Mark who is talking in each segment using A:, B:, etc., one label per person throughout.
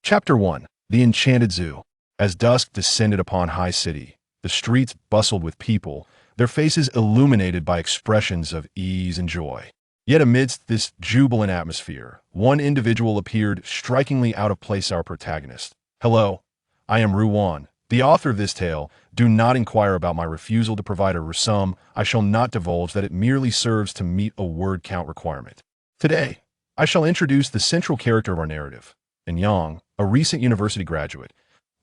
A: Chapter 1. The Enchanted Zoo. As dusk descended upon High City, the streets bustled with people, their faces illuminated by expressions of ease and joy. Yet amidst this jubilant atmosphere, one individual appeared strikingly out of place. Our protagonist. Hello, I am Ruwan, the author of this tale. Do not inquire about my refusal to provide a resume. I shall not divulge that it merely serves to meet a word count requirement. Today, I shall introduce the central character of our narrative, Yang, a recent university graduate.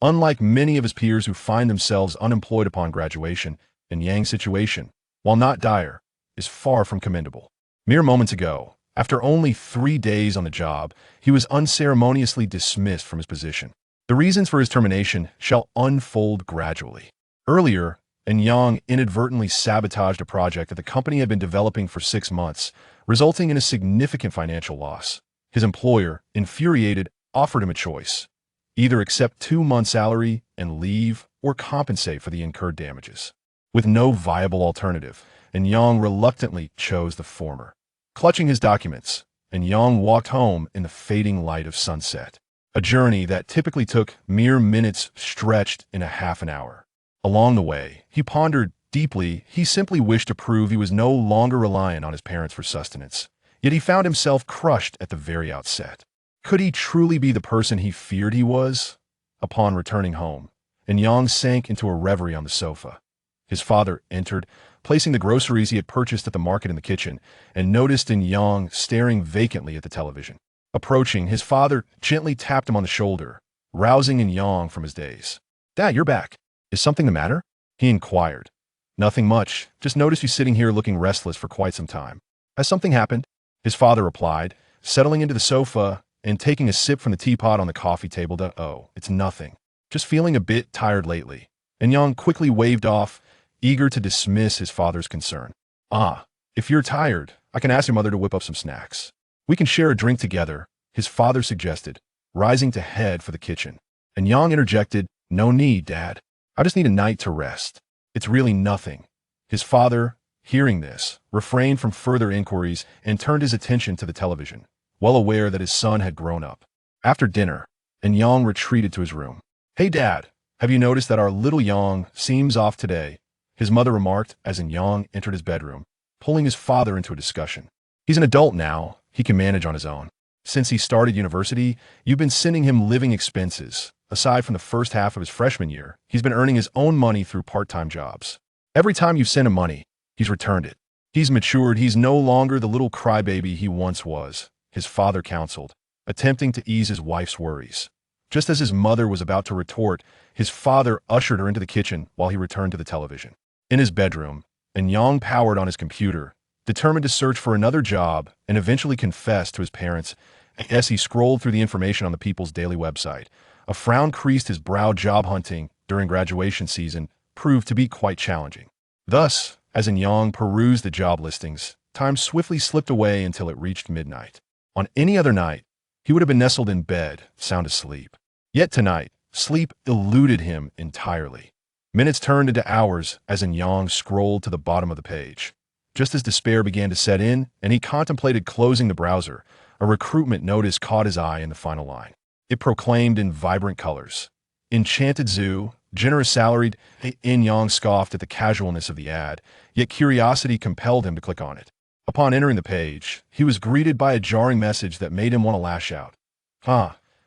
A: Unlike many of his peers who find themselves unemployed upon graduation, Yang's situation, while not dire, is far from commendable. Mere moments ago, after only 3 days on the job, he was unceremoniously dismissed from his position. The reasons for his termination shall unfold gradually. Earlier, Yang inadvertently sabotaged a project that the company had been developing for 6 months, resulting in a significant financial loss. His employer, infuriated, offered him a choice: either accept 2 months' salary and leave, or compensate for the incurred damages. With no viable alternative, Yang reluctantly chose the former. Clutching his documents, Yang walked home in the fading light of sunset. A journey that typically took mere minutes stretched in a half an hour. Along the way, he pondered deeply. He simply wished to prove he was no longer reliant on his parents for sustenance. Yet he found himself crushed at the very outset. Could he truly be the person he feared he was? Upon returning home, Yang sank into a reverie on the sofa. His father entered, placing the groceries he had purchased at the market in the kitchen, and noticed Yang staring vacantly at the television. Approaching, his father gently tapped him on the shoulder, rousing Yang from his daze. "Dad, you're back. Is something the matter?" he inquired. "Nothing much. Just noticed you sitting here looking restless for quite some time." "Has something happened?" his father replied, settling into the sofa and taking a sip from the teapot on the coffee table. "Oh, it's nothing. Just feeling a bit tired lately." And Yang quickly waved off, eager to dismiss his father's concern. "Ah, if you're tired, I can ask your mother to whip up some snacks. We can share a drink together," his father suggested, rising to head for the kitchen. And Yang interjected, "No need, Dad. I just need a night to rest. It's really nothing." His father, hearing this, refrained from further inquiries and turned his attention to the television, well aware that his son had grown up. After dinner, Yang retreated to his room. "Hey, Dad, have you noticed that our little Yang seems off today?" his mother remarked as Yang entered his bedroom, pulling his father into a discussion. "He's an adult now. He can manage on his own. Since he started university, you've been sending him living expenses. Aside from the first half of his freshman year, he's been earning his own money through part-time jobs. Every time you've sent him money, he's returned it. He's matured. He's no longer the little crybaby he once was," his father counseled, attempting to ease his wife's worries. Just as his mother was about to retort, his father ushered her into the kitchen while he returned to the television. In his bedroom, Yang powered on his computer, determined to search for another job, and eventually confessed to his parents. As he scrolled through the information on the People's Daily website, a frown creased his brow. Job hunting during graduation season proved to be quite challenging. Thus, as Yang perused the job listings, time swiftly slipped away until it reached midnight. On any other night, he would have been nestled in bed, sound asleep. Yet tonight, sleep eluded him entirely. Minutes turned into hours as Yang scrolled to the bottom of the page. Just as despair began to set in and he contemplated closing the browser, a recruitment notice caught his eye in the final line. It proclaimed in vibrant colors, "Enchanted Zoo, generous salaried." Yang scoffed at the casualness of the ad, yet curiosity compelled him to click on it. Upon entering the page, he was greeted by a jarring message that made him want to lash out.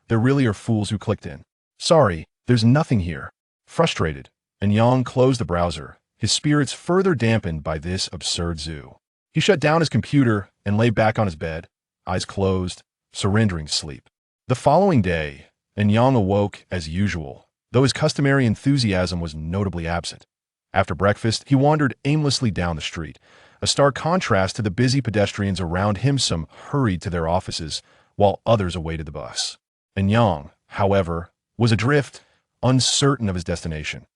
A: There really are fools who clicked in. "Sorry, there's nothing here." Frustrated, Yang closed the browser, his spirits further dampened by this absurd zoo. He shut down his computer and lay back on his bed, eyes closed, surrendering to sleep. The following day, Yang awoke as usual, though his customary enthusiasm was notably absent. After breakfast, he wandered aimlessly down the street, a stark contrast to the busy pedestrians around him. Some hurried to their offices, while others awaited the bus. Yang, however, was adrift, uncertain of his destination.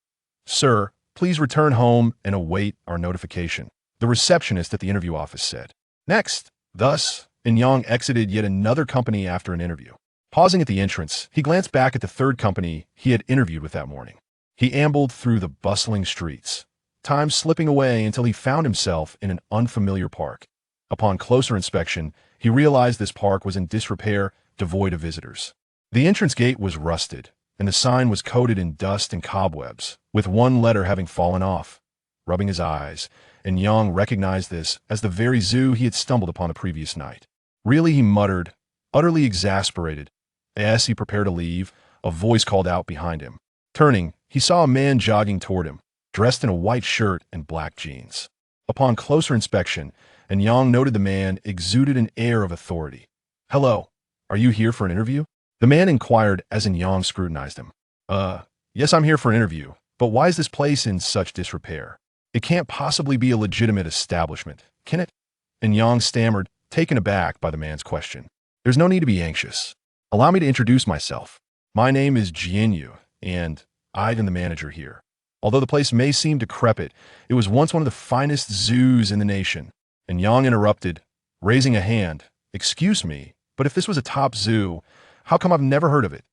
A: "Sir, please return home and await our notification," the receptionist at the interview office said. "Next." Thus, Yang exited yet another company after an interview. Pausing at the entrance, he glanced back at the third company he had interviewed with that morning. He ambled through the bustling streets, time slipping away until he found himself in an unfamiliar park. Upon closer inspection, he realized this park was in disrepair, devoid of visitors. The entrance gate was rusted, and the sign was coated in dust and cobwebs, with one letter having fallen off. Rubbing his eyes, and Yang recognized this as the very zoo he had stumbled upon the previous night. Really, he muttered, utterly exasperated. As he prepared to leave, a voice called out behind him. Turning, he saw a man jogging toward him, dressed in a white shirt and black jeans. Upon closer inspection, and Yang noted the man exuded an air of authority. "Hello, are you here for an interview?" The man inquired as Yang scrutinized him. Yes, I'm here for an interview, but why is this place in such disrepair? It can't possibly be a legitimate establishment, can it?" And Yang stammered, taken aback by the man's question. "There's no need to be anxious. Allow me to introduce myself. My name is Jianyu, and I'm the manager here. Although the place may seem decrepit, it was once one of the finest zoos in the nation." And Yang interrupted, raising a hand. "Excuse me, but if this was a top zoo, how come I've never heard of it?"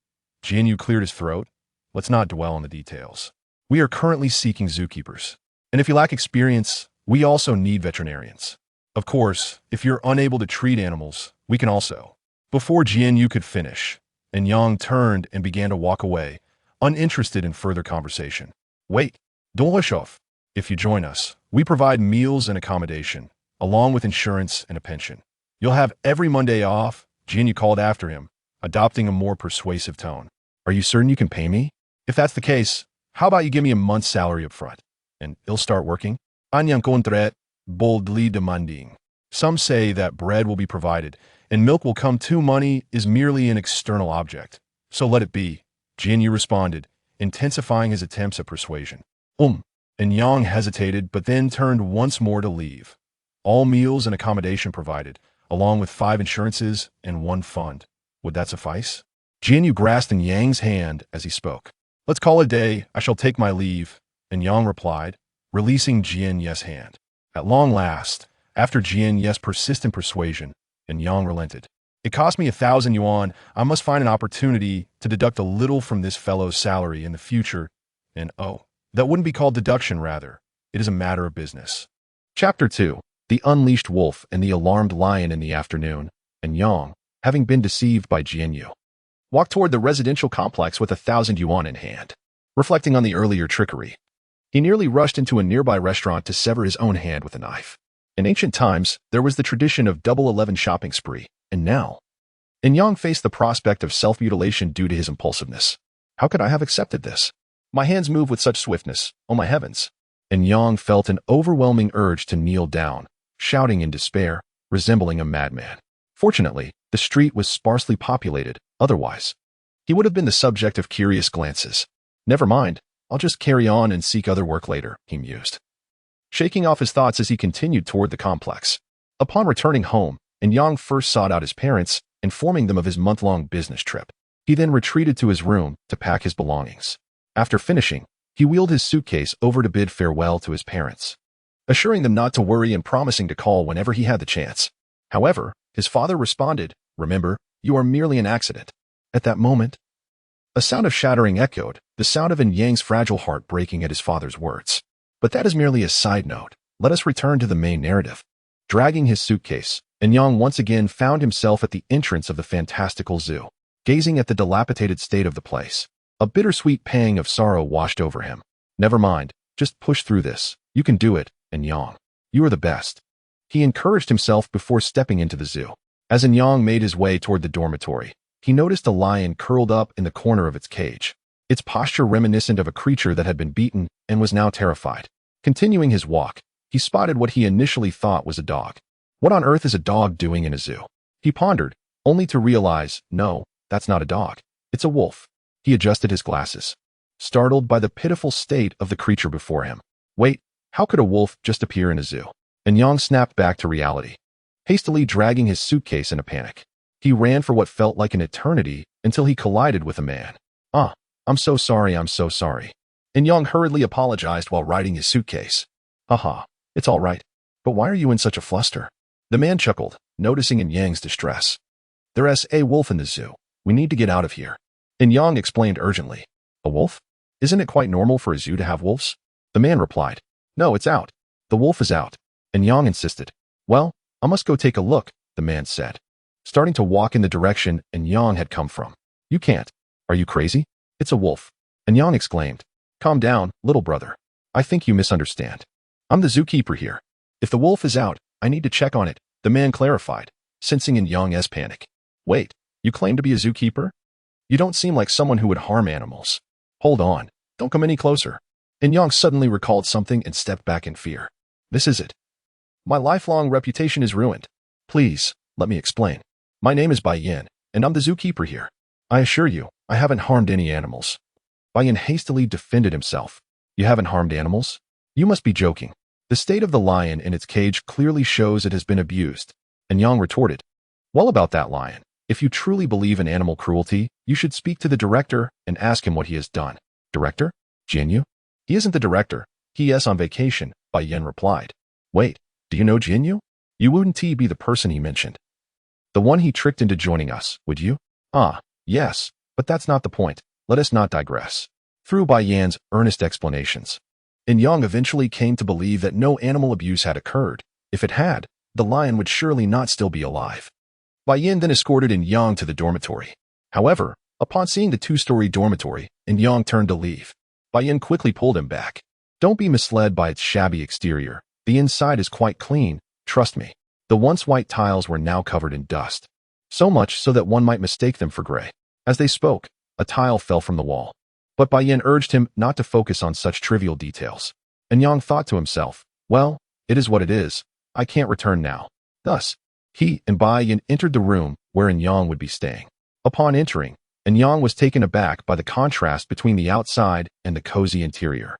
A: Jianyu cleared his throat. "Let's not dwell on the details. We are currently seeking zookeepers. And if you lack experience, we also need veterinarians. Of course, if you're unable to treat animals, we can also." Before Jianyu could finish, and Yang turned and began to walk away, uninterested in further conversation. "Wait, don't rush off. If you join us, we provide meals and accommodation, along with insurance and a pension. You'll have every Monday off," Jianyu called after him, adopting a more persuasive tone. "Are you certain you can pay me? If that's the case, how about you give me a month's salary up front, and I'll start working?" Anyang kontret, boldly demanding. Some say that bread will be provided, and milk will come too. Money is merely an external object. So let it be, Jianyu responded, intensifying his attempts at persuasion. And Yang hesitated, but then turned once more to leave. All meals and accommodation provided, along with 5 insurances and 1 fund. Would that suffice? Jianyu grasped Yang's hand as he spoke. "Let's call it a day. I shall take my leave," and Yang replied, releasing Jianyu's hand. At long last, after Jianyu's persistent persuasion, and Yang relented. "It cost me 1,000 yuan. I must find an opportunity to deduct a little from this fellow's salary in the future, and that wouldn't be called deduction, rather. It is a matter of business." Chapter 2. The Unleashed Wolf and the Alarmed Lion. In the afternoon, and Yang, having been deceived by Jianyu, walked toward the residential complex with 1,000 yuan in hand. Reflecting on the earlier trickery, he nearly rushed into a nearby restaurant to sever his own hand with a knife. In ancient times, there was the tradition of Double 11 shopping spree, and now, Yang faced the prospect of self-mutilation due to his impulsiveness. How could I have accepted this? My hands move with such swiftness, oh my heavens! And Yang felt an overwhelming urge to kneel down, shouting in despair, resembling a madman. Fortunately, the street was sparsely populated, otherwise, he would have been the subject of curious glances. "Never mind, I'll just carry on and seek other work later," he mused, shaking off his thoughts as he continued toward the complex. Upon returning home, Yang first sought out his parents, informing them of his month-long business trip. He then retreated to his room to pack his belongings. After finishing, he wheeled his suitcase over to bid farewell to his parents, assuring them not to worry and promising to call whenever he had the chance. However, his father responded, "Remember, you are merely an accident." At that moment, a sound of shattering echoed, the sound of Yang's fragile heart breaking at his father's words. But that is merely a side note. Let us return to the main narrative. Dragging his suitcase, Yang once again found himself at the entrance of the fantastical zoo, gazing at the dilapidated state of the place. A bittersweet pang of sorrow washed over him. "Never mind, just push through this. You can do it, Yang. You are the best." He encouraged himself before stepping into the zoo. As Yang made his way toward the dormitory, he noticed a lion curled up in the corner of its cage, its posture reminiscent of a creature that had been beaten and was now terrified. Continuing his walk, he spotted what he initially thought was a dog. What on earth is a dog doing in a zoo? He pondered, only to realize, no, that's not a dog. It's a wolf. He adjusted his glasses, startled by the pitiful state of the creature before him. Wait, how could a wolf just appear in a zoo? And Yang snapped back to reality, hastily dragging his suitcase in a panic. He ran for what felt like an eternity until he collided with a man. I'm so sorry, I'm so sorry." And Yang hurriedly apologized while riding his suitcase. "Haha, it's all right. But why are you in such a fluster?" The man chuckled, noticing Yang's distress. "There's a wolf in the zoo. We need to get out of here." And Yang explained urgently. "A wolf? Isn't it quite normal for a zoo to have wolves?" The man replied. "No, it's out. The wolf is out." And Yang insisted. "Well, I must go take a look," the man said, starting to walk in the direction Yang had come from. You can't. Are you crazy? It's a wolf. And Yang exclaimed, calm down, little brother. I think you misunderstand. I'm the zookeeper here. If the wolf is out, I need to check on it, the man clarified, sensing in Yang's panic. Wait, you claim to be a zookeeper? You don't seem like someone who would harm animals. Hold on, don't come any closer. And Yang suddenly recalled something and stepped back in fear. This is it. My lifelong reputation is ruined. Please, let me explain. My name is Bai Yin, and I'm the zookeeper here. I assure you, I haven't harmed any animals. Bai Yin hastily defended himself. You haven't harmed animals? You must be joking. The state of the lion in its cage clearly shows it has been abused. And Yang retorted, well, about that lion, if you truly believe in animal cruelty, you should speak to the director and ask him what he has done. Director? Jinyu? He isn't the director. He is on vacation, Bai Yin replied. Wait, do you know Jinyu? You wouldn't be the person he mentioned. The one he tricked into joining us, would you? Ah, yes, but that's not the point. Let us not digress. Through Bai Yan's earnest explanations, and Yang eventually came to believe that no animal abuse had occurred. If it had, the lion would surely not still be alive. Bai Yin then escorted in Yang to the dormitory. However, upon seeing the two-story dormitory, and Yang turned to leave, Bai Yin quickly pulled him back. Don't be misled by its shabby exterior. The inside is quite clean, trust me. The once white tiles were now covered in dust. So much so that one might mistake them for gray. As they spoke, a tile fell from the wall. But Bai Yin urged him not to focus on such trivial details. And Yang thought to himself, well, it is what it is. I can't return now. Thus, he and Bai Yin entered the room wherein Yang would be staying. Upon entering, and Yang was taken aback by the contrast between the outside and the cozy interior.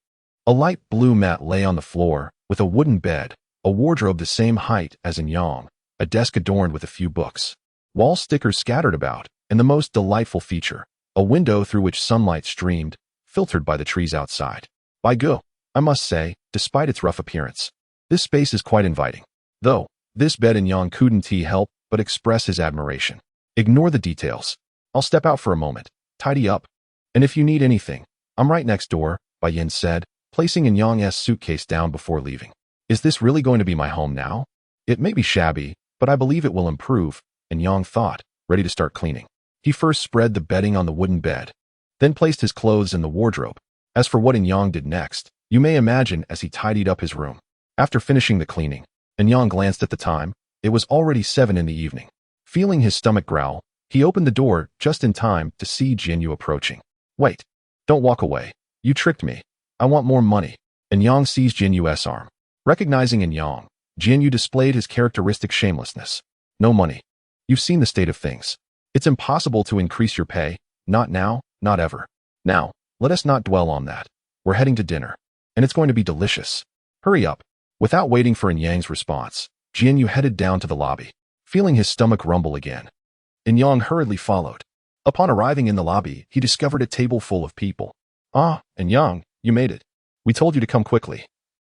A: A light blue mat lay on the floor, with a wooden bed, a wardrobe the same height as in Yang, a desk adorned with a few books, wall stickers scattered about, and the most delightful feature, a window through which sunlight streamed, filtered by the trees outside. By go, I must say, despite its rough appearance, this space is quite inviting. Though, this bed in Yang couldn't help but express his admiration. Ignore the details. I'll step out for a moment, tidy up. And if you need anything, I'm right next door, Bai Yin said, placing in Yang's suitcase down before leaving. Is this really going to be my home now? It may be shabby, but I believe it will improve, and Yang thought, ready to start cleaning. He first spread the bedding on the wooden bed, then placed his clothes in the wardrobe. As for what Yang did next, you may imagine as he tidied up his room. After finishing the cleaning, and Yang glanced at the time, it was already 7 in the evening. Feeling his stomach growl, he opened the door just in time to see Jinyu approaching. Wait, don't walk away. You tricked me. I want more money. And Yang seized Jinyu's arm. Recognizing in Yang, Jinyu displayed his characteristic shamelessness. No money. You've seen the state of things. It's impossible to increase your pay, not now, not ever. Now, let us not dwell on that. We're heading to dinner, and it's going to be delicious. Hurry up. Without waiting for Yang response, Jinyu headed down to the lobby, feeling his stomach rumble again. Yang hurriedly followed. Upon arriving in the lobby, he discovered a table full of people. Ah, Yang, you made it. We told you to come quickly.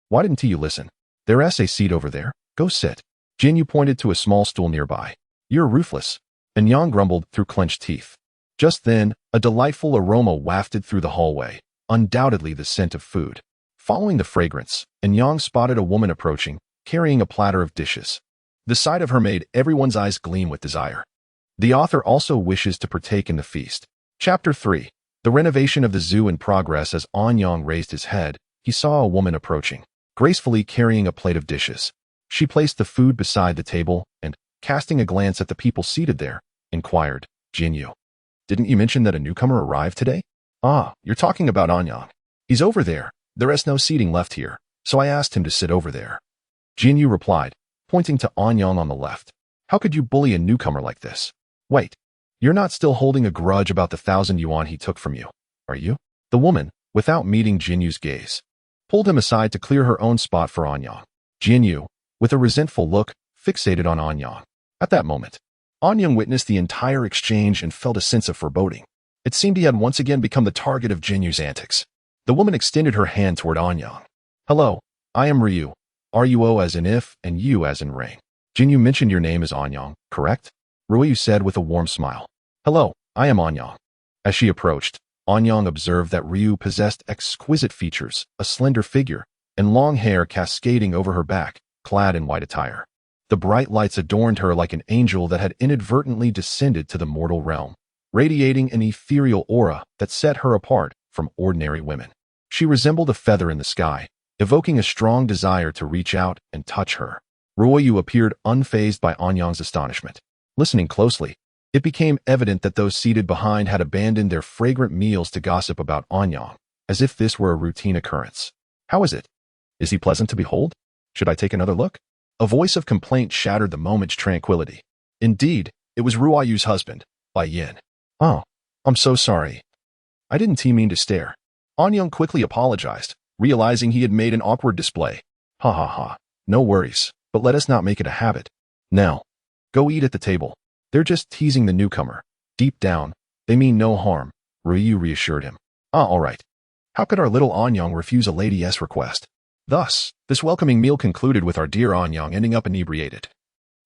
A: Why didn't you listen? There's a seat over there. Go sit. Jinyu pointed to a small stool nearby. You're ruthless. And Yang grumbled through clenched teeth. Just then, a delightful aroma wafted through the hallway, undoubtedly the scent of food. Following the fragrance, Yang spotted a woman approaching, carrying a platter of dishes. The sight of her made everyone's eyes gleam with desire. The author also wishes to partake in the feast. Chapter 3. The renovation of the zoo in progress. As Yang raised his head, he saw a woman approaching, gracefully carrying a plate of dishes. She placed the food beside the table and, casting a glance at the people seated there, inquired, Jinyu, didn't you mention that a newcomer arrived today? Ah, you're talking about Anyang. He's over there. There is no seating left here, so I asked him to sit over there. Jinyu replied, pointing to Anyang on the left. How could you bully a newcomer like this? Wait, you're not still holding a grudge about the 1,000 yuan he took from you, are you? The woman, without meeting Jinyu's gaze, pulled him aside to clear her own spot for Anyang. Jinyu, with a resentful look, fixated on Anyang. At that moment, Anyang witnessed the entire exchange and felt a sense of foreboding. It seemed he had once again become the target of Jinyu's antics. The woman extended her hand toward Anyang. Hello, I am Ryu. R-U-O as in if, and you as in rain. Jinyu mentioned your name as Anyang, correct? Ryu said with a warm smile. Hello, I am Anyang. As she approached, Anyang observed that Ryu possessed exquisite features, a slender figure, and long hair cascading over her back, clad in white attire. The bright lights adorned her like an angel that had inadvertently descended to the mortal realm. radiating an ethereal aura that set her apart from ordinary women. She resembled a feather in the sky, evoking a strong desire to reach out and touch her. Ruoyu appeared unfazed by Anyang's astonishment. Listening closely, it became evident that those seated behind had abandoned their fragrant meals to gossip about Anyang, as if this were a routine occurrence. How is it? Is he pleasant to behold? Should I take another look? A voice of complaint shattered the moment's tranquility. Indeed, it was Ruoyu's husband, Bai Yin. Oh, I'm so sorry. I didn't mean to stare. Anyang quickly apologized, realizing he had made an awkward display. Ha ha ha. No worries, but let us not make it a habit. Now, go eat at the table. They're just teasing the newcomer. Deep down, they mean no harm, Ruoyu reassured him. Ah, all right. How could our little Anyang refuse a lady's request? Thus, this welcoming meal concluded with our dear Anyang ending up inebriated,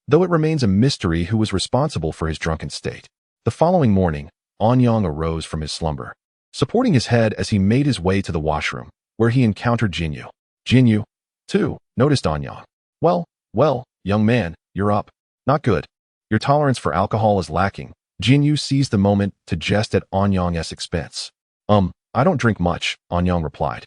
A: though it remains a mystery who was responsible for his drunken state. The following morning, Anyang arose from his slumber, supporting his head as he made his way to the washroom, where he encountered Jinyu. Jinyu, too, noticed Anyang. Well, young man, you're up. Not good. Your tolerance for alcohol is lacking. Jinyu seized the moment to jest at Anyang's expense. I don't drink much, Anyang replied,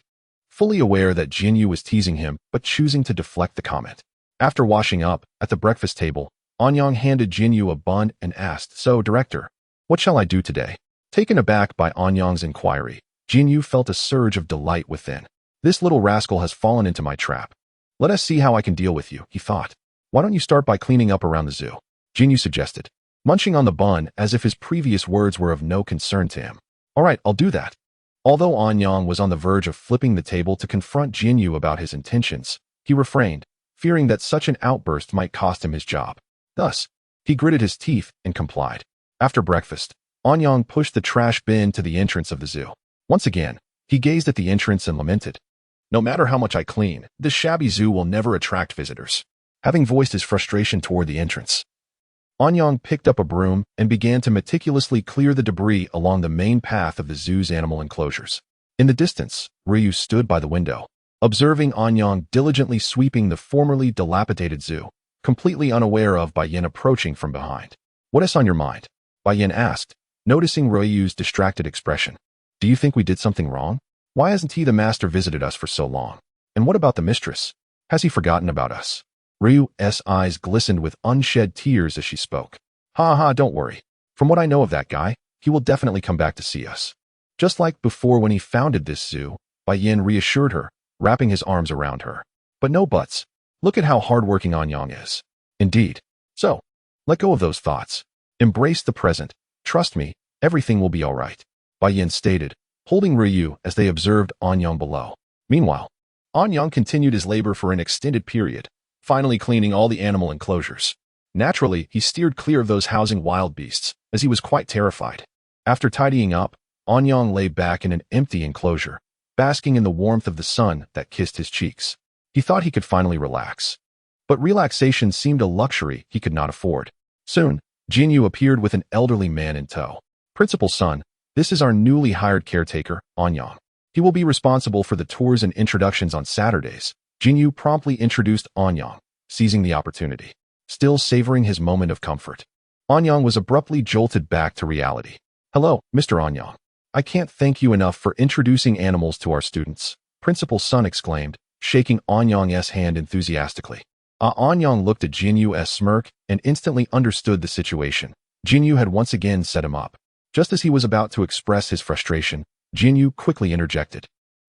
A: fully aware that Jinyu was teasing him but choosing to deflect the comment. After washing up, at the breakfast table, Anyang handed Jinyu a bun and asked, So, director, what shall I do today? Taken aback by Anyang's inquiry, Jinyu felt a surge of delight within. This little rascal has fallen into my trap. Let us see how I can deal with you, he thought. Why don't you start by cleaning up around the zoo? Jinyu suggested, munching on the bun as if his previous words were of no concern to him. All right, I'll do that. Although Anyang was on the verge of flipping the table to confront Jinyu about his intentions, he refrained, fearing that such an outburst might cost him his job. Thus, he gritted his teeth and complied. After breakfast, Anyang pushed the trash bin to the entrance of the zoo. Once again, he gazed at the entrance and lamented. No matter how much I clean, this shabby zoo will never attract visitors. Having voiced his frustration toward the entrance, Anyang picked up a broom and began to meticulously clear the debris along the main path of the zoo's animal enclosures. In the distance, Ryu stood by the window, observing Anyang diligently sweeping the formerly dilapidated zoo, completely unaware of Bai Yin approaching from behind. What is on your mind? Bai Yin asked, noticing Ryu's distracted expression. Do you think we did something wrong? Why hasn't the master visited us for so long? And what about the mistress? Has he forgotten about us? Ryu's eyes glistened with unshed tears as she spoke. Ha, don't worry. From what I know of that guy, he will definitely come back to see us. Just like before when he founded this zoo, Bai Yin reassured her, wrapping his arms around her. But no buts. Look at how hardworking Anyang is. Indeed. So, let go of those thoughts. Embrace the present. Trust me, everything will be all right, Bai Yin stated, holding Ryu as they observed Anyang below. Meanwhile, Anyang continued his labor for an extended period, finally cleaning all the animal enclosures. Naturally, he steered clear of those housing wild beasts, as he was quite terrified. After tidying up, Anyang lay back in an empty enclosure, basking in the warmth of the sun that kissed his cheeks. He thought he could finally relax. But relaxation seemed a luxury he could not afford. Soon, Jinyu appeared with an elderly man in tow. Principal son, this is our newly hired caretaker, Anyang. He will be responsible for the tours and introductions on Saturdays. Jinyu promptly introduced Anyang, seizing the opportunity. Still savoring his moment of comfort, Anyang was abruptly jolted back to reality. Hello, Mr. Anyang. I can't thank you enough for introducing animals to our students, Principal Sun exclaimed, shaking Anyang's hand enthusiastically. Anyang looked at Jinyu's smirk and instantly understood the situation. Jinyu had once again set him up. Just as he was about to express his frustration, Jinyu quickly interjected.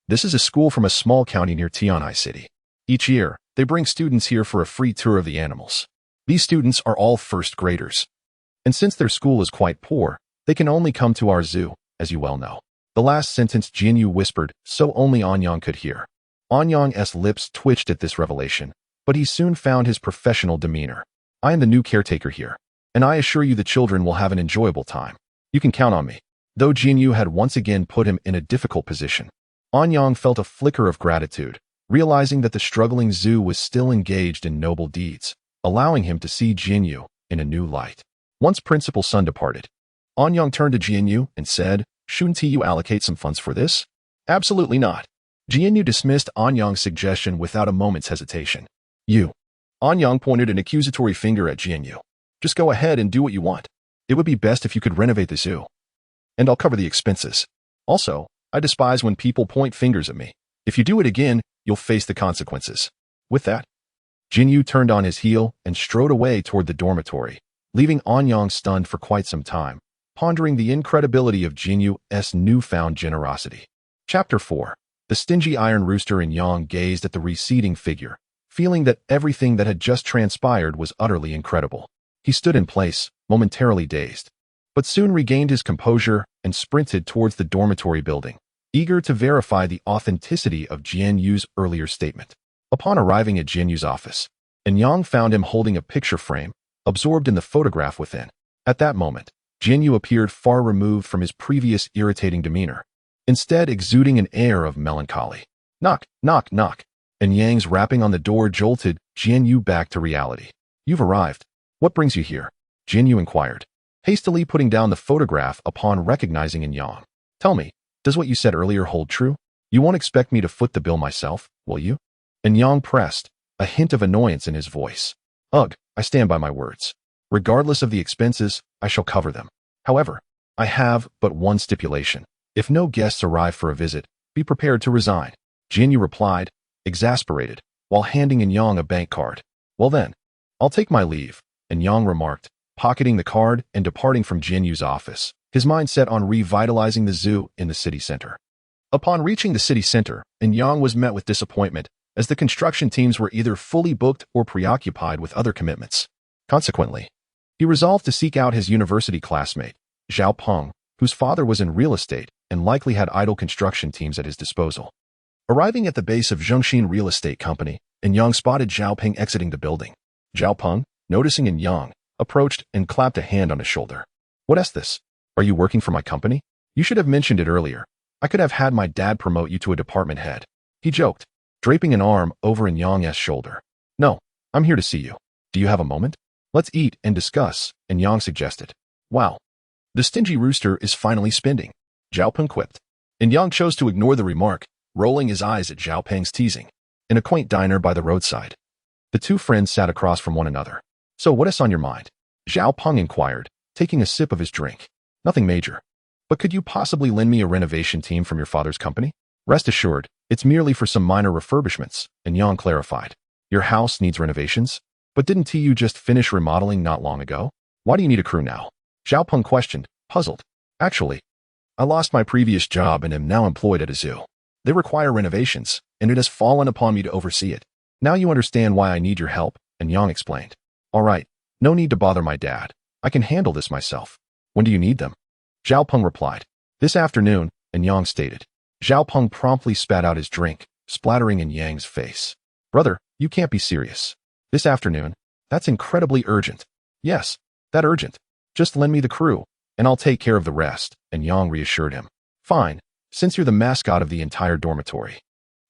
A: This is a school from a small county near Tianai City. Each year, they bring students here for a free tour of the animals. These students are all first graders. And since their school is quite poor, they can only come to our zoo, as you well know. The last sentence Jinyu whispered, so only Anyang could hear. Anyang's lips twitched at this revelation, but he soon found his professional demeanor. I am the new caretaker here, and I assure you the children will have an enjoyable time. You can count on me. Though Jinyu had once again put him in a difficult position, Anyang felt a flicker of gratitude, realizing that the struggling zoo was still engaged in noble deeds, allowing him to see Jinyu in a new light. Once Principal Sun departed, Anyang turned to Jinyu and said, shouldn't you allocate some funds for this? Absolutely not. Jinyu dismissed Anyang's suggestion without a moment's hesitation. You. Anyang pointed an accusatory finger at Jinyu. Just go ahead and do what you want. It would be best if you could renovate the zoo. and I'll cover the expenses. Also, I despise when people point fingers at me. If you do it again, you'll face the consequences. With that, Jinyu turned on his heel and strode away toward the dormitory, leaving Anyang stunned for quite some time, pondering the incredibility of Jinyu's newfound generosity. Chapter 4. The stingy iron rooster in Yang gazed at the receding figure, feeling that everything that had just transpired was utterly incredible. He stood in place, momentarily dazed, but soon regained his composure and sprinted towards the dormitory building, eager to verify the authenticity of Jianyu's earlier statement. Upon arriving at Jianyu's office, Yang found him holding a picture frame, absorbed in the photograph within. At that moment, Jianyu appeared far removed from his previous irritating demeanor, instead exuding an air of melancholy. Knock, knock, knock. And Yang's rapping on the door jolted Jianyu back to reality. You've arrived. What brings you here? Jianyu inquired, hastily putting down the photograph upon recognizing Yang. Tell me, does what you said earlier hold true? You won't expect me to foot the bill myself, will you? Yang pressed, a hint of annoyance in his voice. Ugh, I stand by my words. Regardless of the expenses, I shall cover them. However, I have but one stipulation. If no guests arrive for a visit, be prepared to resign. Jianyu replied, exasperated, while handing Yang a bank card. Well then, I'll take my leave, Yang remarked, pocketing the card and departing from Jianyu's office, his mind set on revitalizing the zoo in the city center. Upon reaching the city center, Yang was met with disappointment, as the construction teams were either fully booked or preoccupied with other commitments. Consequently, he resolved to seek out his university classmate, Zhao Peng, whose father was in real estate and likely had idle construction teams at his disposal. Arriving at the base of Zhongxin Real Estate Company, Yang spotted Zhao Peng exiting the building. Zhao Peng, noticing Yang, approached and clapped a hand on his shoulder. What is this? Are you working for my company? You should have mentioned it earlier. I could have had my dad promote you to a department head. He joked, draping an arm over Yang's shoulder. No, I'm here to see you. Do you have a moment? Let's eat and discuss, Yang suggested. Wow. The stingy rooster is finally spending, Zhao Peng quipped. Yang chose to ignore the remark, rolling his eyes at Zhao Peng's teasing. In a quaint diner by the roadside, the two friends sat across from one another. So what is on your mind? Zhao Peng inquired, taking a sip of his drink. Nothing major. But could you possibly lend me a renovation team from your father's company? Rest assured, it's merely for some minor refurbishments, Yang clarified. Your house needs renovations? But didn't TU just finish remodeling not long ago? Why do you need a crew now? Zhao Peng questioned, puzzled. Actually, I lost my previous job and am now employed at a zoo. They require renovations, and it has fallen upon me to oversee it. Now you understand why I need your help, Yang explained. All right, no need to bother my dad. I can handle this myself. When do you need them? Zhao Peng replied. This afternoon, Yang stated. Zhao Peng promptly spat out his drink, splattering in Yang's face. Brother, you can't be serious. This afternoon? That's incredibly urgent. Yes, that urgent. Just lend me the crew, and I'll take care of the rest, Yang reassured him. Fine, since you're the mascot of the entire dormitory.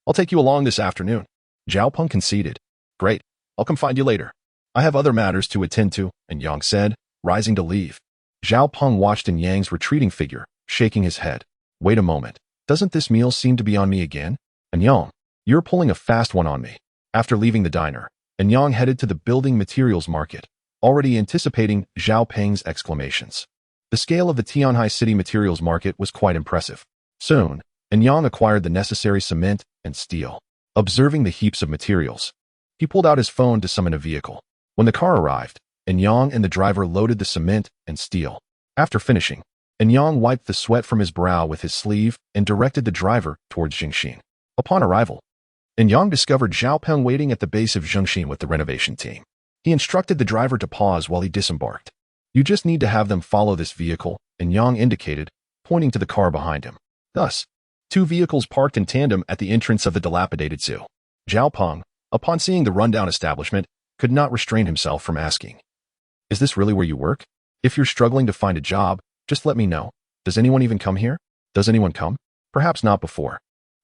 A: I'll take you along this afternoon. Zhao Peng conceded. Great, I'll come find you later. I have other matters to attend to, Yang said, rising to leave. Zhao Peng watched Yang's retreating figure, shaking his head. Wait a moment. Doesn't this meal seem to be on me again? Yang, you're pulling a fast one on me. After leaving the diner, Yang headed to the building materials market, already anticipating Zhao Peng's exclamations. The scale of the Tianhai City materials market was quite impressive. Soon, Yang acquired the necessary cement and steel. Observing the heaps of materials, he pulled out his phone to summon a vehicle. When the car arrived, Yang and the driver loaded the cement and steel. After finishing, Yang wiped the sweat from his brow with his sleeve and directed the driver towards Zhongxin. Upon arrival, Yang discovered Zhao Peng waiting at the base of Zhongxin with the renovation team. He instructed the driver to pause while he disembarked. You just need to have them follow this vehicle, Yang indicated, pointing to the car behind him. Thus, two vehicles parked in tandem at the entrance of the dilapidated zoo. Zhao Peng, upon seeing the rundown establishment, could not restrain himself from asking, is this really where you work? If you're struggling to find a job, just let me know. Does anyone even come here? Does anyone come? Perhaps not before.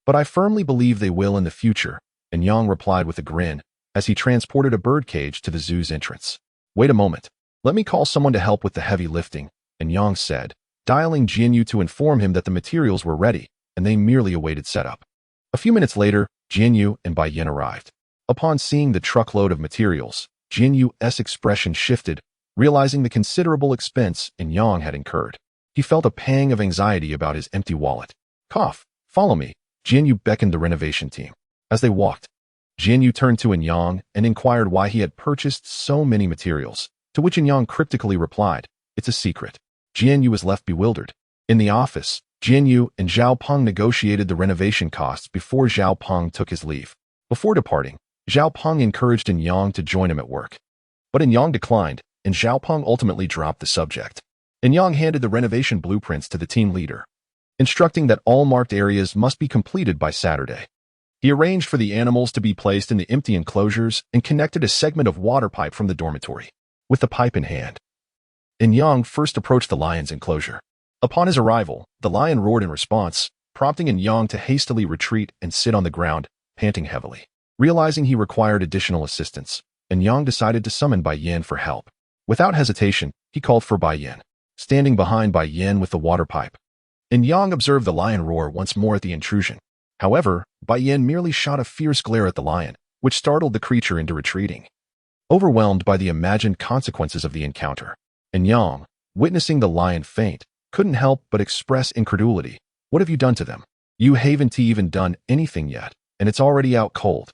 A: But I firmly believe they will in the future, Yang replied with a grin, as he transported a birdcage to the zoo's entrance. Wait a moment. Let me call someone to help with the heavy lifting, Yang said, dialing Jianyu to inform him that the materials were ready, and they merely awaited setup. A few minutes later, Jianyu and Bai Yin arrived. Upon seeing the truckload of materials, Jianyu's expression shifted, realizing the considerable expense Yang had incurred. He felt a pang of anxiety about his empty wallet. Cough. Follow me. Jianyu beckoned the renovation team. As they walked, Jianyu turned to Enyang and inquired why he had purchased so many materials, to which Enyang cryptically replied, "It's a secret." Jianyu was left bewildered. In the office, Jianyu and Zhao Peng negotiated the renovation costs before Zhao Peng took his leave. Before departing, Zhao Peng encouraged Enyang to join him at work. But Enyang declined, and Zhao Peng ultimately dropped the subject. Enyang handed the renovation blueprints to the team leader, instructing that all marked areas must be completed by Saturday. He arranged for the animals to be placed in the empty enclosures and connected a segment of water pipe from the dormitory. With the pipe in hand, Enyang first approached the lion's enclosure. Upon his arrival, the lion roared in response, prompting Enyang to hastily retreat and sit on the ground, panting heavily. Realizing he required additional assistance, Enyang decided to summon Bai Yin for help. Without hesitation, he called for Bai Yin, standing behind Bai Yin with the water pipe. Enyang observed the lion roar once more at the intrusion. However, Bai Yin merely shot a fierce glare at the lion, which startled the creature into retreating. Overwhelmed by the imagined consequences of the encounter, Enyang, witnessing the lion faint, couldn't help but express incredulity. "What have you done to them? You haven't even done anything yet, and it's already out cold."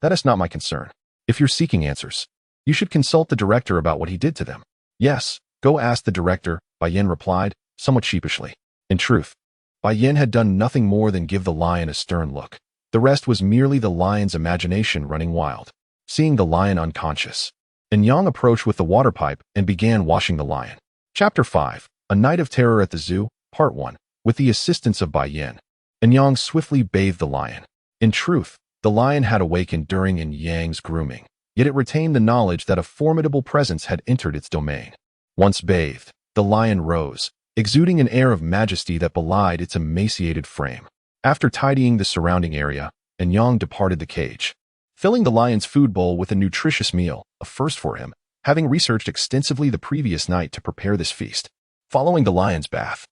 A: That is not my concern. If you're seeking answers, you should consult the director about what he did to them." "Yes, go ask the director," Bai Yin replied, somewhat sheepishly. In truth, Bai Yin had done nothing more than give the lion a stern look. The rest was merely the lion's imagination running wild. Seeing the lion unconscious, Enyang approached with the water pipe and began washing the lion. Chapter 5, A Night of Terror at the Zoo, Part 1. With the assistance of Bai Yin, Enyang swiftly bathed the lion. In truth, the lion had awakened during Enyang's grooming, yet it retained the knowledge that a formidable presence had entered its domain. Once bathed, the lion rose, exuding an air of majesty that belied its emaciated frame. After tidying the surrounding area, Enyang departed the cage, filling the lion's food bowl with a nutritious meal, a first for him, having researched extensively the previous night to prepare this feast. Following the lion's bath,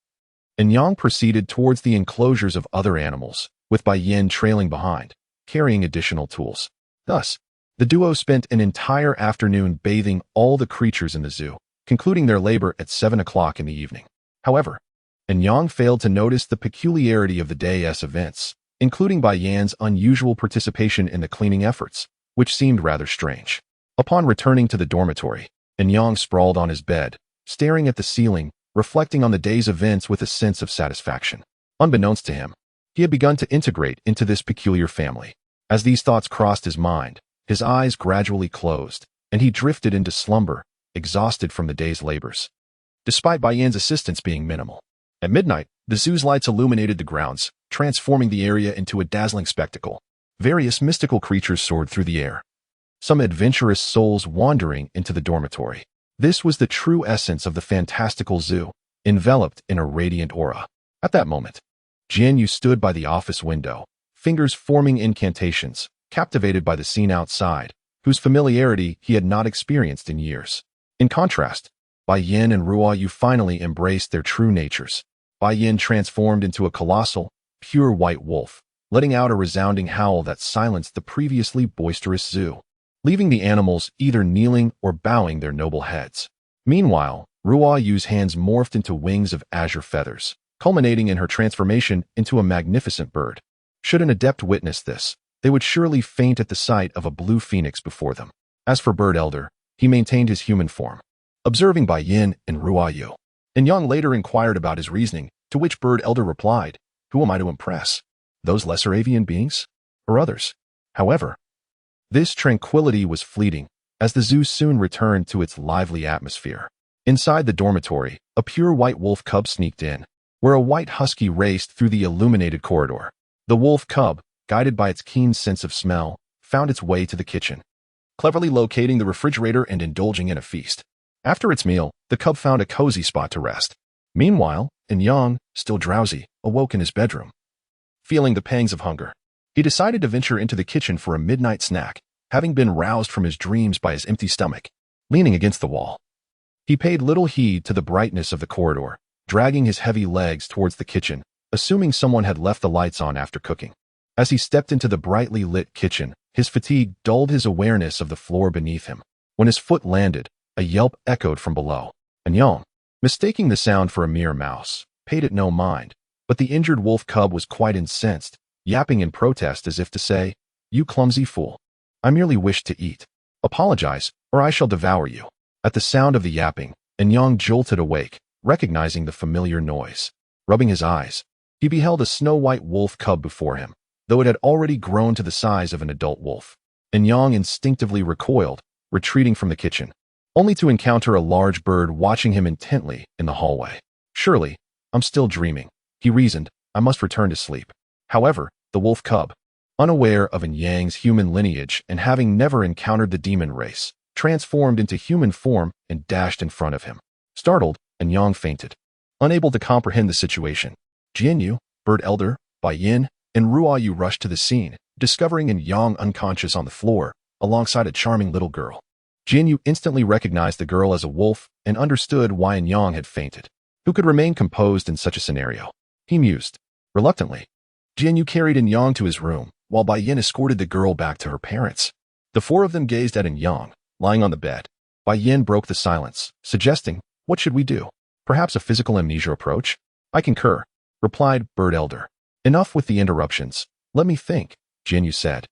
A: Enyang proceeded towards the enclosures of other animals, with Bai Yin trailing behind, carrying additional tools. Thus, the duo spent an entire afternoon bathing all the creatures in the zoo, concluding their labor at 7 o'clock in the evening. However, Enyang failed to notice the peculiarity of the day's events, including Bai Yin's unusual participation in the cleaning efforts, which seemed rather strange. Upon returning to the dormitory, Enyang sprawled on his bed, staring at the ceiling, reflecting on the day's events with a sense of satisfaction. Unbeknownst to him, he had begun to integrate into this peculiar family. As these thoughts crossed his mind, his eyes gradually closed, and he drifted into slumber, exhausted from the day's labors. Despite Bai Yin's assistance being minimal, at midnight, the zoo's lights illuminated the grounds, transforming the area into a dazzling spectacle. Various mystical creatures soared through the air, some adventurous souls wandering into the dormitory. This was the true essence of the fantastical zoo, enveloped in a radiant aura. At that moment, Jianyu stood by the office window, fingers forming incantations, captivated by the scene outside, whose familiarity he had not experienced in years. In contrast, Bai Yin and Ruoyu finally embraced their true natures. Bai Yin transformed into a colossal, pure white wolf, letting out a resounding howl that silenced the previously boisterous zoo, leaving the animals either kneeling or bowing their noble heads. Meanwhile, Ruoyu's hands morphed into wings of azure feathers, culminating in her transformation into a magnificent bird. Should an adept witness this, they would surely faint at the sight of a blue phoenix before them. As for Bird Elder, he maintained his human form, observing Bai Yin and Ruoyu. Enyang later inquired about his reasoning, to which Bird Elder replied, "Who am I to impress? Those lesser avian beings? Or others?" However, this tranquility was fleeting, as the zoo soon returned to its lively atmosphere. Inside the dormitory, a pure white wolf cub sneaked in, where a white husky raced through the illuminated corridor. The wolf cub, guided by its keen sense of smell, found its way to the kitchen, cleverly locating the refrigerator and indulging in a feast. After its meal, the cub found a cozy spot to rest. Meanwhile, Enyang, still drowsy, awoke in his bedroom. Feeling the pangs of hunger, he decided to venture into the kitchen for a midnight snack, having been roused from his dreams by his empty stomach. Leaning against the wall, he paid little heed to the brightness of the corridor, dragging his heavy legs towards the kitchen, assuming someone had left the lights on after cooking. As he stepped into the brightly lit kitchen, his fatigue dulled his awareness of the floor beneath him. When his foot landed, a yelp echoed from below. "Enyang, mistaking the sound for a mere mouse, paid it no mind. But the injured wolf cub was quite incensed, yapping in protest as if to say, "You clumsy fool. I merely wished to eat. Apologize, or I shall devour you." At the sound of the yapping, Enyang jolted awake, recognizing the familiar noise. Rubbing his eyes, he beheld a snow-white wolf cub before him, though it had already grown to the size of an adult wolf. Enyang instinctively recoiled, retreating from the kitchen, only to encounter a large bird watching him intently in the hallway. "Surely, I'm still dreaming," he reasoned. "I must return to sleep." However, the wolf cub, unaware of Enyang's human lineage and having never encountered the demon race, transformed into human form and dashed in front of him. Startled, Enyang fainted. Unable to comprehend the situation, Jianyu, Bird Elder, Bai Yin, and Ruoyu rushed to the scene, discovering Enyang unconscious on the floor, alongside a charming little girl. Jianyu instantly recognized the girl as a wolf and understood why Enyang had fainted. Who could remain composed in such a scenario? He mused. Reluctantly, Jianyu carried Enyang to his room, while Bai Yin escorted the girl back to her parents. The four of them gazed at Enyang, lying on the bed. Bai Yin broke the silence, suggesting, "What should we do? Perhaps a physical amnesia approach?" "I concur," replied Bird Elder. "Enough with the interruptions. Let me think," Jianyu said,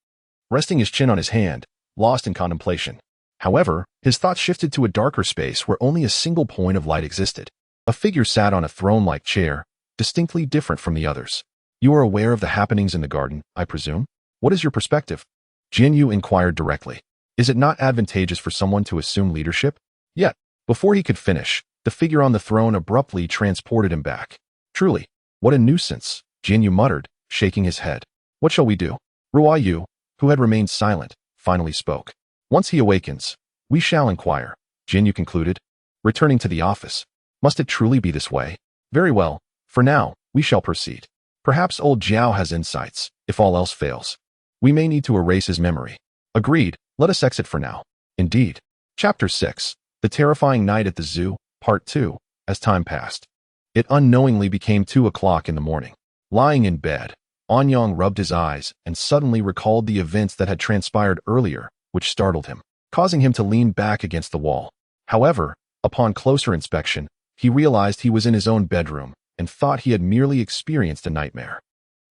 A: resting his chin on his hand, lost in contemplation. However, his thoughts shifted to a darker space where only a single point of light existed. A figure sat on a throne-like chair, distinctly different from the others. "You are aware of the happenings in the garden, I presume? What is your perspective?" Jianyu inquired directly. "Is it not advantageous for someone to assume leadership?" Yet, before he could finish, the figure on the throne abruptly transported him back. "Truly, what a nuisance," Jianyu muttered, shaking his head. "What shall we do?" Ruoyu, who had remained silent, finally spoke. "Once he awakens, we shall inquire," Jianyu concluded, returning to the office. "Must it truly be this way? Very well, for now, we shall proceed. Perhaps old Jiao has insights, if all else fails. We may need to erase his memory." "Agreed, let us exit for now." Indeed. Chapter 6. The Terrifying Night at the Zoo, Part 2. As time passed, it unknowingly became 2 o'clock in the morning. Lying in bed, Anyang rubbed his eyes and suddenly recalled the events that had transpired earlier, which startled him, causing him to lean back against the wall. However, upon closer inspection, he realized he was in his own bedroom and thought he had merely experienced a nightmare,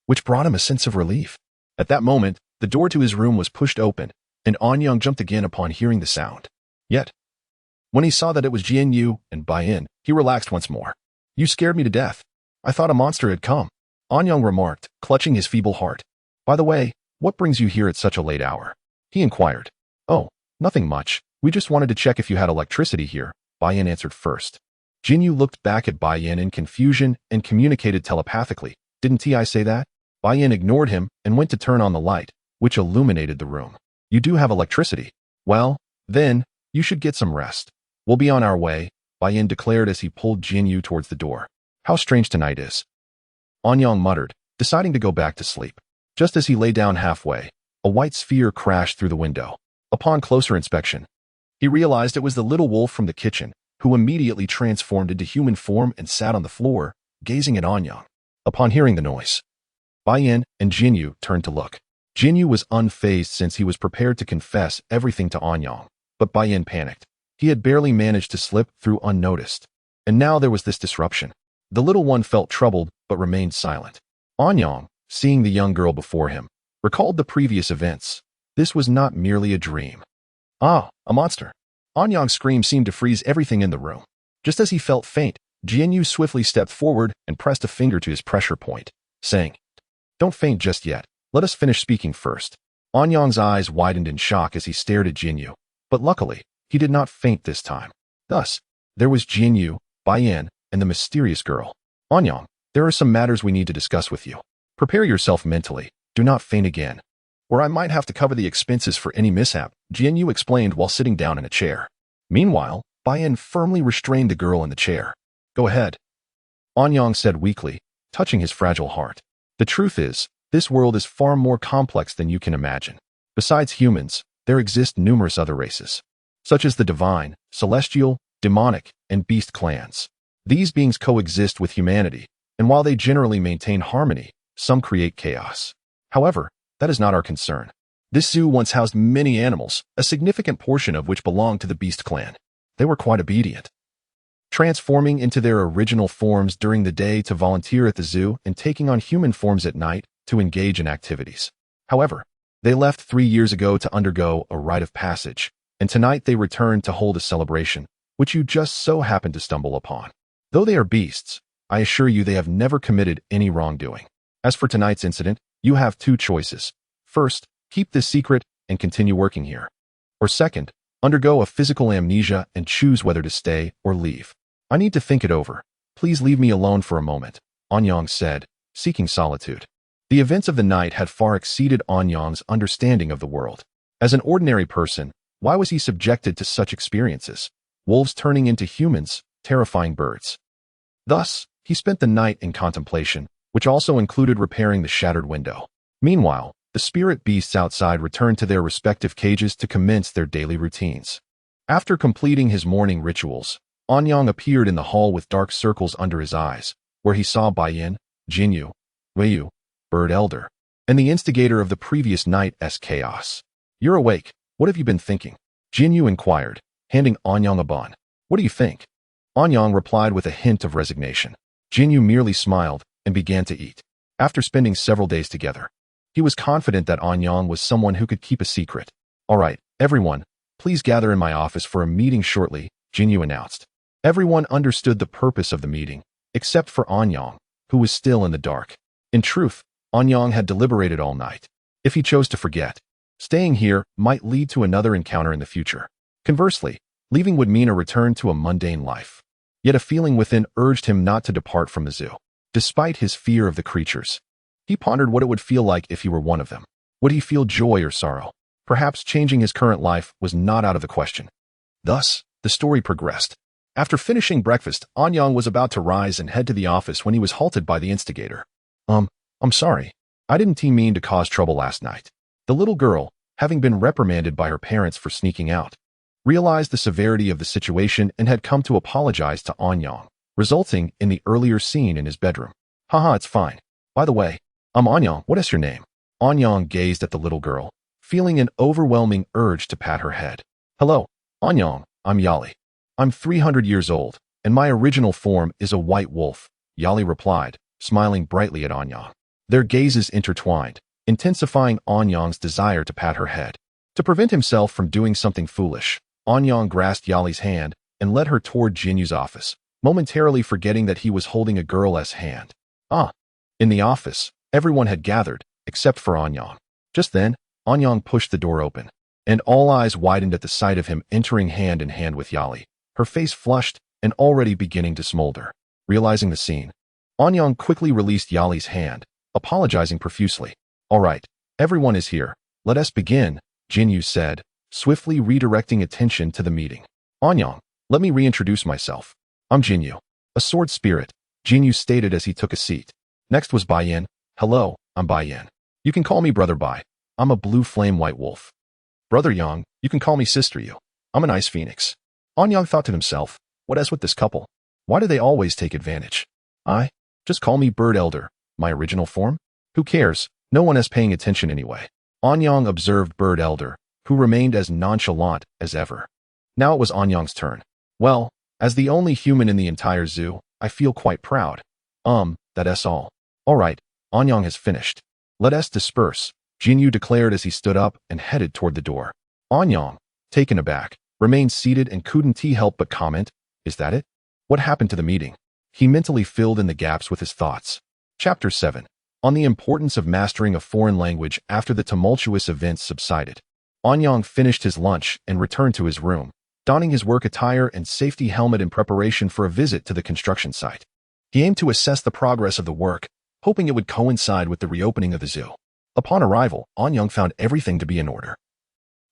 A: which brought him a sense of relief. At that moment, the door to his room was pushed open, and Anyang jumped again upon hearing the sound. Yet, when he saw that it was Jianyu and Bai Yin, he relaxed once more. "You scared me to death. I thought a monster had come," Anyang remarked, clutching his feeble heart. "By the way, what brings you here at such a late hour?" he inquired. "Oh, nothing much. We just wanted to check if you had electricity here," Bai Yin answered first. Jianyu looked back at Bai Yin in confusion and communicated telepathically. "Didn't I say that?" Bai Yin ignored him and went to turn on the light, which illuminated the room. "You do have electricity. Well, then, you should get some rest. We'll be on our way," Bai Yin declared as he pulled Jianyu towards the door. "How strange tonight is," Anyang muttered, deciding to go back to sleep. Just as he lay down halfway, a white sphere crashed through the window. Upon closer inspection, he realized it was the little wolf from the kitchen, who immediately transformed into human form and sat on the floor, gazing at Anyang. Upon hearing the noise, Bai Yin and Jianyu turned to look. Jianyu was unfazed since he was prepared to confess everything to Anyang, but Bai Yin panicked. He had barely managed to slip through unnoticed, and now there was this disruption. The little one felt troubled but remained silent. Anyang, seeing the young girl before him, recalled the previous events. This was not merely a dream. "Ah, a monster!" Anyang's scream seemed to freeze everything in the room. Just as he felt faint, Jianyu swiftly stepped forward and pressed a finger to his pressure point, saying, "Don't faint just yet. Let us finish speaking first." Anyang's eyes widened in shock as he stared at Jianyu, but luckily, he did not faint this time. Thus, there was Jianyu, Bai Yin, and the mysterious girl. "Anyang, there are some matters we need to discuss with you. Prepare yourself mentally. Do not faint again, or I might have to cover the expenses for any mishap," Jianyu explained while sitting down in a chair. Meanwhile, Bai Yin firmly restrained the girl in the chair. "Go ahead," Anyang said weakly, touching his fragile heart. "The truth is, this world is far more complex than you can imagine. Besides humans, there exist numerous other races, such as the divine, celestial, demonic, and beast clans. These beings coexist with humanity, and while they generally maintain harmony, some create chaos. However, that is not our concern. This zoo once housed many animals, a significant portion of which belonged to the beast clan. They were quite obedient. transforming into their original forms during the day to volunteer at the zoo and taking on human forms at night to engage in activities. However, they left 3 years ago to undergo a rite of passage, and tonight they returned to hold a celebration, which you just so happened to stumble upon. Though they are beasts, I assure you they have never committed any wrongdoing. As for tonight's incident, you have two choices. First, keep this secret and continue working here. Or second, undergo a physical amnesia and choose whether to stay or leave. I need to think it over. Please leave me alone for a moment, Anyang said, seeking solitude. The events of the night had far exceeded Anyang's understanding of the world. As an ordinary person, why was he subjected to such experiences? Wolves turning into humans, terrifying birds. Thus, he spent the night in contemplation, which also included repairing the shattered window. Meanwhile, the spirit beasts outside returned to their respective cages to commence their daily routines. After completing his morning rituals, Anyang appeared in the hall with dark circles under his eyes, where he saw Baiyin, Jinyu, Weiyu, Bird Elder, and the instigator of the previous night's chaos. You're awake. What have you been thinking? Jinyu inquired, handing Anyang a bun. What do you think? Anyang replied with a hint of resignation. Jinyu merely smiled and began to eat. After spending several days together, he was confident that Anyang was someone who could keep a secret. All right, everyone, please gather in my office for a meeting shortly, Jinyu announced. Everyone understood the purpose of the meeting, except for Anyang, who was still in the dark. In truth, Anyang had deliberated all night. If he chose to forget, staying here might lead to another encounter in the future. Conversely, leaving would mean a return to a mundane life. Yet a feeling within urged him not to depart from the zoo. Despite his fear of the creatures, he pondered what it would feel like if he were one of them. Would he feel joy or sorrow? Perhaps changing his current life was not out of the question. Thus, the story progressed. After finishing breakfast, Anyang was about to rise and head to the office when he was halted by the instigator. I'm sorry. I didn't mean to cause trouble last night. The little girl, having been reprimanded by her parents for sneaking out, realized the severity of the situation and had come to apologize to Anyang, resulting in the earlier scene in his bedroom. Haha, it's fine. By the way, I'm Anyang. What is your name? Anyang gazed at the little girl, feeling an overwhelming urge to pat her head. Hello, Anyang, I'm Yali. I'm 300 years old, and my original form is a white wolf, Yali replied, smiling brightly at Anyang. Their gazes intertwined, intensifying Anyang's desire to pat her head. To prevent himself from doing something foolish, Anyang grasped Yali's hand and led her toward Jinyu's office, momentarily forgetting that he was holding a girl's hand. In the office, everyone had gathered, except for Anyang. Just then, Anyang pushed the door open, and all eyes widened at the sight of him entering hand in hand with Yali, her face flushed and already beginning to smolder. Realizing the scene, Anyang quickly released Yali's hand, apologizing profusely. All right, everyone is here. Let us begin, Jinyu said, swiftly redirecting attention to the meeting. Anyang, let me reintroduce myself. I'm Jinyu, a sword spirit, Jinyu stated as he took a seat. Next was Baiyin. Hello, I'm Baiyin. You can call me Brother Bai. I'm a blue flame white wolf. Brother Yang, you can call me Sister Yu. I'm an ice phoenix. Anyang thought to himself, what is with this couple? Why do they always take advantage? Just call me Bird Elder, my original form? Who cares? No one is paying attention anyway. Anyang observed Bird Elder, who remained as nonchalant as ever. Now it was Anyang's turn. Well, as the only human in the entire zoo, I feel quite proud. That's all. All right, Anyang has finished. Let us disperse, Jinyu declared as he stood up and headed toward the door. Anyang, taken aback, remained seated and couldn't help but comment, is that it? What happened to the meeting? He mentally filled in the gaps with his thoughts. Chapter 7. On the importance of mastering a foreign language after the tumultuous events subsided. Anyang finished his lunch and returned to his room, donning his work attire and safety helmet in preparation for a visit to the construction site. He aimed to assess the progress of the work, hoping it would coincide with the reopening of the zoo. Upon arrival, Anyang found everything to be in order.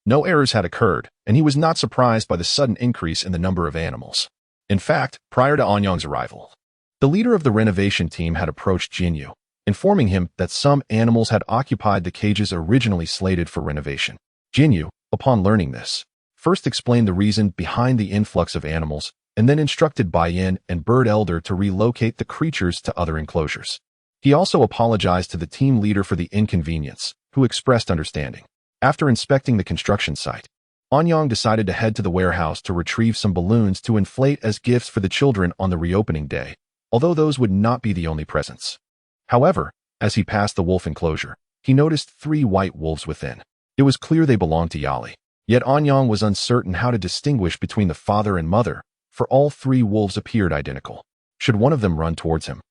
A: No errors had occurred, and he was not surprised by the sudden increase in the number of animals. In fact, prior to Anyang's arrival, the leader of the renovation team had approached Jinyu, informing him that some animals had occupied the cages originally slated for renovation. Jinyu, upon learning this, first explained the reason behind the influx of animals and then instructed Baiyin and Bird Elder to relocate the creatures to other enclosures. He also apologized to the team leader for the inconvenience, who expressed understanding. After inspecting the construction site, Anyang decided to head to the warehouse to retrieve some balloons to inflate as gifts for the children on the reopening day, although those would not be the only presents. However, as he passed the wolf enclosure, he noticed 3 white wolves within. It was clear they belonged to Yali. Yet Anyang was uncertain how to distinguish between the father and mother, for all 3 wolves appeared identical. Should one of them run towards him?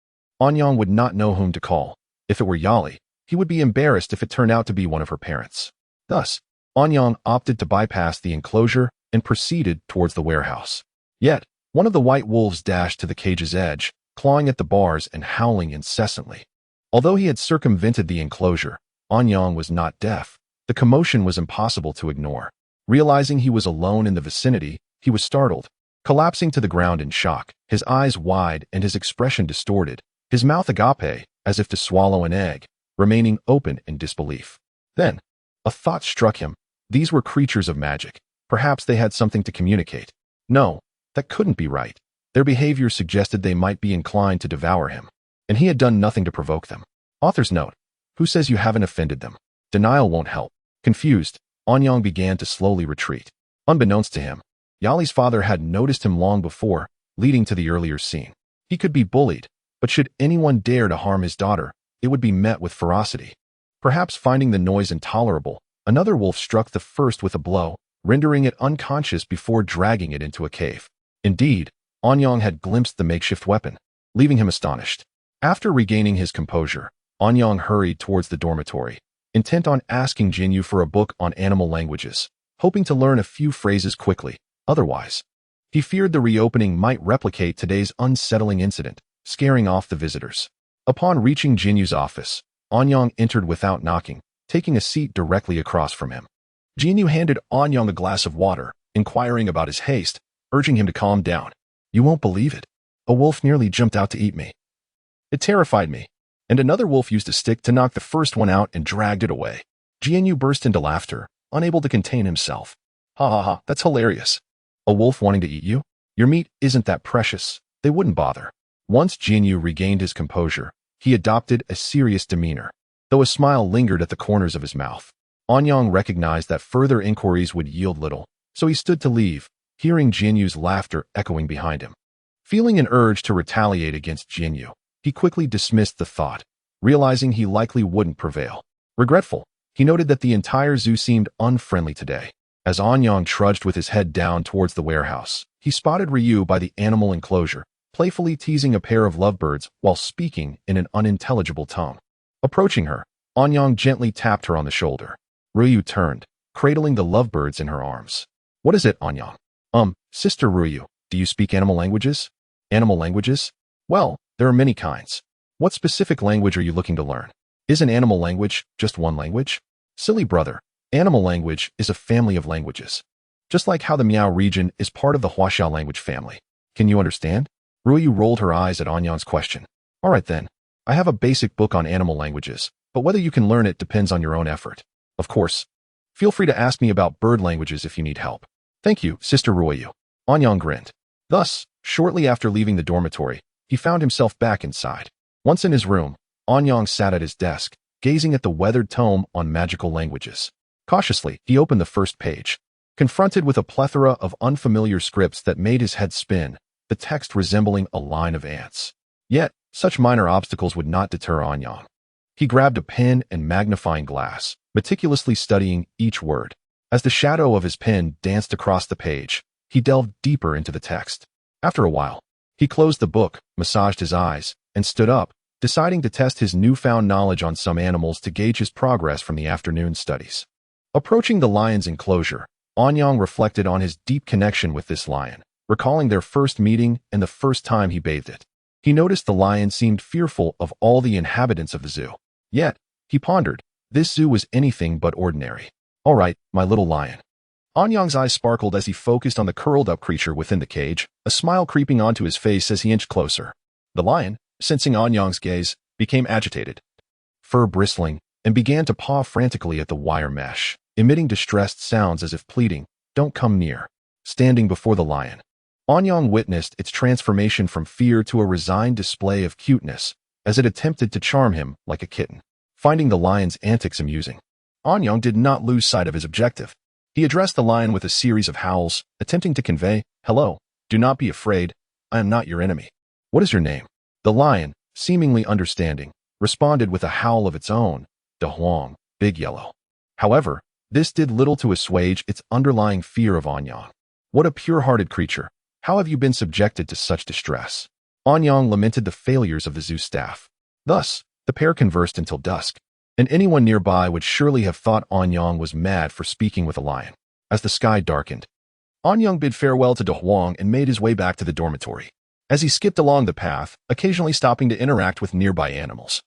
A: Anyang would not know whom to call. If it were Yali, he would be embarrassed if it turned out to be one of her parents. Thus, Anyang opted to bypass the enclosure and proceeded towards the warehouse. Yet, one of the white wolves dashed to the cage's edge, clawing at the bars and howling incessantly. Although he had circumvented the enclosure, Anyang was not deaf. The commotion was impossible to ignore. Realizing he was alone in the vicinity, he was startled, collapsing to the ground in shock, his eyes wide and his expression distorted, his mouth agape, as if to swallow an egg, remaining open in disbelief. Then, a thought struck him. These were creatures of magic. Perhaps they had something to communicate. No, that couldn't be right. Their behavior suggested they might be inclined to devour him, and he had done nothing to provoke them. Author's note: who says you haven't offended them? Denial won't help. Confused, Anyang began to slowly retreat. Unbeknownst to him, Yali's father had noticed him long before, leading to the earlier scene. He could be bullied, but should anyone dare to harm his daughter, it would be met with ferocity. Perhaps finding the noise intolerable, another wolf struck the first with a blow, rendering it unconscious before dragging it into a cave. Indeed, Anyang had glimpsed the makeshift weapon, leaving him astonished. After regaining his composure, Anyang hurried towards the dormitory, intent on asking Jinyu for a book on animal languages, hoping to learn a few phrases quickly. Otherwise, he feared the reopening might replicate today's unsettling incident, scaring off the visitors. Upon reaching Jinyu's office, Anyang entered without knocking, taking a seat directly across from him. Jinyu handed Anyang a glass of water, inquiring about his haste, urging him to calm down. You won't believe it. A wolf nearly jumped out to eat me. It terrified me, and another wolf used a stick to knock the first one out and dragged it away. Jinyu burst into laughter, unable to contain himself. Ha ha ha, that's hilarious. A wolf wanting to eat you? Your meat isn't that precious. They wouldn't bother. Once Jinyu regained his composure, he adopted a serious demeanor, though a smile lingered at the corners of his mouth. Anyang recognized that further inquiries would yield little, so he stood to leave, hearing Jinyu's laughter echoing behind him. Feeling an urge to retaliate against Jinyu, he quickly dismissed the thought, realizing he likely wouldn't prevail. Regretful, he noted that the entire zoo seemed unfriendly today. As Anyang trudged with his head down towards the warehouse, he spotted Ryu by the animal enclosure, playfully teasing a pair of lovebirds while speaking in an unintelligible tone. Approaching her, Anyang gently tapped her on the shoulder. Ryu turned, cradling the lovebirds in her arms. What is it, Anyang? Sister Ryu, do you speak animal languages? Animal languages? Well, there are many kinds. What specific language are you looking to learn? Is an animal language just one language? Silly brother, animal language is a family of languages. Just like how the Miao region is part of the Huaxiao language family. Can you understand? Ryu rolled her eyes at Anyang's question. All right then, I have a basic book on animal languages, but whether you can learn it depends on your own effort. Of course. Feel free to ask me about bird languages if you need help. Thank you, Sister Ryu. Anyang grinned. Thus, shortly after leaving the dormitory, he found himself back inside. Once in his room, Anyang sat at his desk, gazing at the weathered tome on magical languages. Cautiously, he opened the first page. Confronted with a plethora of unfamiliar scripts that made his head spin, the text resembling a line of ants. Yet, such minor obstacles would not deter Anyang. He grabbed a pen and magnifying glass, meticulously studying each word. As the shadow of his pen danced across the page, he delved deeper into the text. After a while, he closed the book, massaged his eyes, and stood up, deciding to test his newfound knowledge on some animals to gauge his progress from the afternoon studies. Approaching the lion's enclosure, Anyang reflected on his deep connection with this lion, recalling their first meeting and the first time he bathed it. He noticed the lion seemed fearful of all the inhabitants of the zoo. Yet, he pondered, this zoo was anything but ordinary. All right, my little lion. Anyang's eyes sparkled as he focused on the curled-up creature within the cage, a smile creeping onto his face as he inched closer. The lion, sensing Anyang's gaze, became agitated, fur bristling, and began to paw frantically at the wire mesh, emitting distressed sounds as if pleading, "Don't come near." Standing before the lion, Anyang witnessed its transformation from fear to a resigned display of cuteness as it attempted to charm him like a kitten. Finding the lion's antics amusing, Anyang did not lose sight of his objective. He addressed the lion with a series of howls, attempting to convey, "Hello, do not be afraid, I am not your enemy. What is your name?" The lion, seemingly understanding, responded with a howl of its own, "Da Huang, Big Yellow." However, this did little to assuage its underlying fear of Anyang. "What a pure-hearted creature! How have you been subjected to such distress?" Anyang lamented the failures of the zoo staff. Thus, the pair conversed until dusk, and anyone nearby would surely have thought Anyang was mad for speaking with a lion. As the sky darkened, Anyang bid farewell to De Huang and made his way back to the dormitory. As he skipped along the path, occasionally stopping to interact with nearby animals,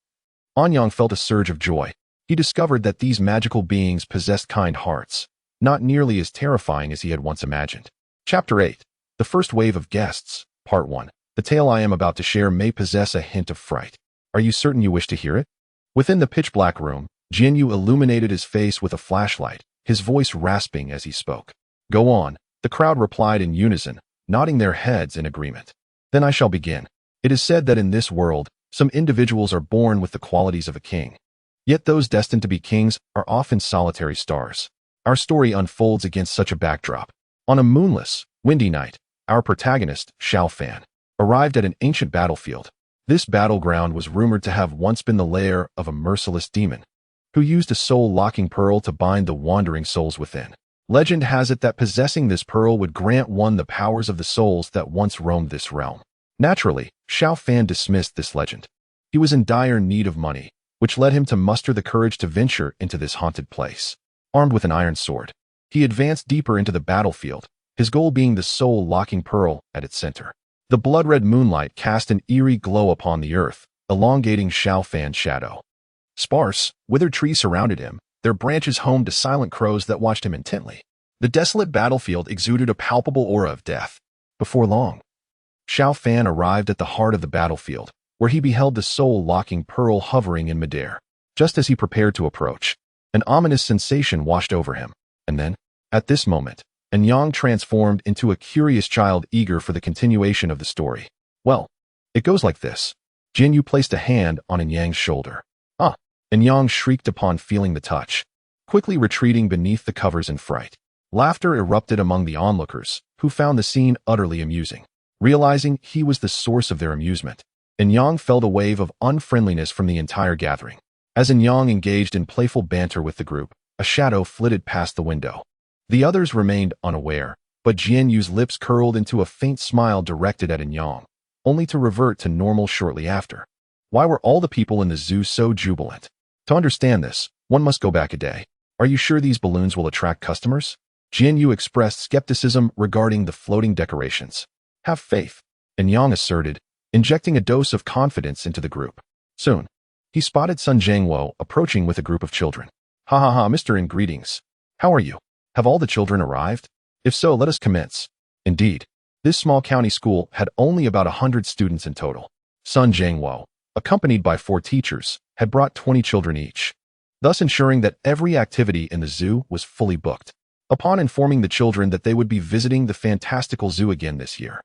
A: Anyang felt a surge of joy. He discovered that these magical beings possessed kind hearts, not nearly as terrifying as he had once imagined. Chapter 8. The First Wave of Guests, Part 1. The tale I am about to share may possess a hint of fright. Are you certain you wish to hear it? Within the pitch-black room, Jianyu illuminated his face with a flashlight, his voice rasping as he spoke. "Go on," the crowd replied in unison, nodding their heads in agreement. "Then I shall begin. It is said that in this world, some individuals are born with the qualities of a king. Yet those destined to be kings are often solitary stars. Our story unfolds against such a backdrop. On a moonless, windy night, our protagonist, Xiao Fan, arrived at an ancient battlefield. This battleground was rumored to have once been the lair of a merciless demon, who used a soul-locking pearl to bind the wandering souls within. Legend has it that possessing this pearl would grant one the powers of the souls that once roamed this realm. Naturally, Xiao Fan dismissed this legend. He was in dire need of money, which led him to muster the courage to venture into this haunted place. Armed with an iron sword, he advanced deeper into the battlefield, his goal being the soul-locking pearl at its center. The blood-red moonlight cast an eerie glow upon the earth, elongating Xiao Fan's shadow. Sparse, withered trees surrounded him, their branches home to silent crows that watched him intently. The desolate battlefield exuded a palpable aura of death. Before long, Xiao Fan arrived at the heart of the battlefield, where he beheld the soul-locking pearl hovering in midair. Just as he prepared to approach, an ominous sensation washed over him. And then, at this moment, Anyang transformed into a curious child eager for the continuation of the story. "Well, it goes like this." Jinyu placed a hand on Anyang's shoulder. "Ah!" Anyang shrieked upon feeling the touch, quickly retreating beneath the covers in fright. Laughter erupted among the onlookers, who found the scene utterly amusing. Realizing he was the source of their amusement, Anyang felt a wave of unfriendliness from the entire gathering. As Anyang engaged in playful banter with the group, a shadow flitted past the window. The others remained unaware, but Jianyu's lips curled into a faint smile directed at Anyang, only to revert to normal shortly after. Why were all the people in the zoo so jubilant? To understand this, one must go back a day. "Are you sure these balloons will attract customers?" Jianyu expressed skepticism regarding the floating decorations. "Have faith," Anyang asserted, injecting a dose of confidence into the group. Soon, he spotted Sun Jiangwo approaching with a group of children. "Ha ha ha, Mr. In, greetings. How are you? Have all the children arrived? If so, let us commence." Indeed, this small county school had only about 100 students in total. Sun Jiangwo, accompanied by 4 teachers, had brought 20 children each, thus ensuring that every activity in the zoo was fully booked. Upon informing the children that they would be visiting the fantastical zoo again this year,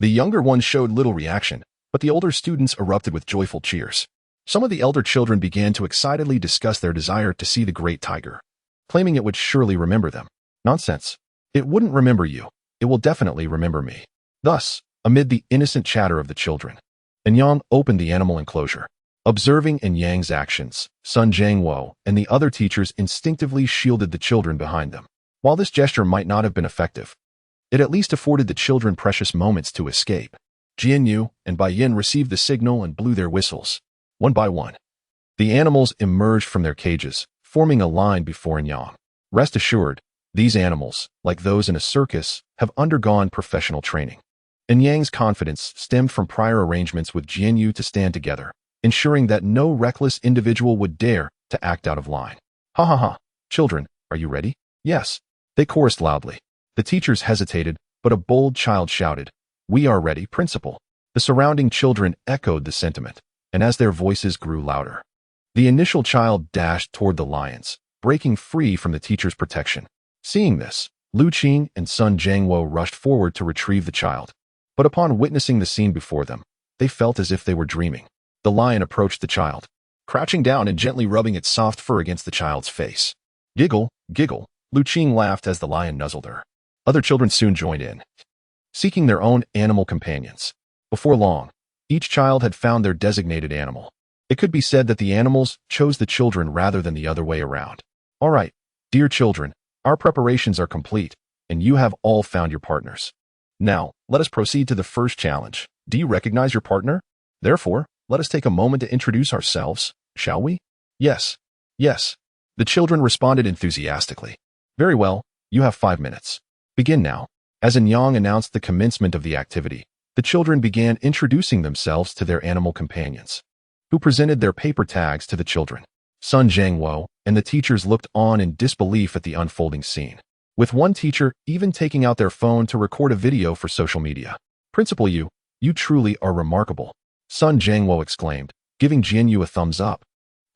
A: the younger ones showed little reaction, but the older students erupted with joyful cheers. Some of the elder children began to excitedly discuss their desire to see the great tiger, claiming it would surely remember them. "Nonsense. It wouldn't remember you. It will definitely remember me." Thus, amid the innocent chatter of the children, Anyang opened the animal enclosure. Observing Anyang's actions, Sun Jiangwo and the other teachers instinctively shielded the children behind them. While this gesture might not have been effective, it at least afforded the children precious moments to escape. Jianyu and Bai Yin received the signal and blew their whistles. One by one, the animals emerged from their cages, forming a line before Anyang. Rest assured, these animals, like those in a circus, have undergone professional training. Anyang's confidence stemmed from prior arrangements with Jianyu to stand together, ensuring that no reckless individual would dare to act out of line. "Ha ha ha! Children, are you ready?" "Yes," they chorused loudly. The teachers hesitated, but a bold child shouted, "We are ready, Principal." The surrounding children echoed the sentiment, and as their voices grew louder, the initial child dashed toward the lions, breaking free from the teacher's protection. Seeing this, Lu Qing and Sun Jiangwo rushed forward to retrieve the child. But upon witnessing the scene before them, they felt as if they were dreaming. The lion approached the child, crouching down and gently rubbing its soft fur against the child's face. "Giggle, giggle," Lu Qing laughed as the lion nuzzled her. Other children soon joined in, seeking their own animal companions. Before long, each child had found their designated animal. It could be said that the animals chose the children rather than the other way around. All right, dear children, our preparations are complete, and you have all found your partners. Now, let us proceed to the first challenge. Do you recognize your partner? Therefore, let us take a moment to introduce ourselves, shall we? Yes. Yes. The children responded enthusiastically. Very well, you have 5 minutes. Begin now. As Yang announced the commencement of the activity, the children began introducing themselves to their animal companions, who presented their paper tags to the children. Sun Zhangwo and the teachers looked on in disbelief at the unfolding scene, with one teacher even taking out their phone to record a video for social media. Principal Yu, you truly are remarkable, Sun Zhangwo exclaimed, giving Jian Yu a thumbs up.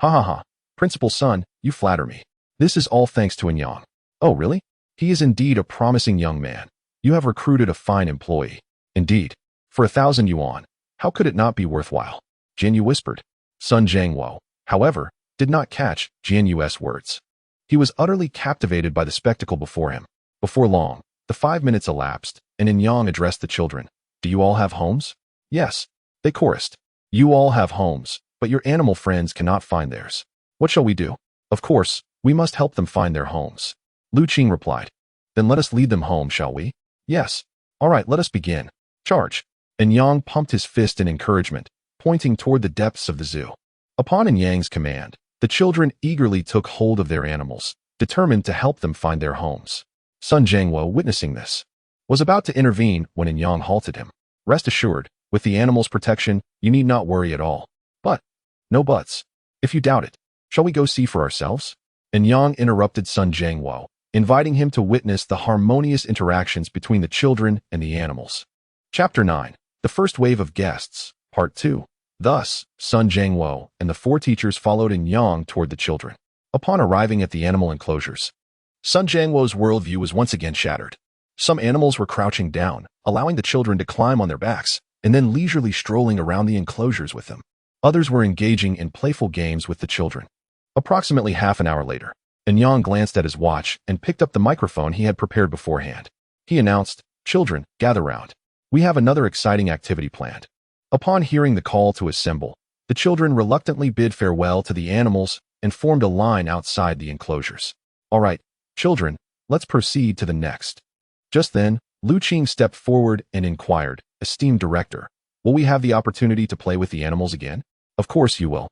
A: Ha ha ha, Principal Sun, you flatter me. This is all thanks to Yang. Oh really? He is indeed a promising young man. You have recruited a fine employee. Indeed. For 1,000 yuan, how could it not be worthwhile? Jian Yu whispered. Sun Zhangwo, however, did not catch Jian Yu's words. He was utterly captivated by the spectacle before him. Before long, the 5 minutes elapsed, and Yang addressed the children. Do you all have homes? Yes. They chorused. You all have homes, but your animal friends cannot find theirs. What shall we do? Of course, we must help them find their homes. Lu Qing replied. Then let us lead them home, shall we? Yes. All right, let us begin. Charge. And Yang pumped his fist in encouragement, pointing toward the depths of the zoo. Upon Yang's command, the children eagerly took hold of their animals, determined to help them find their homes. Sun Zhangwo, witnessing this, was about to intervene when Yang halted him. Rest assured, with the animals' protection, you need not worry at all. But, no buts. If you doubt it, shall we go see for ourselves? Yang interrupted Sun Zhangwo, inviting him to witness the harmonious interactions between the children and the animals. Chapter 9. The First Wave of Guests, Part 2. Thus, Sun Zhangwo and the 4 teachers followed Yang toward the children. Upon arriving at the animal enclosures, Sun Zhangwo's worldview was once again shattered. Some animals were crouching down, allowing the children to climb on their backs, and then leisurely strolling around the enclosures with them. Others were engaging in playful games with the children. Approximately half an hour later, Yang glanced at his watch and picked up the microphone he had prepared beforehand. He announced, Children, gather round. We have another exciting activity planned. Upon hearing the call to assemble, the children reluctantly bid farewell to the animals and formed a line outside the enclosures. All right, children, let's proceed to the next. Just then, Lu Qing stepped forward and inquired, Esteemed Director, will we have the opportunity to play with the animals again? Of course you will.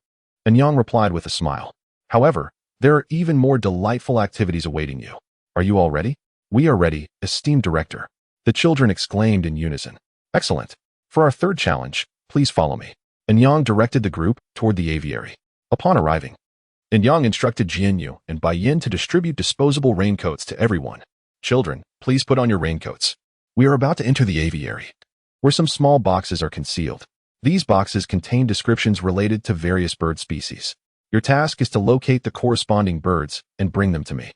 A: Yang replied with a smile. However, there are even more delightful activities awaiting you. Are you all ready? We are ready, esteemed Director. The children exclaimed in unison. Excellent. For our third challenge, please follow me. Yang directed the group toward the aviary. Upon arriving, Yang instructed Jian Yu and Bai Yin to distribute disposable raincoats to everyone. Children, please put on your raincoats. We are about to enter the aviary, where some small boxes are concealed. These boxes contain descriptions related to various bird species. Your task is to locate the corresponding birds and bring them to me.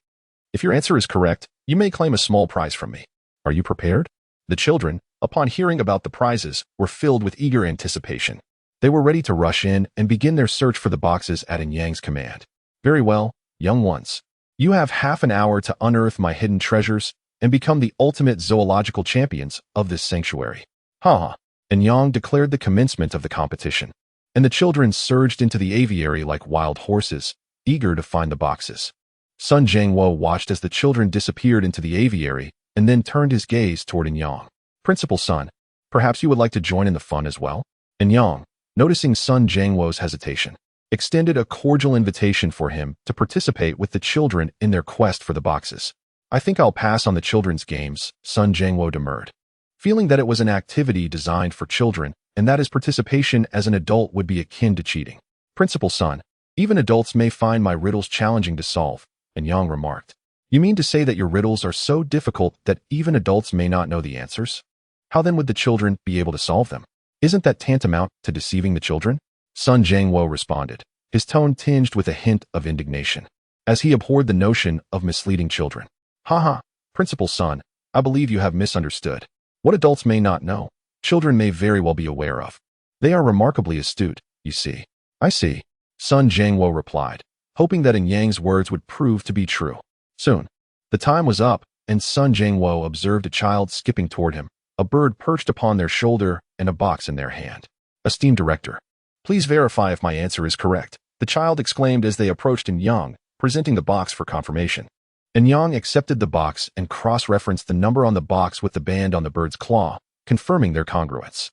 A: If your answer is correct, you may claim a small prize from me. Are you prepared? The children, upon hearing about the prizes, were filled with eager anticipation. They were ready to rush in and begin their search for the boxes at Yang's command. Very well, young ones. You have half an hour to unearth my hidden treasures and become the ultimate zoological champions of this sanctuary. Ha! Yang declared the commencement of the competition, and the children surged into the aviary like wild horses, eager to find the boxes. Sun Zhangwo watched as the children disappeared into the aviary and then turned his gaze toward Yang. Principal Sun, perhaps you would like to join in the fun as well? Yang, noticing Sun Zhangwo's hesitation, extended a cordial invitation for him to participate with the children in their quest for the boxes. I think I'll pass on the children's games, Sun Zhangwo demurred, feeling that it was an activity designed for children and that his participation as an adult would be akin to cheating. Principal Sun, even adults may find my riddles challenging to solve, Yang remarked. You mean to say that your riddles are so difficult that even adults may not know the answers? How then would the children be able to solve them? Isn't that tantamount to deceiving the children? Sun Zhangwo responded, his tone tinged with a hint of indignation, as he abhorred the notion of misleading children. Ha! Principal Sun, I believe you have misunderstood. What adults may not know, children may very well be aware of. They are remarkably astute, you see. I see, Sun Zhangwo replied, hoping that Yang's words would prove to be true. Soon, The time was up, and Sun Jianguo observed a child skipping toward him, a bird perched upon their shoulder and a box in their hand. Esteemed director, please verify if my answer is correct, the child exclaimed as they approached Yang, presenting the box for confirmation. Yang accepted the box and cross-referenced the number on the box with the band on the bird's claw, confirming their congruence.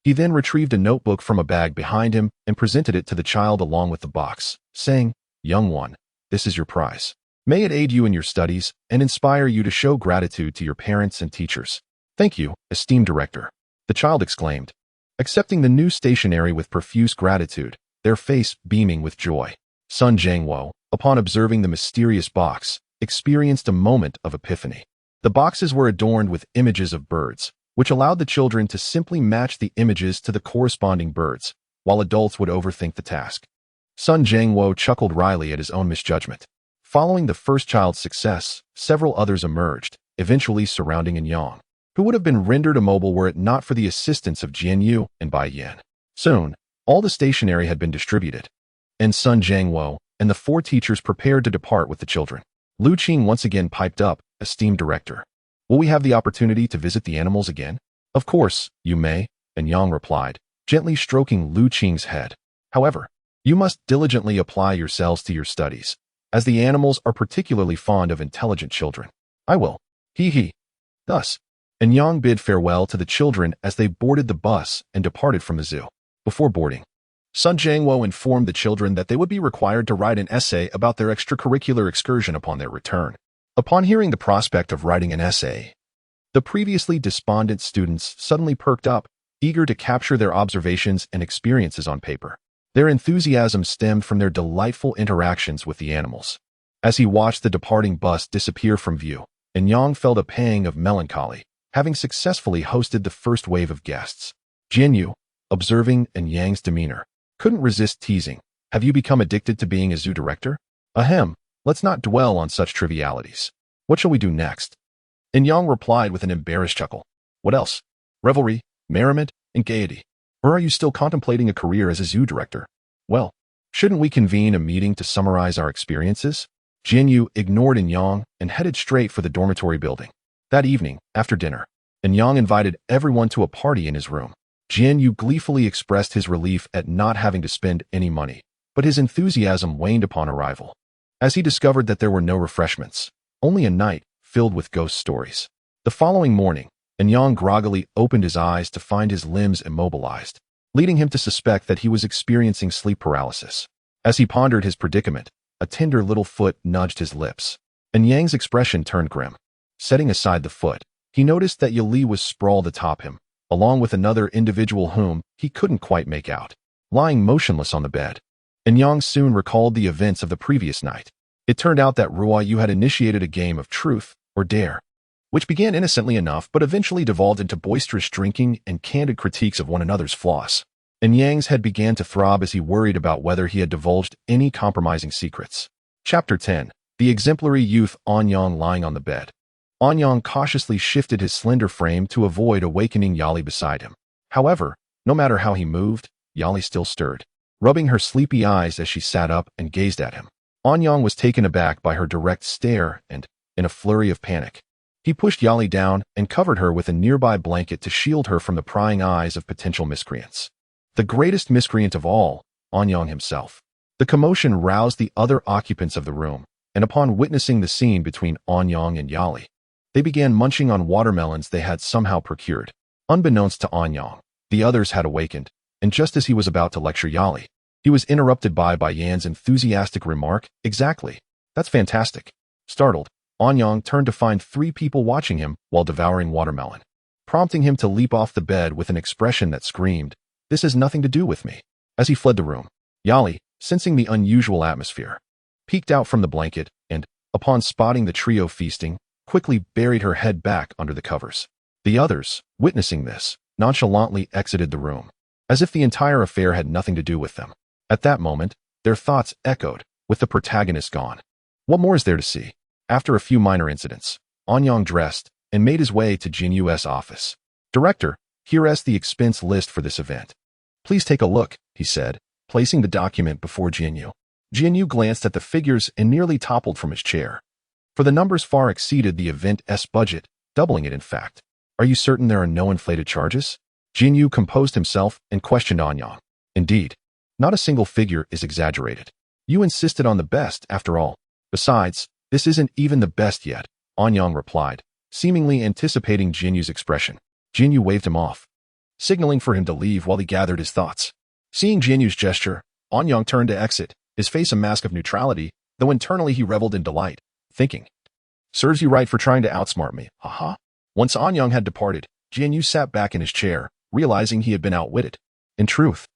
A: He then retrieved a notebook from a bag behind him and presented it to the child along with the box, saying, "Young one, this is your prize. May it aid you in your studies and inspire you to show gratitude to your parents and teachers." "Thank you, esteemed director," the child exclaimed, accepting the new stationery with profuse gratitude, their face beaming with joy. Sun Jianguo, upon observing the mysterious box, experienced a moment of epiphany. The boxes were adorned with images of birds, which allowed the children to simply match the images to the corresponding birds, while adults would overthink the task. Sun Jianguo chuckled wryly at his own misjudgment. Following the first child's success, several others emerged, eventually surrounding Yang, who would have been rendered immobile were it not for the assistance of Jianyu and Bai Yan. Soon, all the stationery had been distributed, and Sun Jianguo and the 4 teachers prepared to depart with the children. Lu Qing once again piped up, "Esteemed director, will we have the opportunity to visit the animals again?" "Of course, you may," and Yang replied, gently stroking Lu Qing's head. "However, you must diligently apply yourselves to your studies, as the animals are particularly fond of intelligent children." "I will. He. Thus, and Yang bid farewell to the children as they boarded the bus and departed from the zoo. Before boarding, Sun Jianguo informed the children that they would be required to write an essay about their extracurricular excursion upon their return. Upon hearing the prospect of writing an essay, the previously despondent students suddenly perked up, eager to capture their observations and experiences on paper. Their enthusiasm stemmed from their delightful interactions with the animals. As he watched the departing bus disappear from view, Yang felt a pang of melancholy, having successfully hosted the first wave of guests. Jianyu, observing Yang's demeanor, couldn't resist teasing, "Have you become addicted to being a zoo director?" "Ahem, let's not dwell on such trivialities. What shall we do next?" Yang replied with an embarrassed chuckle. "What else? Revelry, merriment, and gaiety. Or are you still contemplating a career as a zoo director? Well, shouldn't we convene a meeting to summarize our experiences?" Jianyu ignored Yang and headed straight for the dormitory building. That evening, after dinner, Yang invited everyone to a party in his room. Jianyu gleefully expressed his relief at not having to spend any money, but his enthusiasm waned upon arrival, as he discovered that there were no refreshments, only a night filled with ghost stories. The following morning, Yang groggily opened his eyes to find his limbs immobilized, leading him to suspect that he was experiencing sleep paralysis. As he pondered his predicament, a tender little foot nudged his lips, and Yang's expression turned grim. Setting aside the foot, he noticed that Yali was sprawled atop him, along with another individual whom he couldn't quite make out, lying motionless on the bed. Yang soon recalled the events of the previous night. It turned out that Ruoyu had initiated a game of truth or dare, which began innocently enough but eventually devolved into boisterous drinking and candid critiques of one another's flaws. Yang's head began to throb as he worried about whether he had divulged any compromising secrets. Chapter 10. The exemplary youth Anyang lying on the bed. Anyang cautiously shifted his slender frame to avoid awakening Yali beside him. However, no matter how he moved, Yali still stirred, rubbing her sleepy eyes as she sat up and gazed at him. Anyang was taken aback by her direct stare and, in a flurry of panic, he pushed Yali down and covered her with a nearby blanket to shield her from the prying eyes of potential miscreants. The greatest miscreant of all, Anyang himself. The commotion roused the other occupants of the room, and upon witnessing the scene between Anyang and Yali, they began munching on watermelons they had somehow procured. Unbeknownst to Anyang, the others had awakened, and just as he was about to lecture Yali, he was interrupted by Bai Yan's enthusiastic remark, "Exactly. That's fantastic." Startled, Anyang turned to find 3 people watching him while devouring watermelon, prompting him to leap off the bed with an expression that screamed, "This has nothing to do with me." As he fled the room, Yali, sensing the unusual atmosphere, peeked out from the blanket and, upon spotting the trio feasting, quickly buried her head back under the covers. The others, witnessing this, nonchalantly exited the room, as if the entire affair had nothing to do with them. At that moment, their thoughts echoed, with the protagonist gone. What more is there to see? After a few minor incidents, Anyang dressed and made his way to Jinyu's office. "Director, here is the expense list for this event. Please take a look," he said, placing the document before Jinyu. Jinyu glanced at the figures and nearly toppled from his chair. for the numbers far exceeded the event's budget, doubling it in fact. Are you certain there are no inflated charges? Jinyu composed himself and questioned Anyang. Indeed, not a single figure is exaggerated. You insisted on the best, after all. Besides, this isn't even the best yet, Anyang replied, seemingly anticipating Jinyu's expression. Jinyu waved him off, signaling for him to leave while he gathered his thoughts. Seeing Jinyu's gesture, Anyang turned to exit, his face a mask of neutrality, though internally he reveled in delight, thinking, "Serves you right for trying to outsmart me, haha." Once Anyang had departed, Jinyu sat back in his chair, realizing he had been outwitted. In truth,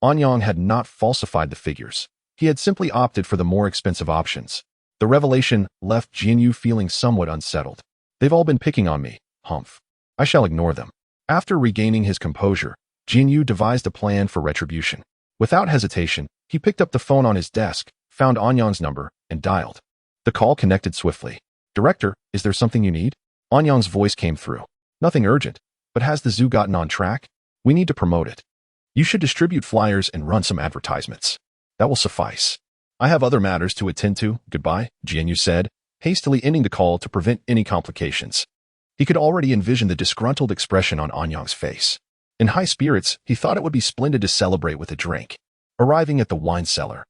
A: Anyang had not falsified the figures. He had simply opted for the more expensive options. The revelation left Jinyu feeling somewhat unsettled. They've all been picking on me, humph. I shall ignore them. After regaining his composure, Jinyu devised a plan for retribution. Without hesitation, he picked up the phone on his desk, found Anyang's number, and dialed. The call connected swiftly. "Director, is there something you need?" Anyang's voice came through. "Nothing urgent, but has the zoo gotten on track? We need to promote it. You should distribute flyers and run some advertisements. That will suffice. I have other matters to attend to. Goodbye," Jinyu said, hastily ending the call to prevent any complications. He could already envision the disgruntled expression on Anyang's face. In high spirits, he thought it would be splendid to celebrate with a drink. Arriving at the wine cellar,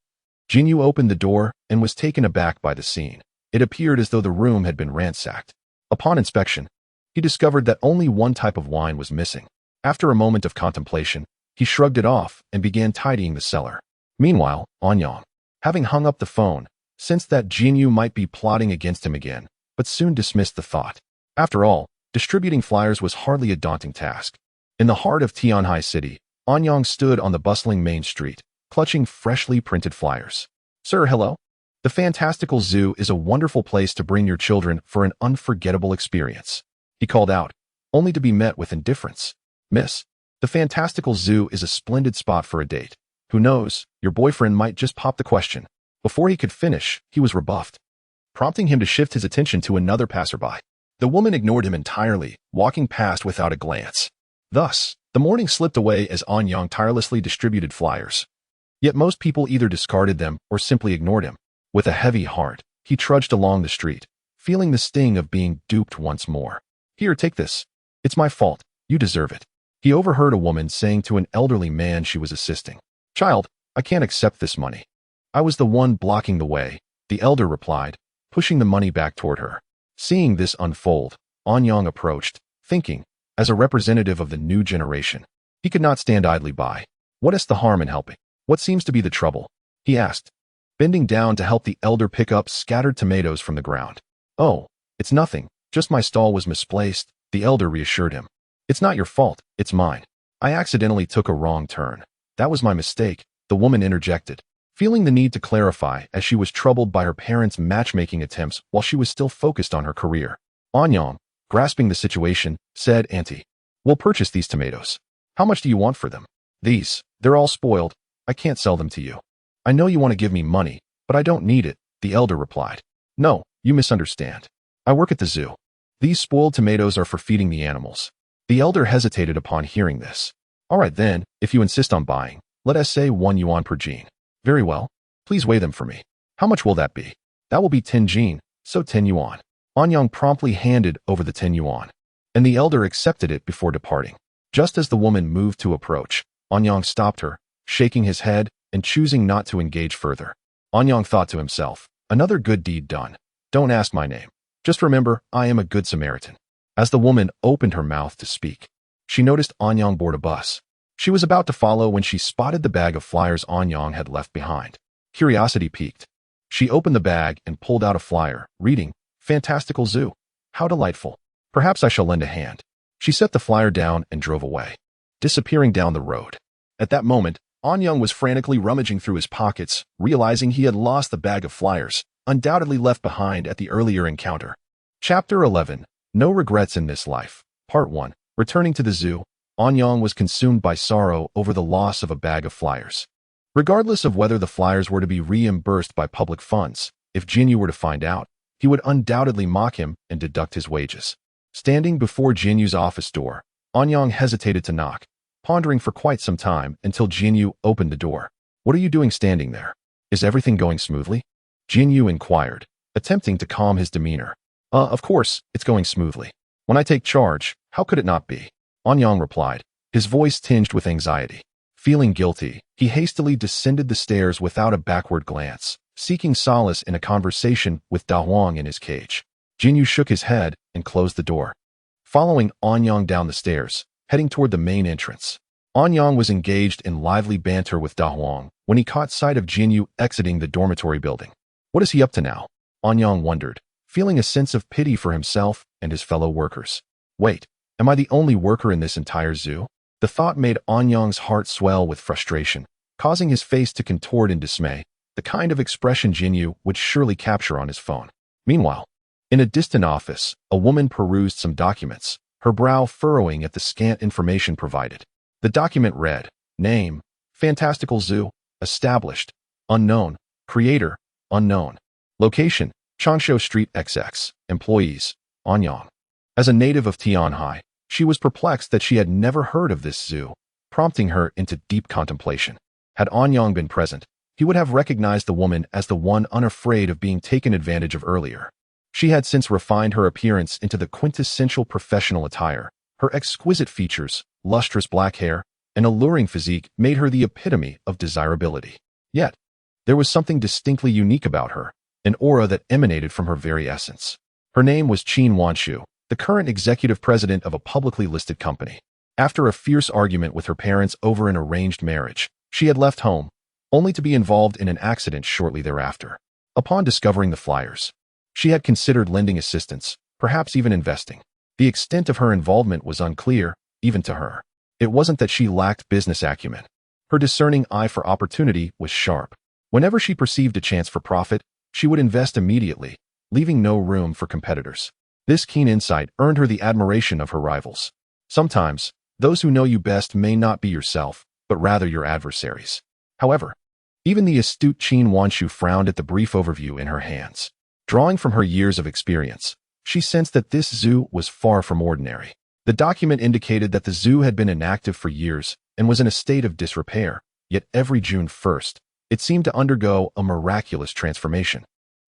A: Jinyu opened the door and was taken aback by the scene. It appeared as though the room had been ransacked. Upon inspection, he discovered that only one type of wine was missing. After a moment of contemplation, he shrugged it off and began tidying the cellar. Meanwhile, Anyang, having hung up the phone, sensed that Jinyu might be plotting against him again, but soon dismissed the thought. After all, distributing flyers was hardly a daunting task. In the heart of Tianhai City, Anyang stood on the bustling main street, clutching freshly printed flyers. "Sir, hello. The Fantastical Zoo is a wonderful place to bring your children for an unforgettable experience," he called out, only to be met with indifference. "Miss, the Fantastical Zoo is a splendid spot for a date. Who knows, your boyfriend might just pop the question." Before he could finish, he was rebuffed, prompting him to shift his attention to another passerby. The woman ignored him entirely, walking past without a glance. Thus, the morning slipped away as Anyang tirelessly distributed flyers. Yet most people either discarded them or simply ignored him. With a heavy heart, he trudged along the street, feeling the sting of being duped once more. "Here, take this. It's my fault. You deserve it." He overheard a woman saying to an elderly man she was assisting, "Child, I can't accept this money." "I was the one blocking the way," the elder replied, pushing the money back toward her. Seeing this unfold, Anyang approached, thinking, as a representative of the new generation, he could not stand idly by. "What is the harm in helping? What seems to be the trouble?" he asked, bending down to help the elder pick up scattered tomatoes from the ground. "Oh, it's nothing, just my stall was misplaced," the elder reassured him. "It's not your fault, it's mine. I accidentally took a wrong turn. That was my mistake," the woman interjected, feeling the need to clarify as she was troubled by her parents' matchmaking attempts while she was still focused on her career. Anyang, grasping the situation, said, "Auntie, we'll purchase these tomatoes. How much do you want for them?" "They're all spoiled. I can't sell them to you." "I know you want to give me money, but I don't need it," the elder replied. "No, you misunderstand. I work at the zoo. These spoiled tomatoes are for feeding the animals." The elder hesitated upon hearing this. "All right then, if you insist on buying, let us say 1 yuan per jean." "Very well. Please weigh them for me." "How much will that be?" "That will be 10 jean, so 10 yuan." Anyang promptly handed over the 10 yuan, and the elder accepted it before departing. Just as the woman moved to approach, Anyang stopped her, shaking his head and choosing not to engage further. Anyang thought to himself, "Another good deed done. Don't ask my name. Just remember, I am a good Samaritan." As the woman opened her mouth to speak, she noticed Anyang board a bus. She was about to follow when she spotted the bag of flyers Anyang had left behind. Curiosity piqued. She opened the bag and pulled out a flyer, reading, "Fantastical Zoo. How delightful. Perhaps I shall lend a hand." She set the flyer down and drove away, disappearing down the road. At that moment, Anyang was frantically rummaging through his pockets, realizing he had lost the bag of flyers, undoubtedly left behind at the earlier encounter. Chapter 11. No Regrets in This Life. Part 1. Returning to the zoo, Anyang was consumed by sorrow over the loss of a bag of flyers. Regardless of whether the flyers were to be reimbursed by public funds, if Jinyu were to find out, he would undoubtedly mock him and deduct his wages. Standing before Jinyu's office door, Anyang hesitated to knock, pondering for quite some time until Jinyu opened the door. "What are you doing standing there? Is everything going smoothly?" Jinyu inquired, attempting to calm his demeanor. Of course, it's going smoothly. When I take charge, how could it not be? Anyang replied, his voice tinged with anxiety. Feeling guilty, he hastily descended the stairs without a backward glance, seeking solace in a conversation with Da Huang in his cage. Jinyu shook his head and closed the door. Following Anyang down the stairs, heading toward the main entrance. Anyang was engaged in lively banter with Da Huang when he caught sight of Jinyu exiting the dormitory building. What is he up to now? Anyang wondered, feeling a sense of pity for himself and his fellow workers. Wait, am I the only worker in this entire zoo? The thought made Anyang's heart swell with frustration, causing his face to contort in dismay, the kind of expression Jinyu would surely capture on his phone. Meanwhile, in a distant office, a woman perused some documents, her brow furrowing at the scant information provided. The document read, Name, Fantastical Zoo, Established, Unknown, Creator, Unknown. Location, Changsho Street XX, Employees, Anyang. As a native of Tianhai, she was perplexed that she had never heard of this zoo, prompting her into deep contemplation. Had Anyang been present, he would have recognized the woman as the one unafraid of being taken advantage of earlier. She had since refined her appearance into the quintessential professional attire. Her exquisite features, lustrous black hair, and alluring physique made her the epitome of desirability. Yet, there was something distinctly unique about her, an aura that emanated from her very essence. Her name was Qin Wanshu, the current executive president of a publicly listed company. After a fierce argument with her parents over an arranged marriage, she had left home, only to be involved in an accident shortly thereafter. Upon discovering the flyers, she had considered lending assistance, perhaps even investing. The extent of her involvement was unclear, even to her. It wasn't that she lacked business acumen. Her discerning eye for opportunity was sharp. Whenever she perceived a chance for profit, she would invest immediately, leaving no room for competitors. This keen insight earned her the admiration of her rivals. Sometimes, those who know you best may not be yourself, but rather your adversaries. However, even the astute Qin Wanshu frowned at the brief overview in her hands. Drawing from her years of experience, she sensed that this zoo was far from ordinary. The document indicated that the zoo had been inactive for years and was in a state of disrepair, yet every June 1st, it seemed to undergo a miraculous transformation,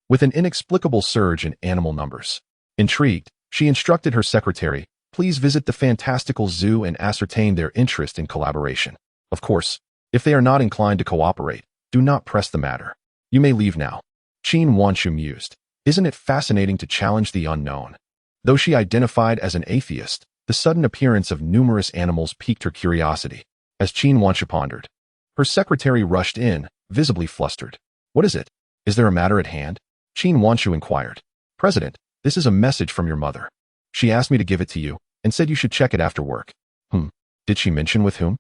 A: with an inexplicable surge in animal numbers. Intrigued, she instructed her secretary, please visit the fantastical zoo and ascertain their interest in collaboration. Of course, if they are not inclined to cooperate, do not press the matter. You may leave now. Qin Wanshu mused. Isn't it fascinating to challenge the unknown? Though she identified as an atheist, the sudden appearance of numerous animals piqued her curiosity. As Qin Wanshu pondered, her secretary rushed in, visibly flustered. What is it? Is there a matter at hand? Qin Wanshu inquired. President, this is a message from your mother. She asked me to give it to you, and said you should check it after work. Did she mention with whom?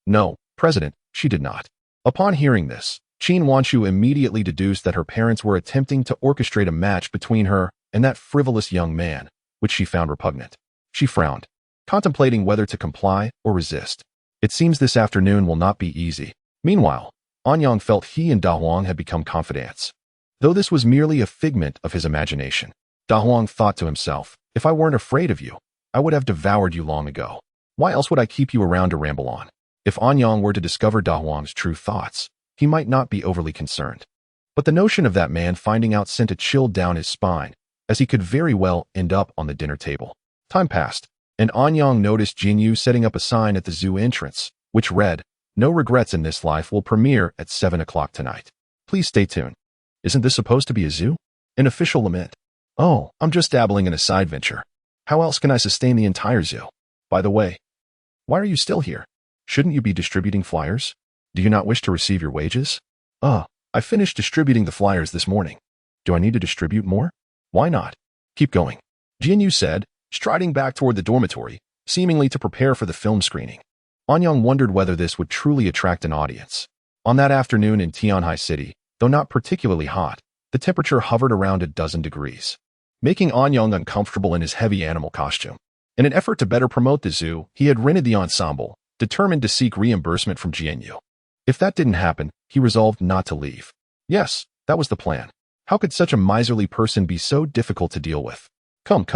A: No, President, she did not. Upon hearing this, Qin Wanshu immediately deduced that her parents were attempting to orchestrate a match between her and that frivolous young man, which she found repugnant. She frowned, contemplating whether to comply or resist. It seems this afternoon will not be easy. Meanwhile, Anyang felt he and Da Huang had become confidants. Though this was merely a figment of his imagination, Da Huang thought to himself, if I weren't afraid of you, I would have devoured you long ago. Why else would I keep you around to ramble on? If Anyang were to discover Da Huang's true thoughts, he might not be overly concerned. But the notion of that man finding out sent a chill down his spine, as he could very well end up on the dinner table. Time passed, and Anyang noticed Jinyu setting up a sign at the zoo entrance, which read, No regrets in this life will premiere at 7 o'clock tonight. Please stay tuned. Isn't this supposed to be a zoo? An official lament. Oh, I'm just dabbling in a side venture. How else can I sustain the entire zoo? By the way, why are you still here? Shouldn't you be distributing flyers? Do you not wish to receive your wages? I finished distributing the flyers this morning. Do I need to distribute more? Why not? Keep going. Jinyu said, striding back toward the dormitory, seemingly to prepare for the film screening. Anyang wondered whether this would truly attract an audience. On that afternoon in Tianhai City, though not particularly hot, the temperature hovered around a dozen degrees, making Anyang uncomfortable in his heavy animal costume. In an effort to better promote the zoo, he had rented the ensemble, determined to seek reimbursement from Jinyu. If that didn't happen, he resolved not to leave. Yes, that was the plan. How could such a miserly person be so difficult to deal with? Come,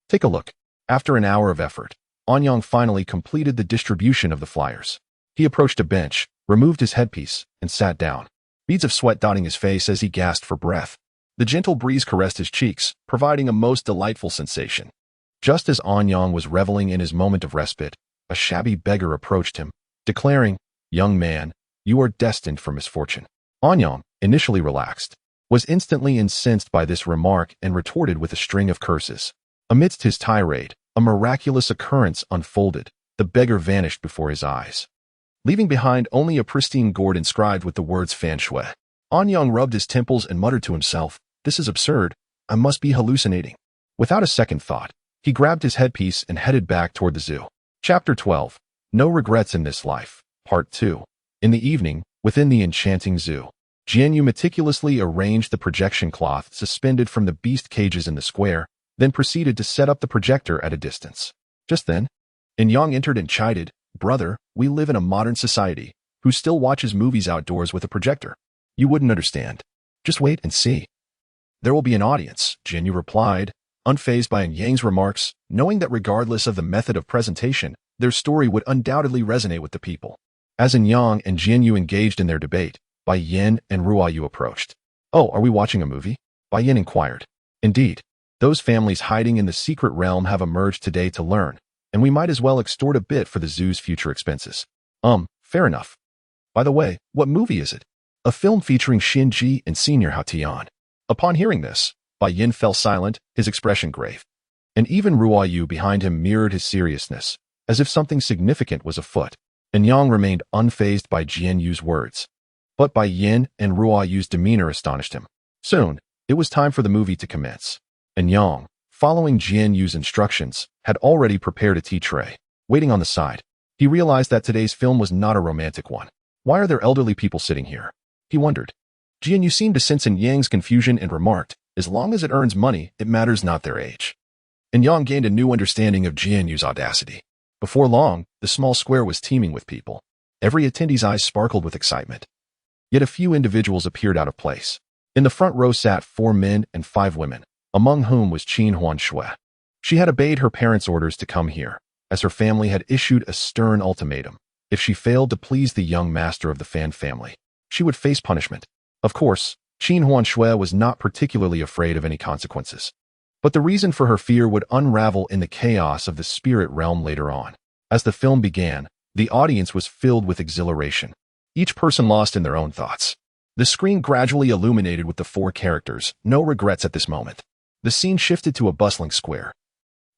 A: take a look. After an hour of effort, Anyang finally completed the distribution of the flyers. He approached a bench, removed his headpiece, and sat down, beads of sweat dotting his face as he gasped for breath. The gentle breeze caressed his cheeks, providing a most delightful sensation. Just as Anyang was reveling in his moment of respite, a shabby beggar approached him, declaring, "Young man, you are destined for misfortune." Anyang, initially relaxed, was instantly incensed by this remark and retorted with a string of curses. Amidst his tirade, a miraculous occurrence unfolded. The beggar vanished before his eyes, leaving behind only a pristine gourd inscribed with the words "Fan Shui." Anyang rubbed his temples and muttered to himself, "This is absurd. I must be hallucinating." Without a second thought, he grabbed his headpiece and headed back toward the zoo. Chapter 12. No Regrets in This Life. Part 2. In the evening, within the enchanting zoo, Jianyu meticulously arranged the projection cloth suspended from the beast cages in the square, then proceeded to set up the projector at a distance. Just then, Yang entered and chided, "Brother, we live in a modern society. Who still watches movies outdoors with a projector? You wouldn't understand. Just wait and see." "There will be an audience," Jianyu replied, unfazed by Yang's remarks, knowing that regardless of the method of presentation, their story would undoubtedly resonate with the people. As Yang and Jianyu engaged in their debate, Bai Yin and Ruoyu approached. "Oh, are we watching a movie?" Bai Yin inquired. "Indeed. Those families hiding in the secret realm have emerged today to learn, and we might as well extort a bit for the zoo's future expenses." Fair enough. By the way, what movie is it?" "A film featuring Xinji and Senior Hao Tian." Upon hearing this, Bai Yin fell silent, his expression grave. And even Ruoyu behind him mirrored his seriousness, as if something significant was afoot. And Yang remained unfazed by Jianyu's words. But Bai Yin and Ruoyu's demeanor astonished him. Soon, it was time for the movie to commence. And Yang, following Jianyu's instructions, had already prepared a tea tray, waiting on the side. He realized that today's film was not a romantic one. Why are there elderly people sitting here? He wondered. Jianyu seemed to sense in Yang's confusion and remarked, "As long as it earns money, it matters not their age." And Yang gained a new understanding of Jianyu's audacity. Before long, the small square was teeming with people. Every attendee's eyes sparkled with excitement. Yet a few individuals appeared out of place. In the front row sat 4 men and 5 women, among whom was Qin Huan Shui. She had obeyed her parents' orders to come here, as her family had issued a stern ultimatum. If she failed to please the young master of the Fan family, she would face punishment. Of course, Qin Huan Shui was not particularly afraid of any consequences. But the reason for her fear would unravel in the chaos of the spirit realm later on. As the film began, the audience was filled with exhilaration, each person lost in their own thoughts. The screen gradually illuminated with the 4 characters, no regrets at this moment. The scene shifted to a bustling square,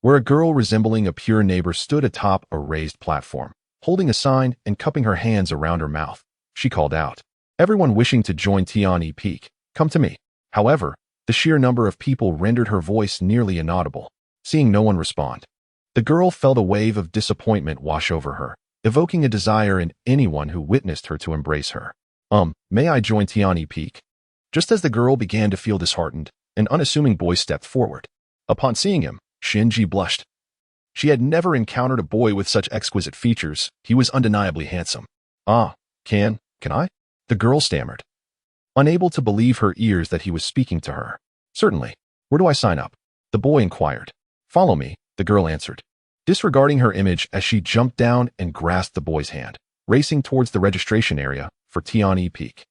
A: where a girl resembling a pure neighbor stood atop a raised platform, holding a sign and cupping her hands around her mouth. She called out, "Everyone wishing to join Tian Peak, come to me." However, the sheer number of people rendered her voice nearly inaudible. Seeing no one respond, the girl felt a wave of disappointment wash over her, evoking a desire in anyone who witnessed her to embrace her. May I join Tian Peak?" Just as the girl began to feel disheartened, an unassuming boy stepped forward. Upon seeing him, Xinji blushed. She had never encountered a boy with such exquisite features. He was undeniably handsome. Can I?" The girl stammered, unable to believe her ears that he was speaking to her. "Certainly. Where do I sign up?" the boy inquired. "Follow me," the girl answered, disregarding her image as she jumped down and grasped the boy's hand, racing towards the registration area for Tian Peak.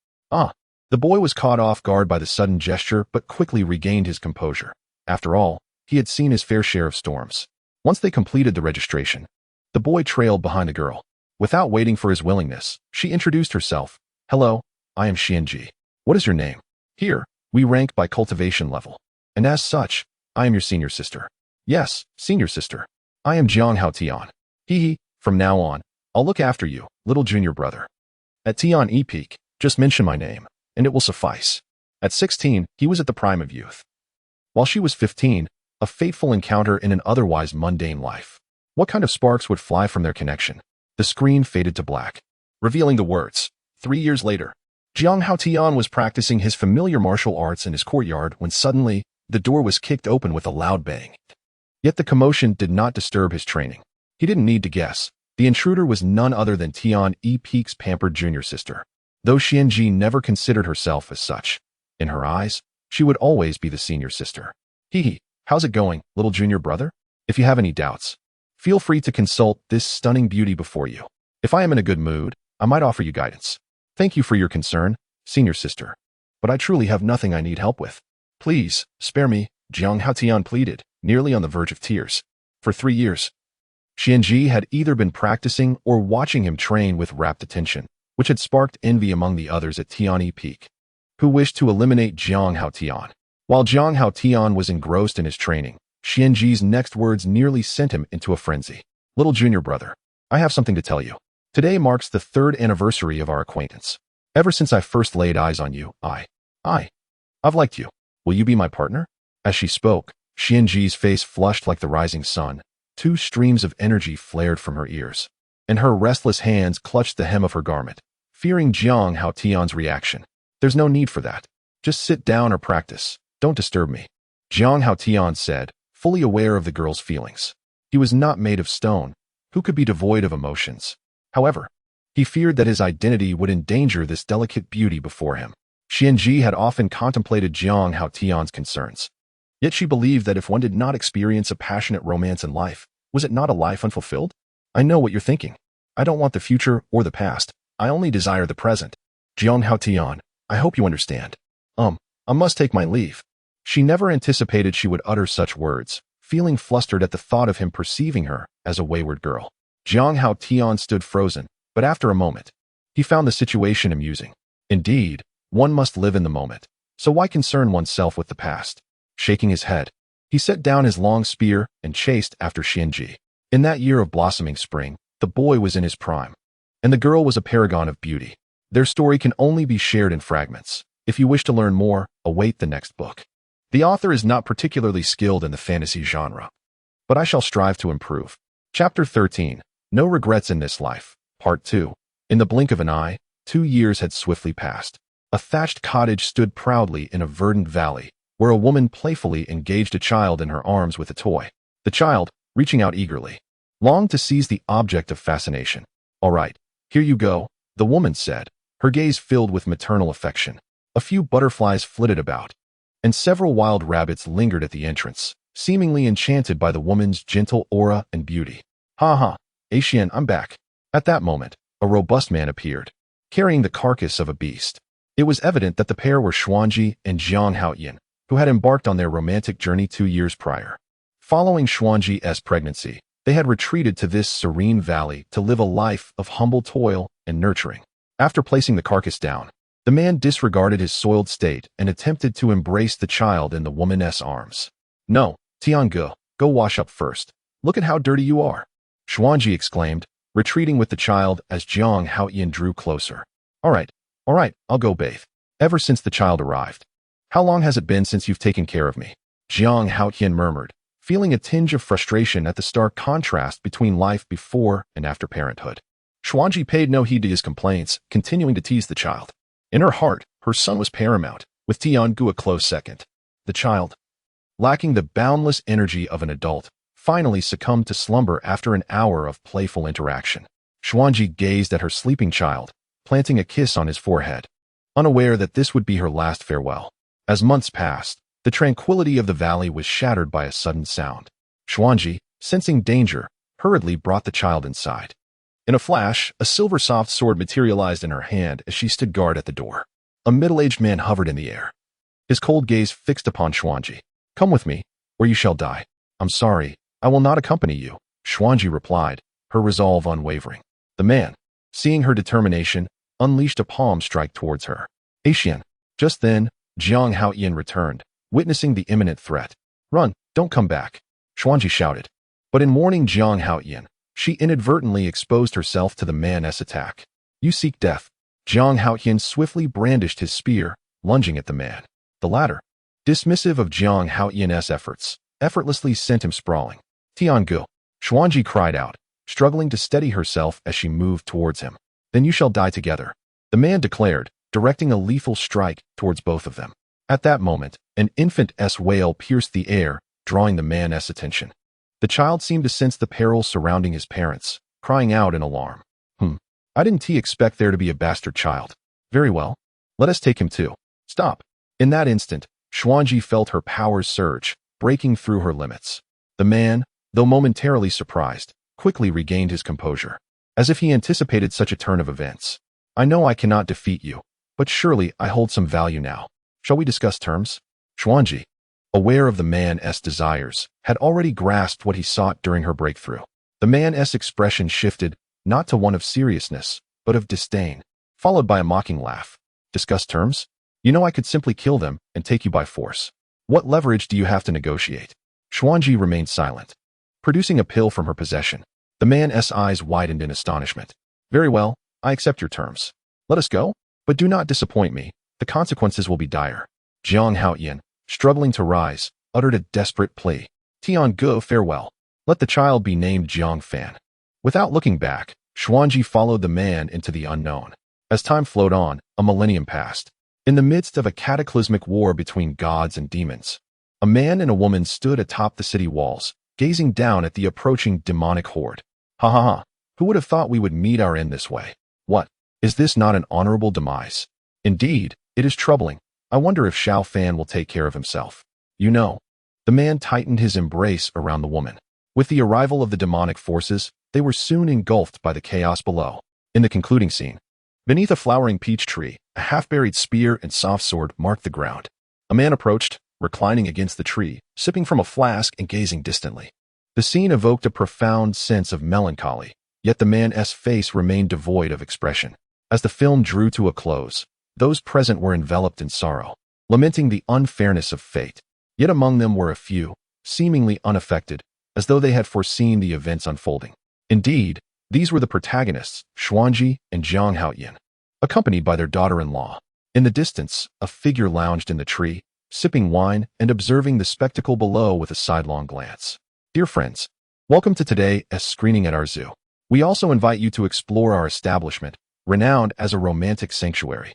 A: The boy was caught off guard by the sudden gesture but quickly regained his composure. After all, he had seen his fair share of storms. Once they completed the registration, the boy trailed behind the girl. Without waiting for his willingness, she introduced herself. "Hello, I am Xianji. What is your name? Here, we rank by cultivation level. And as such, I am your senior sister." "Yes, senior sister. I am Jiang Hao Tian. From now on, I'll look after you, little junior brother. At Tian Peak, just mention my name, and it will suffice." At 16, he was at the prime of youth. While she was 15, a fateful encounter in an otherwise mundane life. What kind of sparks would fly from their connection? The screen faded to black, revealing the words. 3 years later, Jiang Hao Tian was practicing his familiar martial arts in his courtyard when suddenly, the door was kicked open with a loud bang. Yet the commotion did not disturb his training. He didn't need to guess. The intruder was none other than Tian Peak's pampered junior sister. Though Xianji never considered herself as such, in her eyes, she would always be the senior sister. How's it going, little junior brother? If you have any doubts, feel free to consult this stunning beauty before you. If I am in a good mood, I might offer you guidance. Thank you for your concern, senior sister. But I truly have nothing I need help with. Please, spare me, Jiang Haotian pleaded, nearly on the verge of tears. For 3 years, Xianji had either been practicing or watching him train with rapt attention, which had sparked envy among the others at Tianyi Peak, who wished to eliminate Jiang Haotian. While Jiang Haotian was engrossed in his training, Xianji's next words nearly sent him into a frenzy. Little junior brother, I have something to tell you. Today marks the 3rd anniversary of our acquaintance. Ever since I first laid eyes on you, I've liked you. Will you be my partner? As she spoke, Xianji's face flushed like the rising sun. 2 streams of energy flared from her ears, and her restless hands clutched the hem of her garment, fearing Jiang Haotian's reaction. There's no need for that. Just sit down or practice. Don't disturb me, Jiang Haotian said, fully aware of the girl's feelings. He was not made of stone. Who could be devoid of emotions? However, he feared that his identity would endanger this delicate beauty before him. Xianji had often contemplated Jiang Haotian's concerns. Yet she believed that if one did not experience a passionate romance in life, was it not a life unfulfilled? I know what you're thinking. I don't want the future or the past. I only desire the present. Jiang Haotian, I hope you understand. I must take my leave. She never anticipated she would utter such words, feeling flustered at the thought of him perceiving her as a wayward girl. Jiang Haotian stood frozen, but after a moment, he found the situation amusing. Indeed, one must live in the moment, so why concern oneself with the past? Shaking his head, he set down his long spear and chased after Xianji. In that year of blossoming spring, the boy was in his prime, and the girl was a paragon of beauty. Their story can only be shared in fragments. If you wish to learn more, await the next book. The author is not particularly skilled in the fantasy genre, but I shall strive to improve. Chapter 13. No Regrets in This Life. Part 2. In the blink of an eye, 2 years had swiftly passed. A thatched cottage stood proudly in a verdant valley, where a woman playfully engaged a child in her arms with a toy. The child, reaching out eagerly, longed to seize the object of fascination. All right, here you go, the woman said, her gaze filled with maternal affection. A few butterflies flitted about, and several wild rabbits lingered at the entrance, seemingly enchanted by the woman's gentle aura and beauty. Ha ha, Asian, I'm back. At that moment, a robust man appeared, carrying the carcass of a beast. It was evident that the pair were Xuanji and Jiang Haotian, who had embarked on their romantic journey 2 years prior. Following Xuanji's pregnancy, they had retreated to this serene valley to live a life of humble toil and nurturing. After placing the carcass down, the man disregarded his soiled state and attempted to embrace the child in the woman's arms. No, Tiange, go wash up first. Look at how dirty you are, Xuanji exclaimed, retreating with the child as Jiang Haotian drew closer. All right, I'll go bathe. Ever since the child arrived. How long has it been since you've taken care of me? Jiang Haotian murmured, feeling a tinge of frustration at the stark contrast between life before and after parenthood. Xuanji paid no heed to his complaints, continuing to tease the child. In her heart, her son was paramount, with Tiange a close second. The child, lacking the boundless energy of an adult, finally succumbed to slumber after an hour of playful interaction. Xuanji gazed at her sleeping child, planting a kiss on his forehead, unaware that this would be her last farewell. As months passed, the tranquility of the valley was shattered by a sudden sound. Xuanji, sensing danger, hurriedly brought the child inside. In a flash, a silver soft sword materialized in her hand as she stood guard at the door. A middle-aged man hovered in the air, his cold gaze fixed upon Xuanji. Come with me, or you shall die. I'm sorry, I will not accompany you, Xuanji replied, her resolve unwavering. The man, seeing her determination, unleashed a palm strike towards her. Asian. Just then, Jiang Haotian returned, witnessing the imminent threat. Run, don't come back, Xuanji shouted. But in warning Jiang Haotian, she inadvertently exposed herself to the man's attack. You seek death. Jiang Haotian swiftly brandished his spear, lunging at the man. The latter, dismissive of Jiang Haotian's efforts, effortlessly sent him sprawling. Tiange, Xuanji cried out, struggling to steady herself as she moved towards him. Then you shall die together, the man declared, directing a lethal strike towards both of them. At that moment, an infant's wail pierced the air, drawing the man's attention. The child seemed to sense the peril surrounding his parents, crying out in alarm. I didn't expect there to be a bastard child. Very well. Let us take him too. Stop. In that instant, Xuanji felt her powers surge, breaking through her limits. The man, though momentarily surprised, quickly regained his composure, as if he anticipated such a turn of events. I know I cannot defeat you, but surely I hold some value now. Shall we discuss terms? Xuanji, aware of the man's desires, had already grasped what he sought during her breakthrough. The man's expression shifted, not to one of seriousness, but of disdain, followed by a mocking laugh. Discuss terms? You know I could simply kill them and take you by force. What leverage do you have to negotiate? Xuanji remained silent, producing a pill from her possession. The man's eyes widened in astonishment. Very well, I accept your terms. Let us go, but do not disappoint me. The consequences will be dire. Jiang Haoyan, struggling to rise, uttered a desperate plea. Tiange, farewell. Let the child be named Jiang Fan. Without looking back, Xuanji followed the man into the unknown. As time flowed on, a millennium passed. In the midst of a cataclysmic war between gods and demons, a man and a woman stood atop the city walls, gazing down at the approaching demonic horde. Ha ha ha, who would have thought we would meet our end this way? What? Is this not an honorable demise? Indeed, it is troubling. I wonder if Xiao Fan will take care of himself. You know. The man tightened his embrace around the woman. With the arrival of the demonic forces, they were soon engulfed by the chaos below. In the concluding scene, beneath a flowering peach tree, a half-buried spear and soft sword marked the ground. A man approached, reclining against the tree, sipping from a flask and gazing distantly. The scene evoked a profound sense of melancholy, yet the man's face remained devoid of expression. As the film drew to a close, those present were enveloped in sorrow, lamenting the unfairness of fate. Yet among them were a few, seemingly unaffected, as though they had foreseen the events unfolding. Indeed, these were the protagonists, Xuanji and Jiang Haoyan, accompanied by their daughter-in-law. In the distance, a figure lounged in the tree, sipping wine and observing the spectacle below with a sidelong glance. Dear friends, welcome to today's screening at our zoo. We also invite you to explore our establishment, renowned as a romantic sanctuary.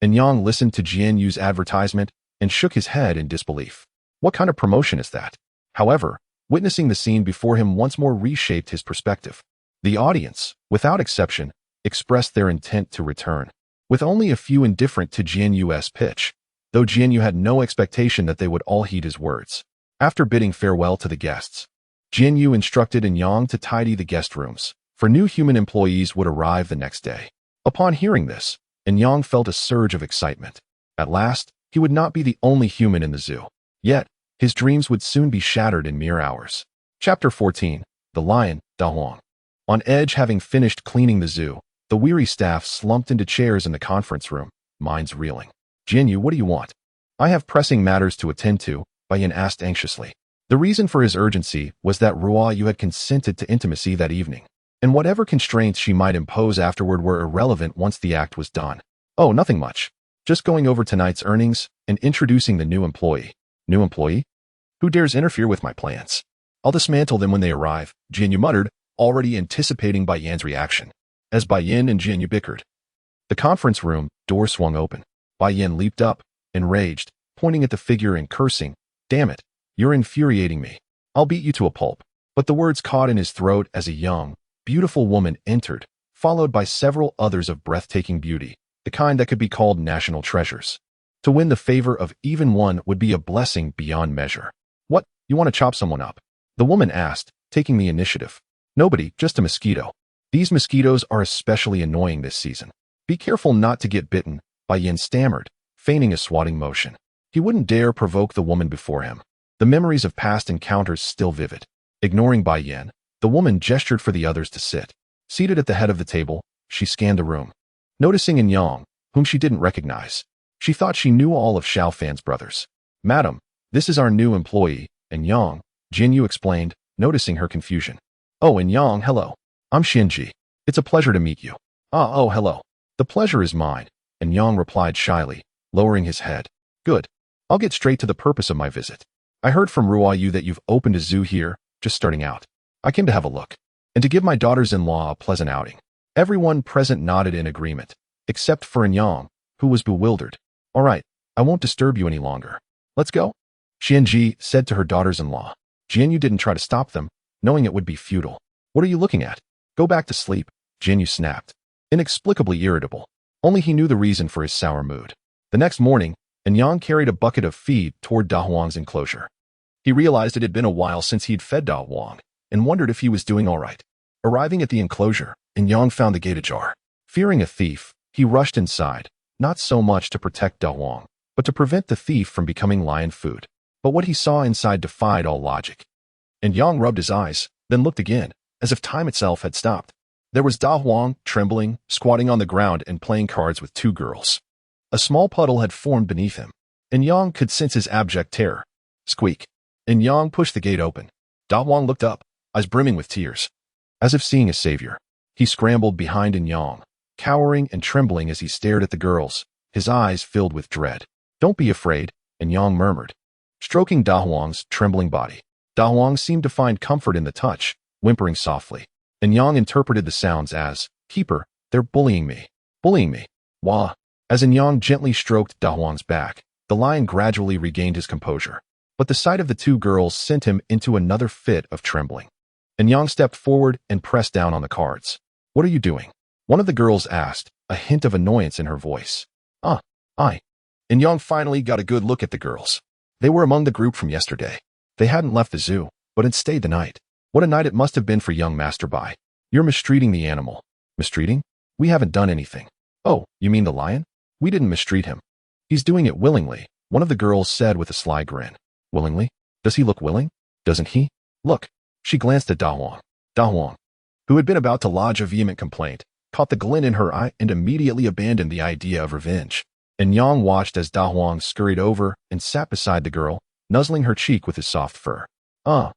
A: And Yang listened to Jian Yu's advertisement and shook his head in disbelief. What kind of promotion is that? However, witnessing the scene before him once more reshaped his perspective. The audience, without exception, expressed their intent to return, with only a few indifferent to Jian Yu's pitch, though Jian Yu had no expectation that they would all heed his words. After bidding farewell to the guests, Jian Yu instructed Yang to tidy the guest rooms, for new human employees would arrive the next day. Upon hearing this, Yang felt a surge of excitement. At last, he would not be the only human in the zoo. Yet, his dreams would soon be shattered in mere hours. Chapter 14. The Lion, Da Huang. On edge, having finished cleaning the zoo, the weary staff slumped into chairs in the conference room, minds reeling. Jian Yu, what do you want? I have pressing matters to attend to, Baiyan asked anxiously. The reason for his urgency was that Ruo Yu had consented to intimacy that evening, and whatever constraints she might impose afterward were irrelevant once the act was done. Oh, nothing much. Just going over tonight's earnings and introducing the new employee. New employee? Who dares interfere with my plans? I'll dismantle them when they arrive, Jian Yu muttered, already anticipating Baiyan's reaction. As Baiyan and Jian Yu bickered, the conference room door swung open. Baiyan leaped up, enraged, pointing at the figure and cursing, Damn it, you're infuriating me. I'll beat you to a pulp. But the words caught in his throat as a young, beautiful woman entered, followed by several others of breathtaking beauty, the kind that could be called national treasures. To win the favor of even one would be a blessing beyond measure. What, you want to chop someone up? The woman asked, taking the initiative. Nobody, just a mosquito. These mosquitoes are especially annoying this season. Be careful not to get bitten, Baiyan stammered, feigning a swatting motion. He wouldn't dare provoke the woman before him. The memories of past encounters still vivid. Ignoring Baiyan, the woman gestured for the others to sit. Seated at the head of the table, she scanned the room. Noticing Yang, whom she didn't recognize, she thought she knew all of Xiao Fan's brothers. Madam, this is our new employee, Yang, Jian Yu explained, noticing her confusion. Oh, Yang, hello. I'm Xinji. It's a pleasure to meet you. Oh, hello. The pleasure is mine, Yang replied shyly, lowering his head. Good. I'll get straight to the purpose of my visit. I heard from Ruo Yu that you've opened a zoo here, just starting out. I came to have a look, and to give my daughters-in-law a pleasant outing. Everyone present nodded in agreement, except for Yang, who was bewildered. All right, I won't disturb you any longer. Let's go. Xianji said to her daughters-in-law. Jian Yu didn't try to stop them, knowing it would be futile. What are you looking at? Go back to sleep, Jian Yu snapped, inexplicably irritable. Only he knew the reason for his sour mood. The next morning, Yang carried a bucket of feed toward Da Huang's enclosure. He realized it had been a while since he'd fed Da Huang, and wondered if he was doing all right. Arriving at the enclosure, Yang found the gate ajar. Fearing a thief, he rushed inside, not so much to protect Da Huang, but to prevent the thief from becoming lion food. But what he saw inside defied all logic. And Yang rubbed his eyes, then looked again, as if time itself had stopped. There was Da Huang, trembling, squatting on the ground and playing cards with two girls. A small puddle had formed beneath him, and Yang could sense his abject terror. Squeak. And Yang pushed the gate open. Da Huang looked up, eyes brimming with tears. As if seeing a savior, he scrambled behind Yang, cowering and trembling as he stared at the girls, his eyes filled with dread. Don't be afraid, Yang murmured, stroking Da Huang's trembling body. Da Huang seemed to find comfort in the touch, whimpering softly. Yang interpreted the sounds as, Keeper, they're bullying me. Bullying me. Wah. As Yang gently stroked Da Huang's back, the lion gradually regained his composure. But the sight of the two girls sent him into another fit of trembling. Yang stepped forward and pressed down on the cards. What are you doing? One of the girls asked, a hint of annoyance in her voice. Yang finally got a good look at the girls. They were among the group from yesterday. They hadn't left the zoo, but had stayed the night. What a night it must have been for young Master Bai. You're mistreating the animal. Mistreating? We haven't done anything. Oh, you mean the lion? We didn't mistreat him. He's doing it willingly, one of the girls said with a sly grin. Willingly? Does he look willing? Doesn't he? Look. She glanced at Da Huang. Da Huang, who had been about to lodge a vehement complaint, caught the glint in her eye and immediately abandoned the idea of revenge. Yang watched as Da Huang scurried over and sat beside the girl, nuzzling her cheek with his soft fur.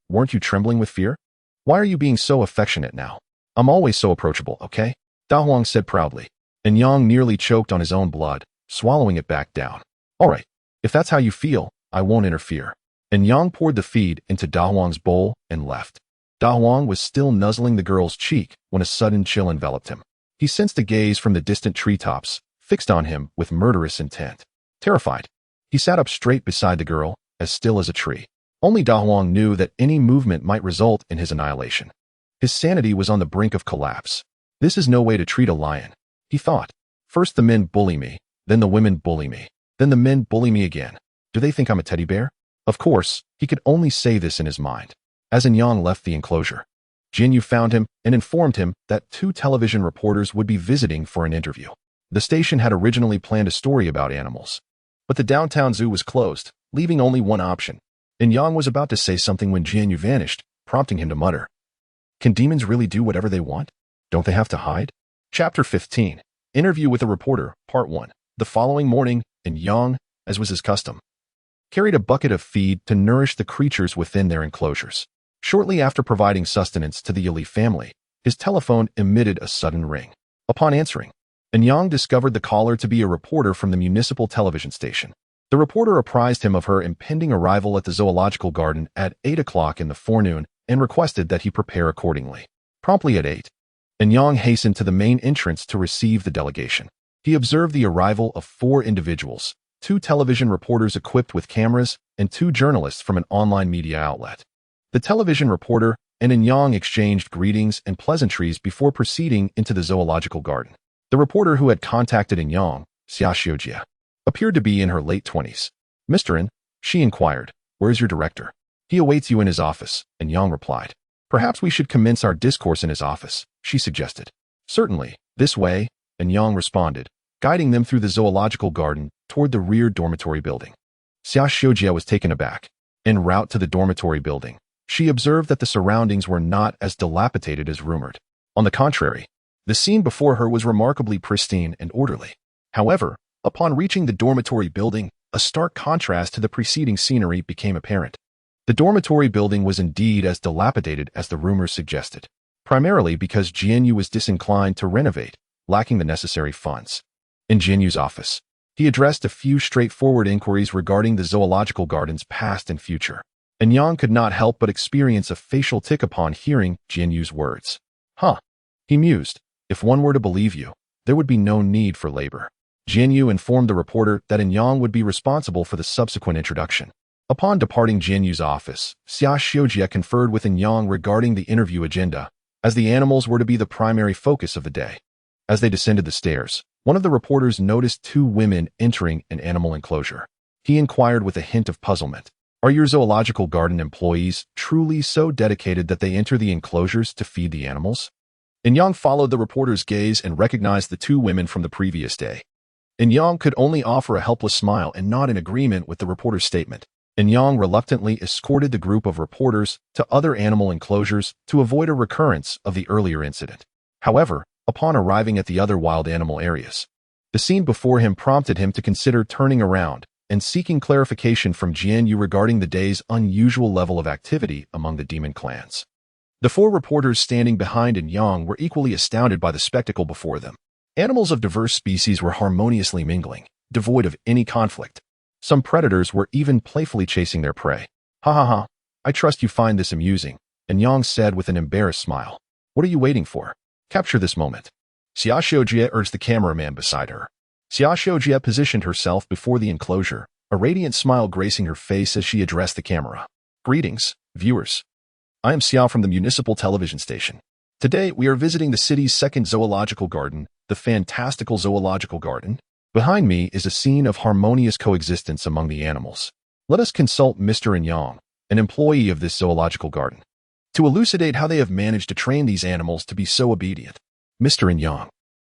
A: Weren't you trembling with fear? Why are you being so affectionate now? I'm always so approachable, okay? Da Huang said proudly. Yang nearly choked on his own blood, swallowing it back down. All right, if that's how you feel, I won't interfere. Yang poured the feed into Da Huang's bowl and left. Da Huang was still nuzzling the girl's cheek when a sudden chill enveloped him. He sensed a gaze from the distant treetops, fixed on him with murderous intent. Terrified, he sat up straight beside the girl, as still as a tree. Only Da Huang knew that any movement might result in his annihilation. His sanity was on the brink of collapse. This is no way to treat a lion, he thought. First the men bully me, then the women bully me, then the men bully me again. Do they think I'm a teddy bear? Of course, he could only say this in his mind. As Yang left the enclosure, Jianyu found him and informed him that 2 television reporters would be visiting for an interview. The station had originally planned a story about animals, but the downtown zoo was closed, leaving only one option. Yang was about to say something when Jianyu vanished, prompting him to mutter, Can demons really do whatever they want? Don't they have to hide? Chapter 15. Interview with a Reporter, Part 1. The following morning, Yang, as was his custom, carried a bucket of feed to nourish the creatures within their enclosures. Shortly after providing sustenance to the Yali family, his telephone emitted a sudden ring. Upon answering, Yang discovered the caller to be a reporter from the municipal television station. The reporter apprised him of her impending arrival at the zoological garden at 8 o'clock in the forenoon and requested that he prepare accordingly. Promptly at 8, Yang hastened to the main entrance to receive the delegation. He observed the arrival of 4 individuals, 2 television reporters equipped with cameras, and 2 journalists from an online media outlet. The television reporter and Yang exchanged greetings and pleasantries before proceeding into the zoological garden. The reporter who had contacted Yang, Xia Xiujia, appeared to be in her late 20s. Mr. N, she inquired, where's your director? He awaits you in his office, Yang replied. Perhaps we should commence our discourse in his office, she suggested. Certainly, this way, Yang responded, guiding them through the zoological garden toward the rear dormitory building. Xia Xiujia was taken aback. En route to the dormitory building, she observed that the surroundings were not as dilapidated as rumored. On the contrary, the scene before her was remarkably pristine and orderly. However, upon reaching the dormitory building, a stark contrast to the preceding scenery became apparent. The dormitory building was indeed as dilapidated as the rumors suggested, primarily because Jianyu was disinclined to renovate, lacking the necessary funds. In Jianyu's office, he addressed a few straightforward inquiries regarding the zoological garden's past and future. Yang could not help but experience a facial tic upon hearing Jianyu's words. He mused. If one were to believe you, there would be no need for labor. Jianyu informed the reporter that Yang would be responsible for the subsequent introduction. Upon departing Jianyu's office, Xia Xiujia conferred with Yang regarding the interview agenda, as the animals were to be the primary focus of the day. As they descended the stairs, one of the reporters noticed 2 women entering an animal enclosure. He inquired with a hint of puzzlement, Are your zoological garden employees truly so dedicated that they enter the enclosures to feed the animals? Yang followed the reporter's gaze and recognized the 2 women from the previous day. In Yang could only offer a helpless smile and nod in agreement with the reporter's statement. In Yang reluctantly escorted the group of reporters to other animal enclosures to avoid a recurrence of the earlier incident. However, upon arriving at the other wild animal areas, the scene before him prompted him to consider turning around and seeking clarification from Jian Yu regarding the day's unusual level of activity among the demon clans. The four reporters standing behind In Yang were equally astounded by the spectacle before them. Animals of diverse species were harmoniously mingling, devoid of any conflict. Some predators were even playfully chasing their prey. Ha ha ha, I trust you find this amusing, In Yang said with an embarrassed smile. What are you waiting for? Capture this moment. Xia Xiujie urged the cameraman beside her. Xia Xiujie positioned herself before the enclosure, a radiant smile gracing her face as she addressed the camera. Greetings, viewers. I am Xiao from the municipal television station. Today, we are visiting the city's second zoological garden, the fantastical zoological garden. Behind me is a scene of harmonious coexistence among the animals. Let us consult Mr. In Yang, an employee of this zoological garden, to elucidate how they have managed to train these animals to be so obedient. Mr. In Yang,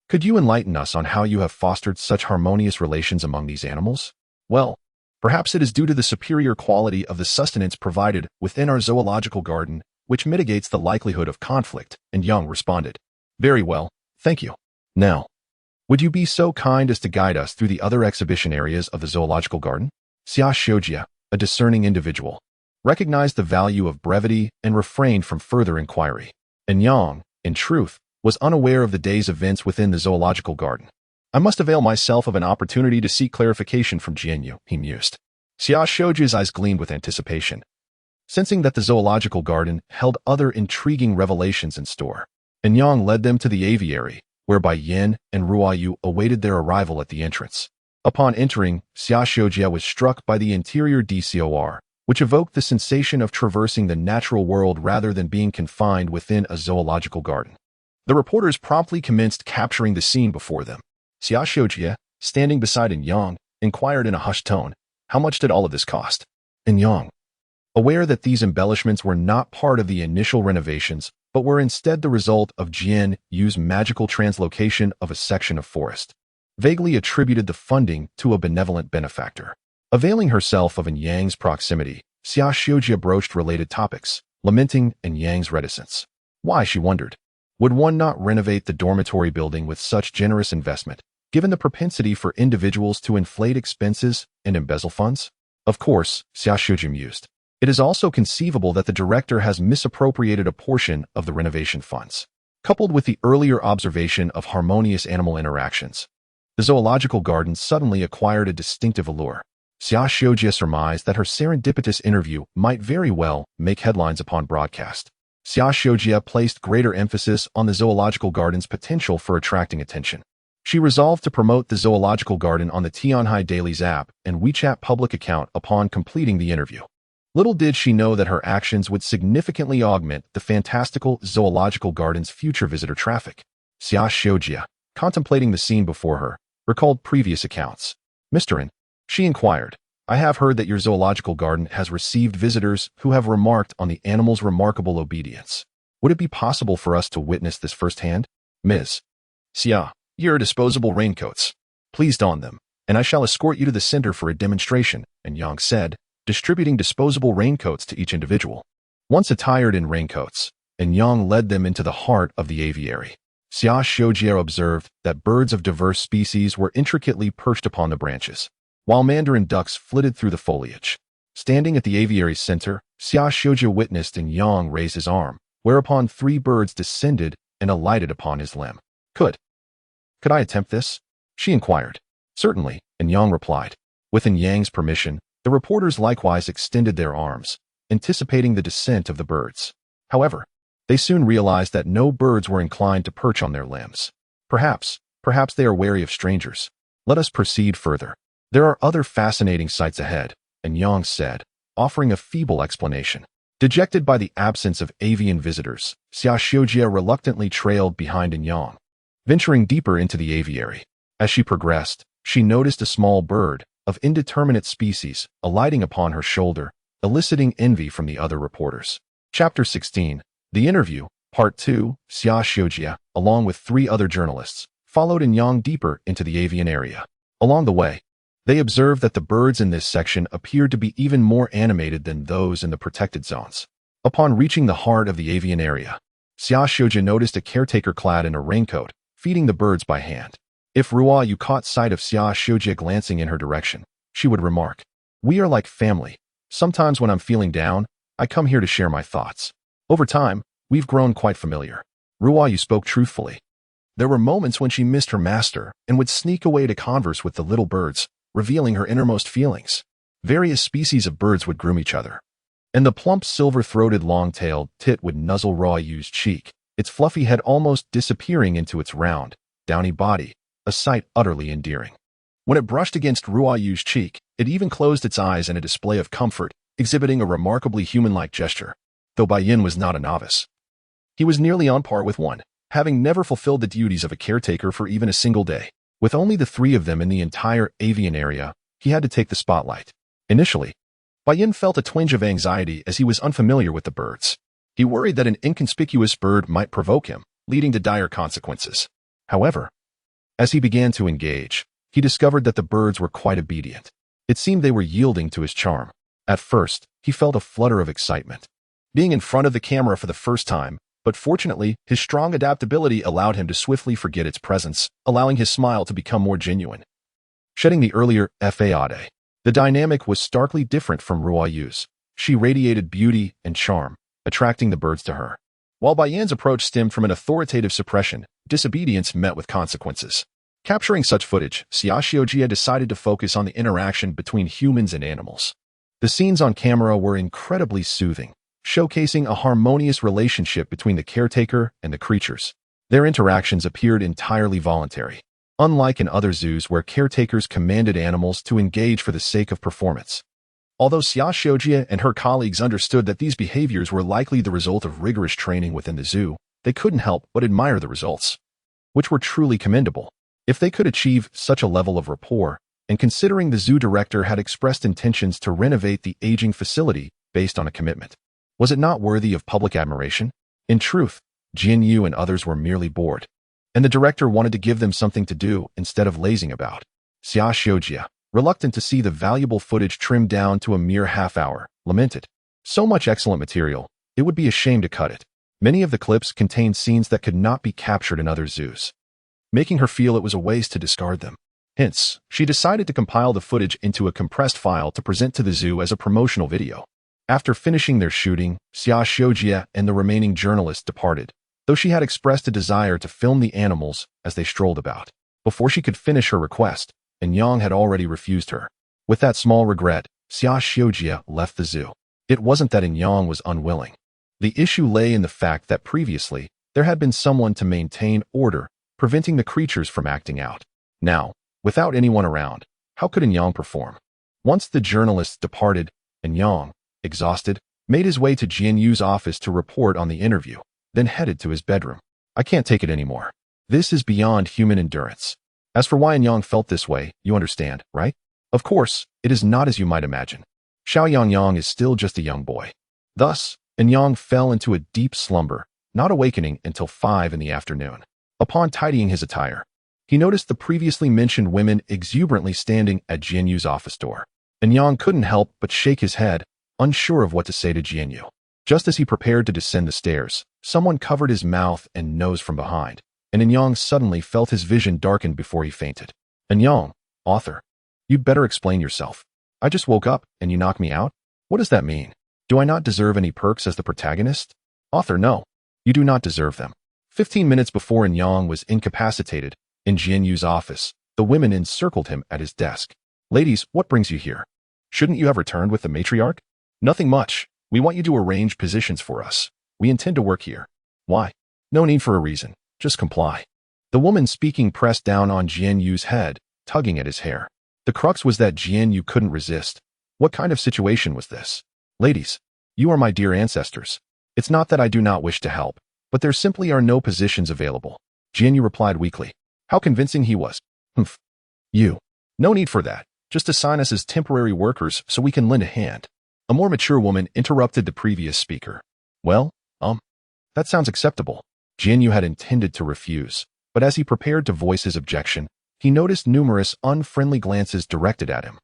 A: could you enlighten us on how you have fostered such harmonious relations among these animals? Well, perhaps it is due to the superior quality of the sustenance provided within our zoological garden, which mitigates the likelihood of conflict, and Yang responded. Very well, thank you. Now, would you be so kind as to guide us through the other exhibition areas of the zoological garden? Xia Xiujie, a discerning individual, recognized the value of brevity and refrained from further inquiry. And Yang, in truth, was unaware of the day's events within the zoological garden. I must avail myself of an opportunity to seek clarification from Jian Yu, he mused. Xia Xiujie's eyes gleamed with anticipation, sensing that the zoological garden held other intriguing revelations in store. And Yang led them to the aviary, whereby Yin and Ruoyu awaited their arrival at the entrance. Upon entering, Xia Xiujie was struck by the interior decor, which evoked the sensation of traversing the natural world rather than being confined within a zoological garden. The reporters promptly commenced capturing the scene before them. Xia Xiujie, standing beside In Yang, inquired in a hushed tone, how much did all of this cost? In Yang, aware that these embellishments were not part of the initial renovations, but were instead the result of Jian Yu's magical translocation of a section of forest, vaguely attributed the funding to a benevolent benefactor. Availing herself of In Yang's proximity, Xia Xiujie broached related topics, lamenting In Yang's reticence. Why, she wondered, would one not renovate the dormitory building with such generous investment, given the propensity for individuals to inflate expenses and embezzle funds? Of course, Xia Xiujie mused. It is also conceivable that the director has misappropriated a portion of the renovation funds. Coupled with the earlier observation of harmonious animal interactions, the zoological garden suddenly acquired a distinctive allure. Xia Xiujie surmised that her serendipitous interview might very well make headlines upon broadcast. Xia Xiujie placed greater emphasis on the zoological garden's potential for attracting attention. She resolved to promote the zoological garden on the Tianhai Daily's app and WeChat public account upon completing the interview. Little did she know that her actions would significantly augment the fantastical zoological garden's future visitor traffic. Xia Xiujie, contemplating the scene before her, recalled previous accounts. Mr. In, she inquired, I have heard that your zoological garden has received visitors who have remarked on the animal's remarkable obedience. Would it be possible for us to witness this firsthand? Ms. Xia, here are disposable raincoats. Please don them, and I shall escort you to the center for a demonstration, and Yang said, distributing disposable raincoats to each individual. Once attired in raincoats, and Yang led them into the heart of the aviary. Xia Xiujie observed that birds of diverse species were intricately perched upon the branches, while mandarin ducks flitted through the foliage. Standing at the aviary's center, Xia Xiujie witnessed In Yang raise his arm, whereupon 3 birds descended and alighted upon his limb. Could I attempt this? She inquired. Certainly, In Yang replied. With In Yang's permission, the reporters likewise extended their arms, anticipating the descent of the birds. However, they soon realized that no birds were inclined to perch on their limbs. Perhaps they are wary of strangers. Let us proceed further. There are other fascinating sights ahead, And Yang said, offering a feeble explanation. Dejected by the absence of avian visitors, Xia Xiujie reluctantly trailed behind In Yang. Venturing deeper into the aviary, as she progressed, she noticed a small bird, of indeterminate species, alighting upon her shoulder, eliciting envy from the other reporters. Chapter 16. The Interview, Part 2. Xia Xiujie, along with 3 other journalists, followed In Yang deeper into the avian area. Along the way, they observed that the birds in this section appeared to be even more animated than those in the protected zones. Upon reaching the heart of the avian area, Xia Xiujie noticed a caretaker clad in a raincoat, feeding the birds by hand. If Ruo Yu caught sight of Xia Xiujie glancing in her direction, she would remark, "We are like family. Sometimes when I'm feeling down, I come here to share my thoughts." Over time, we've grown quite familiar. Ruo Yu spoke truthfully. There were moments when she missed her master and would sneak away to converse with the little birds, revealing her innermost feelings. Various species of birds would groom each other, and the plump silver-throated long-tailed tit would nuzzle Ruo Yu's cheek, its fluffy head almost disappearing into its round, downy body, a sight utterly endearing. When it brushed against Ruo Yu's cheek, it even closed its eyes in a display of comfort, exhibiting a remarkably human-like gesture. Though Bai Yin was not a novice, he was nearly on par with one, having never fulfilled the duties of a caretaker for even a single day. With only the three of them in the entire avian area, he had to take the spotlight. Initially, Bai Yin felt a twinge of anxiety as he was unfamiliar with the birds. He worried that an inconspicuous bird might provoke him, leading to dire consequences. However, as he began to engage, he discovered that the birds were quite obedient. It seemed they were yielding to his charm. At first, he felt a flutter of excitement, being in front of the camera for the first time, but fortunately, his strong adaptability allowed him to swiftly forget its presence, allowing his smile to become more genuine. Shedding the earlier fade, the dynamic was starkly different from Ruo Yu's. She radiated beauty and charm, attracting the birds to her. While Bai Yin's approach stemmed from an authoritative suppression, disobedience met with consequences. Capturing such footage, Xia Xiujie decided to focus on the interaction between humans and animals. The scenes on camera were incredibly soothing, showcasing a harmonious relationship between the caretaker and the creatures. Their interactions appeared entirely voluntary, unlike in other zoos where caretakers commanded animals to engage for the sake of performance. Although Xia Xiujie and her colleagues understood that these behaviors were likely the result of rigorous training within the zoo, they couldn't help but admire the results, which were truly commendable. If they could achieve such a level of rapport, and considering the zoo director had expressed intentions to renovate the aging facility based on a commitment, was it not worthy of public admiration? In truth, Jian Yu and others were merely bored, and the director wanted to give them something to do instead of lazing about. Xia Xiujie, reluctant to see the valuable footage trimmed down to a mere half-hour, lamented, "So much excellent material, it would be a shame to cut it." Many of the clips contained scenes that could not be captured in other zoos, making her feel it was a waste to discard them. Hence, she decided to compile the footage into a compressed file to present to the zoo as a promotional video. After finishing their shooting, Xia Xiujie and the remaining journalists departed, though she had expressed a desire to film the animals as they strolled about. Before she could finish her request, Yang had already refused her. With that small regret, Xia Xiujie left the zoo. It wasn't that Yang was unwilling. The issue lay in the fact that previously, there had been someone to maintain order, preventing the creatures from acting out. Now, without anyone around, how could Yang perform? Once the journalists departed, Yang, exhausted, made his way to Jian Yu's office to report on the interview, then headed to his bedroom. "I can't take it anymore. This is beyond human endurance." As for why Yang felt this way, you understand, right? Of course, it is not as you might imagine. Xiaoyang Yang is still just a young boy. Thus, Yang fell into a deep slumber, not awakening until 5 in the afternoon. Upon tidying his attire, he noticed the previously mentioned women exuberantly standing at Jian Yu's office door. Yang couldn't help but shake his head, unsure of what to say to Jian Yu. Just as he prepared to descend the stairs, someone covered his mouth and nose from behind, and Yang suddenly felt his vision darken before he fainted. "Yang, author, you'd better explain yourself. I just woke up and you knocked me out? What does that mean? Do I not deserve any perks as the protagonist?" "Author, no. You do not deserve them." 15 minutes before Yang was incapacitated, in Jian Yu's office, the women encircled him at his desk. "Ladies, what brings you here? Shouldn't you have returned with the matriarch?" "Nothing much. We want you to arrange positions for us. We intend to work here." "Why?" "No need for a reason. Just comply." The woman speaking pressed down on Jian Yu's head, tugging at his hair. The crux was that Jian Yu couldn't resist. What kind of situation was this? "Ladies, you are my dear ancestors. It's not that I do not wish to help, but there simply are no positions available." Jian Yu replied weakly. How convincing he was. "Humph. You. No need for that. Just assign us as temporary workers so we can lend a hand." A more mature woman interrupted the previous speaker. "Well, that sounds acceptable." Jian Yu had intended to refuse, but as he prepared to voice his objection, he noticed numerous unfriendly glances directed at him,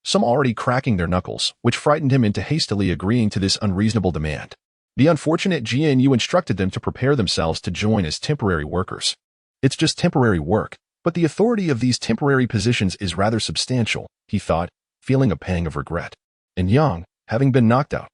A: some already cracking their knuckles, which frightened him into hastily agreeing to this unreasonable demand. The unfortunate GNU instructed them to prepare themselves to join as temporary workers. It's just temporary work, but the authority of these temporary positions is rather substantial, he thought, feeling a pang of regret. And Yang, having been knocked out,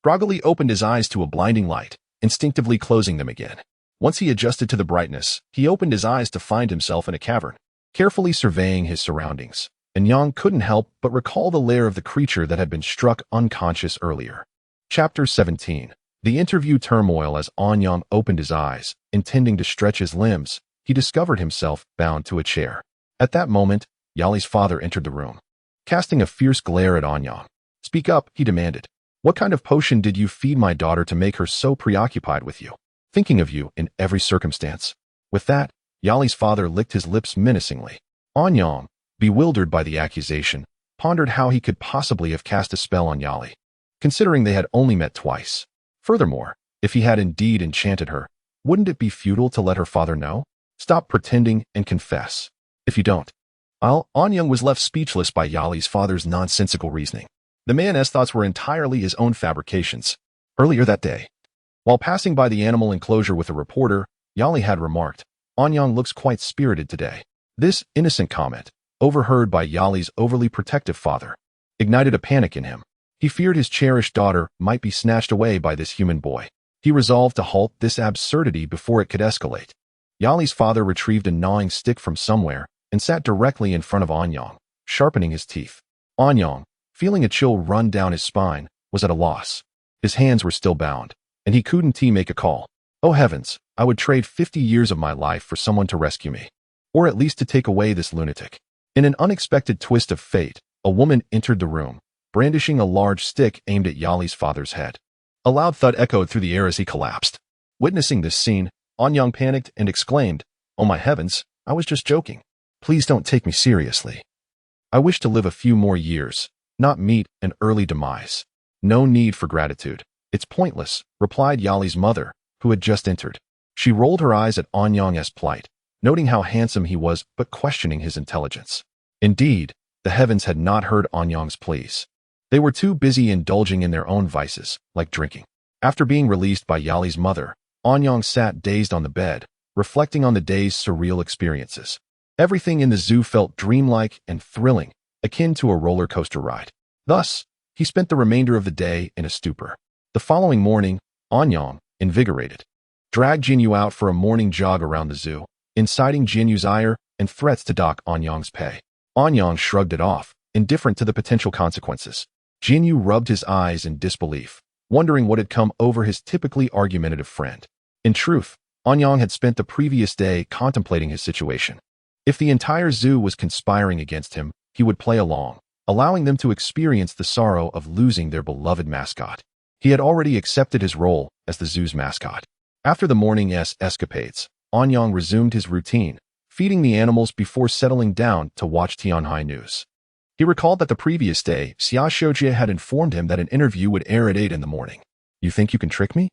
A: groggily opened his eyes to a blinding light, instinctively closing them again. Once he adjusted to the brightness, he opened his eyes to find himself in a cavern, carefully surveying his surroundings. And Yang couldn't help but recall the lair of the creature that had been struck unconscious earlier. Chapter 17. The interview turmoil. As Anyang opened his eyes, intending to stretch his limbs, he discovered himself bound to a chair. At that moment, Yali's father entered the room, casting a fierce glare at Anyang. "Speak up," he demanded. "What kind of potion did you feed my daughter to make her so preoccupied with you, thinking of you in every circumstance?" With that, Yali's father licked his lips menacingly. Anyang, bewildered by the accusation, pondered how he could possibly have cast a spell on Yali, considering they had only met twice. Furthermore, if he had indeed enchanted her, wouldn't it be futile to let her father know? "Stop pretending and confess. If you don't, Anyang was left speechless by Yali's father's nonsensical reasoning. The man's thoughts were entirely his own fabrications. Earlier that day, while passing by the animal enclosure with a reporter, Yali had remarked, "Anyang looks quite spirited today." This innocent comment, overheard by Yali's overly protective father, ignited a panic in him. He feared his cherished daughter might be snatched away by this human boy. He resolved to halt this absurdity before it could escalate. Yali's father retrieved a gnawing stick from somewhere and sat directly in front of Anyang, sharpening his teeth. Anyang, feeling a chill run down his spine, was at a loss. His hands were still bound, and he couldn't make a call. Oh heavens, I would trade 50 years of my life for someone to rescue me, or at least to take away this lunatic. In an unexpected twist of fate, a woman entered the room, brandishing a large stick aimed at Yali's father's head. A loud thud echoed through the air as he collapsed. Witnessing this scene, Anyang panicked and exclaimed, "Oh my heavens, I was just joking. Please don't take me seriously. I wish to live a few more years, not meet an early demise." "No need for gratitude. It's pointless," replied Yali's mother, who had just entered. She rolled her eyes at Anyang's plight, noting how handsome he was but questioning his intelligence. Indeed, the heavens had not heard Anyang's pleas. They were too busy indulging in their own vices, like drinking. After being released by Yali's mother, Anyang sat dazed on the bed, reflecting on the day's surreal experiences. Everything in the zoo felt dreamlike and thrilling, akin to a roller coaster ride. Thus, he spent the remainder of the day in a stupor. The following morning, Anyang, invigorated, dragged Jinyu out for a morning jog around the zoo, inciting Jinyu's ire and threats to dock Anyang's pay. Anyang shrugged it off, indifferent to the potential consequences. Jinyu rubbed his eyes in disbelief, wondering what had come over his typically argumentative friend. In truth, Anyang had spent the previous day contemplating his situation. If the entire zoo was conspiring against him, he would play along, allowing them to experience the sorrow of losing their beloved mascot. He had already accepted his role as the zoo's mascot. After the morning's escapades, Anyang resumed his routine, feeding the animals before settling down to watch Tianhai news. He recalled that the previous day, Xia Shoujie had informed him that an interview would air at 8 in the morning. "You think you can trick me?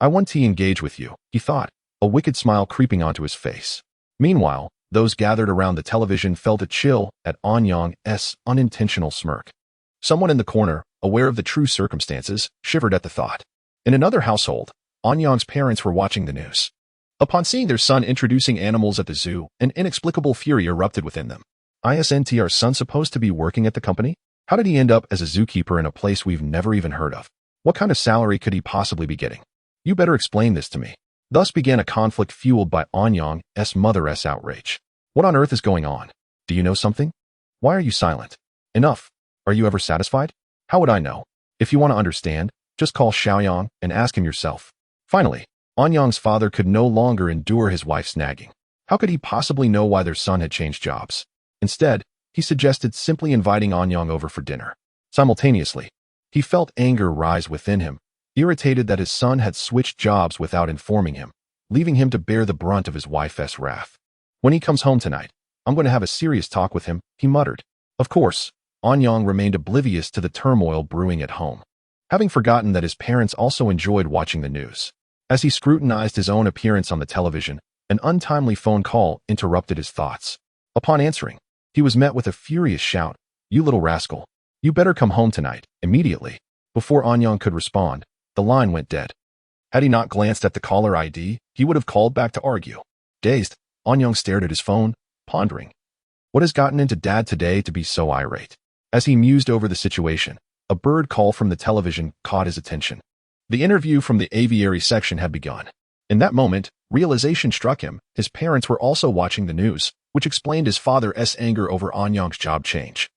A: I want to engage with you," he thought, a wicked smile creeping onto his face. Meanwhile, those gathered around the television felt a chill at Anyang's unintentional smirk. Someone in the corner, aware of the true circumstances, shivered at the thought. In another household, Anyang's parents were watching the news. Upon seeing their son introducing animals at the zoo, an inexplicable fury erupted within them. "Isn't our son supposed to be working at the company? How did he end up as a zookeeper in a place we've never even heard of? What kind of salary could he possibly be getting? You better explain this to me." Thus began a conflict fueled by Anyang's mother's outrage. "What on earth is going on? Do you know something? Why are you silent? Enough. Are you ever satisfied? How would I know? If you want to understand, just call Xiaoyang and ask him yourself." Finally, Anyang's father could no longer endure his wife's nagging. How could he possibly know why their son had changed jobs? Instead, he suggested simply inviting Anyang over for dinner. Simultaneously, he felt anger rise within him, irritated that his son had switched jobs without informing him, leaving him to bear the brunt of his wife's wrath. "When he comes home tonight, I'm going to have a serious talk with him," he muttered. Of course, Anyang remained oblivious to the turmoil brewing at home, having forgotten that his parents also enjoyed watching the news. As he scrutinized his own appearance on the television, an untimely phone call interrupted his thoughts. Upon answering, he was met with a furious shout, "You little rascal! You better come home tonight, immediately." Before Anyang could respond, the line went dead. Had he not glanced at the caller ID, he would have called back to argue. Dazed, Anyang stared at his phone, pondering. What has gotten into Dad today to be so irate? As he mused over the situation, a bird call from the television caught his attention. The interview from the aviary section had begun. In that moment, realization struck him. His parents were also watching the news, which explained his father's anger over Anyang's job change.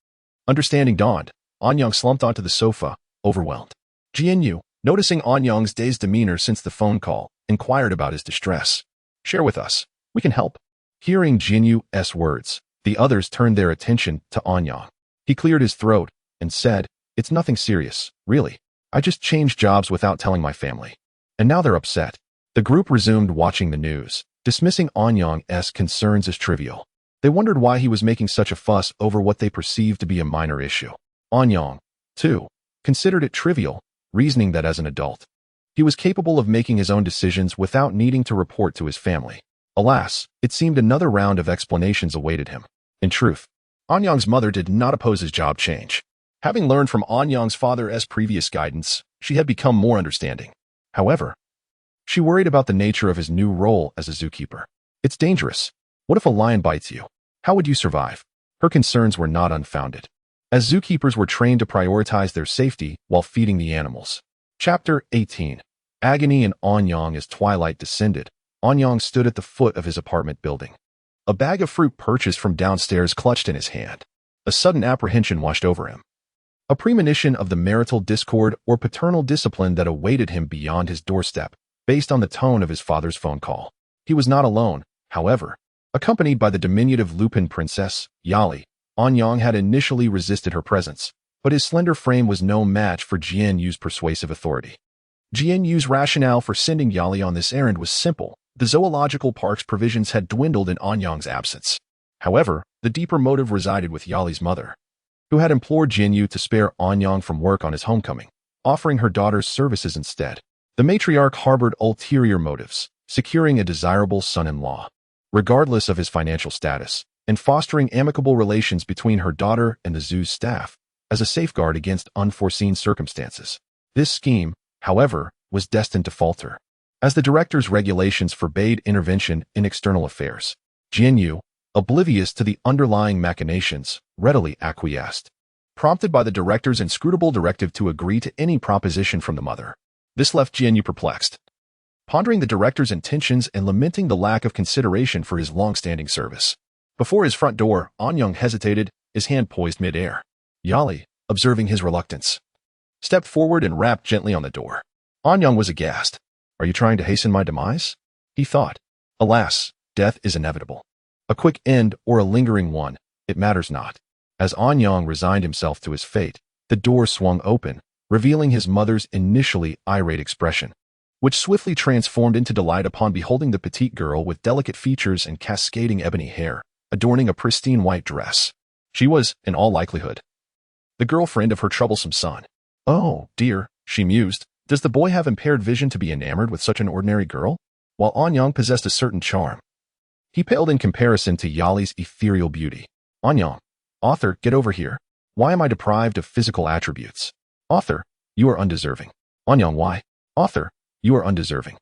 A: Understanding dawned. Anyang slumped onto the sofa, overwhelmed. Jianyu, noticing Anyang's dazed demeanor since the phone call, inquired about his distress. Share with us. We can help. Hearing Jianyu's words, the others turned their attention to Anyang. He cleared his throat and said, "It's nothing serious, really. I just changed jobs without telling my family. And now they're upset." The group resumed watching the news, dismissing Anyang's concerns as trivial. They wondered why he was making such a fuss over what they perceived to be a minor issue. Anyang, too, considered it trivial, reasoning that as an adult, he was capable of making his own decisions without needing to report to his family. Alas, it seemed another round of explanations awaited him. In truth, Anyang's mother did not oppose his job change. Having learned from Anyang's father's previous guidance, she had become more understanding. However, she worried about the nature of his new role as a zookeeper. It's dangerous. What if a lion bites you? How would you survive? Her concerns were not unfounded, as zookeepers were trained to prioritize their safety while feeding the animals. Chapter 18. Agony in Anyang. As twilight descended, Anyang stood at the foot of his apartment building. A bag of fruit purchased from downstairs clutched in his hand. A sudden apprehension washed over him. A premonition of the marital discord or paternal discipline that awaited him beyond his doorstep, based on the tone of his father's phone call. He was not alone, however. Accompanied by the diminutive Lupin princess, Yali, Anyang had initially resisted her presence, but his slender frame was no match for Jianyu's persuasive authority. Jianyu's rationale for sending Yali on this errand was simple. The zoological park's provisions had dwindled in Anyang's absence. However, the deeper motive resided with Yali's mother, who had implored Jianyu to spare Anyang from work on his homecoming, offering her daughter's services instead. The matriarch harbored ulterior motives, securing a desirable son-in-law, regardless of his financial status, and fostering amicable relations between her daughter and the zoo's staff, as a safeguard against unforeseen circumstances. This scheme, however, was destined to falter, as the director's regulations forbade intervention in external affairs. Jianyu, oblivious to the underlying machinations, readily acquiesced, prompted by the director's inscrutable directive to agree to any proposition from the mother. This left Jianyu perplexed, pondering the director's intentions and lamenting the lack of consideration for his long-standing service. Before his front door, Anyang hesitated, his hand poised mid-air. Yali, observing his reluctance, stepped forward and rapped gently on the door. Anyang was aghast. "Are you trying to hasten my demise?" he thought. Alas, death is inevitable. A quick end or a lingering one, it matters not. As Anyang resigned himself to his fate, the door swung open, revealing his mother's initially irate expression, which swiftly transformed into delight upon beholding the petite girl with delicate features and cascading ebony hair, adorning a pristine white dress. She was, in all likelihood, the girlfriend of her troublesome son. "Oh, dear," she mused, "does the boy have impaired vision to be enamored with such an ordinary girl?" While Anyang possessed a certain charm, he paled in comparison to Yali's ethereal beauty. "Anyang, author, get over here. Why am I deprived of physical attributes? Author, you are undeserving." "Anyang, why?" "Author, you are undeserving."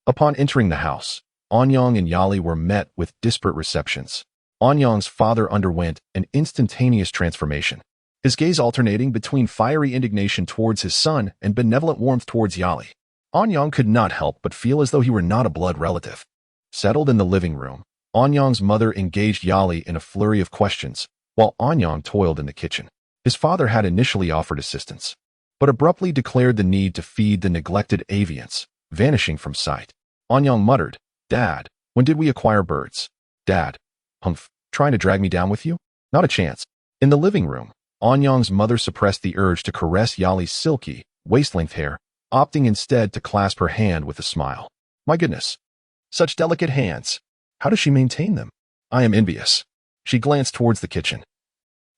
A: Upon entering the house, Anyang and Yali were met with disparate receptions. Anyang's father underwent an instantaneous transformation, his gaze alternating between fiery indignation towards his son and benevolent warmth towards Yali. Anyang could not help but feel as though he were not a blood relative. Settled in the living room, Anyang's mother engaged Yali in a flurry of questions, while Anyang toiled in the kitchen. His father had initially offered assistance, but abruptly declared the need to feed the neglected avians, vanishing from sight. Anyang muttered, "Dad, when did we acquire birds?" "Dad, humph, trying to drag me down with you? Not a chance." In the living room, Anyang's mother suppressed the urge to caress Yali's silky, waist-length hair, opting instead to clasp her hand with a smile. "My goodness, such delicate hands. How does she maintain them? I am envious." She glanced towards the kitchen,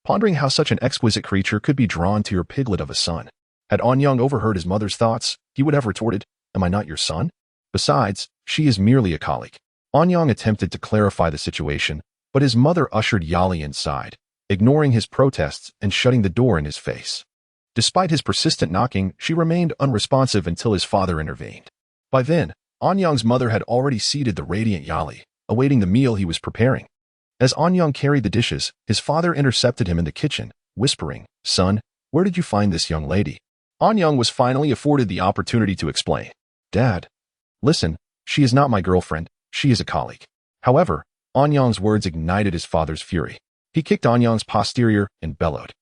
A: pondering how such an exquisite creature could be drawn to her piglet of a son. Had Anyang overheard his mother's thoughts, he would have retorted, "Am I not your son? Besides, she is merely a colleague." Anyang attempted to clarify the situation, but his mother ushered Yali inside, ignoring his protests and shutting the door in his face. Despite his persistent knocking, she remained unresponsive until his father intervened. By then, Anyang's mother had already seated the radiant Yali, awaiting the meal he was preparing. As Anyang carried the dishes, his father intercepted him in the kitchen, whispering, "Son, where did you find this young lady?" Anyang was finally afforded the opportunity to explain. "Dad, listen, she is not my girlfriend, she is a colleague." However, Anyang's words ignited his father's fury. He kicked Anyang's posterior and bellowed,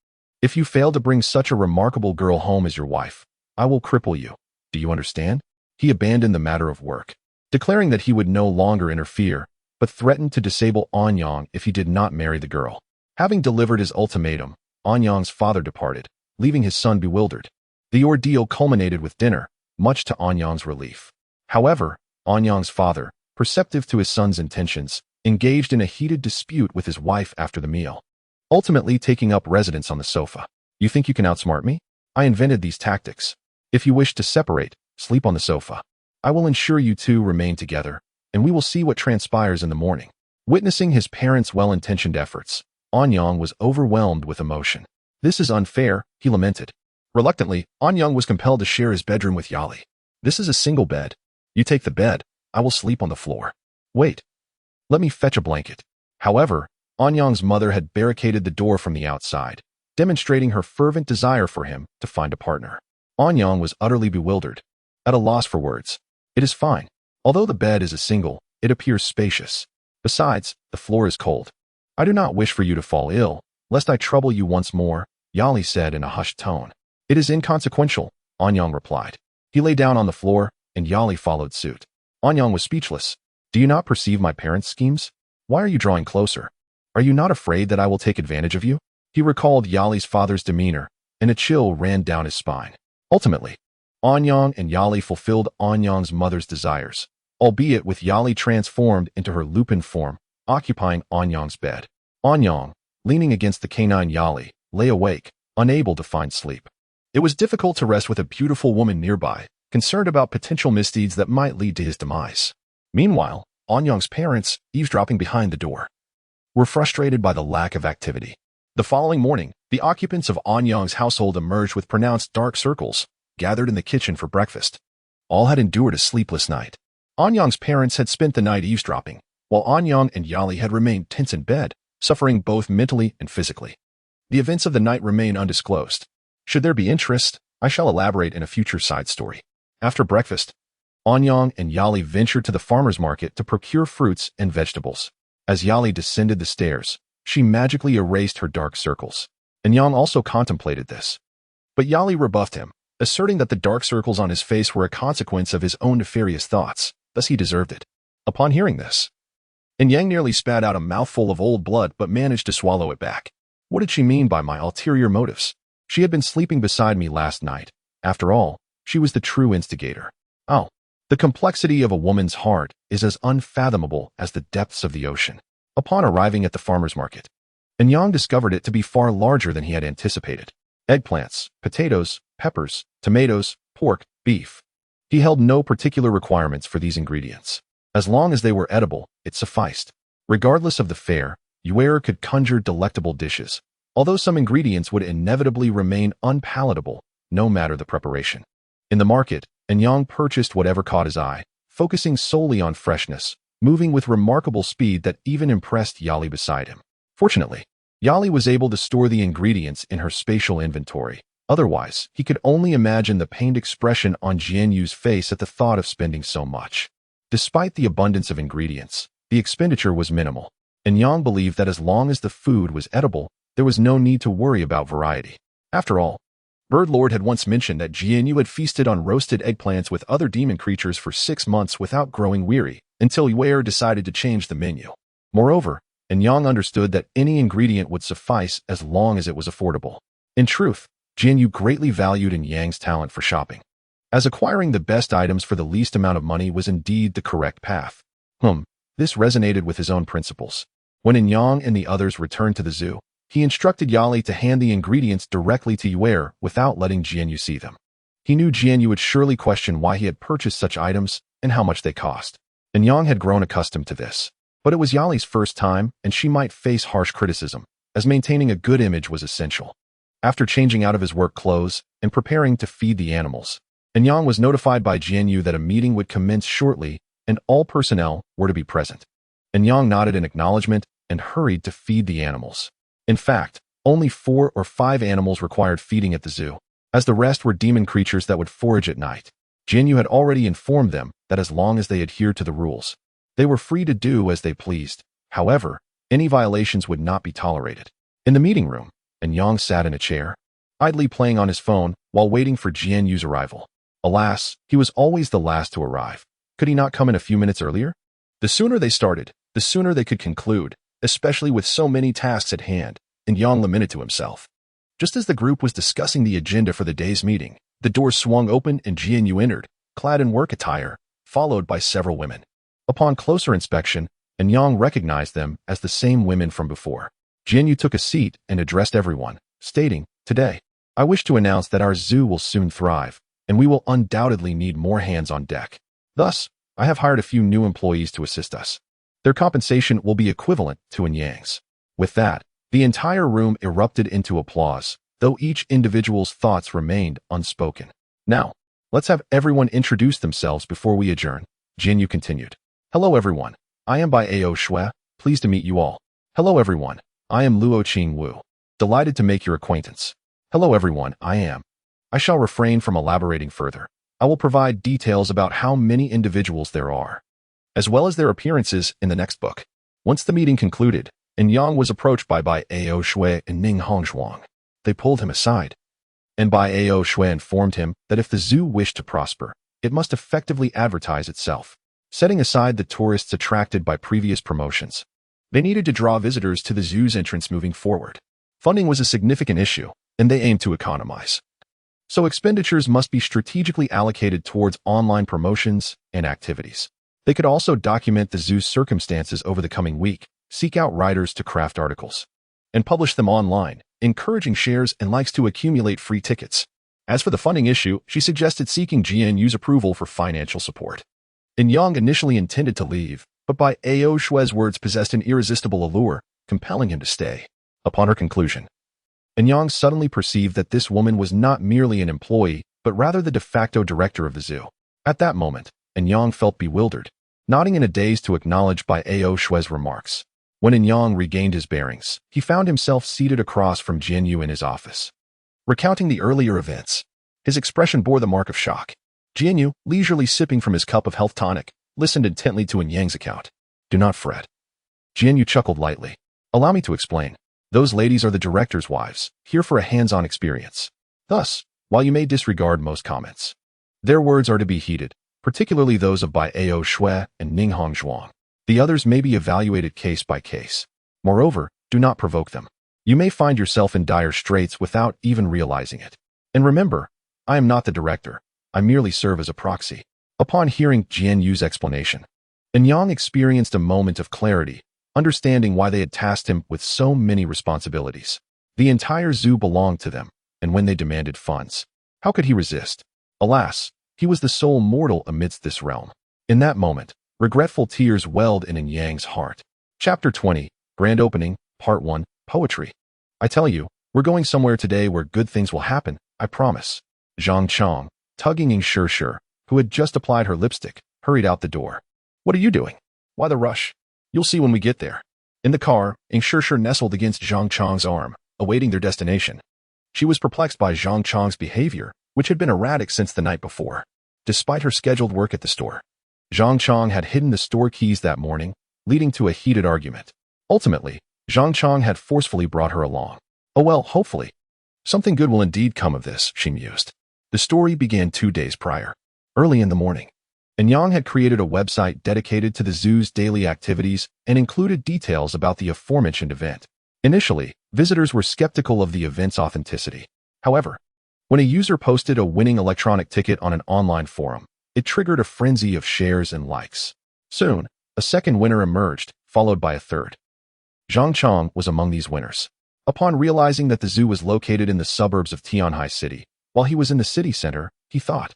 A: "If you fail to bring such a remarkable girl home as your wife, I will cripple you. Do you understand?" He abandoned the matter of work, declaring that he would no longer interfere, but threatened to disable Anyang if he did not marry the girl. Having delivered his ultimatum, Anyang's father departed, leaving his son bewildered. The ordeal culminated with dinner, much to Anyang's relief. However, Anyang's father, perceptive to his son's intentions, engaged in a heated dispute with his wife after the meal, ultimately taking up residence on the sofa. "You think you can outsmart me? I invented these tactics. If you wish to separate, sleep on the sofa. I will ensure you two remain together, and we will see what transpires in the morning." Witnessing his parents' well-intentioned efforts, Anyang was overwhelmed with emotion. "This is unfair," he lamented. Reluctantly, Anyang was compelled to share his bedroom with Yali. "This is a single bed. You take the bed, I will sleep on the floor. Wait. Let me fetch a blanket." However, Anyang's mother had barricaded the door from the outside, demonstrating her fervent desire for him to find a partner. Anyang was utterly bewildered, at a loss for words. "It is fine. Although the bed is a single, it appears spacious. Besides, the floor is cold. I do not wish for you to fall ill, lest I trouble you once more," Yali said in a hushed tone. "It is inconsequential," Anyang replied. He lay down on the floor, and Yali followed suit. Anyang was speechless. "Do you not perceive my parents' schemes? Why are you drawing closer? Are you not afraid that I will take advantage of you?" He recalled Yali's father's demeanor, and a chill ran down his spine. Ultimately, Anyang and Yali fulfilled Anyang's mother's desires, albeit with Yali transformed into her lupin form, occupying Anyang's bed. Anyang, leaning against the canine Yali, lay awake, unable to find sleep. It was difficult to rest with a beautiful woman nearby, concerned about potential misdeeds that might lead to his demise. Meanwhile, Anyang's parents, eavesdropping behind the door, were frustrated by the lack of activity. The following morning, the occupants of Anyang's household emerged with pronounced dark circles, gathered in the kitchen for breakfast. All had endured a sleepless night. Anyang's parents had spent the night eavesdropping, while Anyang and Yali had remained tense in bed, suffering both mentally and physically. The events of the night remain undisclosed. Should there be interest, I shall elaborate in a future side story. After breakfast, Anyang and Yali ventured to the farmer's market to procure fruits and vegetables. As Yali descended the stairs, she magically erased her dark circles. Anyang also contemplated this. But Yali rebuffed him, asserting that the dark circles on his face were a consequence of his own nefarious thoughts, thus he deserved it. Upon hearing this, Anyang nearly spat out a mouthful of old blood but managed to swallow it back. What did she mean by my ulterior motives? She had been sleeping beside me last night. After all, she was the true instigator. Oh, the complexity of a woman's heart is as unfathomable as the depths of the ocean. Upon arriving at the farmer's market, Anyang discovered it to be far larger than he had anticipated. Eggplants, potatoes, peppers, tomatoes, pork, beef. He held no particular requirements for these ingredients. As long as they were edible, it sufficed. Regardless of the fare, Yuer could conjure delectable dishes, although some ingredients would inevitably remain unpalatable, no matter the preparation. In the market, Anyang purchased whatever caught his eye, focusing solely on freshness, moving with remarkable speed that even impressed Yali beside him. Fortunately, Yali was able to store the ingredients in her spatial inventory. Otherwise, he could only imagine the pained expression on Jianyu's face at the thought of spending so much. Despite the abundance of ingredients, the expenditure was minimal, and Yang believed that as long as the food was edible, there was no need to worry about variety. After all, Bird Lord had once mentioned that Jianyu had feasted on roasted eggplants with other demon creatures for 6 months without growing weary, until Yuer decided to change the menu. Moreover, Yang understood that any ingredient would suffice as long as it was affordable. In truth, Jianyu greatly valued Yang's talent for shopping, as acquiring the best items for the least amount of money was indeed the correct path. This resonated with his own principles. When Yang and the others returned to the zoo, he instructed Yali to hand the ingredients directly to Yuer without letting Jianyu see them. He knew Jianyu would surely question why he had purchased such items and how much they cost. And Yang had grown accustomed to this. But it was Yali's first time, and she might face harsh criticism, as maintaining a good image was essential. After changing out of his work clothes and preparing to feed the animals, Enyang was notified by Jianyu that a meeting would commence shortly and all personnel were to be present. Enyang nodded in acknowledgement and hurried to feed the animals. In fact, only 4 or 5 animals required feeding at the zoo, as the rest were demon creatures that would forage at night. Jianyu had already informed them that as long as they adhered to the rules, they were free to do as they pleased. However, any violations would not be tolerated. In the meeting room, Enyang sat in a chair, idly playing on his phone while waiting for Jianyu's arrival. Alas, he was always the last to arrive. Could he not come in a few minutes earlier? The sooner they started, the sooner they could conclude, especially with so many tasks at hand, Enyang lamented to himself. Just as the group was discussing the agenda for the day's meeting, the doors swung open and Jianyu entered, clad in work attire, followed by several women. Upon closer inspection, Enyang recognized them as the same women from before. Jianyu took a seat and addressed everyone, stating, "Today, I wish to announce that our zoo will soon thrive, and we will undoubtedly need more hands on deck. Thus, I have hired a few new employees to assist us. Their compensation will be equivalent to Enyang's." With that, the entire room erupted into applause, though each individual's thoughts remained unspoken. "Now, let's have everyone introduce themselves before we adjourn," Jianyu continued. "Hello everyone, I am Bai Ao Shui, pleased to meet you all. Hello everyone, I am Luo Qing Wu, delighted to make your acquaintance. Hello everyone, I shall refrain from elaborating further. I will provide details about how many individuals there are, as well as their appearances in the next book." Once the meeting concluded, Enyang was approached by Bai Ao Shui and Ning Hongzhuang. They pulled him aside, and Bai Ao Shui informed him that if the zoo wished to prosper, it must effectively advertise itself, setting aside the tourists attracted by previous promotions. They needed to draw visitors to the zoo's entrance moving forward. Funding was a significant issue, and they aimed to economize. So expenditures must be strategically allocated towards online promotions and activities. They could also document the zoo's circumstances over the coming week, seek out writers to craft articles, and publish them online, encouraging shares and likes to accumulate free tickets. As for the funding issue, she suggested seeking Jianyu's approval for financial support. Enyang initially intended to leave, but Bai Ao Shui's words possessed an irresistible allure, compelling him to stay. Upon her conclusion, Enyang suddenly perceived that this woman was not merely an employee, but rather the de facto director of the zoo. At that moment, Enyang felt bewildered, nodding in a daze to acknowledge Bai Ao Shui's remarks. When Enyang regained his bearings, he found himself seated across from Jianyu in his office. Recounting the earlier events, his expression bore the mark of shock. Jianyu, leisurely sipping from his cup of health tonic, listened intently to Enyang's account. "Do not fret." Jianyu chuckled lightly. "Allow me to explain. Those ladies are the director's wives, here for a hands-on experience. Thus, while you may disregard most comments, their words are to be heeded, particularly those of Bai Ao Shui and Ning Hongzhuang. The others may be evaluated case by case. Moreover, do not provoke them. You may find yourself in dire straits without even realizing it. And remember, I am not the director. I merely serve as a proxy." Upon hearing Jianyu's explanation, Enyang experienced a moment of clarity, understanding why they had tasked him with so many responsibilities. The entire zoo belonged to them, and when they demanded funds, how could he resist? Alas, he was the sole mortal amidst this realm. In that moment, regretful tears welled in Enyang's heart. Chapter 20, Grand Opening, Part 1, Poetry. "I tell you, we're going somewhere today where good things will happen, I promise." Zhang Chong, tugging Ing Shir, who had just applied her lipstick, hurried out the door. "What are you doing? Why the rush? You'll see when we get there." In the car, Ing Shir nestled against Zhang Chong's arm, awaiting their destination. She was perplexed by Zhang Chong's behavior, which had been erratic since the night before. Despite her scheduled work at the store, Zhang Chong had hidden the store keys that morning, leading to a heated argument. Ultimately, Zhang Chong had forcefully brought her along. "Oh well, hopefully. Something good will indeed come of this," she mused. The story began 2 days prior. Early in the morning, Enyang had created a website dedicated to the zoo's daily activities and included details about the aforementioned event. Initially, visitors were skeptical of the event's authenticity. However, when a user posted a winning electronic ticket on an online forum, it triggered a frenzy of shares and likes. Soon, a second winner emerged, followed by a third. Zhang Chong was among these winners. Upon realizing that the zoo was located in the suburbs of Tianhai City, while he was in the city center, he thought,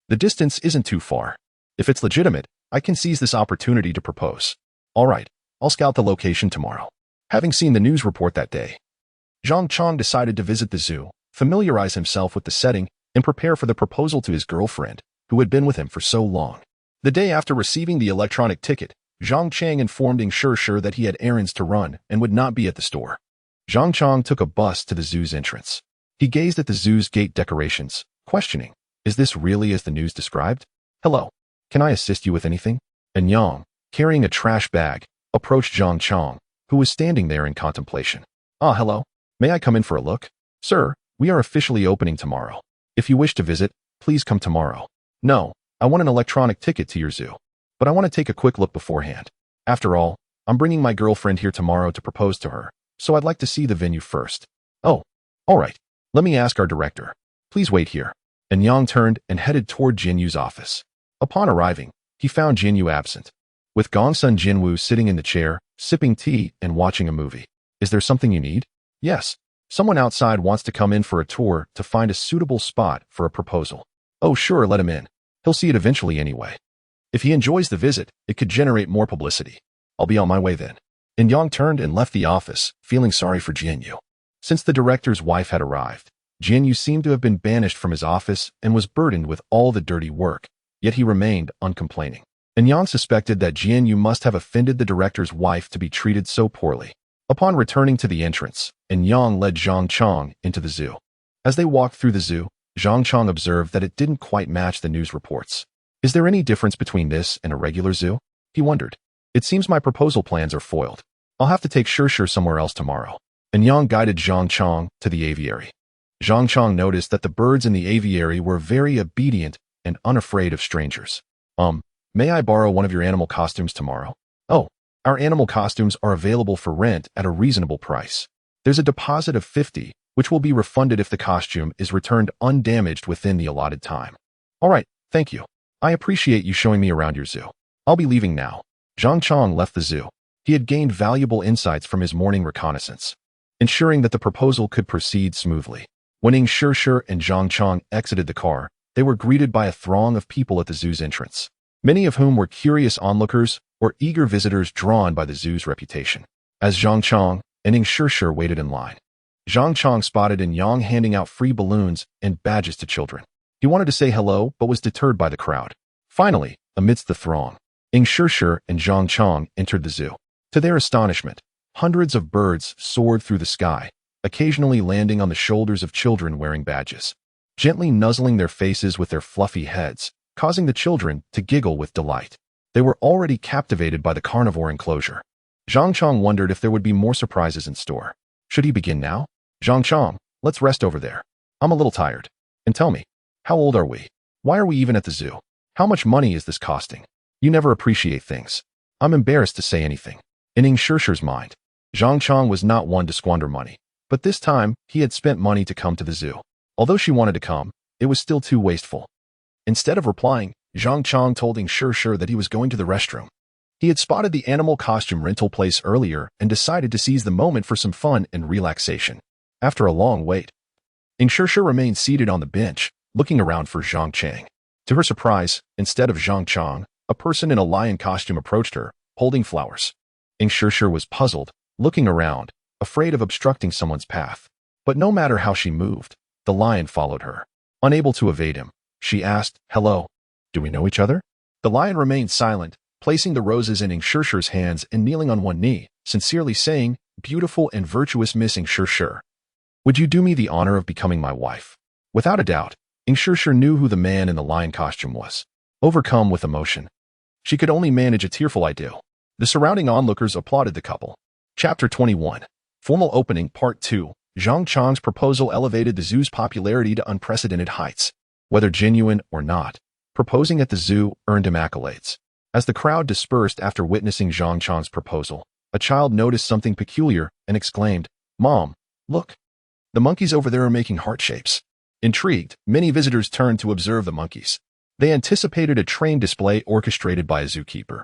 A: the distance isn't too far. If it's legitimate, I can seize this opportunity to propose. All right, I'll scout the location tomorrow. Having seen the news report that day, Zhang Chang decided to visit the zoo, familiarize himself with the setting, and prepare for the proposal to his girlfriend, who had been with him for so long. The day after receiving the electronic ticket, Zhang Chang informed Ing Shishir that he had errands to run and would not be at the store. Zhang Chang took a bus to the zoo's entrance. He gazed at the zoo's gate decorations, questioning, is this really as the news described? Hello, can I assist you with anything? And Yang, carrying a trash bag, approached Zhang Chang, who was standing there in contemplation. Ah, hello. May I come in for a look? Sir, we are officially opening tomorrow. If you wish to visit, please come tomorrow. No, I want an electronic ticket to your zoo. But I want to take a quick look beforehand. After all, I'm bringing my girlfriend here tomorrow to propose to her, so I'd like to see the venue first. Oh, all right. Let me ask our director. Please wait here. And Yang turned and headed toward Jinyu's office. Upon arriving, he found Jinyu absent, with Gongsun Jinwu sitting in the chair, sipping tea and watching a movie. Is there something you need? Yes. Someone outside wants to come in for a tour to find a suitable spot for a proposal. Oh, sure, let him in. He'll see it eventually anyway. If he enjoys the visit, it could generate more publicity. I'll be on my way then. And Yang turned and left the office, feeling sorry for Jinyu. Since the director's wife had arrived, Jinyu seemed to have been banished from his office and was burdened with all the dirty work, yet he remained uncomplaining. And Yang suspected that Jinyu must have offended the director's wife to be treated so poorly. Upon returning to the entrance, Yang led Zhang Chang into the zoo. As they walked through the zoo, Zhang Chang observed that it didn't quite match the news reports. Is there any difference between this and a regular zoo? He wondered. It seems my proposal plans are foiled. I'll have to take Shishir somewhere else tomorrow. And Yang guided Zhang Chang to the aviary. Zhang Chang noticed that the birds in the aviary were very obedient and unafraid of strangers. May I borrow one of your animal costumes tomorrow? Oh, our animal costumes are available for rent at a reasonable price. There's a deposit of 50, which will be refunded if the costume is returned undamaged within the allotted time. All right, thank you. I appreciate you showing me around your zoo. I'll be leaving now. Zhang Chang left the zoo. He had gained valuable insights from his morning reconnaissance, ensuring that the proposal could proceed smoothly. When Ing Shishir and Zhang Chang exited the car, they were greeted by a throng of people at the zoo's entrance, many of whom were curious onlookers or eager visitors drawn by the zoo's reputation. As Zhang Chang and Ing Shishir waited in line, Zhang Chang spotted Yang handing out free balloons and badges to children. He wanted to say hello, but was deterred by the crowd. Finally, amidst the throng, Ing Shishir and Zhang Chang entered the zoo. To their astonishment, hundreds of birds soared through the sky, occasionally landing on the shoulders of children wearing badges, gently nuzzling their faces with their fluffy heads, causing the children to giggle with delight. They were already captivated by the carnivore enclosure. Zhang Chang wondered if there would be more surprises in store. Should he begin now? Zhang Chang, let's rest over there. I'm a little tired. And tell me, how old are we? Why are we even at the zoo? How much money is this costing? You never appreciate things. I'm embarrassed to say anything. In Ing Shishir's mind, Zhang Chang was not one to squander money, but this time he had spent money to come to the zoo. Although she wanted to come, it was still too wasteful. Instead of replying, Zhang Chang told Ing Shishir that he was going to the restroom. He had spotted the animal costume rental place earlier and decided to seize the moment for some fun and relaxation. After a long wait, Ing Shishir remained seated on the bench, looking around for Zhang Chang. To her surprise, instead of Zhang Chang, a person in a lion costume approached her, holding flowers. Ing Shishir was puzzled, looking around, afraid of obstructing someone's path. But no matter how she moved, the lion followed her. Unable to evade him, she asked, "Hello, do we know each other?" The lion remained silent, placing the roses in Ing Shishir's hands and kneeling on one knee, sincerely saying, "Beautiful and virtuous Miss Ing Shishir, would you do me the honor of becoming my wife?" Without a doubt, Ing Shishir knew who the man in the lion costume was. Overcome with emotion, she could only manage a tearful idyll. The surrounding onlookers applauded the couple. Chapter 21. Formal Opening Part 2. Zhang Chang's proposal elevated the zoo's popularity to unprecedented heights. Whether genuine or not, proposing at the zoo earned him accolades. As the crowd dispersed after witnessing Zhang Chang's proposal, a child noticed something peculiar and exclaimed, "Mom, look! The monkeys over there are making heart shapes." Intrigued, many visitors turned to observe the monkeys. They anticipated a train display orchestrated by a zookeeper.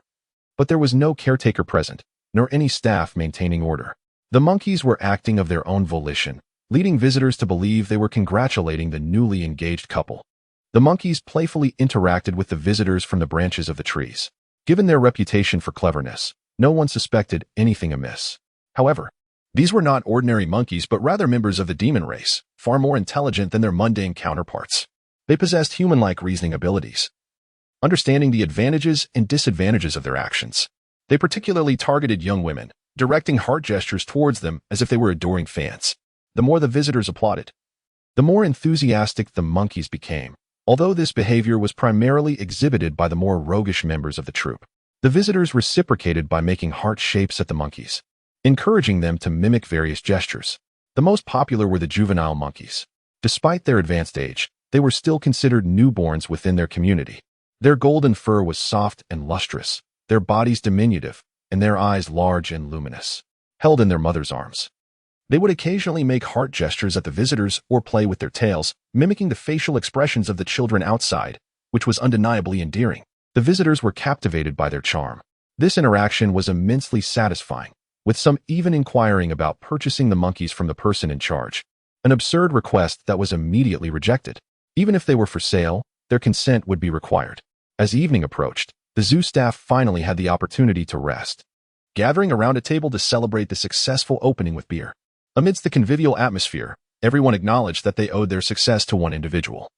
A: But there was no caretaker present, nor any staff maintaining order. The monkeys were acting of their own volition, leading visitors to believe they were congratulating the newly engaged couple. The monkeys playfully interacted with the visitors from the branches of the trees. Given their reputation for cleverness, No one suspected anything amiss. However, these were not ordinary monkeys but rather members of the demon race, far more intelligent than their mundane counterparts. They possessed human-like reasoning abilities, understanding the advantages and disadvantages of their actions. They particularly targeted young women, directing heart gestures towards them as if they were adoring fans. The more the visitors applauded, the more enthusiastic the monkeys became. Although this behavior was primarily exhibited by the more roguish members of the troupe, the visitors reciprocated by making heart shapes at the monkeys, encouraging them to mimic various gestures. The most popular were the juvenile monkeys. Despite their advanced age, they were still considered newborns within their community. Their golden fur was soft and lustrous, their bodies diminutive, and their eyes large and luminous, held in their mother's arms. They would occasionally make heart gestures at the visitors or play with their tails, mimicking the facial expressions of the children outside, which was undeniably endearing. The visitors were captivated by their charm. This interaction was immensely satisfying, with some even inquiring about purchasing the monkeys from the person in charge, an absurd request that was immediately rejected. Even if they were for sale, their consent would be required. As evening approached, the zoo staff finally had the opportunity to rest, gathering around a table to celebrate the successful opening with beer. Amidst the convivial atmosphere, everyone acknowledged that they owed their success to one individual.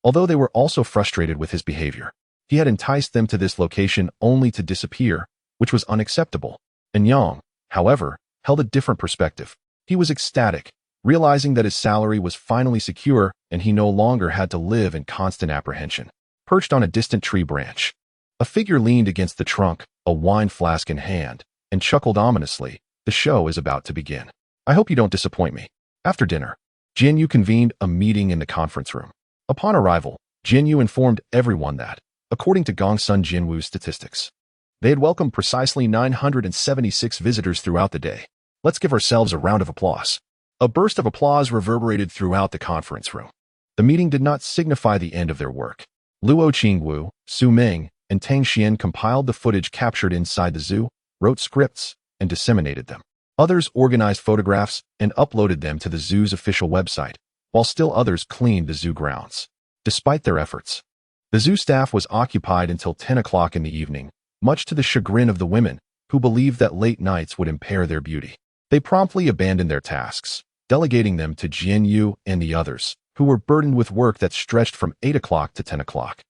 A: Although they were also frustrated with his behavior, he had enticed them to this location only to disappear, which was unacceptable. And Yang, however, held a different perspective. He was ecstatic, realizing that his salary was finally secure and he no longer had to live in constant apprehension. Perched on a distant tree branch, a figure leaned against the trunk, a wine flask in hand, and chuckled ominously. The show is about to begin. I hope you don't disappoint me. After dinner, Jianyu convened a meeting in the conference room. Upon arrival, Jianyu informed everyone that, according to Gongsun Jinwu's statistics, they had welcomed precisely 976 visitors throughout the day. Let's give ourselves a round of applause. A burst of applause reverberated throughout the conference room. The meeting did not signify the end of their work. Luo Qingwu, Su Ming, and Tang Xian compiled the footage captured inside the zoo, wrote scripts, and disseminated them. Others organized photographs and uploaded them to the zoo's official website, while still others cleaned the zoo grounds. Despite their efforts, the zoo staff was occupied until 10 o'clock in the evening, much to the chagrin of the women, who believed that late nights would impair their beauty. They promptly abandoned their tasks, delegating them to Jianyu and the others, who were burdened with work that stretched from 8 o'clock to 10 o'clock.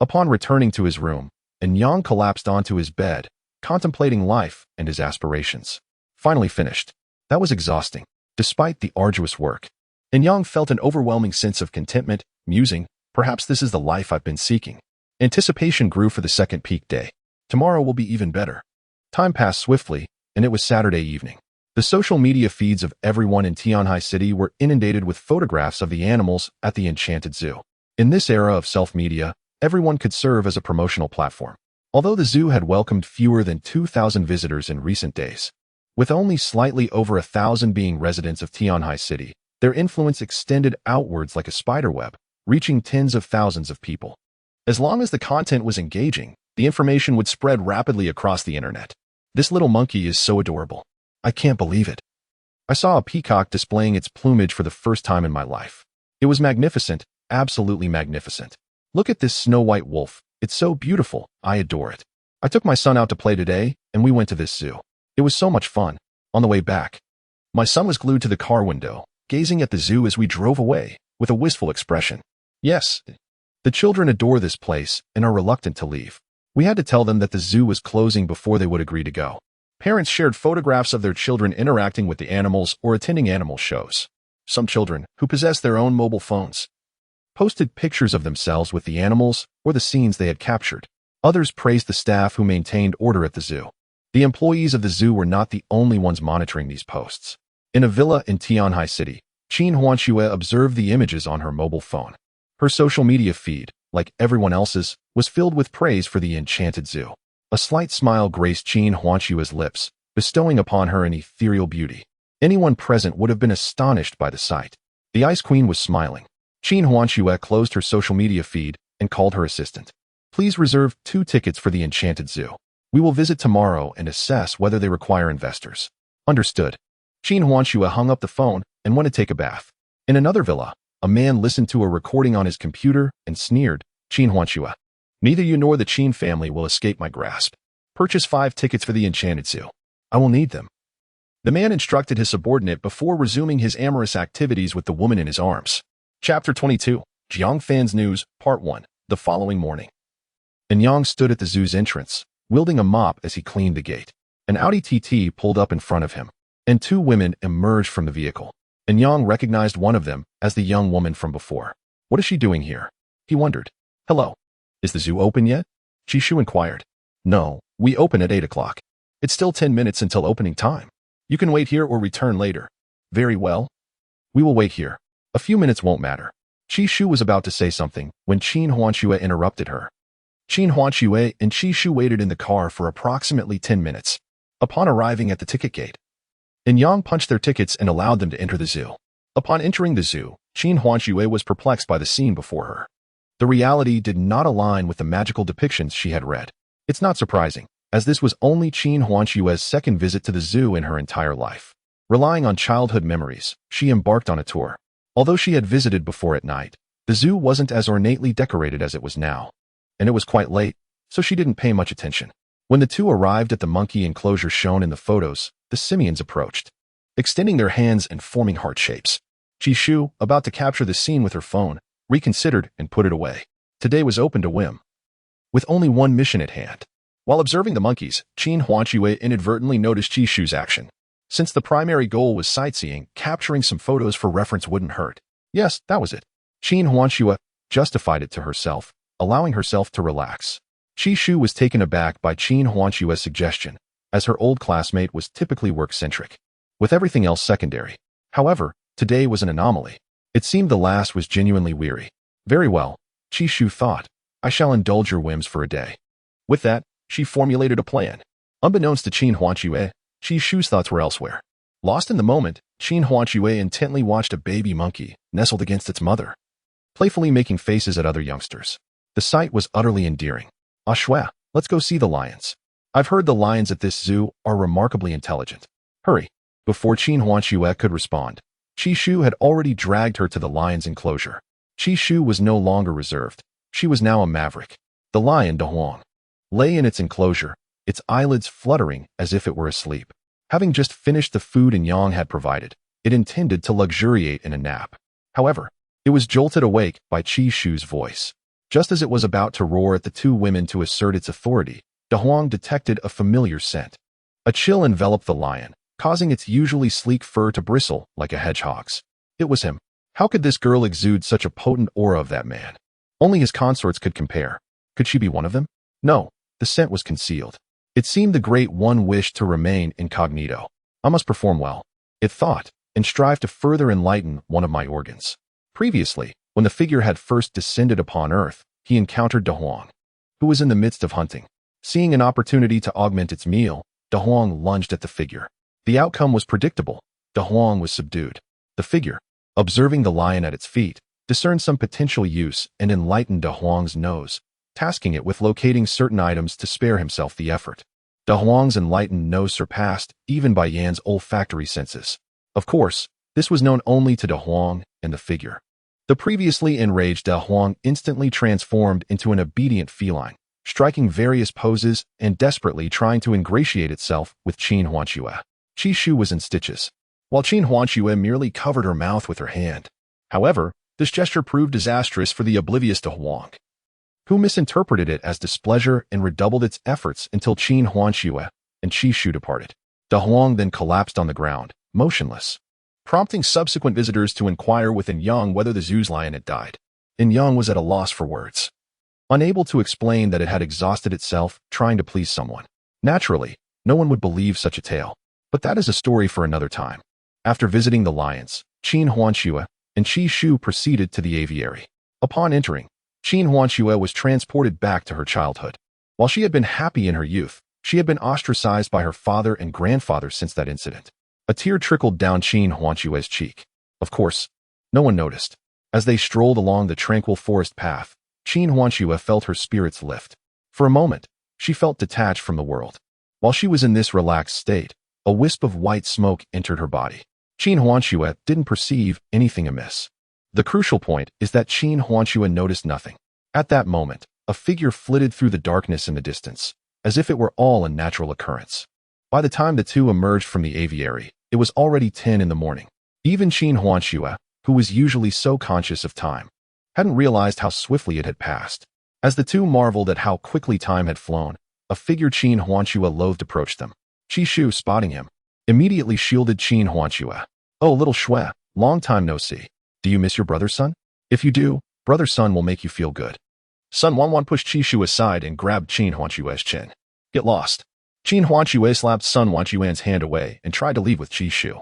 A: Upon returning to his room, Yang collapsed onto his bed, contemplating life and his aspirations. Finally finished. That was exhausting. Despite the arduous work, Yang felt an overwhelming sense of contentment, musing, perhaps this is the life I've been seeking. Anticipation grew for the second peak day. Tomorrow will be even better. Time passed swiftly, and it was Saturday evening. The social media feeds of everyone in Tianhai City were inundated with photographs of the animals at the Enchanted Zoo. In this era of self-media, everyone could serve as a promotional platform. Although the zoo had welcomed fewer than 2,000 visitors in recent days, with only slightly over 1,000 being residents of Tianhai City, their influence extended outwards like a spiderweb, reaching tens of thousands of people. As long as the content was engaging, the information would spread rapidly across the internet. This little monkey is so adorable. I can't believe it. I saw a peacock displaying its plumage for the first time in my life. It was magnificent, absolutely magnificent. Look at this snow-white wolf. It's so beautiful. I adore it. I took my son out to play today, and we went to this zoo. It was so much fun. On the way back, my son was glued to the car window, gazing at the zoo as we drove away, with a wistful expression. Yes, the children adore this place and are reluctant to leave. We had to tell them that the zoo was closing before they would agree to go. Parents shared photographs of their children interacting with the animals or attending animal shows. Some children, who possessed their own mobile phones, posted pictures of themselves with the animals or the scenes they had captured. Others praised the staff who maintained order at the zoo. The employees of the zoo were not the only ones monitoring these posts. In a villa in Tianhai City, Qin Huanxue observed the images on her mobile phone. Her social media feed, like everyone else's, was filled with praise for the Enchanted Zoo. A slight smile graced Qin Huanxue's lips, bestowing upon her an ethereal beauty. Anyone present would have been astonished by the sight. The Ice Queen was smiling. Qin Huanxue closed her social media feed and called her assistant. Please reserve 2 tickets for the Enchanted Zoo. We will visit tomorrow and assess whether they require investors. Understood. Qin Huanxue hung up the phone and went to take a bath. In another villa, a man listened to a recording on his computer and sneered, Qin Huanxue. Neither you nor the Qin family will escape my grasp. Purchase 5 tickets for the Enchanted Zoo. I will need them. The man instructed his subordinate before resuming his amorous activities with the woman in his arms. Chapter 22. Jiang Fan's News, Part 1. The following morning. Yang stood at the zoo's entrance, wielding a mop as he cleaned the gate. An Audi TT pulled up in front of him, and 2 women emerged from the vehicle. Yang recognized one of them as the young woman from before. What is she doing here? He wondered. Hello. Is the zoo open yet? Chishu inquired. No, we open at 8 o'clock. It's still 10 minutes until opening time. You can wait here or return later. Very well. We will wait here. A few minutes won't matter. Chishu was about to say something when Qin Huanxue interrupted her. Qin Huanxue and Chishu waited in the car for approximately 10 minutes. Upon arriving at the ticket gate, Yang punched their tickets and allowed them to enter the zoo. Upon entering the zoo, Qin Huanxue was perplexed by the scene before her. The reality did not align with the magical depictions she had read. It's not surprising, as this was only Qin Huanxue's second visit to the zoo in her entire life. Relying on childhood memories, she embarked on a tour. Although she had visited before at night, the zoo wasn't as ornately decorated as it was now. And it was quite late, so she didn't pay much attention. When the 2 arrived at the monkey enclosure shown in the photos, the simians approached, extending their hands and forming heart shapes. Chishu, about to capture the scene with her phone, reconsidered and put it away. Today was open to whim, with only one mission at hand. While observing the monkeys, Qin Huanxue inadvertently noticed Chishu's action. Since the primary goal was sightseeing, capturing some photos for reference wouldn't hurt. Yes, that was it. Qin Huanxue justified it to herself, allowing herself to relax. Chishu was taken aback by Qin Huanxue's suggestion, as her old classmate was typically work-centric, with everything else secondary. However, today was an anomaly. It seemed the last was genuinely weary. Very well, Chishu thought. I shall indulge your whims for a day. With that, she formulated a plan. Unbeknownst to Qin Huanxue, Chishu's thoughts were elsewhere. Lost in the moment, Qin Huanxue intently watched a baby monkey nestled against its mother, playfully making faces at other youngsters. The sight was utterly endearing. Ah shua, let's go see the lions. I've heard the lions at this zoo are remarkably intelligent. Hurry. Before Qin Huanxue could respond, Chishu had already dragged her to the lion's enclosure. Chishu was no longer reserved. She was now a maverick. The lion Dahuang lay in its enclosure, its eyelids fluttering as if it were asleep. Having just finished the food Yang had provided, it intended to luxuriate in a nap. However, it was jolted awake by Chishu's voice. Just as it was about to roar at the 2 women to assert its authority, Dahuang detected a familiar scent. A chill enveloped the lion, causing its usually sleek fur to bristle like a hedgehog's. It was him. How could this girl exude such a potent aura of that man? Only his consorts could compare. Could she be one of them? No, the scent was concealed. It seemed the Great One wished to remain incognito. I must perform well, it thought, and strive to further enlighten one of my organs. Previously, when the figure had first descended upon Earth, he encountered Dahuang, who was in the midst of hunting. Seeing an opportunity to augment its meal, Dahuang lunged at the figure. The outcome was predictable. Dahuang was subdued. The figure, observing the lion at its feet, discerned some potential use and enlightened Dahuang's nose, tasking it with locating certain items to spare himself the effort. Dahuang's enlightened nose surpassed even by Yan's olfactory senses. Of course, this was known only to Dahuang and the figure. The previously enraged Dahuang instantly transformed into an obedient feline, striking various poses and desperately trying to ingratiate itself with Qin Huanxue. Chishu was in stitches, while Qin Huanxue merely covered her mouth with her hand. However, this gesture proved disastrous for the oblivious Dahuang, who misinterpreted it as displeasure and redoubled its efforts until Qin Huanxue and Chishu departed. Dahuang then collapsed on the ground, motionless, prompting subsequent visitors to inquire within Yang whether the zoo's lion had died. Yang was at a loss for words, unable to explain that it had exhausted itself trying to please someone. Naturally, no one would believe such a tale, but that is a story for another time. After visiting the lions, Qin Huanxue and Chishu proceeded to the aviary. Upon entering, Qin Huanxue was transported back to her childhood. While she had been happy in her youth, she had been ostracized by her father and grandfather since that incident. A tear trickled down Qin Huanxue's cheek. Of course, no one noticed. As they strolled along the tranquil forest path, Qin Huanxue felt her spirits lift. For a moment, she felt detached from the world. While she was in this relaxed state, a wisp of white smoke entered her body. Qin Huanxue didn't perceive anything amiss. The crucial point is that Qin Huanxue noticed nothing. At that moment, a figure flitted through the darkness in the distance. as if it were all a natural occurrence. By the time the two emerged from the aviary, it was already 10 in the morning. Even Qin Huanxue, who was usually so conscious of time, hadn't realized how swiftly it had passed. As the two marveled at how quickly time had flown, a figure Qin Huanxue loathed approached them. Qi Shu, spotting him, immediately shielded Qin Huanxue. "Oh, little Shui, long time no see. Do you miss your brother, son? If you do, brother Sun will make you feel good." Sun Wanwan pushed Qi Shu aside and grabbed Qin Huanxue's chin. "Get lost." Qin Huanxue slapped Sun Wanquan's hand away and tried to leave with Qi Shu.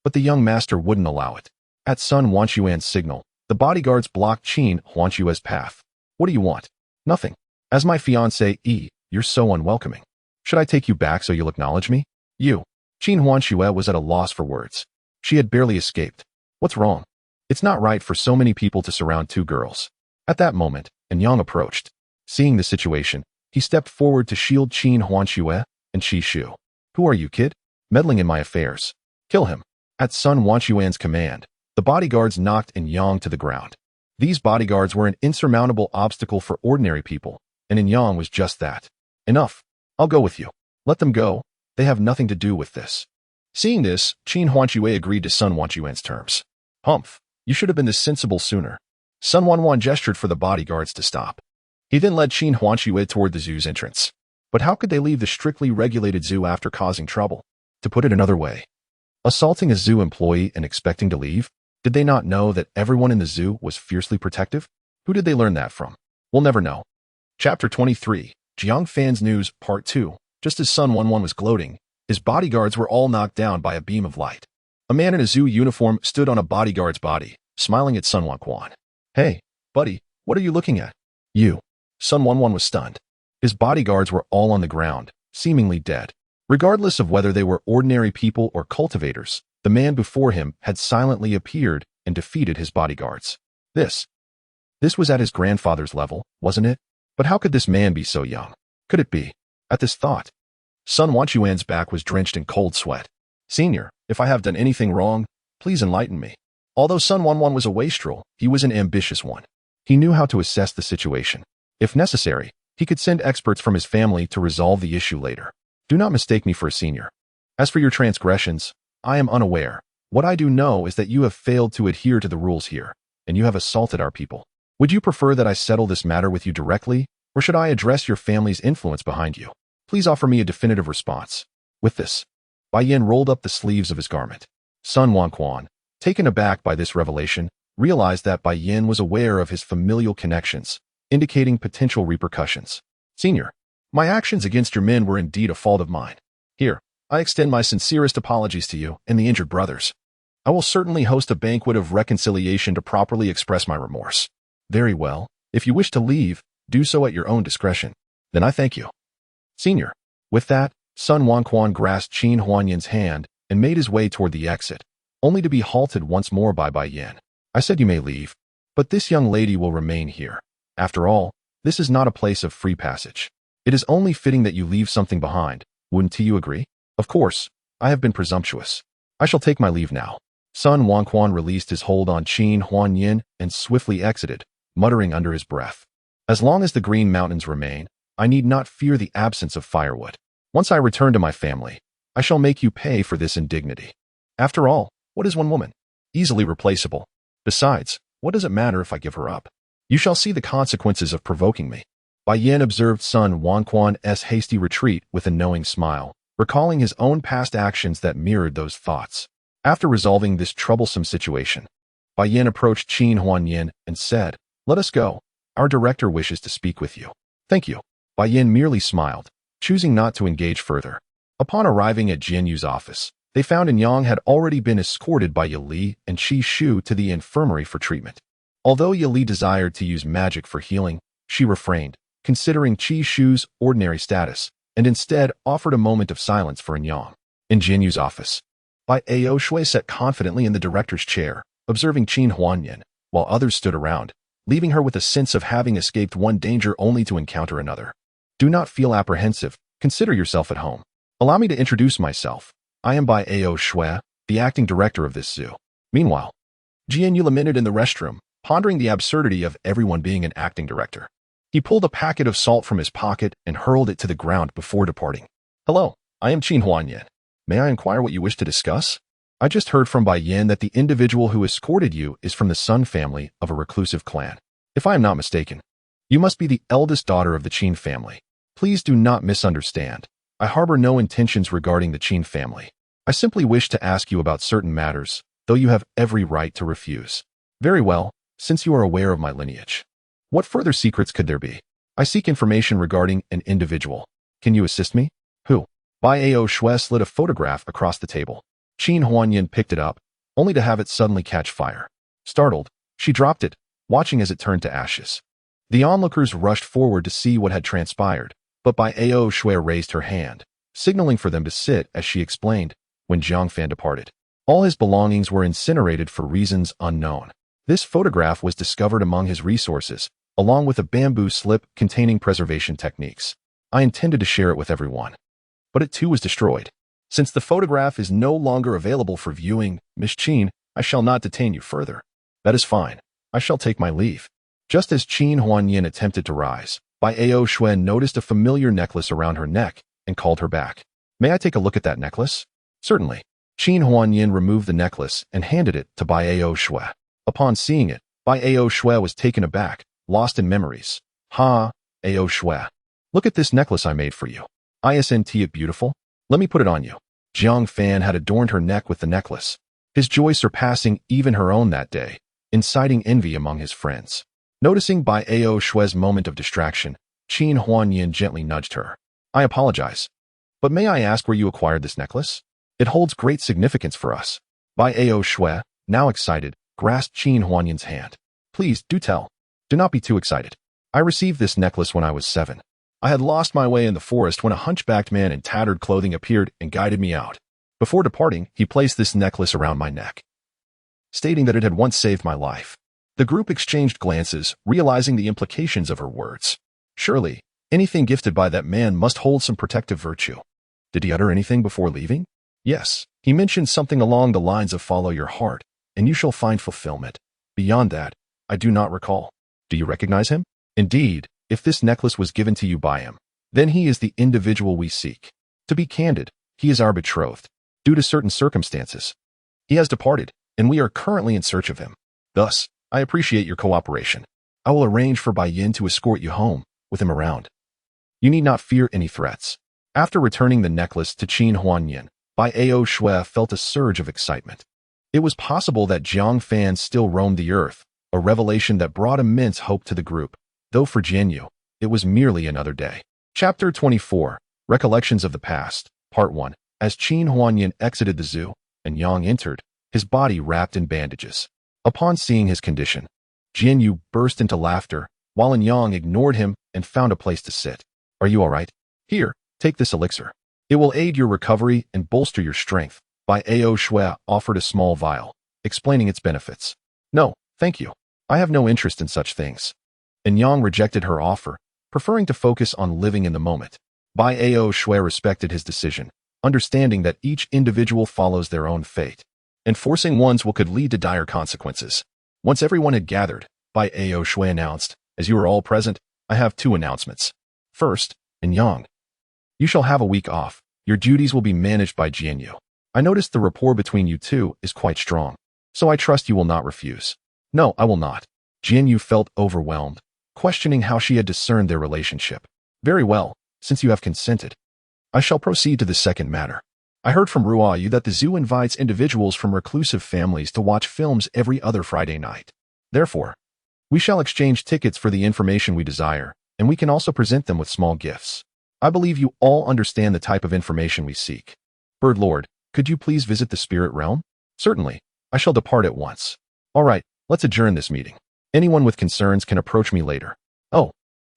A: But the young master wouldn't allow it. At Sun Wanquan's signal, the bodyguards blocked Qin Huanxue's path. "What do you want?" "Nothing. As my fiancé, you're so unwelcoming. Should I take you back so you'll acknowledge me?" "You." Qin Huanxue was at a loss for words. She had barely escaped. "What's wrong?" "It's not right for so many people to surround two girls." At that moment, Yang approached. Seeing the situation, he stepped forward to shield Qin Huanxue and Qi Shu. "Who are you, kid? Meddling in my affairs. Kill him." At Sun Wanquan's command, the bodyguards knocked Yang to the ground. These bodyguards were an insurmountable obstacle for ordinary people, and Yang was just that. "Enough. I'll go with you." "Let them go. They have nothing to do with this." Seeing this, Qin Huanxue agreed to Sun Wanquan's terms. "Humph. You should have been this sensible sooner." Sun Wanwan gestured for the bodyguards to stop. He then led Qin Huanxue toward the zoo's entrance. But how could they leave the strictly regulated zoo after causing trouble? To put it another way, assaulting a zoo employee and expecting to leave? Did they not know that everyone in the zoo was fiercely protective? Who did they learn that from? We'll never know. Chapter 23, Jiang Fan's News, Part 2. Just as Sun Wanwan was gloating, his bodyguards were all knocked down by a beam of light. A man in a zoo uniform stood on a bodyguard's body, smiling at Sun Wanquan. "Hey, buddy, what are you looking at?" "You." Sun Wanwan was stunned. His bodyguards were all on the ground, seemingly dead. Regardless of whether they were ordinary people or cultivators, the man before him had silently appeared and defeated his bodyguards. This was at his grandfather's level, wasn't it? But how could this man be so young? Could it be? At this thought, Sun Wanquan's back was drenched in cold sweat. "Senior, if I have done anything wrong, please enlighten me." Although Sun Wanwan was a wastrel, he was an ambitious one. He knew how to assess the situation. If necessary, he could send experts from his family to resolve the issue later. "Do not mistake me for a senior. As for your transgressions, I am unaware. What I do know is that you have failed to adhere to the rules here, and you have assaulted our people. Would you prefer that I settle this matter with you directly, or should I address your family's influence behind you? Please offer me a definitive response." With this, Bai Yin rolled up the sleeves of his garment. Sun Wanquan, taken aback by this revelation, realized that Bai Yin was aware of his familial connections, indicating potential repercussions. "Senior, my actions against your men were indeed a fault of mine. Here, I extend my sincerest apologies to you and the injured brothers. I will certainly host a banquet of reconciliation to properly express my remorse." "Very well. If you wish to leave, do so at your own discretion. Then I thank you." "Senior." With that, Sun Wanquan grasped Qin Huanyan's hand and made his way toward the exit, only to be halted once more by Bai Yin. "I said you may leave, but this young lady will remain here. After all, this is not a place of free passage. It is only fitting that you leave something behind. Wouldn't you agree?" "Of course, I have been presumptuous. I shall take my leave now." Sun Wanquan released his hold on Qin Huanyan and swiftly exited, muttering under his breath. "As long as the Green Mountains remain, I need not fear the absence of firewood. Once I return to my family, I shall make you pay for this indignity. After all, what is one woman? Easily replaceable. Besides, what does it matter if I give her up? You shall see the consequences of provoking me." Bai Yin observed Sun Wanquan's hasty retreat with a knowing smile, recalling his own past actions that mirrored those thoughts. After resolving this troublesome situation, Bai Yin approached Qin Huanyan and said, "Let us go. Our director wishes to speak with you." "Thank you." Bai Yin merely smiled, choosing not to engage further. Upon arriving at Jian Yu's office, they found Yang had already been escorted by Li and Qi Shu to the infirmary for treatment. Although Li desired to use magic for healing, she refrained, considering Qi Shu's ordinary status, and instead offered a moment of silence for Yang. In Jian Yu's office, Bai Ao Shui sat confidently in the director's chair, observing Qin Huanyan, while others stood around, leaving her with a sense of having escaped one danger only to encounter another. "Do not feel apprehensive. Consider yourself at home. Allow me to introduce myself. I am Bai Ao Shui, the acting director of this zoo." Meanwhile, Jian Yu lamented in the restroom, pondering the absurdity of everyone being an acting director. He pulled a packet of salt from his pocket and hurled it to the ground before departing. Hello, I am Qin Huanyan. May I inquire what you wish to discuss? I just heard from Bai Yin that the individual who escorted you is from the Sun family of a reclusive clan. If I am not mistaken, you must be the eldest daughter of the Qin family. Please do not misunderstand. I harbor no intentions regarding the Qin family. I simply wish to ask you about certain matters, though you have every right to refuse. Very well, since you are aware of my lineage. What further secrets could there be? I seek information regarding an individual. Can you assist me? Who? Bai Ao Shui slid a photograph across the table. Qin Huanyan picked it up, only to have it suddenly catch fire. Startled, she dropped it, watching as it turned to ashes. The onlookers rushed forward to see what had transpired, but Bai Ao Shui raised her hand, signaling for them to sit as she explained, when Jiang Fan departed. All his belongings were incinerated for reasons unknown. This photograph was discovered among his resources, along with a bamboo slip containing preservation techniques. I intended to share it with everyone, but it too was destroyed. Since the photograph is no longer available for viewing, Miss Qin, I shall not detain you further. That is fine. I shall take my leave. Just as Qin Huanyan attempted to rise, Bai Ao Shui noticed a familiar necklace around her neck and called her back. May I take a look at that necklace? Certainly. Qin Huanyan removed the necklace and handed it to Bai Ao Shui. Upon seeing it, Bai Ao Shui was taken aback, lost in memories. Ha, Ao Shui. Look at this necklace I made for you. Isn't it beautiful? Let me put it on you. Jiang Fan had adorned her neck with the necklace, his joy surpassing even her own that day, inciting envy among his friends. Noticing Bai Ao Shui's moment of distraction, Qin Huanyan gently nudged her. I apologize, but may I ask where you acquired this necklace? It holds great significance for us. Bai Ao Shui, now excited, grasped Qin Huanyan's hand. Please, do tell. Do not be too excited. I received this necklace when I was 7. I had lost my way in the forest when a hunchbacked man in tattered clothing appeared and guided me out. Before departing, he placed this necklace around my neck, stating that it had once saved my life. The group exchanged glances, realizing the implications of her words. Surely, anything gifted by that man must hold some protective virtue. Did he utter anything before leaving? Yes, he mentioned something along the lines of follow your heart, and you shall find fulfillment. Beyond that, I do not recall. Do you recognize him? Indeed, if this necklace was given to you by him, then he is the individual we seek. To be candid, he is our betrothed. Due to certain circumstances, he has departed, and we are currently in search of him. Thus, I appreciate your cooperation. I will arrange for Bai Yin to escort you home, with him around. You need not fear any threats. After returning the necklace to Qin Huanyan, Bai Ao Shui felt a surge of excitement. It was possible that Jiang Fan still roamed the earth, a revelation that brought immense hope to the group, though for Jianyu, it was merely another day. Chapter 24, Recollections of the Past, Part 1. As Qin Huanyan exited the zoo, and Yang entered, his body wrapped in bandages. Upon seeing his condition, Jianyu burst into laughter, while Yang ignored him and found a place to sit. Are you all right? Here, take this elixir. It will aid your recovery and bolster your strength. Bai Ao Shui offered a small vial, explaining its benefits. No, thank you. I have no interest in such things. And Yang rejected her offer, preferring to focus on living in the moment. Bai Ao Shui respected his decision, understanding that each individual follows their own fate, and forcing one's will could lead to dire consequences. Once everyone had gathered, Bai Ao Shui announced, as you are all present, I have 2 announcements. First, in Yang, you shall have a week off. Your duties will be managed by Jianyu. I noticed the rapport between you two is quite strong, so I trust you will not refuse. No, I will not. Jianyu felt overwhelmed, questioning how she had discerned their relationship. Very well, since you have consented. I shall proceed to the second matter. I heard from Ruayu that the zoo invites individuals from reclusive families to watch films every other Friday night. Therefore, we shall exchange tickets for the information we desire, and we can also present them with small gifts. I believe you all understand the type of information we seek. Bird Lord, could you please visit the spirit realm? Certainly. I shall depart at once. All right, let's adjourn this meeting. Anyone with concerns can approach me later. Oh,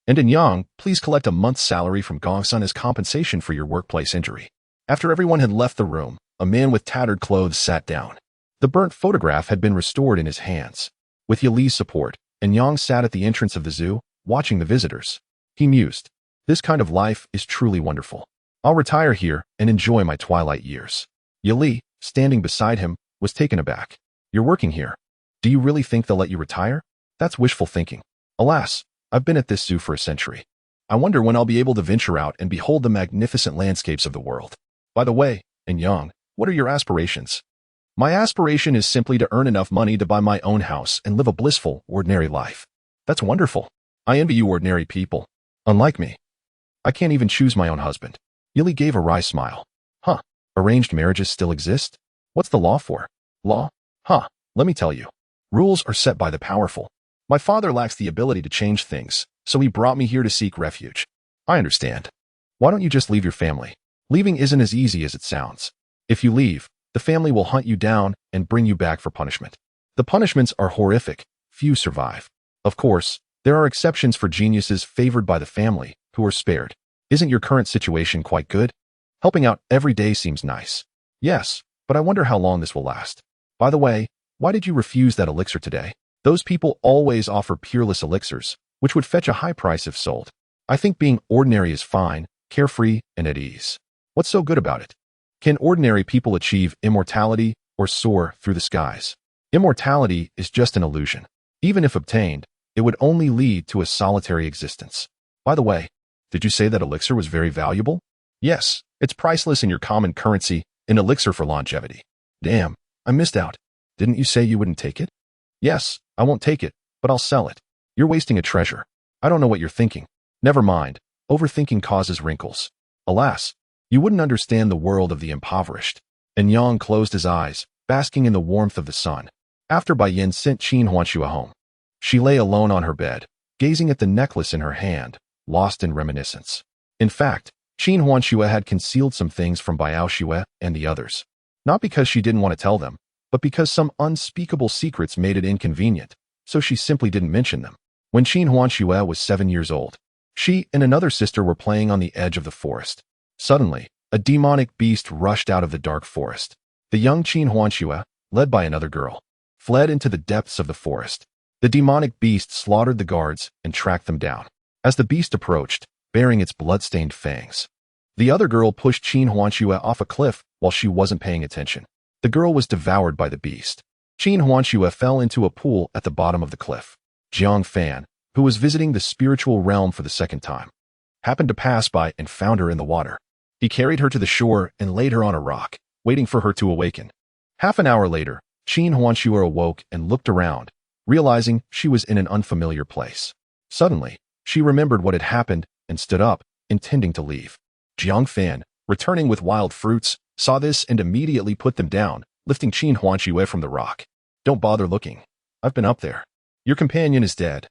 A: and in Yang, please collect a month's salary from Gongsun as compensation for your workplace injury. After everyone had left the room, a man with tattered clothes sat down. The burnt photograph had been restored in his hands. With Yali's support, and Yang sat at the entrance of the zoo, watching the visitors. He mused, this kind of life is truly wonderful. I'll retire here and enjoy my twilight years. Yali, standing beside him, was taken aback. You're working here. Do you really think they'll let you retire? That's wishful thinking. Alas, I've been at this zoo for a century. I wonder when I'll be able to venture out and behold the magnificent landscapes of the world. By the way, and Yang, what are your aspirations? My aspiration is simply to earn enough money to buy my own house and live a blissful, ordinary life. That's wonderful. I envy you ordinary people. Unlike me, I can't even choose my own husband. Yili gave a wry smile. Huh. Arranged marriages still exist? What's the law for? Law? Huh. Let me tell you. Rules are set by the powerful. My father lacks the ability to change things, so he brought me here to seek refuge. I understand. Why don't you just leave your family? Leaving isn't as easy as it sounds. If you leave, the family will hunt you down and bring you back for punishment. The punishments are horrific. Few survive. Of course, there are exceptions for geniuses favored by the family, who are spared. Isn't your current situation quite good? Helping out every day seems nice. Yes, but I wonder how long this will last. By the way, why did you refuse that elixir today? Those people always offer peerless elixirs, which would fetch a high price if sold. I think being ordinary is fine, carefree, and at ease. What's so good about it? Can ordinary people achieve immortality or soar through the skies? Immortality is just an illusion. Even if obtained, it would only lead to a solitary existence. By the way, did you say that elixir was very valuable? Yes, it's priceless in your common currency, an elixir for longevity. Damn, I missed out. Didn't you say you wouldn't take it? Yes, I won't take it, but I'll sell it. You're wasting a treasure. I don't know what you're thinking. Never mind. Overthinking causes wrinkles. Alas, you wouldn't understand the world of the impoverished. And Yang closed his eyes, basking in the warmth of the sun. After Bai Yin sent Qin Huanshu home, she lay alone on her bed, gazing at the necklace in her hand, lost in reminiscence. In fact, Qin Huanshu had concealed some things from Bai Shue and the others. Not because she didn't want to tell them, but because some unspeakable secrets made it inconvenient, so she simply didn't mention them. When Qin Huanshu was 7 years old, she and another sister were playing on the edge of the forest. Suddenly, a demonic beast rushed out of the dark forest. The young Qin Huanshu, led by another girl, fled into the depths of the forest. The demonic beast slaughtered the guards and tracked them down. As the beast approached, bearing its blood-stained fangs, the other girl pushed Qin Huanshu off a cliff while she wasn't paying attention. The girl was devoured by the beast. Qin Huanshu fell into a pool at the bottom of the cliff. Jiang Fan, who was visiting the spiritual realm for the second time, happened to pass by and found her in the water. He carried her to the shore and laid her on a rock, waiting for her to awaken. Half an hour later, Qin Huanshu awoke and looked around, realizing she was in an unfamiliar place. Suddenly, she remembered what had happened and stood up, intending to leave. Jiang Fan, returning with wild fruits, saw this and immediately put them down, lifting Qin Huanshu from the rock. Don't bother looking. I've been up there. Your companion is dead.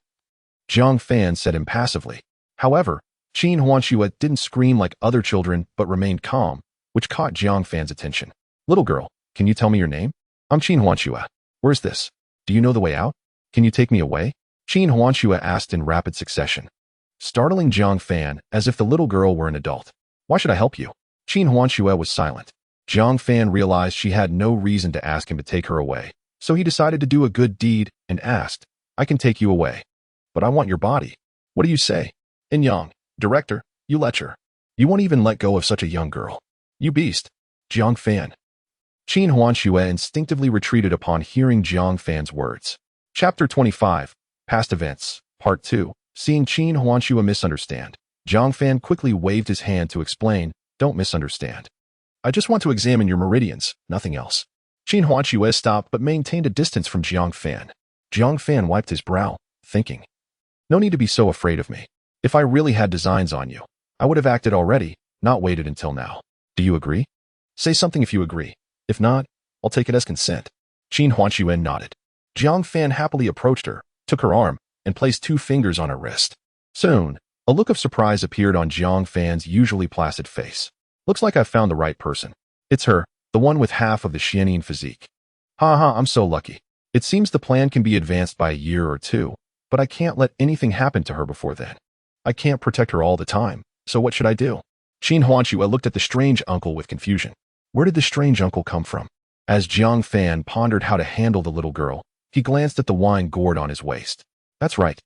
A: Jiang Fan said impassively. However, Qin Huanshu didn't scream like other children but remained calm, which caught Jiang Fan's attention. Little girl, can you tell me your name? I'm Qin Huanshu. Where's this? Do you know the way out? Can you take me away? Qin Huanshu asked in rapid succession, startling Jiang Fan as if the little girl were an adult. Why should I help you? Qin Huanshu was silent. Jiang Fan realized she had no reason to ask him to take her away, so he decided to do a good deed and asked, I can take you away, but I want your body. What do you say? In Yang, director, you lecher. You won't even let go of such a young girl. You beast. Jiang Fan. Qin Huanshu instinctively retreated upon hearing Jiang Fan's words. Chapter 25, Past Events, Part 2. Seeing Qin Huanshu misunderstand, Jiang Fan quickly waved his hand to explain, don't misunderstand. I just want to examine your meridians, nothing else. Qin Huanshu stopped but maintained a distance from Jiang Fan. Jiang Fan wiped his brow, thinking, no need to be so afraid of me. If I really had designs on you, I would have acted already, not waited until now. Do you agree? Say something if you agree. If not, I'll take it as consent. Qin Huanshu nodded. Jiang Fan happily approached her, took her arm, and placed 2 fingers on her wrist. Soon, a look of surprise appeared on Jiang Fan's usually placid face. Looks like I've found the right person. It's her, the one with half of the Xianin physique. I'm so lucky. It seems the plan can be advanced by a year or 2, but I can't let anything happen to her before then. I can't protect her all the time, so what should I do? Qin Huanshu looked at the strange uncle with confusion. Where did the strange uncle come from? As Jiang Fan pondered how to handle the little girl, he glanced at the wine gourd on his waist. That's right.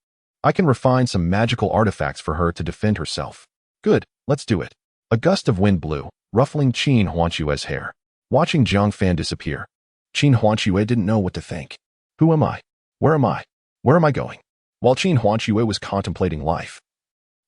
A: I can refine some magical artifacts for her to defend herself. Good, let's do it. A gust of wind blew, ruffling Qin Huanshu's hair. Watching Jiang Fan disappear, Qin Huanshu didn't know what to think. Who am I? Where am I? Where am I going? While Qin Huanxue was contemplating life,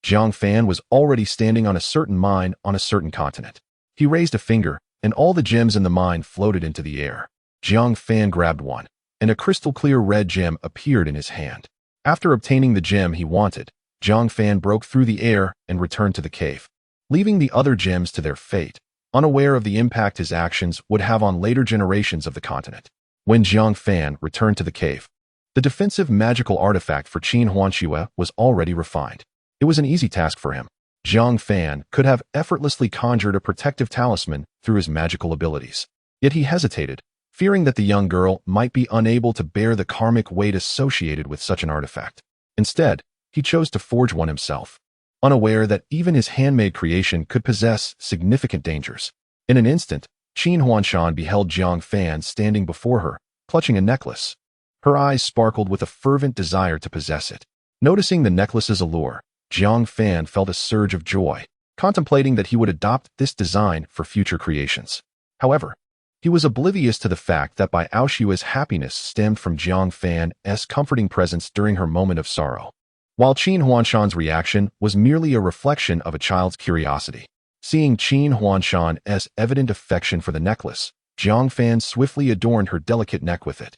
A: Jiang Fan was already standing on a certain mine on a certain continent. He raised a finger, and all the gems in the mine floated into the air. Jiang Fan grabbed one, and a crystal-clear red gem appeared in his hand. After obtaining the gem he wanted, Jiang Fan broke through the air and returned to the cave, leaving the other gems to their fate, unaware of the impact his actions would have on later generations of the continent. When Jiang Fan returned to the cave, the defensive magical artifact for Qin Huanxue was already refined. It was an easy task for him. Jiang Fan could have effortlessly conjured a protective talisman through his magical abilities. Yet he hesitated, fearing that the young girl might be unable to bear the karmic weight associated with such an artifact. Instead, he chose to forge one himself, unaware that even his handmade creation could possess significant dangers. In an instant, Qin Huanshan beheld Jiang Fan standing before her, clutching a necklace. Her eyes sparkled with a fervent desire to possess it. Noticing the necklace's allure, Jiang Fan felt a surge of joy, contemplating that he would adopt this design for future creations. However, he was oblivious to the fact that Bai Aoshua's happiness stemmed from Jiang Fan's comforting presence during her moment of sorrow, while Qin Huanshan's reaction was merely a reflection of a child's curiosity. Seeing Qin Huanshan's evident affection for the necklace, Jiang Fan swiftly adorned her delicate neck with it,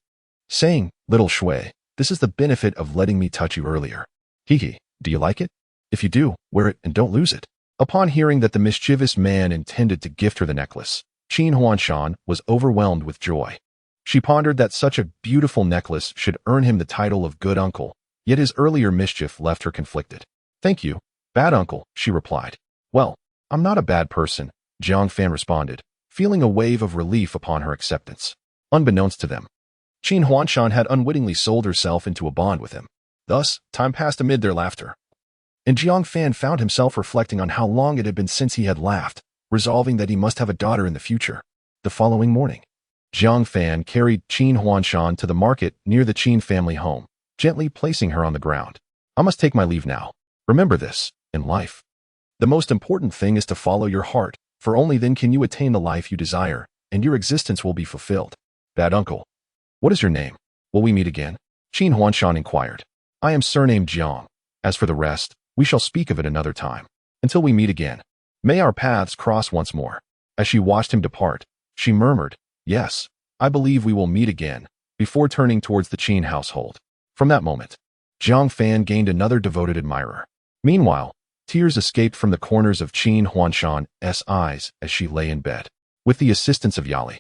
A: saying, "Little Shui, this is the benefit of letting me touch you earlier. Hee, do you like it? If you do, wear it and don't lose it." Upon hearing that the mischievous man intended to gift her the necklace, Qin Huanshan was overwhelmed with joy. She pondered that such a beautiful necklace should earn him the title of good uncle, yet his earlier mischief left her conflicted. "Thank you, bad uncle," she replied. "Well, I'm not a bad person," Jiang Fan responded, feeling a wave of relief upon her acceptance. Unbeknownst to them, Qin Huanshan had unwittingly sold herself into a bond with him. Thus, time passed amid their laughter, and Jiang Fan found himself reflecting on how long it had been since he had laughed, resolving that he must have a daughter in the future. The following morning, Jiang Fan carried Qin Huanshan to the market near the Qin family home, gently placing her on the ground. "I must take my leave now. Remember this, in life, the most important thing is to follow your heart, for only then can you attain the life you desire, and your existence will be fulfilled." "Bad uncle, what is your name? Will we meet again?" Qin Huanshan inquired. "I am surnamed Jiang. As for the rest, we shall speak of it another time. Until we meet again, may our paths cross once more." As she watched him depart, she murmured, "Yes, I believe we will meet again," before turning towards the Qin household. From that moment, Jiang Fan gained another devoted admirer. Meanwhile, tears escaped from the corners of Qin Huanshan's eyes as she lay in bed, with the assistance of Yali.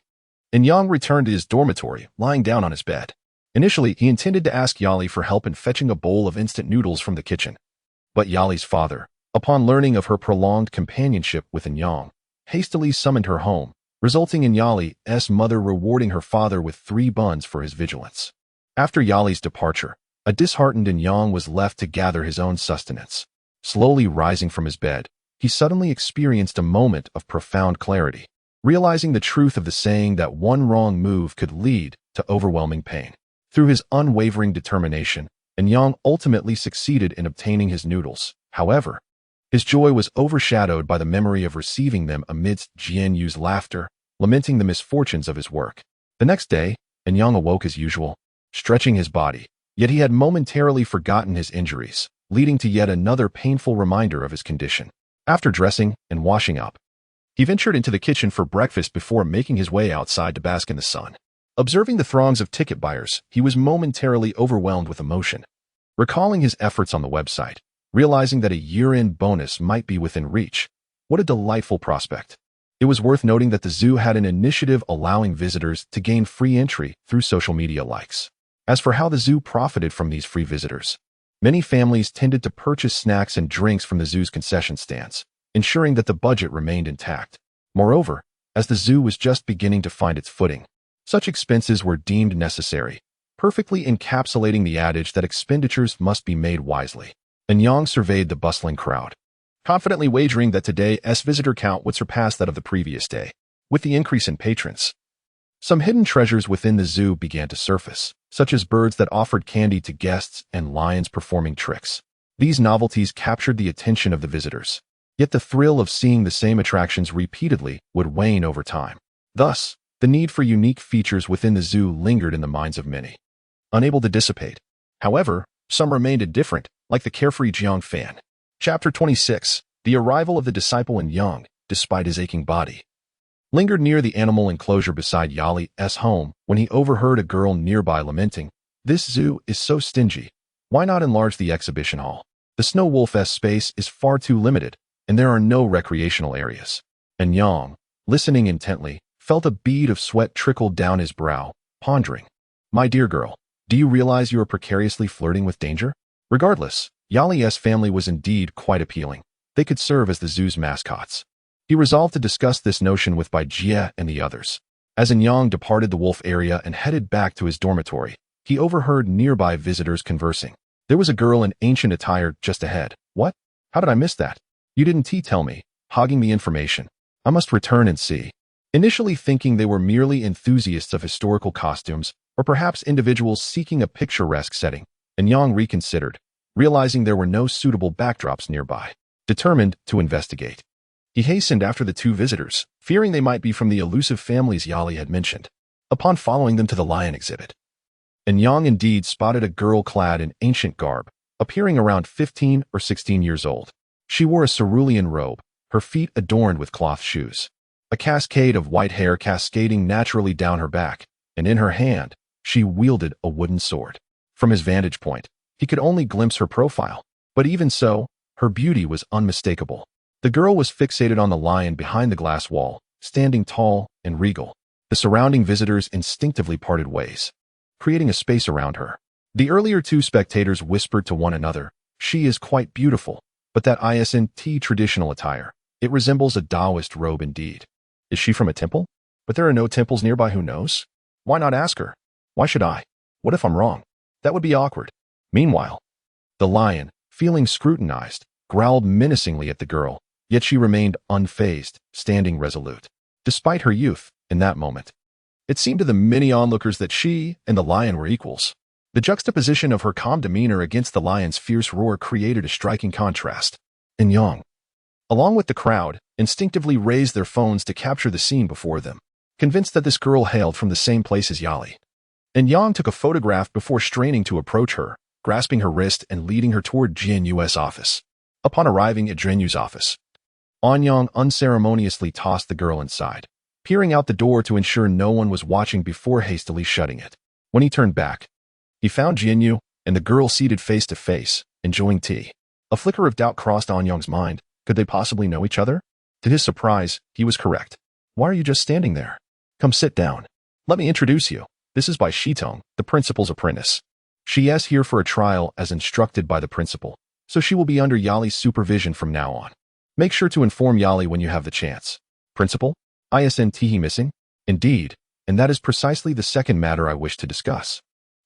A: And Yang returned to his dormitory, lying down on his bed. Initially, he intended to ask Yali for help in fetching a bowl of instant noodles from the kitchen. But Yali's father, upon learning of her prolonged companionship with Yang, hastily summoned her home, resulting in Yali's mother rewarding her father with 3 buns for his vigilance. After Yali's departure, a disheartened Yang was left to gather his own sustenance. Slowly rising from his bed, he suddenly experienced a moment of profound clarity, realizing the truth of the saying that one wrong move could lead to overwhelming pain. Through his unwavering determination, Yang ultimately succeeded in obtaining his noodles. However, his joy was overshadowed by the memory of receiving them amidst Jian Yu's laughter, lamenting the misfortunes of his work. The next day, Yang awoke as usual, stretching his body, yet he had momentarily forgotten his injuries, leading to yet another painful reminder of his condition. After dressing and washing up, he ventured into the kitchen for breakfast before making his way outside to bask in the sun. Observing the throngs of ticket buyers, he was momentarily overwhelmed with emotion. Recalling his efforts on the website, realizing that a year-end bonus might be within reach, what a delightful prospect. It was worth noting that the zoo had an initiative allowing visitors to gain free entry through social media likes. As for how the zoo profited from these free visitors, many families tended to purchase snacks and drinks from the zoo's concession stands, ensuring that the budget remained intact. Moreover, as the zoo was just beginning to find its footing, such expenses were deemed necessary, perfectly encapsulating the adage that expenditures must be made wisely. Yang surveyed the bustling crowd, confidently wagering that today's visitor count would surpass that of the previous day. With the increase in patrons, some hidden treasures within the zoo began to surface, such as birds that offered candy to guests and lions performing tricks. These novelties captured the attention of the visitors, yet the thrill of seeing the same attractions repeatedly would wane over time. Thus, the need for unique features within the zoo lingered in the minds of many, unable to dissipate. However, Some remained indifferent, like the carefree Jiang fan. Chapter 26. The arrival of the disciple in Yang, despite his aching body, lingered near the animal enclosure beside Yali's home when he overheard a girl nearby lamenting, "This zoo is so stingy. Why not enlarge the exhibition hall? The Snow Wolf-esque space is far too limited, and there are no recreational areas." And Yang, listening intently, felt a bead of sweat trickle down his brow, pondering, "My dear girl, do you realize you are precariously flirting with danger?" Regardless, Yali's family was indeed quite appealing. They could serve as the zoo's mascots. He resolved to discuss this notion with Bai Jie and the others. As Yang departed the wolf area and headed back to his dormitory, he overheard nearby visitors conversing. There was a girl in ancient attire just ahead. "What? How did I miss that? You didn't tell me," hogging the information. "I must return and see." Initially thinking they were merely enthusiasts of historical costumes, or perhaps individuals seeking a picturesque setting, and Yang reconsidered, realizing there were no suitable backdrops nearby. Determined to investigate, he hastened after the two visitors, fearing they might be from the elusive families Yali had mentioned. Upon following them to the lion exhibit, and Yang indeed spotted a girl clad in ancient garb, appearing around 15 or 16 years old. She wore a cerulean robe, her feet adorned with cloth shoes, a cascade of white hair cascading naturally down her back, and in her hand, she wielded a wooden sword. From his vantage point, he could only glimpse her profile, but even so, her beauty was unmistakable. The girl was fixated on the lion behind the glass wall, standing tall and regal. The surrounding visitors instinctively parted ways, creating a space around her. The earlier two spectators whispered to one another, "She is quite beautiful, but that isn't traditional attire. It resembles a Taoist robe indeed. Is she from a temple? But there are no temples nearby, who knows? Why not ask her? Why should I? What if I'm wrong? That would be awkward." Meanwhile, the lion, feeling scrutinized, growled menacingly at the girl, yet she remained unfazed, standing resolute. Despite her youth, in that moment, it seemed to the many onlookers that she and the lion were equals. The juxtaposition of her calm demeanor against the lion's fierce roar created a striking contrast. And Yang, along with the crowd, instinctively raised their phones to capture the scene before them, convinced that this girl hailed from the same place as Yali. And Yang took a photograph before straining to approach her, grasping her wrist and leading her toward Jianyu's office. Upon arriving at Jianyu's office, Anyang unceremoniously tossed the girl inside, peering out the door to ensure no one was watching before hastily shutting it. When he turned back, he found Jianyu and the girl seated face to face, enjoying tea. A flicker of doubt crossed Anyang's mind. Could they possibly know each other? To his surprise, he was correct. "Why are you just standing there? Come sit down. Let me introduce you. This is Bai Shitong, the principal's apprentice. She is here for a trial as instructed by the principal, so she will be under Yali's supervision from now on. Make sure to inform Yali when you have the chance." "Principal? Isn't he missing?" "Indeed, and that is precisely the second matter I wish to discuss.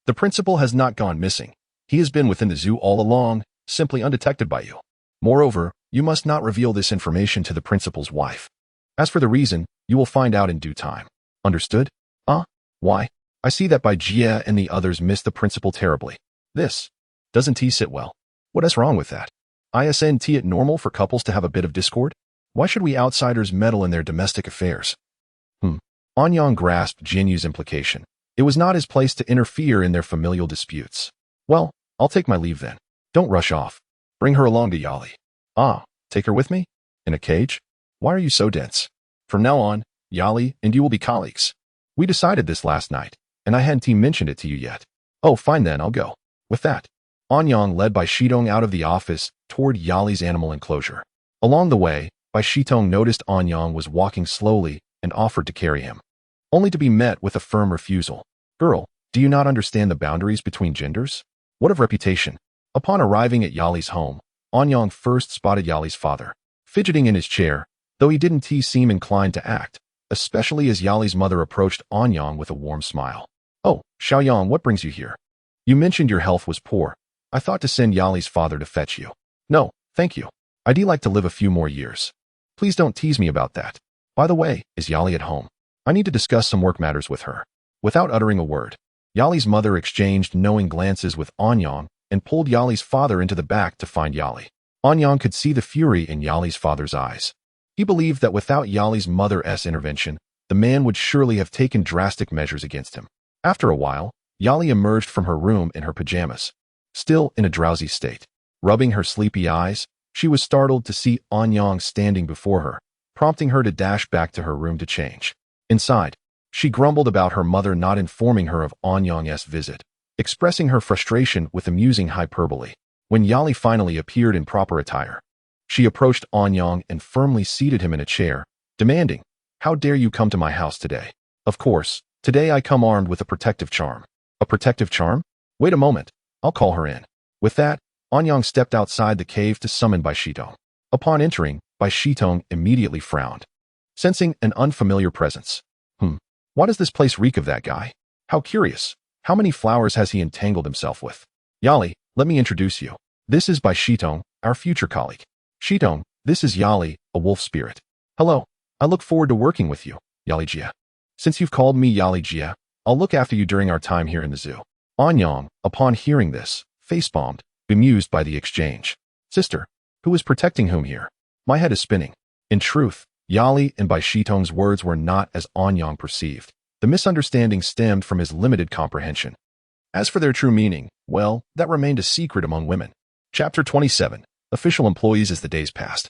A: The principal has not gone missing. He has been within the zoo all along, simply undetected by you. Moreover, you must not reveal this information to the principal's wife. As for the reason, you will find out in due time. Understood?" Why? I see that Bai Jie and the others miss the principal terribly. This doesn't sit well. What is wrong with that? Isn't it normal for couples to have a bit of discord? Why should we outsiders meddle in their domestic affairs? Anyang grasped Jinyu's implication. It was not his place to interfere in their familial disputes. "Well, I'll take my leave then. Don't rush off. Bring her along to Yali." Take her with me? In a cage? Why are you so dense? From now on, Yali and you will be colleagues. We decided this last night, and I hadn't mentioned it to you yet. Oh, fine then, I'll go." With that, Anyang led Bai Shitong out of the office toward Yali's animal enclosure. Along the way, Bai Shitong noticed Anyang was walking slowly and offered to carry him, only to be met with a firm refusal. "Girl, do you not understand the boundaries between genders? What of reputation?" Upon arriving at Yali's home, Anyang first spotted Yali's father, fidgeting in his chair, though he didn't seem inclined to act, especially as Yali's mother approached Anyang with a warm smile. "Oh, Xiaoyang, what brings you here? You mentioned your health was poor. I thought to send Yali's father to fetch you." "No, thank you. I'd like to live a few more years. Please don't tease me about that. By the way, is Yali at home? I need to discuss some work matters with her." Without uttering a word, Yali's mother exchanged knowing glances with Anyang and pulled Yali's father into the back to find Yali. Anyang could see the fury in Yali's father's eyes. He believed that without Yali's mother's intervention, the man would surely have taken drastic measures against him. After a while, Yali emerged from her room in her pajamas, still in a drowsy state. Rubbing her sleepy eyes, she was startled to see Anyang standing before her, prompting her to dash back to her room to change. Inside, she grumbled about her mother not informing her of Anyang's visit, expressing her frustration with amusing hyperbole. When Yali finally appeared in proper attire, she approached Anyang and firmly seated him in a chair, demanding, "How dare you come to my house today? Of course, today I come armed with a protective charm." "A protective charm? Wait a moment, I'll call her in." With that, Anyang stepped outside the cave to summon Bai Shitong. Upon entering, Bai Shitong immediately frowned, sensing an unfamiliar presence. Why does this place reek of that guy? How curious. How many flowers has he entangled himself with? Yali, let me introduce you. This is Bai Shitong, our future colleague. Shitong, this is Yali, a wolf spirit. Hello, I look forward to working with you, Yali Jia. Since you've called me Yali Jia, I'll look after you during our time here in the zoo. Anyang, upon hearing this, facepalmed, bemused by the exchange. Sister, who is protecting whom here? My head is spinning. In truth, Yali and Bai Shitong's words were not as Anyang perceived. The misunderstanding stemmed from his limited comprehension. As for their true meaning, well, that remained a secret among women. Chapter 27. Official employees as the days passed.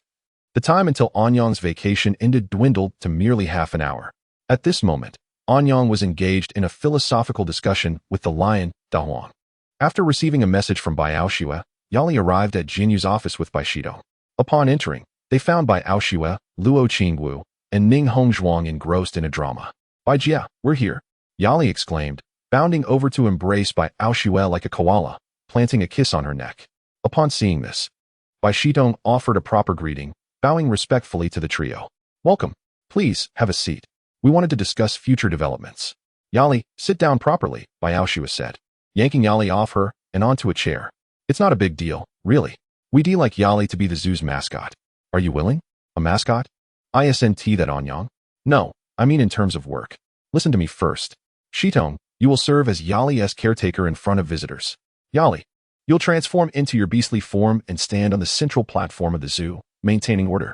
A: The time until Anyang's vacation ended dwindled to merely half an hour. At this moment, Anyang was engaged in a philosophical discussion with the lion, Da Huang. After receiving a message from Bai Aoshue, Yali arrived at Jinyu's office with Bai Shitong. Upon entering, they found Bai Aoshue, Luo Qingwu, and Ning Hongzhuang engrossed in a drama. "Bai Jia, we're here," Yali exclaimed, bounding over to embrace Bai Aoshue like a koala, planting a kiss on her neck. Upon seeing this, Bai Shitong offered a proper greeting, bowing respectfully to the trio. "Welcome. Please, have a seat. We wanted to discuss future developments." "Yali, sit down properly," Bai Aoshue said, yanking Yali off her and onto a chair. "It's not a big deal, really. We'd like Yali to be the zoo's mascot. Are you willing? A mascot? Isn't that Anyang? No, I mean in terms of work. Listen to me first. Shitong, you will serve as Yali's caretaker in front of visitors. Yali, you'll transform into your beastly form and stand on the central platform of the zoo, maintaining order.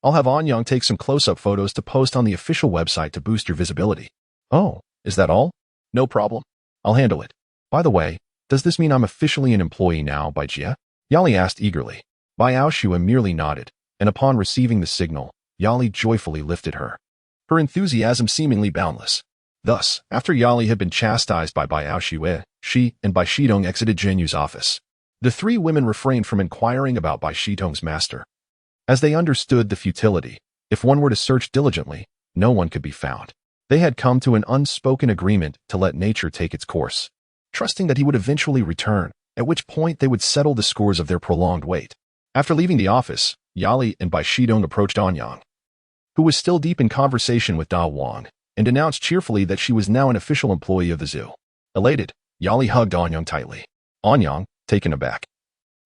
A: I'll have Anyang take some close-up photos to post on the official website to boost your visibility." "Oh, is that all? No problem. I'll handle it. By the way, does this mean I'm officially an employee now, Bai Jia?" Yali asked eagerly. Bai Aoshue merely nodded, and upon receiving the signal, Yali joyfully lifted her. Her enthusiasm seemingly boundless. Thus, after Yali had been chastised by Bai Aoshue, she and Bai Shitong exited Jinyu's office. The three women refrained from inquiring about Bai Shitong's master, as they understood the futility. If one were to search diligently, no one could be found. They had come to an unspoken agreement to let nature take its course, trusting that he would eventually return, at which point they would settle the scores of their prolonged wait. After leaving the office, Yali and Bai Shitong approached Anyang, who was still deep in conversation with Da Wang, and announced cheerfully that she was now an official employee of the zoo. Elated, Yali hugged Anyang tightly. Anyang, taken aback,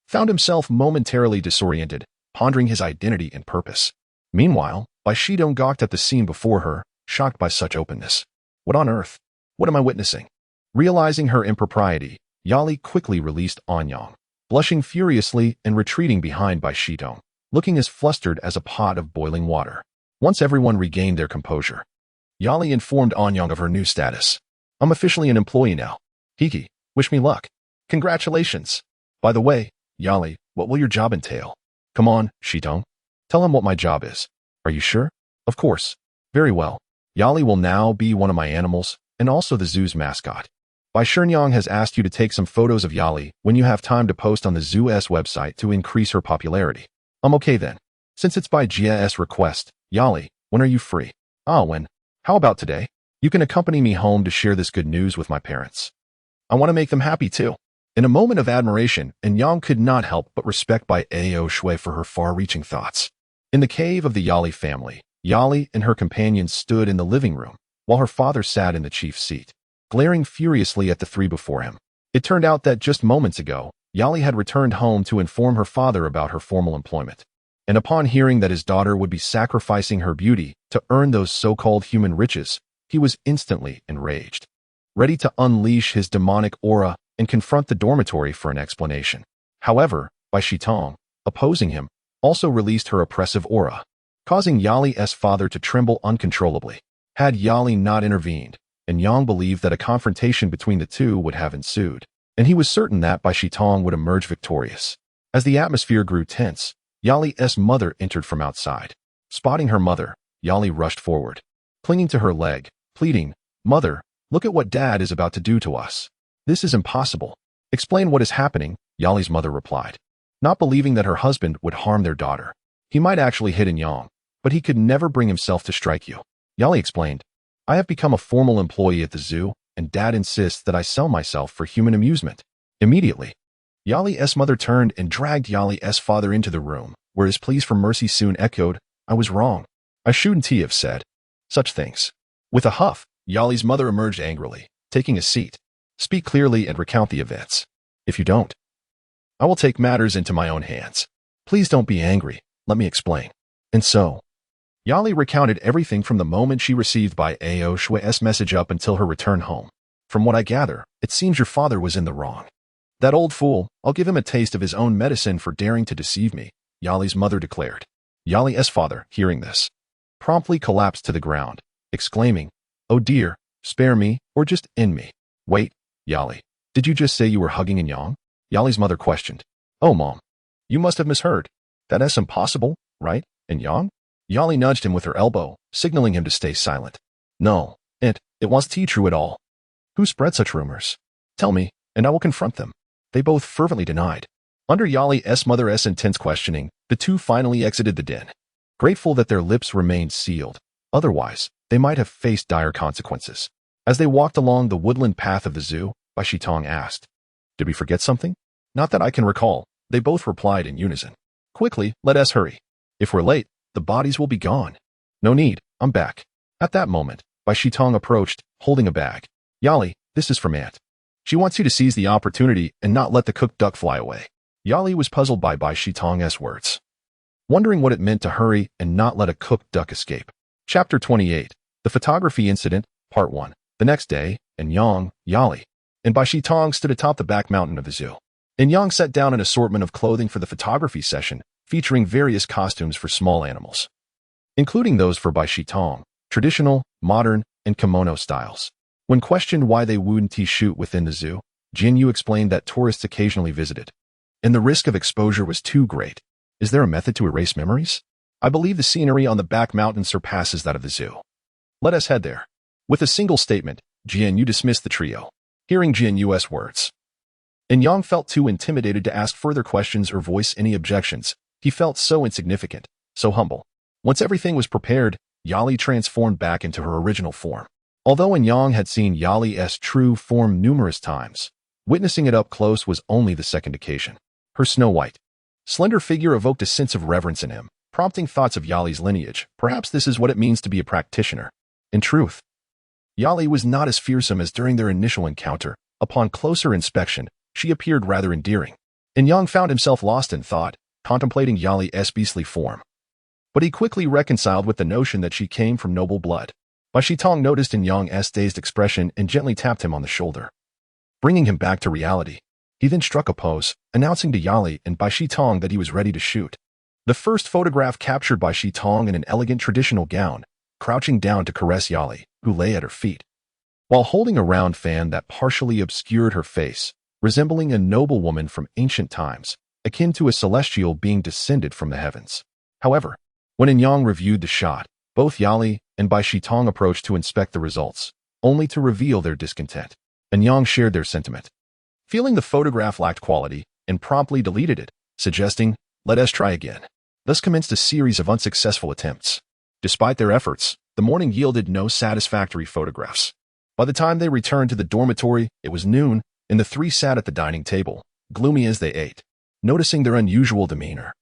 A: found himself momentarily disoriented, pondering his identity and purpose. Meanwhile, Bai Shitong gawked at the scene before her, shocked by such openness. What on earth? What am I witnessing? Realizing her impropriety, Yali quickly released Anyang, blushing furiously and retreating behind Bai Shitong, looking as flustered as a pot of boiling water. Once everyone regained their composure, Yali informed Anyang of her new status. "I'm officially an employee now. Hiki, wish me luck." "Congratulations. By the way, Yali, what will your job entail?" "Come on, Shitong. Tell him what my job is." "Are you sure?" "Of course." "Very well. Yali will now be one of my animals, and also the zoo's mascot. Bai Shenyang has asked you to take some photos of Yali when you have time to post on the zoo's website to increase her popularity." "I'm okay then. Since it's by Jia's request, Yali, when are you free?" When? How about today? You can accompany me home to share this good news with my parents. I want to make them happy too." In a moment of admiration, Anyang could not help but respect Bai Aoshue for her far-reaching thoughts. In the cave of the Yali family, Yali and her companions stood in the living room, while her father sat in the chief's seat, glaring furiously at the three before him. It turned out that just moments ago, Yali had returned home to inform her father about her formal employment. And upon hearing that his daughter would be sacrificing her beauty to earn those so-called human riches, he was instantly enraged, ready to unleash his demonic aura and confront the dormitory for an explanation. However, Bai Shitong, opposing him, also released her oppressive aura, causing Yali's father to tremble uncontrollably. Had Yali not intervened, Anyang believed that a confrontation between the two would have ensued. and he was certain that Bai Shitong would emerge victorious. As the atmosphere grew tense, Yali's mother entered from outside. Spotting her mother, Yali rushed forward, clinging to her leg, pleading, "Mother, look at what Dad is about to do to us. This is impossible. Explain what is happening," Yali's mother replied, not believing that her husband would harm their daughter. He might actually hit Yang, but he could never bring himself to strike you. Yali explained, "I have become a formal employee at the zoo, and Dad insists that I sell myself for human amusement." Immediately, Yali's mother turned and dragged Yali's father into the room, where his pleas for mercy soon echoed, "I was wrong. I shouldn't have said such things." With a huff, Yali's mother emerged angrily, taking a seat. "Speak clearly and recount the events. If you don't, I will take matters into my own hands. Please don't be angry. Let me explain." And so, Yali recounted everything from the moment she received Bai Shui's message up until her return home. "From what I gather, it seems your father was in the wrong. That old fool, I'll give him a taste of his own medicine for daring to deceive me," Yali's mother declared. Yali's father, hearing this, promptly collapsed to the ground, exclaiming, "Oh dear, spare me, or just end me." "Wait, Yali, did you just say you were hugging Yang?" Yali's mother questioned. "Oh, Mom, you must have misheard. That's impossible, right? And Yang?" Yali nudged him with her elbow, signaling him to stay silent. "No, it wasn't true at all. Who spread such rumors? Tell me, and I will confront them." They both fervently denied. Under Yali's mother's intense questioning, the two finally exited the den, grateful that their lips remained sealed. Otherwise, they might have faced dire consequences. As they walked along the woodland path of the zoo, Bai Shitong asked, "Did we forget something?" "Not that I can recall," they both replied in unison. "Quickly, let us hurry. If we're late, the bodies will be gone." "No need, I'm back." At that moment, Bai Shitong approached, holding a bag. "Yali, this is from Aunt. She wants you to seize the opportunity and not let the cooked duck fly away." Yali was puzzled by Bai Shitong's words, wondering what it meant to hurry and not let a cooked duck escape. Chapter 28, The Photography Incident, Part 1. The next day, Yang, Yali, and Bai Shitong stood atop the back mountain of the zoo. Yang set down an assortment of clothing for the photography session, featuring various costumes for small animals, including those for Bai Shitong, traditional, modern, and kimono styles. When questioned why they wouldn't shoot within the zoo, Jinyu explained that tourists occasionally visited, and the risk of exposure was too great. "Is there a method to erase memories? I believe the scenery on the back mountain surpasses that of the zoo. Let us head there." With a single statement, Jinyu dismissed the trio. Hearing Jinyu's words, Yang felt too intimidated to ask further questions or voice any objections. He felt so insignificant, so humble. Once everything was prepared, Yali transformed back into her original form. Although Yang had seen Yali's true form numerous times, witnessing it up close was only the second occasion. Her snow-white, slender figure evoked a sense of reverence in him, prompting thoughts of Yali's lineage. Perhaps this is what it means to be a practitioner. In truth, Yali was not as fearsome as during their initial encounter. Upon closer inspection, she appeared rather endearing. Yang found himself lost in thought, contemplating Yali's beastly form. But he quickly reconciled with the notion that she came from noble blood. Bai Shitong noticed Yang's dazed expression and gently tapped him on the shoulder, bringing him back to reality. He then struck a pose, announcing to Yali and Bai Shitong that he was ready to shoot. The first photograph captured Bai Shitong in an elegant traditional gown, crouching down to caress Yali, who lay at her feet, while holding a round fan that partially obscured her face, resembling a noblewoman from ancient times, akin to a celestial being descended from the heavens. However, when Yang reviewed the shot, both Yali and Bai Shitong approached to inspect the results, only to reveal their discontent. Yang shared their sentiment, feeling the photograph lacked quality, and promptly deleted it, suggesting, "Let us try again." Thus commenced a series of unsuccessful attempts. Despite their efforts, the morning yielded no satisfactory photographs. By the time they returned to the dormitory, it was noon, and the three sat at the dining table, gloomy as they ate. Noticing their unusual demeanor,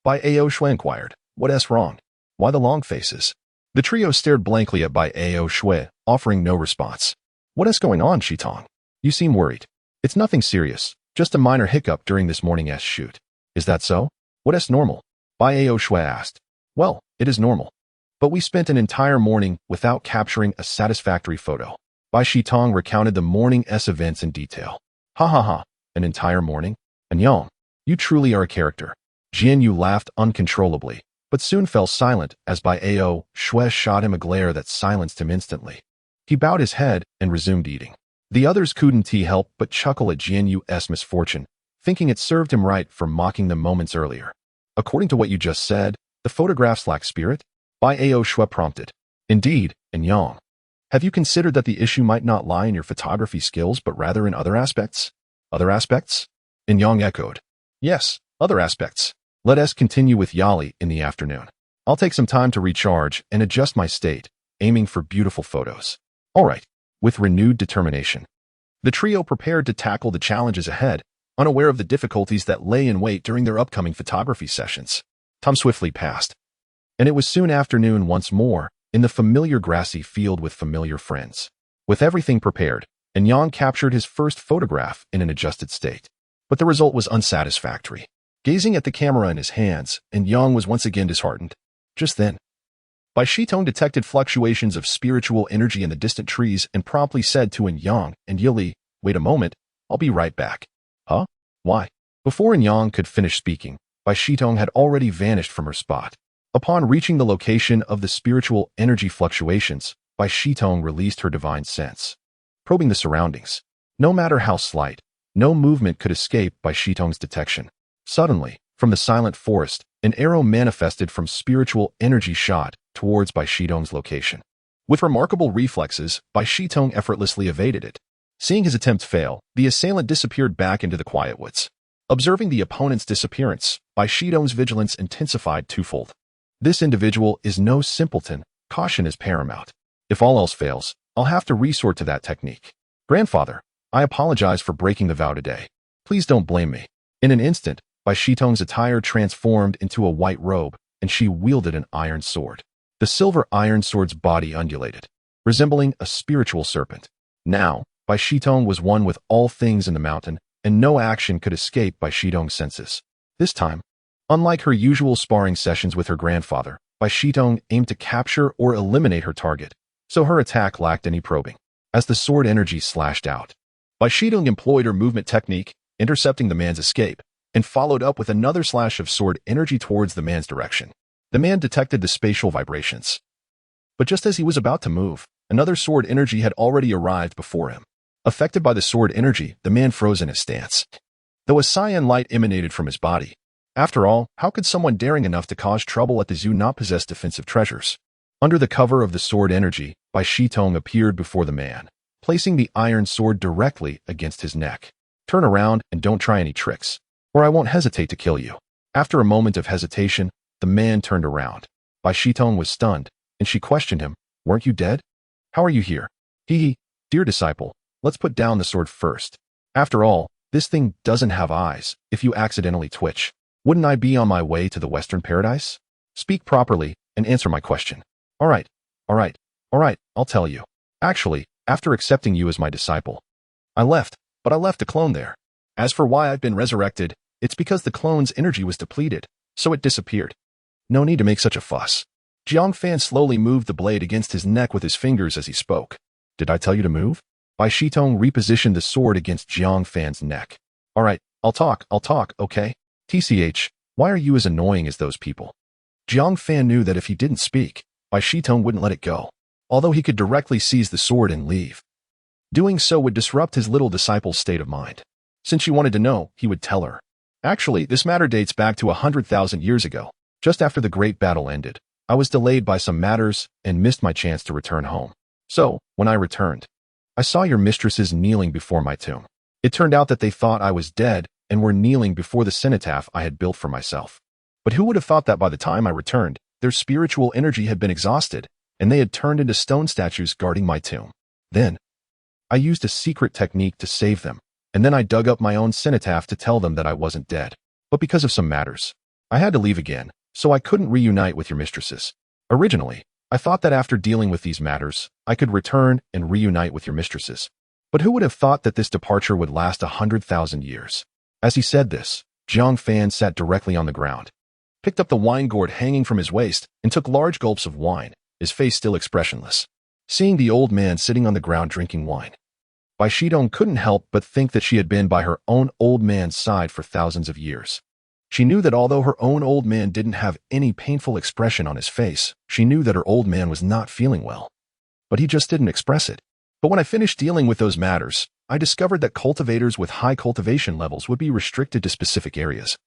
A: Bai Shui inquired, "What's wrong? Why the long faces?" The trio stared blankly at Bai Shui, offering no response. "What is going on, Shitong? You seem worried." "It's nothing serious, just a minor hiccup during this morning's shoot." "Is that so? What is normal?" Bai Shui asked. "Well, it is normal. But we spent an entire morning without capturing a satisfactory photo." Bai Shitong recounted the morning's events in detail. "Ha ha ha, an entire morning? And Yang, you truly are a character." Jianyu laughed uncontrollably, but soon fell silent as Bai Shui shot him a glare that silenced him instantly. He bowed his head and resumed eating. The others couldn't help but chuckle at Jian misfortune, thinking it served him right for mocking them moments earlier. According to what you just said, the photographs lack spirit? Bai Ao Shui prompted. Indeed, and Yang. Have you considered that the issue might not lie in your photography skills but rather in other aspects? Other aspects? And Yang echoed. Yes, other aspects. Let us continue with Yali in the afternoon. I'll take some time to recharge and adjust my state, aiming for beautiful photos. All right, with renewed determination. The trio prepared to tackle the challenges ahead, unaware of the difficulties that lay in wait during their upcoming photography sessions. Time swiftly passed, and it was soon afternoon once more, in the familiar grassy field with familiar friends. With everything prepared, and Yang captured his first photograph in an adjusted state. But the result was unsatisfactory. Gazing at the camera in his hands, and Yang was once again disheartened. Just then, Bai Shitong detected fluctuations of spiritual energy in the distant trees and promptly said to Yang and Yili, "Wait a moment, I'll be right back." Huh? Why? Before Yang could finish speaking, Bai Shitong had already vanished from her spot. Upon reaching the location of the spiritual energy fluctuations, Bai Shitong released her divine sense. Probing the surroundings, no matter how slight, no movement could escape Bai Shitong's detection. Suddenly, from the silent forest, an arrow manifested from spiritual energy shot towards Bai Shitong's location. With remarkable reflexes, Bai Shitong effortlessly evaded it. Seeing his attempt fail, the assailant disappeared back into the quiet woods. Observing the opponent's disappearance, Bai Shitong's vigilance intensified twofold. This individual is no simpleton, caution is paramount. If all else fails, I'll have to resort to that technique. Grandfather, I apologize for breaking the vow today. Please don't blame me. In an instant, Bai Shitong's attire transformed into a white robe, and she wielded an iron sword. The silver iron sword's body undulated, resembling a spiritual serpent. Now, Bai Shitong was one with all things in the mountain, and no action could escape Bai Shitong's senses. This time, unlike her usual sparring sessions with her grandfather, Bai Shitong aimed to capture or eliminate her target, so her attack lacked any probing. As the sword energy slashed out, Bai Shitong employed her movement technique, intercepting the man's escape, and followed up with another slash of sword energy towards the man's direction. The man detected the spatial vibrations. But just as he was about to move, another sword energy had already arrived before him. Affected by the sword energy, the man froze in his stance, though a cyan light emanated from his body. After all, how could someone daring enough to cause trouble at the zoo not possess defensive treasures? Under the cover of the sword energy, Bai Shitong appeared before the man, placing the iron sword directly against his neck. Turn around and don't try any tricks, or I won't hesitate to kill you. After a moment of hesitation, the man turned around. Bai Shitong was stunned, and she questioned him, "Weren't you dead? How are you here?" He, "Dear disciple, let's put down the sword first. After all, this thing doesn't have eyes. If you accidentally twitch, wouldn't I be on my way to the Western paradise? Speak properly and answer my question." All right, I'll tell you. Actually, after accepting you as my disciple, I left, but I left a clone there. As for why I've been resurrected, it's because the clone's energy was depleted, so it disappeared. No need to make such a fuss. Jiang Fan slowly moved the blade against his neck with his fingers as he spoke. Did I tell you to move? Bai Shitong repositioned the sword against Jiang Fan's neck. All right, I'll talk, okay? TCH, why are you as annoying as those people? Jiang Fan knew that if he didn't speak, Bai Shitong wouldn't let it go, although he could directly seize the sword and leave. Doing so would disrupt his little disciple's state of mind. Since she wanted to know, he would tell her. Actually, this matter dates back to 100,000 years ago. Just after the great battle ended, I was delayed by some matters and missed my chance to return home. So, when I returned, I saw your mistresses kneeling before my tomb. It turned out that they thought I was dead and were kneeling before the cenotaph I had built for myself. But who would have thought that by the time I returned, their spiritual energy had been exhausted, and they had turned into stone statues guarding my tomb. Then, I used a secret technique to save them, and then I dug up my own cenotaph to tell them that I wasn't dead. But because of some matters, I had to leave again, so I couldn't reunite with your mistresses. Originally, I thought that after dealing with these matters, I could return and reunite with your mistresses. But who would have thought that this departure would last 100,000 years? As he said this, Jiang Fan sat directly on the ground, picked up the wine gourd hanging from his waist, and took large gulps of wine, his face still expressionless. Seeing the old man sitting on the ground drinking wine, Bai Shitong couldn't help but think that she had been by her own old man's side for thousands of years. She knew that although her own old man didn't have any painful expression on his face, she knew that her old man was not feeling well. But he just didn't express it. But when I finished dealing with those matters, I discovered that cultivators with high cultivation levels would be restricted to specific areas.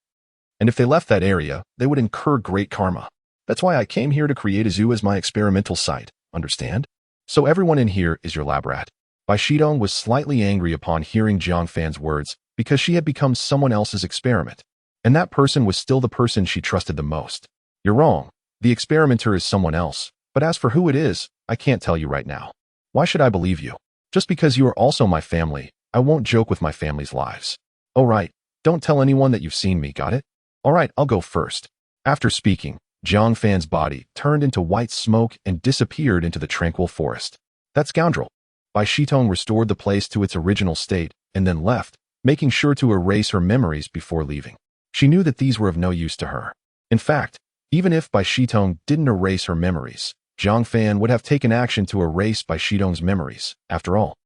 A: And if they left that area, they would incur great karma. That's why I came here to create a zoo as my experimental site, understand? So everyone in here is your lab rat. Bai Shidong was slightly angry upon hearing Jiang Fan's words because she had become someone else's experiment. And that person was still the person she trusted the most. You're wrong. The experimenter is someone else. But as for who it is, I can't tell you right now. Why should I believe you? Just because you are also my family, I won't joke with my family's lives. Oh right, don't tell anyone that you've seen me, got it? Alright, I'll go first. After speaking, Jiang Fan's body turned into white smoke and disappeared into the tranquil forest. That scoundrel. Bai Shitong restored the place to its original state and then left, making sure to erase her memories before leaving. She knew that these were of no use to her. In fact, even if Bai Shitong didn't erase her memories, Jiang Fan would have taken action to erase Bai Shitong's memories. After all,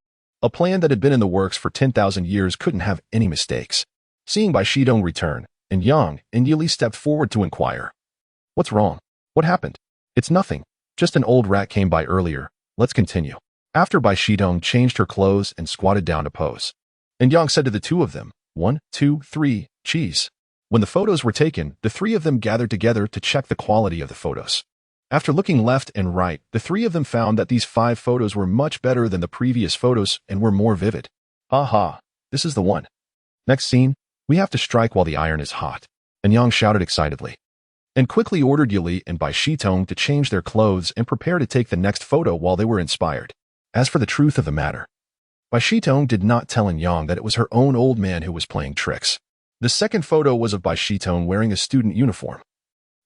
A: a plan that had been in the works for 10,000 years couldn't have any mistakes. Seeing Bai Shitong return, and Yang and Yili stepped forward to inquire. What's wrong? What happened? It's nothing. Just an old rat came by earlier. Let's continue. After Bai Shitong changed her clothes and squatted down to pose. And Yang said to the two of them, 1, 2, 3, cheese. When the photos were taken, the three of them gathered together to check the quality of the photos. After looking left and right, the three of them found that these 5 photos were much better than the previous photos and were more vivid. Aha, this is the one. Next scene, we have to strike while the iron is hot. And Yang shouted excitedly. And quickly ordered Yili and Bai Shitong to change their clothes and prepare to take the next photo while they were inspired. As for the truth of the matter, Bai Shitong did not tell Yang that it was her own old man who was playing tricks. The second photo was of Bai Shitong wearing a student uniform,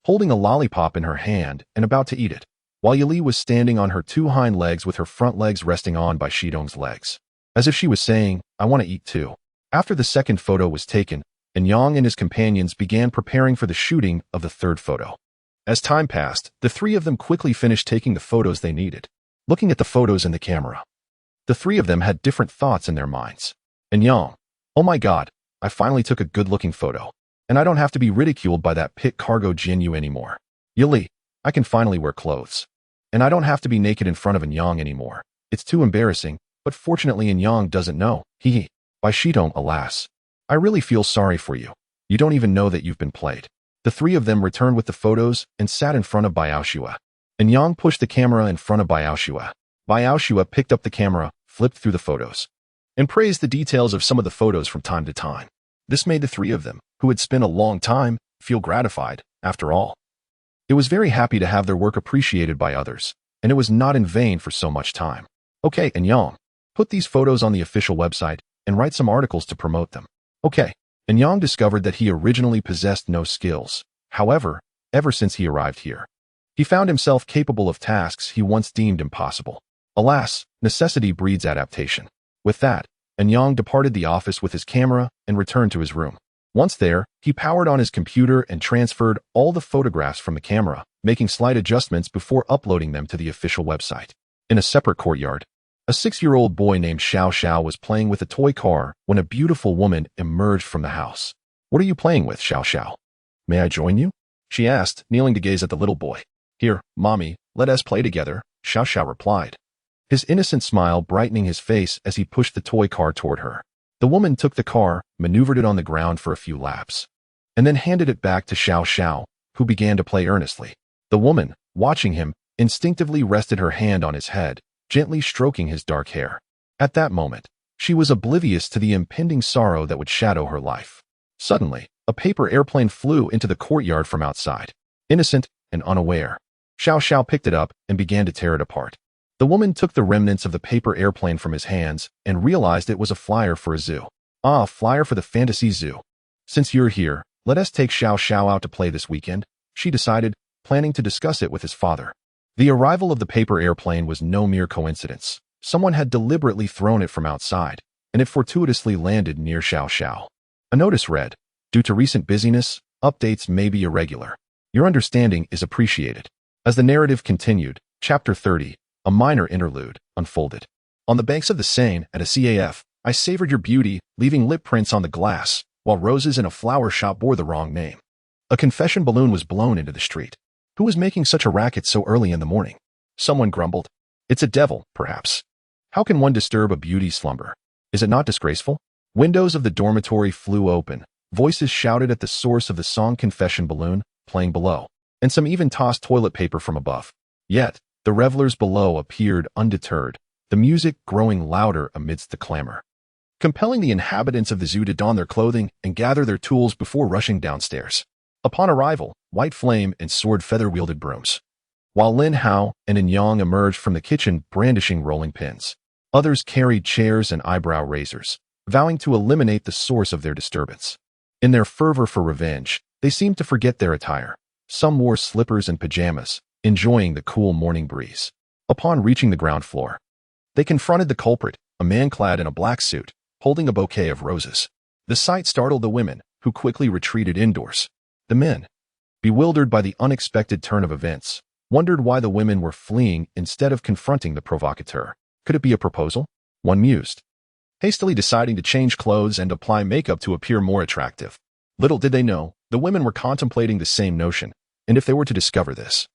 A: holding a lollipop in her hand and about to eat it, while Yili was standing on her 2 hind legs with her front legs resting on Bai Shitong's legs, as if she was saying, I want to eat too. After the second photo was taken, and Yang and his companions began preparing for the shooting of the third photo. As time passed, the three of them quickly finished taking the photos they needed. Looking at the photos in the camera, the three of them had different thoughts in their minds. And Yang, oh my god, I finally took a good-looking photo. And I don't have to be ridiculed by that pit cargo Jinyu anymore. Yili, I can finally wear clothes. And I don't have to be naked in front of Yang anymore. It's too embarrassing, but fortunately Yang doesn't know. Hee. Bai Shitong, alas. I really feel sorry for you. You don't even know that you've been played. The three of them returned with the photos and sat in front of Baoshua. And Yang pushed the camera in front of Baoshua. Baoshua picked up the camera, flipped through the photos, and praised the details of some of the photos from time to time. This made the three of them, who had spent a long time, feel gratified, after all. It was very happy to have their work appreciated by others, and it was not in vain for so much time. Okay, and Yang, put these photos on the official website and write some articles to promote them. Okay, and Yang discovered that he originally possessed no skills. However, ever since he arrived here, he found himself capable of tasks he once deemed impossible. Alas, necessity breeds adaptation. With that, and Yang departed the office with his camera and returned to his room. Once there, he powered on his computer and transferred all the photographs from the camera, making slight adjustments before uploading them to the official website. In a separate courtyard, a 6-year-old boy named Xiao Xiao was playing with a toy car when a beautiful woman emerged from the house. What are you playing with, Xiao Xiao? May I join you? She asked, kneeling to gaze at the little boy. Here, mommy, let us play together, Xiao Xiao replied, his innocent smile brightening his face as he pushed the toy car toward her. The woman took the car, maneuvered it on the ground for a few laps, and then handed it back to Xiao Xiao, who began to play earnestly. The woman, watching him, instinctively rested her hand on his head, gently stroking his dark hair. At that moment, she was oblivious to the impending sorrow that would shadow her life. Suddenly, a paper airplane flew into the courtyard from outside. Innocent and unaware, Xiao Xiao picked it up and began to tear it apart. The woman took the remnants of the paper airplane from his hands and realized it was a flyer for a zoo. Ah, a flyer for the fantasy zoo. Since you're here, let us take Xiao Xiao out to play this weekend, she decided, planning to discuss it with his father. The arrival of the paper airplane was no mere coincidence. Someone had deliberately thrown it from outside, and it fortuitously landed near Xiao Xiao. A notice read, due to recent busyness, updates may be irregular. Your understanding is appreciated. As the narrative continued, Chapter 30, a minor interlude, unfolded. On the banks of the Seine, at a CAF, I savored your beauty, leaving lip prints on the glass, while roses in a flower shop bore the wrong name. A confession balloon was blown into the street. Who was making such a racket so early in the morning? Someone grumbled. It's a devil, perhaps. How can one disturb a beauty's slumber? Is it not disgraceful? Windows of the dormitory flew open. Voices shouted at the source of the song Confession Balloon, playing below, and some even tossed toilet paper from above. Yet, the revelers below appeared undeterred, the music growing louder amidst the clamor, compelling the inhabitants of the zoo to don their clothing and gather their tools before rushing downstairs. Upon arrival, White Flame and Sword Feather wielded brooms, while Lin Hao and In Yang emerged from the kitchen brandishing rolling pins. Others carried chairs and eyebrow razors, vowing to eliminate the source of their disturbance. In their fervor for revenge, they seemed to forget their attire. Some wore slippers and pajamas, enjoying the cool morning breeze. Upon reaching the ground floor, they confronted the culprit, a man clad in a black suit, holding a bouquet of roses. The sight startled the women, who quickly retreated indoors. The men, bewildered by the unexpected turn of events, wondered why the women were fleeing instead of confronting the provocateur. Could it be a proposal? One mused, hastily deciding to change clothes and apply makeup to appear more attractive. Little did they know, the women were contemplating the same notion, and if they were to discover this,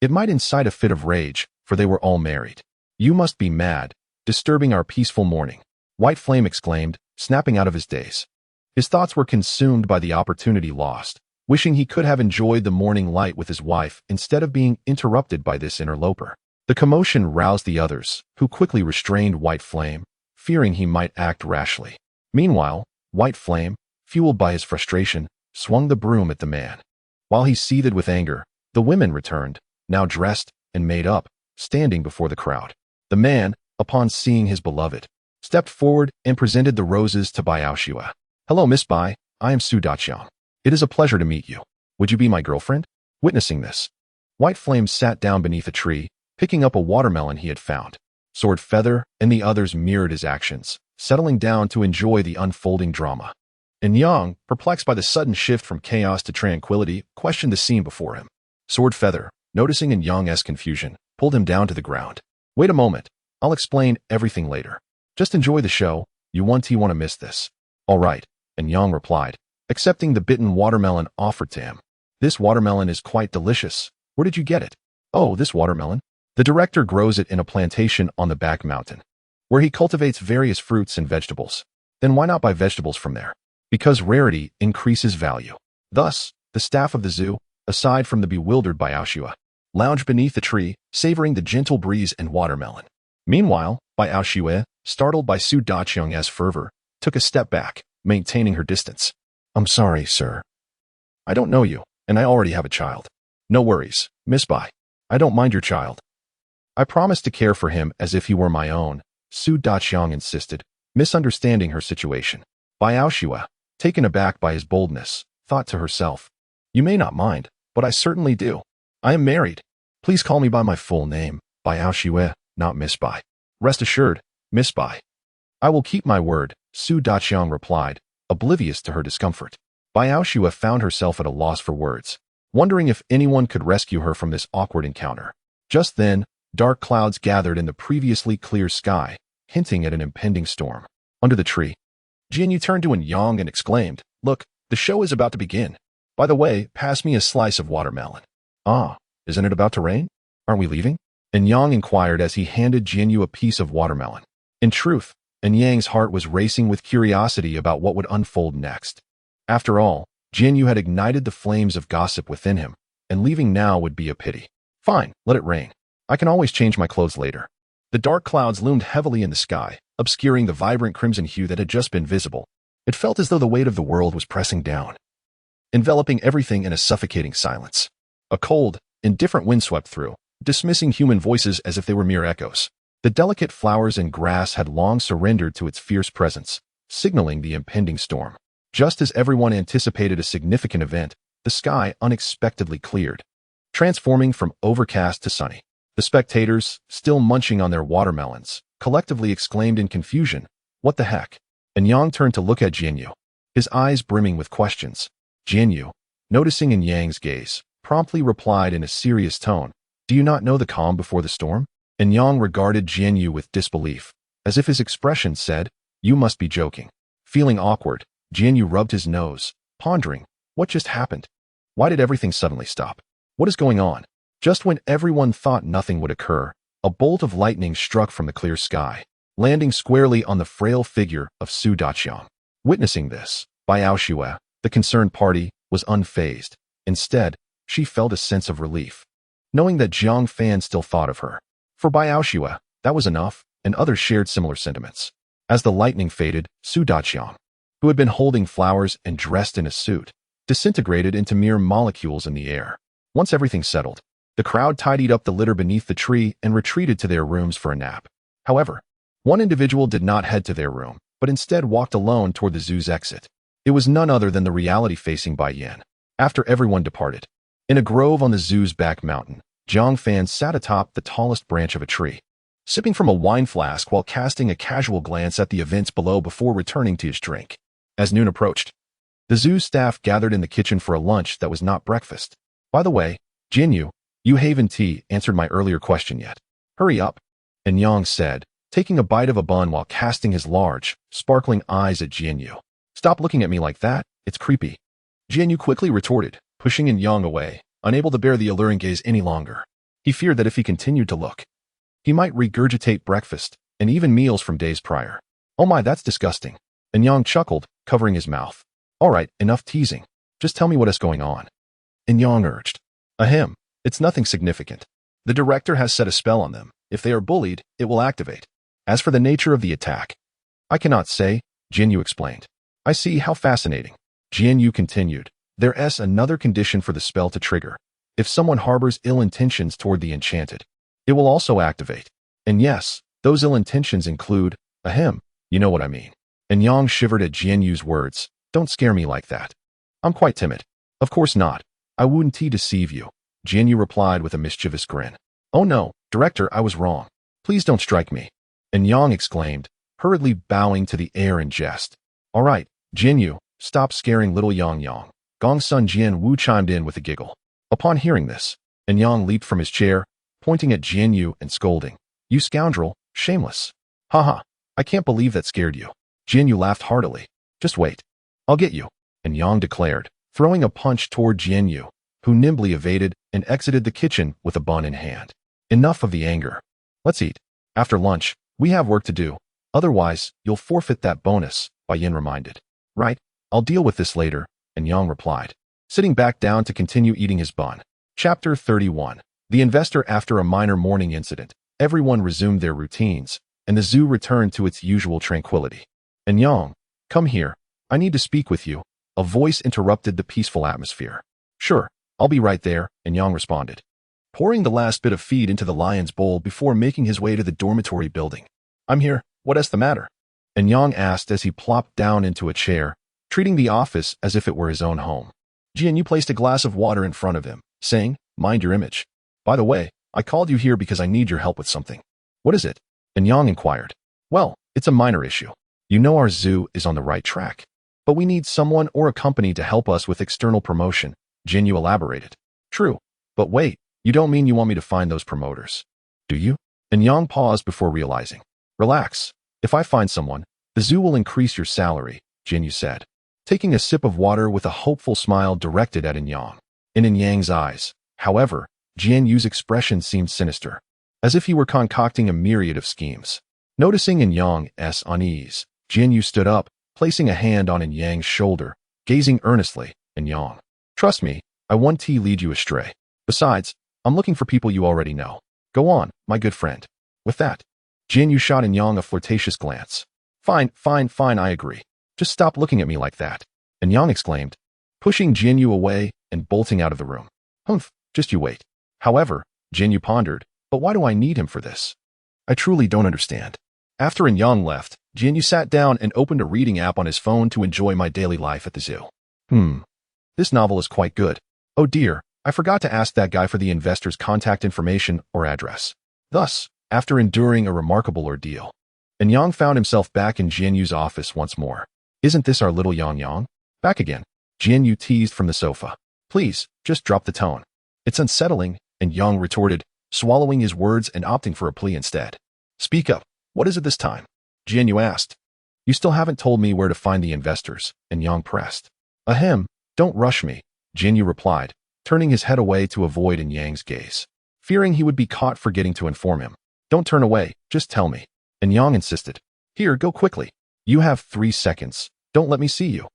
A: it might incite a fit of rage, for they were all married. You must be mad, disturbing our peaceful morning, White Flame exclaimed, snapping out of his daze. His thoughts were consumed by the opportunity lost, wishing he could have enjoyed the morning light with his wife instead of being interrupted by this interloper. The commotion roused the others, who quickly restrained White Flame, fearing he might act rashly. Meanwhile, White Flame, fueled by his frustration, swung the broom at the man. While he seethed with anger, the women returned, now dressed and made up, standing before the crowd. The man, upon seeing his beloved, stepped forward and presented the roses to Bai Aoshue. Hello, Miss Bai, I am Su Daqiang. It is a pleasure to meet you. Would you be my girlfriend? Witnessing this, White Flame sat down beneath a tree, picking up a watermelon he had found. Sword Feather and the others mirrored his actions, settling down to enjoy the unfolding drama. In Yang, perplexed by the sudden shift from chaos to tranquility, questioned the scene before him. Sword Feather, noticing In Yang's confusion, pulled him down to the ground. Wait a moment, I'll explain everything later. Just enjoy the show, you won't want to miss this. All right, In Yang replied, accepting the bitten watermelon offered to him. This watermelon is quite delicious. Where did you get it? Oh, this watermelon? The director grows it in a plantation on the back mountain, where he cultivates various fruits and vegetables. Then why not buy vegetables from there? Because rarity increases value. Thus, the staff of the zoo, aside from the bewildered Bai Aoshue, lounged beneath the tree, savoring the gentle breeze and watermelon. Meanwhile, Bai Aoshue, startled by Su Daqiang's fervor, took a step back, maintaining her distance. I'm sorry, sir. I don't know you, and I already have a child. No worries, Miss Bai. I don't mind your child. I promise to care for him as if he were my own, Su Daqiang insisted, misunderstanding her situation. Bai Aoshue, taken aback by his boldness, thought to herself, you may not mind, but I certainly do. I am married. Please call me by my full name, Bai Aoshue, not Miss Bai. Rest assured, Miss Bai. I will keep my word, Su Daqiang replied, oblivious to her discomfort. Bai Aoshue found herself at a loss for words, wondering if anyone could rescue her from this awkward encounter. Just then, dark clouds gathered in the previously clear sky, hinting at an impending storm. Under the tree, Jianyu turned to In Yang and exclaimed, Look, the show is about to begin. By the way, pass me a slice of watermelon. Ah, isn't it about to rain? Aren't we leaving? In Yang inquired as he handed Jianyu a piece of watermelon. In truth, In Yang's heart was racing with curiosity about what would unfold next. After all, Jianyu had ignited the flames of gossip within him, and leaving now would be a pity. Fine, let it rain. I can always change my clothes later. The dark clouds loomed heavily in the sky, obscuring the vibrant crimson hue that had just been visible. It felt as though the weight of the world was pressing down, enveloping everything in a suffocating silence. A cold, indifferent wind swept through, dismissing human voices as if they were mere echoes. The delicate flowers and grass had long surrendered to its fierce presence, signaling the impending storm. Just as everyone anticipated a significant event, the sky unexpectedly cleared, transforming from overcast to sunny. The spectators, still munching on their watermelons, collectively exclaimed in confusion, What the heck? And Yang turned to look at Jianyu, his eyes brimming with questions. Jianyu, noticing In Yang's gaze, promptly replied in a serious tone, Do you not know the calm before the storm? And Yang regarded Jianyu with disbelief, as if his expression said, You must be joking. Feeling awkward, Jianyu rubbed his nose, pondering, What just happened? Why did everything suddenly stop? What is going on? Just when everyone thought nothing would occur, a bolt of lightning struck from the clear sky. landing squarely on the frail figure of Su Daqiang. Witnessing this, Biao Xue, the concerned party, was unfazed. Instead, she felt a sense of relief, knowing that Jiang Fan still thought of her. For Biao Xue, that was enough, and others shared similar sentiments. As the lightning faded, Su Daqiang, who had been holding flowers and dressed in a suit, disintegrated into mere molecules in the air. Once everything settled, the crowd tidied up the litter beneath the tree and retreated to their rooms for a nap. However, one individual did not head to their room, but instead walked alone toward the zoo's exit. It was none other than the reality-facing Bai Yan. After everyone departed, in a grove on the zoo's back mountain, Jiang Fan sat atop the tallest branch of a tree, sipping from a wine flask while casting a casual glance at the events below before returning to his drink. As noon approached, the zoo's staff gathered in the kitchen for a lunch that was not breakfast. By the way, Jinyu, you haven't tea answered my earlier question yet. Hurry up, and Yang said, taking a bite of a bun while casting his large, sparkling eyes at Jinyu. Stop looking at me like that, it's creepy. Jinyu quickly retorted, pushing Yang away, unable to bear the alluring gaze any longer. He feared that if he continued to look, he might regurgitate breakfast and even meals from days prior. Oh my, that's disgusting. And Yang chuckled, covering his mouth. All right, enough teasing. Just tell me what is going on. And Yang urged. Ahem, it's nothing significant. The director has set a spell on them. If they are bullied, it will activate. As for the nature of the attack, I cannot say, Jinyu explained. I see, how fascinating. Jinyu continued. There's another condition for the spell to trigger. If someone harbors ill intentions toward the enchanted, it will also activate. And yes, those ill intentions include, ahem, you know what I mean. And Yang shivered at Jinyu's words. Don't scare me like that. I'm quite timid. Of course not. I wouldn't deceive you. Jinyu replied with a mischievous grin. Oh no, director, I was wrong. Please don't strike me. And Yang exclaimed, hurriedly bowing to the air in jest. All right, Jinyu, stop scaring little Yang. Gong Sun Jian Wu chimed in with a giggle. Upon hearing this, and Yang leaped from his chair, pointing at Jinyu and scolding. You scoundrel, shameless. Haha, I can't believe that scared you. Jinyu laughed heartily. Just wait. I'll get you. And Yang declared, throwing a punch toward Jinyu, who nimbly evaded and exited the kitchen with a bun in hand. Enough of the anger. Let's eat. After lunch, we have work to do. Otherwise, you'll forfeit that bonus, Bai Yin reminded. Right, I'll deal with this later, and Yang replied, sitting back down to continue eating his bun. Chapter 31. The investor. After a minor morning incident, everyone resumed their routines, and the zoo returned to its usual tranquility. And Yang, come here. I need to speak with you. A voice interrupted the peaceful atmosphere. Sure, I'll be right there, and Yang responded, pouring the last bit of feed into the lion's bowl before making his way to the dormitory building. I'm here. What's the matter? And Yang asked as he plopped down into a chair, treating the office as if it were his own home. Jian placed a glass of water in front of him, saying, mind your image. By the way, I called you here because I need your help with something. What is it? And Yang inquired. Well, it's a minor issue. You know our zoo is on the right track, but we need someone or a company to help us with external promotion, Jinyu elaborated. True, but wait, you don't mean you want me to find those promoters, do you? And Yang paused before realizing. Relax. If I find someone, the zoo will increase your salary, Jinyu said, taking a sip of water with a hopeful smile directed at Yang. In Yang's eyes, however, Jianyu's expression seemed sinister, as if he were concocting a myriad of schemes. Noticing Yang's unease, Jianyu stood up, placing a hand on Yang's shoulder, gazing earnestly. Yang, trust me, I won't lead you astray. Besides, I'm looking for people you already know. Go on, my good friend. With that, Jianyu shot Yang a flirtatious glance. Fine, I agree. Just stop looking at me like that. And Yang exclaimed, pushing Jianyu away and bolting out of the room. Humph, just you wait. However, Jianyu pondered, but why do I need him for this? I truly don't understand. After Yang left, Jianyu sat down and opened a reading app on his phone to enjoy my daily life at the zoo. This novel is quite good. Oh dear, I forgot to ask that guy for the investor's contact information or address. Thus, after enduring a remarkable ordeal, Yang found himself back in Jianyu's office once more. Isn't this our little Yang? Back again. Jianyu teased from the sofa. Please, just drop the tone. It's unsettling, and Yang retorted, swallowing his words and opting for a plea instead. Speak up. What is it this time? Jianyu asked. You still haven't told me where to find the investors, and Yang pressed. Ahem, don't rush me, Jianyu replied, turning his head away to avoid Yang's gaze, fearing he would be caught forgetting to inform him. Don't turn away, just tell me. and Yang insisted. Here, go quickly. You have 3 seconds. Don't let me see you.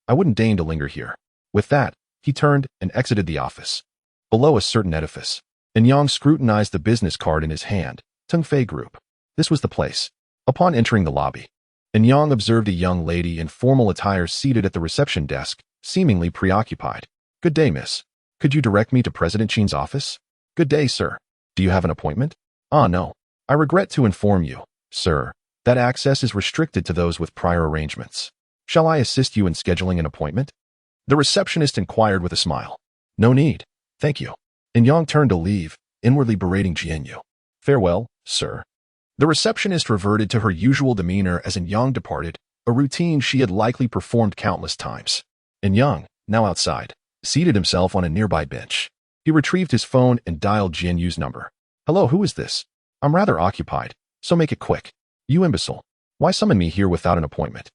A: I wouldn't deign to linger here. With that, he turned and exited the office. Below a certain edifice, and Yang scrutinized the business card in his hand. Tungfei Group. This was the place. Upon entering the lobby, and Yang observed a young lady in formal attire seated at the reception desk, seemingly preoccupied. Good day, miss. Could you direct me to President Qin's office? Good day, sir. Do you have an appointment? Ah, no. I regret to inform you, sir, that access is restricted to those with prior arrangements. Shall I assist you in scheduling an appointment? The receptionist inquired with a smile. No need. Thank you. And Yang turned to leave, inwardly berating Jianyu. Farewell, sir. The receptionist reverted to her usual demeanor as Yang departed, a routine she had likely performed countless times. Yang, now outside, seated himself on a nearby bench. He retrieved his phone and dialed Jianyu's number. Hello, who is this? I'm rather occupied, so make it quick. You imbecile. Why summon me here without an appointment?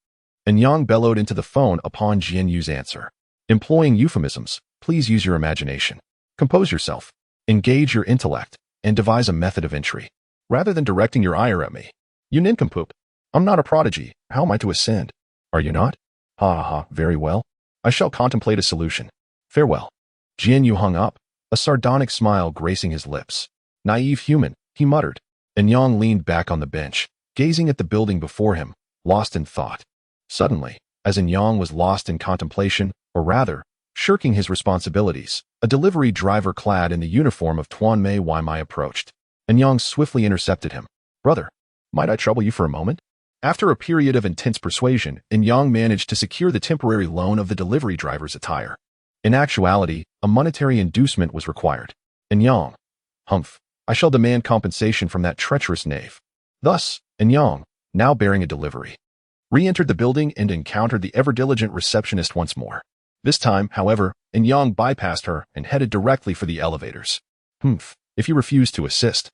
A: Yang bellowed into the phone upon Jianyu's answer. Employing euphemisms, please use your imagination. Compose yourself, engage your intellect, and devise a method of entry, rather than directing your ire at me. You nincompoop. I'm not a prodigy. How am I to ascend? Are you not? Ha ha ha, very well. I shall contemplate a solution. Farewell. Jianyu hung up, a sardonic smile gracing his lips. Naive human, he muttered. Yang leaned back on the bench, gazing at the building before him, lost in thought. Suddenly, as Yang was lost in contemplation, or rather, shirking his responsibilities, a delivery driver clad in the uniform of Tuanmei Waimai approached. Yang swiftly intercepted him. Brother, might I trouble you for a moment? After a period of intense persuasion, Yang managed to secure the temporary loan of the delivery driver's attire. In actuality, a monetary inducement was required. Yang, I shall demand compensation from that treacherous knave. Thus, Yang, now bearing a delivery, re-entered the building and encountered the ever-diligent receptionist once more. This time, however, Yang bypassed her and headed directly for the elevators. If you refuse to assist,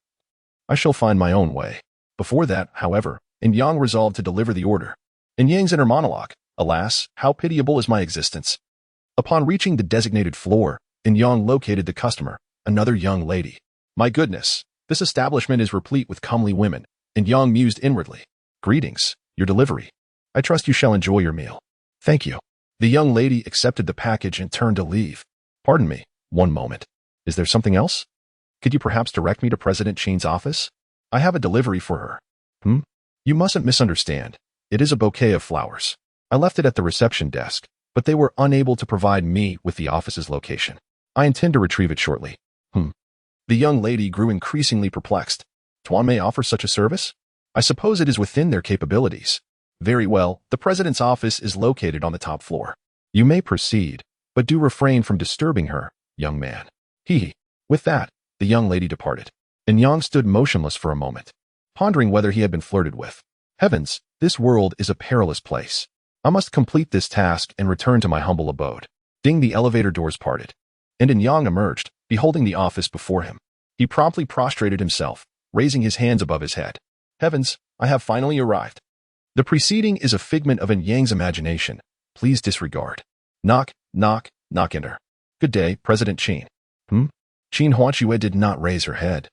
A: I shall find my own way. Before that, however, Yang resolved to deliver the order. Yang's inner monologue. Alas, how pitiable is my existence. Upon reaching the designated floor, Yang located the customer, another young lady. My goodness, this establishment is replete with comely women. Yang mused inwardly. Greetings, your delivery. I trust you shall enjoy your meal. Thank you. The young lady accepted the package and turned to leave. Pardon me, one moment. Is there something else? Could you perhaps direct me to President Qin's office? I have a delivery for her. You mustn't misunderstand. It is a bouquet of flowers. I left it at the reception desk, but they were unable to provide me with the office's location. I intend to retrieve it shortly. The young lady grew increasingly perplexed. Tuanmei offers such a service? I suppose it is within their capabilities. Very well, the president's office is located on the top floor. You may proceed, but do refrain from disturbing her, young man. With that, the young lady departed. Yang stood motionless for a moment, pondering whether he had been flirted with. Heavens, this world is a perilous place. I must complete this task and return to my humble abode. Ding, the elevator doors parted, and Yang emerged, beholding the office before him. He promptly prostrated himself, raising his hands above his head. Heavens, I have finally arrived. The preceding is a figment of Yang's imagination. Please disregard. Knock, knock, knock, enter. Good day, President Qin. Qin Huanxue did not raise her head,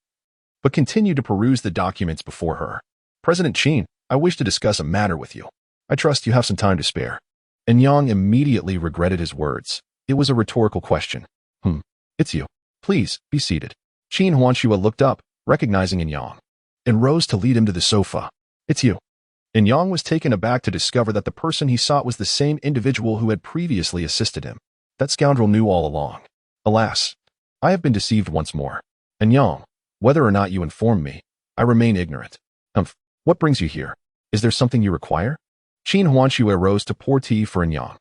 A: but continued to peruse the documents before her. President Qin, I wish to discuss a matter with you. I trust you have some time to spare. Yang immediately regretted his words. It was a rhetorical question. It's you. Please, be seated. Qin Huanxue looked up, recognizing Yang, and rose to lead him to the sofa. It's you. Yang was taken aback to discover that the person he sought was the same individual who had previously assisted him. That scoundrel knew all along. Alas, I have been deceived once more. Yang, whether or not you inform me, I remain ignorant. What brings you here? Is there something you require? Qin Huanxue rose to pour tea for Yang.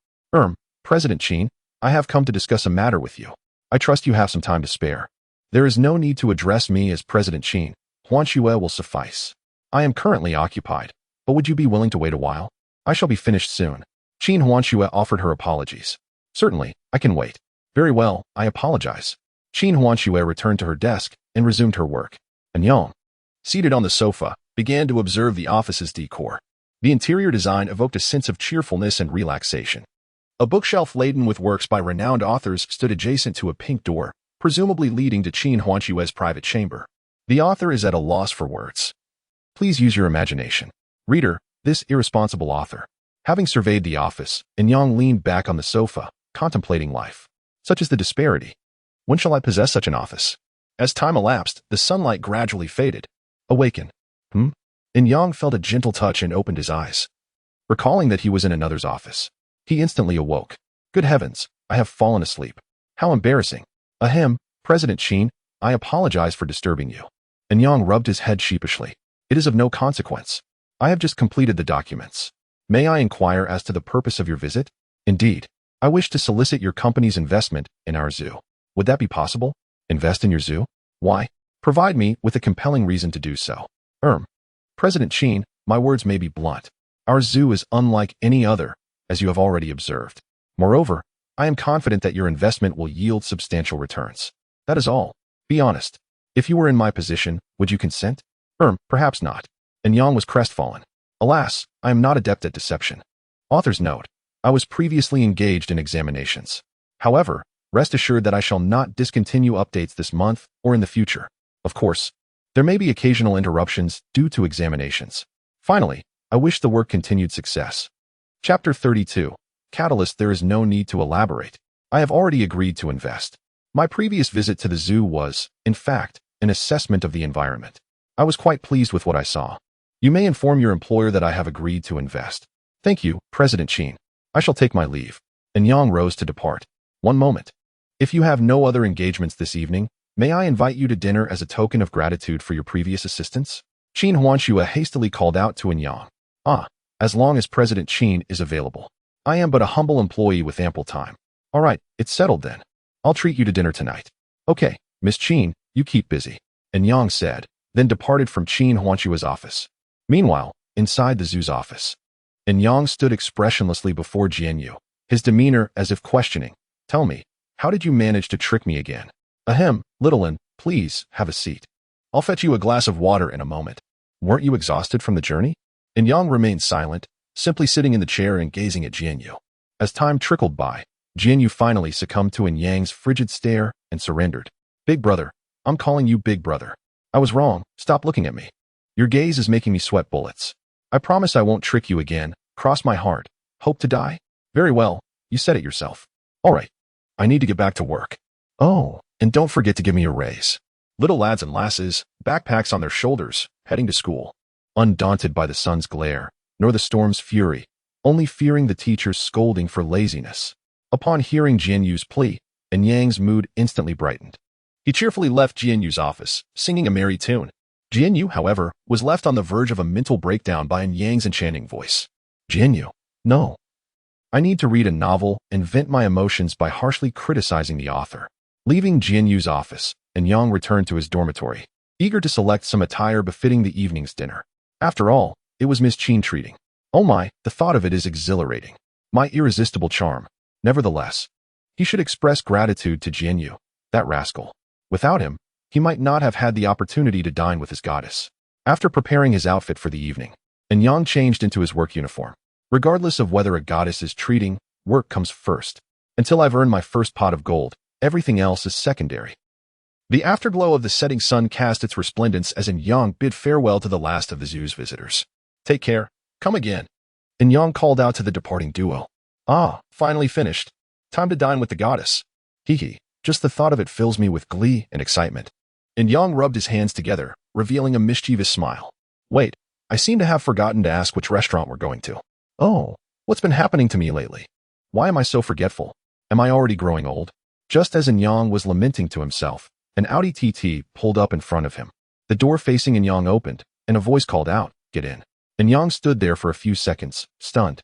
A: President Qin, I have come to discuss a matter with you. I trust you have some time to spare. There is no need to address me as President Qin. Huanxue will suffice. I am currently occupied, but would you be willing to wait a while? I shall be finished soon. Qin Huanxue offered her apologies. Certainly, I can wait. Very well, I apologize. Qin Huanxue returned to her desk and resumed her work. Yang, seated on the sofa, began to observe the office's decor. The interior design evoked a sense of cheerfulness and relaxation. A bookshelf laden with works by renowned authors stood adjacent to a pink door, presumably leading to Qin Huanxue's private chamber. The author is at a loss for words. Please use your imagination. Reader, this irresponsible author. Having surveyed the office, Yang leaned back on the sofa, contemplating life. Such is the disparity. When shall I possess such an office? As time elapsed, the sunlight gradually faded. Awaken. Yang felt a gentle touch and opened his eyes. Recalling that he was in another's office, he instantly awoke. Good heavens, I have fallen asleep. How embarrassing. Ahem, President Qin, I apologize for disturbing you. Yang rubbed his head sheepishly. It is of no consequence. I have just completed the documents. May I inquire as to the purpose of your visit? Indeed. I wish to solicit your company's investment in our zoo. Would that be possible? Invest in your zoo? Why? Provide me with a compelling reason to do so. President Qin, my words may be blunt. Our zoo is unlike any other, as you have already observed. Moreover, I am confident that your investment will yield substantial returns. That is all. Be honest. If you were in my position, would you consent? Perhaps not. Yang was crestfallen. Alas, I am not adept at deception. Author's note. I was previously engaged in examinations. However, rest assured that I shall not discontinue updates this month or in the future. Of course, there may be occasional interruptions due to examinations. Finally, I wish the work continued success. Chapter 32. Catalyst. There is no need to elaborate. I have already agreed to invest. My previous visit to the zoo was, in fact, an assessment of the environment. I was quite pleased with what I saw. You may inform your employer that I have agreed to invest. Thank you, President Qin. I shall take my leave. Yang rose to depart. One moment. If you have no other engagements this evening, may I invite you to dinner as a token of gratitude for your previous assistance? Qin Huanxue hastily called out to Yang. As long as President Qin is available. I am but a humble employee with ample time. All right, it's settled then. I'll treat you to dinner tonight. Okay, Miss Qin, you keep busy. Yang said, then departed from Qin Huanxue's office. Meanwhile, inside the zoo's office, Yang stood expressionlessly before Jianyu, his demeanor as if questioning. Tell me, how did you manage to trick me again? Ahem, little one, please, have a seat. I'll fetch you a glass of water in a moment. Weren't you exhausted from the journey? Yang remained silent, simply sitting in the chair and gazing at Jianyu. As time trickled by, Jianyu finally succumbed to Yang's frigid stare and surrendered. Big brother, I'm calling you big brother. I was wrong, stop looking at me. Your gaze is making me sweat bullets. I promise I won't trick you again, cross my heart. Hope to die? Very well, you said it yourself. All right, I need to get back to work. Oh, and don't forget to give me a raise. Little lads and lasses, backpacks on their shoulders, heading to school. Undaunted by the sun's glare, nor the storm's fury, only fearing the teacher's scolding for laziness. Upon hearing Jianyu's plea, Yang's mood instantly brightened. He cheerfully left Jianyu's office, singing a merry tune. Jianyu, however, was left on the verge of a mental breakdown by Yang's enchanting voice. Jianyu, no. I need to read a novel and vent my emotions by harshly criticizing the author. Leaving Jianyu's office, Yang returned to his dormitory, eager to select some attire befitting the evening's dinner. After all, it was Miss Qin treating. Oh my, the thought of it is exhilarating. My irresistible charm. Nevertheless, he should express gratitude to Jianyu, that rascal. Without him, he might not have had the opportunity to dine with his goddess. After preparing his outfit for the evening, Yang changed into his work uniform. Regardless of whether a goddess is treating, work comes first. Until I've earned my first pot of gold, everything else is secondary. The afterglow of the setting sun cast its resplendence as Yang bid farewell to the last of the zoo's visitors. Take care. Come again. Yang called out to the departing duo. Finally finished. Time to dine with the goddess. Hee. Just the thought of it fills me with glee and excitement. Yang rubbed his hands together, revealing a mischievous smile. Wait, I seem to have forgotten to ask which restaurant we're going to. Oh, what's been happening to me lately? Why am I so forgetful? Am I already growing old? Just as Yang was lamenting to himself, an Audi TT pulled up in front of him. The door facing Yang opened, and a voice called out, "Get in." Yang stood there for a few seconds, stunned,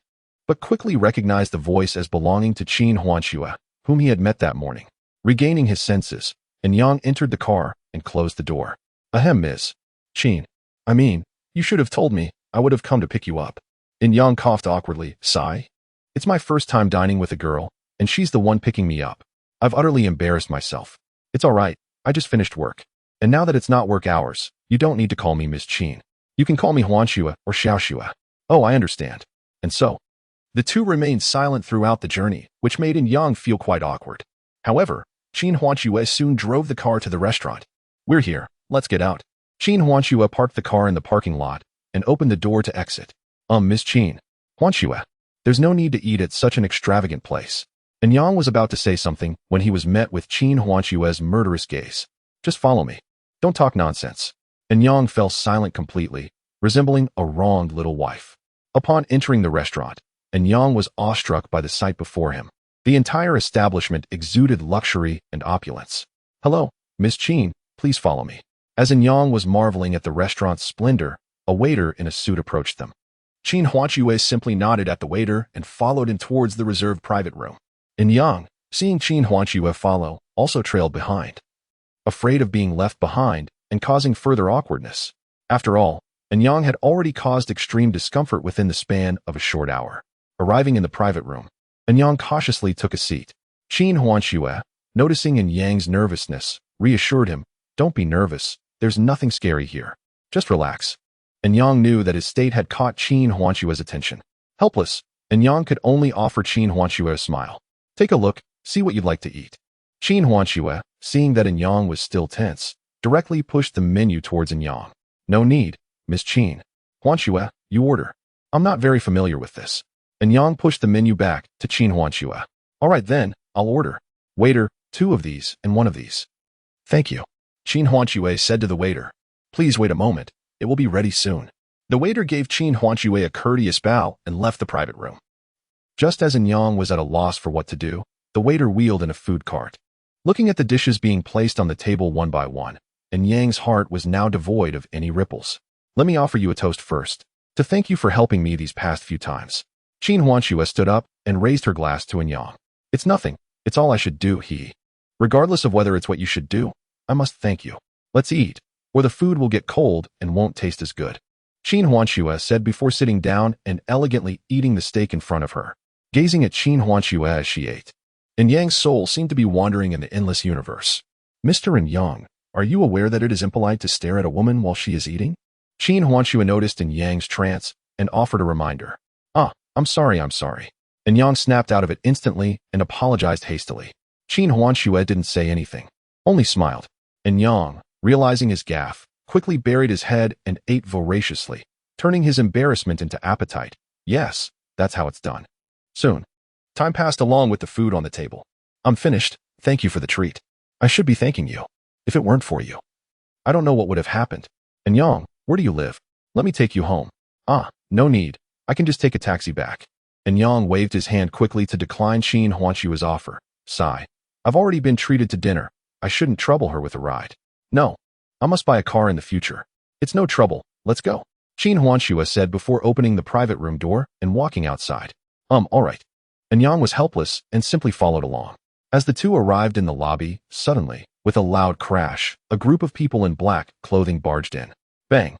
A: but quickly recognized the voice as belonging to Qin Huanxue, whom he had met that morning. Regaining his senses, Yang entered the car and closed the door. Ahem, Miss Qin. I mean, you should have told me. I would have come to pick you up. Yang coughed awkwardly. Sigh. It's my first time dining with a girl, and she's the one picking me up. I've utterly embarrassed myself. It's all right. I just finished work. And now that it's not work hours, you don't need to call me Miss Qin. You can call me Huanxue or Xiaoxue. Oh, I understand. And so, the two remained silent throughout the journey, which made Yang feel quite awkward. However, Qin Huanxue soon drove the car to the restaurant. We're here. Let's get out. Qin Huanxue parked the car in the parking lot and opened the door to exit. Miss Qin Huanxue, there's no need to eat at such an extravagant place. And Yang was about to say something when he was met with Qin Huanxue's murderous gaze. Just follow me. Don't talk nonsense. And Yang fell silent completely, resembling a wronged little wife. Upon entering the restaurant, and Yang was awestruck by the sight before him. The entire establishment exuded luxury and opulence. Hello, Miss Qin, please follow me. As Yang was marveling at the restaurant's splendor, a waiter in a suit approached them. Qin Huanxue simply nodded at the waiter and followed him towards the reserved private room. Yang, seeing Qin Huanxue follow, also trailed behind, afraid of being left behind and causing further awkwardness. After all, Yang had already caused extreme discomfort within the span of a short hour. Arriving in the private room, Yang cautiously took a seat. Qin Huanxue, noticing Yang's nervousness, reassured him, "Don't be nervous, there's nothing scary here. Just relax." Yang knew that his state had caught Qin Huanxue's attention. Helpless, Yang could only offer Qin Huanxue a smile. "Take a look, see what you'd like to eat." Qin Huanxue, seeing that Yang was still tense, directly pushed the menu towards Yang. "No need, Miss Qin Huanxue, you order. I'm not very familiar with this." Yang pushed the menu back to Qin Huanxue. "All right then, I'll order. Waiter, 2 of these and 1 of these." "Thank you," Qin Huanxue said to the waiter. "Please wait a moment, it will be ready soon." The waiter gave Qin Huanxue a courteous bow and left the private room. Just as Yang was at a loss for what to do, the waiter wheeled in a food cart. Looking at the dishes being placed on the table one by one, Yang's heart was now devoid of any ripples. "Let me offer you a toast first, to thank you for helping me these past few times." Qin Huanxue stood up and raised her glass to Yang. "It's nothing, it's all I should do, Regardless of whether it's what you should do, I must thank you. Let's eat, or the food will get cold and won't taste as good," Qin Huanxue said before sitting down and elegantly eating the steak in front of her. Gazing at Qin Huanxue as she ate, Yang's soul seemed to be wandering in the endless universe. "Mr. Yang, are you aware that it is impolite to stare at a woman while she is eating?" Qin Huanxue noticed Yang's trance and offered a reminder. I'm sorry. Yang snapped out of it instantly and apologized hastily. Qin Huanxue didn't say anything, only smiled. Yang, realizing his gaffe, quickly buried his head and ate voraciously, turning his embarrassment into appetite. Yes, that's how it's done. Soon, time passed along with the food on the table. "I'm finished, thank you for the treat. I should be thanking you. If it weren't for you, I don't know what would have happened. Yang, where do you live? Let me take you home." No need. I can just take a taxi back." Yang waved his hand quickly to decline Qin Huanxue's offer. Sigh. "I've already been treated to dinner. I shouldn't trouble her with a ride. No, I must buy a car in the future. It's no trouble, let's go," Qin Huanxue said before opening the private room door and walking outside. All right." Yang was helpless and simply followed along. As the two arrived in the lobby, suddenly, with a loud crash, a group of people in black clothing barged in. Bang,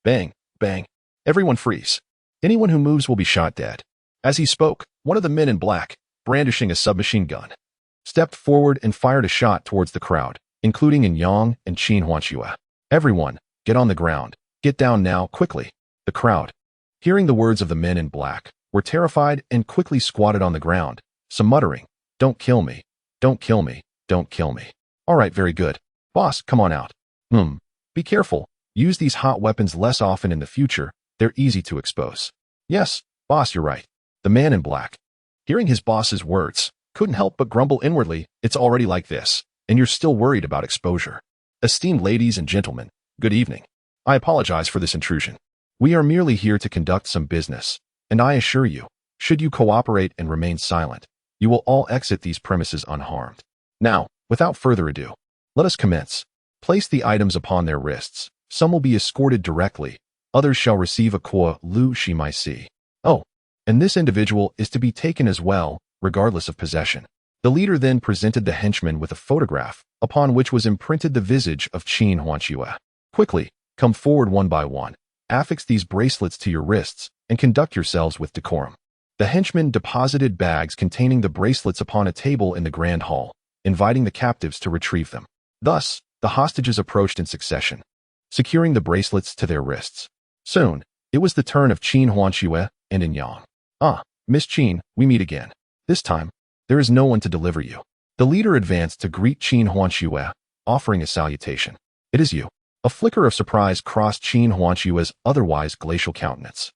A: bang, bang. "Everyone freeze. Anyone who moves will be shot dead." As he spoke, one of the men in black, brandishing a submachine gun, stepped forward and fired a shot towards the crowd, including Yang and Qin Huanxue. "Everyone, get on the ground. Get down now, quickly." The crowd, hearing the words of the men in black, were terrified and quickly squatted on the ground, some muttering, "Don't kill me. Don't kill me. Don't kill me." "All right, very good. Boss, come on out." Be careful. Use these hot weapons less often in the future. They're easy to expose." "Yes, boss, you're right." The man in black, hearing his boss's words, couldn't help but grumble inwardly. "It's already like this, and you're still worried about exposure." "Esteemed ladies and gentlemen, good evening. I apologize for this intrusion. We are merely here to conduct some business, and I assure you, should you cooperate and remain silent, you will all exit these premises unharmed. Now, without further ado, let us commence. Place the items upon their wrists. Some will be escorted directly. Others shall receive a kwa lu shi mai si. Oh, and this individual is to be taken as well, regardless of possession." The leader then presented the henchman with a photograph, upon which was imprinted the visage of Qin Huanxue. "Quickly, come forward one by one, affix these bracelets to your wrists, and conduct yourselves with decorum." The henchman deposited bags containing the bracelets upon a table in the grand hall, inviting the captives to retrieve them. Thus, the hostages approached in succession, securing the bracelets to their wrists. Soon, it was the turn of Qin Huanxue and Yang. Miss Qin, we meet again. This time, there is no one to deliver you." The leader advanced to greet Qin Huanxue, offering a salutation. "It is you. A flicker of surprise crossed Qin Huanshua's otherwise glacial countenance.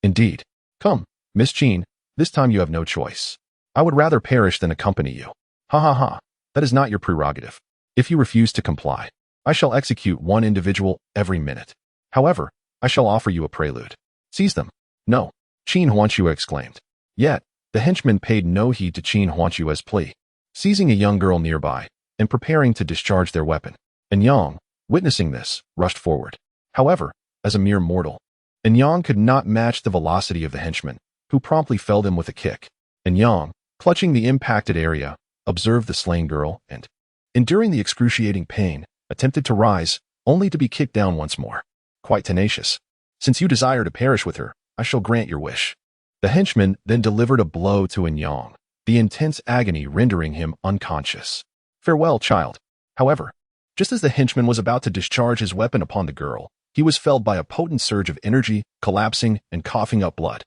A: Indeed. Come, Miss Qin, this time you have no choice. I would rather perish than accompany you. Ha ha ha. That is not your prerogative. If you refuse to comply, I shall execute one individual every minute. However, I shall offer you a prelude. Seize them. No, Qin Huanshua exclaimed. Yet, the henchman paid no heed to Qin Huanshua's plea, seizing a young girl nearby and preparing to discharge their weapon. And Yang, witnessing this, rushed forward. However, as a mere mortal, Yang could not match the velocity of the henchman, who promptly felled him with a kick. And Yang, clutching the impacted area, observed the slain girl and, enduring the excruciating pain, attempted to rise, only to be kicked down once more. Quite tenacious. Since you desire to perish with her, I shall grant your wish. The henchman then delivered a blow to Yang, the intense agony rendering him unconscious. Farewell, child. However, just as the henchman was about to discharge his weapon upon the girl, he was felled by a potent surge of energy, collapsing and coughing up blood.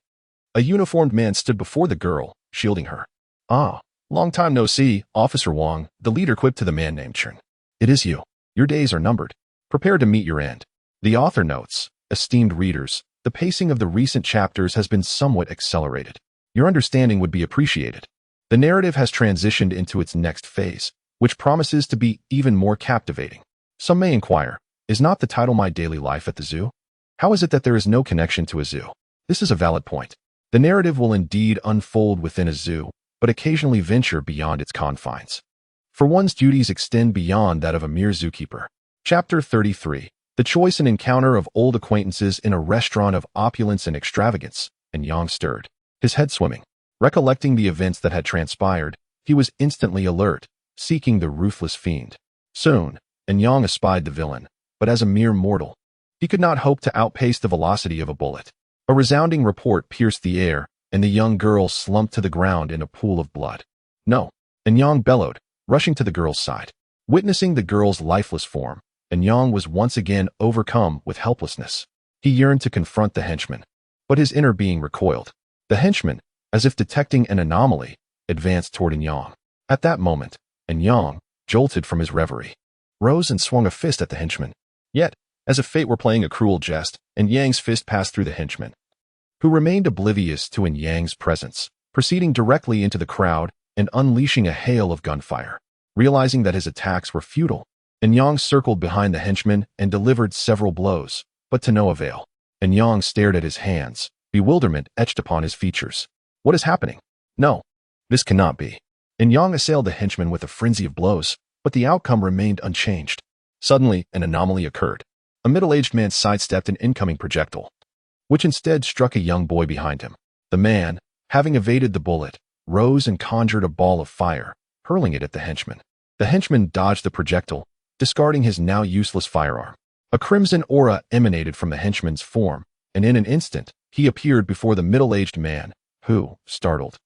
A: A uniformed man stood before the girl, shielding her. Ah, long time no see, Officer Wang, the leader quipped to the man named Chern. It is you. Your days are numbered. Prepare to meet your end. The author notes, esteemed readers, the pacing of the recent chapters has been somewhat accelerated. Your understanding would be appreciated. The narrative has transitioned into its next phase, which promises to be even more captivating. Some may inquire, is not the title My Daily Life at the Zoo? How is it that there is no connection to a zoo? This is a valid point. The narrative will indeed unfold within a zoo, but occasionally venture beyond its confines. For one's duties extend beyond that of a mere zookeeper. Chapter 33. The choice and encounter of old acquaintances in a restaurant of opulence and extravagance, and Yang stirred, his head swimming. Recollecting the events that had transpired, he was instantly alert, seeking the ruthless fiend. Soon, Yang espied the villain, but as a mere mortal, he could not hope to outpace the velocity of a bullet. A resounding report pierced the air, and the young girl slumped to the ground in a pool of blood. No, Yang bellowed, rushing to the girl's side. Witnessing the girl's lifeless form, Yang was once again overcome with helplessness. He yearned to confront the henchman, but his inner being recoiled. The henchman, as if detecting an anomaly, advanced toward Yang. At that moment, Yang, jolted from his reverie, rose and swung a fist at the henchman. Yet, as if fate were playing a cruel jest, Yang's fist passed through the henchman, who remained oblivious to Yang's presence, proceeding directly into the crowd and unleashing a hail of gunfire. Realizing that his attacks were futile, Yang circled behind the henchman and delivered several blows, but to no avail. Yang stared at his hands, bewilderment etched upon his features. What is happening? No, this cannot be. Yang assailed the henchman with a frenzy of blows, but the outcome remained unchanged. Suddenly, an anomaly occurred. A middle-aged man sidestepped an incoming projectile, which instead struck a young boy behind him. The man, having evaded the bullet, rose and conjured a ball of fire, hurling it at the henchman. The henchman dodged the projectile, discarding his now useless firearm. A crimson aura emanated from the henchman's form, and in an instant, he appeared before the middle-aged man, who, startled,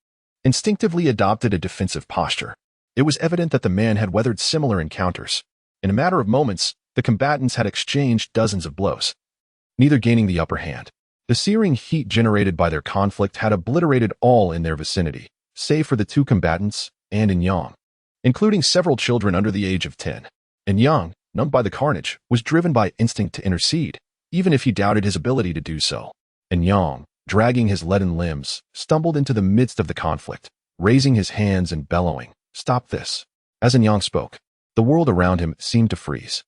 A: instinctively adopted a defensive posture. It was evident that the man had weathered similar encounters. In a matter of moments, the combatants had exchanged dozens of blows, neither gaining the upper hand. The searing heat generated by their conflict had obliterated all in their vicinity, save for the two combatants and Yang, including several children under the age of 10. Yang, numbed by the carnage, was driven by instinct to intercede, even if he doubted his ability to do so. Yang, dragging his leaden limbs, stumbled into the midst of the conflict, raising his hands and bellowing, "Stop this." As Yang spoke, the world around him seemed to freeze.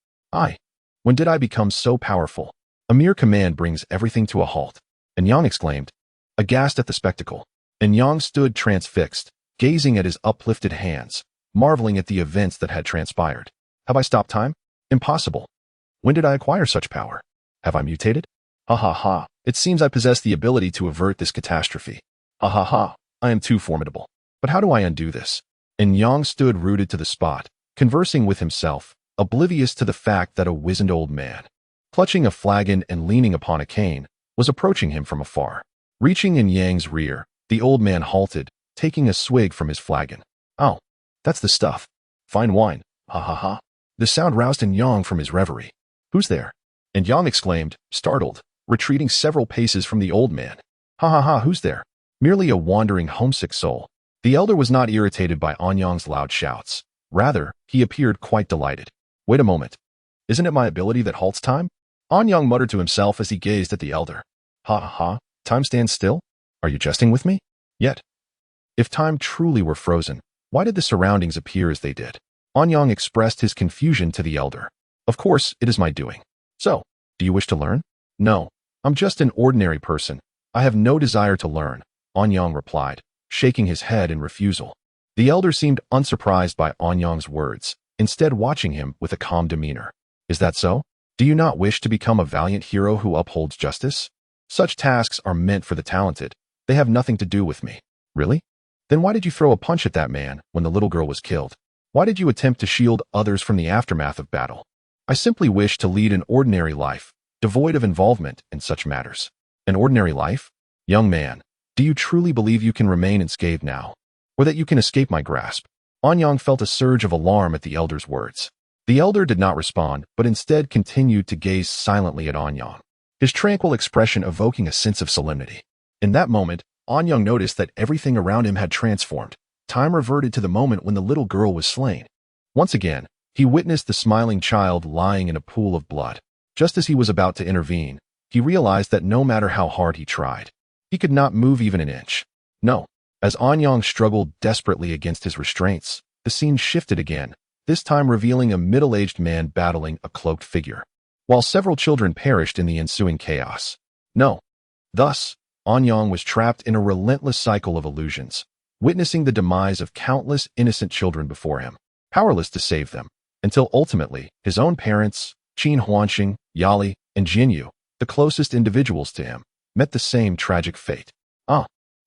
A: When did I become so powerful? A mere command brings everything to a halt. Yang exclaimed, aghast at the spectacle. Yang stood transfixed, gazing at his uplifted hands, marveling at the events that had transpired. Have I stopped time? Impossible. When did I acquire such power? Have I mutated? Ha ha ha. It seems I possess the ability to avert this catastrophe. Ha ha ha. I am too formidable. But how do I undo this? Yang stood rooted to the spot, conversing with himself, oblivious to the fact that a wizened old man, clutching a flagon and leaning upon a cane, was approaching him from afar. Reaching in Yang's rear, the old man halted, taking a swig from his flagon. Oh, that's the stuff. Fine wine. Ha ha ha. The sound roused Yang from his reverie. Who's there? Yang exclaimed, startled, retreating several paces from the old man. Ha ha ha, who's there? Merely a wandering homesick soul. The elder was not irritated by Anyang's loud shouts. Rather, he appeared quite delighted. Wait a moment. Isn't it my ability that halts time? An Yang muttered to himself as he gazed at the elder. Ha ha ha, time stands still? Are you jesting with me? Yet, if time truly were frozen, why did the surroundings appear as they did? An Yang expressed his confusion to the elder. Of course, it is my doing. So, do you wish to learn? No, I'm just an ordinary person. I have no desire to learn, An Yang replied, shaking his head in refusal. The elder seemed unsurprised by An Yang's words, instead watching him with a calm demeanor. Is that so? Do you not wish to become a valiant hero who upholds justice? Such tasks are meant for the talented. They have nothing to do with me. Really? Then why did you throw a punch at that man when the little girl was killed? Why did you attempt to shield others from the aftermath of battle? I simply wish to lead an ordinary life, devoid of involvement in such matters. An ordinary life? Young man, do you truly believe you can remain unscathed now? Or that you can escape my grasp? An Yang felt a surge of alarm at the elder's words. The elder did not respond, but instead continued to gaze silently at An Yang, his tranquil expression evoking a sense of solemnity. In that moment, An Yang noticed that everything around him had transformed. Time reverted to the moment when the little girl was slain. Once again, he witnessed the smiling child lying in a pool of blood. Just as he was about to intervene, he realized that no matter how hard he tried, he could not move even an inch. No. As An Yang struggled desperately against his restraints, the scene shifted again, this time revealing a middle-aged man battling a cloaked figure, while several children perished in the ensuing chaos. No. Thus, An Yang was trapped in a relentless cycle of illusions, witnessing the demise of countless innocent children before him, powerless to save them, until ultimately his own parents, Qin Huanxing, Yali, and Jinyu, the closest individuals to him, met the same tragic fate.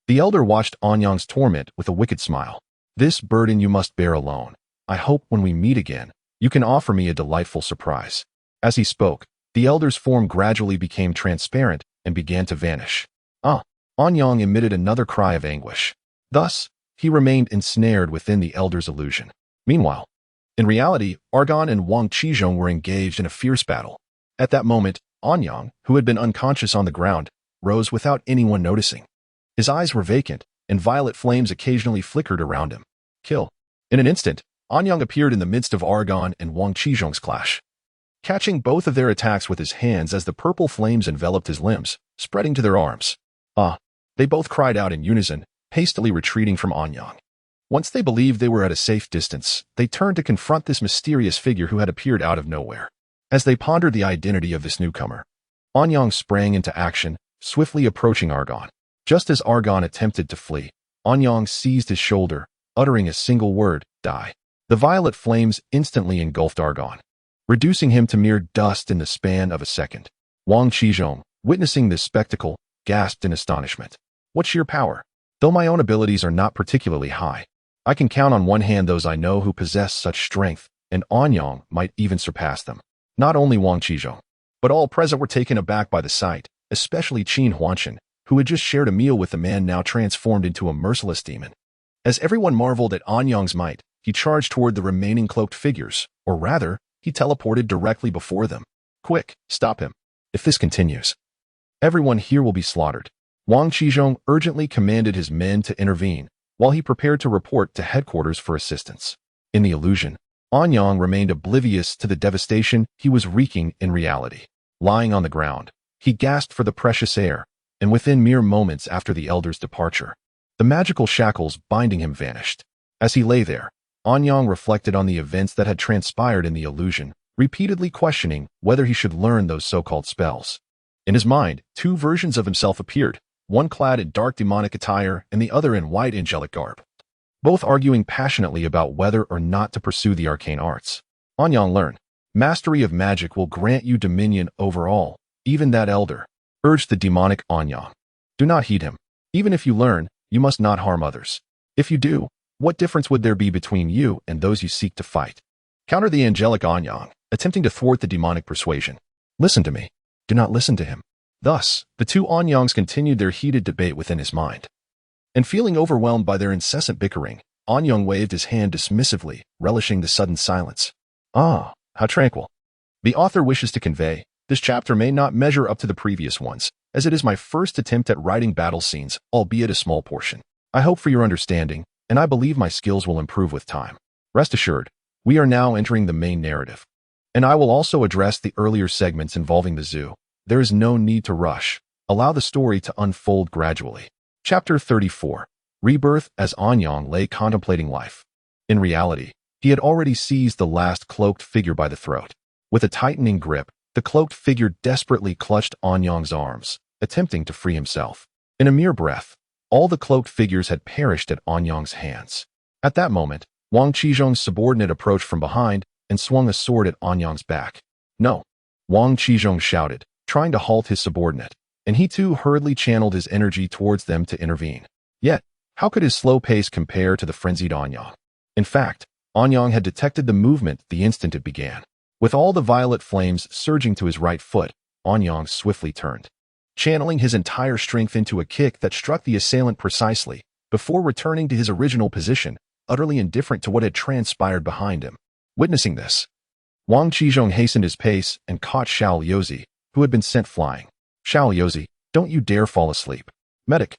A: The elder watched An Yang's torment with a wicked smile. This burden you must bear alone. I hope when we meet again, you can offer me a delightful surprise. As he spoke, the elder's form gradually became transparent and began to vanish. An Yang emitted another cry of anguish. Thus, he remained ensnared within the elder's illusion. Meanwhile, in reality, Argon and Wang Qizhong were engaged in a fierce battle. At that moment, An Yang, who had been unconscious on the ground, rose without anyone noticing. His eyes were vacant, and violet flames occasionally flickered around him. Kill. In an instant, An Yang appeared in the midst of Argon and Wang Qizhong's clash, catching both of their attacks with his hands as the purple flames enveloped his limbs, spreading to their arms. They both cried out in unison, hastily retreating from An Yang. Once they believed they were at a safe distance, they turned to confront this mysterious figure who had appeared out of nowhere. As they pondered the identity of this newcomer, An Yang sprang into action, swiftly approaching Argon. Just as Argon attempted to flee, An Yang seized his shoulder, uttering a single word, die. The violet flames instantly engulfed Argon, reducing him to mere dust in the span of a second. Wang Qizhong, witnessing this spectacle, gasped in astonishment. What sheer power! Though my own abilities are not particularly high, I can count on one hand those I know who possess such strength, and An Yang might even surpass them. Not only Wang Qizhong, but all present were taken aback by the sight, especially Qin Huanxin, who had just shared a meal with the man now transformed into a merciless demon. As everyone marveled at An Yang's might, he charged toward the remaining cloaked figures, or rather, he teleported directly before them. Quick, stop him. If this continues, everyone here will be slaughtered. Wang Qizhong urgently commanded his men to intervene, while he prepared to report to headquarters for assistance. In the illusion, An Yang remained oblivious to the devastation he was wreaking in reality. Lying on the ground, he gasped for the precious air, and within mere moments after the elder's departure, the magical shackles binding him vanished. As he lay there, An Yang reflected on the events that had transpired in the illusion, repeatedly questioning whether he should learn those so-called spells. In his mind, two versions of himself appeared, one clad in dark demonic attire and the other in white angelic garb, both arguing passionately about whether or not to pursue the arcane arts. An Yang learned, mastery of magic will grant you dominion over all, even that elder, urged the demonic An Yang. Do not heed him. Even if you learn, you must not harm others. If you do, what difference would there be between you and those you seek to fight? Counter the angelic An Yang, attempting to thwart the demonic persuasion. Listen to me. Do not listen to him. Thus, the two An Yangs continued their heated debate within his mind. And feeling overwhelmed by their incessant bickering, An Yang waved his hand dismissively, relishing the sudden silence. How tranquil. The author wishes to convey, this chapter may not measure up to the previous ones, as it is my first attempt at writing battle scenes, albeit a small portion. I hope for your understanding, and I believe my skills will improve with time. Rest assured, we are now entering the main narrative. And I will also address the earlier segments involving the zoo. There is no need to rush. Allow the story to unfold gradually. Chapter 34. Rebirth. As Anyang lay contemplating life. In reality, he had already seized the last cloaked figure by the throat. With a tightening grip, the cloaked figure desperately clutched Anyang's arms, attempting to free himself. In a mere breath, all the cloaked figures had perished at Anyang's hands. At that moment, Wang Qizhong's subordinate approached from behind and swung a sword at Anyang's back. No! Wang Qizhong shouted, trying to halt his subordinate, and he too hurriedly channeled his energy towards them to intervene. Yet, how could his slow pace compare to the frenzied Anyang? In fact, Anyang had detected the movement the instant it began. With all the violet flames surging to his right foot, Anyang swiftly turned, channeling his entire strength into a kick that struck the assailant precisely, before returning to his original position, utterly indifferent to what had transpired behind him. Witnessing this, Wang Qizhong hastened his pace and caught Xiao Liuzi, who had been sent flying. Xiao Liuzi, don't you dare fall asleep. Medic,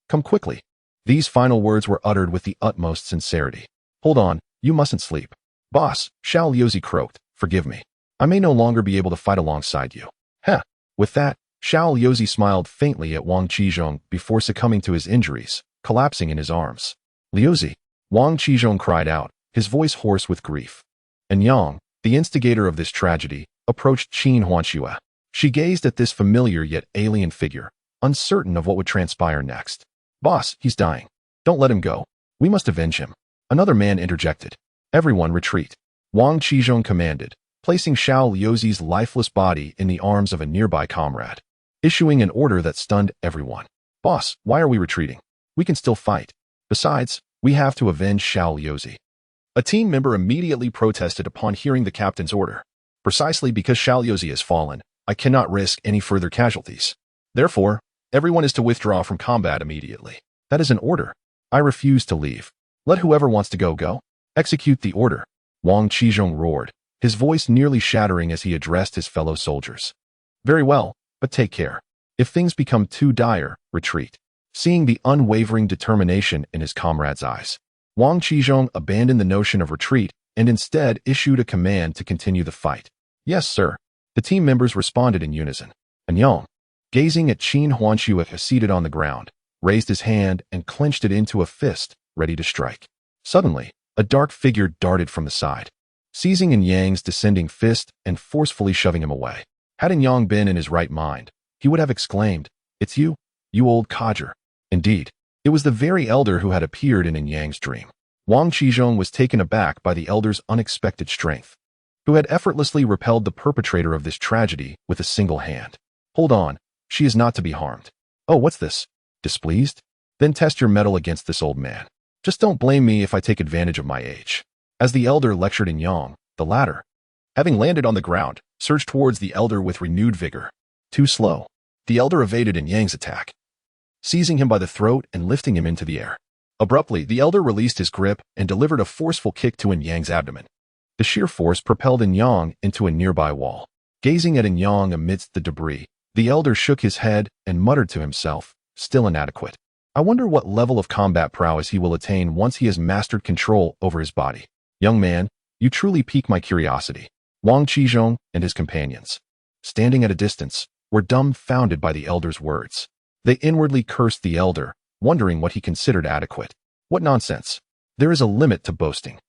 A: come quickly. These final words were uttered with the utmost sincerity. Hold on, you mustn't sleep. Boss, Xiao Liuzi croaked, forgive me. I may no longer be able to fight alongside you. Heh. With that, Xiao Liuzi smiled faintly at Wang Qizhong before succumbing to his injuries, collapsing in his arms. Liuzi, Wang Qizhong cried out, his voice hoarse with grief. And Yang, the instigator of this tragedy, approached Qin Huanxue. She gazed at this familiar yet alien figure, uncertain of what would transpire next. Boss, he's dying. Don't let him go. We must avenge him. Another man interjected. Everyone retreat. Wang Qizhong commanded, placing Xiao Liuzi's lifeless body in the arms of a nearby comrade, issuing an order that stunned everyone. Boss, why are we retreating? We can still fight. Besides, we have to avenge Xiao Liuzi. A team member immediately protested upon hearing the captain's order. Precisely because Xiao Liuzi has fallen, I cannot risk any further casualties. Therefore, everyone is to withdraw from combat immediately. That is an order. I refuse to leave. Let whoever wants to go. Execute the order. Wang Qizhong roared, his voice nearly shattering as he addressed his fellow soldiers. Very well, but take care. If things become too dire, retreat. Seeing the unwavering determination in his comrade's eyes, Wang Qizhong abandoned the notion of retreat and instead issued a command to continue the fight. Yes, sir. The team members responded in unison. And Yang, gazing at Qin Huanxue seated on the ground, raised his hand and clenched it into a fist, ready to strike. Suddenly, a dark figure darted from the side, seizing in Yang's descending fist and forcefully shoving him away. Had Yang been in his right mind, he would have exclaimed, "It's you, you old codger." Indeed, it was the very elder who had appeared in Yang's dream. Wang Qizhong was taken aback by the elder's unexpected strength, who had effortlessly repelled the perpetrator of this tragedy with a single hand. Hold on, she is not to be harmed. Oh, what's this? Displeased? Then test your mettle against this old man. Just don't blame me if I take advantage of my age. As the elder lectured Yang, the latter, having landed on the ground, surged towards the elder with renewed vigor. Too slow. The elder evaded Yang's attack, seizing him by the throat and lifting him into the air. Abruptly, the elder released his grip and delivered a forceful kick to Yang's abdomen. The sheer force propelled Yang into a nearby wall. Gazing at Yang amidst the debris, the elder shook his head and muttered to himself, still inadequate. I wonder what level of combat prowess he will attain once he has mastered control over his body. Young man, you truly pique my curiosity. Wang Qizhong and his companions, standing at a distance, were dumbfounded by the elder's words. They inwardly cursed the elder, wondering what he considered adequate. What nonsense. There is a limit to boasting.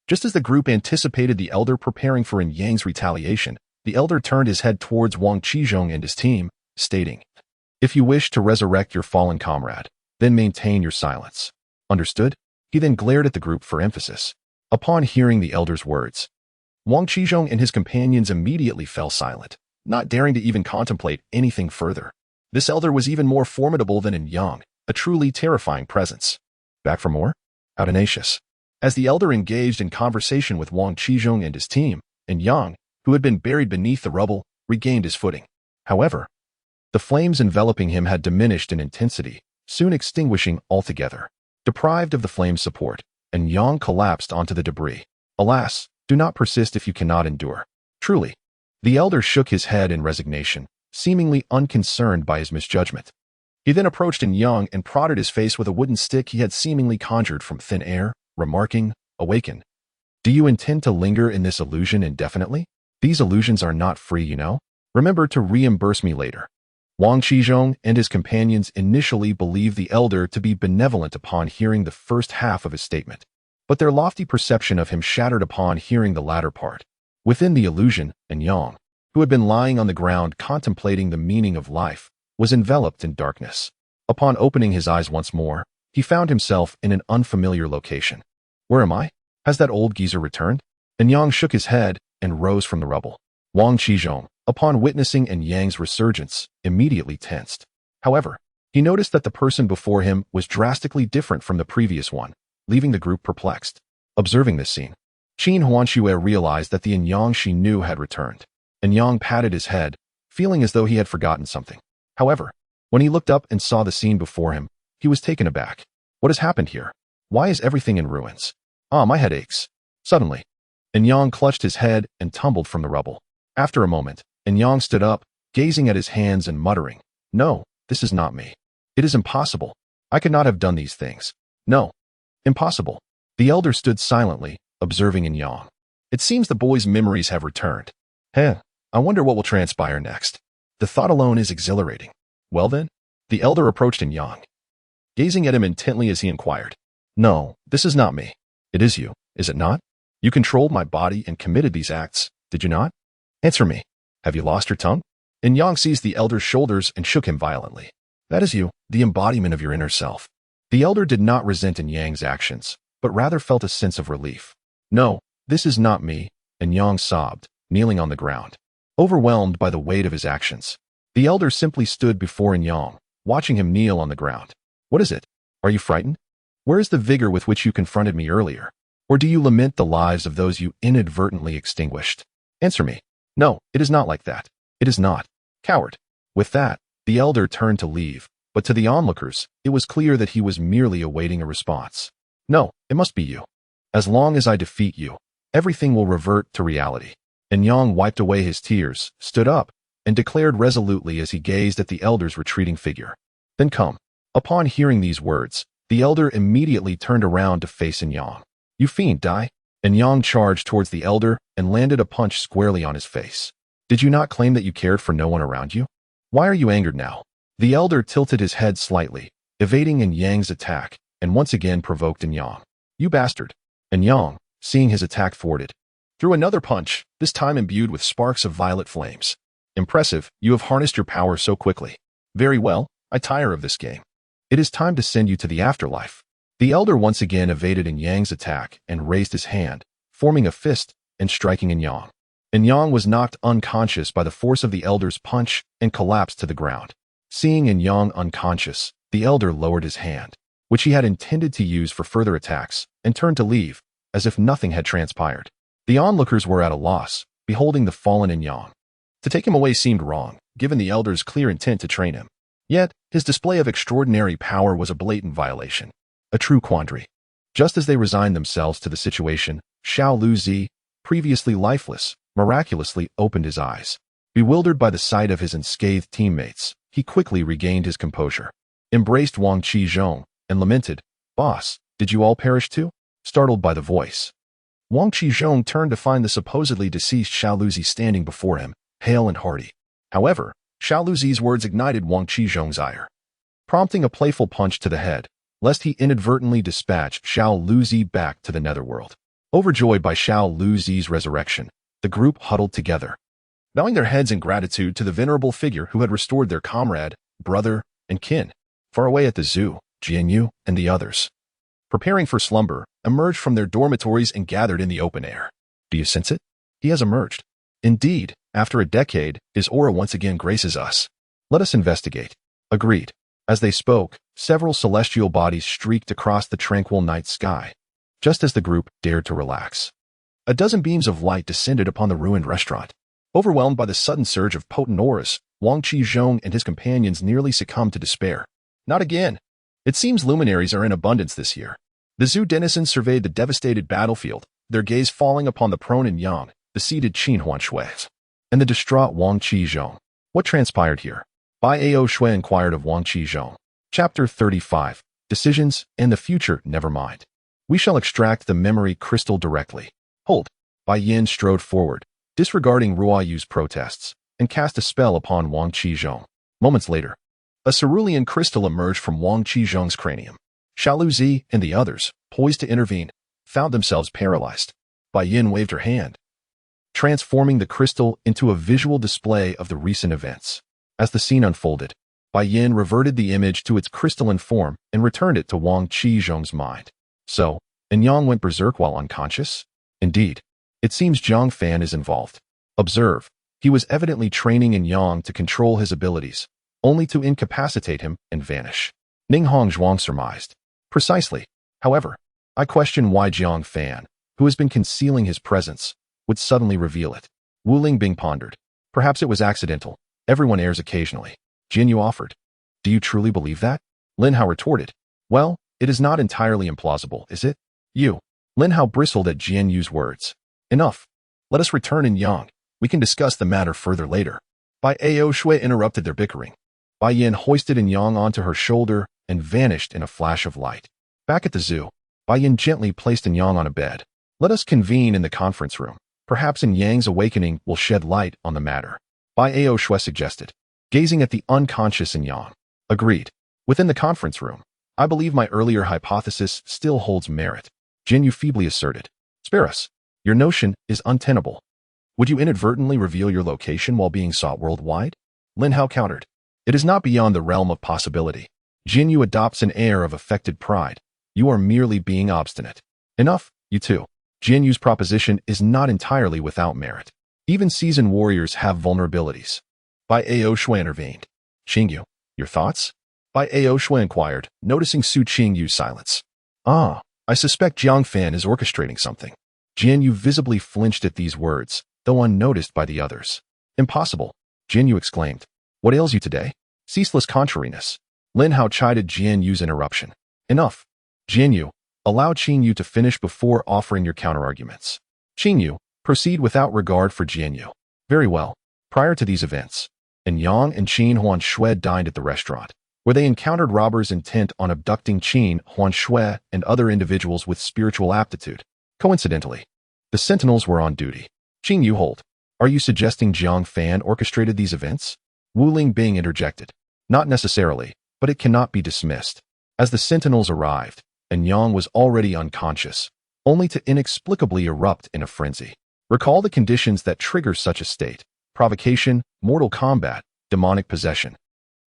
A: Just as the group anticipated the elder preparing for Yang's retaliation, the elder turned his head towards Wang Qizhong and his team, stating, "If you wish to resurrect your fallen comrade, then maintain your silence. Understood?" He then glared at the group for emphasis. Upon hearing the elder's words, Wang Qizhong and his companions immediately fell silent, not daring to even contemplate anything further. This elder was even more formidable than Yang, a truly terrifying presence. Back for more? How tenacious. As the elder engaged in conversation with Wang Qizhong and his team, Yang, who had been buried beneath the rubble, regained his footing. However, the flames enveloping him had diminished in intensity, soon extinguishing altogether. Deprived of the flame's support, Yang collapsed onto the debris. Alas, do not persist if you cannot endure. Truly. The elder shook his head in resignation, seemingly unconcerned by his misjudgment. He then approached Yang and prodded his face with a wooden stick he had seemingly conjured from thin air, remarking, "Awaken. Do you intend to linger in this illusion indefinitely?" These illusions are not free, you know? Remember to reimburse me later. Wang Qizhong and his companions initially believed the elder to be benevolent upon hearing the first half of his statement, but their lofty perception of him shattered upon hearing the latter part. Within the illusion, Yang, who had been lying on the ground contemplating the meaning of life, was enveloped in darkness. Upon opening his eyes once more, he found himself in an unfamiliar location. Where am I? Has that old geezer returned? Yang shook his head and rose from the rubble. Wang Qizhong, upon witnessing Yang's resurgence, immediately tensed. However, he noticed that the person before him was drastically different from the previous one, leaving the group perplexed. Observing this scene, Qin Huanxue realized that the Yang she knew had returned. Yang patted his head, feeling as though he had forgotten something. However, when he looked up and saw the scene before him, he was taken aback. What has happened here? Why is everything in ruins? Ah, my head aches. Suddenly, Yang clutched his head and tumbled from the rubble. After a moment, Yang stood up, gazing at his hands and muttering, "No, this is not me. It is impossible. I could not have done these things. No. Impossible." The elder stood silently, observing Yang. It seems the boy's memories have returned. I wonder what will transpire next. The thought alone is exhilarating. Well then, the elder approached Yang, gazing at him intently as he inquired, "No, this is not me. It is you, is it not? You controlled my body and committed these acts, did you not? Answer me. Have you lost your tongue?" Yang seized the elder's shoulders and shook him violently. "That is you, the embodiment of your inner self." The elder did not resent Yang's actions, but rather felt a sense of relief. "No, this is not me," Yang sobbed, kneeling on the ground, overwhelmed by the weight of his actions. The elder simply stood before Yang, watching him kneel on the ground. "What is it? Are you frightened? Where is the vigor with which you confronted me earlier? Or do you lament the lives of those you inadvertently extinguished? Answer me. No, it is not like that. It is not. Coward." With that, the elder turned to leave, but to the onlookers, it was clear that he was merely awaiting a response. "No, it must be you. As long as I defeat you, everything will revert to reality." Yang wiped away his tears, stood up, and declared resolutely as he gazed at the elder's retreating figure, "Then come." Upon hearing these words, the elder immediately turned around to face Yang. "You fiend, die!" Yang charged towards the elder and landed a punch squarely on his face. "Did you not claim that you cared for no one around you? Why are you angered now?" The elder tilted his head slightly, evading Yang's attack, and once again provoked Yang. "You bastard!" Yang, seeing his attack thwarted, threw another punch, this time imbued with sparks of violet flames. "Impressive, you have harnessed your power so quickly. Very well, I tire of this game. It is time to send you to the afterlife." The elder once again evaded Yang's attack and raised his hand, forming a fist and striking Yang. Yang was knocked unconscious by the force of the elder's punch and collapsed to the ground. Seeing Yang unconscious, the elder lowered his hand, which he had intended to use for further attacks, and turned to leave, as if nothing had transpired. The onlookers were at a loss, beholding the fallen Yang. To take him away seemed wrong, given the elder's clear intent to train him. Yet, his display of extraordinary power was a blatant violation. A true quandary. Just as they resigned themselves to the situation, Xiao Luzi, previously lifeless, miraculously opened his eyes. Bewildered by the sight of his unscathed teammates, he quickly regained his composure, embraced Wang Qizhong, and lamented, "Boss, did you all perish too?" Startled by the voice, Wang Qizhong turned to find the supposedly deceased Xiao Luzi standing before him, hale and hearty. However, Xiao Luzi's words ignited Wang Qizhong's ire, prompting a playful punch to the head, lest he inadvertently dispatch Xiao Luzi back to the netherworld. Overjoyed by Xiao Luzi's resurrection, the group huddled together, bowing their heads in gratitude to the venerable figure who had restored their comrade, brother, and kin. Far away at the zoo, Jianyu and the others, preparing for slumber, emerged from their dormitories and gathered in the open air. "Do you sense it? He has emerged. Indeed, after a decade, his aura once again graces us. Let us investigate." Agreed. As they spoke, several celestial bodies streaked across the tranquil night sky, just as the group dared to relax. A dozen beams of light descended upon the ruined restaurant. Overwhelmed by the sudden surge of potent auras, Wang Qizhong and his companions nearly succumbed to despair. Not again. It seems luminaries are in abundance this year. The zoo denizens surveyed the devastated battlefield, their gaze falling upon the prone Yang, the seated Qin Huanxue, and the distraught Wang Qizhong. What transpired here? Bai Ao Shui inquired of Wang Qizhong. Chapter 35. Decisions and the future, never mind. We shall extract the memory crystal directly. Hold. Bai Yin strode forward, disregarding Ruo Yu's protests, and cast a spell upon Wang Qizhong. Moments later, a cerulean crystal emerged from Wang Qizhong's cranium. Xiaolu Zi and the others, poised to intervene, found themselves paralyzed. Bai Yin waved her hand, transforming the crystal into a visual display of the recent events. As the scene unfolded, Bai Yin reverted the image to its crystalline form and returned it to Wang Qizhong's mind. So, Yang went berserk while unconscious? Indeed, it seems Jiang Fan is involved. Observe, he was evidently training Yang to control his abilities, only to incapacitate him and vanish. Ning Hongzhuang surmised. Precisely. However, I question why Jiang Fan, who has been concealing his presence, would suddenly reveal it. Wu Lingbing pondered. Perhaps it was accidental. Everyone errs occasionally. Jian Yu offered. Do you truly believe that? Lin Hao retorted. Well, it is not entirely implausible, is it? You. Lin Hao bristled at Jian Yu's words. Enough. Let us return in Yang. We can discuss the matter further later. Bai Ao Shui interrupted their bickering. Bai Yin hoisted Yang onto her shoulder and vanished in a flash of light. Back at the zoo, Bai Yin gently placed Yang on a bed. Let us convene in the conference room. Perhaps Yang's awakening will shed light on the matter. Bai Ao Shui suggested, gazing at the unconscious Yang. Agreed. Within the conference room, I believe my earlier hypothesis still holds merit. Jian Yu feebly asserted. Spare us. Your notion is untenable. Would you inadvertently reveal your location while being sought worldwide? Lin Hao countered. It is not beyond the realm of possibility. Jian Yu adopts an air of affected pride. You are merely being obstinate. Enough, you two. Jian Yu's proposition is not entirely without merit. Even seasoned warriors have vulnerabilities. Bai Ao Shui intervened. Qingyu, your thoughts? Bai Ao Shui inquired, noticing Su Qingyu's silence. Ah, I suspect Jiang Fan is orchestrating something. Jian Yu visibly flinched at these words, though unnoticed by the others. Impossible, Jian Yu exclaimed. What ails you today? Ceaseless contrariness. Lin Hao chided Jian Yu's interruption. Enough. Jian Yu, allow Qin Yu to finish before offering your counterarguments. Qin Yu, proceed without regard for Jian Yu. Very well. Prior to these events, Yang and Qin Huan Shui dined at the restaurant, where they encountered robbers intent on abducting Qin Huan Shui and other individuals with spiritual aptitude. Coincidentally, the sentinels were on duty. Qin Yu hold. Are you suggesting Jiang Fan orchestrated these events? Wu Lingbing interjected. Not necessarily, but it cannot be dismissed. As the sentinels arrived, Yang was already unconscious, only to inexplicably erupt in a frenzy. Recall the conditions that trigger such a state: provocation, mortal combat, demonic possession,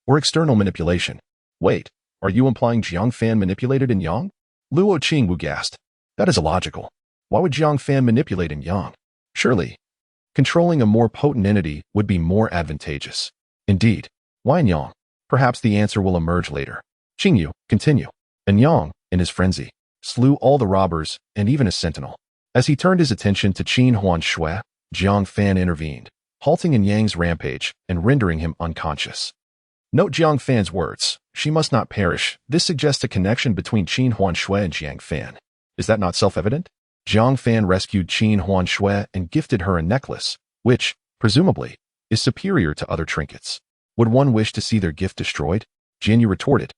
A: or external manipulation. Wait, are you implying Jiang Fan manipulated Yang? Luo Qingwu gasped. That is illogical. Why would Jiang Fan manipulate Yang? Surely, controlling a more potent entity would be more advantageous. Indeed. Why Yang? Perhaps the answer will emerge later. Qingyu, continue. Yang, in his frenzy, slew all the robbers and even a sentinel. As he turned his attention to Qin Huan Shui, Jiang Fan intervened, halting Yang's rampage and rendering him unconscious. Note Jiang Fan's words. She must not perish. This suggests a connection between Qin Huan Shui and Jiang Fan. Is that not self-evident? Jiang Fan rescued Qin Huan Shui and gifted her a necklace, which, presumably, is superior to other trinkets. Would one wish to see their gift destroyed? Jian Yu retorted.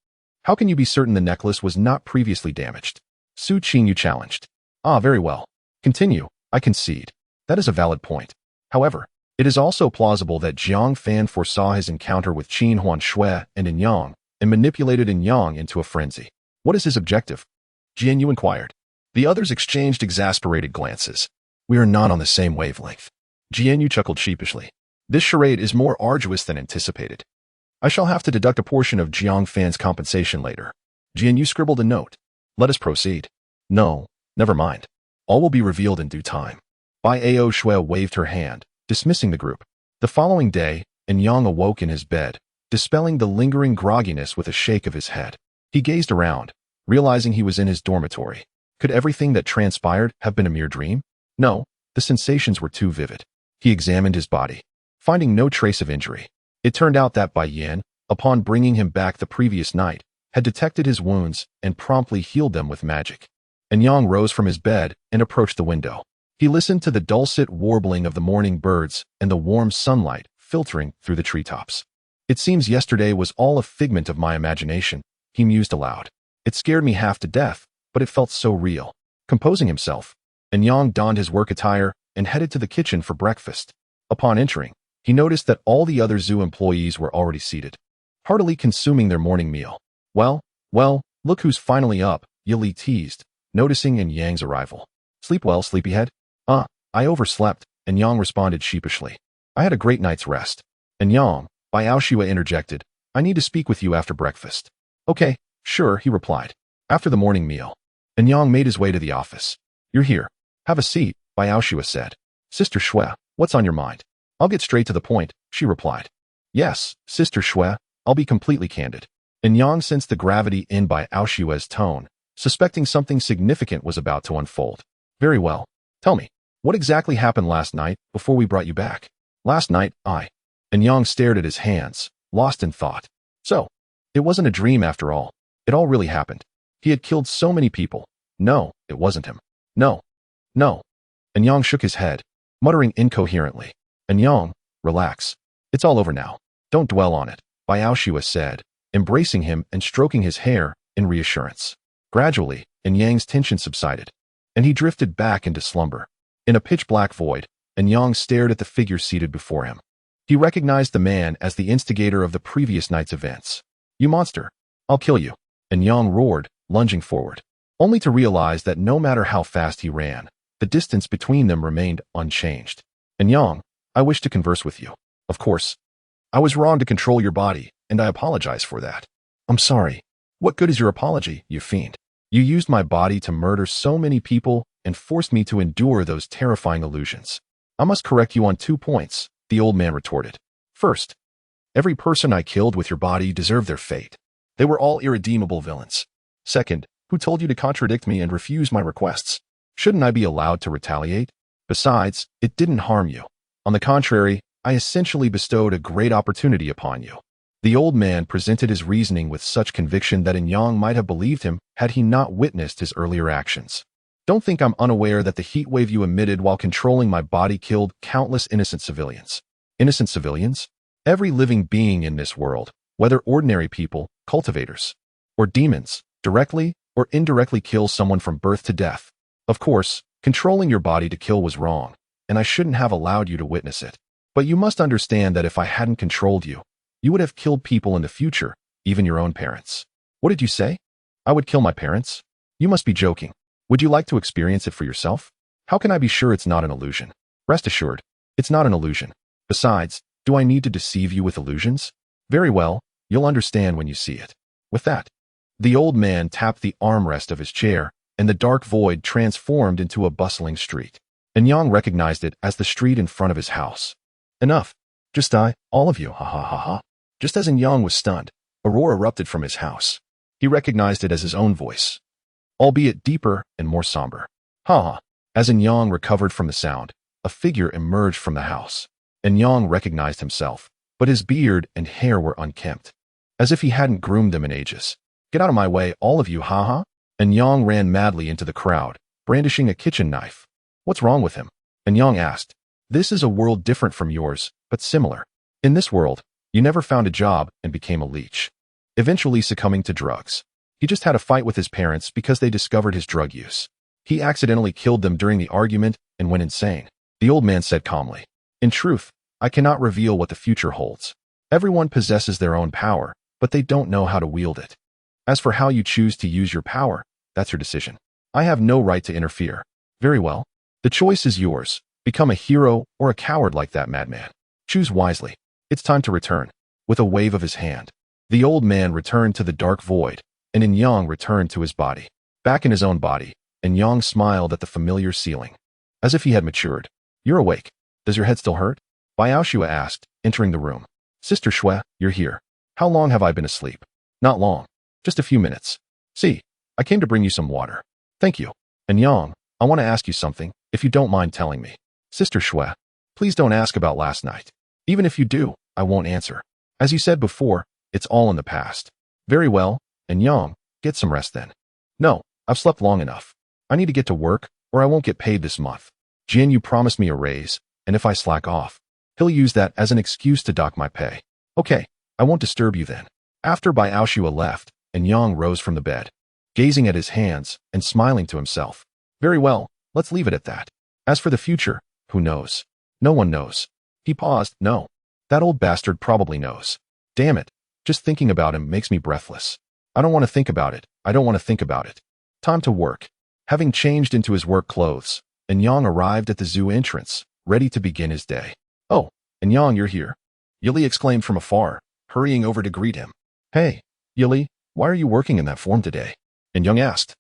A: How can you be certain the necklace was not previously damaged? Su Qingyu challenged. Ah, very well. Continue, I concede. That is a valid point. However, it is also plausible that Jiang Fan foresaw his encounter with Qin Huan Shui and Yang and manipulated Yang into a frenzy. What is his objective? Jian Yu inquired. The others exchanged exasperated glances. We are not on the same wavelength. Jian Yu chuckled sheepishly. This charade is more arduous than anticipated. I shall have to deduct a portion of Jiang Fan's compensation later. Jian Yu scribbled a note. Let us proceed. No, never mind. All will be revealed in due time. Bai Ao Shui waved her hand, dismissing the group. The following day, Yang awoke in his bed, dispelling the lingering grogginess with a shake of his head. He gazed around, realizing he was in his dormitory. Could everything that transpired have been a mere dream? No, the sensations were too vivid. He examined his body, finding no trace of injury. It turned out that Bai Yin, upon bringing him back the previous night, had detected his wounds and promptly healed them with magic. Yang rose from his bed and approached the window. He listened to the dulcet warbling of the morning birds and the warm sunlight filtering through the treetops. It seems yesterday was all a figment of my imagination, he mused aloud. It scared me half to death, but it felt so real. Composing himself, Yang donned his work attire and headed to the kitchen for breakfast. Upon entering, he noticed that all the other zoo employees were already seated, heartily consuming their morning meal. Well, look who's finally up, Yi teased, noticing in Yang's arrival. Sleep well, sleepyhead? I overslept, and Yang responded sheepishly. I had a great night's rest. And Yang, Bai Aoshua interjected, I need to speak with you after breakfast. Okay, sure, he replied. After the morning meal. And Yang made his way to the office. You're here. Have a seat, Bai Aoshua said. Sister Shui, what's on your mind? I'll get straight to the point, she replied. Yes, Sister Shui, I'll be completely candid. And Yang sensed the gravity in Bai Aoshua's tone, suspecting something significant was about to unfold. Very well. Tell me, what exactly happened last night before we brought you back? Last night, And Yang stared at his hands, lost in thought. So, it wasn't a dream after all. It all really happened. He had killed so many people. No, it wasn't him. No. And Yang shook his head, muttering incoherently. And Yang, relax. It's all over now. Don't dwell on it, Bai Aoshua said, embracing him and stroking his hair in reassurance. Gradually, Yang's tension subsided, and he drifted back into slumber. In a pitch-black void, Yang stared at the figure seated before him. He recognized the man as the instigator of the previous night's events. You monster! I'll kill you! Yang roared, lunging forward, only to realize that no matter how fast he ran, the distance between them remained unchanged. Yang, I wish to converse with you. Of course. I was wrong to control your body, and I apologize for that. I'm sorry. What good is your apology, you fiend? You used my body to murder so many people and forced me to endure those terrifying illusions. I must correct you on 2 points, the old man retorted. First, every person I killed with your body deserved their fate. They were all irredeemable villains. Second, who told you to contradict me and refuse my requests? Shouldn't I be allowed to retaliate? Besides, it didn't harm you. On the contrary, I essentially bestowed a great opportunity upon you. The old man presented his reasoning with such conviction that Yang might have believed him had he not witnessed his earlier actions. Don't think I'm unaware that the heat wave you emitted while controlling my body killed countless innocent civilians. Innocent civilians? Every living being in this world, whether ordinary people, cultivators, or demons, directly or indirectly kill someone from birth to death. Of course, controlling your body to kill was wrong, and I shouldn't have allowed you to witness it. But you must understand that if I hadn't controlled you, you would have killed people in the future, even your own parents. What did you say? I would kill my parents? You must be joking. Would you like to experience it for yourself? How can I be sure it's not an illusion? Rest assured, it's not an illusion. Besides, do I need to deceive you with illusions? Very well, you'll understand when you see it. With that, the old man tapped the armrest of his chair, and the dark void transformed into a bustling street. And Yang recognized it as the street in front of his house. Enough. Just die, all of you, ha ha ha ha. Just as Yang was stunned, a roar erupted from his house. He recognized it as his own voice, albeit deeper and more somber. Ha ha. As Yang recovered from the sound, a figure emerged from the house. Yang recognized himself, but his beard and hair were unkempt, as if he hadn't groomed them in ages. Get out of my way, all of you, ha ha. Yang ran madly into the crowd, brandishing a kitchen knife. What's wrong with him? Yang asked. This is a world different from yours, but similar. In this world, you never found a job and became a leech, eventually succumbing to drugs. He just had a fight with his parents because they discovered his drug use. He accidentally killed them during the argument and went insane. The old man said calmly. In truth, I cannot reveal what the future holds. Everyone possesses their own power, but they don't know how to wield it. As for how you choose to use your power, that's your decision. I have no right to interfere. Very well. The choice is yours. Become a hero or a coward like that madman. Choose wisely. It's time to return. With a wave of his hand, the old man returned to the dark void, and Yang returned to his body. Back in his own body, Yang smiled at the familiar ceiling, as if he had matured. You're awake. Does your head still hurt? Bai Aoshua asked, entering the room. Sister Shui, you're here. How long have I been asleep? Not long. Just a few minutes. See, I came to bring you some water. Thank you. Yang, I want to ask you something, if you don't mind telling me. Sister Shui, please don't ask about last night. Even if you do, I won't answer. As you said before, it's all in the past. Very well, Yang, get some rest then. No, I've slept long enough. I need to get to work, or I won't get paid this month. Jian Yu promised me a raise, and if I slack off, he'll use that as an excuse to dock my pay. Okay, I won't disturb you then. After Bai Aoshua left, Yang rose from the bed, gazing at his hands and smiling to himself. Very well, let's leave it at that. As for the future, Who knows? No one knows. He paused. No. That old bastard probably knows. Damn it. Just thinking about him makes me breathless. I don't want to think about it. I don't want to think about it. Time to work. Having changed into his work clothes, Enyang arrived at the zoo entrance, ready to begin his day. Oh, Enyang, you're here. Yili exclaimed from afar, hurrying over to greet him. Hey, Yili, why are you working in that form today? Enyang asked,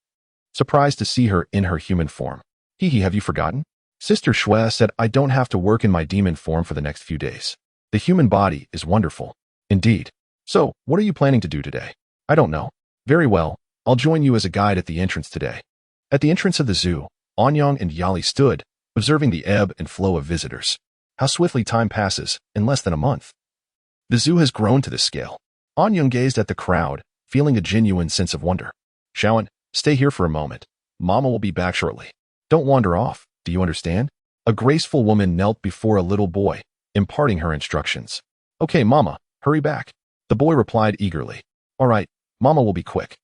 A: surprised to see her in her human form. Hee, have you forgotten? Sister Shui said I don't have to work in my demon form for the next few days. The human body is wonderful. Indeed. So, what are you planning to do today? I don't know. Very well, I'll join you as a guide at the entrance today. At the entrance of the zoo, Anyang and Yali stood, observing the ebb and flow of visitors. How swiftly time passes, in less than a month. The zoo has grown to this scale. Anyang gazed at the crowd, feeling a genuine sense of wonder. Shawan, stay here for a moment. Mama will be back shortly. Don't wander off, do you understand? A graceful woman knelt before a little boy, imparting her instructions. Okay, Mama, hurry back. The boy replied eagerly. All right, Mama will be quick.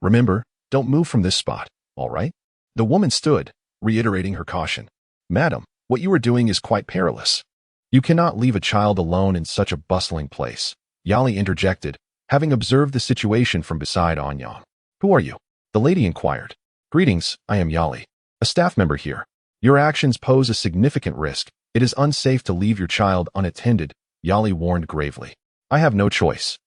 A: Remember, don't move from this spot, all right? The woman stood, reiterating her caution. Madam, what you are doing is quite perilous. You cannot leave a child alone in such a bustling place. Yali interjected, having observed the situation from beside Anyang. Who are you? The lady inquired. Greetings, I am Yali, a staff member here. Your actions pose a significant risk. It is unsafe to leave your child unattended, Yali warned gravely. I have no choice.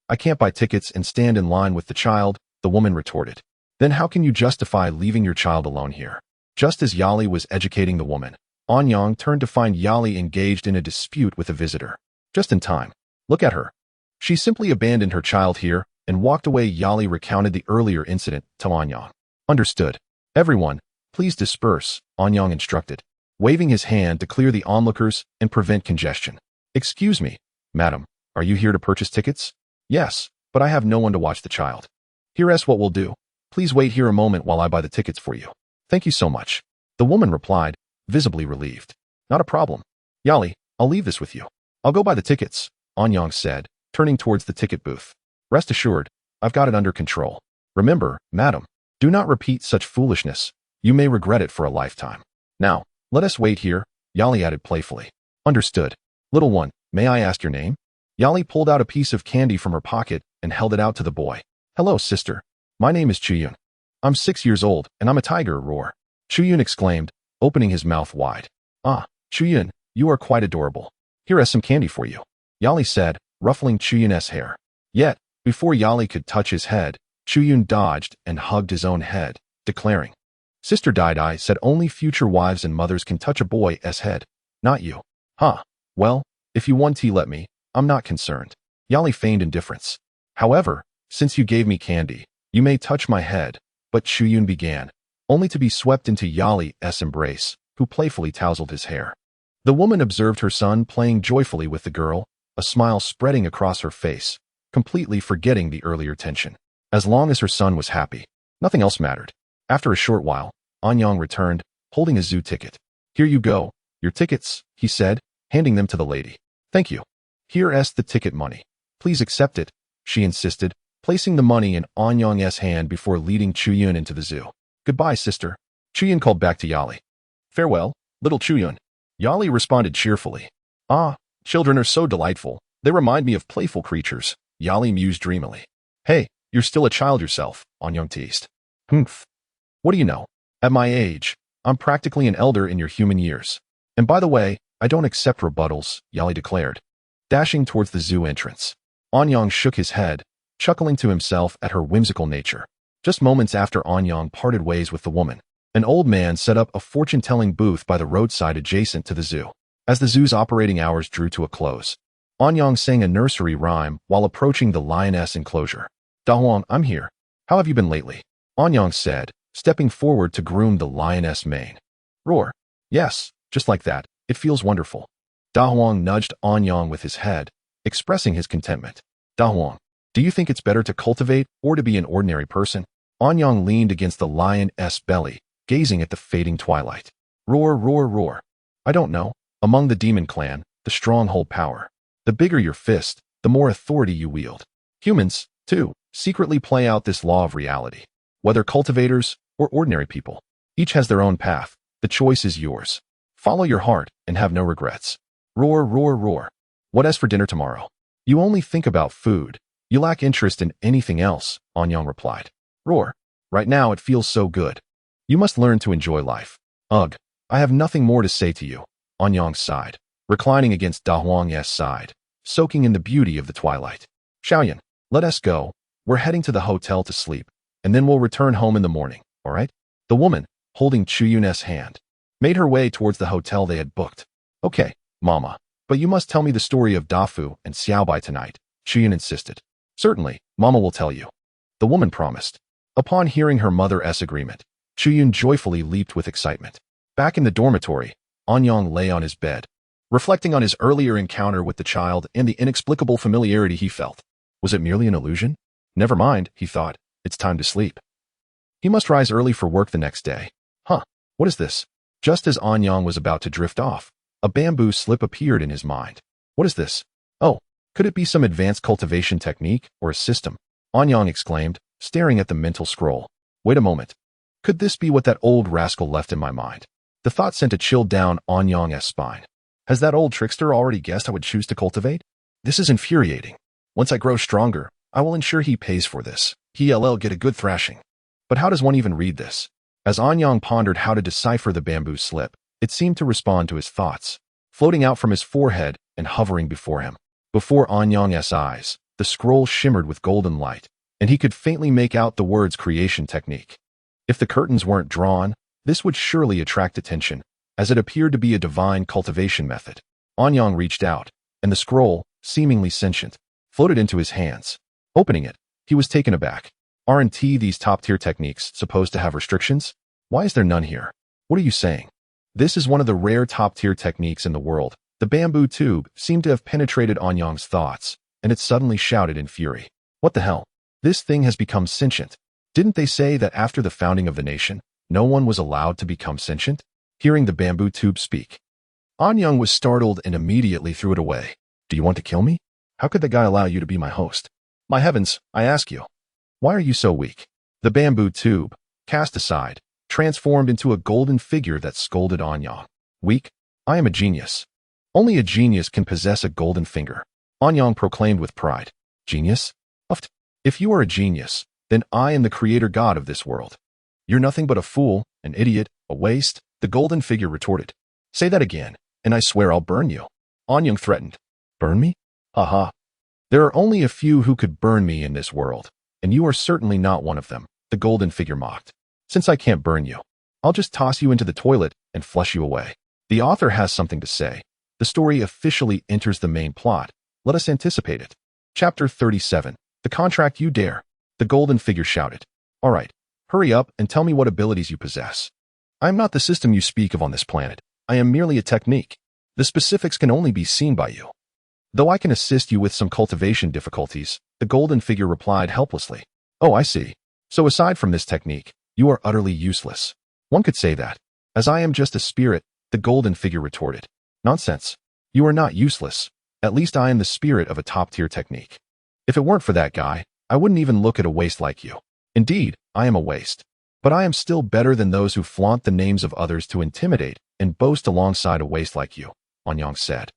A: I can't buy tickets and stand in line with the child, the woman retorted. Then how can you justify leaving your child alone here? Just as Yali was educating the woman, Anyang turned to find Yali engaged in a dispute with a visitor. Just in time. Look at her. She simply abandoned her child here and walked away. Yali recounted the earlier incident to Anyang. Understood. Everyone, please disperse, Anyang instructed, waving his hand to clear the onlookers and prevent congestion. Excuse me, madam, are you here to purchase tickets? Yes, but I have no one to watch the child. Here's what we'll do. Please wait here a moment while I buy the tickets for you. Thank you so much. The woman replied, visibly relieved. Not a problem. Yali, I'll leave this with you. I'll go buy the tickets, Anyang said, turning towards the ticket booth. Rest assured, I've got it under control. Remember, madam, do not repeat such foolishness. You may regret it for a lifetime. Now, let us wait here, Yali added playfully. Understood. Little one, may I ask your name? Yali pulled out a piece of candy from her pocket and held it out to the boy. Hello, sister. My name is Chuyun. I'm 6 years old, and I'm a tiger, roar. Chuyun exclaimed, opening his mouth wide. Ah, Chuyun, you are quite adorable. Here is some candy for you, Yali said, ruffling Chuyun's hair. Yet, before Yali could touch his head, Chuyun dodged and hugged his own head, declaring, Sister Dai said only future wives and mothers can touch a boy's head, not you. Huh, well, if you want to let me, I'm not concerned. Yali feigned indifference. However, since you gave me candy, you may touch my head, but Chuyun began, only to be swept into Yali's embrace, who playfully tousled his hair. The woman observed her son playing joyfully with the girl, a smile spreading across her face, completely forgetting the earlier tension. As long as her son was happy, nothing else mattered. After a short while, Anyang returned, holding a zoo ticket. Here you go, your tickets, he said, handing them to the lady. Thank you. Here's the ticket money. Please accept it, she insisted, placing the money in Anyang's hand before leading Chuyun into the zoo. Goodbye, sister. Chuyun called back to Yali. Farewell, little Chuyun. Yali responded cheerfully. Ah, children are so delightful. They remind me of playful creatures, Yali mused dreamily. Hey, you're still a child yourself, Anyang teased. Humph. What do you know? At my age, I'm practically an elder in your human years. And by the way, I don't accept rebuttals, Yali declared, dashing towards the zoo entrance. Anyang shook his head, chuckling to himself at her whimsical nature. Just moments after Anyang parted ways with the woman, an old man set up a fortune-telling booth by the roadside adjacent to the zoo. As the zoo's operating hours drew to a close, Anyang sang a nursery rhyme while approaching the lioness enclosure. Dahuang, I'm here. How have you been lately? Anyang said, stepping forward to groom the lioness mane. Roar. Yes, just like that. It feels wonderful. Dahuang nudged Anyang with his head, expressing his contentment. Dahuang, do you think it's better to cultivate or to be an ordinary person? Anyang leaned against the lion's belly, gazing at the fading twilight. Roar, roar, roar. I don't know. Among the demon clan, the strong hold power. The bigger your fist, the more authority you wield. Humans, too, secretly play out this law of reality. Whether cultivators or ordinary people, each has their own path. The choice is yours. Follow your heart and have no regrets. Roar, roar, roar. What as for dinner tomorrow? You only think about food. You lack interest in anything else, Anyang replied. Roar. Right now it feels so good. You must learn to enjoy life. Ugh, I have nothing more to say to you, Anyang sighed, reclining against Da Huang's side, soaking in the beauty of the twilight. Xiaoyan, let us go. We're heading to the hotel to sleep, and then we'll return home in the morning, all right? The woman, holding Chuyun's hand, made her way towards the hotel they had booked. Okay, Mama, but you must tell me the story of Dafu and Xiaobai tonight, Chuyun insisted. Certainly, Mama will tell you. The woman promised. Upon hearing her mother's agreement, Chuyun joyfully leaped with excitement. Back in the dormitory, Anyang lay on his bed, reflecting on his earlier encounter with the child and the inexplicable familiarity he felt. Was it merely an illusion? Never mind, he thought. It's time to sleep. He must rise early for work the next day. Huh, what is this? Just as Anyang was about to drift off, a bamboo slip appeared in his mind. What is this? Oh, could it be some advanced cultivation technique or a system? Anyang exclaimed, staring at the mental scroll. Wait a moment. Could this be what that old rascal left in my mind? The thought sent a chill down Anyang's spine. Has that old trickster already guessed I would choose to cultivate? This is infuriating. Once I grow stronger, I will ensure he pays for this. He'll get a good thrashing. But how does one even read this? As Anyang pondered how to decipher the bamboo slip, it seemed to respond to his thoughts, floating out from his forehead and hovering before him. Before Anyang's eyes, the scroll shimmered with golden light, and he could faintly make out the words creation technique. If the curtains weren't drawn, this would surely attract attention, as it appeared to be a divine cultivation method. Anyang reached out, and the scroll, seemingly sentient, floated into his hands. Opening it, he was taken aback. Aren't these top-tier techniques supposed to have restrictions? Why is there none here? What are you saying? This is one of the rare top-tier techniques in the world. The bamboo tube seemed to have penetrated Anyang's thoughts, and it suddenly shouted in fury. What the hell? This thing has become sentient. Didn't they say that after the founding of the nation, no one was allowed to become sentient? Hearing the bamboo tube speak, Anyang was startled and immediately threw it away. Do you want to kill me? How could the guy allow you to be my host? My heavens, I ask you. Why are you so weak? The bamboo tube, cast aside, transformed into a golden figure that scolded Anyang. Weak? I am a genius. Only a genius can possess a golden finger. Anyang proclaimed with pride. Genius? Uft. If you are a genius, then I am the creator god of this world. You're nothing but a fool, an idiot, a waste, the golden figure retorted. Say that again, and I swear I'll burn you. Anyang threatened. Burn me? Ha. There are only a few who could burn me in this world, and you are certainly not one of them, the golden figure mocked. Since I can't burn you, I'll just toss you into the toilet and flush you away. The author has something to say. The story officially enters the main plot. Let us anticipate it. Chapter 37. The contract you dare. The golden figure shouted. All right, hurry up and tell me what abilities you possess. I am not the system you speak of on this planet. I am merely a technique. The specifics can only be seen by you. Though I can assist you with some cultivation difficulties, the golden figure replied helplessly. Oh, I see. So aside from this technique, you are utterly useless. One could say that. As I am just a spirit, the golden figure retorted. Nonsense. You are not useless. At least I am the spirit of a top-tier technique. If it weren't for that guy, I wouldn't even look at a waste like you. Indeed, I am a waste. But I am still better than those who flaunt the names of others to intimidate and boast alongside a waste like you, Anyang said,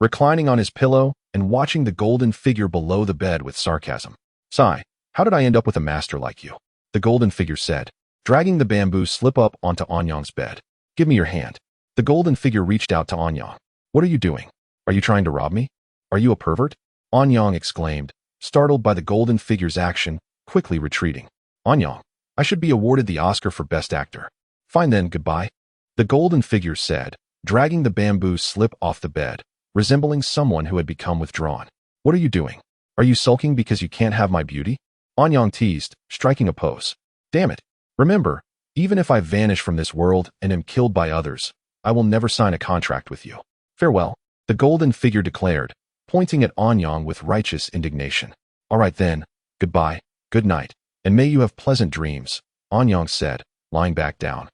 A: reclining on his pillow and watching the golden figure below the bed with sarcasm. Sigh, how did I end up with a master like you? The golden figure said, dragging the bamboo slip up onto Anyang's bed. Give me your hand. The golden figure reached out to Anyang. What are you doing? Are you trying to rob me? Are you a pervert? Anyang exclaimed, startled by the golden figure's action, quickly retreating. Anyang, I should be awarded the Oscar for Best Actor. Fine then, goodbye. The golden figure said, dragging the bamboo slip off the bed, resembling someone who had become withdrawn. What are you doing? Are you sulking because you can't have my beauty? Anyang teased, striking a pose. Damn it. Remember, even if I vanish from this world and am killed by others, I will never sign a contract with you. Farewell, the golden figure declared, pointing at Anyang with righteous indignation. All right then, goodbye, good night, and may you have pleasant dreams, Anyang said, lying back down.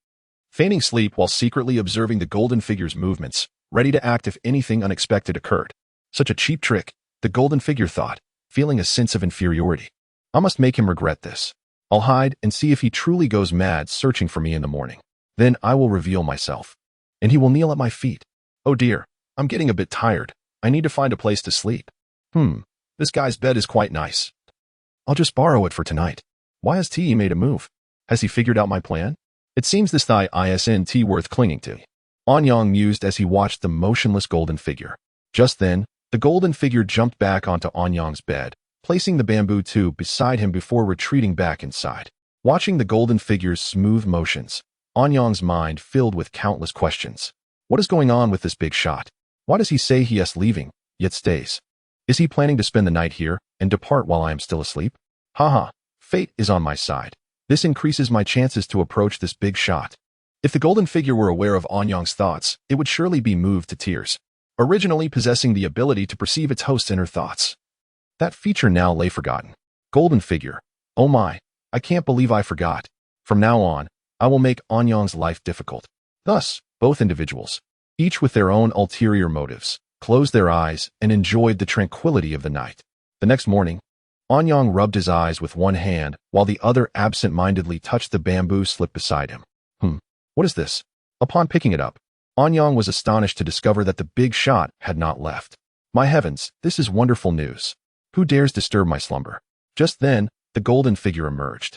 A: Feigning sleep while secretly observing the golden figure's movements, ready to act if anything unexpected occurred. Such a cheap trick, the golden figure thought, feeling a sense of inferiority. I must make him regret this. I'll hide and see if he truly goes mad searching for me in the morning. Then I will reveal myself. and he will kneel at my feet. Oh dear, I'm getting a bit tired. I need to find a place to sleep. This guy's bed is quite nice. I'll just borrow it for tonight. Why has T made a move? Has he figured out my plan? It seems this thigh isn't worth clinging to. Anyang mused as he watched the motionless golden figure. Just then, the golden figure jumped back onto Anyang's bed, placing the bamboo tube beside him before retreating back inside. Watching the golden figure's smooth motions, Anyang's mind filled with countless questions. What is going on with this big shot? Why does he say he is leaving, yet stays? Is he planning to spend the night here and depart while I am still asleep? Haha, fate is on my side. This increases my chances to approach this big shot. If the golden figure were aware of Anyang's thoughts, it would surely be moved to tears, originally possessing the ability to perceive its host's inner thoughts. That feature now lay forgotten. Golden figure. Oh my, I can't believe I forgot. From now on, I will make Anyang's life difficult. Thus, both individuals, each with their own ulterior motives, closed their eyes and enjoyed the tranquility of the night. The next morning, Anyang rubbed his eyes with one hand while the other absent-mindedly touched the bamboo slip beside him. What is this? Upon picking it up, Anyang was astonished to discover that the big shot had not left. My heavens, this is wonderful news. Who dares disturb my slumber? Just then, the golden figure emerged,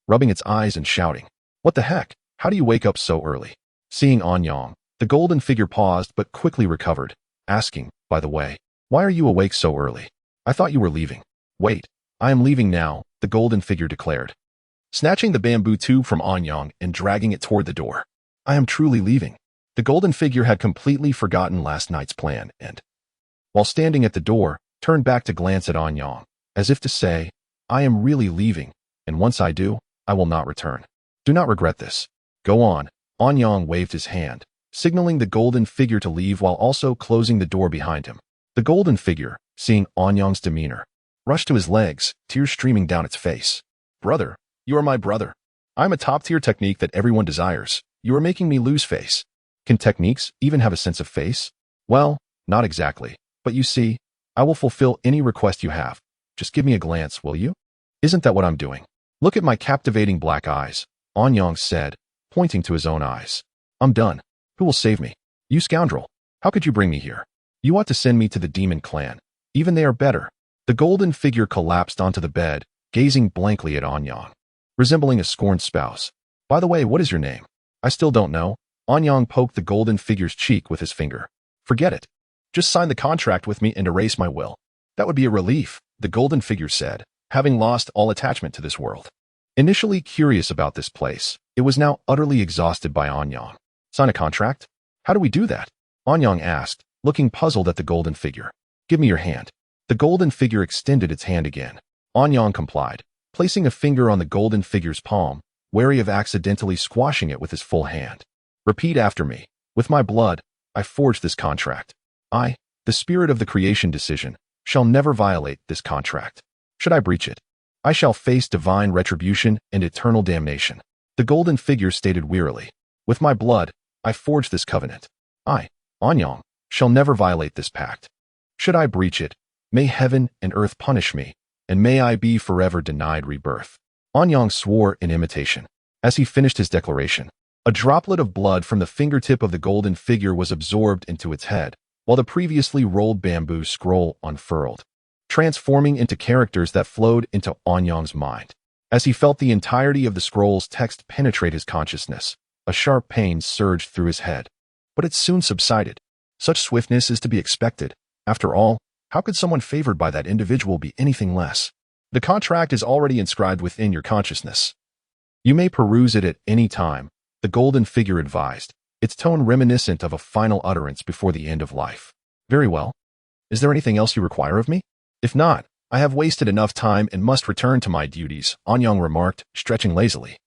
A: rubbing its eyes and shouting, What the heck? How do you wake up so early? Seeing Anyang, the golden figure paused but quickly recovered, asking, By the way, why are you awake so early? I thought you were leaving. Wait, I am leaving now, the golden figure declared, snatching the bamboo tube from Anyang and dragging it toward the door. I am truly leaving. The golden figure had completely forgotten last night's plan and, while standing at the door, turned back to glance at Anyang, as if to say, I am really leaving, and once I do, I will not return. Do not regret this. Go on. Anyang waved his hand, signaling the golden figure to leave while also closing the door behind him. The golden figure, seeing Anyang's demeanor, rushed to his legs, tears streaming down its face. Brother, you are my brother. I'm a top-tier technique that everyone desires. You are making me lose face. Can techniques even have a sense of face? Well, not exactly. But you see, I will fulfill any request you have. Just give me a glance, will you? Isn't that what I'm doing? Look at my captivating black eyes, Anyang said, pointing to his own eyes. I'm done. Who will save me? You scoundrel. How could you bring me here? You ought to send me to the demon clan. Even they are better. The golden figure collapsed onto the bed, gazing blankly at Anyang, resembling a scorned spouse. By the way, what is your name? I still don't know. Anyang poked the golden figure's cheek with his finger. Forget it. Just sign the contract with me and erase my will. That would be a relief, the golden figure said, having lost all attachment to this world. Initially curious about this place, it was now utterly exhausted by Anyang. Sign a contract? How do we do that? Anyang asked, looking puzzled at the golden figure. Give me your hand. The golden figure extended its hand again. Anyang complied, placing a finger on the golden figure's palm, wary of accidentally squashing it with his full hand. Repeat after me. With my blood, I forged this contract. I, the spirit of the creation decision, shall never violate this contract. Should I breach it, I shall face divine retribution and eternal damnation. The golden figure stated wearily. With my blood, I forged this covenant. I, Anyang, shall never violate this pact. Should I breach it, may heaven and earth punish me, and may I be forever denied rebirth. Anyang swore in imitation. As he finished his declaration, a droplet of blood from the fingertip of the golden figure was absorbed into its head, while the previously rolled bamboo scroll unfurled, transforming into characters that flowed into Anyang's mind. As he felt the entirety of the scroll's text penetrate his consciousness, a sharp pain surged through his head. But it soon subsided. Such swiftness is to be expected. After all, how could someone favored by that individual be anything less? The contract is already inscribed within your consciousness. You may peruse it at any time, the golden figure advised, its tone reminiscent of a final utterance before the end of life. Very well. Is there anything else you require of me? If not, I have wasted enough time and must return to my duties, Anyang remarked, stretching lazily.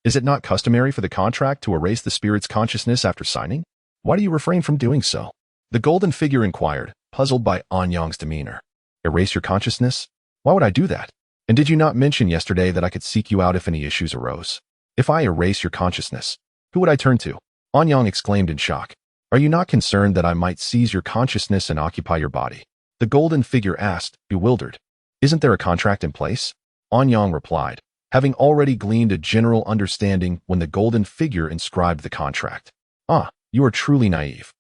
A: Is it not customary for the contract to erase the spirit's consciousness after signing? Why do you refrain from doing so? The golden figure inquired, puzzled by Anyang's demeanor. Erase your consciousness? Why would I do that? And did you not mention yesterday that I could seek you out if any issues arose? If I erase your consciousness, who would I turn to? Anyang exclaimed in shock. Are you not concerned that I might seize your consciousness and occupy your body? The golden figure asked, bewildered. Isn't there a contract in place? Anyang replied, having already gleaned a general understanding when the golden figure inscribed the contract. Ah, You are truly naive.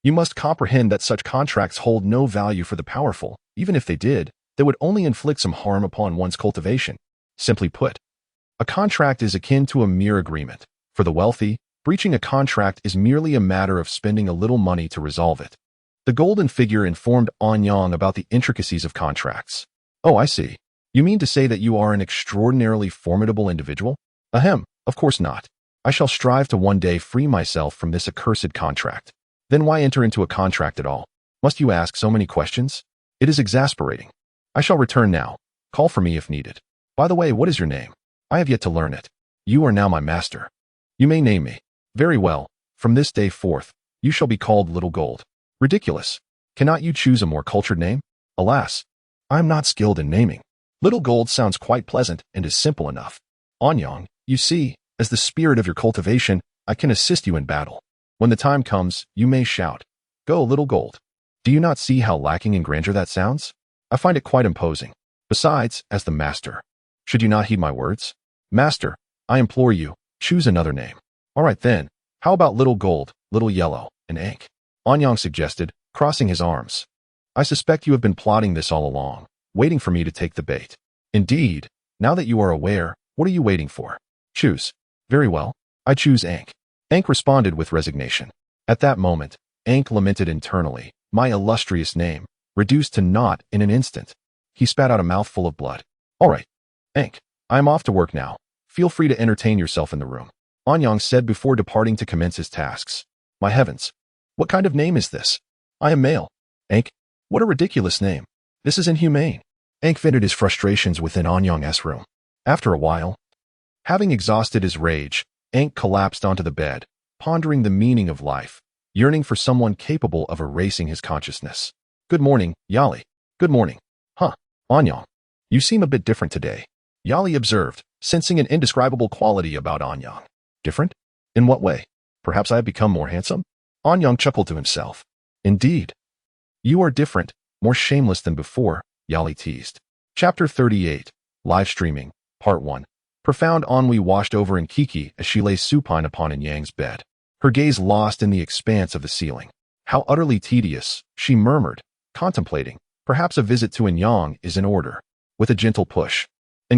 A: You must comprehend that such contracts hold no value for the powerful. Even if they did, they would only inflict some harm upon one's cultivation. Simply put, a contract is akin to a mere agreement. For the wealthy, breaching a contract is merely a matter of spending a little money to resolve it. The golden figure informed Anyang about the intricacies of contracts. Oh, I see. You mean to say that you are an extraordinarily formidable individual? Ahem, of course not. I shall strive to one day free myself from this accursed contract. Then why enter into a contract at all? Must you ask so many questions? It is exasperating. I shall return now. Call for me if needed. By the way, what is your name? I have yet to learn it. You are now my master. You may name me. Very well. From this day forth, you shall be called Little Gold. Ridiculous. Cannot you choose a more cultured name? Alas, I am not skilled in naming. Little Gold sounds quite pleasant and is simple enough. Anyang, you see, as the spirit of your cultivation, I can assist you in battle. When the time comes, you may shout, "Go, Little Gold." Do you not see how lacking in grandeur that sounds? I find it quite imposing. Besides, as the master, should you not heed my words? Master, I implore you, choose another name. All right then, how about Little Gold, Little Yellow, and Ink? Anyang suggested, crossing his arms. I suspect you have been plotting this all along, waiting for me to take the bait. Indeed, now that you are aware, what are you waiting for? Choose. Very well, I choose Ink. Ink responded with resignation. At that moment, Ink lamented internally, my illustrious name, reduced to naught in an instant. He spat out a mouthful of blood. All right, Ink, I am off to work now. Feel free to entertain yourself in the room. Anyang said before departing to commence his tasks. My heavens, what kind of name is this? I am male. Ink, what a ridiculous name. This is inhumane. Ink vented his frustrations within Anyang's room. After a while, having exhausted his rage, Ink collapsed onto the bed, pondering the meaning of life, yearning for someone capable of erasing his consciousness. Good morning, Yali. Good morning. Huh, Anyang. You seem a bit different today, Yali observed, sensing an indescribable quality about Anyang. Different? In what way? Perhaps I have become more handsome? Anyang chuckled to himself. Indeed. You are different, more shameless than before, Yali teased. Chapter 38, Live Streaming, Part 1. Profound ennui washed over Kiki as she lay supine upon Anyang's bed, her gaze lost in the expanse of the ceiling. How utterly tedious, she murmured, contemplating. Perhaps a visit to Anyang is in order. With a gentle push,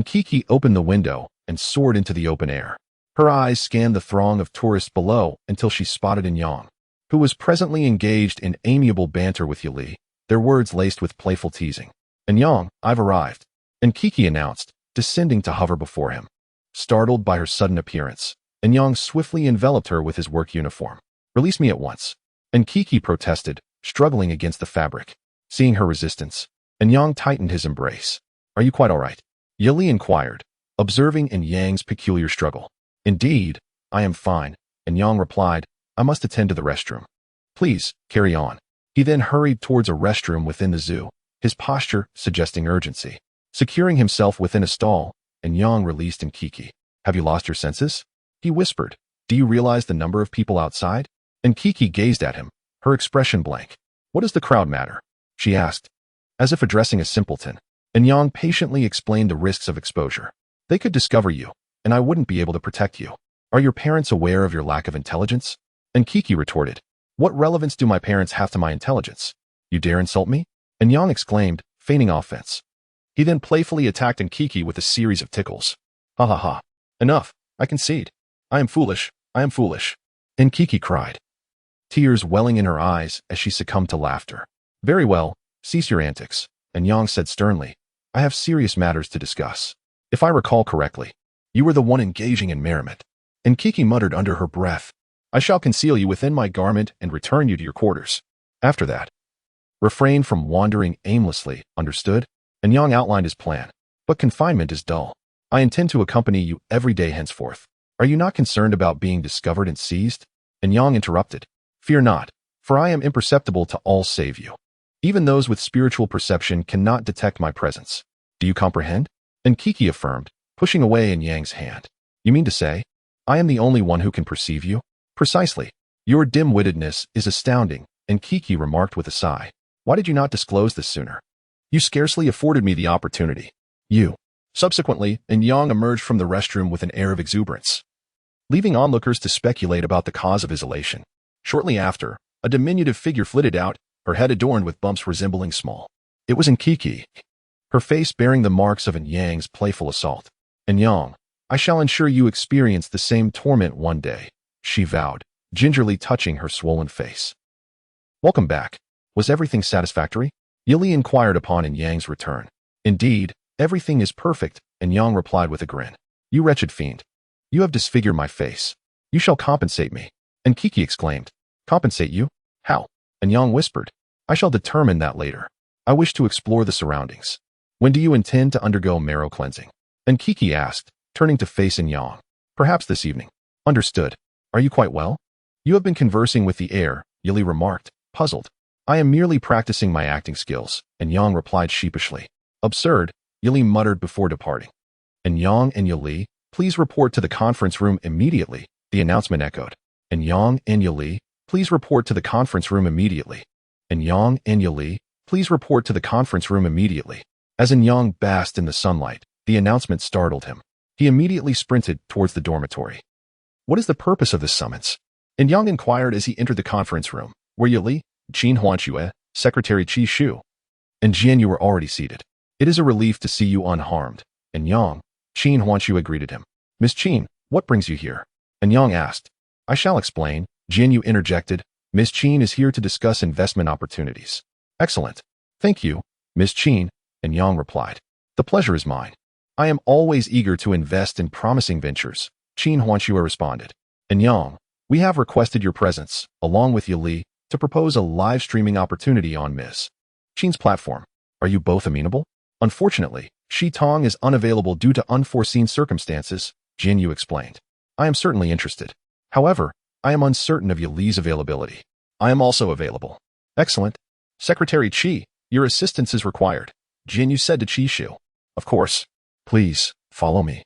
A: Kiki opened the window and soared into the open air. Her eyes scanned the throng of tourists below until she spotted Anyang, who was presently engaged in amiable banter with Yali, their words laced with playful teasing. Anyang, I've arrived, Kiki announced, descending to hover before him. Startled by her sudden appearance, Anyang swiftly enveloped her with his work uniform. Release me at once. Kiki protested, struggling against the fabric. Seeing her resistance, Anyang tightened his embrace. Are you quite all right? Yali inquired, observing Anyang's peculiar struggle. Indeed, I am fine, Anyang replied. I must attend to the restroom. Please, carry on. He then hurried towards a restroom within the zoo, his posture suggesting urgency. Securing himself within a stall, Anyang released Kiki. Have you lost your senses? He whispered. Do you realize the number of people outside? Kiki gazed at him, her expression blank. What does the crowd matter? She asked, as if addressing a simpleton. Anyang patiently explained the risks of exposure. They could discover you, and I wouldn't be able to protect you. Are your parents aware of your lack of intelligence? Kiki retorted. What relevance do my parents have to my intelligence? You dare insult me? Anyang exclaimed, feigning offense. He then playfully attacked Kiki with a series of tickles. Ha ha ha. Enough, I concede. I am foolish, I am foolish. Kiki cried, tears welling in her eyes as she succumbed to laughter. Very well, cease your antics, Anyang said sternly. I have serious matters to discuss. If I recall correctly, you were the one engaging in merriment. Kiki muttered under her breath. I shall conceal you within my garment and return you to your quarters. After that, refrain from wandering aimlessly, understood? Anyang outlined his plan. But confinement is dull. I intend to accompany you every day henceforth. Are you not concerned about being discovered and seized? Anyang interrupted. Fear not, for I am imperceptible to all save you. Even those with spiritual perception cannot detect my presence. Do you comprehend? Kiki affirmed, pushing away Anyang's hand. You mean to say, I am the only one who can perceive you? Precisely. Your dim-wittedness is astounding, Kiki remarked with a sigh. Why did you not disclose this sooner? You scarcely afforded me the opportunity. You. Subsequently, Anyang emerged from the restroom with an air of exuberance, leaving onlookers to speculate about the cause of his elation. Shortly after, a diminutive figure flitted out, her head adorned with bumps resembling small. It was Nkiki, her face bearing the marks of Nyang's playful assault. Nyang, I shall ensure you experience the same torment one day, she vowed, gingerly touching her swollen face. Welcome back. Was everything satisfactory? Yili inquired upon Nyang's return. Indeed, everything is perfect, Nyang replied with a grin. You wretched fiend. You have disfigured my face. You shall compensate me. Nkiki exclaimed. Compensate you? How? Nyang whispered. I shall determine that later. I wish to explore the surroundings. When do you intend to undergo marrow cleansing? Nkiki asked, turning to face Nyang. Perhaps this evening. Understood. Are you quite well? You have been conversing with the air, Yili remarked, puzzled. I am merely practicing my acting skills, Nyang replied sheepishly. Absurd, Yili muttered before departing. Nyang and Yili, please report to the conference room immediately, the announcement echoed. Nyang and Yili, please report to the conference room immediately. Nyang and Yili, please report to the conference room immediately. As Nyang basked in the sunlight, the announcement startled him. He immediately sprinted towards the dormitory. What is the purpose of this summons? Nyang inquired as he entered the conference room, where Yili, Qin Huanxue, Secretary Qi Shu, and Jian Yu were already seated. It is a relief to see you unharmed. Nyang, Qin Huanxue greeted him. Miss Qin, what brings you here? Nyang asked. I shall explain, Jian Yu interjected. Miss Qin is here to discuss investment opportunities. Excellent. Thank you, Miss Qin, Nyang replied. The pleasure is mine. I am always eager to invest in promising ventures, Qin Huanxue responded. Nyang, we have requested your presence, along with Yili, to propose a live streaming opportunity on Ms. Qin's platform. Are you both amenable? Unfortunately, Shi Tong is unavailable due to unforeseen circumstances, Jian Yu explained. I am certainly interested. However, I am uncertain of Yili's availability. I am also available. Excellent. Secretary Qi, your assistance is required, Jian Yu said to Qi Shu. Of course. Please, follow me.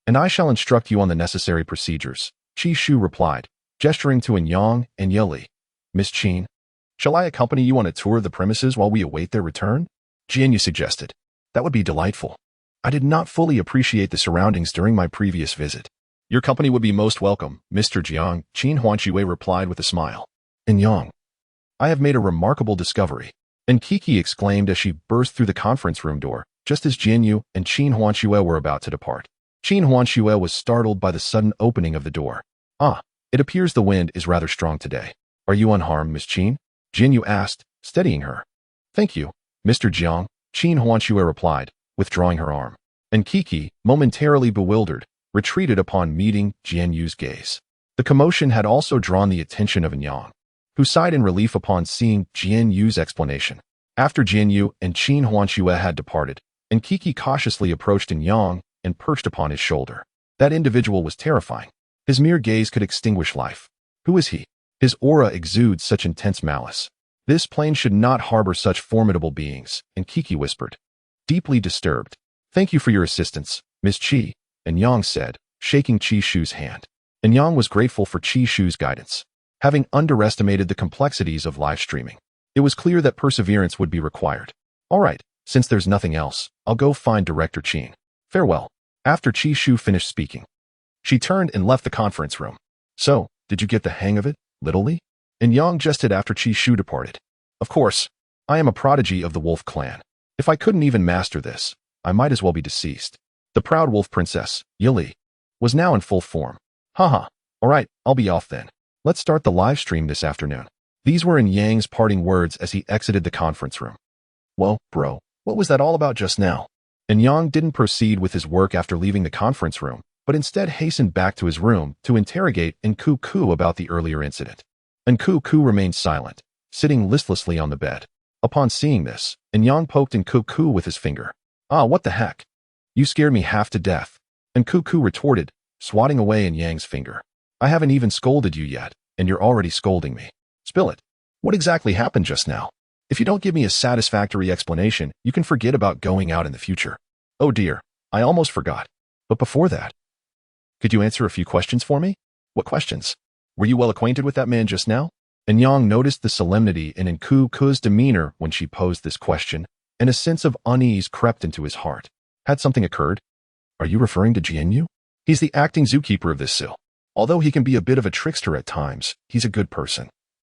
A: And I shall instruct you on the necessary procedures, Qi Shu replied, gesturing to Nyang and Yili. Miss Qin, shall I accompany you on a tour of the premises while we await their return? Jian Yu suggested. That would be delightful. I did not fully appreciate the surroundings during my previous visit. Your company would be most welcome, Mr. Jiang, Qin Huanxue replied with a smile. Nyang, I have made a remarkable discovery. Nkiki exclaimed as she burst through the conference room door, just as Jian Yu and Qin Huanxue were about to depart. Qin Huanxue was startled by the sudden opening of the door. Ah, it appears the wind is rather strong today. Are you unharmed, Miss Qin? Jian Yu asked, steadying her. Thank you, Mr. Jiang, Qin Huanxue replied, withdrawing her arm. Nkiki, momentarily bewildered, retreated upon meeting Jian Yu's gaze. The commotion had also drawn the attention of Nyang, who sighed in relief upon seeing Jian Yu's explanation. After Jian Yu and Qin Huanxue had departed, Nkiki cautiously approached Nyang and perched upon his shoulder. That individual was terrifying. His mere gaze could extinguish life. Who is he? His aura exudes such intense malice. This plane should not harbor such formidable beings, Nkiki whispered. Deeply disturbed. Thank you for your assistance, Miss Qi, Nyang said, shaking Qi Shu's hand. Nyang was grateful for Qi Shu's guidance. Having underestimated the complexities of live streaming, it was clear that perseverance would be required. All right, since there's nothing else, I'll go find Director Qin. Farewell. After Qi Shu finished speaking, she turned and left the conference room. So, did you get the hang of it, little Li? Nyang jested after Qi Shu departed. Of course, I am a prodigy of the wolf clan. If I couldn't even master this, I might as well be deceased. The proud wolf princess, Yili, was now in full form. Haha, alright, I'll be off then. Let's start the live stream this afternoon. These were Nyang's parting words as he exited the conference room. Whoa, bro, what was that all about just now? Nyang didn't proceed with his work after leaving the conference room, but instead hastened back to his room to interrogate Nku about the earlier incident. Nku remained silent, sitting listlessly on the bed. Upon seeing this, Nyang poked Nku with his finger. Ah, what the heck? You scared me half to death. Nku retorted, swatting away Nyang's finger. I haven't even scolded you yet, and you're already scolding me. Spill it. What exactly happened just now? If you don't give me a satisfactory explanation, you can forget about going out in the future. Oh dear, I almost forgot. But before that, could you answer a few questions for me? What questions? Were you well acquainted with that man just now? Nyang noticed the solemnity in Nku's demeanor when she posed this question, and a sense of unease crept into his heart. Had something occurred? Are you referring to Jian Yu? He's the acting zookeeper of this sill. Although he can be a bit of a trickster at times, he's a good person.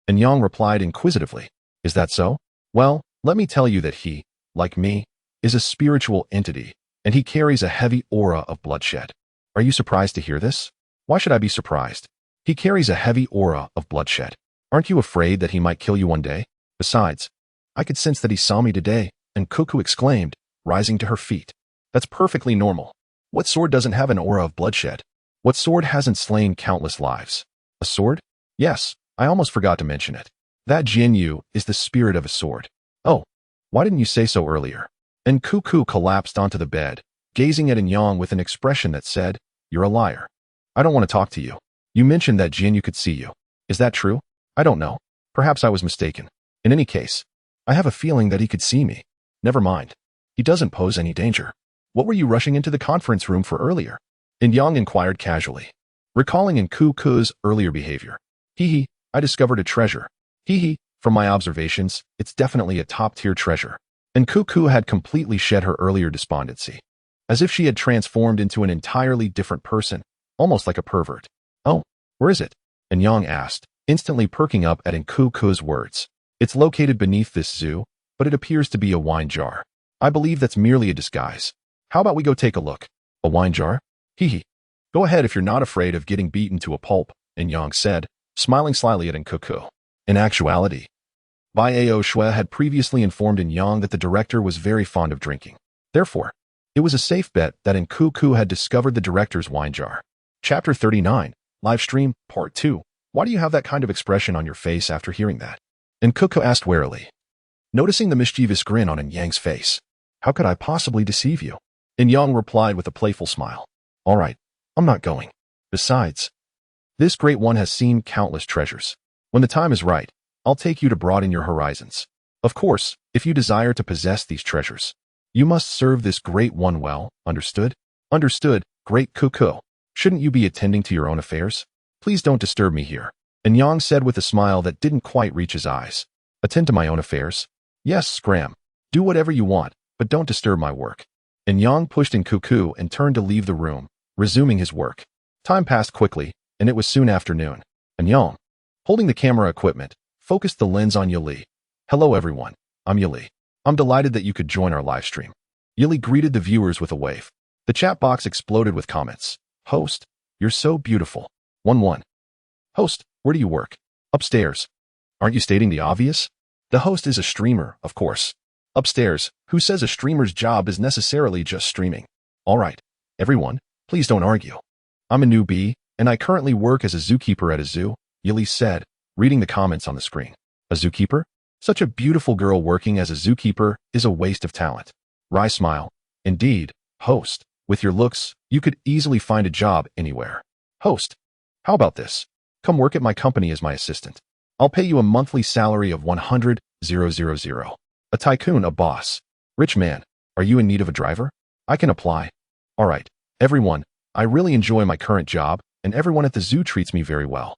A: And Yang replied inquisitively, is that so? Well, let me tell you that he, like me, is a spiritual entity, and he carries a heavy aura of bloodshed. Are you surprised to hear this? Why should I be surprised? He carries a heavy aura of bloodshed. Aren't you afraid that he might kill you one day? Besides, I could sense that he saw me today, and Cuckoo exclaimed, rising to her feet. That's perfectly normal. What sword doesn't have an aura of bloodshed? What sword hasn't slain countless lives? A sword? Yes, I almost forgot to mention it. That Jinyu is the spirit of a sword. Oh, why didn't you say so earlier? And Cuckoo collapsed onto the bed, gazing at Yang with an expression that said, you're a liar. I don't want to talk to you. You mentioned that Jinyu could see you. Is that true? I don't know. Perhaps I was mistaken. In any case, I have a feeling that he could see me. Never mind. He doesn't pose any danger. What were you rushing into the conference room for earlier? And Yang inquired casually, recalling in Cuckoo's earlier behavior. Hee, I discovered a treasure. Hee, from my observations, it's definitely a top-tier treasure. And Cuckoo had completely shed her earlier despondency, as if she had transformed into an entirely different person, almost like a pervert. Oh, where is it? And Yang asked, instantly perking up at Cuckoo's words. It's located beneath this zoo, but it appears to be a wine jar. I believe that's merely a disguise. How about we go take a look? A wine jar? Hee. Go ahead if you're not afraid of getting beaten to a pulp, and Yang said, smiling slyly at Cuckoo. In actuality, Bai Ao Shui had previously informed Yang that the director was very fond of drinking. Therefore, it was a safe bet that Cuckoo had discovered the director's wine jar. Chapter 39, Livestream, Part 2. Why do you have that kind of expression on your face after hearing that? And Cuckoo asked warily, noticing the mischievous grin on Yang's face. How could I possibly deceive you? And Yang replied with a playful smile. All right, I'm not going. Besides, this great one has seen countless treasures. When the time is right, I'll take you to broaden your horizons. Of course, if you desire to possess these treasures, you must serve this great one well, understood? Understood, great Cuckoo. Shouldn't you be attending to your own affairs? Please don't disturb me here. And Yang said with a smile that didn't quite reach his eyes. Attend to my own affairs? Yes, Scram. Do whatever you want, but don't disturb my work. And Yang pushed Cuckoo and turned to leave the room, resuming his work. Time passed quickly, and it was soon afternoon. And Yang, holding the camera equipment, focused the lens on Yili. Hello everyone, I'm Yili. I'm delighted that you could join our live stream. Yili greeted the viewers with a wave. The chat box exploded with comments. Host, you're so beautiful. 1-1. Host, where do you work? Upstairs. Aren't you stating the obvious? The host is a streamer, of course. Upstairs, who says a streamer's job is necessarily just streaming? All right, everyone, please don't argue. I'm a newbie, and I currently work as a zookeeper at a zoo, Yili said, reading the comments on the screen. A zookeeper? Such a beautiful girl working as a zookeeper is a waste of talent. Rai smile. Indeed, host, with your looks, you could easily find a job anywhere. Host, how about this? Come work at my company as my assistant. I'll pay you a monthly salary of 100,000. A tycoon, a boss. Rich man, are you in need of a driver? I can apply. All right, everyone, I really enjoy my current job, and everyone at the zoo treats me very well.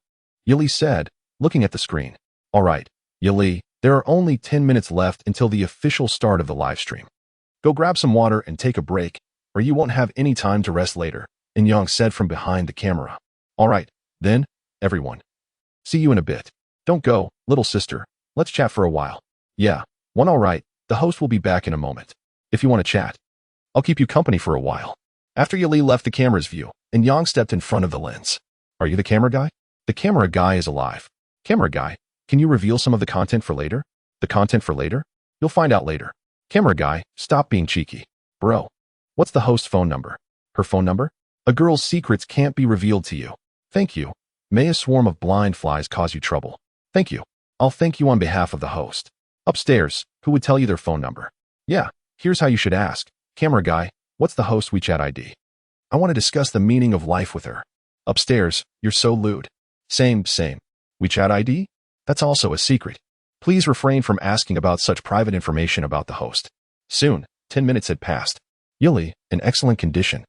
A: Yili said, looking at the screen. All right, Yili, there are only 10 minutes left until the official start of the live stream. Go grab some water and take a break, or you won't have any time to rest later, and Yang said from behind the camera. All right, then, everyone. See you in a bit. Don't go, little sister. Let's chat for a while. Yeah, one all right, the host will be back in a moment. If you want to chat, I'll keep you company for a while. After Yili left the camera's view, and Yang stepped in front of the lens. Are you the camera guy? The camera guy is alive. Camera guy, can you reveal some of the content for later? The content for later? You'll find out later. Camera guy, stop being cheeky. Bro, what's the host's phone number? Her phone number? A girl's secrets can't be revealed to you. Thank you. May a swarm of blind flies cause you trouble. Thank you. I'll thank you on behalf of the host. Upstairs, who would tell you their phone number? Yeah, here's how you should ask. Camera guy, what's the host's WeChat ID? I want to discuss the meaning of life with her. Upstairs, you're so lewd. Same. WeChat ID? That's also a secret. Please refrain from asking about such private information about the host. Soon, 10 minutes had passed. Yili, in excellent condition,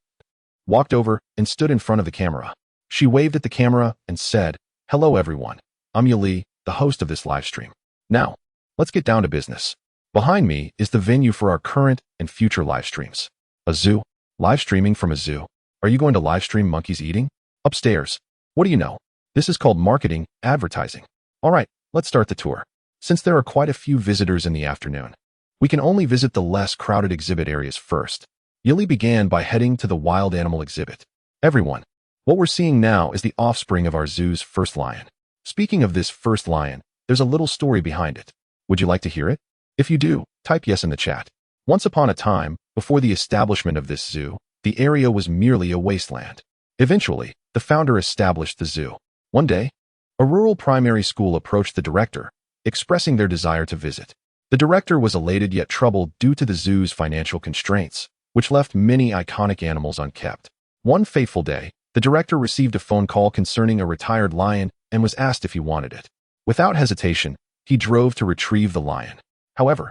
A: walked over and stood in front of the camera. She waved at the camera and said, hello everyone. I'm Yili, the host of this live stream. Now, let's get down to business. Behind me is the venue for our current and future live streams. A zoo? Live streaming from a zoo. Are you going to live stream monkeys eating? Upstairs, What do you know? This is called marketing, advertising. All right, let's start the tour. Since there are quite a few visitors in the afternoon, we can only visit the less crowded exhibit areas first. Yili began by heading to the wild animal exhibit. Everyone, what we're seeing now is the offspring of our zoo's first lion. Speaking of this first lion, there's a little story behind it. Would you like to hear it? If you do, type yes in the chat. Once upon a time, before the establishment of this zoo, the area was merely a wasteland. Eventually, the founder established the zoo. One day, a rural primary school approached the director, expressing their desire to visit. The director was elated yet troubled due to the zoo's financial constraints, which left many iconic animals unkept. One fateful day, the director received a phone call concerning a retired lion and was asked if he wanted it. Without hesitation, he drove to retrieve the lion. However,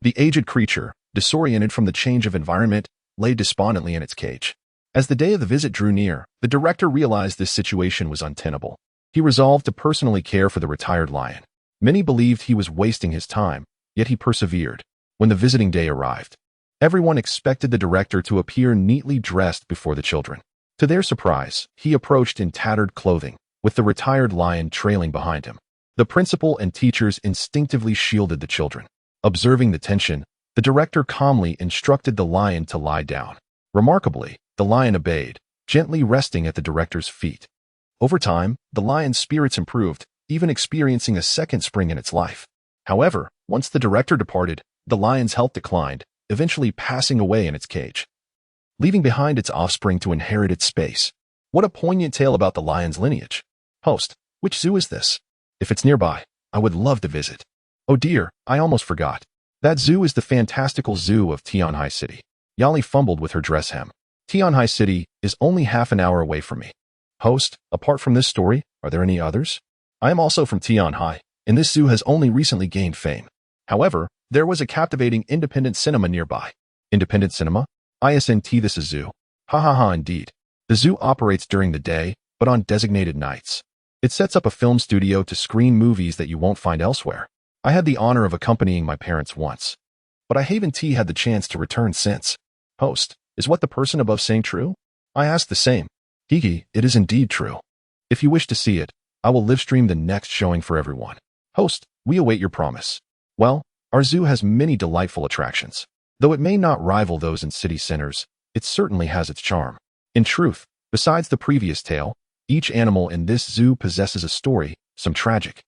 A: the aged creature, disoriented from the change of environment, lay despondently in its cage. As the day of the visit drew near, the director realized this situation was untenable. He resolved to personally care for the retired lion. Many believed he was wasting his time, yet he persevered. When the visiting day arrived, everyone expected the director to appear neatly dressed before the children. To their surprise, he approached in tattered clothing, with the retired lion trailing behind him. The principal and teachers instinctively shielded the children. Observing the tension, the director calmly instructed the lion to lie down. Remarkably, the lion obeyed, gently resting at the director's feet. Over time, the lion's spirits improved, even experiencing a second spring in its life. However, once the director departed, the lion's health declined, eventually passing away in its cage, leaving behind its offspring to inherit its space. What a poignant tale about the lion's lineage. Host, which zoo is this? If it's nearby, I would love to visit. Oh dear, I almost forgot. That zoo is the fantastical zoo of Tianhai City. Yali fumbled with her dress hem. Tianhai City is only half an hour away from me. Host, apart from this story, are there any others? I am also from Tianhai, and this zoo has only recently gained fame. However, there was a captivating independent cinema nearby. Independent cinema? ISNT this is zoo. Ha ha ha indeed. The zoo operates during the day, but on designated nights. It sets up a film studio to screen movies that you won't find elsewhere. I had the honor of accompanying my parents once, but I haven't had the chance to return since. Host, is what the person above saying true? I asked the same. Hiki, it is indeed true. If you wish to see it, I will live stream the next showing for everyone. Host, we await your promise. Well, our zoo has many delightful attractions. Though it may not rival those in city centers, it certainly has its charm. In truth, besides the previous tale, each animal in this zoo possesses a story, some tragic,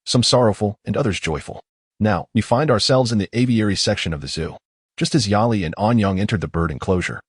A: some sorrowful, and others joyful. Now, we find ourselves in the aviary section of the zoo. Just as Yali and Anyang entered the bird enclosure,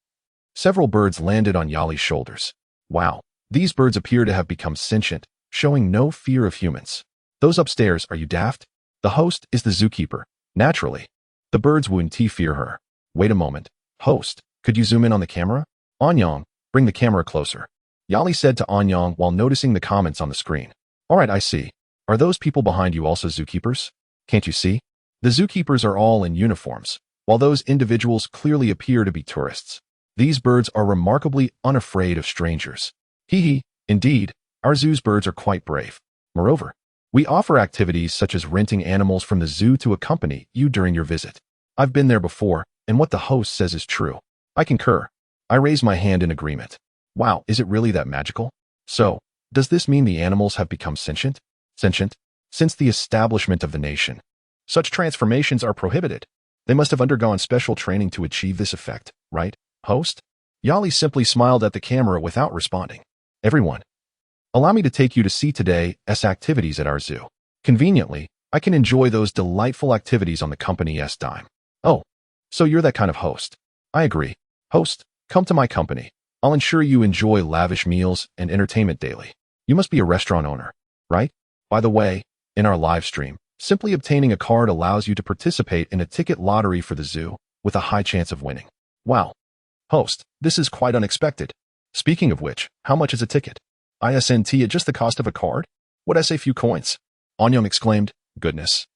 A: several birds landed on Yali's shoulders. Wow, these birds appear to have become sentient, showing no fear of humans. Those upstairs, are you daft? The host is the zookeeper. Naturally, the birds wouldn't fear her. Wait a moment. Host, could you zoom in on the camera? Anyang, bring the camera closer. Yali said to Anyang while noticing the comments on the screen. All right, I see. Are those people behind you also zookeepers? Can't you see? The zookeepers are all in uniforms, while those individuals clearly appear to be tourists. These birds are remarkably unafraid of strangers. Hee hee, indeed, our zoo's birds are quite brave. Moreover, we offer activities such as renting animals from the zoo to accompany you during your visit. I've been there before, and what the host says is true. I concur. I raise my hand in agreement. Wow, is it really that magical? So, does this mean the animals have become sentient? Sentient? Since the establishment of the nation, such transformations are prohibited. They must have undergone special training to achieve this effect, right, host? Yali simply smiled at the camera without responding. Everyone, allow me to take you to see today's activities at our zoo. Conveniently, I can enjoy those delightful activities on the company's dime. Oh, so you're that kind of host. I agree. Host, come to my company. I'll ensure you enjoy lavish meals and entertainment daily. You must be a restaurant owner, right? By the way, in our live stream, simply obtaining a card allows you to participate in a ticket lottery for the zoo with a high chance of winning. Wow. Host, this is quite unexpected. Speaking of which, how much is a ticket? ISNT at just the cost of a card? What I say few coins? Anyang exclaimed, goodness.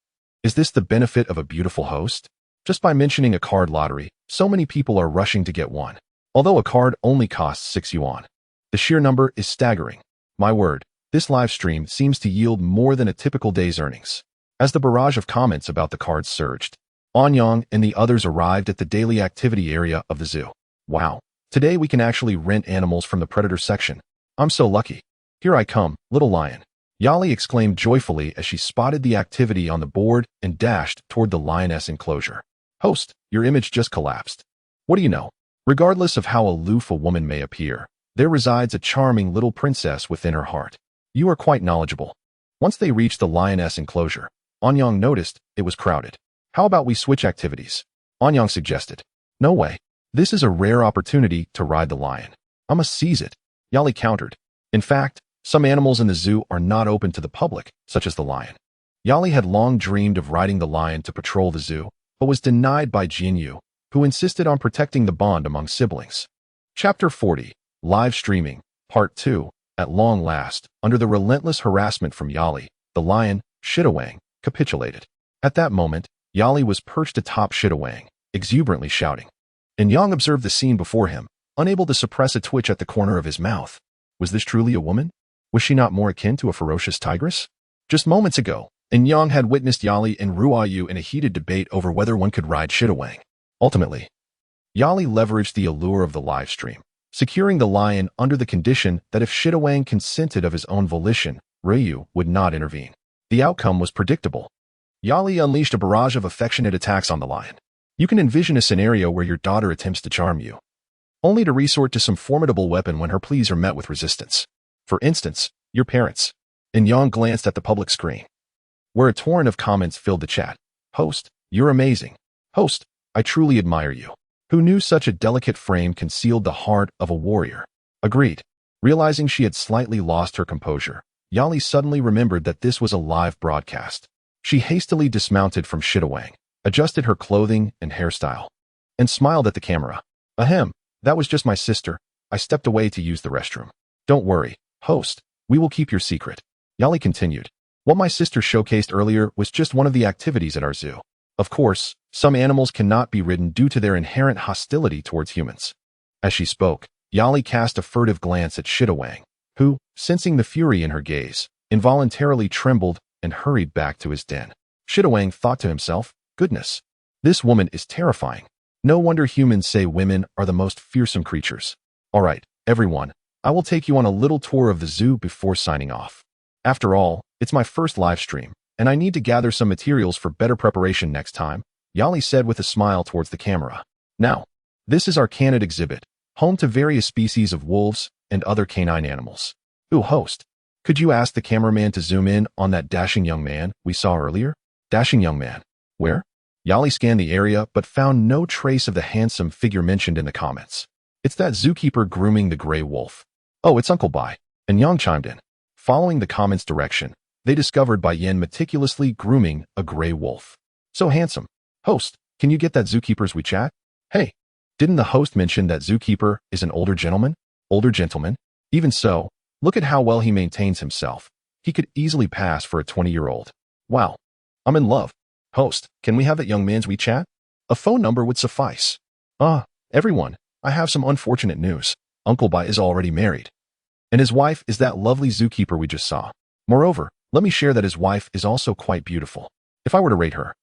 A: Is this the benefit of a beautiful host? Just by mentioning a card lottery, so many people are rushing to get one. Although a card only costs 6 yuan, the sheer number is staggering. My word, this live stream seems to yield more than a typical day's earnings. As the barrage of comments about the cards surged, Anyang and the others arrived at the daily activity area of the zoo. Wow, today we can actually rent animals from the predator section. I'm so lucky. Here I come, little lion. Yali exclaimed joyfully as she spotted the activity on the board and dashed toward the lioness enclosure. Host, your image just collapsed. What do you know? Regardless of how aloof a woman may appear, there resides a charming little princess within her heart. You are quite knowledgeable. Once they reached the lioness enclosure, Anyang noticed it was crowded. How about we switch activities? Anyang suggested. No way. This is a rare opportunity to ride the lion. I must seize it. Yali countered. In fact, some animals in the zoo are not open to the public, such as the lion. Yali had long dreamed of riding the lion to patrol the zoo, but was denied by Jinyu, who insisted on protecting the bond among siblings. Chapter 40, Live Streaming, Part 2. At long last, under the relentless harassment from Yali, the lion, Shitawang, capitulated. At that moment, Yali was perched atop Shitawang, exuberantly shouting. Anyang observed the scene before him, unable to suppress a twitch at the corner of his mouth. Was this truly a woman? Was she not more akin to a ferocious tigress? Just moments ago, Anyang had witnessed Yali and Ruayu in a heated debate over whether one could ride Shitawang. Ultimately, Yali leveraged the allure of the live stream, securing the lion under the condition that if Shitawang consented of his own volition, Ryu would not intervene. The outcome was predictable. Yali unleashed a barrage of affectionate attacks on the lion. You can envision a scenario where your daughter attempts to charm you, only to resort to some formidable weapon when her pleas are met with resistance. For instance, your parents. Anyang glanced at the public screen, where a torrent of comments filled the chat. Host, you're amazing. Host, I truly admire you. Who knew such a delicate frame concealed the heart of a warrior? Agreed. Realizing she had slightly lost her composure, Yali suddenly remembered that this was a live broadcast. She hastily dismounted from Shitawang, adjusted her clothing and hairstyle, and smiled at the camera. Ahem, that was just my sister. I stepped away to use the restroom. Don't worry, host, we will keep your secret. Yali continued. What my sister showcased earlier was just one of the activities at our zoo. Of course, some animals cannot be ridden due to their inherent hostility towards humans. As she spoke, Yali cast a furtive glance at Shitawang, who, sensing the fury in her gaze, involuntarily trembled and hurried back to his den. Shitawang thought to himself, goodness, this woman is terrifying. No wonder humans say women are the most fearsome creatures. All right, everyone, I will take you on a little tour of the zoo before signing off. After all, it's my first live stream, and I need to gather some materials for better preparation next time, Yali said with a smile towards the camera. Now, this is our canid exhibit, home to various species of wolves and other canine animals. Ooh, host, could you ask the cameraman to zoom in on that dashing young man we saw earlier? Dashing young man. Where? Yali scanned the area but found no trace of the handsome figure mentioned in the comments. It's that zookeeper grooming the gray wolf. Oh, it's Uncle Bai. And Yang chimed in. Following the comments' direction, they discovered Bai Yen meticulously grooming a gray wolf. So handsome. Host, can you get that zookeeper's WeChat? Hey, didn't the host mention that zookeeper is an older gentleman? Older gentleman? Even so, look at how well he maintains himself. He could easily pass for a 20-year-old. Wow, I'm in love. Host, can we have that young man's WeChat? A phone number would suffice. Everyone, I have some unfortunate news. Uncle Bai is already married. And his wife is that lovely zookeeper we just saw. Moreover, let me share that his wife is also quite beautiful. If I were to rate her,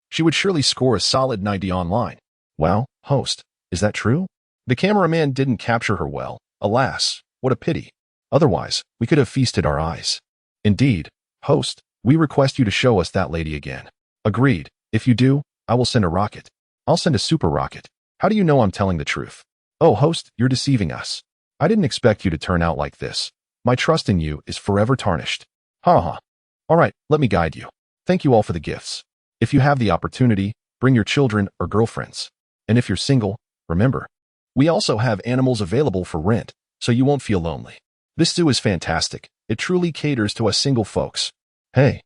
A: she would surely score a solid 90 online. Wow, host, is that true? The cameraman didn't capture her well. Alas, what a pity. Otherwise, we could have feasted our eyes. Indeed, host, we request you to show us that lady again. Agreed. If you do, I will send a rocket. I'll send a super rocket. How do you know I'm telling the truth? Oh, host, you're deceiving us. I didn't expect you to turn out like this. My trust in you is forever tarnished. Ha ha. All right, let me guide you. Thank you all for the gifts. If you have the opportunity, bring your children or girlfriends. And if you're single, remember, we also have animals available for rent, so you won't feel lonely. This zoo is fantastic. It truly caters to us single folks. Hey,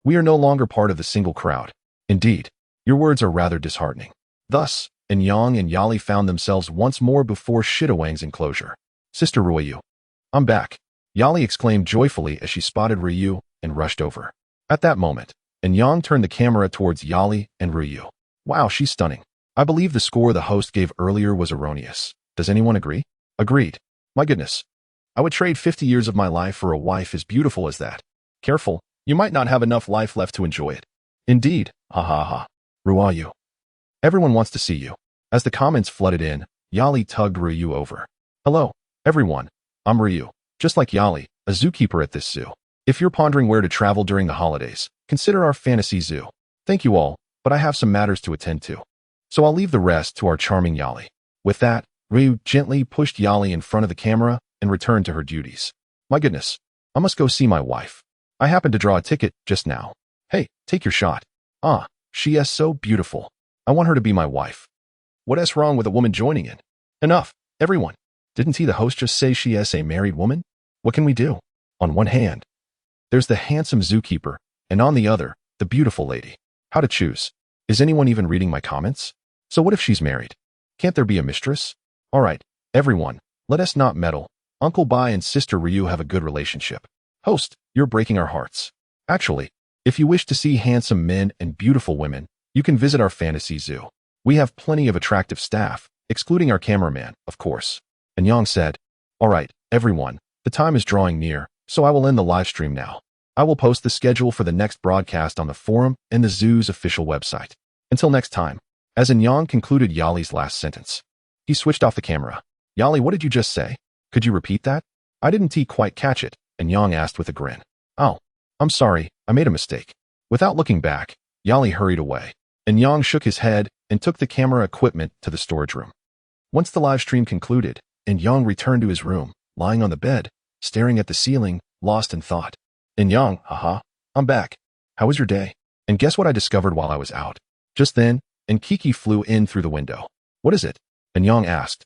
A: we are no longer part of the single crowd. Indeed, your words are rather disheartening. Thus, Anyang and Yali found themselves once more before Shitawang's enclosure. Sister Ryu, I'm back. Yali exclaimed joyfully as she spotted Ryu and rushed over. At that moment, Anyang turned the camera towards Yali and Ryu. Wow, she's stunning. I believe the score the host gave earlier was erroneous. Does anyone agree? Agreed. My goodness. I would trade 50 years of my life for a wife as beautiful as that. Careful, you might not have enough life left to enjoy it. Indeed, ha ha ha. Ruayu. Everyone wants to see you. As the comments flooded in, Yali tugged Ryu over. Hello, everyone. I'm Ryu. Just like Yali, a a zookeeper at this zoo. If you're pondering where to travel during the holidays, consider our fantasy zoo. Thank you all, but I have some matters to attend to. So I'll leave the rest to our charming Yali. With that, Ryu gently pushed Yali in front of the camera and returned to her duties. My goodness, I must go see my wife. I happened to draw a ticket just now. Hey, take your shot. Ah, she is so beautiful. I want her to be my wife. What's wrong with a woman joining in? Enough, everyone. Didn't the host just say she is a married woman? What can we do? On one hand, there's the handsome zookeeper, and on the other, the beautiful lady. How to choose? Is anyone even reading my comments? So what if she's married? Can't there be a mistress? All right, everyone, let us not meddle. Uncle Bai and Sister Ryu have a good relationship. Host, you're breaking our hearts. Actually, if you wish to see handsome men and beautiful women, you can visit our fantasy zoo. We have plenty of attractive staff, excluding our cameraman, of course. And Yang said, all right, everyone, the time is drawing near, so I will end the live stream now. I will post the schedule for the next broadcast on the forum and the zoo's official website. Until next time. As Yang concluded Yali's last sentence, he switched off the camera. Yali, what did you just say? Could you repeat that? I didn't quite catch it, and Yang asked with a grin. Oh, I'm sorry, I made a mistake. Without looking back, Yali hurried away, and Yang shook his head and took the camera equipment to the storage room. Once the live stream concluded, and Yang returned to his room, lying on the bed, staring at the ceiling, lost in thought. And Yang, haha, I'm back. How was your day? And guess what I discovered while I was out? Just then, and Kiki flew in through the window. What is it? And Yang asked,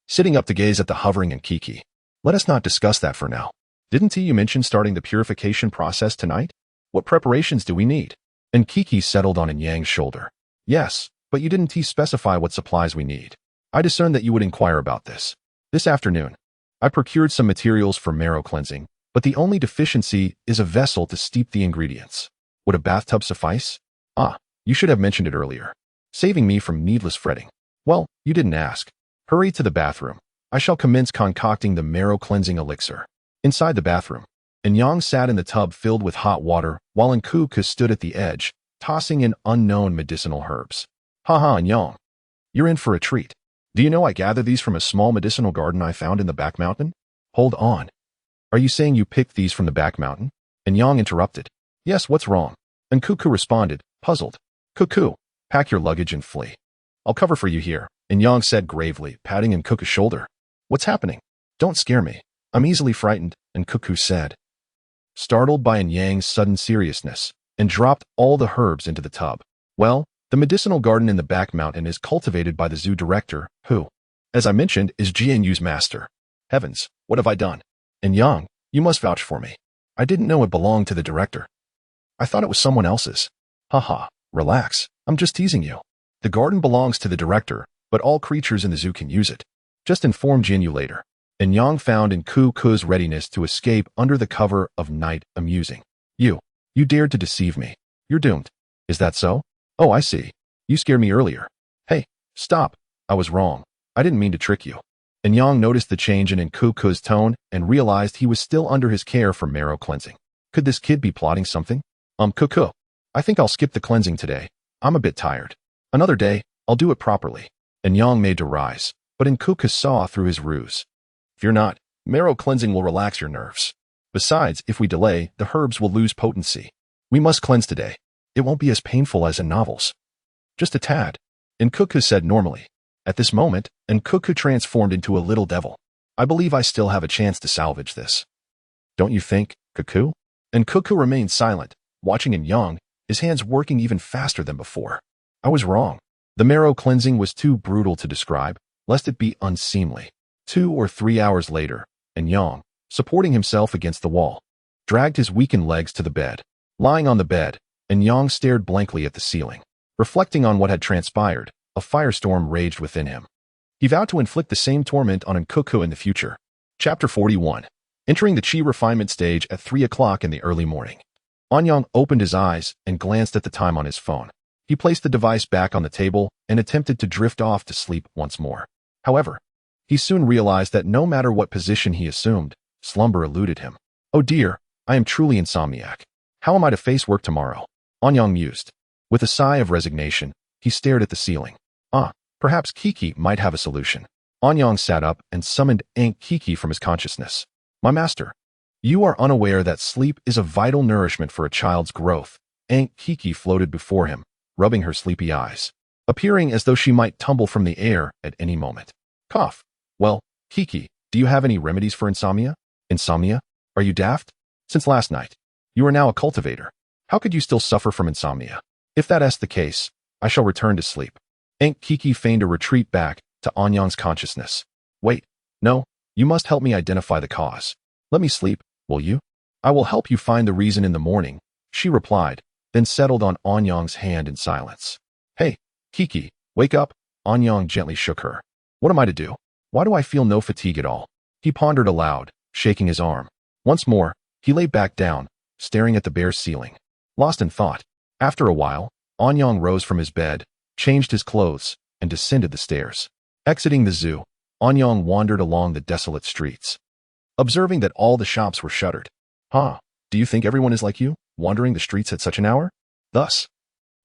A: sitting up to gaze at the hovering and Kiki. Let us not discuss that for now. Didn't you mention starting the purification process tonight? What preparations do we need? And Kiki settled on Yang's shoulder. Yes, but you didn't specify what supplies we need. I discerned that you would inquire about this. This afternoon, I procured some materials for marrow cleansing, but the only deficiency is a vessel to steep the ingredients. Would a bathtub suffice? Ah, you should have mentioned it earlier, saving me from needless fretting. Well, you didn't ask. Hurry to the bathroom. I shall commence concocting the marrow cleansing elixir. Inside the bathroom, and Yang sat in the tub filled with hot water, while Nkuku stood at the edge, tossing in unknown medicinal herbs. Haha, and Yang, you're in for a treat. Do you know I gathered these from a small medicinal garden I found in the back mountain? Hold on. Are you saying you picked these from the back mountain? And Yang interrupted. Yes, what's wrong? And Nkuku responded, puzzled. Cuckoo, pack your luggage and flee. I'll cover for you here, and Yang said gravely, patting Nkuku's shoulder. What's happening? Don't scare me. I'm easily frightened, and Cuckoo said, startled by Yang's sudden seriousness, and dropped all the herbs into the tub. Well, the medicinal garden in the back mountain is cultivated by the zoo director, who, as I mentioned, is GNU's master. Heavens, what have I done? And Yang, you must vouch for me. I didn't know it belonged to the director. I thought it was someone else's. Haha, relax, I'm just teasing you. The garden belongs to the director, but all creatures in the zoo can use it. Just inform GNU later. And Yang found Nkuku's readiness to escape under the cover of night amusing. You dared to deceive me. You're doomed. Is that so? Oh, I see. You scared me earlier. Hey, stop. I was wrong. I didn't mean to trick you. And Yang noticed the change in Nkuku's tone and realized he was still under his care for marrow cleansing. Could this kid be plotting something? Cuckoo, I think I'll skip the cleansing today. I'm a bit tired. Another day, I'll do it properly. And Yang made to rise, but Nkuku saw through his ruse. Fear not, marrow cleansing will relax your nerves. Besides, if we delay, the herbs will lose potency. We must cleanse today. It won't be as painful as in novels. Just a tad. Nkuku said normally. At this moment, Nkuku transformed into a little devil. I believe I still have a chance to salvage this. Don't you think, Cuckoo? Nkuku remained silent, watching Yang, his hands working even faster than before. I was wrong. The marrow cleansing was too brutal to describe, lest it be unseemly. 2 or 3 hours later, Yang, supporting himself against the wall, dragged his weakened legs to the bed. Lying on the bed, Yang stared blankly at the ceiling. Reflecting on what had transpired, a firestorm raged within him. He vowed to inflict the same torment on Nkuku in the future. Chapter 41. Entering the chi refinement stage at 3 o'clock in the early morning. Anyang opened his eyes and glanced at the time on his phone. He placed the device back on the table and attempted to drift off to sleep once more. However, he soon realized that no matter what position he assumed, slumber eluded him. Oh dear, I am truly insomniac. How am I to face work tomorrow? Anyang mused. With a sigh of resignation, he stared at the ceiling. Perhaps Kiki might have a solution. Anyang sat up and summoned Kiki from his consciousness. My master. You are unaware that sleep is a vital nourishment for a child's growth. Aunt Kiki floated before him, rubbing her sleepy eyes, appearing as though she might tumble from the air at any moment. Cough. Well, Kiki, do you have any remedies for insomnia? Insomnia? Are you daft? Since last night, you are now a cultivator. How could you still suffer from insomnia? If that is the case, I shall return to sleep. Aunt Kiki feigned a retreat back to Anyang's consciousness. Wait, no, you must help me identify the cause. Let me sleep, will you? I will help you find the reason in the morning, she replied, then settled on Anyang's hand in silence. Hey, Kiki, wake up. Anyang gently shook her. What am I to do? Why do I feel no fatigue at all? He pondered aloud, shaking his arm. Once more, he lay back down, staring at the bare ceiling, lost in thought. After a while, Anyang rose from his bed, changed his clothes, and descended the stairs. Exiting the zoo, Anyang wandered along the desolate streets, observing that all the shops were shuttered. Do you think everyone is like you, wandering the streets at such an hour? Thus,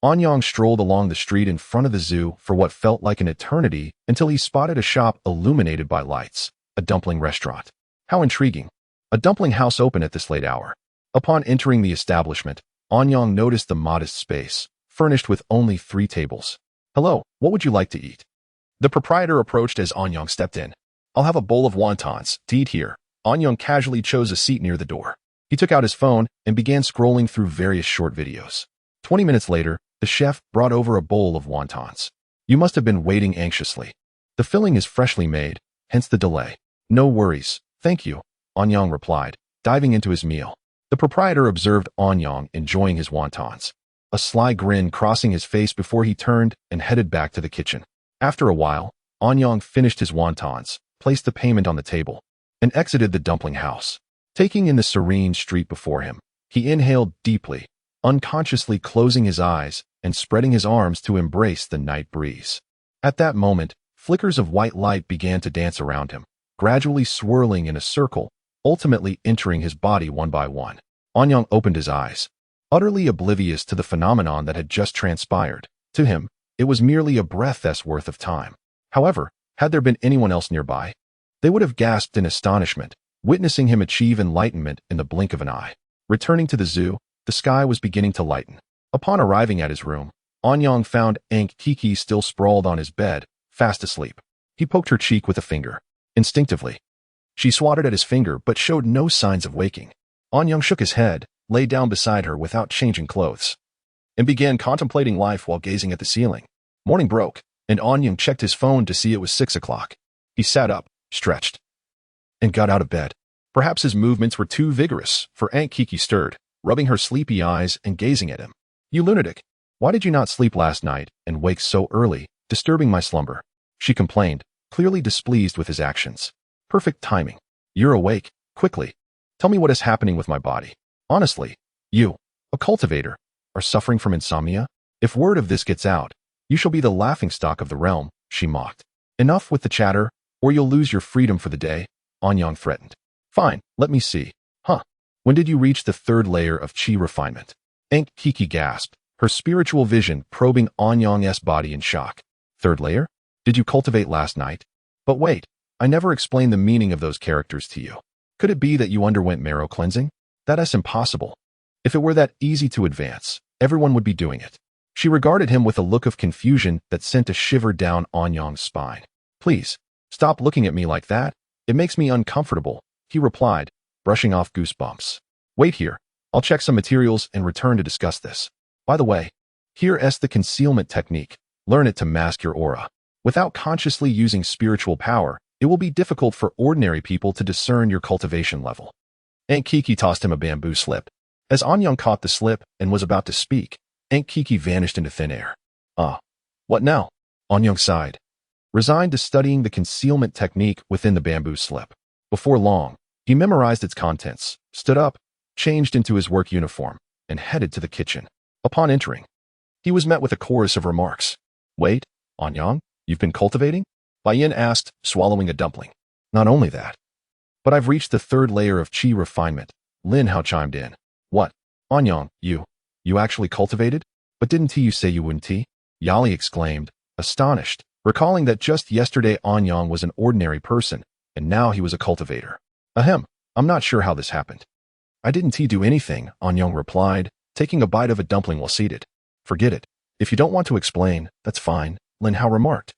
A: Anyang strolled along the street in front of the zoo for what felt like an eternity until he spotted a shop illuminated by lights, a dumpling restaurant. How intriguing. A dumpling house open at this late hour. Upon entering the establishment, Anyang noticed the modest space, furnished with only 3 tables. Hello, what would you like to eat? The proprietor approached as Anyang stepped in. I'll have a bowl of wontons to eat here. Anyang casually chose a seat near the door. He took out his phone and began scrolling through various short videos. 20 minutes later, the chef brought over a bowl of wontons. You must have been waiting anxiously. The filling is freshly made, hence the delay. No worries, thank you, Anyang replied, diving into his meal. The proprietor observed Anyang enjoying his wontons, a sly grin crossing his face before he turned and headed back to the kitchen. After a while, Anyang finished his wontons, placed the payment on the table, and exited the dumpling house. Taking in the serene street before him, he inhaled deeply, unconsciously closing his eyes and spreading his arms to embrace the night breeze. At that moment, flickers of white light began to dance around him, gradually swirling in a circle, ultimately entering his body one by one. Anyang opened his eyes, utterly oblivious to the phenomenon that had just transpired. To him, it was merely a breath's worth of time. However, had there been anyone else nearby, they would have gasped in astonishment, witnessing him achieve enlightenment in the blink of an eye. Returning to the zoo, the sky was beginning to lighten. Upon arriving at his room, Anyang found Aunt Kiki still sprawled on his bed, fast asleep. He poked her cheek with a finger. Instinctively, she swatted at his finger but showed no signs of waking. Anyang shook his head, lay down beside her without changing clothes, and began contemplating life while gazing at the ceiling. Morning broke, and Anyang checked his phone to see it was 6 o'clock. He sat up, stretched, and got out of bed. Perhaps his movements were too vigorous, for Aunt Kiki stirred, rubbing her sleepy eyes and gazing at him. You lunatic, why did you not sleep last night and wake so early, disturbing my slumber? She complained, clearly displeased with his actions. Perfect timing. You're awake, quickly. Tell me what is happening with my body. Honestly, you, a cultivator, are suffering from insomnia? If word of this gets out, you shall be the laughingstock of the realm, she mocked. Enough with the chatter, or you'll lose your freedom for the day, Anyang threatened. Fine, let me see. When did you reach the 3rd layer of chi refinement? Aunt Kiki gasped, her spiritual vision probing Anyang's body in shock. 3rd layer? Did you cultivate last night? But wait, I never explained the meaning of those characters to you. Could it be that you underwent marrow cleansing? That is impossible. If it were that easy to advance, everyone would be doing it. She regarded him with a look of confusion that sent a shiver down Anyang's spine. Please, stop looking at me like that. It makes me uncomfortable, he replied, brushing off goosebumps. Wait here, I'll check some materials and return to discuss this. By the way, here's the concealment technique. Learn it to mask your aura. Without consciously using spiritual power, it will be difficult for ordinary people to discern your cultivation level. Aunt Kiki tossed him a bamboo slip. As Anyang caught the slip and was about to speak, Aunt Kiki vanished into thin air. What now? Anyang sighed, resigned to studying the concealment technique within the bamboo slip. Before long, he memorized its contents, stood up, changed into his work uniform, and headed to the kitchen. Upon entering, he was met with a chorus of remarks. Wait, Anyang, you've been cultivating? Bai asked, swallowing a dumpling. Not only that, but I've reached the 3rd layer of chi refinement, Lin Hao chimed in. What? Anyang, you actually cultivated? But didn't you say you wouldn't? Yali exclaimed, astonished, recalling that just yesterday Anyang was an ordinary person, and now he was a cultivator. Ahem, I'm not sure how this happened. I didn't do anything, Anyang replied, taking a bite of a dumpling while seated. Forget it. If you don't want to explain, that's fine, Lin Hao remarked,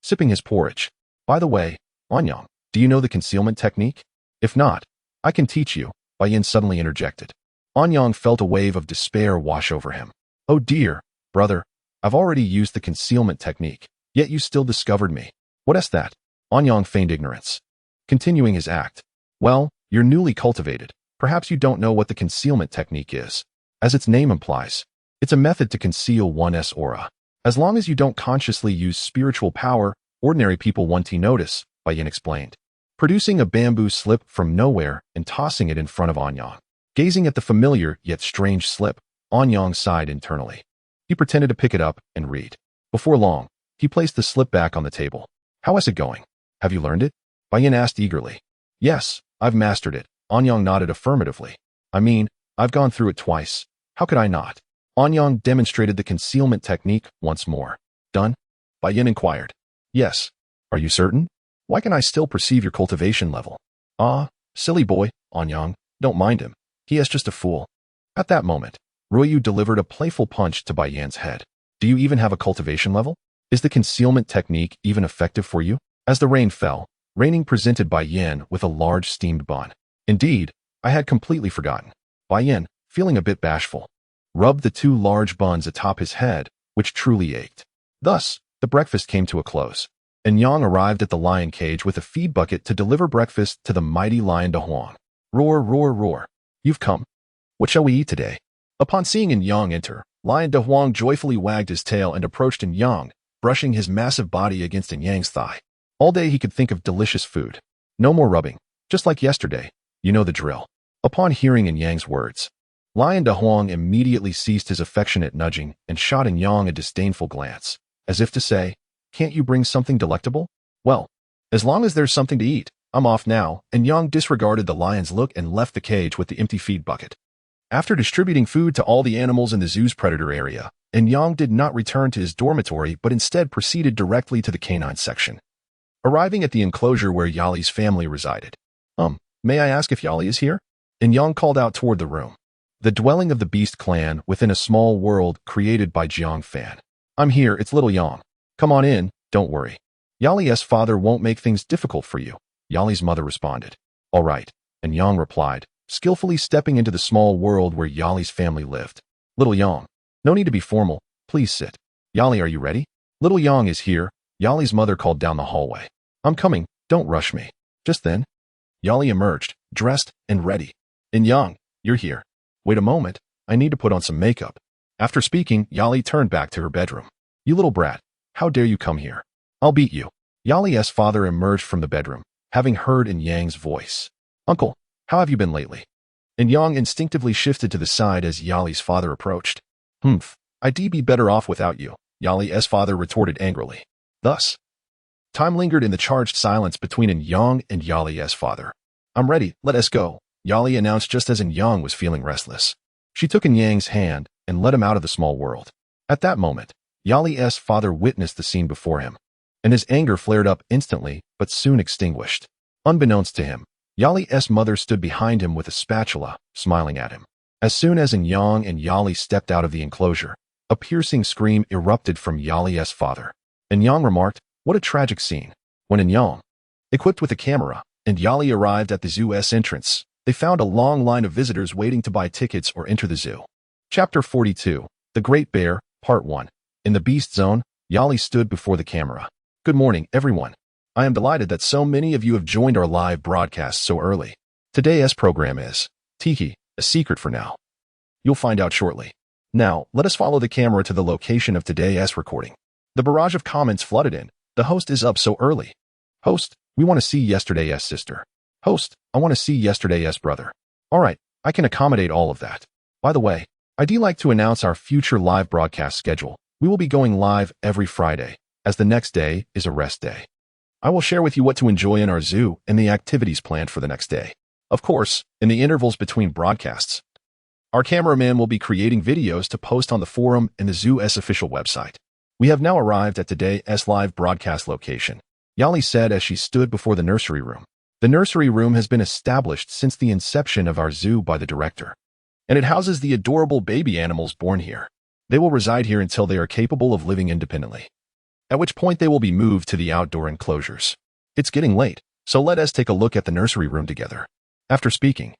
A: sipping his porridge. By the way, Anyang, do you know the concealment technique? If not, I can teach you, Bai Yin suddenly interjected. Anyang felt a wave of despair wash over him. Oh dear, brother, I've already used the concealment technique, yet you still discovered me. What is that? Anyang feigned ignorance, continuing his act. Well, you're newly cultivated. Perhaps you don't know what the concealment technique is. As its name implies, it's a method to conceal one's aura. As long as you don't consciously use spiritual power, ordinary people won't notice, Bai Yin explained, producing a bamboo slip from nowhere and tossing it in front of Anyang. Gazing at the familiar yet strange slip, Anyang sighed internally. He pretended to pick it up and read. Before long, he placed the slip back on the table. How is it going? Have you learned it? Bai Yin asked eagerly. Yes, I've mastered it. Anyang nodded affirmatively. I mean, I've gone through it twice. How could I not? Anyang demonstrated the concealment technique once more. Done? Bai Yin inquired. Yes. Are you certain? Why can I still perceive your cultivation level? Ah, silly boy, Anyang. Don't mind him. He is just a fool. At that moment, Ruoyu delivered a playful punch to Bai Yan's head. Do you even have a cultivation level? Is the concealment technique even effective for you? As the rain fell, Raining presented Bai Yan with a large steamed bun. Indeed, I had completely forgotten. Bai Yan, feeling a bit bashful, rubbed the 2 large buns atop his head, which truly ached. Thus, the breakfast came to a close, and Yang arrived at the lion cage with a feed bucket to deliver breakfast to the mighty lion De Huang. Roar, roar, roar. You've come. What shall we eat today? Upon seeing Yang enter, Lion De Huang joyfully wagged his tail and approached Yang, brushing his massive body against Yang's thigh. All day he could think of delicious food. No more rubbing, just like yesterday. You know the drill. Upon hearing Yang's words, Lion De Huang immediately ceased his affectionate nudging and shot Yang a disdainful glance, as if to say, can't you bring something delectable? Well, as long as there's something to eat, I'm off now, and Yang disregarded the lion's look and left the cage with the empty feed bucket. After distributing food to all the animals in the zoo's predator area, Yang did not return to his dormitory but instead proceeded directly to the canine section. Arriving at the enclosure where Yali's family resided. May I ask if Yali is here? Yang called out toward the room. The dwelling of the beast clan within a small world created by Jiang Fan. I'm here, it's little Yang. Come on in, don't worry. Yali's father won't make things difficult for you, Yali's mother responded. All right, and Yang replied, skillfully stepping into the small world where Yali's family lived. Little Yang, no need to be formal, please sit. Yali, are you ready? Little Yang is here, Yali's mother called down the hallway. I'm coming, don't rush me. Just then, Yali emerged, dressed and ready. And Yang, you're here. Wait a moment, I need to put on some makeup. After speaking, Yali turned back to her bedroom. You little brat, how dare you come here? I'll beat you. Yali's father emerged from the bedroom, having heard Yang's voice. Uncle, how have you been lately? And Yang instinctively shifted to the side as Yali's father approached. I'd be better off without you, Yali's father retorted angrily. Thus, time lingered in the charged silence between Yang and Yali's father. I'm ready, let us go, Yali announced just as Yang was feeling restless. She took Yang's hand and led him out of the small world. At that moment, Yali's father witnessed the scene before him, and his anger flared up instantly but soon extinguished. Unbeknownst to him, Yali's mother stood behind him with a spatula, smiling at him. As soon as Yang and Yali stepped out of the enclosure, a piercing scream erupted from Yali's father. Yang remarked, what a tragic scene. When Yang, equipped with a camera, and Yali arrived at the zoo's entrance, they found a long line of visitors waiting to buy tickets or enter the zoo. Chapter 42, The Great Bear, Part 1. In the Beast Zone, Yali stood before the camera. Good morning, everyone. I am delighted that so many of you have joined our live broadcast so early. Today's program is Tiki, a secret for now. You'll find out shortly. Now, let us follow the camera to the location of today's recording. The barrage of comments flooded in. The host is up so early. Host, we want to see yesterday's sister. Host, I want to see yesterday's brother. All right, I can accommodate all of that. By the way, I'd like to announce our future live broadcast schedule. We will be going live every Friday, as the next day is a rest day. I will share with you what to enjoy in our zoo and the activities planned for the next day. Of course, in the intervals between broadcasts, our cameraman will be creating videos to post on the forum and the zoo's official website. We have now arrived at today's live broadcast location, Yali said as she stood before the nursery room. The nursery room has been established since the inception of our zoo by the director, and it houses the adorable baby animals born here. They will reside here until they are capable of living independently, at which point they will be moved to the outdoor enclosures. It's getting late, so let us take a look at the nursery room together. After speaking,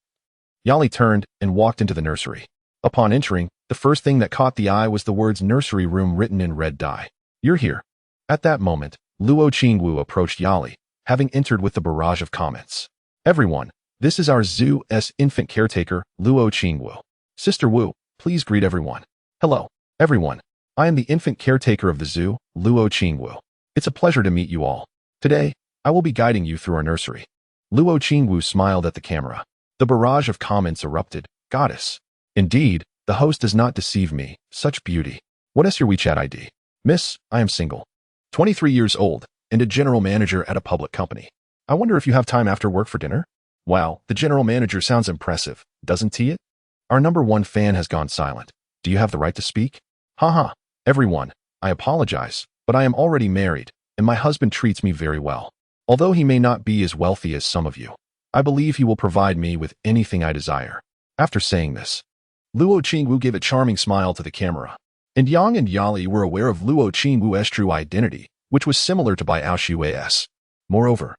A: Yali turned and walked into the nursery. Upon entering, the first thing that caught the eye was the words nursery room written in red dye. You're here. At that moment, Luo Qingwu approached Yali, having entered with the barrage of comments. Everyone, this is our zoo's infant caretaker, Luo Qingwu. Sister Wu, please greet everyone. Hello, everyone. I am the infant caretaker of the zoo, Luo Qingwu. It's a pleasure to meet you all. Today, I will be guiding you through our nursery. Luo Qingwu smiled at the camera. The barrage of comments erupted. Goddess. Indeed, the host does not deceive me. Such beauty. What is your WeChat ID? Miss, I am single. 23 years old, and a general manager at a public company. I wonder if you have time after work for dinner? Wow, the general manager sounds impressive, doesn't he? Our #1 fan has gone silent. Do you have the right to speak? Haha, everyone, I apologize, but I am already married, and my husband treats me very well. Although he may not be as wealthy as some of you, I believe he will provide me with anything I desire. After saying this, Luo Qingwu gave a charming smile to the camera. And Yang and Yali were aware of Luo Qingwu's true identity, which was similar to Bai Aoshua's. Moreover,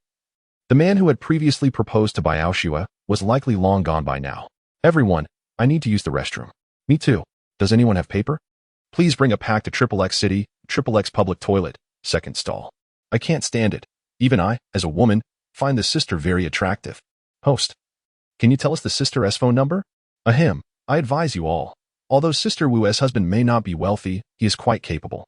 A: the man who had previously proposed to Bai Aoshua was likely long gone by now. Everyone, I need to use the restroom. Me too. Does anyone have paper? Please bring a pack to XXX City, XXX Public Toilet, second stall. I can't stand it. Even I, as a woman, find the sister very attractive. Host, can you tell us the sister's phone number? Ahem, I advise you all. Although Sister Wu's husband may not be wealthy, he is quite capable.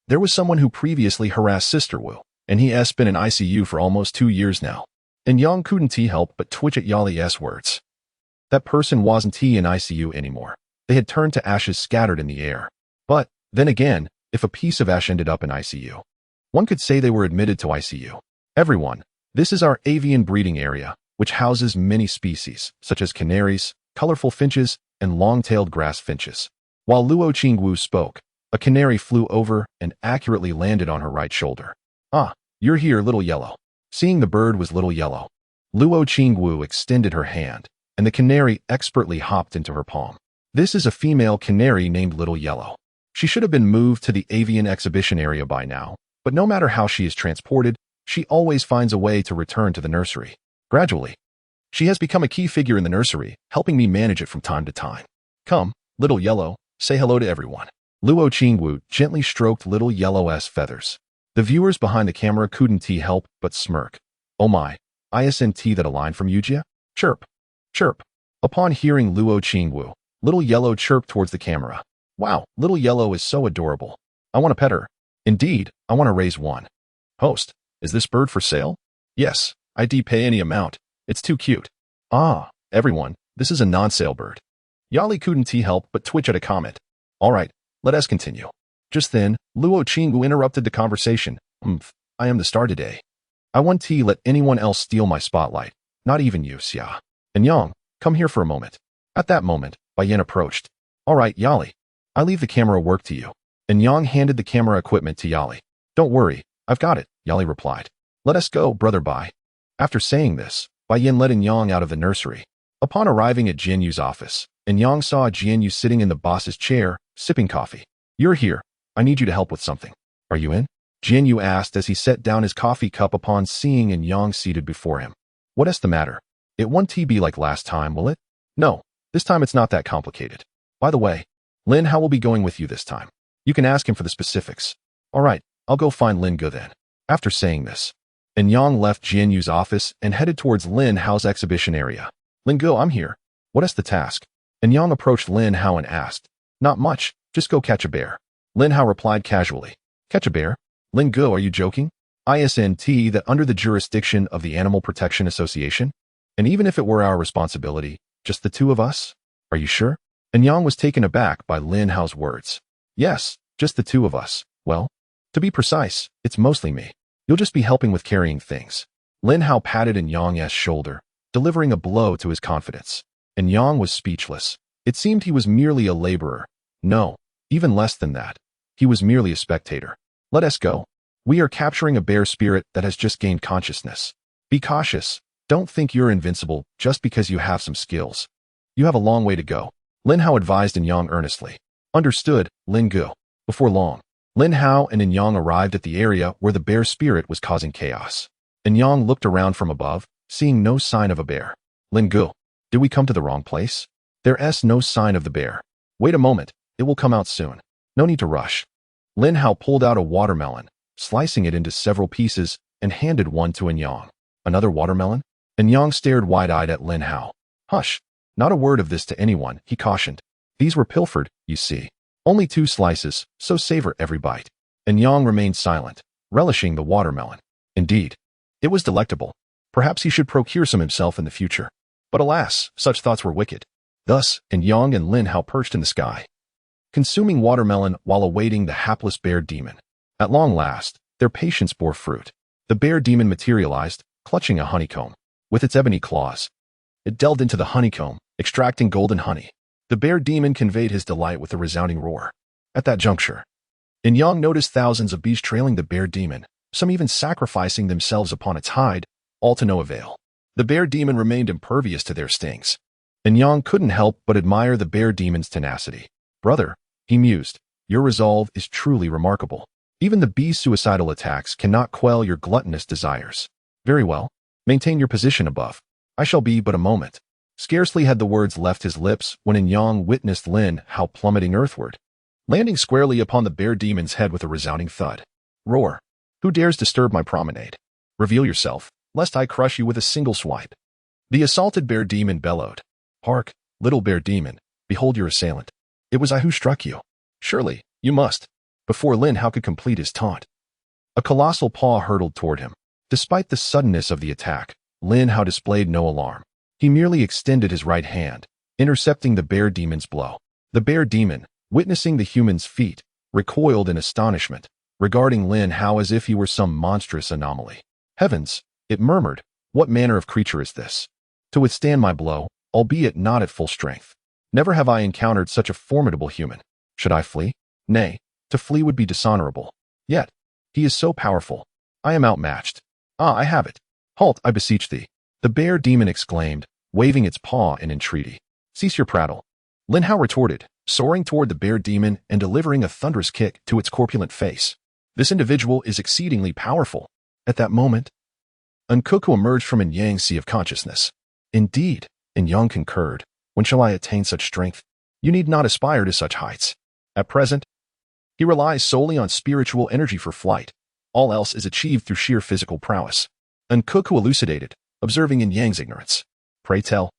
A: There was someone who previously harassed Sister Wu, and he has been in ICU for almost 2 years now. And Yang couldn't help but twitch at Yali's words. That person wasn't in ICU anymore. They had turned to ashes scattered in the air. But, then again, if a piece of ash ended up in ICU, one could say they were admitted to ICU. Everyone, this is our avian breeding area, which houses many species, such as canaries, colorful finches, and long-tailed grass finches. While Luo Qingwu spoke, a canary flew over and accurately landed on her right shoulder. Ah, you're here, Little Yellow. Seeing the bird was Little Yellow, Luo Qingwu extended her hand, and the canary expertly hopped into her palm. This is a female canary named Little Yellow. She should have been moved to the avian exhibition area by now, but no matter how she is transported, she always finds a way to return to the nursery. Gradually, she has become a key figure in the nursery, helping me manage it from time to time. Come, Little Yellow, say hello to everyone. Luo Qingwu gently stroked Little Yellow's feathers. The viewers behind the camera couldn't help but smirk. Oh my, isn't that a line from Yujia? Chirp, chirp. Upon hearing Luo Qingwu, Little Yellow chirped towards the camera. Wow, Little Yellow is so adorable. I want to pet her. Indeed, I want to raise one. Host, is this bird for sale? Yes, I'd pay any amount. It's too cute. Ah, everyone, this is a non-sale bird. Yali couldn't help but twitch at a comment. All right, let us continue. Just then, Luo Qingwu interrupted the conversation. I am the star today. I won't let anyone else steal my spotlight. Not even you, Xia. And Yang, come here for a moment. At that moment, Bai Yin approached. All right, Yali. I leave the camera work to you. And Yang handed the camera equipment to Yali. Don't worry, I've got it, Yali replied. Let us go, brother Bai. After saying this, Bai Yin led Yang out of the nursery. Upon arriving at Jianyu's office, Yang saw Jianyu sitting in the boss's chair, sipping coffee. You're here. I need you to help with something. Are you in? Jianyu asked as he set down his coffee cup upon seeing Yang seated before him. What is the matter? It won't be like last time, will it? No, this time it's not that complicated. By the way, Lin Hao will be going with you this time. You can ask him for the specifics. All right, I'll go find Lin Ge then. After saying this, Yang left Jianyu's office and headed towards Lin Hao's exhibition area. Lin Ge, I'm here. What is the task? Yang approached Lin Hao and asked. Not much, just go catch a bear. Lin Hao replied casually. Catch a bear? Lin Ge, are you joking? Isn't that under the jurisdiction of the Animal Protection Association? And even if it were our responsibility, just the two of us? Are you sure? Yang was taken aback by Lin Hao's words. Yes, just the two of us. Well, to be precise, it's mostly me. You'll just be helping with carrying things. Lin Hao patted Yang's shoulder, delivering a blow to his confidence. Yang was speechless. It seemed he was merely a laborer. No, even less than that. He was merely a spectator. Let us go. We are capturing a bear spirit that has just gained consciousness. Be cautious. Don't think you're invincible just because you have some skills. You have a long way to go. Lin Hao advised In Yang earnestly. Understood, Lin Gu. Before long, Lin Hao and In Yang arrived at the area where the bear spirit was causing chaos. In Yang looked around from above, seeing no sign of a bear. Lin Gu, did we come to the wrong place? There's no sign of the bear. Wait a moment, it will come out soon. No need to rush. Lin Hao pulled out a watermelon, slicing it into several pieces, and handed one to In Yang. Another watermelon? In Yang stared wide-eyed at Lin Hao. Hush, not a word of this to anyone, he cautioned. These were pilfered, you see. Only 2 slices, so savor every bite. In Yang remained silent, relishing the watermelon. Indeed, it was delectable. Perhaps he should procure some himself in the future. But alas, such thoughts were wicked. Thus, In Yang and Lin Hao perched in the sky, consuming watermelon while awaiting the hapless bear demon. At long last, their patience bore fruit. The bear demon materialized, clutching a honeycomb. With its ebony claws, it delved into the honeycomb, extracting golden honey. The bear demon conveyed his delight with a resounding roar. At that juncture, In Yang noticed thousands of bees trailing the bear demon, some even sacrificing themselves upon its hide, all to no avail. The bear demon remained impervious to their stings. In Yang couldn't help but admire the bear demon's tenacity. Brother, he mused, your resolve is truly remarkable. Even the bee's suicidal attacks cannot quell your gluttonous desires. Very well. Maintain your position above. I shall be but a moment. Scarcely had the words left his lips when In Yang witnessed Lin Hao plummeting earthward, landing squarely upon the bear demon's head with a resounding thud. Roar. Who dares disturb my promenade? Reveal yourself, lest I crush you with a single swipe. The assaulted bear demon bellowed. Hark, little bear demon, behold your assailant. It was I who struck you. Surely, you must. Before Lin Hao could complete his taunt, a colossal paw hurtled toward him. Despite the suddenness of the attack, Lin Hao displayed no alarm. He merely extended his right hand, intercepting the bear demon's blow. The bear demon, witnessing the human's feat, recoiled in astonishment, regarding Lin Hao as if he were some monstrous anomaly. Heavens, it murmured, what manner of creature is this? To withstand my blow, albeit not at full strength. Never have I encountered such a formidable human. Should I flee? Nay, to flee would be dishonorable. Yet, he is so powerful. I am outmatched. Ah, I have it. Halt, I beseech thee. The bear demon exclaimed, waving its paw in entreaty. Cease your prattle. Lin Hao retorted, soaring toward the bear demon and delivering a thunderous kick to its corpulent face. This individual is exceedingly powerful. At that moment, Nkuku emerged from In Yang's sea of consciousness. Indeed, In Yang concurred. When shall I attain such strength? You need not aspire to such heights. At present, he relies solely on spiritual energy for flight. All else is achieved through sheer physical prowess. Nkuku elucidated, observing In Yang's ignorance. Pray tell.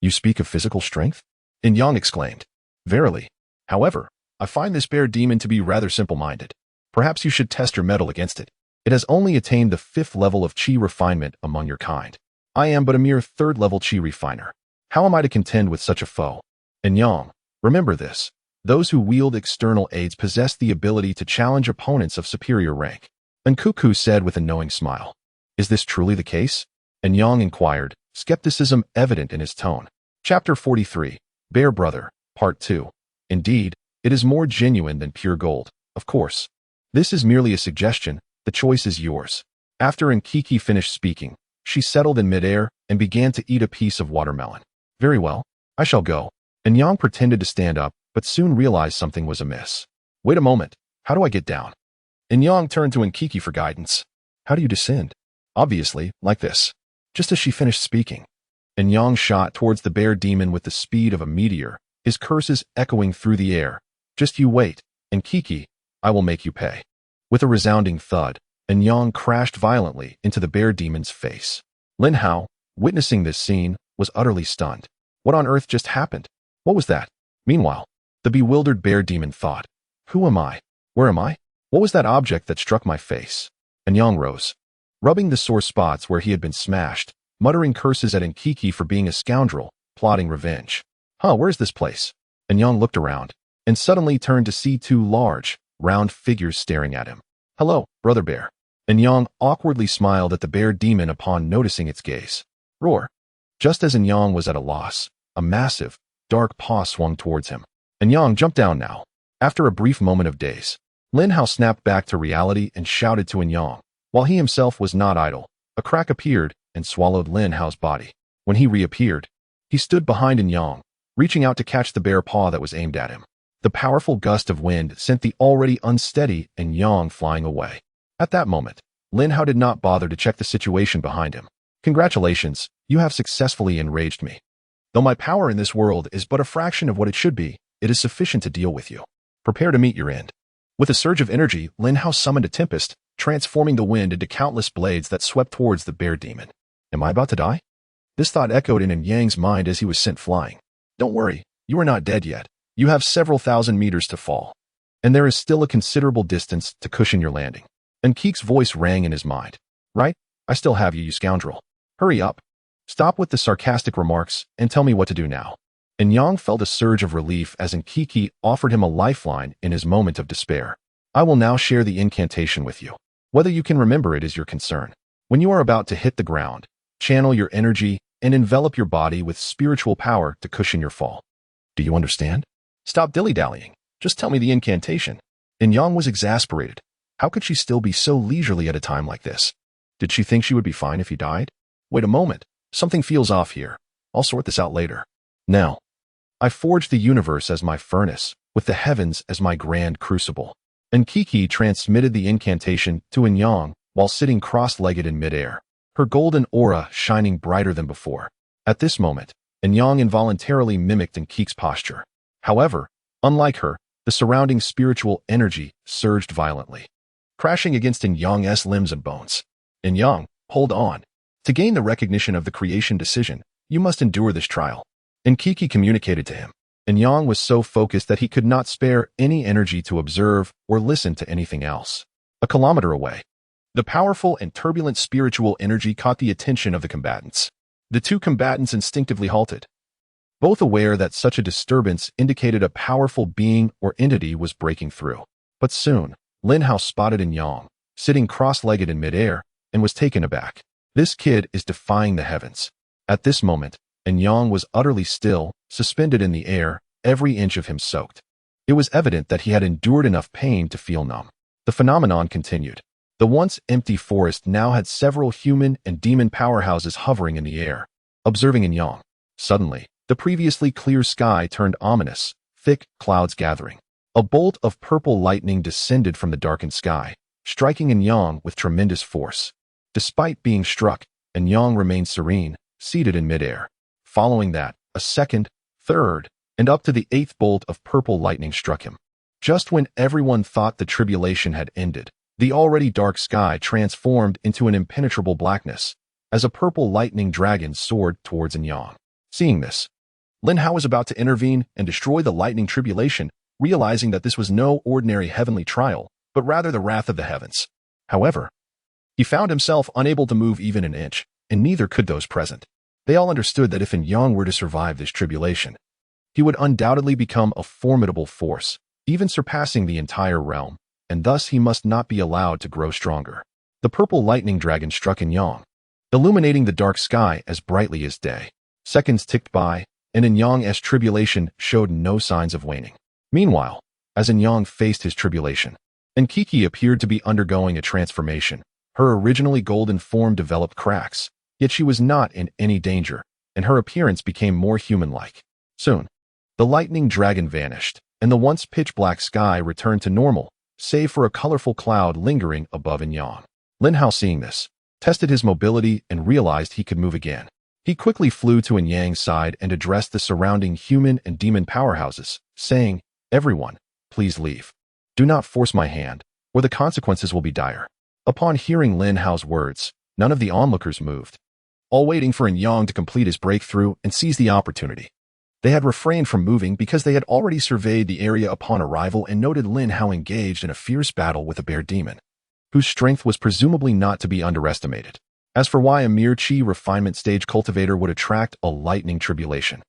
A: You speak of physical strength? In Yang exclaimed. Verily. However, I find this bear demon to be rather simple-minded. Perhaps you should test your mettle against it. It has only attained the 5th level of qi refinement among your kind. I am but a mere 3rd-level qi refiner. How am I to contend with such a foe? In Yang, remember this. Those who wield external aids possess the ability to challenge opponents of superior rank. Nkuku said with a knowing smile. Is this truly the case? And Yang inquired, skepticism evident in his tone. Chapter 43, Bear Brother, Part 2. Indeed, it is more genuine than pure gold, of course. This is merely a suggestion, the choice is yours. After Nkiki finished speaking, she settled in midair and began to eat a piece of watermelon. Very well, I shall go. And Yang pretended to stand up, but soon realized something was amiss. Wait a moment, how do I get down? And Yang turned to Nkiki for guidance. How do you descend? Obviously, like this. Just as she finished speaking, and Yang shot towards the bear demon with the speed of a meteor, his curses echoing through the air. Just you wait, Nkiki, I will make you pay. With a resounding thud, and Yang crashed violently into the bear demon's face. Lin Hao, witnessing this scene, was utterly stunned. What on earth just happened? What was that? Meanwhile, the bewildered bear demon thought, who am I? Where am I? What was that object that struck my face? And Yang rose, rubbing the sore spots where he had been smashed, muttering curses at Nkiki for being a scoundrel, plotting revenge. Where's this place? And Yang looked around, and suddenly turned to see 2 large, round figures staring at him. Hello, Brother Bear. And Yang awkwardly smiled at the bear demon upon noticing its gaze. Roar. Just as Yang was at a loss, a massive, dark paw swung towards him. And Yang jumped down now. After a brief moment of daze, Lin Hao snapped back to reality and shouted to Yang. While he himself was not idle, a crack appeared, and swallowed Lin Hao's body. When he reappeared, he stood behind In Yang, reaching out to catch the bare paw that was aimed at him. The powerful gust of wind sent the already unsteady In Yang flying away. At that moment, Lin Hao did not bother to check the situation behind him. Congratulations, you have successfully enraged me. Though my power in this world is but a fraction of what it should be, it is sufficient to deal with you. Prepare to meet your end. With a surge of energy, Lin Hao summoned a tempest, transforming the wind into countless blades that swept towards the bear demon. Am I about to die? This thought echoed in Yang's mind as he was sent flying. Don't worry, you are not dead yet. You have several thousand meters to fall. And there is still a considerable distance to cushion your landing. And Keek's voice rang in his mind. Right? I still have you, you scoundrel. Hurry up. Stop with the sarcastic remarks and tell me what to do now. And Yang felt a surge of relief as Nkiki offered him a lifeline in his moment of despair. I will now share the incantation with you. Whether you can remember it is your concern. When you are about to hit the ground, channel your energy and envelop your body with spiritual power to cushion your fall. Do you understand? Stop dilly-dallying. Just tell me the incantation. And Yang was exasperated. How could she still be so leisurely at a time like this? Did she think she would be fine if he died? Wait a moment. Something feels off here. I'll sort this out later. Now, I forged the universe as my furnace, with the heavens as my grand crucible. And Kiki transmitted the incantation to Yang while sitting cross-legged in midair, her golden aura shining brighter than before. At this moment, Yang involuntarily mimicked Nkiki's posture. However, unlike her, the surrounding spiritual energy surged violently, crashing against Yang's limbs and bones. Yang, hold on. To gain the recognition of the creation decision, you must endure this trial. Nkiki communicated to him. Yang was so focused that he could not spare any energy to observe or listen to anything else. A kilometer away, the powerful and turbulent spiritual energy caught the attention of the combatants. The two combatants instinctively halted, both aware that such a disturbance indicated a powerful being or entity was breaking through. But soon, Lin Hao spotted Yang, sitting cross-legged in midair, and was taken aback. This kid is defying the heavens. At this moment, Yang was utterly still, suspended in the air, every inch of him soaked. It was evident that he had endured enough pain to feel numb. The phenomenon continued. The once empty forest now had several human and demon powerhouses hovering in the air, observing Yang. Suddenly, the previously clear sky turned ominous, thick clouds gathering. A bolt of purple lightning descended from the darkened sky, striking Yang with tremendous force. Despite being struck, Yang remained serene, seated in midair. Following that, a second, third, and up to the eighth bolt of purple lightning struck him. Just when everyone thought the tribulation had ended, the already dark sky transformed into an impenetrable blackness, as a purple lightning dragon soared towards Yang. Seeing this, Lin Hao was about to intervene and destroy the lightning tribulation, realizing that this was no ordinary heavenly trial, but rather the wrath of the heavens. However, he found himself unable to move even an inch, and neither could those present. They all understood that if Yang were to survive this tribulation, he would undoubtedly become a formidable force, even surpassing the entire realm, and thus he must not be allowed to grow stronger. The purple lightning dragon struck Yang, illuminating the dark sky as brightly as day. Seconds ticked by, and Yang's tribulation showed no signs of waning. Meanwhile, as Yang faced his tribulation, Nkiki appeared to be undergoing a transformation. Her originally golden form developed cracks, yet she was not in any danger, and her appearance became more human-like. Soon, the lightning dragon vanished, and the once pitch-black sky returned to normal, save for a colorful cloud lingering above Yang. Lin Hao, seeing this, tested his mobility and realized he could move again. He quickly flew to Yang's side and addressed the surrounding human and demon powerhouses, saying, "Everyone, please leave. Do not force my hand, or the consequences will be dire." Upon hearing Lin Hao's words, none of the onlookers moved, all waiting for Yang to complete his breakthrough and seize the opportunity. They had refrained from moving because they had already surveyed the area upon arrival and noted Lin Hao engaged in a fierce battle with a bear demon, whose strength was presumably not to be underestimated. As for why a mere chi refinement stage cultivator would attract a lightning tribulation,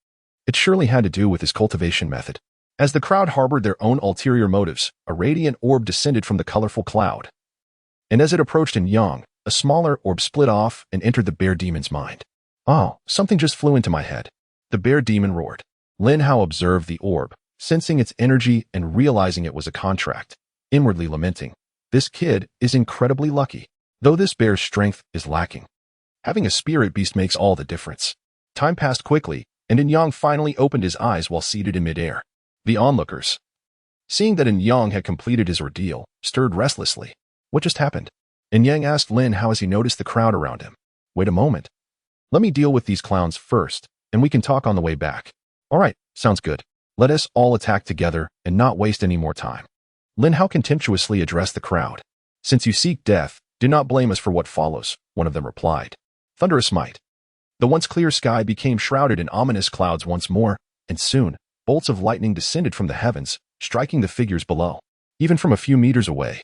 A: it surely had to do with his cultivation method. As the crowd harbored their own ulterior motives, a radiant orb descended from the colorful cloud. And as it approached Yang, a smaller orb split off and entered the bear demon's mind. "Oh, something just flew into my head." The bear demon roared. Lin Hao observed the orb, sensing its energy and realizing it was a contract, inwardly lamenting, "This kid is incredibly lucky, though this bear's strength is lacking." Having a spirit beast makes all the difference. Time passed quickly, and In Yang finally opened his eyes while seated in midair. The onlookers, seeing that In Yang had completed his ordeal, stirred restlessly. What just happened? In Yang asked Lin how as he noticed the crowd around him. Wait a moment. Let me deal with these clowns first, and we can talk on the way back. All right, sounds good. Let us all attack together and not waste any more time. Lin Hao contemptuously addressed the crowd. Since you seek death, do not blame us for what follows, one of them replied. Thunderous might. The once clear sky became shrouded in ominous clouds once more, and soon, bolts of lightning descended from the heavens, striking the figures below. Even from a few meters away,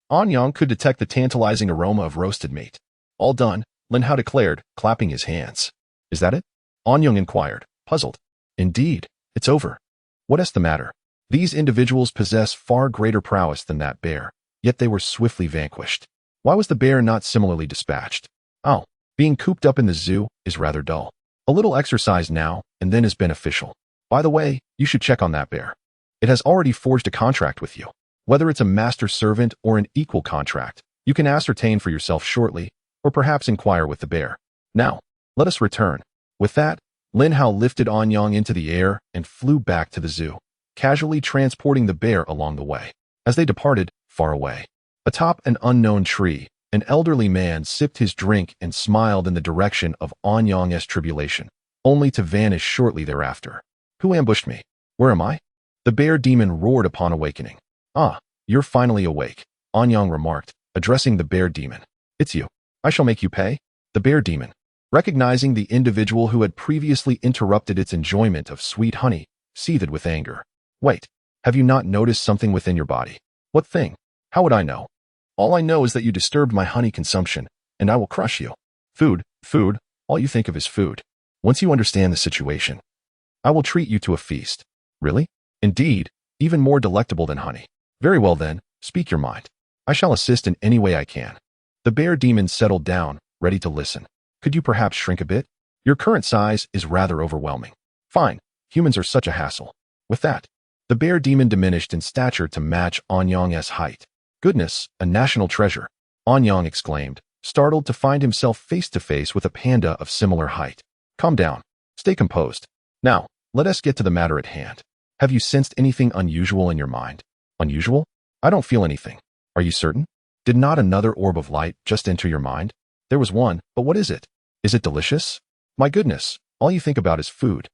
A: An Yang could detect the tantalizing aroma of roasted meat. All done, Lin Hao declared, clapping his hands. Is that it? An Yang inquired, puzzled. Indeed, it's over. What is the matter? These individuals possess far greater prowess than that bear, yet they were swiftly vanquished. Why was the bear not similarly dispatched? Oh, being cooped up in the zoo is rather dull. A little exercise now and then is beneficial. By the way, you should check on that bear. It has already forged a contract with you. Whether it's a master-servant or an equal contract, you can ascertain for yourself shortly, or perhaps inquire with the bear. Now, let us return. With that, Lin Hao lifted An Yang into the air and flew back to the zoo, casually transporting the bear along the way. As they departed, far away, atop an unknown tree, an elderly man sipped his drink and smiled in the direction of An Yang's tribulation, only to vanish shortly thereafter. Who ambushed me? Where am I? The bear demon roared upon awakening. Ah, you're finally awake, An Yang remarked, addressing the bear demon. It's you. I shall make you pay. The bear demon, recognizing the individual who had previously interrupted its enjoyment of sweet honey, seethed with anger. Wait, have you not noticed something within your body? What thing? How would I know? All I know is that you disturbed my honey consumption, and I will crush you. Food, food, all you think of is food. Once you understand the situation, I will treat you to a feast. Really? Indeed, even more delectable than honey. Very well then, speak your mind. I shall assist in any way I can. The bear demon settled down, ready to listen. Could you perhaps shrink a bit? Your current size is rather overwhelming. Fine, humans are such a hassle. With that, the bear demon diminished in stature to match An Yang's height. Goodness, a national treasure, An Yang exclaimed, startled to find himself face to face with a panda of similar height. Calm down. Stay composed. Now, let us get to the matter at hand. Have you sensed anything unusual in your mind? Unusual? I don't feel anything. Are you certain? Did not another orb of light just enter your mind? There was one, but what is it? Is it delicious? My goodness, all you think about is food.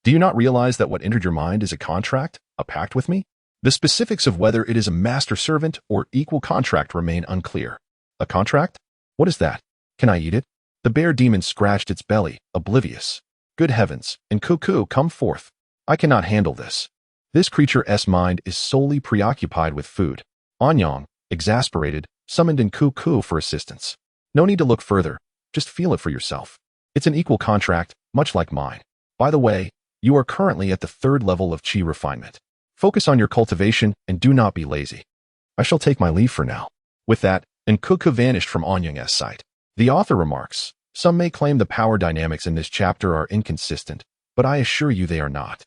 A: Do you not realize that what entered your mind is a contract, a pact with me? The specifics of whether it is a master-servant or equal contract remain unclear. A contract? What is that? Can I eat it? The bear demon scratched its belly, oblivious. Good heavens, and Cuckoo, come forth. I cannot handle this. This creature's mind is solely preoccupied with food. An Yang, exasperated, summoned in Cuckoo for assistance. No need to look further, just feel it for yourself. It's an equal contract, much like mine. By the way, you are currently at the 3rd level of Qi refinement. Focus on your cultivation and do not be lazy. I shall take my leave for now. With that, Nkuku vanished from An Yang's sight. The author remarks, some may claim the power dynamics in this chapter are inconsistent, but I assure you they are not.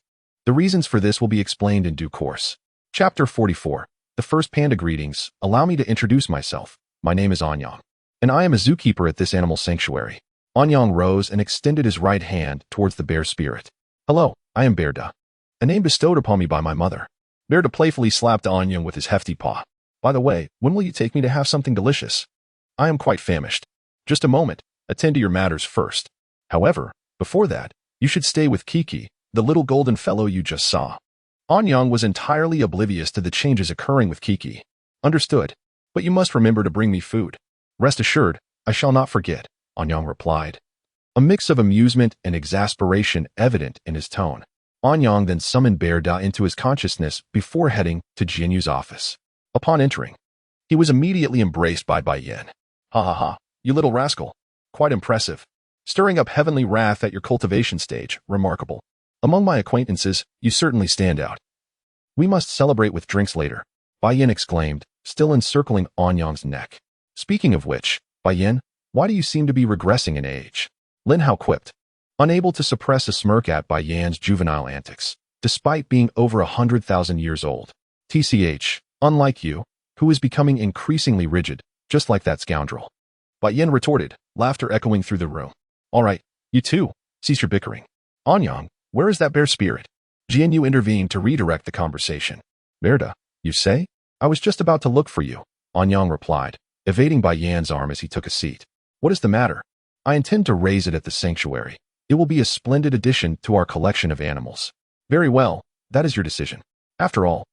A: The reasons for this will be explained in due course. Chapter 44. The first panda greetings. Allow me to introduce myself. My name is An Yang, and I am a zookeeper at this animal sanctuary. An Yang rose and extended his right hand towards the bear spirit. Hello, I am Bearda, a name bestowed upon me by my mother. Bearda playfully slapped An Yang with his hefty paw. By the way, when will you take me to have something delicious? I am quite famished. Just a moment, attend to your matters first. However, before that, you should stay with Kiki, the little golden fellow you just saw. An Yang was entirely oblivious to the changes occurring with Kiki. Understood, but you must remember to bring me food. Rest assured, I shall not forget, An Yang replied. A mix of amusement and exasperation evident in his tone. An Yang then summoned Bearda into his consciousness before heading to Jianyu's office. Upon entering, he was immediately embraced by Bai Yin. Ha ha ha, you little rascal. Quite impressive. Stirring up heavenly wrath at your cultivation stage, remarkable. Among my acquaintances, you certainly stand out. We must celebrate with drinks later, Bai Yin exclaimed, still encircling An Yang's neck. Speaking of which, Bai Yin, why do you seem to be regressing in age? Lin Hao quipped, unable to suppress a smirk at Bai Yan's juvenile antics, despite being over 100,000 years old. TCH, unlike you, who is becoming increasingly rigid, just like that scoundrel. Bai Yin retorted, laughter echoing through the room. All right, you two, cease your bickering. Anyang, where is that bear spirit? Jianyu intervened to redirect the conversation. Merda, you say? I was just about to look for you, Anyang replied, evading Bai Yan's arm as he took a seat. What is the matter? I intend to raise it at the sanctuary. It will be a splendid addition to our collection of animals. Very well, that is your decision. After all,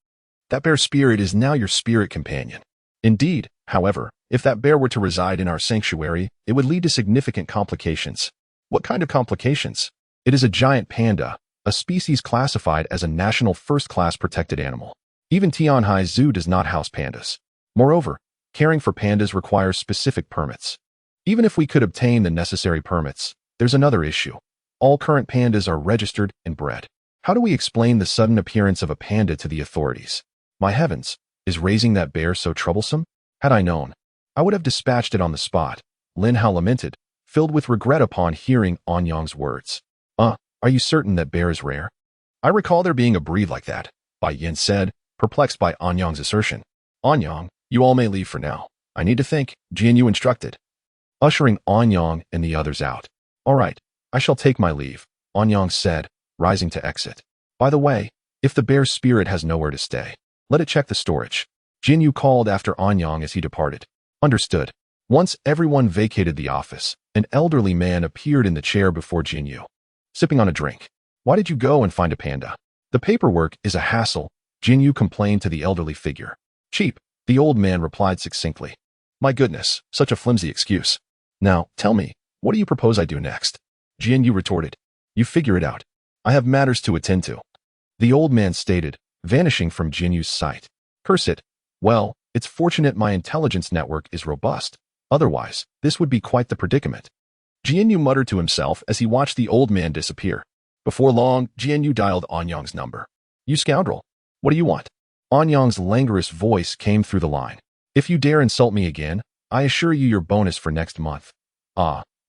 A: that bear spirit is now your spirit companion. Indeed, however, if that bear were to reside in our sanctuary, it would lead to significant complications. What kind of complications? It is a giant panda, a species classified as a national first-class protected animal. Even Tianhai Zoo does not house pandas. Moreover, caring for pandas requires specific permits. Even if we could obtain the necessary permits, there's another issue. All current pandas are registered and bred. How do we explain the sudden appearance of a panda to the authorities? My heavens, is raising that bear so troublesome? Had I known, I would have dispatched it on the spot, Lin Hao lamented, filled with regret upon hearing Anyang's words. Are you certain that bear is rare? I recall there being a breed like that, Bai Yin said, perplexed by Anyang's assertion. Anyang, you all may leave for now. I need to think, Jianyu instructed, ushering Anyang and the others out. All right, I shall take my leave, Anyang said, rising to exit. By the way, if the bear's spirit has nowhere to stay, let it check the storage. Jianyu called after Anyang as he departed. Understood. Once everyone vacated the office, an elderly man appeared in the chair before Jianyu, sipping on a drink. Why did you go and find a panda? The paperwork is a hassle, Jianyu complained to the elderly figure. Cheap, the old man replied succinctly. My goodness, such a flimsy excuse. Now, tell me, what do you propose I do next? Jianyu retorted. You figure it out. I have matters to attend to. The old man stated, vanishing from Jianyu's sight. Curse it. Well, it's fortunate my intelligence network is robust. Otherwise, this would be quite the predicament. Jianyu muttered to himself as he watched the old man disappear. Before long, Jianyu dialed Anyang's number. You scoundrel. What do you want? Anyang's languorous voice came through the line. If you dare insult me again, I assure you your bonus for next month.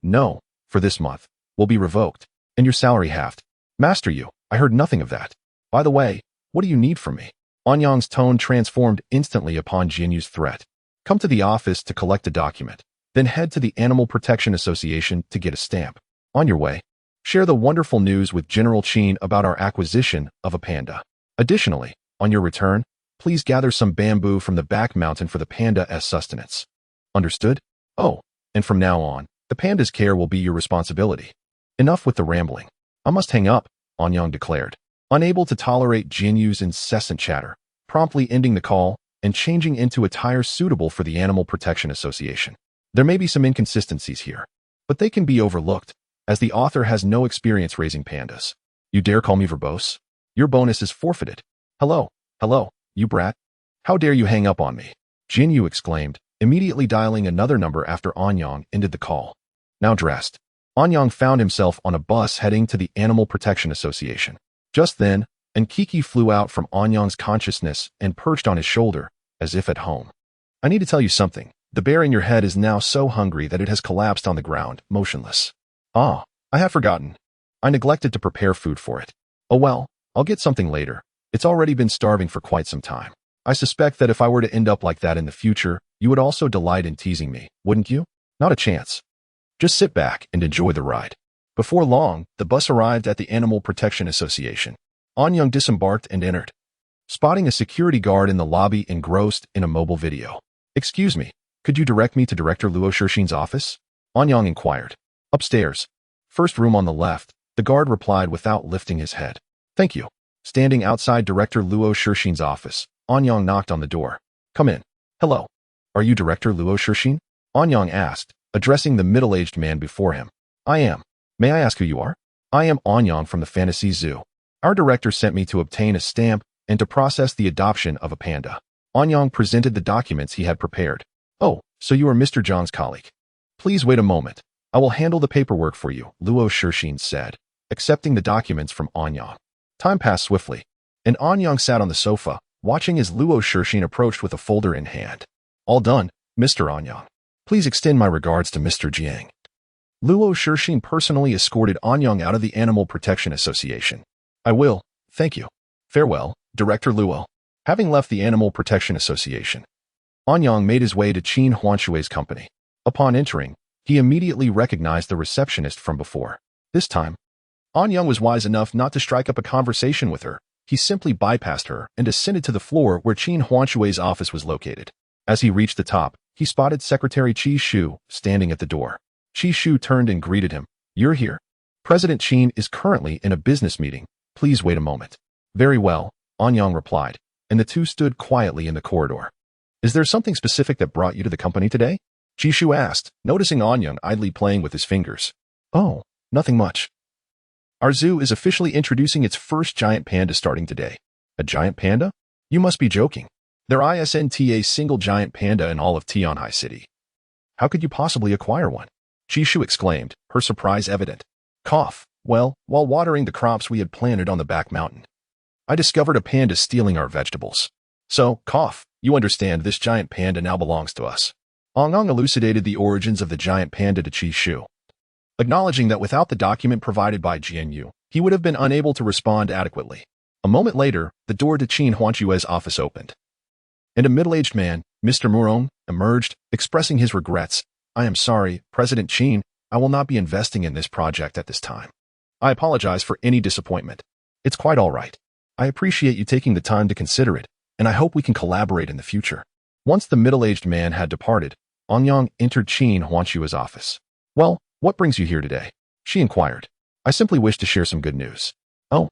A: No, for this month, will be revoked, and your salary halved. Master you, I heard nothing of that. By the way, what do you need from me? Anyang's tone transformed instantly upon Jianyu's threat. Come to the office to collect a document, then head to the Animal Protection Association to get a stamp. On your way, share the wonderful news with General Qin about our acquisition of a panda. Additionally, on your return, please gather some bamboo from the back mountain for the panda as sustenance. Understood? Oh, and from now on, the panda's care will be your responsibility. Enough with the rambling. I must hang up, Anyang declared, unable to tolerate Jianyu's incessant chatter, promptly ending the call and changing into attire suitable for the Animal Protection Association. There may be some inconsistencies here, but they can be overlooked, as the author has no experience raising pandas. You dare call me verbose? Your bonus is forfeited. Hello, you brat. How dare you hang up on me? Jianyu exclaimed, immediately dialing another number after Anyang ended the call. Now dressed, Anyang found himself on a bus heading to the Animal Protection Association. Just then, Nkiki flew out from Anyang's consciousness and perched on his shoulder, as if at home. I need to tell you something. The bear in your head is now so hungry that it has collapsed on the ground, motionless. I had forgotten. I neglected to prepare food for it. Oh well, I'll get something later. It's already been starving for quite some time. I suspect that if I were to end up like that in the future, you would also delight in teasing me, wouldn't you? Not a chance. Just sit back and enjoy the ride. Before long, the bus arrived at the Animal Protection Association. Anyang disembarked and entered, spotting a security guard in the lobby engrossed in a mobile video. Excuse me, could you direct me to Director Luo Shixin's office? Anyang inquired. Upstairs. First room on the left, the guard replied without lifting his head. Thank you. Standing outside Director Luo Shixin's office, Anyang knocked on the door. Come in. Hello. Are you Director Luo Shixin? Anyang asked, addressing the middle-aged man before him. I am. May I ask who you are? I am Anyang from the Fantasy Zoo. Our director sent me to obtain a stamp and to process the adoption of a panda. Anyang presented the documents he had prepared. Oh, so you are Mr. Zhang's colleague. Please wait a moment. I will handle the paperwork for you, Luo Shixin said, accepting the documents from Anyang. Time passed swiftly, and Anyang sat on the sofa, watching as Luo Shixin approached with a folder in hand. All done, Mr. Anyang. Please extend my regards to Mr. Jiang. Luo Shixin personally escorted Anyang out of the Animal Protection Association. I will, thank you. Farewell, Director Luo. Having left the Animal Protection Association, Anyang made his way to Qin Huanshui's company. Upon entering, he immediately recognized the receptionist from before. This time, An Young was wise enough not to strike up a conversation with her. He simply bypassed her and ascended to the floor where Qin Huanshui's office was located. As he reached the top, he spotted Secretary Qi Shu standing at the door. Qi Shu turned and greeted him. "You're here. President Qin is currently in a business meeting. Please wait a moment." "Very well," An Yang replied, and the two stood quietly in the corridor. "Is there something specific that brought you to the company today?" Qi Shu asked, noticing An Yang idly playing with his fingers. "Oh, nothing much. Our zoo is officially introducing its first giant panda starting today." "A giant panda? You must be joking. There isn't a single giant panda in all of Tianhai City. How could you possibly acquire one?" Qi Shu exclaimed, her surprise evident. Cough. "Well, while watering the crops we had planted on the back mountain, I discovered a panda stealing our vegetables. So, cough, you understand this giant panda now belongs to us." An Yang elucidated the origins of the giant panda to Qi Shu, acknowledging that without the document provided by Jian Yu, he would have been unable to respond adequately. A moment later, the door to Qin Huanshui's office opened, and a middle-aged man, Mr. Murong, emerged, expressing his regrets. "I am sorry, President Qin, I will not be investing in this project at this time. I apologize for any disappointment. It's quite all right. I appreciate you taking the time to consider it, and I hope we can collaborate in the future." Once the middle-aged man had departed, An Yang entered Qin Huanshui's office. "Well, what brings you here today?" she inquired. "I simply wish to share some good news." "Oh,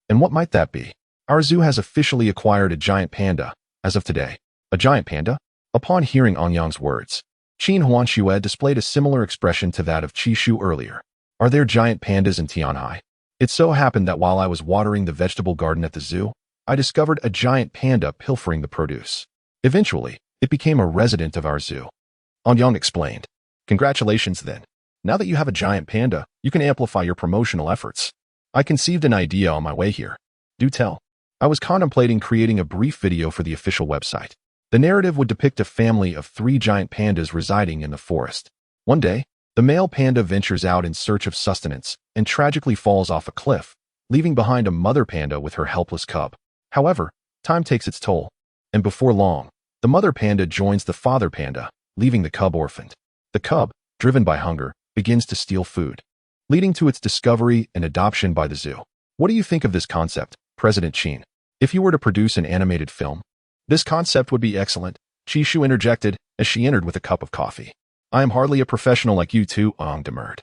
A: and what might that be?" "Our zoo has officially acquired a giant panda, as of today." "A giant panda?" Upon hearing An Yang's words, Qin Huanshui displayed a similar expression to that of Qi Shu earlier. "Are there giant pandas in Tianhai?" "It so happened that while I was watering the vegetable garden at the zoo, I discovered a giant panda pilfering the produce. Eventually, it became a resident of our zoo." An Yang explained. "Congratulations then. Now that you have a giant panda, you can amplify your promotional efforts. I conceived an idea on my way here. Do tell." "I was contemplating creating a brief video for the official website. The narrative would depict a family of 3 giant pandas residing in the forest. One day, the male panda ventures out in search of sustenance and tragically falls off a cliff, leaving behind a mother panda with her helpless cub. However, time takes its toll, and before long, the mother panda joins the father panda, leaving the cub orphaned. The cub, driven by hunger, begins to steal food, leading to its discovery and adoption by the zoo. What do you think of this concept, President Qin? If you were to produce an animated film, this concept would be excellent," Qi Shu interjected as she entered with a cup of coffee. "I am hardly a professional like you two," Ang demurred.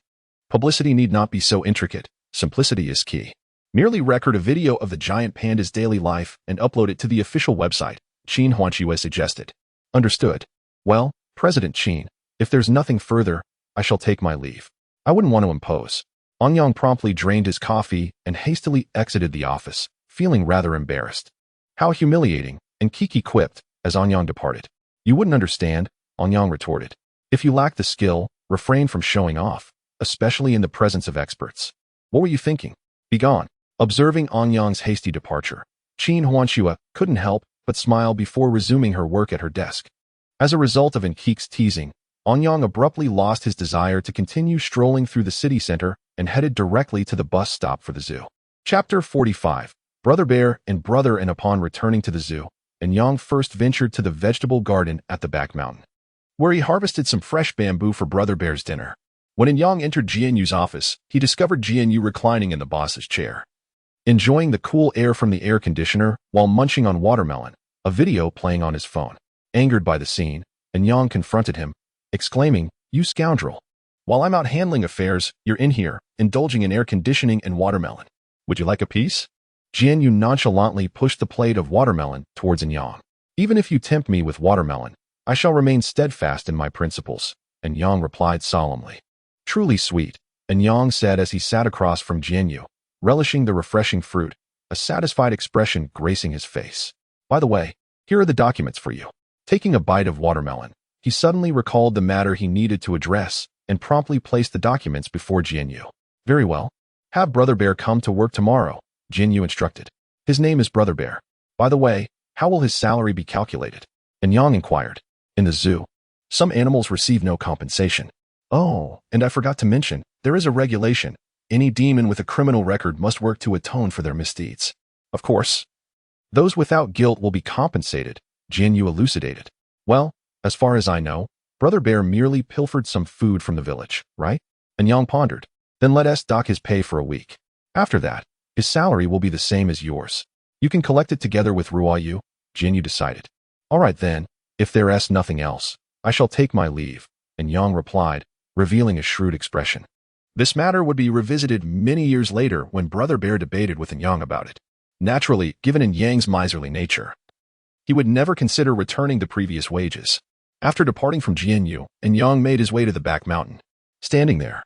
A: "Publicity need not be so intricate. Simplicity is key. Merely record a video of the giant panda's daily life and upload it to the official website," Qin Huanshui suggested. "Understood. Well, President Qin, if there's nothing further, I shall take my leave. I wouldn't want to impose." An Yang promptly drained his coffee and hastily exited the office, feeling rather embarrassed. "How humiliating," and Kiki quipped as An Yang departed. "You wouldn't understand," An Yang retorted. "If you lack the skill, refrain from showing off, especially in the presence of experts." "What were you thinking? Begone." Observing An Yang's hasty departure, Qin Huanshui couldn't help but smile before resuming her work at her desk. As a result of Nkik's teasing, An Yang abruptly lost his desire to continue strolling through the city center and headed directly to the bus stop for the zoo. Chapter 45. Brother Bear and Brother. And upon returning to the zoo, An Yang first ventured to the vegetable garden at the back mountain, where he harvested some fresh bamboo for Brother Bear's dinner. When An Yang entered Jian Yu's office, he discovered Jian Yu reclining in the boss's chair, enjoying the cool air from the air conditioner while munching on watermelon, a video playing on his phone. Angered by the scene, An Yang confronted him, exclaiming, "You scoundrel! While I'm out handling affairs, you're in here, indulging in air conditioning and watermelon. Would you like a piece?" Jian Yu nonchalantly pushed the plate of watermelon towards An Yang. "Even if you tempt me with watermelon, I shall remain steadfast in my principles," An Yang replied solemnly. "Truly sweet," An Yang said as he sat across from Jian Yu, relishing the refreshing fruit, a satisfied expression gracing his face. "By the way, here are the documents for you." Taking a bite of watermelon, he suddenly recalled the matter he needed to address and promptly placed the documents before Jian Yu. "Very well. Have Brother Bear come to work tomorrow," Jian Yu instructed. "His name is Brother Bear. By the way, how will his salary be calculated?" An Yang inquired. "In the zoo, some animals receive no compensation." "Oh, and I forgot to mention, there is a regulation. Any demon with a criminal record must work to atone for their misdeeds. Of course, those without guilt will be compensated," Jian Yu elucidated. "Well, as far as I know, Brother Bear merely pilfered some food from the village, right? And Yang pondered. Then let us dock his pay for a week. After that, his salary will be the same as yours. You can collect it together with Ruoyu, Jinyu decided. All right then, if there's nothing else, I shall take my leave, and Yang replied, revealing a shrewd expression. This matter would be revisited many years later when Brother Bear debated with Yang about it. Naturally, given Yang's miserly nature, he would never consider returning the previous wages. After departing from Jinyu, Yang made his way to the back mountain. Standing there,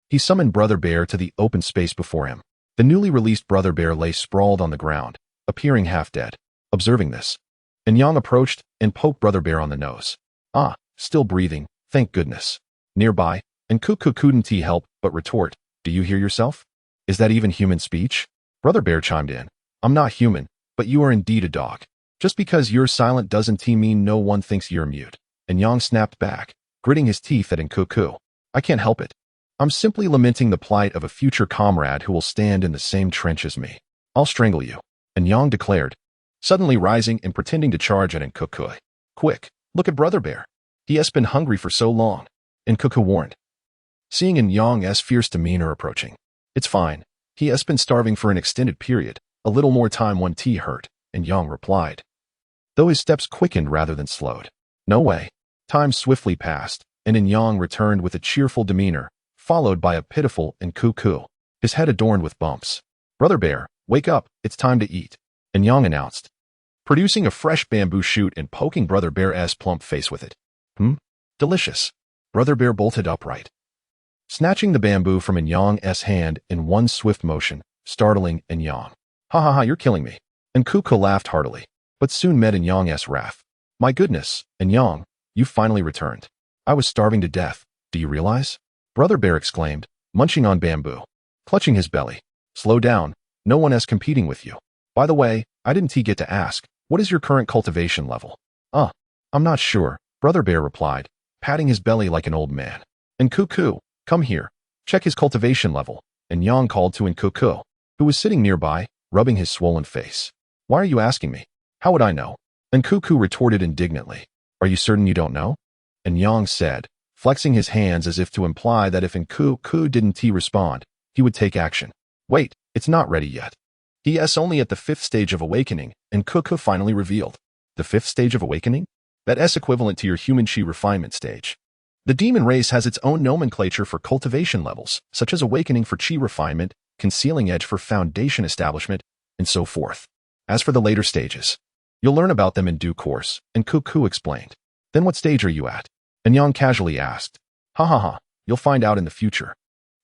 A: he summoned Brother Bear to the open space before him. The newly released Brother Bear lay sprawled on the ground, appearing half dead. Observing this, Yang approached and poked Brother Bear on the nose. Ah, still breathing, thank goodness. Nearby, Kuku couldn't help but retort, do you hear yourself? Is that even human speech? Brother Bear chimed in, I'm not human, but you are indeed a dog. Just because you're silent doesn't mean no one thinks you're mute. Yang snapped back, gritting his teeth at Kuku. I can't help it. I'm simply lamenting the plight of a future comrade who will stand in the same trench as me. I'll strangle you, Yang declared, suddenly rising and pretending to charge at Kuku. Quick, look at Brother Bear. He has been hungry for so long, Kuku warned, seeing Yang's fierce demeanor approaching. It's fine. He has been starving for an extended period. A little more time won't hurt, Yang replied, though his steps quickened rather than slowed. No way. Time swiftly passed, and Yang returned with a cheerful demeanor, followed by a pitiful Kuku, his head adorned with bumps. Brother Bear, wake up, it's time to eat, Yang announced, producing a fresh bamboo shoot and poking Brother Bear's plump face with it. Delicious. Brother Bear bolted upright, snatching the bamboo from Yang's hand in one swift motion, startling Yang. Ha ha ha, you're killing me. Kuku laughed heartily, but soon met Yang's wrath. My goodness, Yang, you finally returned. I was starving to death, do you realize? Brother Bear exclaimed, munching on bamboo, clutching his belly. Slow down, no one is competing with you. By the way, I didn't get to ask, what is your current cultivation level? I'm not sure, Brother Bear replied, patting his belly like an old man. Kuku, come here, check his cultivation level, Yang called to Kuku, who was sitting nearby, rubbing his swollen face. Why are you asking me? How would I know? Kuku retorted indignantly. Are you certain you don't know? Yang said, flexing his hands as if to imply that if Kuku didn't respond, he would take action. Wait, it's not ready yet. He is only at the 5th stage of awakening, Kuku finally revealed. The 5th stage of awakening? That is equivalent to your human chi refinement stage. The demon race has its own nomenclature for cultivation levels, such as awakening for chi refinement, concealing edge for foundation establishment, and so forth. As for the later stages, you'll learn about them in due course, Kuku explained. Then what stage are you at? Yang casually asked. Ha ha ha, you'll find out in the future.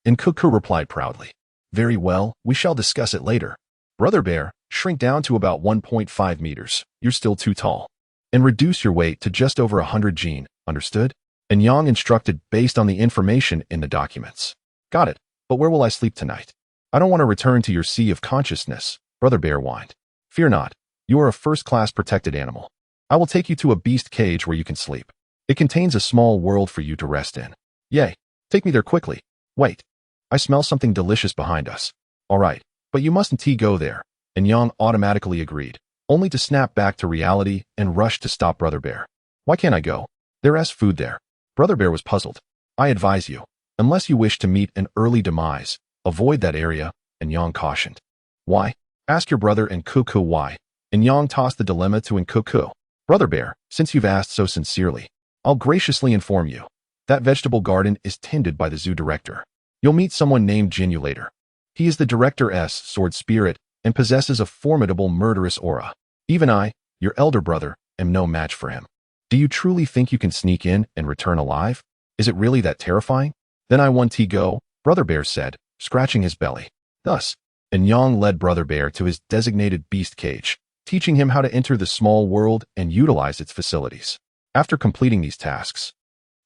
A: Kuku replied proudly. Very well, we shall discuss it later. Brother Bear, shrink down to about 1.5 meters. You're still too tall. And reduce your weight to just over 100 gene, understood? Yang instructed based on the information in the documents. Got it, but where will I sleep tonight? I don't want to return to your sea of consciousness, Brother Bear whined. Fear not, you are a first-class protected animal. I will take you to a beast cage where you can sleep. It contains a small world for you to rest in. Yay, take me there quickly. Wait, I smell something delicious behind us. All right, but you mustn't go there, Yang automatically agreed, only to snap back to reality and rush to stop Brother Bear. Why can't I go? There's food there. Brother Bear was puzzled. I advise you, unless you wish to meet an early demise, avoid that area, Yang cautioned. Why? Ask your brother Kuku why. Yang tossed the dilemma to Kuku. Brother Bear, since you've asked so sincerely, I'll graciously inform you. That vegetable garden is tended by the zoo director. You'll meet someone named Jinyu later. He is the director's sword spirit and possesses a formidable murderous aura. Even I, your elder brother, am no match for him. Do you truly think you can sneak in and return alive? Is it really that terrifying? Then I want to go, Brother Bear said, scratching his belly. Thus, Yang led Brother Bear to his designated beast cage, teaching him how to enter the small world and utilize its facilities. After completing these tasks,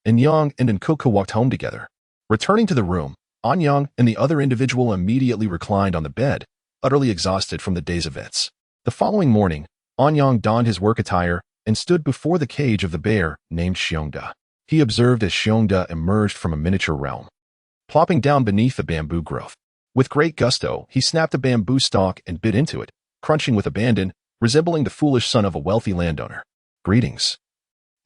A: Yang and Kuku walked home together. Returning to the room, Anyang and the other individual immediately reclined on the bed, utterly exhausted from the day's events. The following morning, Anyang donned his work attire and stood before the cage of the bear named Xiongda. He observed as Xiongda emerged from a miniature realm, plopping down beneath the bamboo growth. With great gusto, he snapped a bamboo stalk and bit into it, crunching with abandon, resembling the foolish son of a wealthy landowner. Greetings,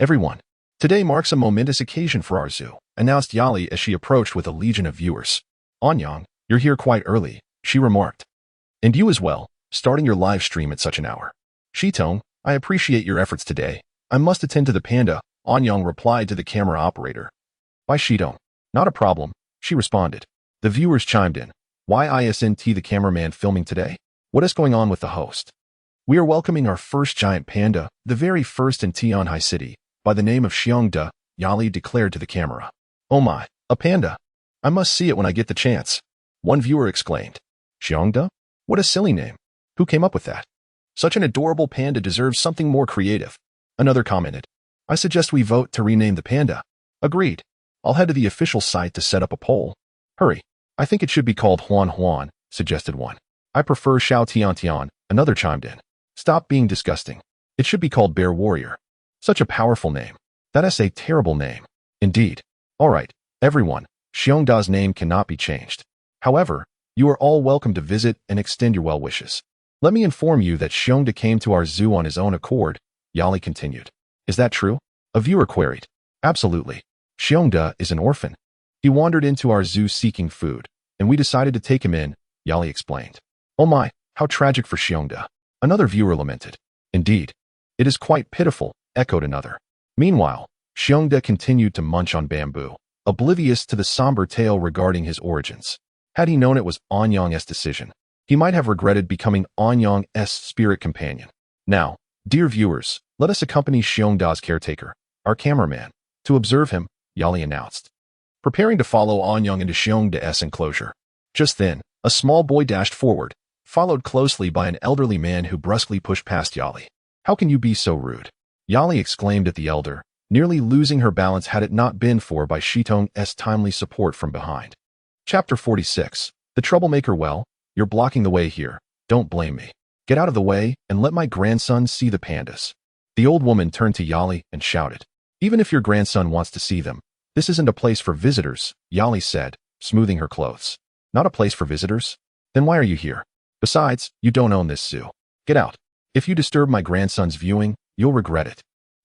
A: everyone. Today marks a momentous occasion for our zoo, announced Yali as she approached with a legion of viewers. Anyang, you're here quite early, she remarked. And you as well, starting your live stream at such an hour. Shitong, I appreciate your efforts today. I must attend to the panda, Anyang replied to the camera operator. By Shitong. Not a problem, she responded. The viewers chimed in. Why isn't the cameraman filming today? What is going on with the host? We are welcoming our first giant panda, the very first in Tianhai City, by the name of Xiongda, Yali declared to the camera. Oh my, a panda. I must see it when I get the chance. One viewer exclaimed. Xiongda? What a silly name. Who came up with that? Such an adorable panda deserves something more creative. Another commented. I suggest we vote to rename the panda. Agreed. I'll head to the official site to set up a poll. Hurry. I think it should be called Huan Huan, suggested one. I prefer Xiao Tian Tian, another chimed in. Stop being disgusting. It should be called Bear Warrior. Such a powerful name. That is a terrible name. Indeed. All right, everyone, Xiongda's name cannot be changed. However, you are all welcome to visit and extend your well wishes. Let me inform you that Xiongda came to our zoo on his own accord, Yali continued. Is that true? A viewer queried. Absolutely. Xiongda is an orphan. He wandered into our zoo seeking food, and we decided to take him in, Yali explained. Oh my, how tragic for Xiongda. Another viewer lamented. Indeed. It is quite pitiful, echoed another. Meanwhile, Xiongda continued to munch on bamboo, oblivious to the somber tale regarding his origins. Had he known it was Anyang's decision, he might have regretted becoming Anyang's spirit companion. Now, dear viewers, let us accompany Xiongda's caretaker, our cameraman, to observe him, Yali announced. Preparing to follow Anyang into Xiongda's enclosure. Just then, a small boy dashed forward, followed closely by an elderly man who brusquely pushed past Yali. How can you be so rude? Yali exclaimed at the elder, nearly losing her balance had it not been for by Shitong's timely support from behind. Chapter 46. The troublemaker. Well, you're blocking the way here. Don't blame me. Get out of the way and let my grandson see the pandas. The old woman turned to Yali and shouted. Even if your grandson wants to see them, this isn't a place for visitors, Yali said, smoothing her clothes. Not a place for visitors? Then why are you here? Besides, you don't own this zoo. Get out. If you disturb my grandson's viewing, you'll regret it.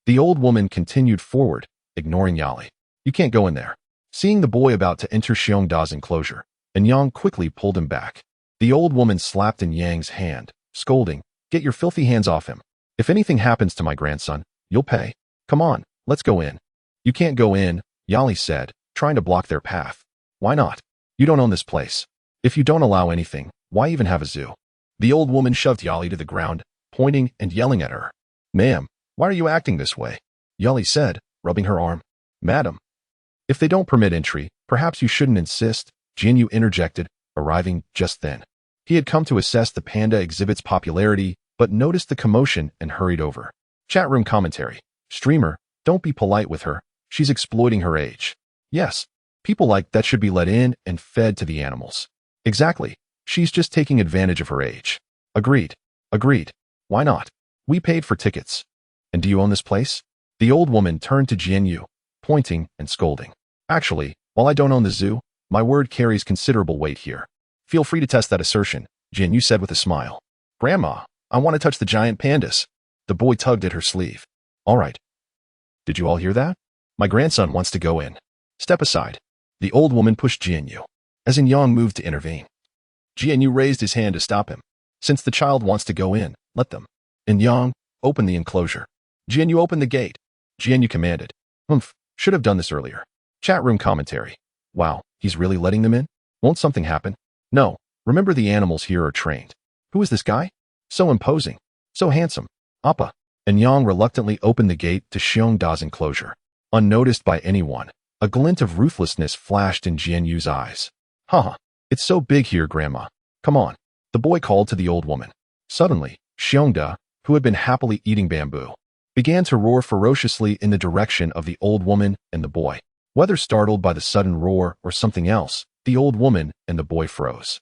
A: The old woman continued forward, ignoring Yali. You can't go in there. Seeing the boy about to enter Xiongda's enclosure, and Yang quickly pulled him back. The old woman slapped in Yang's hand, scolding, Get your filthy hands off him. If anything happens to my grandson, you'll pay. Come on, let's go in. You can't go in, Yali said, trying to block their path. Why not? You don't own this place. If you don't allow anything, why even have a zoo? The old woman shoved Yali to the ground, pointing and yelling at her. Ma'am, why are you acting this way? Yali said, rubbing her arm. Madam. If they don't permit entry, perhaps you shouldn't insist, Jinyu interjected, arriving just then. He had come to assess the panda exhibit's popularity, but noticed the commotion and hurried over. Chat room commentary. Streamer, don't be polite with her. She's exploiting her age. Yes, people like that should be let in and fed to the animals. Exactly. She's just taking advantage of her age. Agreed. Agreed. Why not? We paid for tickets. And do you own this place? The old woman turned to Jinyu, pointing and scolding. Actually, while I don't own the zoo, my word carries considerable weight here. Feel free to test that assertion, Jinyu said with a smile. Grandma, I want to touch the giant pandas. The boy tugged at her sleeve. All right. Did you all hear that? My grandson wants to go in. Step aside. The old woman pushed Jinyu, as Yang moved to intervene. Jinyu raised his hand to stop him. Since the child wants to go in, let them. Yang, open the enclosure. Jinyu opened the gate. Jinyu commanded. Should have done this earlier. Chat room commentary. Wow, he's really letting them in? Won't something happen? No, remember the animals here are trained. Who is this guy? So imposing. So handsome. Appa. Yang reluctantly opened the gate to Xiongda's enclosure. Unnoticed by anyone, a glint of ruthlessness flashed in Jianyu's eyes. Haha, it's so big here, Grandma. Come on. The boy called to the old woman. Suddenly, Xiongda, who had been happily eating bamboo, began to roar ferociously in the direction of the old woman and the boy. Whether startled by the sudden roar or something else, the old woman and the boy froze.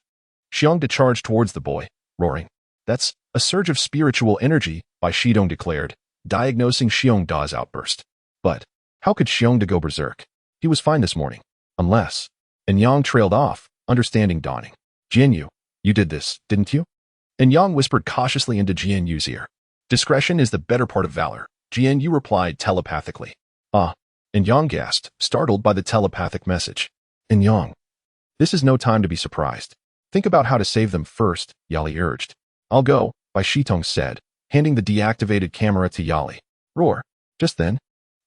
A: Xiongda charged towards the boy, roaring. That's a surge of spiritual energy, Bai Shidong declared, diagnosing Xiongda's outburst. But how could Xiongda go berserk? He was fine this morning. Unless. And Yang trailed off, understanding dawning. Jianyu, you did this, didn't you? And Yang whispered cautiously into Jianyu's ear. Discretion is the better part of valor, Jianyu replied telepathically. Ah, and Yang gasped, startled by the telepathic message. And Yang, this is no time to be surprised. Think about how to save them first, Yali urged. I'll go, Bai Shitong said, handing the deactivated camera to Yali. Roar. Just then,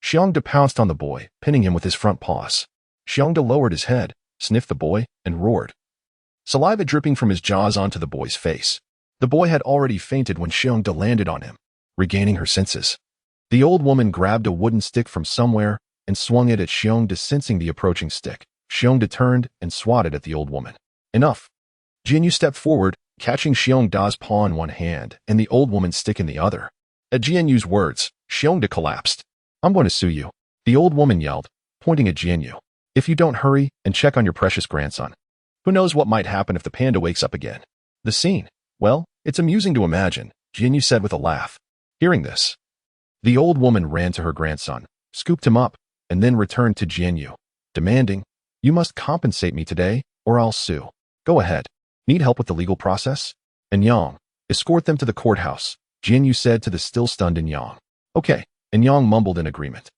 A: Xiongda pounced on the boy, pinning him with his front paws. Xiongda lowered his head, sniffed the boy, and roared. Saliva dripping from his jaws onto the boy's face. The boy had already fainted when Xiongda landed on him, regaining her senses. The old woman grabbed a wooden stick from somewhere and swung it at Xiongda, sensing the approaching stick. Xiongda turned and swatted at the old woman. Enough. Jianyu stepped forward, catching Xiongda's paw in one hand and the old woman's stick in the other. At Jianyu's words, Xiongda collapsed. I'm going to sue you, the old woman yelled, pointing at Jianyu. If you don't hurry and check on your precious grandson. Who knows what might happen if the panda wakes up again? The scene. Well, it's amusing to imagine, Jianyu said with a laugh. Hearing this, the old woman ran to her grandson, scooped him up, and then returned to Jianyu, demanding, You must compensate me today, or I'll sue. Go ahead. Need help with the legal process? And Yang, escort them to the courthouse, Jianyu said to the still stunned Yang. Okay, and Yang mumbled in agreement.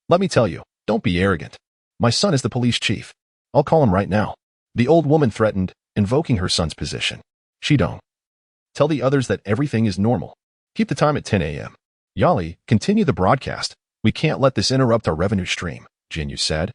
A: Let me tell you, don't be arrogant. My son is the police chief. I'll call him right now. The old woman threatened, invoking her son's position. Shidong. Tell the others that everything is normal. Keep the time at 10 a.m. Yali, continue the broadcast. We can't let this interrupt our revenue stream, Jianyu said,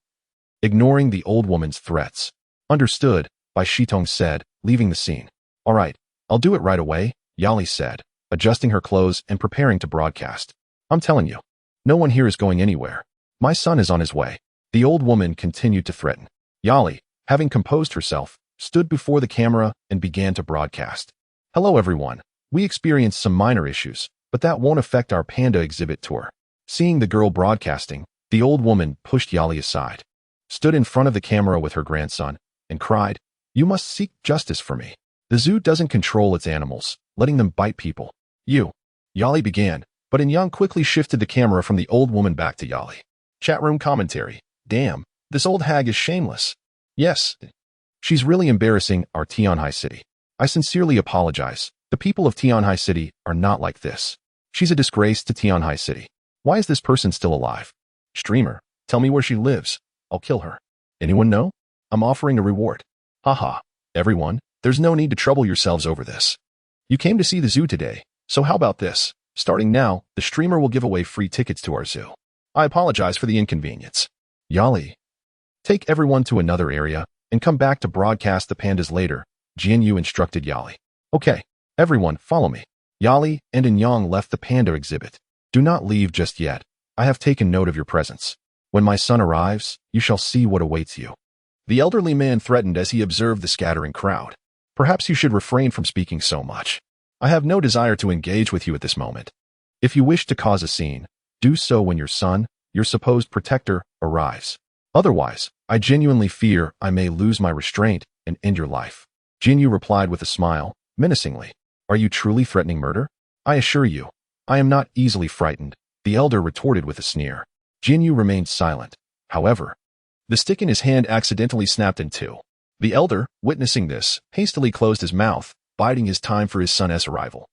A: ignoring the old woman's threats. Understood, Bai Shitong said, leaving the scene. All right, I'll do it right away, Yali said, adjusting her clothes and preparing to broadcast. I'm telling you, no one here is going anywhere. My son is on his way. The old woman continued to threaten. Yali, having composed herself, stood before the camera and began to broadcast. Hello everyone. We experienced some minor issues, but that won't affect our panda exhibit tour. Seeing the girl broadcasting, the old woman pushed Yali aside, stood in front of the camera with her grandson, and cried, You must seek justice for me. The zoo doesn't control its animals, letting them bite people. Yali began, but Yang quickly shifted the camera from the old woman back to Yali. Chat room commentary. Damn, this old hag is shameless. Yes, she's really embarrassing our Tianhai City. I sincerely apologize. The people of Tianhai City are not like this. She's a disgrace to Tianhai City. Why is this person still alive? Streamer, tell me where she lives. I'll kill her. Anyone know? I'm offering a reward. Haha. Everyone, there's no need to trouble yourselves over this. You came to see the zoo today, so how about this? Starting now, the streamer will give away free tickets to our zoo. I apologize for the inconvenience. Yali. Take everyone to another area and come back to broadcast the pandas later, Jianyu instructed Yali. Okay, everyone, follow me. Yali and Yang left the panda exhibit. Do not leave just yet. I have taken note of your presence. When my son arrives, you shall see what awaits you. The elderly man threatened as he observed the scattering crowd. Perhaps you should refrain from speaking so much. I have no desire to engage with you at this moment. If you wish to cause a scene, do so when your son, your supposed protector, arrives. Otherwise, I genuinely fear I may lose my restraint and end your life. Jianyu replied with a smile, menacingly. Are you truly threatening murder? I assure you, I am not easily frightened, the elder retorted with a sneer. Jianyu remained silent. However, the stick in his hand accidentally snapped in two. The elder, witnessing this, hastily closed his mouth, biding his time for his son's arrival,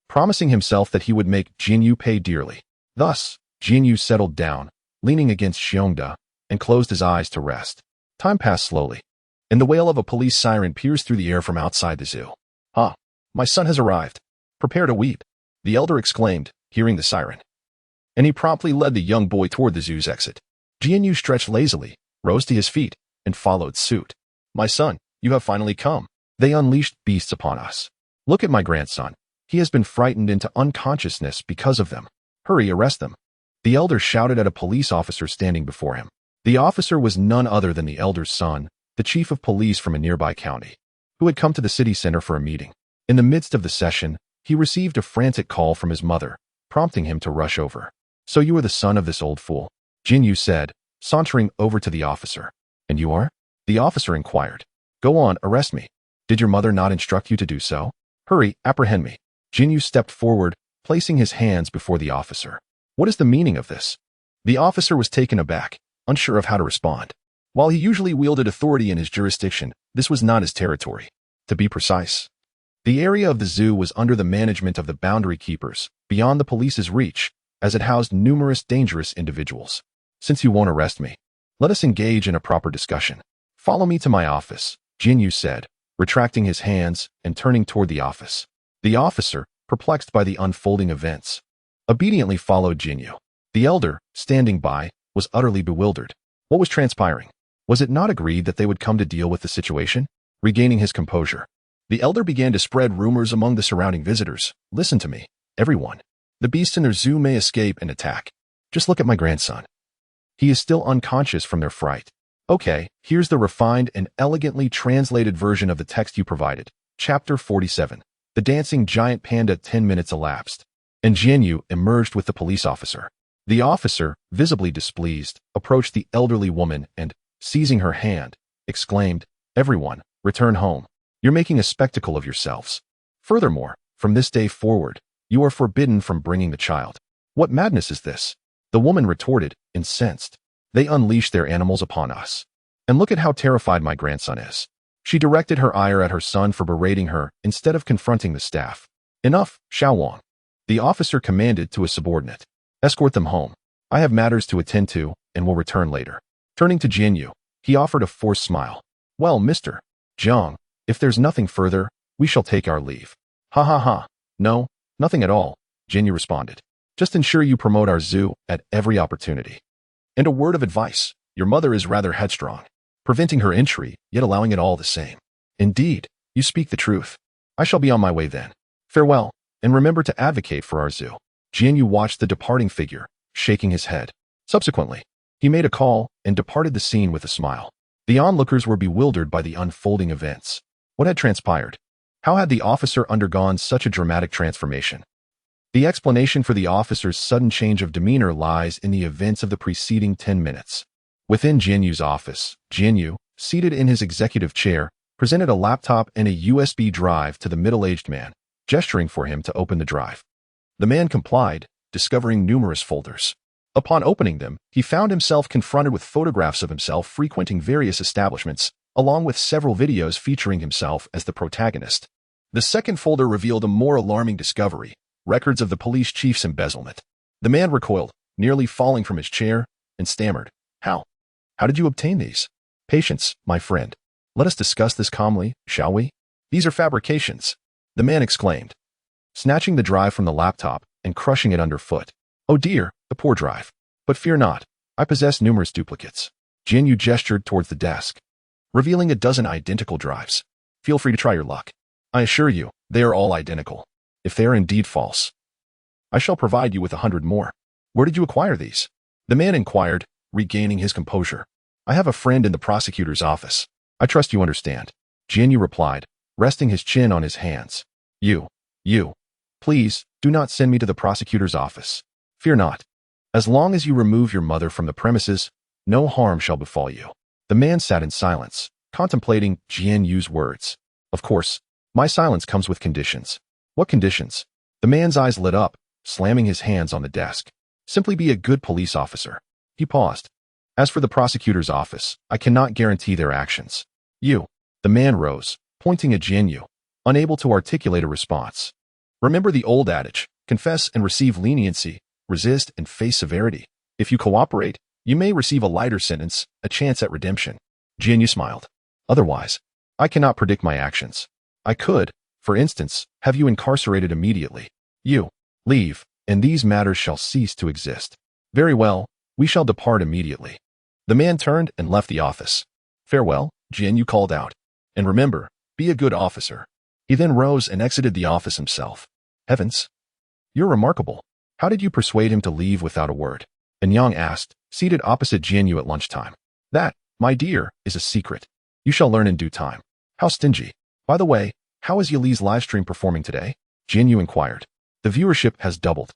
A: promising himself that he would make Jianyu pay dearly. Thus, Jianyu settled down, leaning against Xiongda, and closed his eyes to rest. Time passed slowly, and the wail of a police siren pierced through the air from outside the zoo. Ah, my son has arrived. Prepare to weep, the elder exclaimed, hearing the siren. And he promptly led the young boy toward the zoo's exit. Jianyu stretched lazily, rose to his feet, and followed suit. My son, you have finally come. They unleashed beasts upon us. Look at my grandson. He has been frightened into unconsciousness because of them. Hurry, arrest them. The elder shouted at a police officer standing before him. The officer was none other than the elder's son, the chief of police from a nearby county, who had come to the city center for a meeting. In the midst of the session, he received a frantic call from his mother, prompting him to rush over. So you are the son of this old fool, Jianyu said, sauntering over to the officer. And you are? The officer inquired. Go on, arrest me. Did your mother not instruct you to do so? Hurry, apprehend me. Jianyu stepped forward, placing his hands before the officer. What is the meaning of this? The officer was taken aback, unsure of how to respond. While he usually wielded authority in his jurisdiction, this was not his territory. To be precise, the area of the zoo was under the management of the boundary keepers, beyond the police's reach, as it housed numerous dangerous individuals. Since you won't arrest me, let us engage in a proper discussion. Follow me to my office, Jinyu said, retracting his hands and turning toward the office. The officer, perplexed by the unfolding events, obediently followed Jinyu. The elder, standing by, was utterly bewildered. What was transpiring? Was it not agreed that they would come to deal with the situation? Regaining his composure, the elder began to spread rumors among the surrounding visitors. Listen to me, everyone. The beasts in their zoo may escape and attack. Just look at my grandson. He is still unconscious from their fright. Okay, here's the refined and elegantly translated version of the text you provided. Chapter 47. The Dancing Giant Panda. 10 minutes elapsed, and Jianyu emerged with the police officer. The officer, visibly displeased, approached the elderly woman and, seizing her hand, exclaimed, "Everyone, return home. You're making a spectacle of yourselves. Furthermore, from this day forward, you are forbidden from bringing the child." "What madness is this?" the woman retorted, incensed. "They unleash their animals upon us. And look at how terrified my grandson is." She directed her ire at her son for berating her instead of confronting the staff. "Enough, Xiaowang," the officer commanded to a subordinate. "Escort them home. I have matters to attend to and will return later." Turning to Jinyu, he offered a forced smile. "Well, Mr. Zhang, if there's nothing further, we shall take our leave." "Ha ha ha. No, nothing at all," Jinyu responded. "Just ensure you promote our zoo at every opportunity. And a word of advice, your mother is rather headstrong, preventing her entry, yet allowing it all the same." "Indeed, you speak the truth. I shall be on my way then. Farewell, and remember to advocate for our zoo." Jinyu watched the departing figure, shaking his head. Subsequently, he made a call and departed the scene with a smile. The onlookers were bewildered by the unfolding events. What had transpired? How had the officer undergone such a dramatic transformation? The explanation for the officer's sudden change of demeanor lies in the events of the preceding 10 minutes. Within Jianyu's office, Jianyu, seated in his executive chair, presented a laptop and a USB drive to the middle-aged man, gesturing for him to open the drive. The man complied, discovering numerous folders. Upon opening them, he found himself confronted with photographs of himself frequenting various establishments, along with several videos featuring himself as the protagonist. The second folder revealed a more alarming discovery: records of the police chief's embezzlement. The man recoiled, nearly falling from his chair, and stammered, "How? How did you obtain these?" "Patience, my friend. Let us discuss this calmly, shall we?" "These are fabrications," the man exclaimed, snatching the drive from the laptop and crushing it underfoot. "Oh dear, the poor drive. But fear not, I possess numerous duplicates." Jinyu gestured towards the desk, revealing a dozen identical drives. "Feel free to try your luck. I assure you, they are all identical. If they are indeed false, I shall provide you with 100 more." "Where did you acquire these?" the man inquired, regaining his composure. "I have a friend in the prosecutor's office. I trust you understand," Jinyu replied, resting his chin on his hands. You, please, do not send me to the prosecutor's office. Fear not. As long as you remove your mother from the premises, no harm shall befall you." The man sat in silence, contemplating Jianyu's words. "Of course, my silence comes with conditions." "What conditions?" The man's eyes lit up, slamming his hands on the desk. "Simply be a good police officer." He paused. "As for the prosecutor's office, I cannot guarantee their actions." "You." The man rose, pointing at Jianyu, unable to articulate a response. "Remember the old adage, confess and receive leniency, resist and face severity. If you cooperate, you may receive a lighter sentence, a chance at redemption." Jianyu smiled. "Otherwise, I cannot predict my actions. I could, for instance, have you incarcerated immediately. You leave, and these matters shall cease to exist." "Very well, we shall depart immediately." The man turned and left the office. "Farewell," Jianyu called out. "And remember, be a good officer." He then rose and exited the office himself. "Heavens! You're remarkable. How did you persuade him to leave without a word?" Yang asked, seated opposite Jianyu at lunchtime. "That, my dear, is a secret. You shall learn in due time." "How stingy. By the way, how is Yali's livestream performing today?" Jianyu inquired. "The viewership has doubled,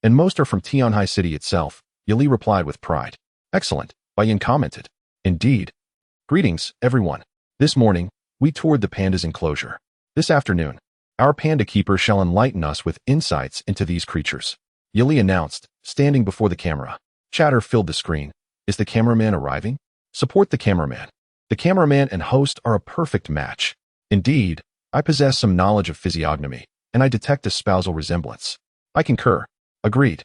A: and most are from Tianhai City itself," Yali replied with pride. "Excellent," Bayan commented. "Indeed. Greetings, everyone. This morning, we toured the panda's enclosure. This afternoon, our panda keeper shall enlighten us with insights into these creatures," Yali announced, standing before the camera. Chatter filled the screen. "Is the cameraman arriving? Support the cameraman. The cameraman and host are a perfect match. Indeed, I possess some knowledge of physiognomy, and I detect a spousal resemblance." "I concur." "Agreed."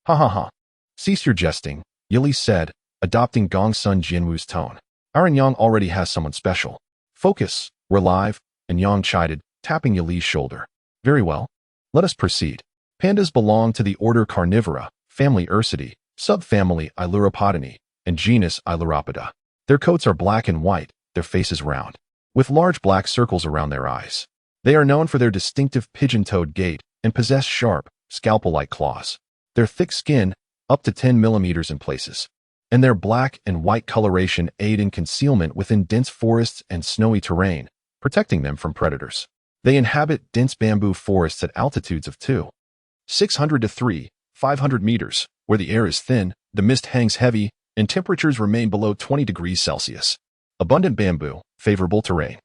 A: "Ha ha ha. Cease your jesting. Yili said, adopting Gong Sun Jianwu's tone. Our Yang already has someone special. Focus, we're live, and Yang chided, tapping Yili's shoulder. Very well. Let us proceed. Pandas belong to the order Carnivora, family Ursidae, subfamily Ailuropodini, and genus Ailuropoda. Their coats are black and white, their faces round, with large black circles around their eyes. They are known for their distinctive pigeon-toed gait and possess sharp, scalpel-like claws. Their thick skin, up to 10 millimeters in places, and their black and white coloration aid in concealment within dense forests and snowy terrain, protecting them from predators. They inhabit dense bamboo forests at altitudes of 2,600 to 3,500 meters, where the air is thin, the mist hangs heavy, and temperatures remain below 20 degrees Celsius. Abundant bamboo, favorable terrain,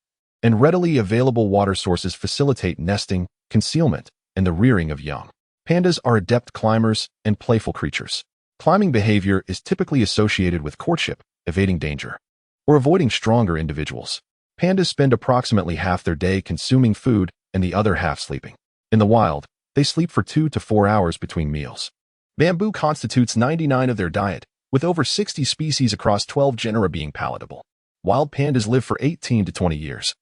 A: and readily available water sources facilitate nesting, concealment, and the rearing of young. Pandas are adept climbers and playful creatures. Climbing behavior is typically associated with courtship, evading danger, or avoiding stronger individuals. Pandas spend approximately half their day consuming food and the other half sleeping. In the wild, they sleep for 2 to 4 hours between meals. Bamboo constitutes 99% of their diet, with over 60 species across 12 genera being palatable. Wild pandas live for 18 to 20 years,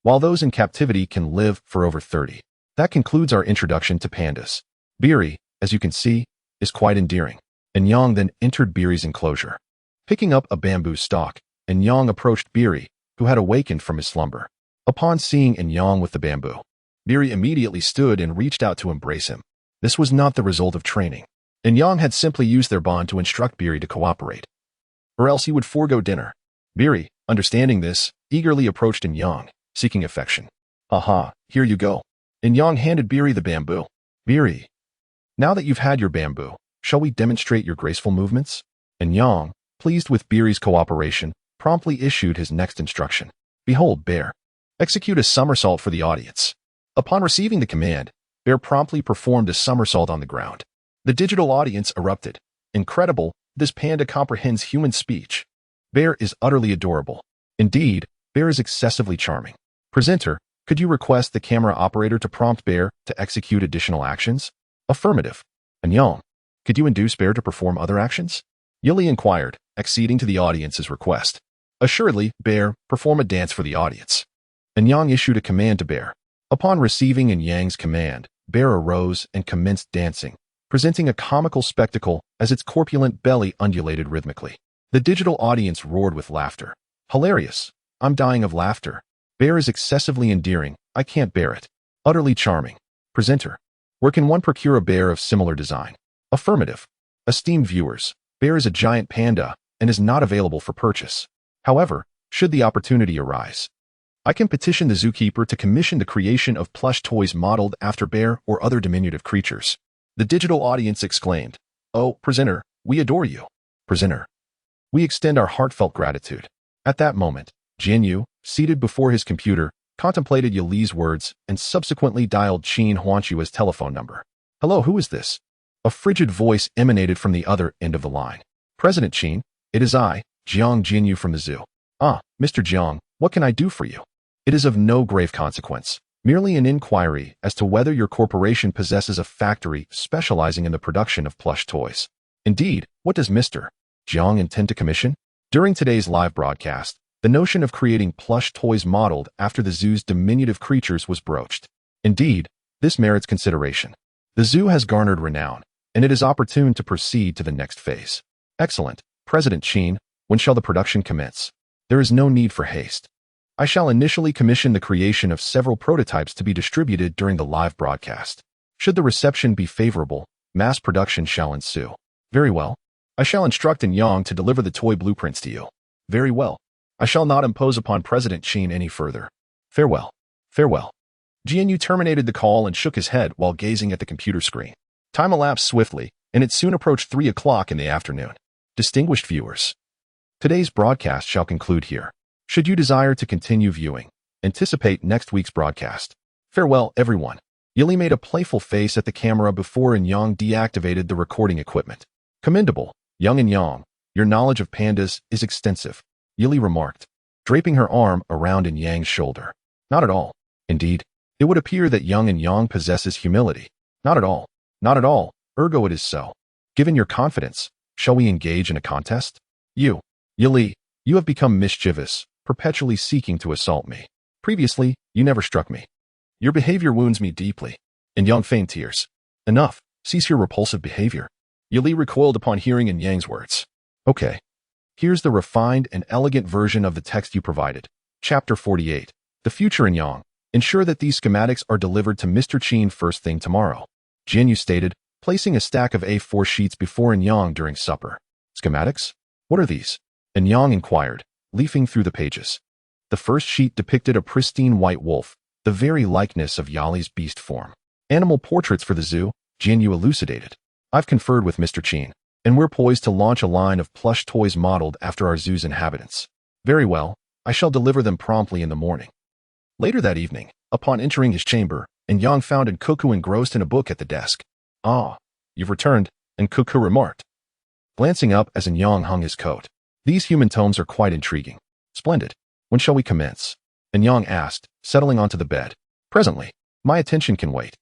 A: while those in captivity can live for over 30. That concludes our introduction to pandas. Biri, as you can see, is quite endearing. And Yang then entered Biri's enclosure. Picking up a bamboo stalk, Yang approached Biri, who had awakened from his slumber. Upon seeing Yang with the bamboo, Biri immediately stood and reached out to embrace him. This was not the result of training. Yang had simply used their bond to instruct Biri to cooperate, or else he would forego dinner. Biri, understanding this, eagerly approached Yang, seeking affection. Aha, here you go. Yang handed Biri the bamboo. Biri, now that you've had your bamboo, shall we demonstrate your graceful movements? Yang, pleased with Biri's cooperation, promptly issued his next instruction. Behold, Bear. Execute a somersault for the audience. Upon receiving the command, Bear promptly performed a somersault on the ground. The digital audience erupted. Incredible, this panda comprehends human speech. Bear is utterly adorable. Indeed, Bear is excessively charming. Presenter, could you request the camera operator to prompt Bear to execute additional actions? Affirmative. Yang, could you induce Bear to perform other actions? Yili inquired, acceding to the audience's request. Assuredly, Bear, perform a dance for the audience. Yang issued a command to Bear. Upon receiving Yang's command, Bear arose and commenced dancing, presenting a comical spectacle as its corpulent belly undulated rhythmically. The digital audience roared with laughter. Hilarious. I'm dying of laughter. Bear is excessively endearing. I can't bear it. Utterly charming. Presenter, where can one procure a bear of similar design? Affirmative. Esteemed viewers, Bear is a giant panda and is not available for purchase. However, should the opportunity arise, I can petition the zookeeper to commission the creation of plush toys modeled after Bear or other diminutive creatures. The digital audience exclaimed, Oh, presenter, we adore you. Presenter, we extend our heartfelt gratitude. At that moment, Jianyu, seated before his computer, contemplated Yili's words and subsequently dialed Qin Huanshua's telephone number. Hello, who is this? A frigid voice emanated from the other end of the line. President Qin, it is I, Jiang Jianyu from the zoo. Ah, Mr. Jiang, what can I do for you? It is of no grave consequence, merely an inquiry as to whether your corporation possesses a factory specializing in the production of plush toys. Indeed, what does Mr. Jiang intend to commission? During today's live broadcast, the notion of creating plush toys modeled after the zoo's diminutive creatures was broached. Indeed, this merits consideration. The zoo has garnered renown, and it is opportune to proceed to the next phase. Excellent. President Qin, when shall the production commence? There is no need for haste. I shall initially commission the creation of several prototypes to be distributed during the live broadcast. Should the reception be favorable, mass production shall ensue. Very well. I shall instruct Yang to deliver the toy blueprints to you. Very well. I shall not impose upon President Qin any further. Farewell. Farewell. Jianyu terminated the call and shook his head while gazing at the computer screen. Time elapsed swiftly, and it soon approached 3 o'clock in the afternoon. Distinguished viewers, today's broadcast shall conclude here. Should you desire to continue viewing, anticipate next week's broadcast. Farewell, everyone. Yili made a playful face at the camera before Yang deactivated the recording equipment. Commendable, young Yang. Your knowledge of pandas is extensive, Yili remarked, draping her arm around Yang's shoulder. Not at all. Indeed, it would appear that young Yang possesses humility. Not at all. Not at all. Ergo it is so. Given your confidence, Shall we engage in a contest? Yali, you have become mischievous, perpetually seeking to assault me. Previously, you never struck me. Your behavior wounds me deeply. And Yang feigned tears. Enough. Cease your repulsive behavior. Yali recoiled upon hearing in Yang's words. Okay. Here's the refined and elegant version of the text you provided. Chapter 48. The future in Yang. Ensure that these schematics are delivered to Mr. Qin first thing tomorrow. Jianyu stated, placing a stack of A4 sheets before Yang during supper. Schematics? What are these? Yang inquired, leafing through the pages. The first sheet depicted a pristine white wolf, the very likeness of Yali's beast form. Animal portraits for the zoo, Jianyu elucidated. I've conferred with Mr. Qin, and we're poised to launch a line of plush toys modeled after our zoo's inhabitants. Very well, I shall deliver them promptly in the morning. Later that evening, upon entering his chamber, Yang found Cuckoo engrossed in a book at the desk. Ah, you've returned, Cuckoo remarked, glancing up as Yang hung his coat. These human tomes are quite intriguing. Splendid. When shall we commence? Yang asked, settling onto the bed. Presently. My attention can wait.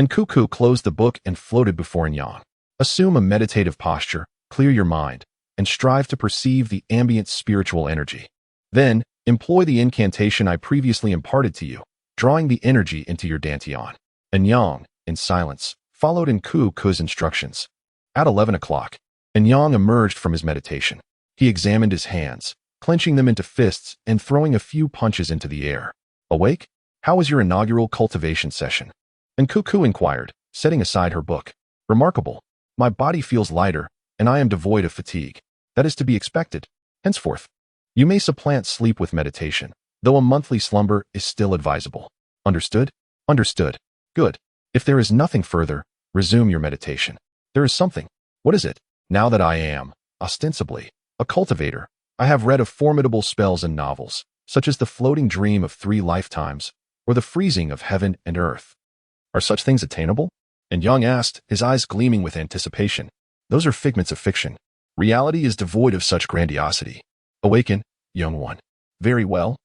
A: Cuckoo closed the book and floated before Yang. Assume a meditative posture, clear your mind, and strive to perceive the ambient spiritual energy. Then, employ the incantation I previously imparted to you, drawing the energy into your dantian. Yang, in silence, followed Cuckoo's instructions. At 11 o'clock, Yang emerged from his meditation. He examined his hands, clenching them into fists and throwing a few punches into the air. Awake? How was your inaugural cultivation session? Cuckoo inquired, setting aside her book. Remarkable. My body feels lighter, and I am devoid of fatigue. That is to be expected. Henceforth, you may supplant sleep with meditation, though a monthly slumber is still advisable. Understood? Understood. Good. If there is nothing further, resume your meditation. There is something. What is it? Now that I am, ostensibly, a cultivator, I have read of formidable spells and novels, such as The Floating Dream of 3 Lifetimes, or The Freezing of Heaven and Earth. Are such things attainable? Yang asked, his eyes gleaming with anticipation. Those are figments of fiction. Reality is devoid of such grandiosity. Awaken, young one. Very well.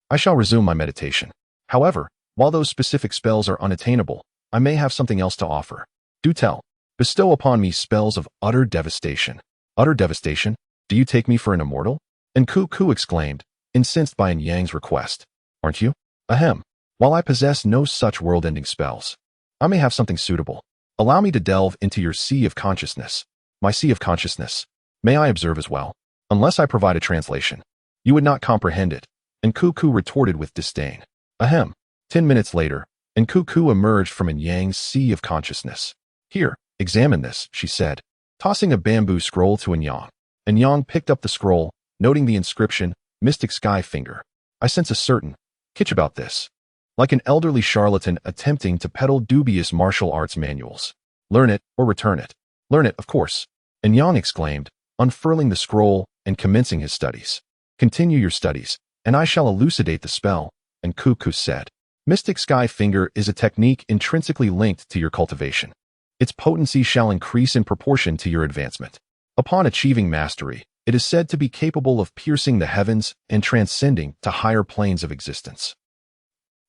A: I shall resume my meditation. However, while those specific spells are unattainable, I may have something else to offer. Do tell. Bestow upon me spells of utter devastation. Utter devastation? Do you take me for an immortal? Cuckoo exclaimed, incensed by Yang's request. Aren't you? Ahem. While I possess no such world-ending spells, I may have something suitable. Allow me to delve into your sea of consciousness. My sea of consciousness. May I observe as well? Unless I provide a translation, you would not comprehend it. Cuckoo retorted with disdain. Ahem. 10 minutes later, Cuckoo emerged from Yang's sea of consciousness. Here, examine this, she said, tossing a bamboo scroll to Yang. Yang picked up the scroll, noting the inscription, Mystic Sky Finger. I sense a certain kitsch about this. Like an elderly charlatan attempting to peddle dubious martial arts manuals. Learn it or return it. Learn it, of course. Yang exclaimed, unfurling the scroll and commencing his studies. Continue your studies, and I shall elucidate the spell, Cuckoo said. Mystic Sky Finger is a technique intrinsically linked to your cultivation. Its potency shall increase in proportion to your advancement. Upon achieving mastery, it is said to be capable of piercing the heavens and transcending to higher planes of existence.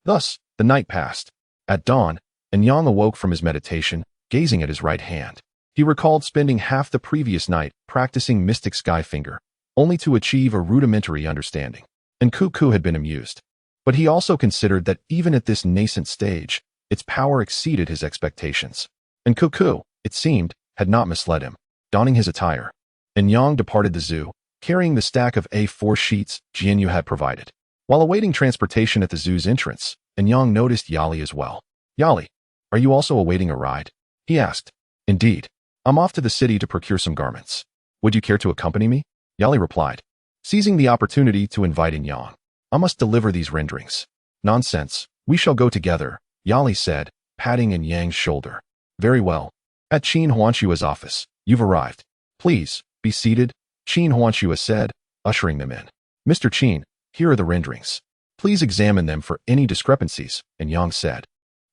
A: Thus, the night passed. At dawn, Yang awoke from his meditation, gazing at his right hand. He recalled spending half the previous night practicing Mystic Sky Finger, only to achieve a rudimentary understanding. Cuckoo had been amused. But he also considered that even at this nascent stage, its power exceeded his expectations. Cuckoo, it seemed, had not misled him. Donning his attire, Yang departed the zoo, carrying the stack of A4 sheets Jianyu had provided. While awaiting transportation at the zoo's entrance, Yang noticed Yali as well. Yali, are you also awaiting a ride? He asked. Indeed. I'm off to the city to procure some garments. Would you care to accompany me? Yali replied, seizing the opportunity to invite Yang. I must deliver these renderings. Nonsense. We shall go together, Yali said, patting Yang's shoulder. Very well. At Qin Huanshua's office, you've arrived. Please, be seated, Qin Huanshua said, ushering them in. Mr. Qin, here are the renderings. Please examine them for any discrepancies, Yang said,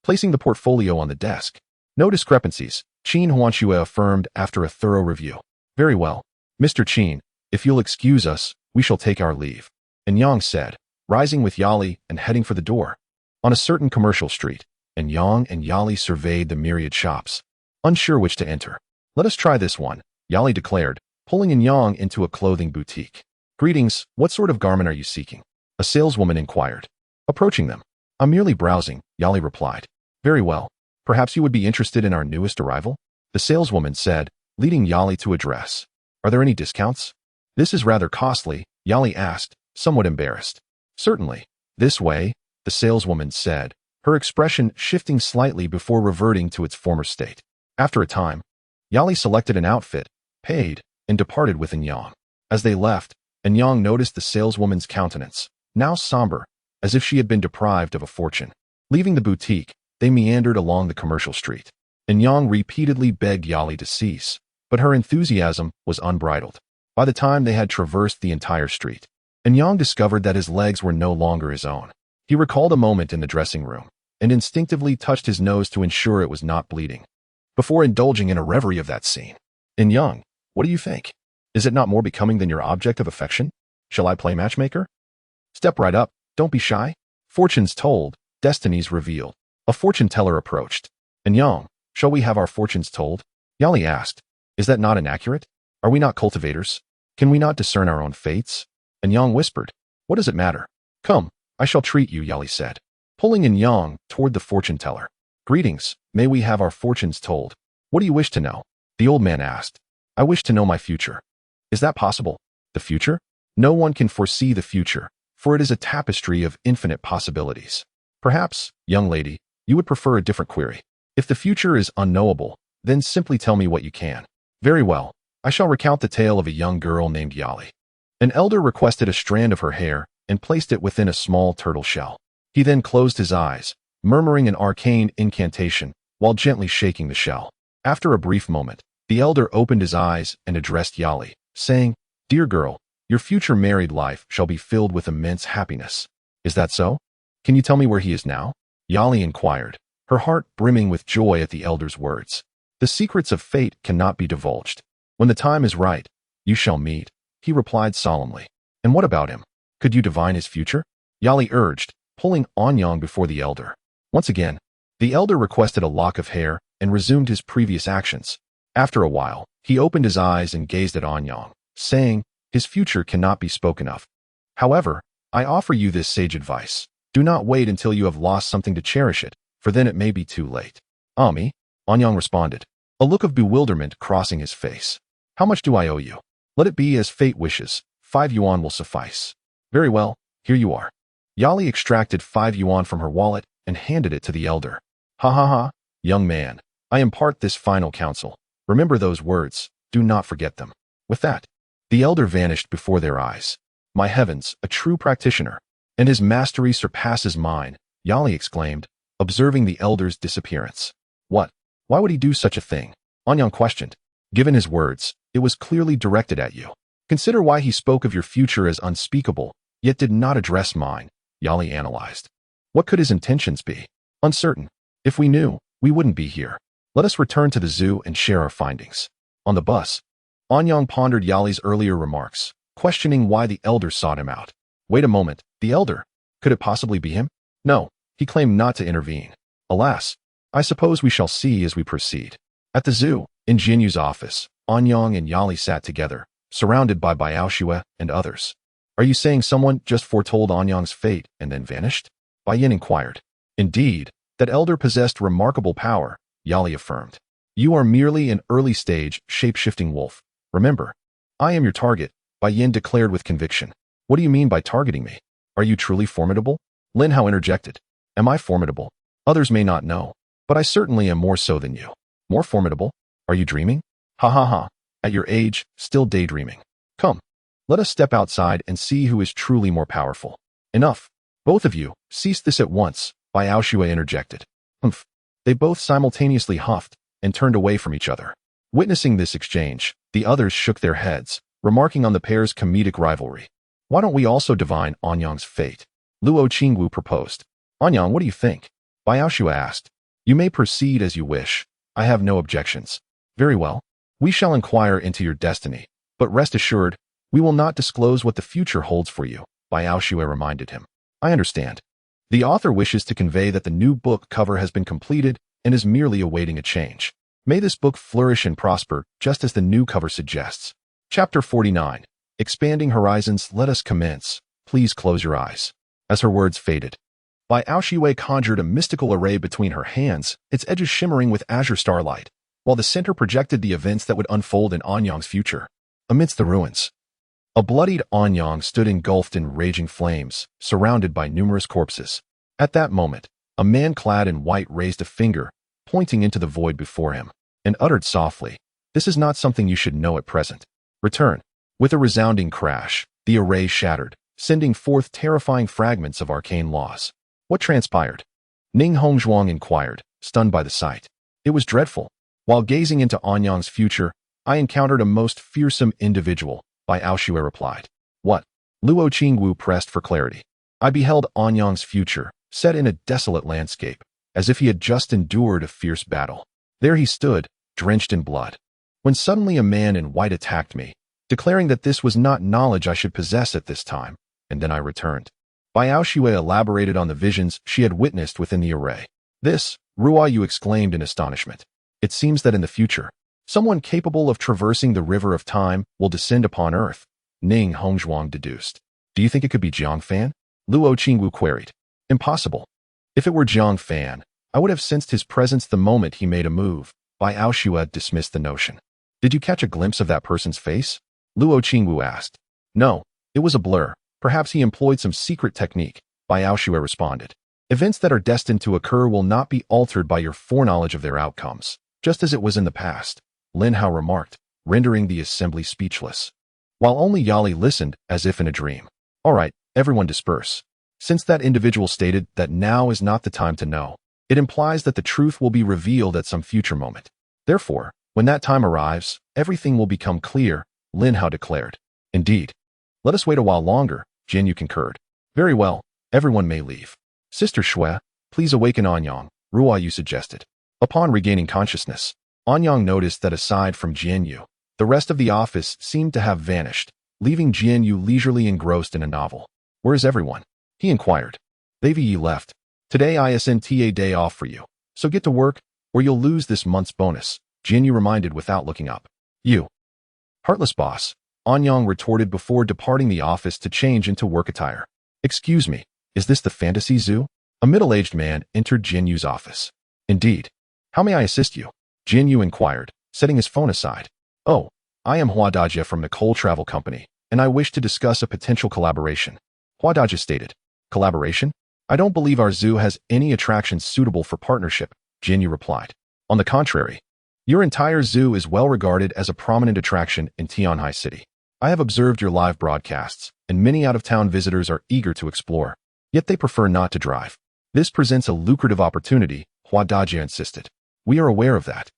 A: placing the portfolio on the desk. No discrepancies, Qin Huanshua affirmed after a thorough review. Very well. Mr. Qin, if you'll excuse us, we shall take our leave, Yang said, rising with Yali and heading for the door. On a certain commercial street, Yang and Yali surveyed the myriad shops, unsure which to enter. Let us try this one, Yali declared, pulling In Yang into a clothing boutique. Greetings, what sort of garment are you seeking? A saleswoman inquired. Approaching them. I'm merely browsing, Yali replied. Very well. Perhaps you would be interested in our newest arrival? The saleswoman said, leading Yali to a dress. Are there any discounts? This is rather costly, Yali asked, somewhat embarrassed. Certainly. This way, the saleswoman said, her expression shifting slightly before reverting to its former state. After a time, Yali selected an outfit, paid, and departed with In Yang. As they left, In Yang noticed the saleswoman's countenance, now somber, as if she had been deprived of a fortune. Leaving the boutique, they meandered along the commercial street. In Yang repeatedly begged Yali to cease, but her enthusiasm was unbridled. By the time they had traversed the entire street, In Yang discovered that his legs were no longer his own. He recalled a moment in the dressing room, and instinctively touched his nose to ensure it was not bleeding. Before indulging in a reverie of that scene, In Yang, what do you think? Is it not more becoming than your object of affection? Shall I play matchmaker? Step right up, don't be shy. Fortunes told, destinies revealed. A fortune teller approached. In Yang, shall we have our fortunes told? Yali asked. Is that not inaccurate? Are we not cultivators? Can we not discern our own fates? In Yang whispered. What does it matter? Come, I shall treat you, Yali said, pulling In Yang toward the fortune teller. Greetings, may we have our fortunes told? What do you wish to know? The old man asked. I wish to know my future. Is that possible? The future? No one can foresee the future, for it is a tapestry of infinite possibilities. Perhaps, young lady, you would prefer a different query. If the future is unknowable, then simply tell me what you can. Very well, I shall recount the tale of a young girl named Yali. An elder requested a strand of her hair and placed it within a small turtle shell. He then closed his eyes, murmuring an arcane incantation while gently shaking the shell. After a brief moment, the elder opened his eyes and addressed Yali, saying, Dear girl, your future married life shall be filled with immense happiness. Is that so? Can you tell me where he is now? Yali inquired, her heart brimming with joy at the elder's words. The secrets of fate cannot be divulged. When the time is right, you shall meet, he replied solemnly. And what about him? Could you divine his future? Yali urged, pulling In Yang before the elder. Once again, the elder requested a lock of hair and resumed his previous actions. After a while, he opened his eyes and gazed at In Yang, saying, his future cannot be spoken of. However, I offer you this sage advice. Do not wait until you have lost something to cherish it, for then it may be too late. Me? In Yang responded, a look of bewilderment crossing his face. How much do I owe you? Let it be as fate wishes. 5 yuan will suffice. Very well, here you are. Yali extracted 5 yuan from her wallet and handed it to the elder. Ha ha ha, young man, I impart this final counsel. Remember those words, do not forget them. With that, the elder vanished before their eyes. My heavens, a true practitioner. And his mastery surpasses mine, Yali exclaimed, observing the elder's disappearance. What? Why would he do such a thing? In Yang questioned. Given his words, it was clearly directed at you. Consider why he spoke of your future as unspeakable, yet did not address mine, Yali analyzed. What could his intentions be? Uncertain. If we knew, we wouldn't be here. Let us return to the zoo and share our findings. On the bus, In Yang pondered Yali's earlier remarks, questioning why the elder sought him out. Wait a moment, the elder? Could it possibly be him? No, he claimed not to intervene. Alas, I suppose we shall see as we proceed. At the zoo, in Jinyu's office, In Yang and Yali sat together, surrounded by Baoshue and others. Are you saying someone just foretold In Yang's fate and then vanished? Bai Yin inquired. Indeed, that elder possessed remarkable power, Yali affirmed. You are merely an early-stage, shape-shifting wolf. Remember, I am your target, Bai Yin declared with conviction. What do you mean by targeting me? Are you truly formidable? Lin Hao interjected. Am I formidable? Others may not know, but I certainly am more so than you. More formidable? Are you dreaming? Ha ha ha. At your age, still daydreaming. Come, let us step outside and see who is truly more powerful. Enough. Both of you, cease this at once, Baoshue interjected. Humph. They both simultaneously huffed and turned away from each other. Witnessing this exchange, the others shook their heads, remarking on the pair's comedic rivalry. Why don't we also divine In Yang's fate? Luo Qingwu proposed. In Yang, what do you think? Baoshue asked. You may proceed as you wish. I have no objections. Very well. We shall inquire into your destiny, but rest assured, we will not disclose what the future holds for you, Baoshue reminded him. I understand. The author wishes to convey that the new book cover has been completed and is merely awaiting a change. May this book flourish and prosper, just as the new cover suggests. Chapter 49. Expanding Horizons. Let us commence. Please close your eyes. As her words faded, Bai Aoshiwei conjured a mystical array between her hands, its edges shimmering with azure starlight, while the center projected the events that would unfold in Anyang's future. Amidst the ruins, a bloodied Anyang stood engulfed in raging flames, surrounded by numerous corpses. At that moment, a man clad in white raised a finger, pointing into the void before him, and uttered softly, "This is not something you should know at present. Return." With a resounding crash, the array shattered, sending forth terrifying fragments of arcane laws. What transpired? Ning Hongzhuang inquired, stunned by the sight. It was dreadful. While gazing into Anyang's future, I encountered a most fearsome individual, Bai Aoshiwei replied. What? Luo Qingwu pressed for clarity. I beheld Anyang's future, set in a desolate landscape, as if he had just endured a fierce battle. There he stood, drenched in blood. When suddenly a man in white attacked me, declaring that this was not knowledge I should possess at this time, and then I returned. Bai Aoshiwei elaborated on the visions she had witnessed within the array. This, Ruo Yu exclaimed in astonishment. It seems that in the future, someone capable of traversing the river of time will descend upon Earth, Ning Hongzhuang deduced. Do you think it could be Jiang Fan? Luo Qingwu queried. Impossible. If it were Jiang Fan, I would have sensed his presence the moment he made a move. Bai Aoshiwei dismissed the notion. Did you catch a glimpse of that person's face? Luo Qingwu asked. No, it was a blur. Perhaps he employed some secret technique, Bai Aoshiwei responded. Events that are destined to occur will not be altered by your foreknowledge of their outcomes, just as it was in the past, Lin Hao remarked, rendering the assembly speechless. While only Yali listened, as if in a dream. All right, everyone disperse. Since that individual stated that now is not the time to know, it implies that the truth will be revealed at some future moment. Therefore, when that time arrives, everything will become clear, Lin Hao declared. Indeed. Let us wait a while longer, Jian Yu concurred. Very well, everyone may leave. Sister Shui, please awaken Anyang, Ruo Yu suggested. Upon regaining consciousness, Anyang noticed that aside from Jian Yu, the rest of the office seemed to have vanished, leaving Jian Yu leisurely engrossed in a novel. Where is everyone? He inquired. They've left. Today isn't a day off for you, so get to work, or you'll lose this month's bonus, Jian Yu reminded without looking up. You. Heartless boss, Anyang retorted before departing the office to change into work attire. Excuse me, is this the fantasy zoo? A middle-aged man entered Jian Yu's office. Indeed. How may I assist you? Jian Yu inquired, setting his phone aside. Oh, I am Hua Dajia from the Coal Travel Company, and I wish to discuss a potential collaboration. Hua Dajia stated. Collaboration? I don't believe our zoo has any attractions suitable for partnership, Jian Yu replied. On the contrary, your entire zoo is well regarded as a prominent attraction in Tianhai City. I have observed your live broadcasts, and many out-of-town visitors are eager to explore, yet they prefer not to drive. This presents a lucrative opportunity, Hua Dajia insisted. We are aware of that.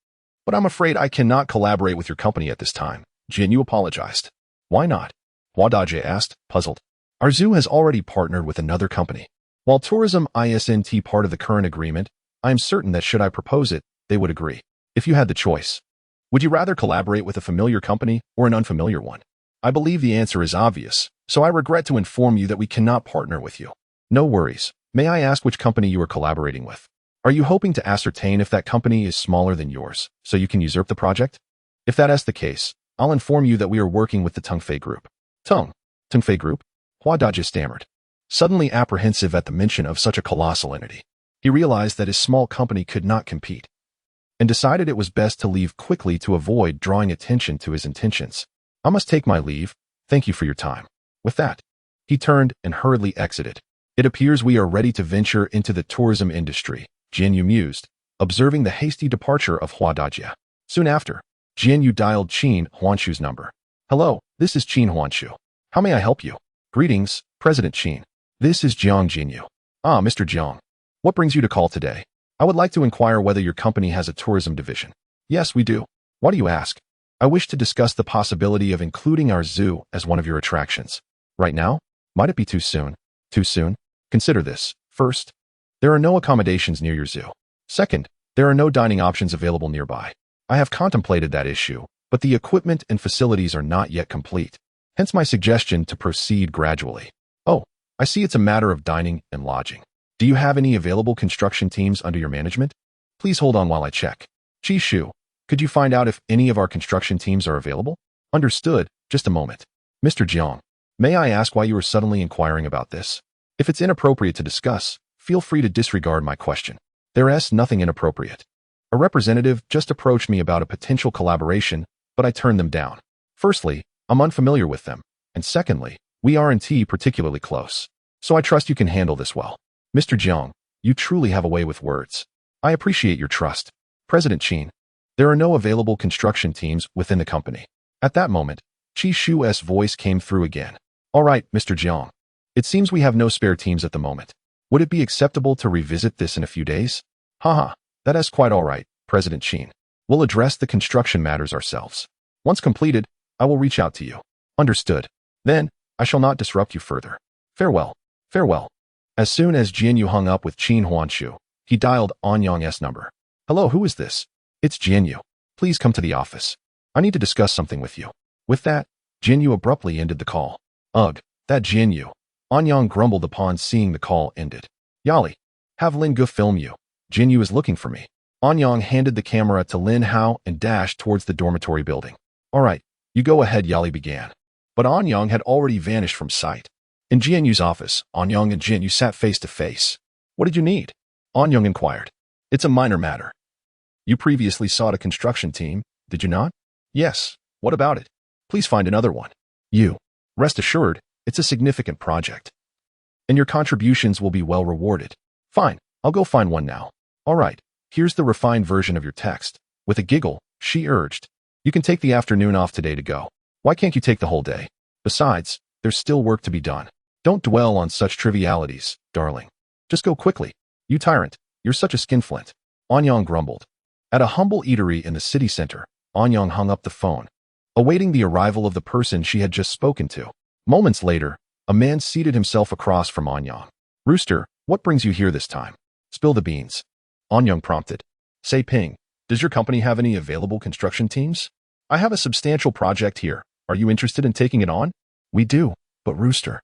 A: But I'm afraid I cannot collaborate with your company at this time, Jian Yu apologized. Why not? Hua Dajia asked, puzzled. Our zoo has already partnered with another company. While tourism isn't part of the current agreement, I am certain that should I propose it, they would agree. If you had the choice, would you rather collaborate with a familiar company or an unfamiliar one? I believe the answer is obvious, so I regret to inform you that we cannot partner with you. No worries. May I ask which company you are collaborating with? Are you hoping to ascertain if that company is smaller than yours, so you can usurp the project? If that is the case, I'll inform you that we are working with the Tungfei Group. Tungfei Group? Hua Dajia stammered, suddenly apprehensive at the mention of such a colossal entity. He realized that his small company could not compete, and decided it was best to leave quickly to avoid drawing attention to his intentions. I must take my leave. Thank you for your time. With that, he turned and hurriedly exited. It appears we are ready to venture into the tourism industry, Jian Yu mused, observing the hasty departure of Hua Dajia. Soon after, Jian Yu dialed Qin Huanshu's number. Hello, this is Qin Huanshu. How may I help you? Greetings, President Qin. This is Jiang Jinyu. Ah, Mr. Jiang. What brings you to call today? I would like to inquire whether your company has a tourism division. Yes, we do. Why do you ask? I wish to discuss the possibility of including our zoo as one of your attractions. Right now? Might it be too soon? Too soon? Consider this. First, there are no accommodations near your zoo. Second, there are no dining options available nearby. I have contemplated that issue, but the equipment and facilities are not yet complete. Hence my suggestion to proceed gradually. Oh, I see it's a matter of dining and lodging. Do you have any available construction teams under your management? Please hold on while I check. Chi Shu, could you find out if any of our construction teams are available? Understood. Just a moment. Mr. Jiang, may I ask why you are suddenly inquiring about this? If it's inappropriate to discuss, feel free to disregard my question. There's nothing inappropriate. A representative just approached me about a potential collaboration, but I turned them down. Firstly, I'm unfamiliar with them, and secondly, we aren't particularly close. So I trust you can handle this well. Mr. Jiang, you truly have a way with words. I appreciate your trust. President Qin, there are no available construction teams within the company. At that moment, Qi Shu's voice came through again. All right, Mr. Jiang. It seems we have no spare teams at the moment. Would it be acceptable to revisit this in a few days? Haha, that is quite all right, President Qin. We'll address the construction matters ourselves. Once completed, I will reach out to you. Understood. Then, I shall not disrupt you further. Farewell. Farewell. As soon as Jianyu hung up with Qin Huanshu, he dialed Anyang's number. Hello, who is this? It's Jianyu. Please come to the office. I need to discuss something with you. With that, Jianyu abruptly ended the call. Ugh, that Jianyu. Anyang grumbled upon seeing the call ended. Yali, have Lin Gu film you. Jianyu is looking for me. Anyang handed the camera to Lin Hao and dashed towards the dormitory building. All right, you go ahead, Yali began. But Anyang had already vanished from sight. In Jianyu's office, Anyang and Jianyu sat face to face. What did you need? Anyang inquired. It's a minor matter. You previously sought a construction team, did you not? Yes. What about it? Please find another one. You. Rest assured, it's a significant project. And your contributions will be well rewarded. Fine, I'll go find one now. All right, here's the refined version of your text. With a giggle, she urged. You can take the afternoon off today to go. Why can't you take the whole day? Besides, there's still work to be done. Don't dwell on such trivialities, darling. Just go quickly. You tyrant, you're such a skinflint. Anyang grumbled. At a humble eatery in the city center, Anyang hung up the phone, awaiting the arrival of the person she had just spoken to. Moments later, a man seated himself across from Anyang. Rooster, what brings you here this time? Spill the beans. Anyang prompted. Say Ping, does your company have any available construction teams? I have a substantial project here. Are you interested in taking it on? We do, but Rooster.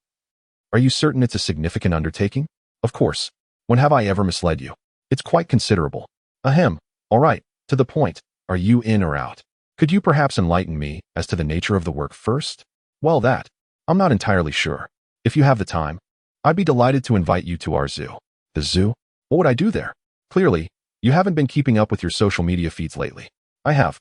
A: Are you certain it's a significant undertaking? Of course. When have I ever misled you? It's quite considerable. Ahem. All right, to the point. Are you in or out? Could you perhaps enlighten me as to the nature of the work first? Well, I'm not entirely sure. If you have the time, I'd be delighted to invite you to our zoo. The zoo? What would I do there? Clearly, you haven't been keeping up with your social media feeds lately. I have.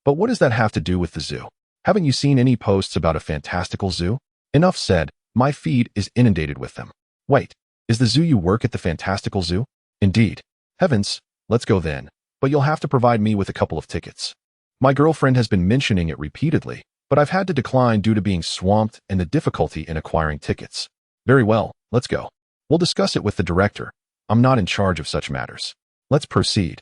A: But what does that have to do with the zoo? Haven't you seen any posts about a fantastical zoo? Enough said, my feed is inundated with them. Wait, is the zoo you work at the fantastical zoo? Indeed. Heavens, let's go then. But you'll have to provide me with a couple of tickets. My girlfriend has been mentioning it repeatedly, but I've had to decline due to being swamped and the difficulty in acquiring tickets. Very well, let's go. We'll discuss it with the director. I'm not in charge of such matters. Let's proceed.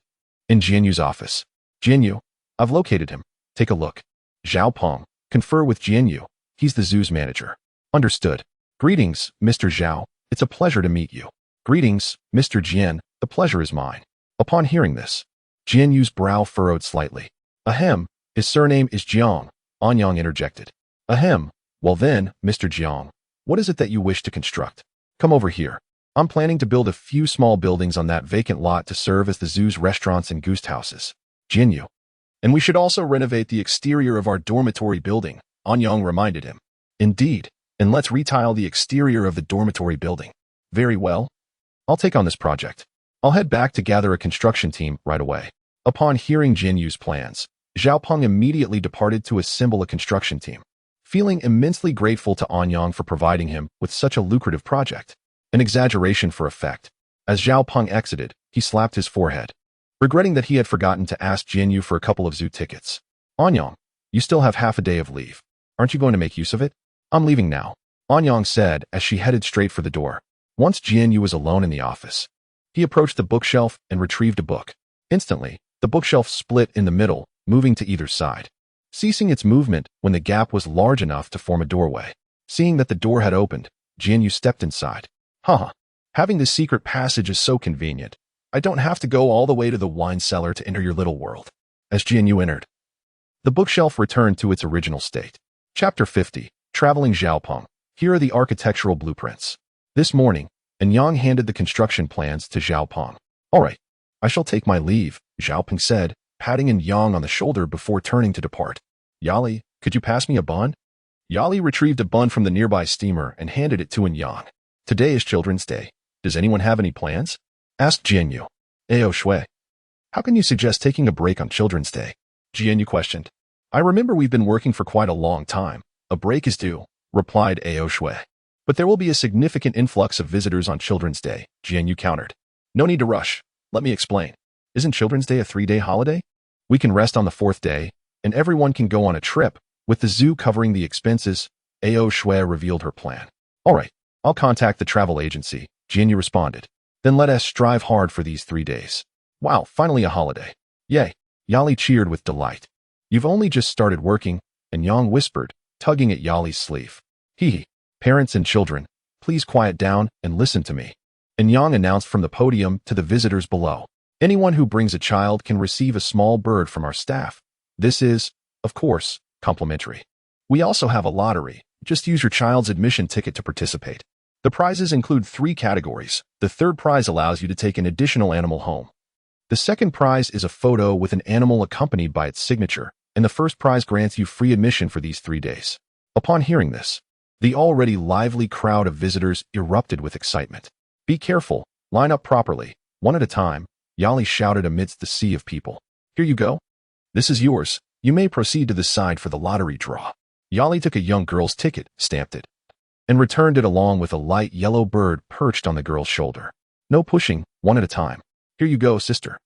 A: In Jianyu's office. Jianyu, I've located him. Take a look. Zhao Peng, confer with Jianyu. He's the zoo's manager. Understood. Greetings, Mr. Zhao. It's a pleasure to meet you. Greetings, Mr. Jian. The pleasure is mine. Upon hearing this, Jianyu's brow furrowed slightly. Ahem, his surname is Jiang, Anyang interjected. Ahem, well then, Mr. Jiang, what is it that you wish to construct? Come over here. I'm planning to build a few small buildings on that vacant lot to serve as the zoo's restaurants and goose houses. Jianyu. And we should also renovate the exterior of our dormitory building, Anyang reminded him. Indeed, and let's retile the exterior of the dormitory building. Very well. I'll take on this project. I'll head back to gather a construction team right away. Upon hearing Jianyu's plans, Zhao Peng immediately departed to assemble a construction team, feeling immensely grateful to Anyang for providing him with such a lucrative project. An exaggeration for effect. As Zhao Peng exited, he slapped his forehead, regretting that he had forgotten to ask Jianyu for a couple of zoo tickets. Anyang, you still have half a day of leave. Aren't you going to make use of it? I'm leaving now, Anyang said as she headed straight for the door. Once Jianyu was alone in the office, he approached the bookshelf and retrieved a book. Instantly, the bookshelf split in the middle, moving to either side, ceasing its movement when the gap was large enough to form a doorway. Seeing that the door had opened, Jianyu stepped inside. Haha, having this secret passage is so convenient. I don't have to go all the way to the wine cellar to enter your little world. As Jianyu entered, the bookshelf returned to its original state. Chapter 50, Traveling Zhao Peng. Here are the architectural blueprints. This morning, Anyang handed the construction plans to Zhao Peng. All right, I shall take my leave, Zhao Peng said, patting Anyang on the shoulder before turning to depart. Yali, Could you pass me a bun? Yali retrieved a bun from the nearby steamer and handed it to Yang. Today is Children's Day. Does anyone have any plans? Asked Jianyu. Ao Shui. How can you suggest taking a break on Children's Day? Jianyu questioned. I remember we've been working for quite a long time. A break is due, replied Ao Shui. But there will be a significant influx of visitors on Children's Day, Jianyu countered. No need to rush. Let me explain. Isn't Children's Day a 3-day holiday? We can rest on the 4th day, and everyone can go on a trip, with the zoo covering the expenses. Ao Shui revealed her plan. All right, I'll contact the travel agency, Jianyu responded. Then let us strive hard for these 3 days. Wow, finally a holiday. Yay, Yali cheered with delight. You've only just started working, and Yang whispered, tugging at Yali's sleeve. Hee. Parents and children, please quiet down and listen to me. And Yang announced from the podium to the visitors below. Anyone who brings a child can receive a small bird from our staff. This is, of course, complimentary. We also have a lottery. Just use your child's admission ticket to participate. The prizes include 3 categories. The 3rd prize allows you to take an additional animal home. The 2nd prize is a photo with an animal accompanied by its signature, and the 1st prize grants you free admission for these 3 days. Upon hearing this, the already lively crowd of visitors erupted with excitement. Be careful, line up properly, one at a time, Yali shouted amidst the sea of people. Here you go. This is yours. You may proceed to the side for the lottery draw. Yali took a young girl's ticket, stamped it, and returned it along with a light yellow bird perched on the girl's shoulder. No pushing, one at a time. Here you go, sister.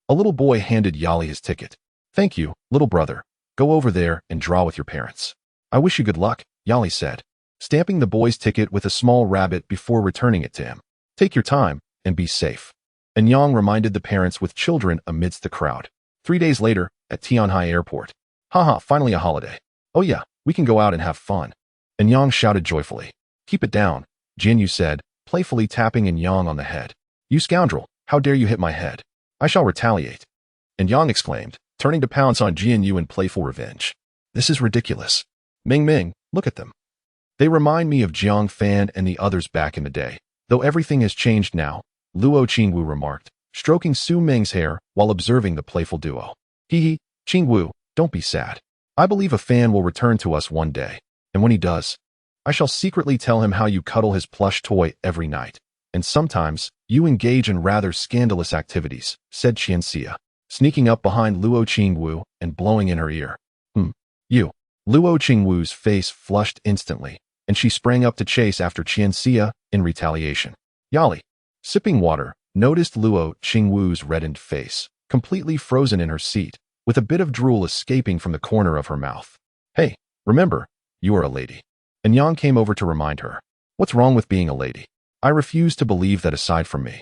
A: A little boy handed Yali his ticket. Thank you, little brother. Go over there and draw with your parents. I wish you good luck, Yali said, stamping the boy's ticket with a small rabbit before returning it to him. Take your time and be safe. And Yang reminded the parents with children amidst the crowd. 3 days later, at Tianhai Airport. Haha, finally a holiday. Oh yeah, we can go out and have fun. And Yang shouted joyfully. Keep it down, Jianyu said, playfully tapping Yang on the head. You scoundrel, how dare you hit my head? I shall retaliate. And Yang exclaimed, turning to pounce on Jianyu in playful revenge. This is ridiculous. Ming Ming, look at them. They remind me of Jiang Fan and the others back in the day. Though everything has changed now, Luo Qingwu remarked, stroking Su Ming's hair while observing the playful duo. Hee hee, Qingwu, don't be sad. I believe a fan will return to us one day, and when he does, I shall secretly tell him how you cuddle his plush toy every night, and sometimes you engage in rather scandalous activities, said Qianxia, sneaking up behind Luo Qingwu and blowing in her ear. You. Luo Qingwu's face flushed instantly, and she sprang up to chase after Qianxia in retaliation. Yali, sipping water, noticed Luo Qingwu's reddened face, completely frozen in her seat, with a bit of drool escaping from the corner of her mouth. Hey, remember, you are a lady. And Yang came over to remind her. What's wrong with being a lady? I refuse to believe that aside from me,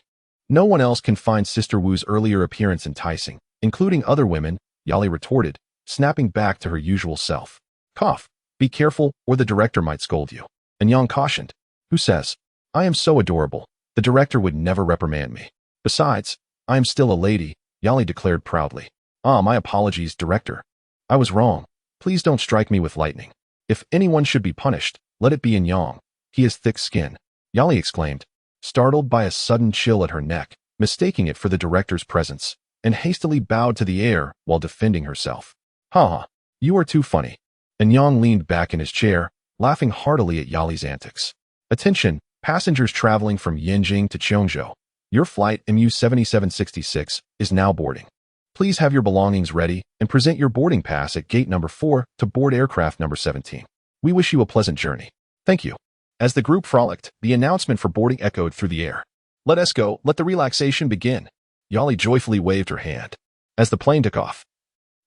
A: no one else can find Sister Wu's earlier appearance enticing, including other women, Yali retorted, snapping back to her usual self. Cough. Be careful, or the director might scold you. And Yang cautioned. Who says? I am so adorable. The director would never reprimand me. Besides, I am still a lady, Yali declared proudly. My apologies, director. I was wrong. Please don't strike me with lightning. If anyone should be punished, let it be in Yang. He has thick skin. Yali exclaimed, startled by a sudden chill at her neck, mistaking it for the director's presence, and hastily bowed to the air while defending herself. Ha! You are too funny. And Yang leaned back in his chair, laughing heartily at Yali's antics. Attention, passengers traveling from Yanjing to Cheongzhou. Your flight MU-7766 is now boarding. Please have your belongings ready and present your boarding pass at gate number 4 to board aircraft number 17. We wish you a pleasant journey. Thank you. As the group frolicked, the announcement for boarding echoed through the air. Let us go, let the relaxation begin. Yali joyfully waved her hand as the plane took off.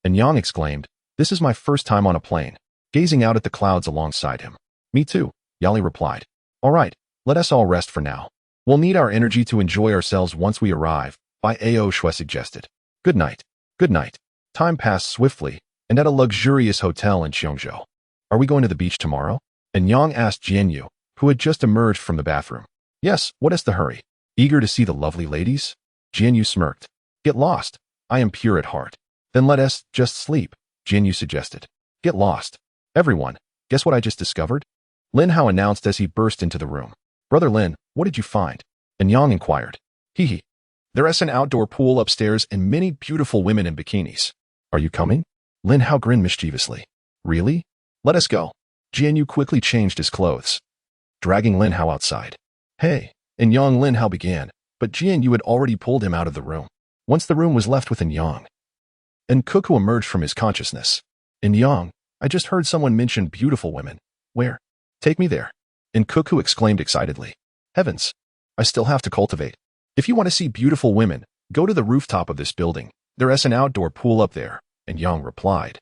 A: And Yang exclaimed, this is my first time on a plane, gazing out at the clouds alongside him. Me too, Yali replied. All right, let us all rest for now. We'll need our energy to enjoy ourselves once we arrive, by Ao Shui suggested. Good night. Good night. Time passed swiftly, and at a luxurious hotel in Cheongzhou. Are we going to the beach tomorrow? And Yang asked Jianyu, who had just emerged from the bathroom. Yes, what is the hurry? Eager to see the lovely ladies? Jianyu smirked. Get lost. I am pure at heart. Then let us just sleep, Jianyu suggested. Get lost. Everyone, guess what I just discovered? Lin Hao announced as he burst into the room. Brother Lin, what did you find? And Yang inquired. Hee hee. There is an outdoor pool upstairs and many beautiful women in bikinis. Are you coming? Lin Hao grinned mischievously. Really? Let us go. Jianyu quickly changed his clothes, dragging Lin Hao outside. Hey, and Yang Lin Hao began, but Jianyu had already pulled him out of the room. Once the room was left with Yang, and Cuckoo emerged from his consciousness. Yang, I just heard someone mention beautiful women. Where? Take me there. And Cuckoo exclaimed excitedly. Heavens, I still have to cultivate. If you want to see beautiful women, go to the rooftop of this building. There is an outdoor pool up there. And Yang replied,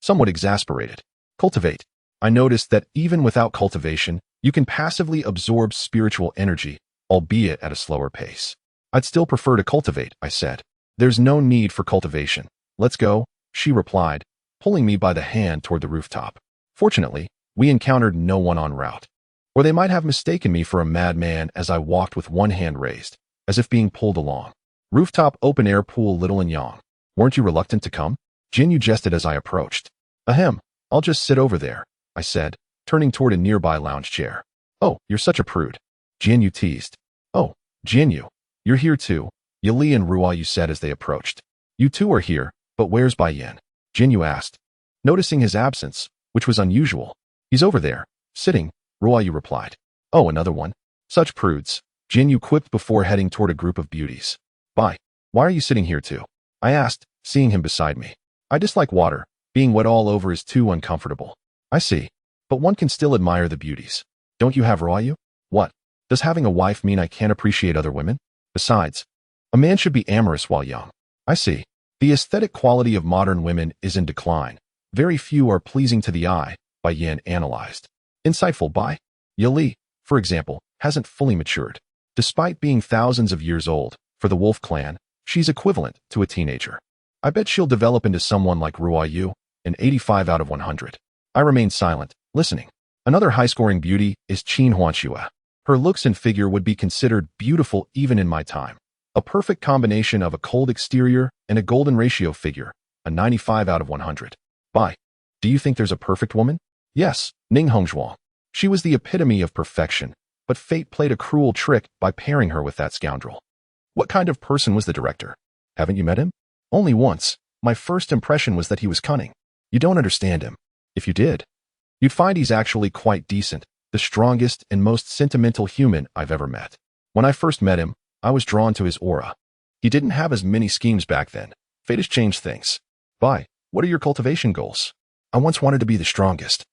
A: somewhat exasperated. Cultivate. I noticed that even without cultivation, you can passively absorb spiritual energy, albeit at a slower pace. I'd still prefer to cultivate, I said. There's no need for cultivation. Let's go, she replied, pulling me by the hand toward the rooftop. Fortunately, we encountered no one en route, or they might have mistaken me for a madman as I walked with one hand raised, as if being pulled along. Rooftop open-air pool Little and Yang. Weren't you reluctant to come? Jinyu jested as I approached. Ahem, I'll just sit over there, I said, turning toward a nearby lounge chair. Oh, you're such a prude. Jinyu teased. Oh, Jinyu, you're here too, Yili and Ruoyu said as they approached. You two are here, but where's Bai Yin? Jinyu asked, noticing his absence, which was unusual. He's over there, sitting, Ruoyu replied. Oh, another one? Such prudes, Jinyu quipped before heading toward a group of beauties. Bai, why are you sitting here too? I asked, seeing him beside me. I dislike water. Being wet all over is too uncomfortable. I see. But one can still admire the beauties. Don't you have Ruoyu? What? Does having a wife mean I can't appreciate other women? Besides, a man should be amorous while young. I see. The aesthetic quality of modern women is in decline. Very few are pleasing to the eye, Bai Yin analyzed. Insightful Bai. Yili, for example, hasn't fully matured. Despite being thousands of years old, for the Wolf clan, she's equivalent to a teenager. I bet she'll develop into someone like Ruoyu, an 85 out of 100. I remained silent, listening. Another high-scoring beauty is Qin Huanxue. Her looks and figure would be considered beautiful even in my time. A perfect combination of a cold exterior and a golden ratio figure, a 95 out of 100. Bai, do you think there's a perfect woman? Yes, Ning Hongzhuang. She was the epitome of perfection, but fate played a cruel trick by pairing her with that scoundrel. What kind of person was the director? Haven't you met him? Only once. My first impression was that he was cunning. You don't understand him. If you did, you'd find he's actually quite decent, the strongest and most sentimental human I've ever met. When I first met him, I was drawn to his aura. He didn't have as many schemes back then. Fate has changed things. Bai, what are your cultivation goals? I once wanted to be the strongest.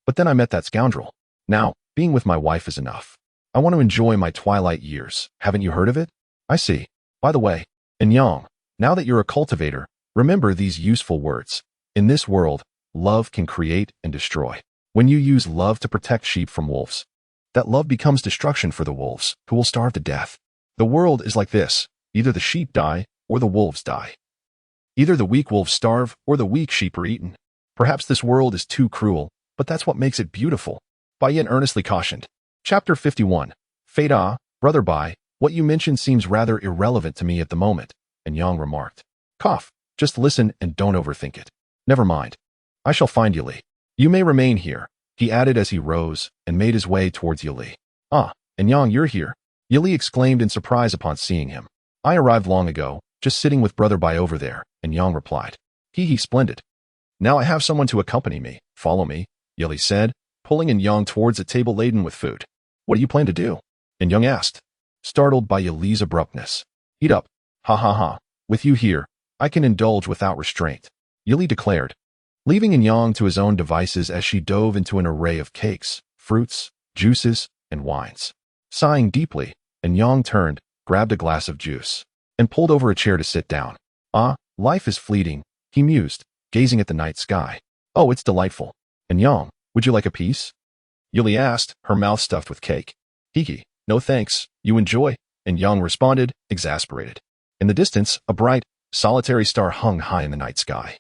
A: But then I met that scoundrel. Now, being with my wife is enough. I want to enjoy my twilight years. Haven't you heard of it? I see. By the way, Yang, now that you're a cultivator, remember these useful words. In this world, love can create and destroy. When you use love to protect sheep from wolves, that love becomes destruction for the wolves, who will starve to death. The world is like this. Either the sheep die, or the wolves die. Either the weak wolves starve, or the weak sheep are eaten. Perhaps this world is too cruel, but that's what makes it beautiful. Bai Yin earnestly cautioned. Chapter 51. Fate Brother Bai, what you mentioned seems rather irrelevant to me at the moment, and Yang remarked. Cough, just listen and don't overthink it. Never mind. I shall find Yili. You may remain here, he added as he rose and made his way towards Yili. Ah, and Yang, you're here, Yili exclaimed in surprise upon seeing him. I arrived long ago, just sitting with Brother Bai over there, and Yang replied. He splendid. Now I have someone to accompany me. Follow me, Yili said, pulling Yang towards a table laden with food. What do you plan to do? And Yang asked, startled by Yili's abruptness. Eat up. Ha ha ha. With you here, I can indulge without restraint, Yili declared, leaving Yang to his own devices as she dove into an array of cakes, fruits, juices, and wines. Sighing deeply, Yang turned, grabbed a glass of juice, and pulled over a chair to sit down. Ah, life is fleeting, he mused, gazing at the night sky. Oh, it's delightful. And Yang, would you like a piece? Yili asked, her mouth stuffed with cake. Hiki, no thanks, you enjoy, and Yang responded, exasperated. In the distance, a bright, solitary star hung high in the night sky.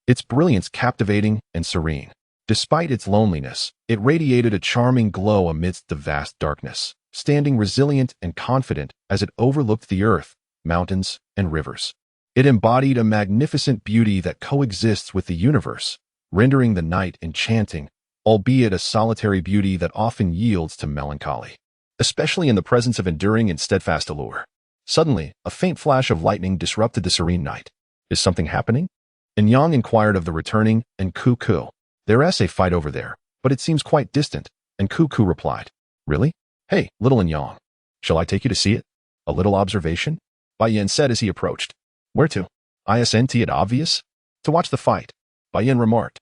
A: Its brilliance captivating and serene. Despite its loneliness, it radiated a charming glow amidst the vast darkness, standing resilient and confident as it overlooked the earth, mountains, and rivers. It embodied a magnificent beauty that coexists with the universe, rendering the night enchanting, albeit a solitary beauty that often yields to melancholy, especially in the presence of enduring and steadfast allure. Suddenly, a faint flash of lightning disrupted the serene night. Is something happening? And Yang inquired of the returning and Cuckoo. There's a fight over there, but it seems quite distant. And Cuckoo replied, really? Hey, little and Yang. Shall I take you to see it? A little observation? Bai Yin said as he approached. Where to? Isn't it obvious? To watch the fight, Bai Yin remarked,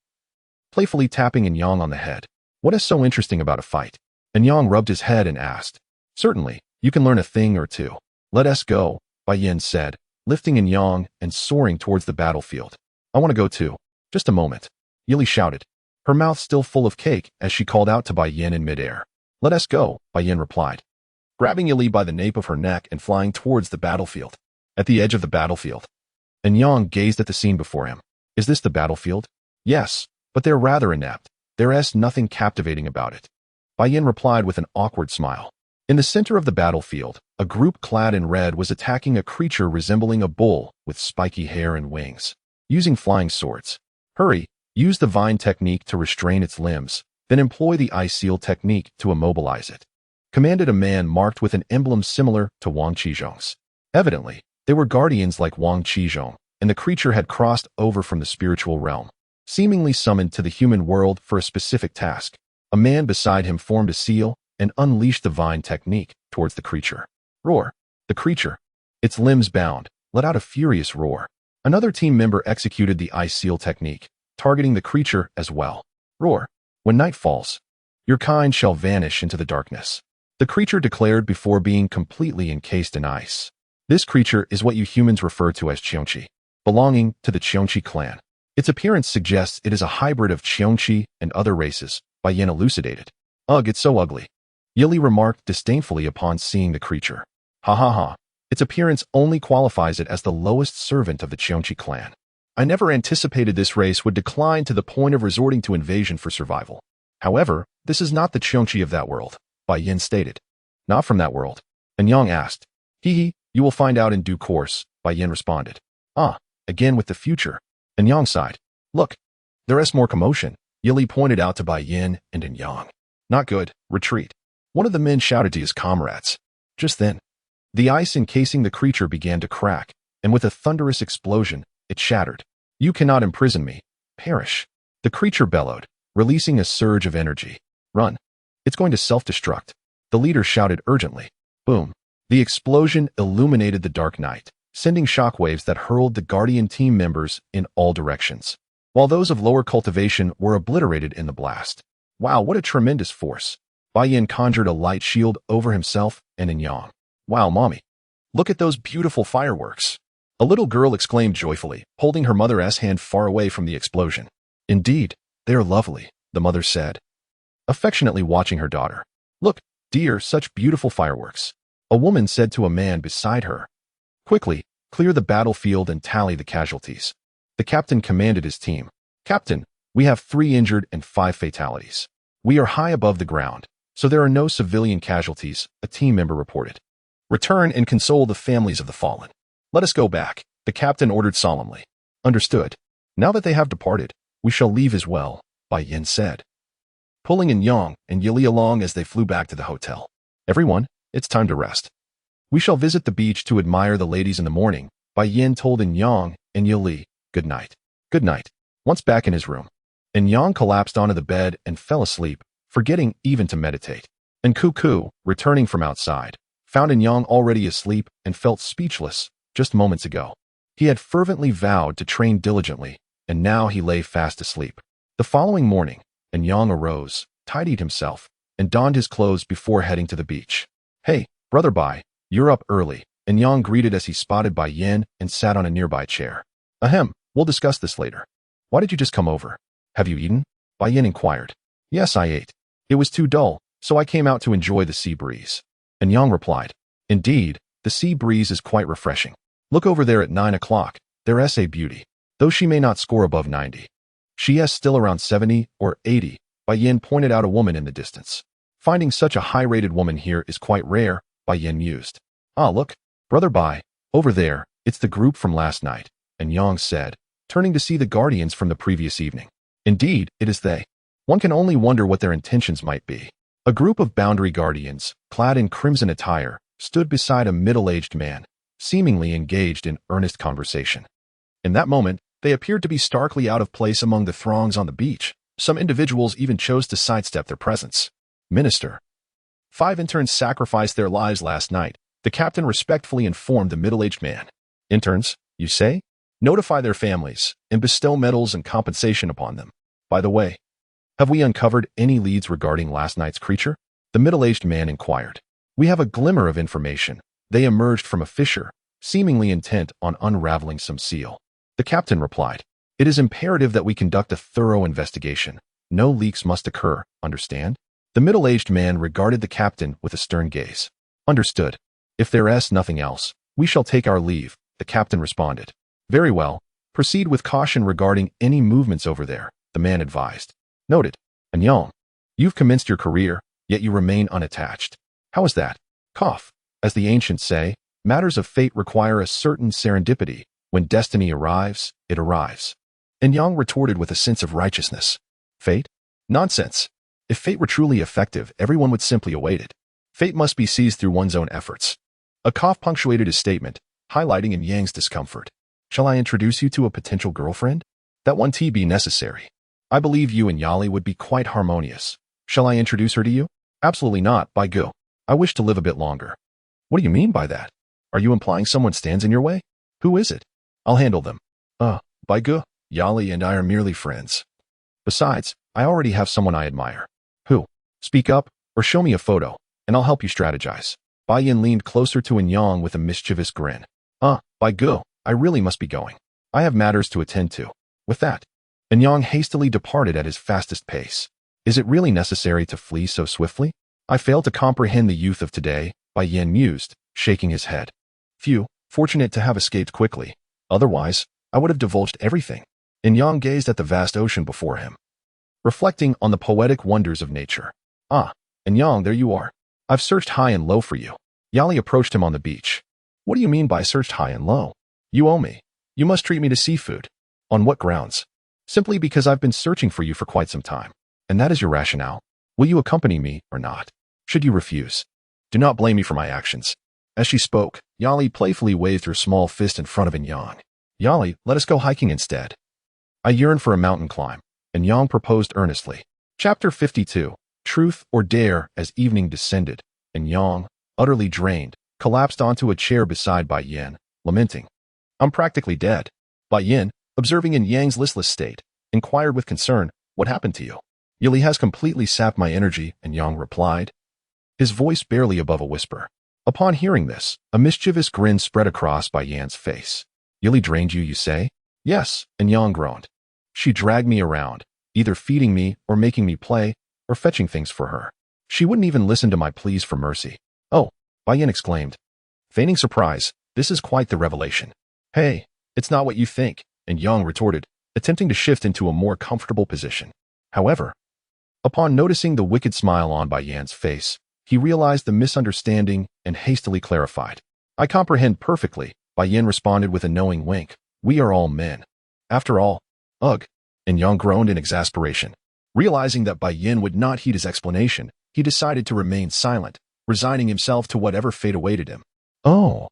A: playfully tapping In Yang on the head. What is so interesting about a fight? And Yang rubbed his head and asked. Certainly, you can learn a thing or two. Let us go, Bai Yin said, lifting In Yang and soaring towards the battlefield. I want to go too. Just a moment. Yili shouted, her mouth still full of cake as she called out to Bai Yin in midair. Let us go, Bai Yin replied, grabbing Yili by the nape of her neck and flying towards the battlefield. At the edge of the battlefield, And Yang gazed at the scene before him. Is this the battlefield? Yes, but they're rather inept. There's nothing captivating about it. Bai Yin replied with an awkward smile. In the center of the battlefield, a group clad in red was attacking a creature resembling a bull with spiky hair and wings. Using flying swords. Hurry, use the vine technique to restrain its limbs, then employ the ice seal technique to immobilize it. Commanded a man marked with an emblem similar to Wang Qizhong's. Evidently, they were guardians like Wang Qizhong, and the creature had crossed over from the spiritual realm, seemingly summoned to the human world for a specific task. A man beside him formed a seal and unleashed the vine technique towards the creature. Roar. The creature, its limbs bound, let out a furious roar. Another team member executed the ice seal technique, targeting the creature as well. Roar. When night falls, your kind shall vanish into the darkness. The creature declared before being completely encased in ice. This creature is what you humans refer to as Qiongqi, belonging to the Qiongqi clan. Its appearance suggests it is a hybrid of Qiongqi and other races, Bai Yin elucidated. Ugh, it's so ugly. Yili remarked disdainfully upon seeing the creature. Ha ha ha. Its appearance only qualifies it as the lowest servant of the Qiongqi clan. I never anticipated this race would decline to the point of resorting to invasion for survival. However, this is not the Qiongqi of that world, Bai Yin stated. Not from that world. And Yang asked. Hee, you will find out in due course, Bai Yin responded. Ah, again with the future. And Yang sighed. Look, there is more commotion, Yili pointed out to Bai Yin and In Yang. Not good, retreat. One of the men shouted to his comrades. Just then, the ice encasing the creature began to crack, and with a thunderous explosion, it shattered. You cannot imprison me. Perish. The creature bellowed, releasing a surge of energy. Run. It's going to self-destruct. The leader shouted urgently. Boom. The explosion illuminated the dark night, sending shockwaves that hurled the Guardian team members in all directions, while those of lower cultivation were obliterated in the blast. Wow, what a tremendous force. Bai Yin conjured a light shield over himself and In Yang. Wow, mommy. Look at those beautiful fireworks. A little girl exclaimed joyfully, holding her mother's hand far away from the explosion. Indeed, they are lovely, the mother said, affectionately watching her daughter. Look, dear, such beautiful fireworks. A woman said to a man beside her. Quickly, clear the battlefield and tally the casualties. The captain commanded his team. Captain, we have 3 injured and 5 fatalities. We are high above the ground, so there are no civilian casualties, a team member reported. Return and console the families of the fallen. Let us go back, the captain ordered solemnly. Understood. Now that they have departed, we shall leave as well, Bai Yin said, pulling In Yang and Yili along as they flew back to the hotel. Everyone, it's time to rest. We shall visit the beach to admire the ladies in the morning, Bai Yin told In Yang and Yili. Good night. Good night. Once back in his room, In Yang collapsed onto the bed and fell asleep, forgetting even to meditate. And Cuckoo, returning from outside, found In Yang already asleep and felt speechless just moments ago. He had fervently vowed to train diligently, and now he lay fast asleep. The following morning, In Yang arose, tidied himself, and donned his clothes before heading to the beach. Hey, brother Bai, you're up early, In Yang greeted as he spotted Bai Yin and sat on a nearby chair. Ahem, we'll discuss this later. Why did you just come over? Have you eaten? Bai Yin inquired. Yes, I ate. It was too dull, so I came out to enjoy the sea breeze. And Yang replied. Indeed, the sea breeze is quite refreshing. Look over there at 9 o'clock, there's a beauty. Though she may not score above 90. She is still around 70 or 80, Bai Yin pointed out a woman in the distance. Finding such a high-rated woman here is quite rare, Bai Yin mused. Ah, look, brother Bai, over there, it's the group from last night, and Yang said, turning to see the guardians from the previous evening. Indeed, it is they. One can only wonder what their intentions might be. A group of boundary guardians, clad in crimson attire, stood beside a middle-aged man, seemingly engaged in earnest conversation. In that moment, they appeared to be starkly out of place among the throngs on the beach, Some individuals even chose to sidestep their presence. Minister. 5 interns sacrificed their lives last night. The captain respectfully informed the middle-aged man. Interns, you say? Notify their families and bestow medals and compensation upon them. By the way, have we uncovered any leads regarding last night's creature? The middle-aged man inquired. We have a glimmer of information. They emerged from a fissure, seemingly intent on unraveling some seal. The captain replied. It is imperative that we conduct a thorough investigation. No leaks must occur, understand? The middle-aged man regarded the captain with a stern gaze. Understood. If there is nothing else, we shall take our leave, the captain responded. Very well. Proceed with caution regarding any movements over there, the man advised. Noted. Anyang, you've commenced your career, yet you remain unattached. How is that? Cough. As the ancients say, matters of fate require a certain serendipity. When destiny arrives, it arrives. Anyang retorted with a sense of righteousness. Fate? Nonsense. If fate were truly effective, everyone would simply await it. Fate must be seized through one's own efforts. A cough punctuated his statement, highlighting Anyang's discomfort. Shall I introduce you to a potential girlfriend? That won't be necessary. I believe you and Yali would be quite harmonious. Shall I introduce her to you? Absolutely not, by go. I wish to live a bit longer. What do you mean by that? Are you implying someone stands in your way? Who is it? I'll handle them. By go, Yali and I are merely friends. Besides, I already have someone I admire. Who? Speak up, or show me a photo, and I'll help you strategize. Bai Yin leaned closer to Anyang with a mischievous grin. By go, I really must be going. I have matters to attend to. With that, Anyang hastily departed at his fastest pace. Is it really necessary to flee so swiftly? I fail to comprehend the youth of today, Bai Yin mused, shaking his head. Phew, fortunate to have escaped quickly. Otherwise, I would have divulged everything. Anyang gazed at the vast ocean before him, reflecting on the poetic wonders of nature. Anyang, there you are. I've searched high and low for you. Yali approached him on the beach. What do you mean by searched high and low? You owe me. You must treat me to seafood. On what grounds? Simply because I've been searching for you for quite some time. And that is your rationale. Will you accompany me or not? Should you refuse? Do not blame me for my actions. As she spoke, Yali playfully waved her small fist in front of Anyang. Yali, let us go hiking instead. I yearn for a mountain climb. Anyang proposed earnestly. Chapter 52. Truth or Dare. As evening descended, Anyang, utterly drained, collapsed onto a chair beside Bai Yin, lamenting. I'm practically dead. Bai Yin, observing Anyang's listless state, inquired with concern, what happened to you? Yili has completely sapped my energy, Anyang replied, his voice barely above a whisper. Upon hearing this, a mischievous grin spread across Bai Yan's face. Yili drained you say? Yes, Anyang groaned. She dragged me around, either feeding me or making me play or fetching things for her. She wouldn't even listen to my pleas for mercy. Oh, Bai Yin exclaimed. Feigning surprise, this is quite the revelation. Hey, it's not what you think, Anyang retorted, attempting to shift into a more comfortable position. However, upon noticing the wicked smile on Bai Yan's face, he realized the misunderstanding and hastily clarified. I comprehend perfectly, Bai Yin responded with a knowing wink. We are all men. After all, ugh, Anyang groaned in exasperation. Realizing that Bai Yin would not heed his explanation, he decided to remain silent, resigning himself to whatever fate awaited him. Oh,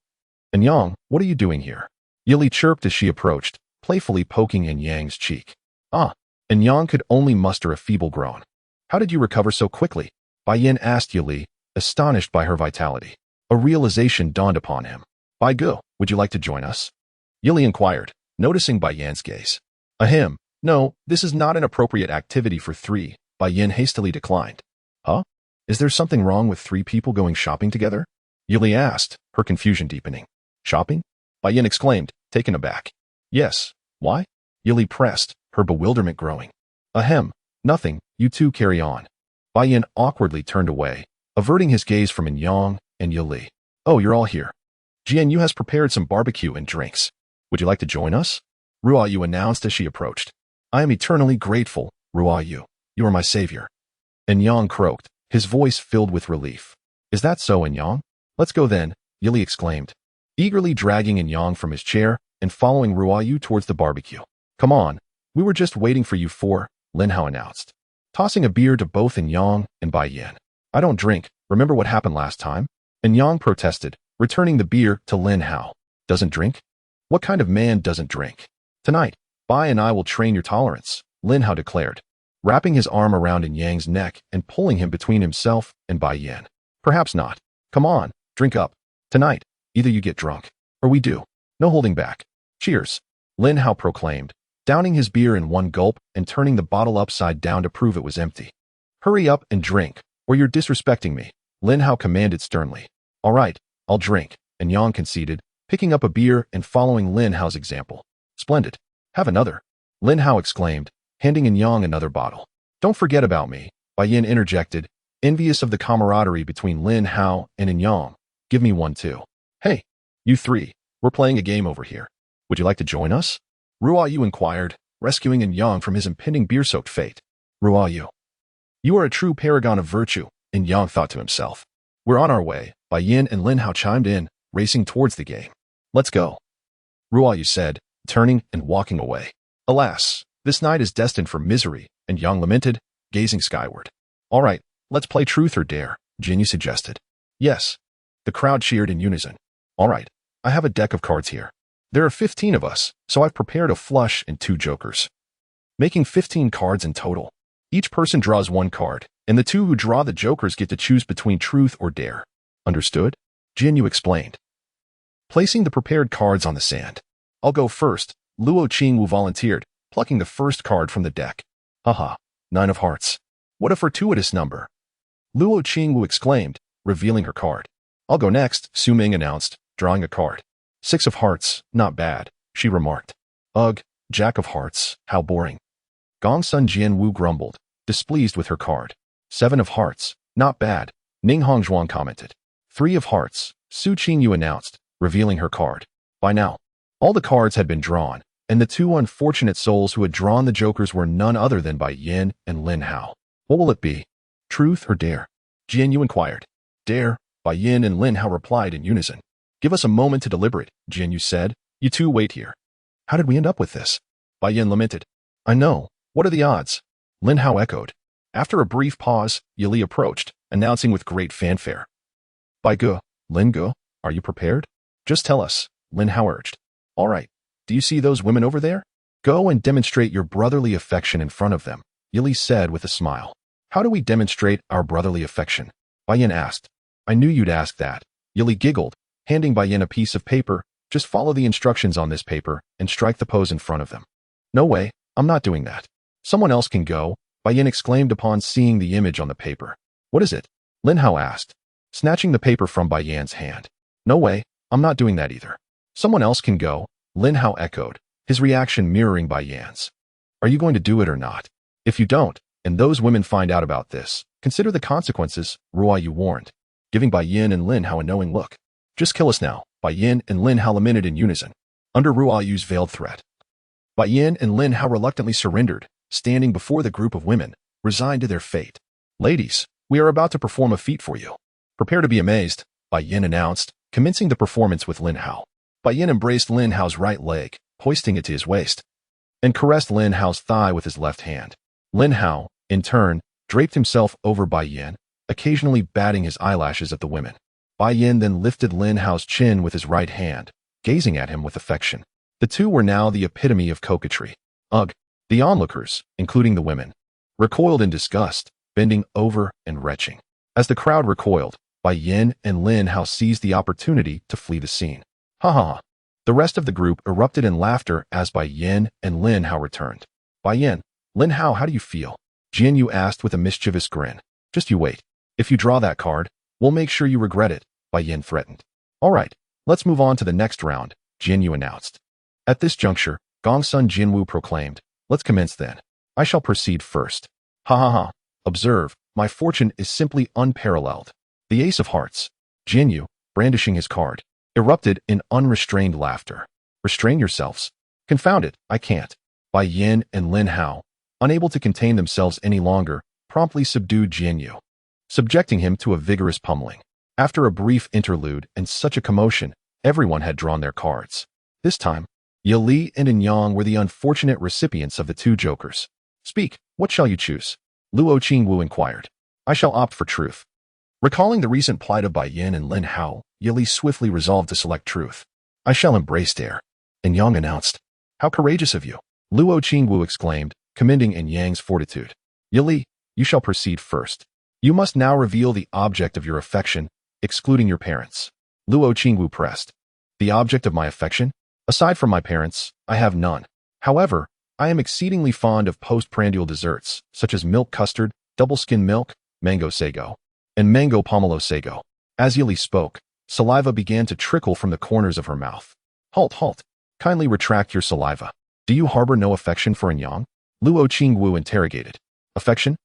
A: Anyang, what are you doing here? Yili chirped as she approached, playfully poking Anyang's cheek. Anyang could only muster a feeble groan. How did you recover so quickly? Bai Yin asked Yili, astonished by her vitality. A realization dawned upon him. Bai Gu, would you like to join us? Yili inquired, noticing Bai Yan's gaze. Ahem, no, this is not an appropriate activity for 3, Bai Yin hastily declined. Huh? Is there something wrong with 3 people going shopping together? Yili asked, her confusion deepening. Shopping? Bai Yin exclaimed, taken aback. Yes, why? Yili pressed, her bewilderment growing. Ahem, nothing, you two carry on. Bai Yin awkwardly turned away, averting his gaze from Anyang and Yili. Oh, you're all here. Jian Yu has prepared some barbecue and drinks. Would you like to join us? Ruo Yu announced as she approached. I am eternally grateful, Ruo Yu. You are my savior. Anyang croaked, his voice filled with relief. Is that so, Anyang? Let's go then, Yili exclaimed, eagerly dragging Anyang from his chair and following Ruo Yu towards the barbecue. Come on, we were just waiting for you for, Lin Hao announced, tossing a beer to both Anyang and Bai Yin. I don't drink, remember what happened last time? Anyang protested, returning the beer to Lin Hao. Doesn't drink? What kind of man doesn't drink? Tonight, Bai and I will train your tolerance, Lin Hao declared. wrapping his arm around In Yang's neck and pulling him between himself and Bai Yin. Perhaps not. Come on, drink up. Tonight, either you get drunk, or we do. No holding back. Cheers, Lin Hao proclaimed, downing his beer in one gulp and turning the bottle upside down to prove it was empty. Hurry up and drink, or you're disrespecting me, Lin Hao commanded sternly. All right, I'll drink, and Yang conceded, picking up a beer and following Lin Hao's example. Splendid. Have another, Lin Hao exclaimed, handing In Yang another bottle. Don't forget about me, Bai Yin interjected, envious of the camaraderie between Lin Hao and In Yang. Give me one too. Hey, you three, we're playing a game over here. Would you like to join us? Ruo Yu inquired, rescuing In Yang from his impending beer-soaked fate. Ruo Yu. You are a true paragon of virtue, In Yang thought to himself. We're on our way, Bai Yin and Lin Hao chimed in, racing towards the game. Let's go, Ruo Yu said, turning and walking away. Alas, this night is destined for misery, and Yang lamented, gazing skyward. All right, let's play truth or dare, Jinyu suggested. Yes. The crowd cheered in unison. All right, I have a deck of cards here. There are 15 of us, so I've prepared a flush and 2 jokers, making 15 cards in total. Each person draws 1 card, and the 2 who draw the jokers get to choose between truth or dare. Understood? Jinyu explained, placing the prepared cards on the sand. I'll go first, Luo Qingwu volunteered, plucking the first card from the deck. Haha, 9 of hearts. What a fortuitous number, Luo Qingwu exclaimed, revealing her card. I'll go next, Su Ming announced, drawing a card. 6 of hearts, not bad, she remarked. Ugh, Jack of hearts, how boring. Gongsun Jianwu grumbled, displeased with her card. 7 of hearts, not bad, Ning Hongzhuang commented. 3 of hearts, Su Qingyu announced, revealing her card. By now, all the cards had been drawn, and the 2 unfortunate souls who had drawn the jokers were none other than Bai Yin and Lin Hao. What will it be? Truth or dare? Jianyu inquired. Dare, Bai Yin and Lin Hao replied in unison. Give us a moment to deliberate, Jianyu said. You two wait here. How did we end up with this? Bai Yin lamented. I know. What are the odds? Lin Hao echoed. After a brief pause, Yili approached, announcing with great fanfare. Bai Ge, Lin Ge, are you prepared? Just tell us, Lin Hao urged. All right. Do you see those women over there? Go and demonstrate your brotherly affection in front of them, Yili said with a smile. How do we demonstrate our brotherly affection? Bai Yin asked. I knew you'd ask that. Yili giggled, handing Bai Yin a piece of paper. Just follow the instructions on this paper and strike the pose in front of them. No way, I'm not doing that. Someone else can go, Bai Yin exclaimed upon seeing the image on the paper. What is it? Lin Hao asked, snatching the paper from Bai Yin's hand. No way, I'm not doing that either. Someone else can go, Lin Hao echoed, his reaction mirroring Bai Yin's. Are you going to do it or not? If you don't, and those women find out about this, consider the consequences, Ruo Yu warned, giving Bai Yin and Lin Hao a knowing look. Just kill us now, Bai Yin and Lin Hao lamented in unison, under Ruo Yu's veiled threat. Bai Yin and Lin Hao reluctantly surrendered, standing before the group of women, resigned to their fate. Ladies, we are about to perform a feat for you. Prepare to be amazed, Bai Yin announced, commencing the performance with Lin Hao. Bai Yin embraced Lin Hao's right leg, hoisting it to his waist, and caressed Lin Hao's thigh with his left hand. Lin Hao, in turn, draped himself over Bai Yin, occasionally batting his eyelashes at the women. Bai Yin then lifted Lin Hao's chin with his right hand, gazing at him with affection. The two were now the epitome of coquetry. Ugh! The onlookers, including the women, recoiled in disgust, bending over and retching. As the crowd recoiled, Bai Yin and Lin Hao seized the opportunity to flee the scene. Ha ha ha! The rest of the group erupted in laughter as Bai Yin and Lin Hao returned. Bai Yin, Lin Hao, how do you feel? Jianyu asked with a mischievous grin. Just you wait. If you draw that card, we'll make sure you regret it, Bai Yin threatened. All right, let's move on to the next round, Jianyu announced. At this juncture, Gongsun Jinwu proclaimed, let's commence then. I shall proceed first. Ha ha ha. Observe, my fortune is simply unparalleled. The Ace of Hearts. Jinyu, brandishing his card, erupted in unrestrained laughter. Restrain yourselves. Confound it, I can't. Bai Yin and Lin Hao, unable to contain themselves any longer, promptly subdued Jinyu, subjecting him to a vigorous pummeling. After a brief interlude and such a commotion, everyone had drawn their cards. This time, Yili and In Yang were the unfortunate recipients of the 2 jokers. Speak, what shall you choose? Luo Qingwu inquired. I shall opt for truth. Recalling the recent plight of Bai Yin and Lin Hao, Yili swiftly resolved to select truth. I shall embrace dare, In Yang announced. How courageous of you! Luo Qingwu exclaimed, commending In Yang's fortitude. Yili, you shall proceed first. You must now reveal the object of your affection, excluding your parents. Luo Qingwu pressed. The object of my affection? Aside from my parents, I have none. However, I am exceedingly fond of postprandial desserts, such as milk custard, double-skim milk, mango sago, and mango pomelo sago. As Yili spoke, saliva began to trickle from the corners of her mouth. Halt, halt. Kindly retract your saliva. Do you harbor no affection for Enyang? Luo Qingwu interrogated. Affection?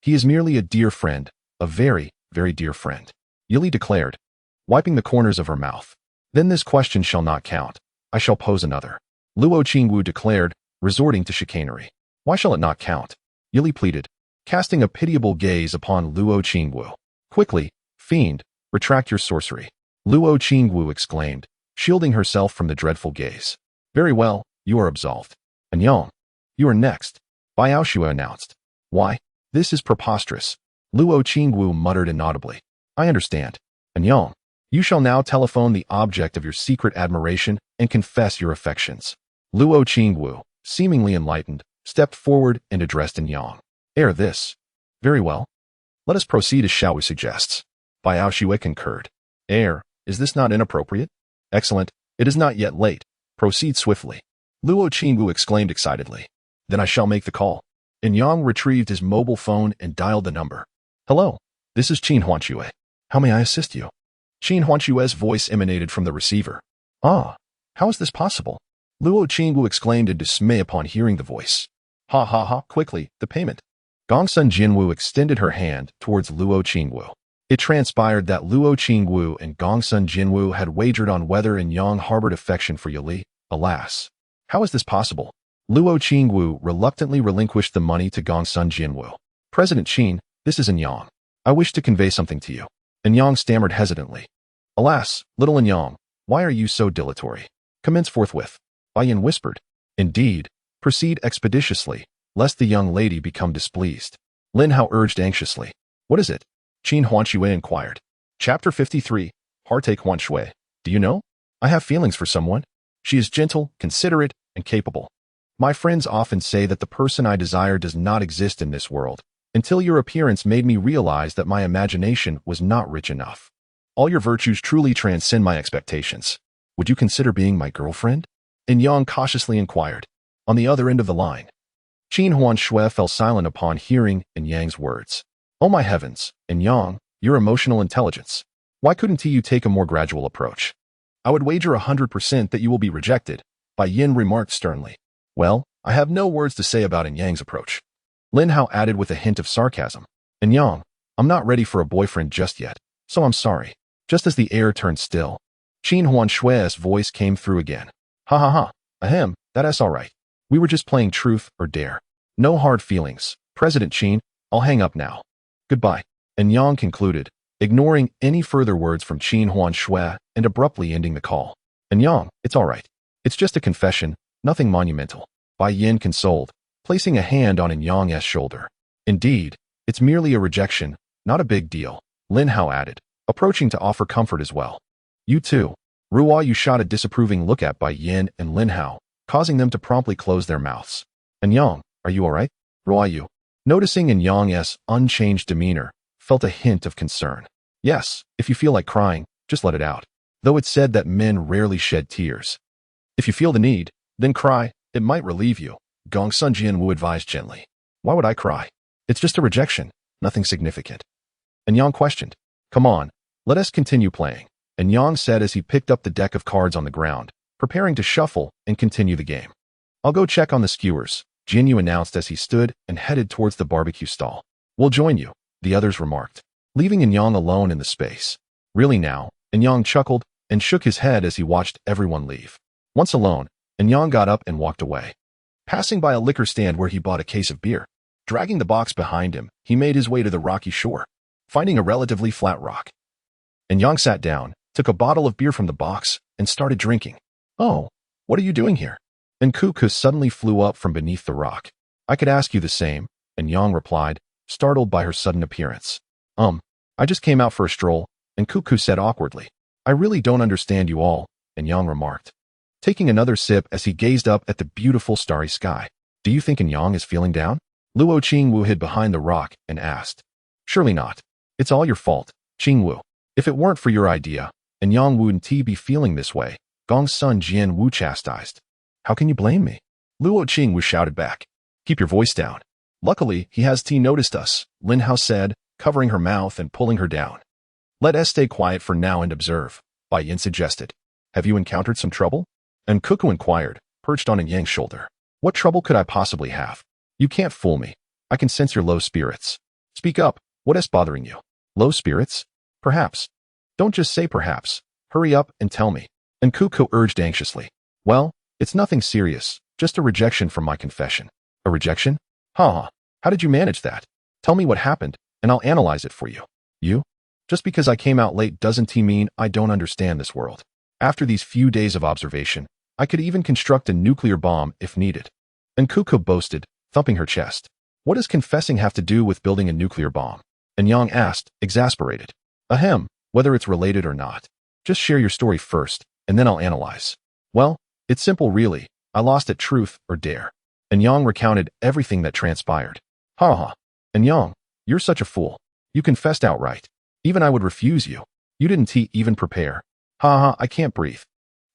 A: He is merely a dear friend, a very, very dear friend. Yili declared, wiping the corners of her mouth. Then this question shall not count. I shall pose another. Luo Qingwu declared, resorting to chicanery. Why shall it not count? Yili pleaded, casting a pitiable gaze upon Luo Qingwu. Quickly, fiend, retract your sorcery. Luo Qingwu exclaimed, shielding herself from the dreadful gaze. Very well, you are absolved. Enyang, you are next. Bai Yaoxue announced. Why? This is preposterous. Luo Qingwu muttered inaudibly. I understand. Enyang, you shall now telephone the object of your secret admiration and confess your affections. Luo Qingwu, seemingly enlightened, stepped forward and addressed Enyang. Ere this. Very well. Let us proceed as Xiaowu suggests. Bai Yaoxue concurred. Is this not inappropriate? Excellent. It is not yet late. Proceed swiftly. Luo Qingwu exclaimed excitedly. Then I shall make the call. Enyang retrieved his mobile phone and dialed the number. Hello, this is Qin Huanxue. How may I assist you? Qin Huanxue's voice emanated from the receiver. Ah, how is this possible? Luo Qingwu exclaimed in dismay upon hearing the voice. Ha ha ha, quickly, the payment. Gongsun Jinwu extended her hand towards Luo Qingwu. It transpired that Luo Qingwu and Gongsun Jinwu had wagered on whether Enyang harbored affection for Yili. Alas. How is this possible? Luo Qingwu reluctantly relinquished the money to Gongsun Jinwu. President Qin, this is Enyang. I wish to convey something to you. Enyang stammered hesitantly. Alas, little Enyang, why are you so dilatory? Commence forthwith. Bai Yin whispered. Indeed, proceed expeditiously, lest the young lady become displeased. Lin Hao urged anxiously. What is it? Qin Huanxue inquired. Chapter 53, Heartache Huanxue. Do you know? I have feelings for someone. She is gentle, considerate, and capable. My friends often say that the person I desire does not exist in this world, until your appearance made me realize that my imagination was not rich enough. All your virtues truly transcend my expectations. Would you consider being my girlfriend? Enyang cautiously inquired. On the other end of the line. Qin Huanxue fell silent upon hearing Enyang's words. Oh my heavens, Enyang, your emotional intelligence. Why couldn't you take a more gradual approach? I would wager 100% that you will be rejected, Bai Yin remarked sternly. Well, I have no words to say about Enyang's approach. Lin Hao added with a hint of sarcasm. Enyang, I'm not ready for a boyfriend just yet, so I'm sorry. Just as the air turned still, Qin Huanshue's voice came through again. Ha ha ha, ahem, that's all right. We were just playing truth or dare. No hard feelings. President Qin, I'll hang up now. Goodbye. Enyang concluded, ignoring any further words from Qin Huanxue and abruptly ending the call. Enyang, it's all right. It's just a confession, nothing monumental. Bai Yin consoled, placing a hand on Enyang's shoulder. Indeed, it's merely a rejection, not a big deal, Lin Hao added, approaching to offer comfort as well. You too. Ruoyu shot a disapproving look at Bai Yin and Lin Hao, causing them to promptly close their mouths. Enyang, are you all right? Ruoyu, noticing Enyang's unchanged demeanor, felt a hint of concern. Yes, if you feel like crying, just let it out. Though it's said that men rarely shed tears. If you feel the need, then cry, it might relieve you, Gongsun Jinwu advised gently. Why would I cry? It's just a rejection, nothing significant. Enyang questioned. Come on, let us continue playing, Enyang said as he picked up the deck of cards on the ground, preparing to shuffle and continue the game. I'll go check on the skewers, Jinyu announced as he stood and headed towards the barbecue stall. We'll join you, the others remarked, leaving Enyang alone in the space. Really now, Enyang chuckled and shook his head as he watched everyone leave. Once alone, Enyang got up and walked away. Passing by a liquor stand where he bought a case of beer. Dragging the box behind him, he made his way to the rocky shore, finding a relatively flat rock. Enyang sat down, took a bottle of beer from the box, and started drinking. Oh, what are you doing here? And Cuckoo suddenly flew up from beneath the rock. I could ask you the same, Enyang replied, startled by her sudden appearance. I just came out for a stroll, and Cuckoo said awkwardly. I really don't understand you all, Enyang remarked, taking another sip as he gazed up at the beautiful starry sky. Do you think Enyang is feeling down? Luo Qingwu hid behind the rock and asked. Surely not. It's all your fault, Qingwu. If it weren't for your idea, and Yang wouldn't be feeling this way, Gong's son Jian Wu chastised. How can you blame me? Luo Qingwu shouted back. Keep your voice down. Luckily, he has noticed us, Lin Hao said, covering her mouth and pulling her down. Let us stay quiet for now and observe, Bai Yin suggested. Have you encountered some trouble? And Cuckoo inquired, perched on Yang's shoulder. What trouble could I possibly have? You can't fool me. I can sense your low spirits. Speak up. What is bothering you? Low spirits? Perhaps. Don't just say perhaps. Hurry up and tell me. And Cuckoo urged anxiously. Well, it's nothing serious, just a rejection from my confession. A rejection? Huh. How did you manage that? Tell me what happened, and I'll analyze it for you. You? Just because I came out late doesn't mean I don't understand this world. After these few days of observation, I could even construct a nuclear bomb if needed. And Cuckoo boasted, thumping her chest. What does confessing have to do with building a nuclear bomb? And Yang asked, exasperated. Ahem, whether it's related or not. Just share your story first, and then I'll analyze. Well, it's simple really. I lost at truth or dare. And Yang recounted everything that transpired. Ha ha. And Yang, you're such a fool. You confessed outright. Even I would refuse you. You didn't even prepare. Ha ha, I can't breathe.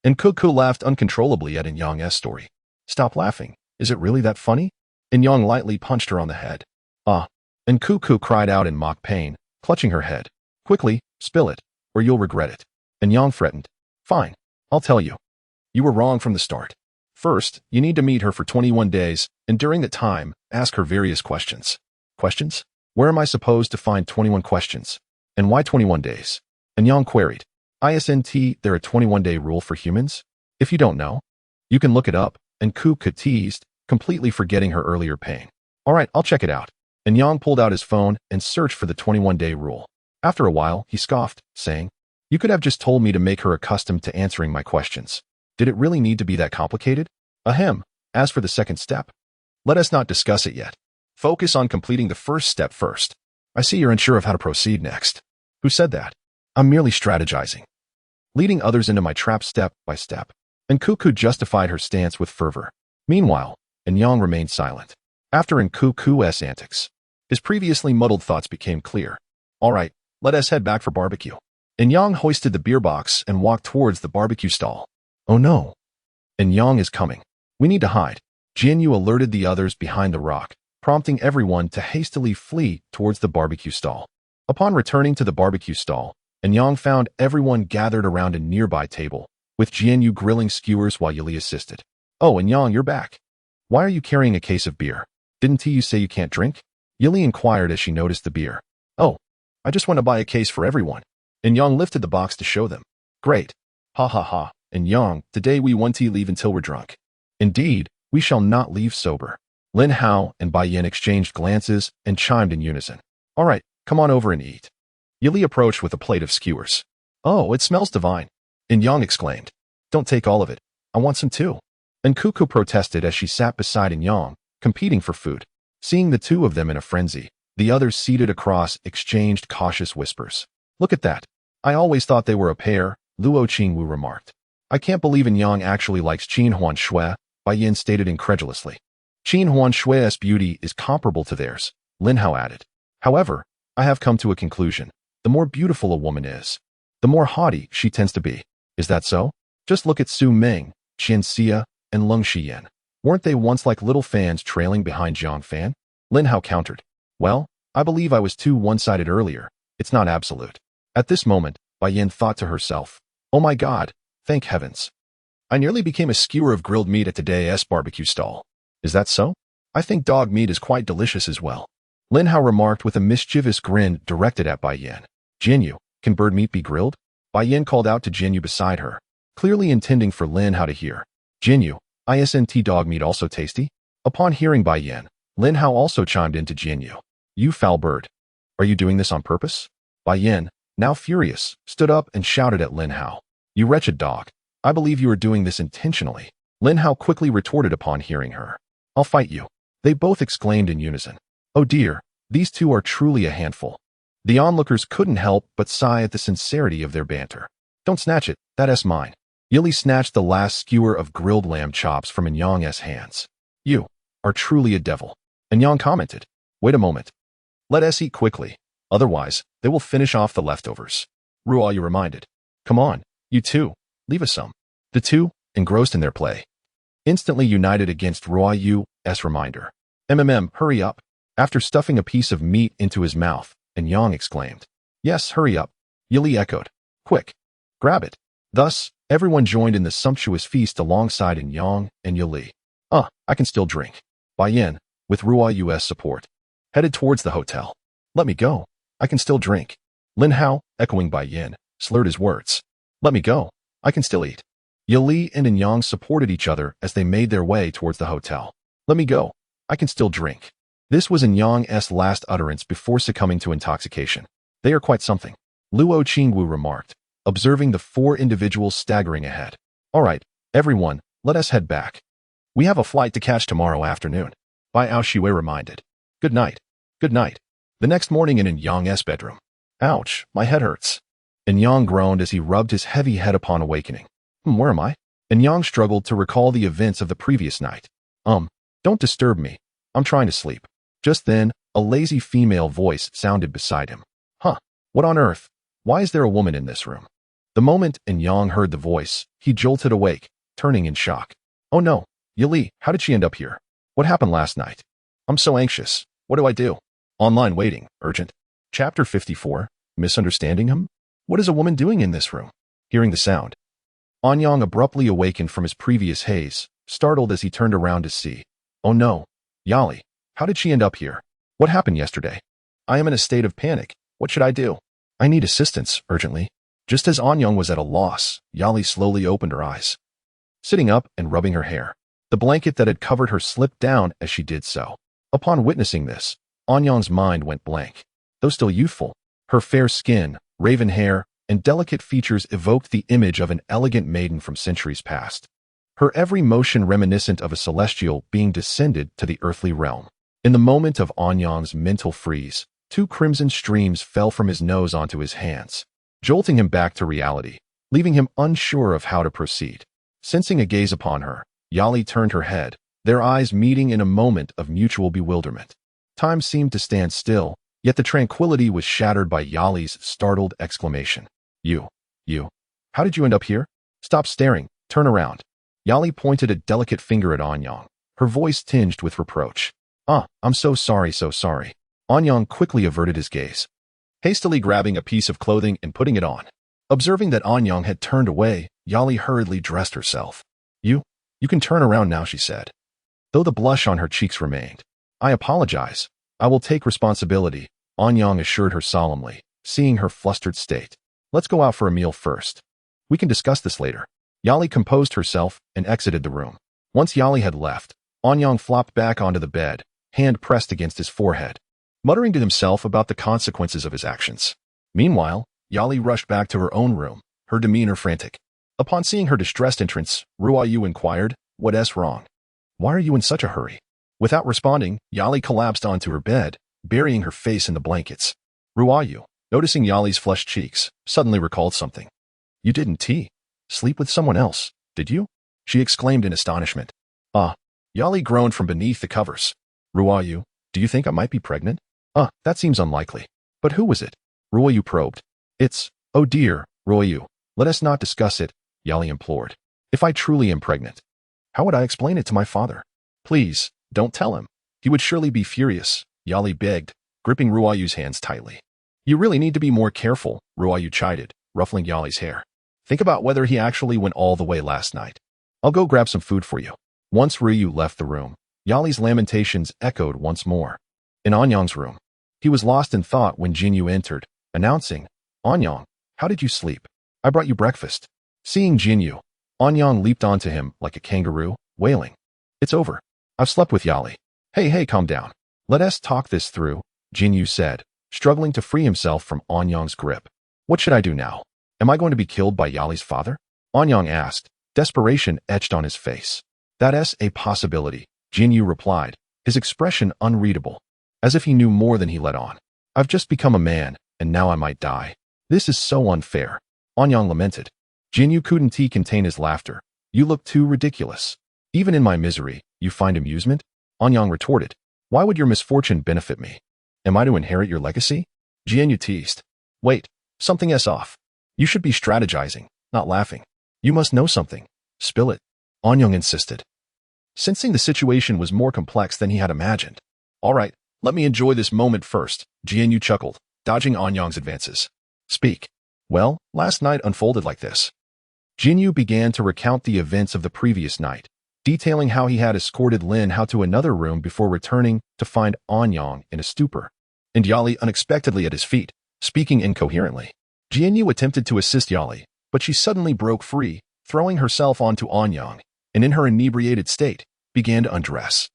A: And Cuckoo laughed uncontrollably at Yang's story. Stop laughing. Is it really that funny? And Yang lightly punched her on the head. Ah. And Cuckoo cried out in mock pain, clutching her head. Quickly, spill it, or you'll regret it. And Yang threatened. Fine, I'll tell you. You were wrong from the start. First, you need to meet her for 21 days, and during that time, ask her various questions. Questions? Where am I supposed to find 21 questions? And why 21 days? And Yang queried. Isn't there a 21-day rule for humans? If you don't know, you can look it up, and Cuckoo teased, completely forgetting her earlier pain. All right, I'll check it out. And Yang pulled out his phone and searched for the 21-day rule. After a while, he scoffed, saying, You could have just told me to make her accustomed to answering my questions. Did it really need to be that complicated? Ahem. As for the second step, let us not discuss it yet. Focus on completing the first step first. I see you're unsure of how to proceed next. Who said that? I'm merely strategizing, leading others into my trap step by step. And Cuckoo justified her stance with fervor. Meanwhile, Yang remained silent. After Cuckoo's antics, his previously muddled thoughts became clear. All right, let us head back for barbecue. And Yang hoisted the beer box and walked towards the barbecue stall. Oh no. And Yang is coming. We need to hide. Jianyu alerted the others behind the rock, prompting everyone to hastily flee towards the barbecue stall. Upon returning to the barbecue stall, Yang found everyone gathered around a nearby table, with Jianyu grilling skewers while Yili assisted. Oh, and Yang, you're back. Why are you carrying a case of beer? Didn't you say you can't drink? Yili inquired as she noticed the beer. Oh, I just want to buy a case for everyone. And Yang lifted the box to show them. Great. Ha ha ha. And Yang, today we want to leave until we're drunk. Indeed, we shall not leave sober. Lin Hao and Bai Yin exchanged glances and chimed in unison. All right, come on over and eat. Yili approached with a plate of skewers. Oh, it smells divine. And Yang exclaimed. Don't take all of it. I want some too. And Cuckoo protested as she sat beside Yang, competing for food. Seeing the two of them in a frenzy, the others seated across exchanged cautious whispers. Look at that. I always thought they were a pair, Luo Qingwu remarked. I can't believe Yang actually likes Qin Huan Shui, Bai Yin stated incredulously. Qin Huan Shui's beauty is comparable to theirs, Lin Hao added. However, I have come to a conclusion. The more beautiful a woman is, the more haughty she tends to be. Is that so? Just look at Su Ming, Qian Xia, and Leng Xiyan. Weren't they once like little fans trailing behind Jiang Fan? Lin Hao countered. Well, I believe I was too one-sided earlier. It's not absolute. At this moment, Bai Yin thought to herself, oh my god, thank heavens. I nearly became a skewer of grilled meat at today's barbecue stall. Is that so? I think dog meat is quite delicious as well. Lin Hao remarked with a mischievous grin directed at Bai Yin. Jianyu, can bird meat be grilled? Bai Yin called out to Jianyu beside her, clearly intending for Lin Hao to hear. Jianyu, isn't dog meat also tasty? Upon hearing Bai Yin, Lin Hao also chimed in to Jianyu. You foul bird. Are you doing this on purpose? Bai Yin, now furious, stood up and shouted at Lin Hao. You wretched dog. I believe you are doing this intentionally. Lin Hao quickly retorted upon hearing her. I'll fight you. They both exclaimed in unison. Oh dear, these two are truly a handful. The onlookers couldn't help but sigh at the sincerity of their banter. Don't snatch it, that's mine. Yili snatched the last skewer of grilled lamb chops from Yang's hands. You are truly a devil. And Yang commented, "Wait a moment. Let us eat quickly. Otherwise, they will finish off the leftovers." Ruoyu reminded, "Come on, you two, leave us some." The two, engrossed in their play, instantly united against Ruoyu's reminder. Hurry up." After stuffing a piece of meat into his mouth, and Yang exclaimed, "Yes, hurry up." Yili echoed, "Quick, grab it." Thus, everyone joined in the sumptuous feast alongside Yang and Yili. I can still drink." Bai Yin, with Ruoyu's support, headed towards the hotel. "Let me go. I can still drink." Lin Hao, echoing Bai Yin, slurred his words. "Let me go. I can still eat." Yili and Yang supported each other as they made their way towards the hotel. "Let me go. I can still drink." This was Yang's last utterance before succumbing to intoxication. "They are quite something," Luo Qingwu remarked, observing the four individuals staggering ahead. "All right, everyone, let us head back. We have a flight to catch tomorrow afternoon," Bai Aoshiwei reminded. "Good night. Good night." The next morning in Yang's bedroom. "Ouch, my head hurts." Yang groaned as he rubbed his heavy head upon awakening. Where am I?" Yang struggled to recall the events of the previous night. Don't disturb me. I'm trying to sleep." Just then, a lazy female voice sounded beside him. What on earth? Why is there a woman in this room?" The moment Yang heard the voice, he jolted awake, turning in shock. "Oh no, Yili, how did she end up here? What happened last night? I'm so anxious. What do I do?" Online waiting, urgent. Chapter 54, Misunderstanding him? What is a woman doing in this room? Hearing the sound, Anyang abruptly awakened from his previous haze, startled as he turned around to see. "Oh no, Yali, how did she end up here? What happened yesterday? I am in a state of panic. What should I do? I need assistance, urgently." Just as Anyang was at a loss, Yali slowly opened her eyes. Sitting up and rubbing her hair, the blanket that had covered her slipped down as she did so. Upon witnessing this, Anyang's mind went blank. Though still youthful, her fair skin, raven hair, and delicate features evoked the image of an elegant maiden from centuries past. Her every motion reminiscent of a celestial being descended to the earthly realm. In the moment of Anyang's mental freeze, 2 crimson streams fell from his nose onto his hands, jolting him back to reality, leaving him unsure of how to proceed. Sensing a gaze upon her, Yali turned her head, their eyes meeting in a moment of mutual bewilderment. Time seemed to stand still, yet the tranquility was shattered by Yali's startled exclamation. You, how did you end up here? Stop staring, turn around." Yali pointed a delicate finger at Anyang, her voice tinged with reproach. I'm so sorry. Anyang quickly averted his gaze, hastily grabbing a piece of clothing and putting it on. Observing that Anyang had turned away, Yali hurriedly dressed herself. You can turn around now," she said, though the blush on her cheeks remained. "I apologize. I will take responsibility," Anyang assured her solemnly, seeing her flustered state. "Let's go out for a meal first. We can discuss this later." Yali composed herself and exited the room. Once Yali had left, Anyang flopped back onto the bed, hand pressed against his forehead, muttering to himself about the consequences of his actions. Meanwhile, Yali rushed back to her own room, her demeanor frantic. Upon seeing her distressed entrance, Ruoyu inquired, "What's wrong? Why are you in such a hurry?" Without responding, Yali collapsed onto her bed, burying her face in the blankets. Ruoyu, noticing Yali's flushed cheeks, suddenly recalled something. "You didn't sleep with someone else, did you?" she exclaimed in astonishment. Yali groaned from beneath the covers. "Ruoyu, do you think I might be pregnant?" That seems unlikely. But who was it?" Ruoyu probed. Oh dear, Ruoyu, let us not discuss it," Yali implored. "If I truly am pregnant, how would I explain it to my father?" "Please, don't tell him. He would surely be furious," Yali begged, gripping Ruoyu's hands tightly. "You really need to be more careful," Ruoyu chided, ruffling Yali's hair. "Think about whether he actually went all the way last night. I'll go grab some food for you." Once Ryu left the room, Yali's lamentations echoed once more. In Anyang's room, he was lost in thought when Jinyu entered, announcing, "Anyang, how did you sleep? I brought you breakfast." Seeing Jinyu, Anyang leaped onto him like a kangaroo, wailing, "It's over. I've slept with Yali." Hey, calm down. Let us talk this through," Jinyu said, struggling to free himself from Anyang's grip. "What should I do now? Am I going to be killed by Yali's father?" Anyang asked, desperation etched on his face. "That's a possibility," Jinyu replied, his expression unreadable, as if he knew more than he let on. "I've just become a man, and now I might die. This is so unfair," Anyang lamented. Jinyu couldn't contain his laughter. "You look too ridiculous. Even in my misery, you find amusement?" Anyang retorted. Why would your misfortune benefit me? Am I to inherit your legacy? Jianyu teased. Wait, something's off. You should be strategizing, not laughing. You must know something. Spill it. Anyang insisted. Sensing the situation was more complex than he had imagined. All right, let me enjoy this moment first, Jianyu chuckled, dodging Anyang's advances. Speak. Well, last night unfolded like this. Jianyu began to recount the events of the previous night, detailing how he had escorted Lin Hao to another room before returning to find Anyang in a stupor, and Yali unexpectedly at his feet, speaking incoherently. Jianyu attempted to assist Yali, but she suddenly broke free, throwing herself onto Anyang, and in her inebriated state, began to undress.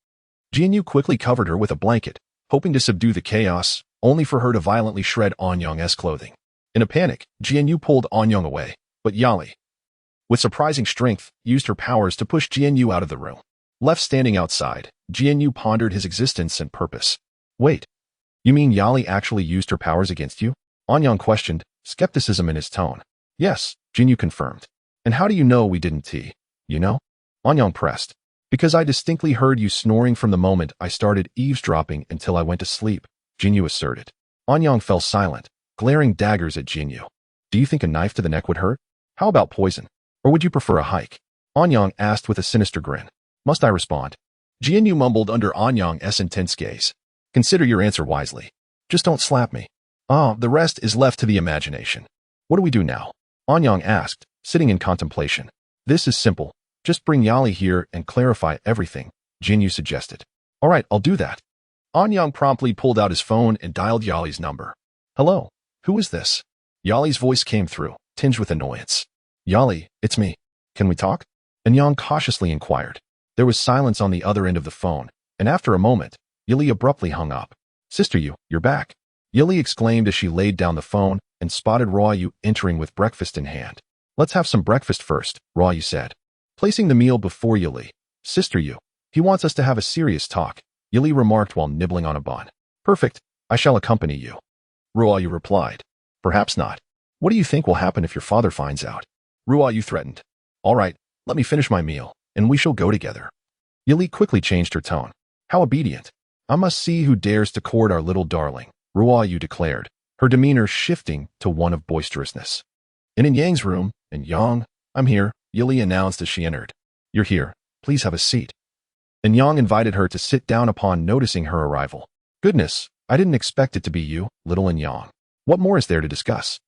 A: Jianyu quickly covered her with a blanket, hoping to subdue the chaos, only for her to violently shred Anyang's clothing. In a panic, Jianyu pulled Anyang away, but Yali, with surprising strength, used her powers to push Jianyu out of the room. Left standing outside, Jianyu pondered his existence and purpose. Wait, you mean Yali actually used her powers against you? Anyang questioned, skepticism in his tone. Yes, Jianyu confirmed. And how do you know we didn't tea? You know? Anyang pressed. Because I distinctly heard you snoring from the moment I started eavesdropping until I went to sleep, Jianyu asserted. Anyang fell silent, glaring daggers at Jianyu. Do you think a knife to the neck would hurt? How about poison? Or would you prefer a hike? Anyang asked with a sinister grin. Must I respond? Jianyu mumbled under Anyang's intense gaze. Consider your answer wisely. Just don't slap me. The rest is left to the imagination. What do we do now? Anyang asked, sitting in contemplation. This is simple. Just bring Yali here and clarify everything, Jianyu suggested. All right, I'll do that. Anyang promptly pulled out his phone and dialed Yali's number. Hello, who is this? Yali's voice came through, tinged with annoyance. Yali, it's me. Can we talk? Anyang cautiously inquired. There was silence on the other end of the phone, and after a moment, Yali abruptly hung up. Sister Yu, you're back. Yali exclaimed as she laid down the phone and spotted Ruoyu entering with breakfast in hand. Let's have some breakfast first, Ruoyu said. Placing the meal before Yali. Sister Yu, he wants us to have a serious talk, Yali remarked while nibbling on a bun. Perfect, I shall accompany you. Ruoyu replied. Perhaps not. What do you think will happen if your father finds out? Ruoyu threatened. All right, let me finish my meal, and we shall go together. Yali quickly changed her tone. How obedient. I must see who dares to court our little darling, Ruoyu declared, her demeanor shifting to one of boisterousness. In Yang's room, and Yang, I'm here, Yali announced as she entered. You're here, please have a seat. And Yang invited her to sit down upon noticing her arrival. Goodness, I didn't expect it to be you, little Yang. What more is there to discuss?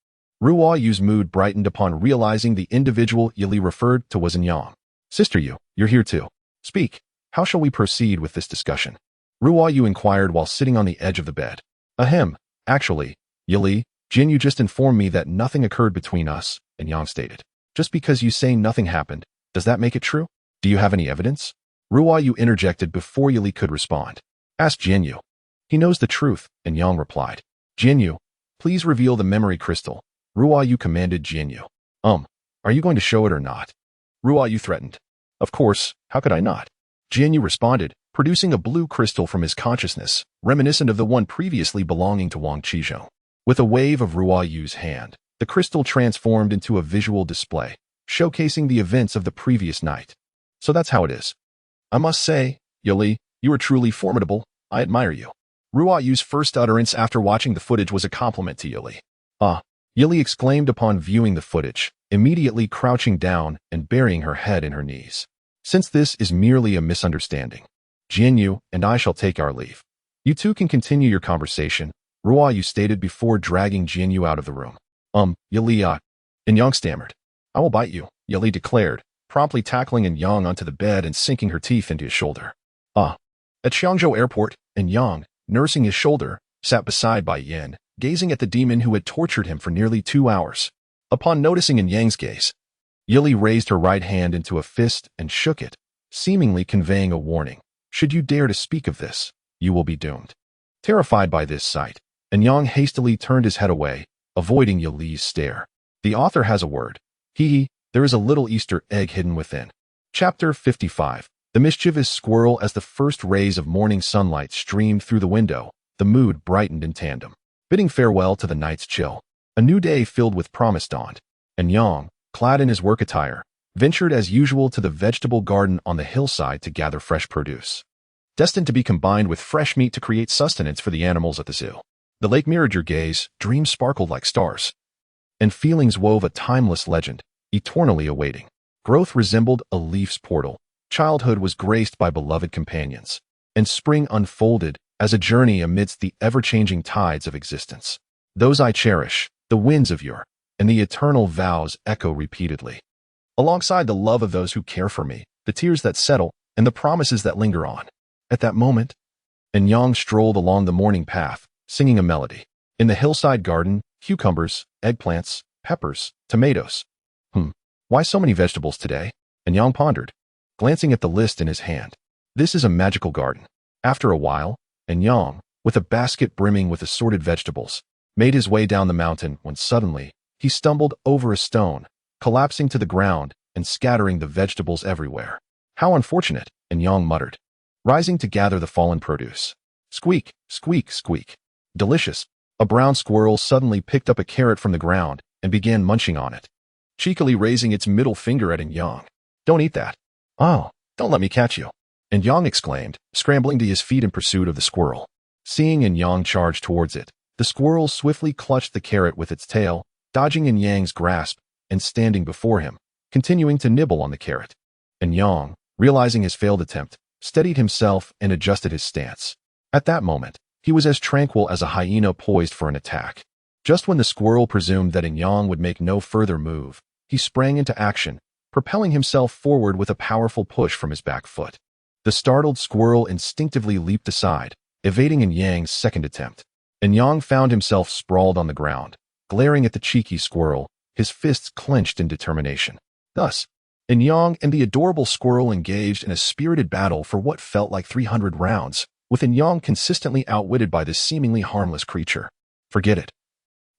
A: Ruoyu's mood brightened upon realizing the individual Yali referred to was Yang. Sister Yu, you're here too. Speak, how shall we proceed with this discussion? Ruoyu inquired while sitting on the edge of the bed. Ahem, actually, Yali, Jianyu just informed me that nothing occurred between us, and Yang stated. Just because you say nothing happened, does that make it true? Do you have any evidence? Ruoyu interjected before Yali could respond. Ask Jianyu. He knows the truth, and Yang replied. Jianyu, please reveal the memory crystal. Ruoyu commanded Jianyu. Are you going to show it or not? Ruoyu threatened. Of course, how could I not? Jianyu responded, producing a blue crystal from his consciousness, reminiscent of the one previously belonging to Wang Qizhou. With a wave of Ruoyu's hand, the crystal transformed into a visual display, showcasing the events of the previous night. So that's how it is. I must say, Yali, you are truly formidable. I admire you. Ruoyu's first utterance after watching the footage was a compliment to Yali. Yali exclaimed upon viewing the footage, immediately crouching down and burying her head in her knees. Since this is merely a misunderstanding, Jianyu and I shall take our leave. You two can continue your conversation, Ruoyu stated before dragging Jianyu out of the room. Yali, and Yang stammered. I will bite you, Yali declared, promptly tackling Yang onto the bed and sinking her teeth into his shoulder. At Xiangzhou Airport, Yang, nursing his shoulder, sat beside Bai Yin, gazing at the demon who had tortured him for nearly 2 hours. Upon noticing Yang's gaze, Yali raised her right hand into a fist and shook it, seemingly conveying a warning. Should you dare to speak of this, you will be doomed. Terrified by this sight, Yang hastily turned his head away, avoiding Yali's stare. The author has a word. There is a little Easter egg hidden within. Chapter 55. The mischievous squirrel. As the first rays of morning sunlight streamed through the window, the mood brightened in tandem. Bidding farewell to the night's chill, a new day filled with promise dawned, and Yang, clad in his work attire, ventured as usual to the vegetable garden on the hillside to gather fresh produce. destined to be combined with fresh meat to create sustenance for the animals at the zoo. The lake mirrored your gaze, dreams sparkled like stars, and feelings wove a timeless legend, eternally awaiting. Growth resembled a leaf's portal, childhood was graced by beloved companions, and spring unfolded as a journey amidst the ever-changing tides of existence. Those I cherish, the winds of yore, and the eternal vows echo repeatedly. Alongside the love of those who care for me, the tears that settle, and the promises that linger on. At that moment, Yang strolled along the morning path, singing a melody. In the hillside garden, cucumbers, eggplants, peppers, tomatoes. Why so many vegetables today? Yang pondered, glancing at the list in his hand. This is a magical garden. After a while, Yang, with a basket brimming with assorted vegetables, made his way down the mountain when suddenly, he stumbled over a stone, collapsing to the ground and scattering the vegetables everywhere. How unfortunate, Yang muttered, rising to gather the fallen produce. Squeak, squeak, squeak. Delicious. A brown squirrel suddenly picked up a carrot from the ground and began munching on it, cheekily raising its middle finger at Yang. Don't eat that. Oh, don't let me catch you. Yang exclaimed, scrambling to his feet in pursuit of the squirrel. Seeing Yang charge towards it, the squirrel swiftly clutched the carrot with its tail, dodging Yang's grasp and standing before him, continuing to nibble on the carrot. Yang, realizing his failed attempt, steadied himself and adjusted his stance. At that moment, he was as tranquil as a hyena poised for an attack. Just when the squirrel presumed that Yang would make no further move, he sprang into action, propelling himself forward with a powerful push from his back foot. The startled squirrel instinctively leaped aside, evading Yang's second attempt. Yang found himself sprawled on the ground, glaring at the cheeky squirrel, his fists clenched in determination. Thus, Yang and the adorable squirrel engaged in a spirited battle for what felt like 300 rounds, with Yang consistently outwitted by this seemingly harmless creature. Forget it.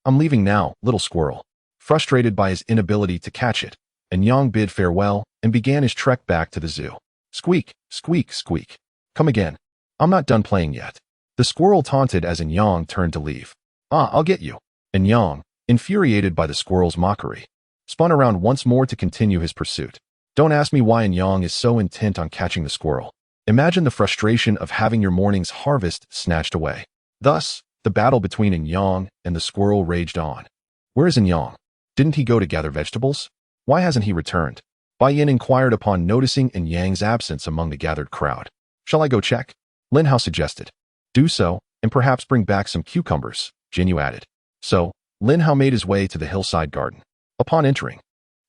A: I'm leaving now, little squirrel. Frustrated by his inability to catch it, Yang bid farewell and began his trek back to the zoo. Squeak, squeak, squeak. Come again. I'm not done playing yet. The squirrel taunted as Yang turned to leave. I'll get you. Yang, infuriated by the squirrel's mockery, spun around once more to continue his pursuit. Don't ask me why Yang is so intent on catching the squirrel. Imagine the frustration of having your morning's harvest snatched away. Thus, the battle between Yang and the squirrel raged on. Where is Yang? Didn't he go to gather vegetables? Why hasn't he returned? Bai Yin inquired upon noticing Yang's absence among the gathered crowd. Shall I go check? Lin Hao suggested. Do so, and perhaps bring back some cucumbers, Jinyu added. So, Lin Hao made his way to the hillside garden. Upon entering,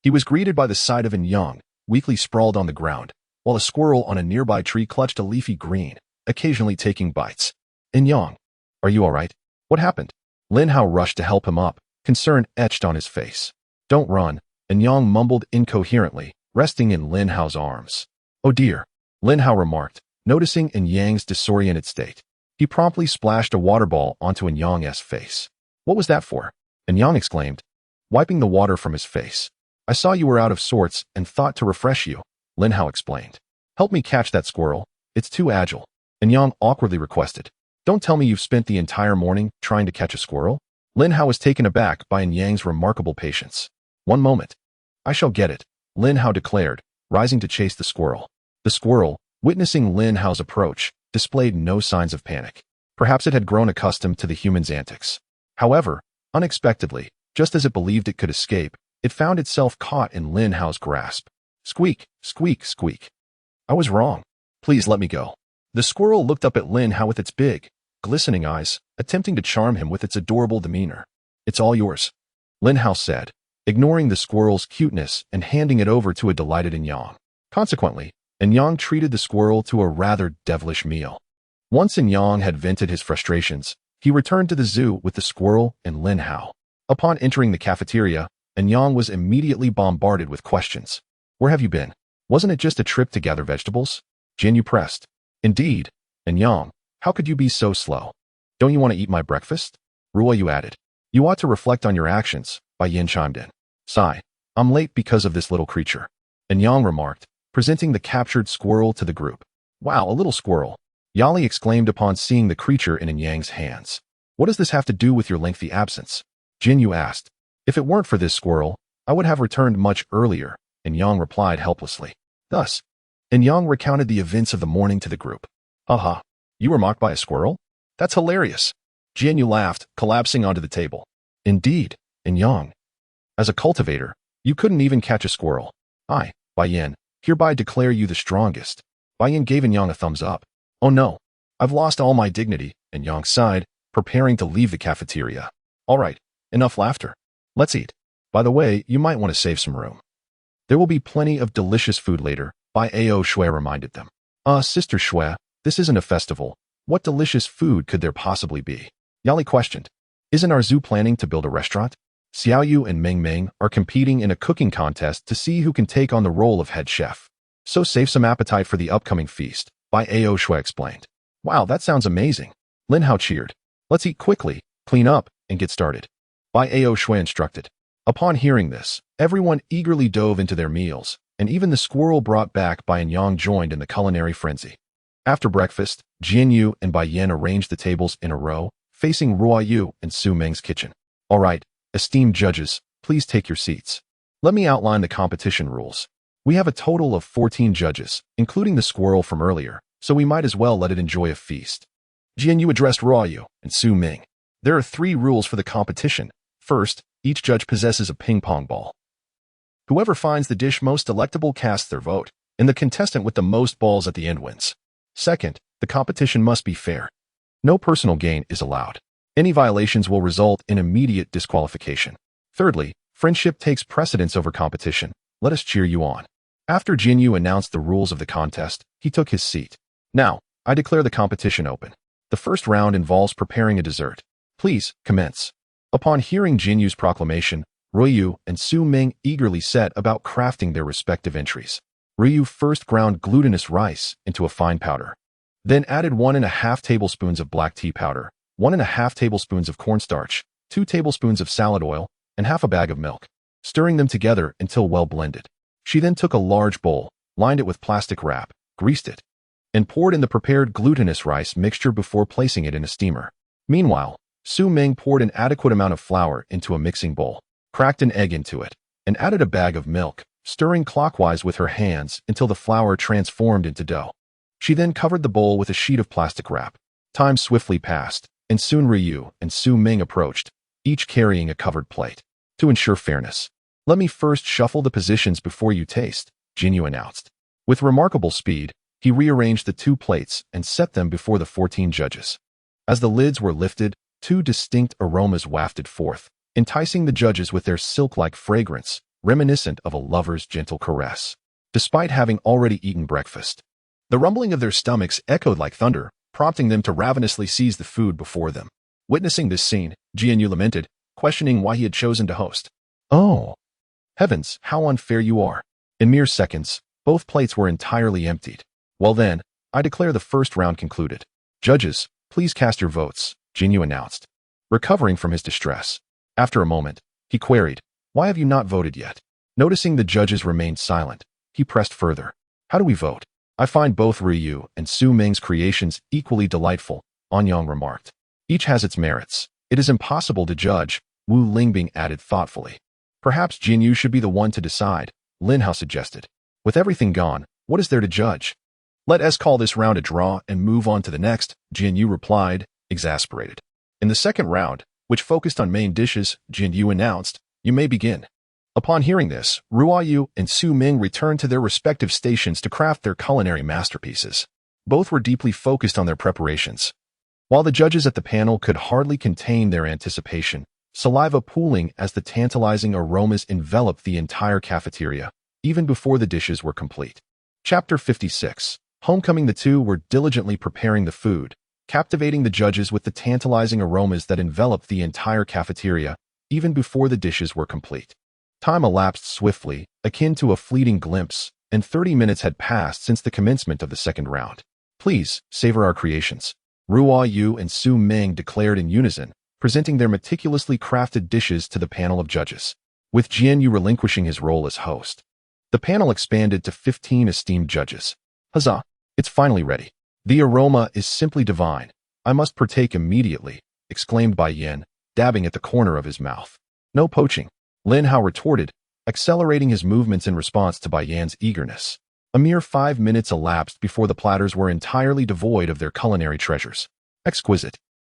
A: he was greeted by the sight of Yang, weakly sprawled on the ground, while a squirrel on a nearby tree clutched a leafy green, occasionally taking bites. Yang, are you all right? What happened? Lin Hao rushed to help him up, concern etched on his face. Don't run, Yang mumbled incoherently, resting in Lin Hao's arms. Oh dear, Lin Hao remarked, noticing Yang's disoriented state. He promptly splashed a water ball onto Yang's face. What was that for? Yang exclaimed, wiping the water from his face. I saw you were out of sorts and thought to refresh you, Lin Hao explained. Help me catch that squirrel. It's too agile. Yang awkwardly requested. Don't tell me you've spent the entire morning trying to catch a squirrel? Lin Hao was taken aback by Yang's remarkable patience. One moment. I shall get it, Lin Hao declared, rising to chase the squirrel. The squirrel, witnessing Lin Hao's approach, displayed no signs of panic. Perhaps it had grown accustomed to the human's antics. However, unexpectedly, just as it believed it could escape, it found itself caught in Lin Hao's grasp. Squeak, squeak, squeak. I was wrong. Please let me go. The squirrel looked up at Lin Hao with its big, glistening eyes, attempting to charm him with its adorable demeanor. It's all yours, Lin Hao said, ignoring the squirrel's cuteness and handing it over to a delighted Yang. Consequently, Yang treated the squirrel to a rather devilish meal. Once Yang had vented his frustrations, he returned to the zoo with the squirrel and Lin Hao. Upon entering the cafeteria, Yang was immediately bombarded with questions. Where have you been? Wasn't it just a trip to gather vegetables? Jinyu pressed. Indeed. Yang, how could you be so slow? Don't you want to eat my breakfast? Ruoyu added. You ought to reflect on your actions, Bai Yin chimed in. Sigh. I'm late because of this little creature. Yang remarked, presenting the captured squirrel to the group. Wow, a little squirrel. Yali exclaimed upon seeing the creature in Yang's hands. What does this have to do with your lengthy absence? Jinyu asked. If it weren't for this squirrel, I would have returned much earlier, Yang replied helplessly. Thus, Yang recounted the events of the morning to the group. Haha, you were mocked by a squirrel? That's hilarious. Jianyu laughed, collapsing onto the table. Indeed, in Yang. As a cultivator, you couldn't even catch a squirrel. I, Bai Yin, hereby declare you the strongest. Bai Yin gave Yang a thumbs up. Oh no, I've lost all my dignity, and Yang sighed, preparing to leave the cafeteria. All right, enough laughter. Let's eat. By the way, you might want to save some room. There will be plenty of delicious food later, Bai Ao Shui reminded them. Sister Shui, this isn't a festival. What delicious food could there possibly be? Yali questioned. Isn't our zoo planning to build a restaurant? Xiaoyu and Ming Ming are competing in a cooking contest to see who can take on the role of head chef. So save some appetite for the upcoming feast, Bai Ao Shui explained. Wow, that sounds amazing. Lin Hao cheered. Let's eat quickly, clean up, and get started. Bai Ao Shui instructed. Upon hearing this, everyone eagerly dove into their meals, and even the squirrel brought back by Yang joined in the culinary frenzy. After breakfast, Jianyu and Bai Yin arranged the tables in a row, facing Ruoyu and Su Ming's kitchen. All right, esteemed judges, please take your seats. Let me outline the competition rules. We have a total of 14 judges, including the squirrel from earlier, so we might as well let it enjoy a feast. Jianyu addressed Ruoyu and Su Ming. There are 3 rules for the competition. First, each judge possesses a ping-pong ball. Whoever finds the dish most delectable casts their vote, and the contestant with the most balls at the end wins. Second, the competition must be fair. No personal gain is allowed. Any violations will result in immediate disqualification. Thirdly, friendship takes precedence over competition. Let us cheer you on. After Jinyu announced the rules of the contest, he took his seat. Now, I declare the competition open. The first round involves preparing a dessert. Please, commence. Upon hearing Jinyu's proclamation, Ruoyu and Su Ming eagerly set about crafting their respective entries. Ruoyu first ground glutinous rice into a fine powder, then added 1½ tablespoons of black tea powder, 1½ tablespoons of cornstarch, 2 tablespoons of salad oil, and half a bag of milk, stirring them together until well blended. She then took a large bowl, lined it with plastic wrap, greased it, and poured in the prepared glutinous rice mixture before placing it in a steamer. Meanwhile, Su Ming poured an adequate amount of flour into a mixing bowl, cracked an egg into it, and added a bag of milk, stirring clockwise with her hands until the flour transformed into dough. She then covered the bowl with a sheet of plastic wrap. Time swiftly passed, and soon Ruoyu and Su Ming approached, each carrying a covered plate. To ensure fairness, let me first shuffle the positions before you taste, Jinyu announced. With remarkable speed, he rearranged the 2 plates and set them before the 14 judges. As the lids were lifted, 2 distinct aromas wafted forth, enticing the judges with their silk-like fragrance, reminiscent of a lover's gentle caress. Despite having already eaten breakfast, the rumbling of their stomachs echoed like thunder, prompting them to ravenously seize the food before them. Witnessing this scene, Jianyu lamented, questioning why he had chosen to host. Oh, heavens, how unfair you are. In mere seconds, both plates were entirely emptied. Well then, I declare the first round concluded. Judges, please cast your votes, Jinyu announced. Recovering from his distress, after a moment, he queried, why have you not voted yet? Noticing the judges remained silent, he pressed further. How do we vote? I find both Ruoyu and Su Ming's creations equally delightful, Anyang remarked. Each has its merits. It is impossible to judge, Wu Lingbing added thoughtfully. Perhaps Jinyu should be the one to decide, Lin Hao suggested. With everything gone, what is there to judge? Let us call this round a draw and move on to the next, Jinyu replied, exasperated. In the second round, which focused on main dishes, Jinyu announced, you may begin. Upon hearing this, Ruoyu and Su Ming returned to their respective stations to craft their culinary masterpieces. Both were deeply focused on their preparations. While the judges at the panel could hardly contain their anticipation, saliva pooling as the tantalizing aromas enveloped the entire cafeteria, even before the dishes were complete. Chapter 56. Homecoming. The 2 were diligently preparing the food, captivating the judges with the tantalizing aromas that enveloped the entire cafeteria, even before the dishes were complete. Time elapsed swiftly, akin to a fleeting glimpse, and 30 minutes had passed since the commencement of the second round. Please, savor our creations, Ruoyu and Su Ming declared in unison, presenting their meticulously crafted dishes to the panel of judges. With Jianyu relinquishing his role as host, the panel expanded to 15 esteemed judges. Huzzah! It's finally ready. The aroma is simply divine. I must partake immediately, exclaimed Bai Yin, dabbing at the corner of his mouth. No poaching, Lin Hao retorted, accelerating his movements in response to Bai Yan's eagerness. A mere 5 minutes elapsed before the platters were entirely devoid of their culinary treasures. Exquisite.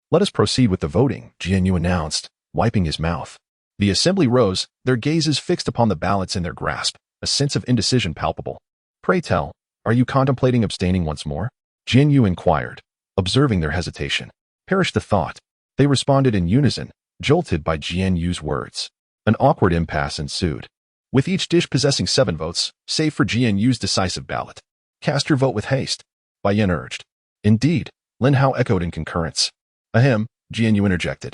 A: Let us proceed with the voting, Jianyu announced, wiping his mouth. The assembly rose, their gazes fixed upon the ballots in their grasp, a sense of indecision palpable. Pray tell, are you contemplating abstaining once more? Jianyu inquired, observing their hesitation. Perish the thought. They responded in unison, jolted by Jianyu's words. An awkward impasse ensued, with each dish possessing 7 votes, save for Jianyu's decisive ballot. Cast your vote with haste, Bai Yin urged. Indeed, Lin Hao echoed in concurrence. Ahem, Jianyu interjected,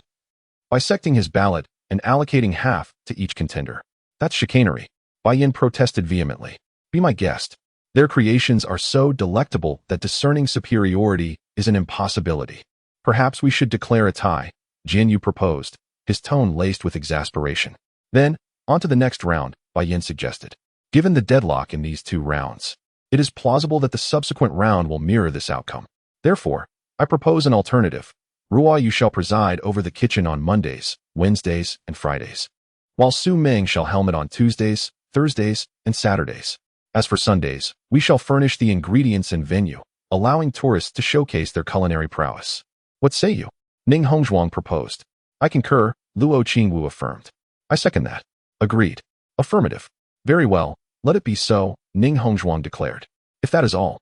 A: bisecting his ballot and allocating half to each contender. That's chicanery, Bai Yin protested vehemently. Be my guest. Their creations are so delectable that discerning superiority is an impossibility. Perhaps we should declare a tie, Jianyu proposed, his tone laced with exasperation. Then, on to the next round, Bai Yin suggested. Given the deadlock in these 2 rounds, it is plausible that the subsequent round will mirror this outcome. Therefore, I propose an alternative. Ruo, you shall preside over the kitchen on Mondays, Wednesdays, and Fridays, while Su Meng shall helmet on Tuesdays, Thursdays, and Saturdays. As for Sundays, we shall furnish the ingredients and venue, allowing tourists to showcase their culinary prowess. What say you? Ning Hongzhuang proposed. I concur, Luo Qingwu affirmed. I second that. Agreed. Affirmative. Very well, let it be so, Ning Hongzhuang declared. If that is all,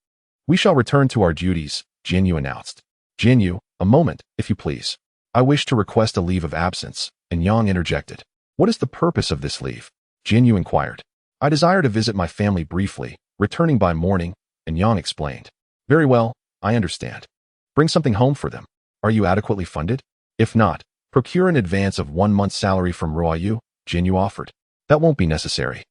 A: we shall return to our duties, Jianyu announced. Jianyu, a moment, if you please. I wish to request a leave of absence, and Yang interjected. What is the purpose of this leave? Jianyu inquired. I desire to visit my family briefly, returning by morning, and Yang explained. Very well, I understand. Bring something home for them. Are you adequately funded? If not, procure an advance of 1 month's salary from Ruoyu, Jianyu offered. That won't be necessary.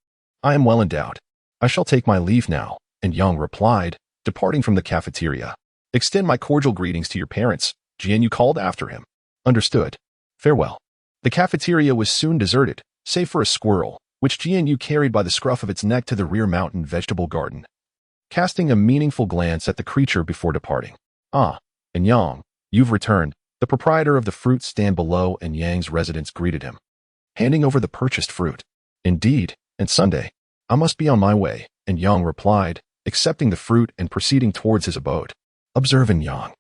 A: I am well endowed. I shall take my leave now, and Yang replied, departing from the cafeteria. Extend my cordial greetings to your parents, Jianyu called after him. Understood. Farewell. The cafeteria was soon deserted, save for a squirrel, which Jianyu carried by the scruff of its neck to the rear mountain vegetable garden, casting a meaningful glance at the creature before departing. Ah, and Yang, you've returned. The proprietor of the fruit stand below and Yang's residence greeted him, handing over the purchased fruit. Indeed, and Sunday. I must be on my way, and Yang replied, accepting the fruit and proceeding towards his abode. Observing Yang.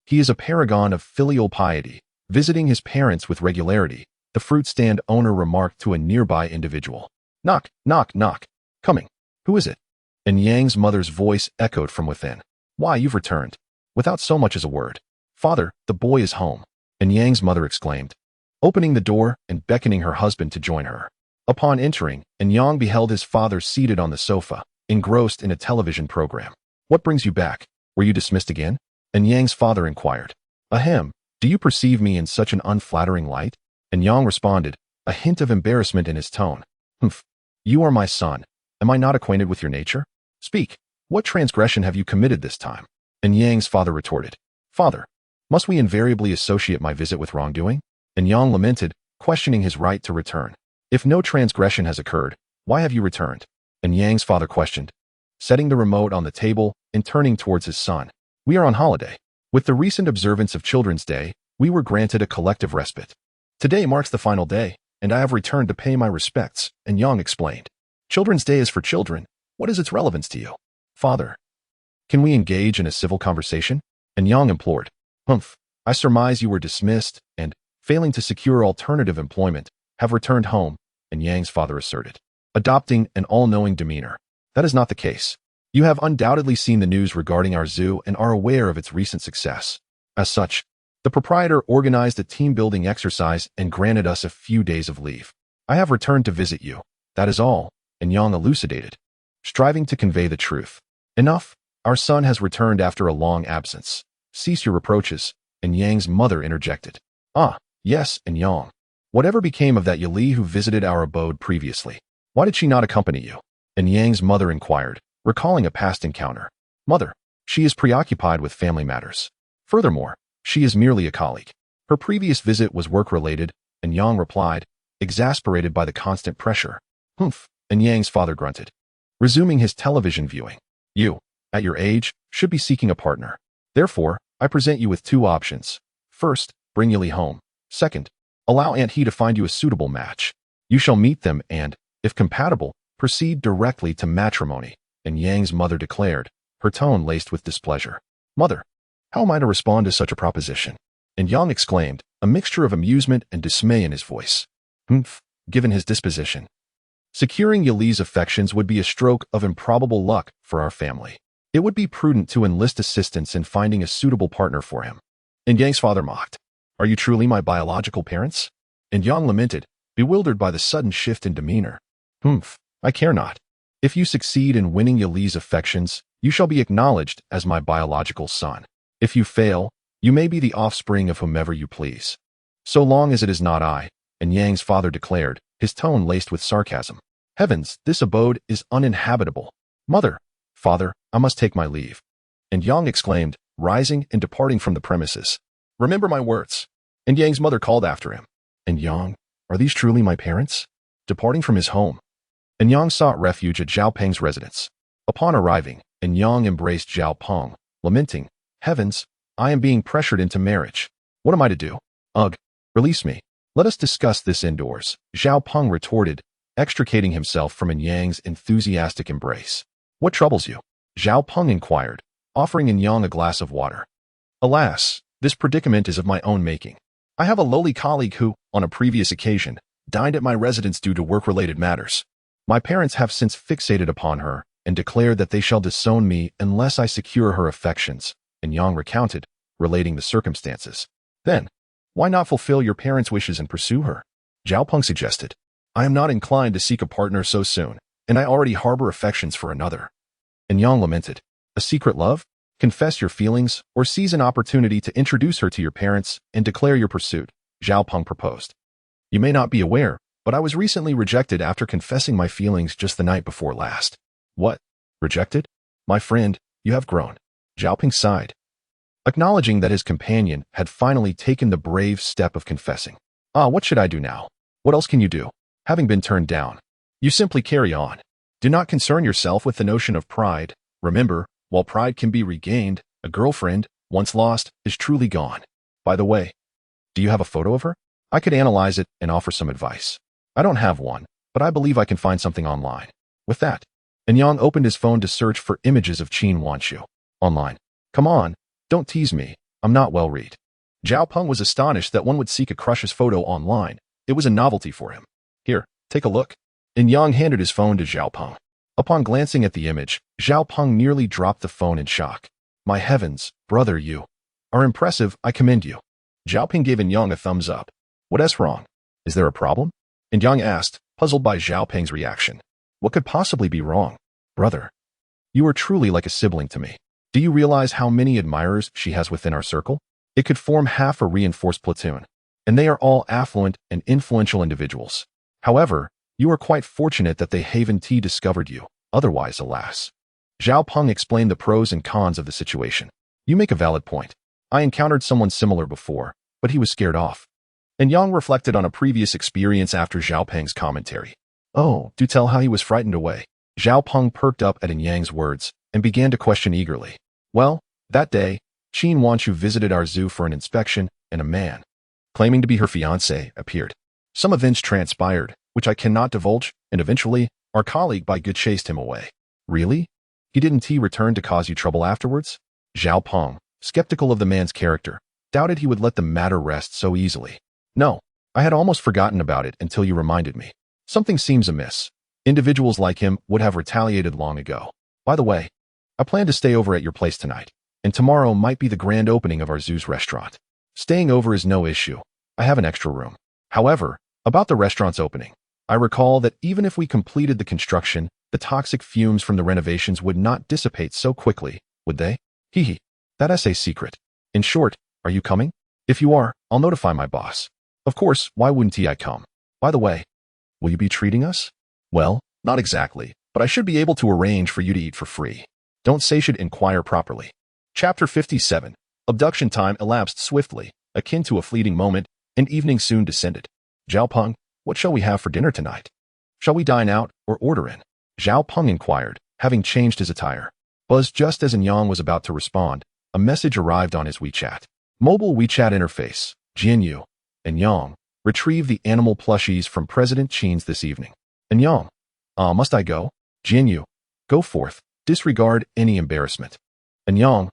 A: He is a paragon of filial piety, visiting his parents with regularity, the fruit stand owner remarked to a nearby individual. Knock, knock, knock. Coming. Who is it? And Yang's mother's voice echoed from within. Why, you've returned. Without so much as a word. Father, the boy is home. And Yang's mother exclaimed, opening the door and beckoning her husband to join her. Upon entering, Yang beheld his father seated on the sofa, engrossed in a television program. What brings you back? Were you dismissed again? And Yang's father inquired. Ahem, do you perceive me in such an unflattering light? And Yang responded, a hint of embarrassment in his tone. Humph, you are my son. Am I not acquainted with your nature? Speak, what transgression have you committed this time? And Yang's father retorted. Father, must we invariably associate my visit with wrongdoing? And Yang lamented, questioning his right to return. If no transgression has occurred, why have you returned? And Yang's father questioned, setting the remote on the table and turning towards his son. We are on holiday. With the recent observance of Children's Day, we were granted a collective respite. Today marks the final day, and I have returned to pay my respects, and Yang explained. Children's Day is for children. What is its relevance to you? Father, can we engage in a civil conversation? And Yang implored. Humph, I surmise you were dismissed and, failing to secure alternative employment, have returned home, and Yang's father asserted, adopting an all-knowing demeanor. That is not the case. You have undoubtedly seen the news regarding our zoo and are aware of its recent success. As such, the proprietor organized a team-building exercise and granted us a few days of leave. I have returned to visit you. That is all, and Yang elucidated, striving to convey the truth. Enough, our son has returned after a long absence. Cease your reproaches, and Yang's mother interjected. Ah, yes, and Yang. Whatever became of that Yali who visited our abode previously? Why did she not accompany you? And Yang's mother inquired, recalling a past encounter. Mother, she is preoccupied with family matters. Furthermore, she is merely a colleague. Her previous visit was work-related, and Yang replied, exasperated by the constant pressure. Humph, and Yang's father grunted, resuming his television viewing. You, at your age, should be seeking a partner. Therefore, I present you with 2 options. First, bring Yali home. Second, allow Aunt He to find you a suitable match. You shall meet them and, if compatible, proceed directly to matrimony. and Yang's mother declared, her tone laced with displeasure. Mother, how am I to respond to such a proposition? And Yang exclaimed, a mixture of amusement and dismay in his voice. Humph, given his disposition. Securing Yali's affections would be a stroke of improbable luck for our family. It would be prudent to enlist assistance in finding a suitable partner for him. And Yang's father mocked. Are you truly my biological parents? And Yang lamented, bewildered by the sudden shift in demeanor. Humph, I care not. If you succeed in winning Yali's affections, you shall be acknowledged as my biological son. If you fail, you may be the offspring of whomever you please. So long as it is not I, and Yang's father declared, his tone laced with sarcasm. Heavens, this abode is uninhabitable. Mother, father, I must take my leave. And Yang exclaimed, rising and departing from the premises. Remember my words. And Yang's mother called after him. And Yang, are these truly my parents? Departing from his home. And Yang sought refuge at Zhao Peng's residence. Upon arriving, and Yang embraced Zhao Peng, lamenting, Heavens, I am being pressured into marriage. What am I to do? Ugh, release me. Let us discuss this indoors, Zhao Peng retorted, extricating himself from Yang's enthusiastic embrace. What troubles you? Zhao Peng inquired, offering Yang a glass of water. Alas, this predicament is of my own making. I have a lowly colleague who, on a previous occasion, dined at my residence due to work-related matters. My parents have since fixated upon her and declared that they shall disown me unless I secure her affections, and Yang recounted, relating the circumstances. Then, why not fulfill your parents' wishes and pursue her? Zhao Peng suggested. I am not inclined to seek a partner so soon, and I already harbor affections for another. And Yang lamented. A secret love? Confess your feelings, or seize an opportunity to introduce her to your parents and declare your pursuit, Zhao Peng proposed. You may not be aware, but I was recently rejected after confessing my feelings just the night before last. What? Rejected? My friend, you have grown. Zhao Peng sighed, acknowledging that his companion had finally taken the brave step of confessing. What should I do now? What else can you do? Having been turned down, you simply carry on. Do not concern yourself with the notion of pride. Remember, while pride can be regained, a girlfriend, once lost, is truly gone. By the way, do you have a photo of her? I could analyze it and offer some advice. I don't have one, but I believe I can find something online. With that, and Yang opened his phone to search for images of Qin Wanchu. Online. Come on, don't tease me. I'm not well read. Zhao Peng was astonished that one would seek a crush's photo online. It was a novelty for him. Here, take a look. And Yang handed his phone to Zhao Peng. Upon glancing at the image, Zhao Peng nearly dropped the phone in shock. My heavens, brother, you are impressive, I commend you. Zhao Peng gave Yang a thumbs up. What's wrong? Is there a problem? And Yang asked, puzzled by Zhao Peng's reaction. What could possibly be wrong? Brother, you are truly like a sibling to me. Do you realize how many admirers she has within our circle? It could form half a reinforced platoon. And they are all affluent and influential individuals. However, you are quite fortunate that they Haven Tea discovered you. Otherwise, alas. Zhao Peng explained the pros and cons of the situation. You make a valid point. I encountered someone similar before, but he was scared off. And Yang reflected on a previous experience after Zhao Peng's commentary. Oh, do tell how he was frightened away. Zhao Peng perked up at Yang's words and began to question eagerly. Well, that day, Qin Wanchu visited our zoo for an inspection, and a man, claiming to be her fiancé, appeared. Some events transpired, which I cannot divulge, and eventually, our colleague by good chased him away. Really? Didn't he return to cause you trouble afterwards? Zhao Peng, skeptical of the man's character, doubted he would let the matter rest so easily. No, I had almost forgotten about it until you reminded me. Something seems amiss. Individuals like him would have retaliated long ago. By the way, I plan to stay over at your place tonight, and tomorrow might be the grand opening of our zoo's restaurant. Staying over is no issue. I have an extra room. However, about the restaurant's opening, I recall that even if we completed the construction, the toxic fumes from the renovations would not dissipate so quickly, would they? Hee. That's a secret. In short, are you coming? If you are, I'll notify my boss. Of course, why wouldn't I come? By the way, will you be treating us? Well, not exactly, but I should be able to arrange for you to eat for free. Don't say should inquire properly. Chapter 57. Abduction time elapsed swiftly, akin to a fleeting moment, and evening soon descended. Zhao Peng, what shall we have for dinner tonight? Shall we dine out or order in? Zhao Peng inquired, having changed his attire. Just as Yang was about to respond, a message arrived on his WeChat. Mobile WeChat interface, Jianyu, and Yang, retrieve the animal plushies from President Qin's this evening. And Yang, must I go? Jianyu, go forth. Disregard any embarrassment. And Yang,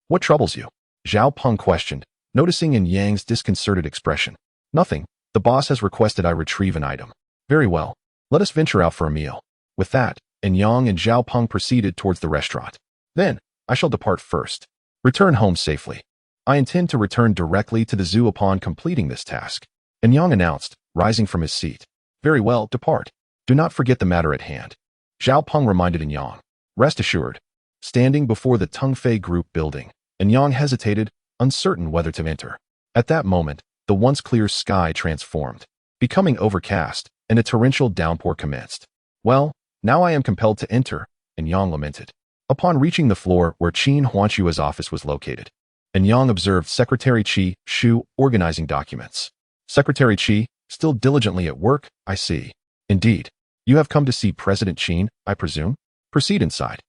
A: what troubles you? Zhao Peng questioned, noticing in Yang's disconcerted expression. Nothing. The boss has requested I retrieve an item. Very well. Let us venture out for a meal. With that, Yang and Zhao Peng proceeded towards the restaurant. Then, I shall depart first. Return home safely. I intend to return directly to the zoo upon completing this task. Yang announced, rising from his seat. Very well, depart. Do not forget the matter at hand. Zhao Peng reminded Yang. Rest assured. Standing before the Tungfei Group building, Yang hesitated, uncertain whether to enter. At that moment, the once clear sky transformed, becoming overcast, and a torrential downpour commenced. Well, now I am compelled to enter, Yang lamented. Upon reaching the floor where Qin Huanshua's office was located, Yang observed Secretary Qi Shu organizing documents. Secretary Qi, still diligently at work, I see. Indeed. You have come to see President Qin, I presume? Proceed inside.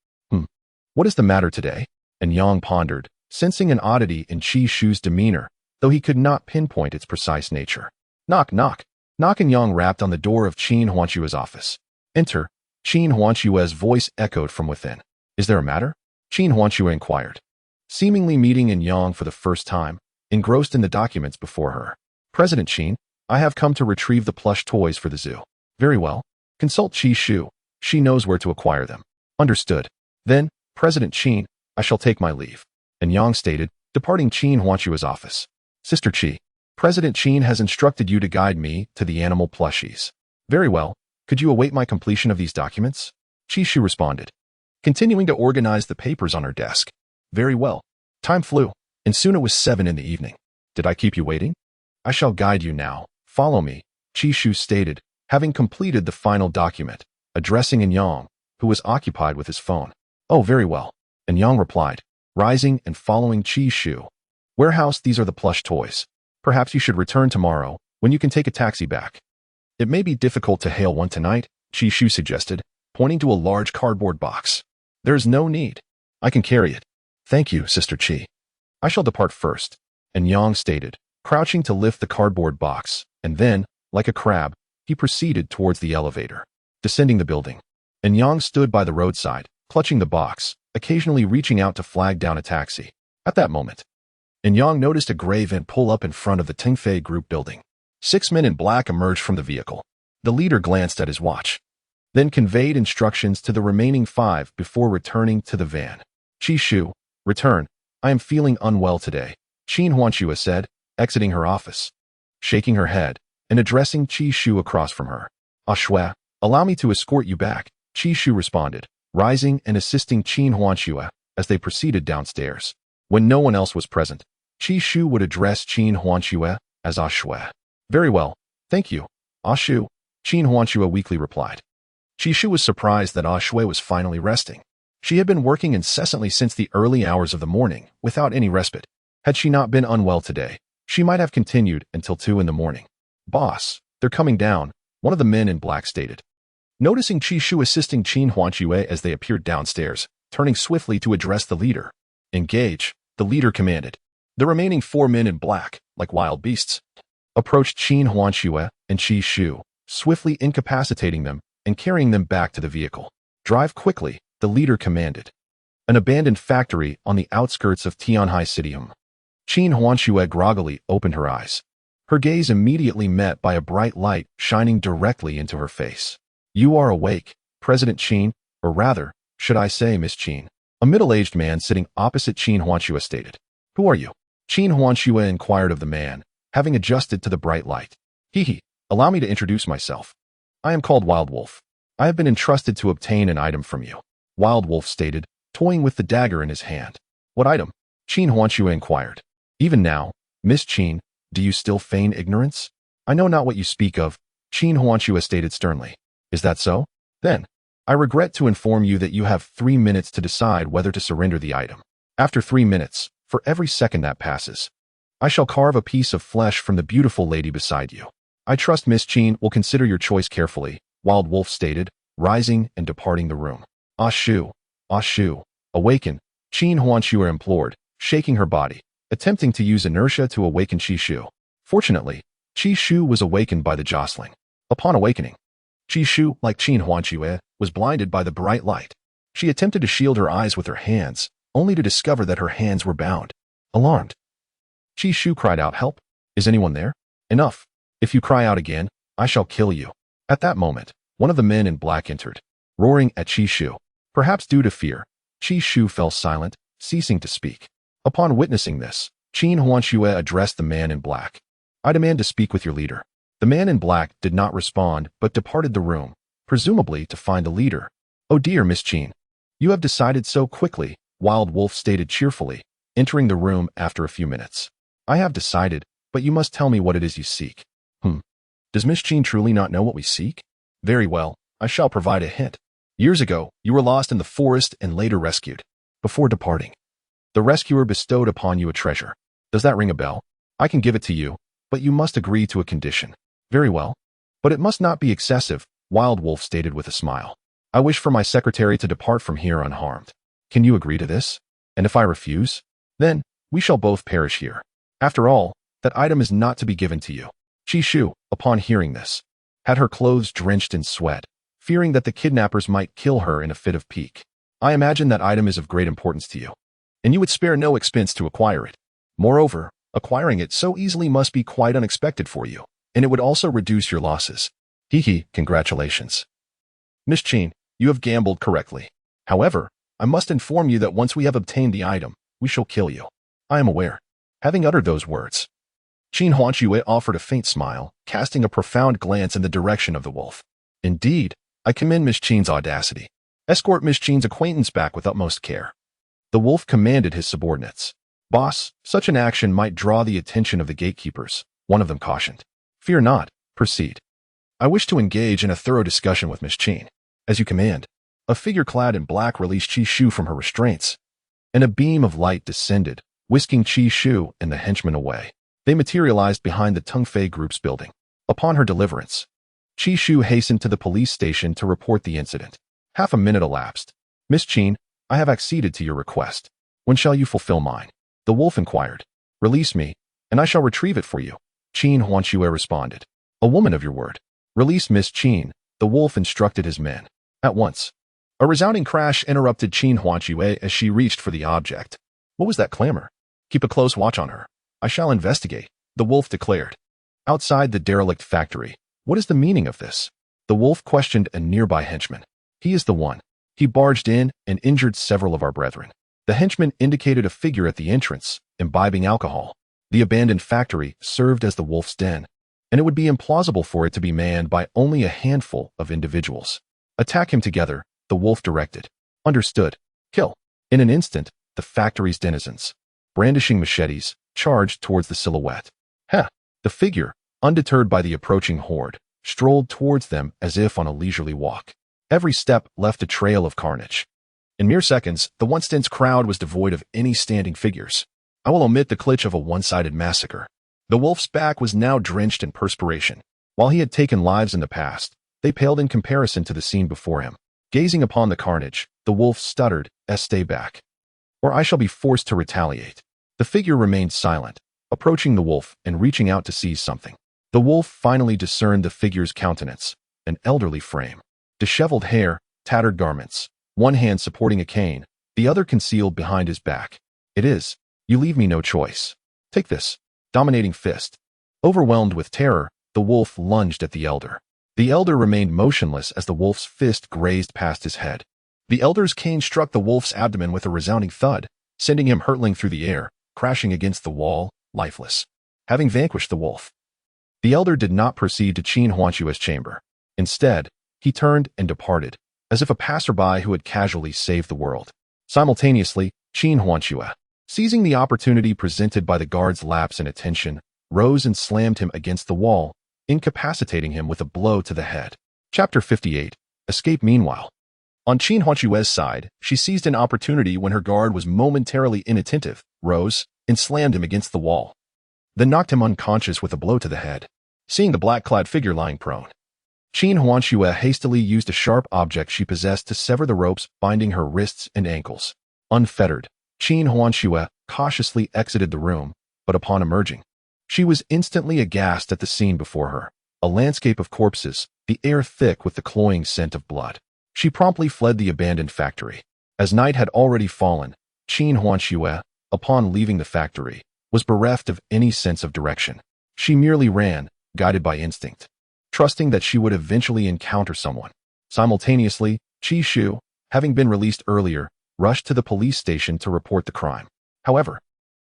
A: What is the matter today? Yang pondered, sensing an oddity in Qi Shu's demeanor, though he could not pinpoint its precise nature. Knock, knock. Knock. Yang rapped on the door of Qin Huanshua's office. Enter. Qin Huanshua's voice echoed from within. Is there a matter? Qin Huanshua inquired. Seemingly meeting Yang for the first time, engrossed in the documents before her. President Qin, I have come to retrieve the plush toys for the zoo. Very well. Consult Qi Shu. She knows where to acquire them. Understood. Then, President Qin, I shall take my leave. Yang stated, departing Qin Huanshua's office. Sister Qi, President Qin has instructed you to guide me to the animal plushies. Very well. Could you await my completion of these documents? Qi Shu responded, continuing to organize the papers on her desk. Very well. Time flew, and soon it was 7 in the evening. Did I keep you waiting? I shall guide you now. Follow me, Qi Shu stated, having completed the final document, addressing Yang, who was occupied with his phone. Oh, very well. Yang replied, rising and following Qi Shu. Warehouse, these are the plush toys. Perhaps you should return tomorrow, when you can take a taxi back. It may be difficult to hail one tonight, Qi Shu suggested, pointing to a large cardboard box. There is no need. I can carry it. Thank you, Sister Qi. I shall depart first, Yang stated, crouching to lift the cardboard box, and then, like a crab, he proceeded towards the elevator. Descending the building, Yang stood by the roadside, clutching the box, occasionally reaching out to flag down a taxi. At that moment, Yang noticed a gray van pull up in front of the Tungfei Group building. 6 men in black emerged from the vehicle. The leader glanced at his watch, then conveyed instructions to the remaining 5 before returning to the van. Qi Shu, return. I am feeling unwell today, Qin Huanshua said, exiting her office. Shaking her head and addressing Qi Shu across from her. Shui, allow me to escort you back, Qi Shu responded, rising and assisting Qin Huanshua as they proceeded downstairs. When no one else was present, Qi Shu would address Qin Huanshua as Shui. Very well, thank you, Shu, Qin Huanshua weakly replied. Qi Shu was surprised that Shui was finally resting. She had been working incessantly since the early hours of the morning, without any respite. Had she not been unwell today, she might have continued until 2 in the morning. Boss, they're coming down, one of the men in black stated. Noticing Qi Shu assisting Qin Huanshua as they appeared downstairs, turning swiftly to address the leader. Engage, the leader commanded. The remaining 4 men in black, like wild beasts, approached Qin Huanshua and Qi Shu, swiftly incapacitating them and carrying them back to the vehicle. Drive quickly, the leader commanded. An abandoned factory on the outskirts of Tianhai City. Qin Huanshua groggily opened her eyes. Her gaze immediately met by a bright light shining directly into her face. You are awake, President Qin, or rather, should I say Miss Qin? A middle-aged man sitting opposite Qin Huanshua stated. Who are you? Qin Huanshua inquired of the man, having adjusted to the bright light. Allow me to introduce myself. I am called Wild Wolf. I have been entrusted to obtain an item from you, Wild Wolf stated, toying with the dagger in his hand. What item? Qin Huanshua inquired. Even now, Miss Qin, do you still feign ignorance? I know not what you speak of, Qin Huanshua stated sternly. Is that so? Then, I regret to inform you that you have 3 minutes to decide whether to surrender the item. After 3 minutes, for every second that passes, I shall carve a piece of flesh from the beautiful lady beside you. I trust Miss Qin will consider your choice carefully, Wild Wolf stated, rising and departing the room. Shu, awaken, Qin Huanshua implored, shaking her body, attempting to use inertia to awaken Qi Shu. Fortunately, Qi Shu was awakened by the jostling. Upon awakening, Qi Shu, like Qin Huanshua, was blinded by the bright light. She attempted to shield her eyes with her hands, only to discover that her hands were bound. Alarmed, Chi Shu cried out, "Help! Is anyone there? Enough! If you cry out again, I shall kill you." At that moment, one of the men in black entered, roaring at Chi Shu. Perhaps due to fear, Chi Shu fell silent, ceasing to speak. Upon witnessing this, Qin Huanxue addressed the man in black. "I demand to speak with your leader." The man in black did not respond but departed the room, presumably to find the leader. "Oh dear, Miss Qin. You have decided so quickly," Wild Wolf stated cheerfully, entering the room after a few minutes. "I have decided, but you must tell me what it is you seek." Does Miss Qin truly not know what we seek? Very well, I shall provide a hint. Years ago, you were lost in the forest and later rescued. Before departing, the rescuer bestowed upon you a treasure. Does that ring a bell? I can give it to you, but you must agree to a condition. Very well. But it must not be excessive, Wild Wolf stated with a smile. I wish for my secretary to depart from here unharmed. Can you agree to this? And if I refuse, then we shall both perish here. After all, that item is not to be given to you. Chi Shu, upon hearing this, had her clothes drenched in sweat, fearing that the kidnappers might kill her in a fit of pique. I imagine that item is of great importance to you, and you would spare no expense to acquire it. Moreover, acquiring it so easily must be quite unexpected for you, and it would also reduce your losses. Congratulations. Miss Qin, you have gambled correctly. However, I must inform you that once we have obtained the item, we shall kill you. I am aware. Having uttered those words, Qin Huanxue offered a faint smile, casting a profound glance in the direction of the wolf. Indeed, I commend Miss Qin's audacity. Escort Miss Qin's acquaintance back with utmost care. The wolf commanded his subordinates. Boss, such an action might draw the attention of the gatekeepers, one of them cautioned. Fear not, proceed. I wish to engage in a thorough discussion with Miss Qin. As you command. A figure clad in black released Chi Shu from her restraints, and a beam of light descended, whisking Chi Shu and the henchmen away. They materialized behind the Tungfei Group's building. Upon her deliverance, Chi Shu hastened to the police station to report the incident. Half a minute elapsed. Miss Qin, I have acceded to your request. When shall you fulfill mine? The wolf inquired. Release me, and I shall retrieve it for you. Qin Huanxue responded. A woman of your word. Release Miss Qin, the wolf instructed his men. At once. A resounding crash interrupted Qin Huanxue as she reached for the object. What was that clamor? Keep a close watch on her. I shall investigate, the wolf declared. Outside the derelict factory, what is the meaning of this? The wolf questioned a nearby henchman. He is the one. He barged in and injured several of our brethren. The henchman indicated a figure at the entrance, imbibing alcohol. The abandoned factory served as the wolf's den, and it would be implausible for it to be manned by only a handful of individuals. Attack him together, the wolf directed. Understood. Kill. In an instant, the factory's denizens, brandishing machetes, charged towards the silhouette. The figure, undeterred by the approaching horde, strolled towards them as if on a leisurely walk. Every step left a trail of carnage. In mere seconds, the once dense crowd was devoid of any standing figures. I will omit the cliché of a one-sided massacre. The wolf's back was now drenched in perspiration. While he had taken lives in the past, they paled in comparison to the scene before him. Gazing upon the carnage, the wolf stuttered, "Stay back, or I shall be forced to retaliate." The figure remained silent, approaching the wolf and reaching out to seize something. The wolf finally discerned the figure's countenance, an elderly frame. Disheveled hair, tattered garments, one hand supporting a cane, the other concealed behind his back. "It is. You leave me no choice. Take this." Dominating fist. Overwhelmed with terror, the wolf lunged at the elder. The elder remained motionless as the wolf's fist grazed past his head. The elder's cane struck the wolf's abdomen with a resounding thud, sending him hurtling through the air, crashing against the wall, lifeless. Having vanquished the wolf, the elder did not proceed to Qin Huanxue's chamber. Instead, he turned and departed, as if a passerby who had casually saved the world. Simultaneously, Qin Huanxue, seizing the opportunity presented by the guard's lapse in attention, rose and slammed him against the wall, incapacitating him with a blow to the head. Chapter 58. Escape. Meanwhile, on Qin Huanxue's side, she seized an opportunity when her guard was momentarily inattentive, rose, and slammed him against the wall, then knocked him unconscious with a blow to the head. Seeing the black-clad figure lying prone, Qin Huanxue hastily used a sharp object she possessed to sever the ropes binding her wrists and ankles. Unfettered, Qin Huanxue cautiously exited the room, but upon emerging, she was instantly aghast at the scene before her, a landscape of corpses, the air thick with the cloying scent of blood. She promptly fled the abandoned factory. As night had already fallen, Qin Huanxue, upon leaving the factory, was bereft of any sense of direction. She merely ran, guided by instinct, trusting that she would eventually encounter someone. Simultaneously, Qi Shu, having been released earlier, rushed to the police station to report the crime. However,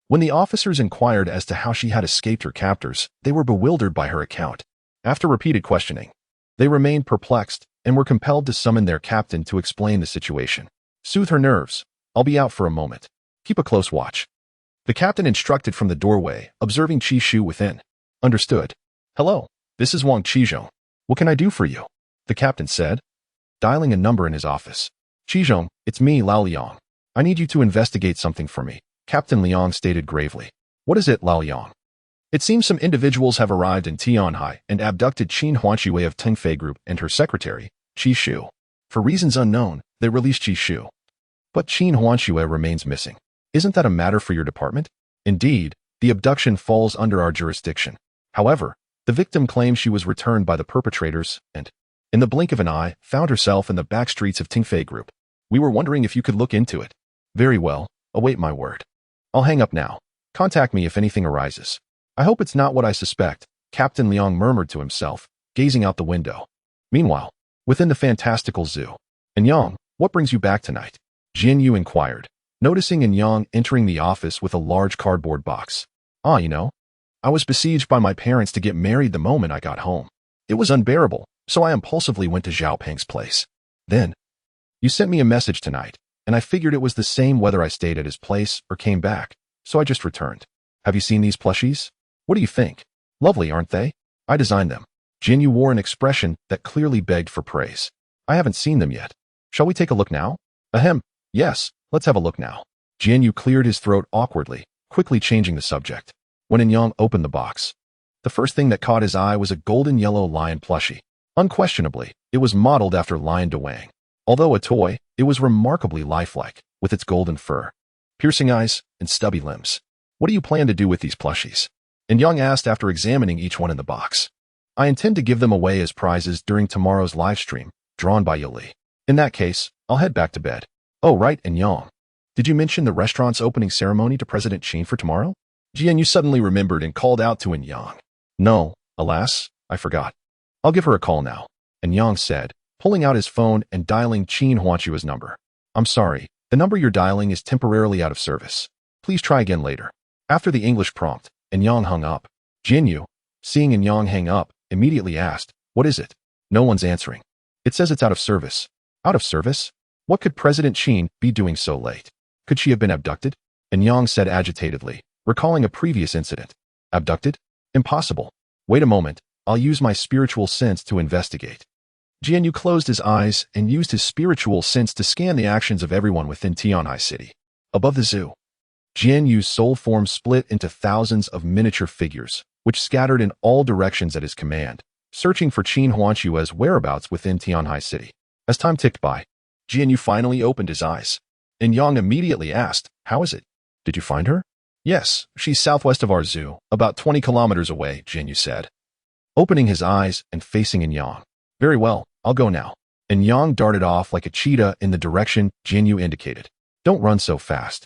A: when the officers inquired as to how she had escaped her captors, they were bewildered by her account. After repeated questioning, they remained perplexed and were compelled to summon their captain to explain the situation. Soothe her nerves. I'll be out for a moment. Keep a close watch. The captain instructed from the doorway, observing Qi Shu within. Understood. Hello, this is Wang Qizhong. What can I do for you? The captain said, dialing a number in his office. Qizhong, it's me, Lao Liang. I need you to investigate something for me, Captain Liang stated gravely. What is it, Lao Liang? It seems some individuals have arrived in Tianhai and abducted Qin Huanxue of Tengfei Group and her secretary, Qi Shu. For reasons unknown, they released Qi Shu. But Qin Huanxue remains missing. Isn't that a matter for your department? Indeed, the abduction falls under our jurisdiction. However, the victim claims she was returned by the perpetrators and, in the blink of an eye, found herself in the back streets of Tengfei Group. We were wondering if you could look into it. Very well, await my word. I'll hang up now. Contact me if anything arises. I hope it's not what I suspect, Captain Liang murmured to himself, gazing out the window. Meanwhile, within the fantastical zoo. Yang, what brings you back tonight? Jian Yu inquired, noticing Yang entering the office with a large cardboard box. I was besieged by my parents to get married the moment I got home. It was unbearable, so I impulsively went to Zhao Peng's place. Then, you sent me a message tonight, and I figured it was the same whether I stayed at his place or came back, so I just returned. Have you seen these plushies? What do you think? Lovely, aren't they? I designed them. Jian Yu wore an expression that clearly begged for praise. I haven't seen them yet. Shall we take a look now? Ahem. Yes, let's have a look now. Jian Yu cleared his throat awkwardly, quickly changing the subject. When Yang opened the box, the first thing that caught his eye was a golden yellow lion plushie. Unquestionably, it was modeled after Lion Dewang. Although a toy, it was remarkably lifelike, with its golden fur, piercing eyes, and stubby limbs. What do you plan to do with these plushies? Yang asked after examining each one in the box. I intend to give them away as prizes during tomorrow's live stream, drawn by Yuli. In that case, I'll head back to bed. Oh, right, Yang. Did you mention the restaurant's opening ceremony to President Qin for tomorrow? Jian Yu suddenly remembered and called out to Yang. No, alas, I forgot. I'll give her a call now, Yang said, pulling out his phone and dialing Qin Huanxue's number. I'm sorry, the number you're dialing is temporarily out of service. Please try again later. After the English prompt, Yang hung up. Jian Yu, seeing Yang hang up, immediately asked, what is it? No one's answering. It says it's out of service. Out of service? What could President Qin be doing so late? Could she have been abducted? Yang said agitatedly, recalling a previous incident. Abducted? Impossible. Wait a moment, I'll use my spiritual sense to investigate. Jian Yu closed his eyes and used his spiritual sense to scan the actions of everyone within Tianhai City. Above the zoo, Jian Yu's soul form split into thousands of miniature figures, which scattered in all directions at his command, searching for Qin Huanxue's whereabouts within Tianhai City. As time ticked by, Jian Yu finally opened his eyes. Yang immediately asked, how is it? Did you find her? Yes, she's southwest of our zoo, about 20 kilometers away, Jian Yu said, opening his eyes and facing Yang. Very well, I'll go now. Yang darted off like a cheetah in the direction Jian Yu indicated. Don't run so fast.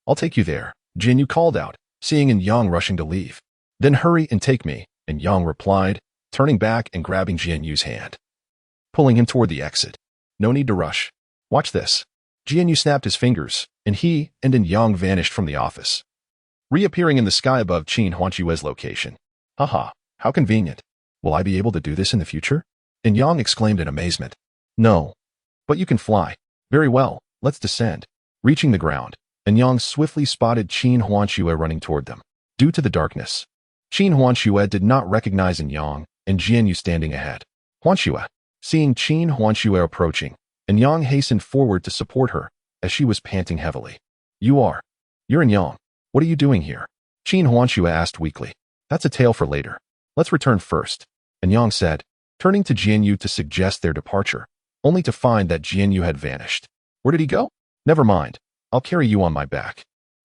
A: I'll take you there, Jian Yu called out, seeing Yang rushing to leave. Then hurry and take me, Yang replied, turning back and grabbing Jian Yu's hand, pulling him toward the exit. No need to rush. Watch this. Jian Yu snapped his fingers, and he and Yang vanished from the office, reappearing in the sky above Qin Huanxue's location. Haha, how convenient. Will I be able to do this in the future? Yang exclaimed in amazement. No. But you can fly. Very well, let's descend. Reaching the ground, Yang swiftly spotted Qin Huanxue running toward them. Due to the darkness, Qin Huanxue did not recognize Yang and Jian Yu standing ahead. Huanxue, seeing Qin Huanxue approaching, Yang hastened forward to support her, as she was panting heavily. You're Yang. What are you doing here? Qin Huanxue asked weakly. That's a tale for later. Let's return first, Yang said, turning to Jian Yu to suggest their departure, only to find that Jian Yu had vanished. Where did he go? Never mind. I'll carry you on my back,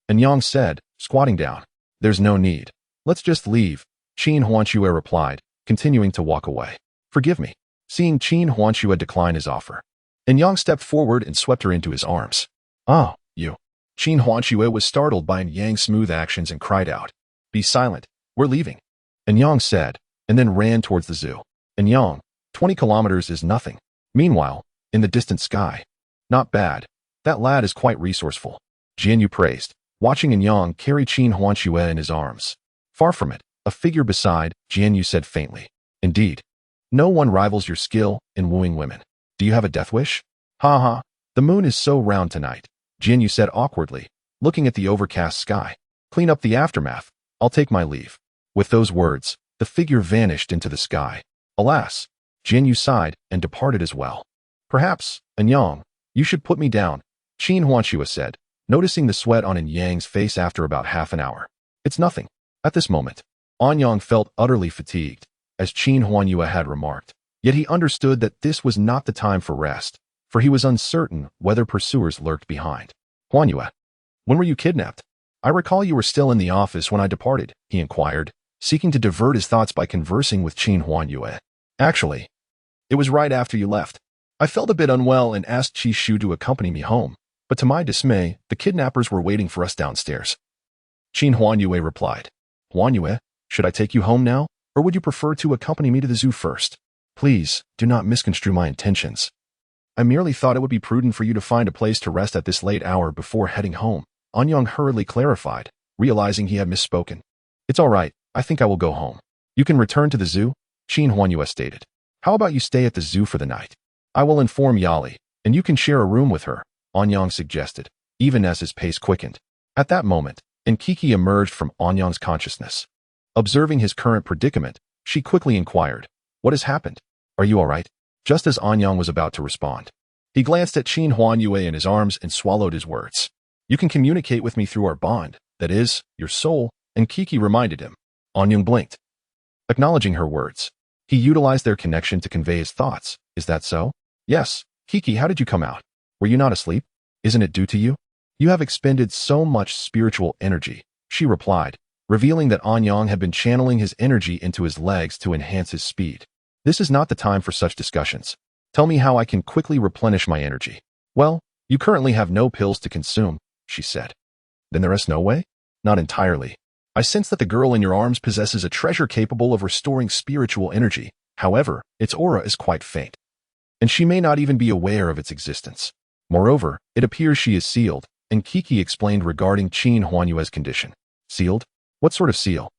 A: Yang said, squatting down. There's no need. Let's just leave, Qin Huanxue replied, continuing to walk away. Forgive me. Seeing Qin Huanxue decline his offer, and Yang stepped forward and swept her into his arms. "Oh, you." Qin Huanxue was startled by Yang's smooth actions and cried out, "Be silent, we're leaving." And Yang said, and then ran towards the zoo. And Yang, 20 kilometers is nothing. Meanwhile, in the distant sky, "Not bad. That lad is quite resourceful," Jianyu praised, watching Yang carry Qin Huanxue in his arms. Far from it, a figure beside, Jianyu said faintly, "Indeed. No one rivals your skill in wooing women. Do you have a death wish?" "Ha ha, the moon is so round tonight," Jianyu said awkwardly, looking at the overcast sky. "Clean up the aftermath. I'll take my leave." With those words, the figure vanished into the sky. Alas, Jianyu sighed and departed as well. "Perhaps, Anyang, you should put me down," Qin Huanxue said, noticing the sweat on Yang's face after about half an hour. "It's nothing." At this moment, Anyang felt utterly fatigued, as Qin Huanxue had remarked. Yet he understood that this was not the time for rest, for he was uncertain whether pursuers lurked behind. "Huanxue, when were you kidnapped? I recall you were still in the office when I departed," he inquired, seeking to divert his thoughts by conversing with Qin Huanxue. "Actually, it was right after you left. I felt a bit unwell and asked Qi Shu to accompany me home, but to my dismay, the kidnappers were waiting for us downstairs." Qin Huanxue replied, "Huanxue, should I take you home now, or would you prefer to accompany me to the zoo first? Please, do not misconstrue my intentions. I merely thought it would be prudent for you to find a place to rest at this late hour before heading home," Anyang hurriedly clarified, realizing he had misspoken. "It's all right, I think I will go home." "You can return to the zoo," Qin Huanxue stated. "How about you stay at the zoo for the night? I will inform Yali, and you can share a room with her," Anyang suggested, even as his pace quickened. At that moment, Kiki emerged from Anyang's consciousness. Observing his current predicament, she quickly inquired, "What has happened? Are you all right?" Just as Anyang was about to respond, he glanced at Qin Huanxue in his arms and swallowed his words. "You can communicate with me through our bond, that is, your soul," and Kiki reminded him. Anyang blinked. Acknowledging her words, he utilized their connection to convey his thoughts. "Is that so?" "Yes. Kiki, how did you come out? Were you not asleep? Isn't it due to you? You have expended so much spiritual energy," she replied, revealing that Anyang had been channeling his energy into his legs to enhance his speed. "This is not the time for such discussions. Tell me how I can quickly replenish my energy." "Well, you currently have no pills to consume," she said. "Then there is no way?" "Not entirely. I sense that the girl in your arms possesses a treasure capable of restoring spiritual energy. However, its aura is quite faint, and she may not even be aware of its existence. Moreover, it appears she is sealed," and Kiki explained regarding Qin Huanxue's condition. "Sealed? What sort of seal?"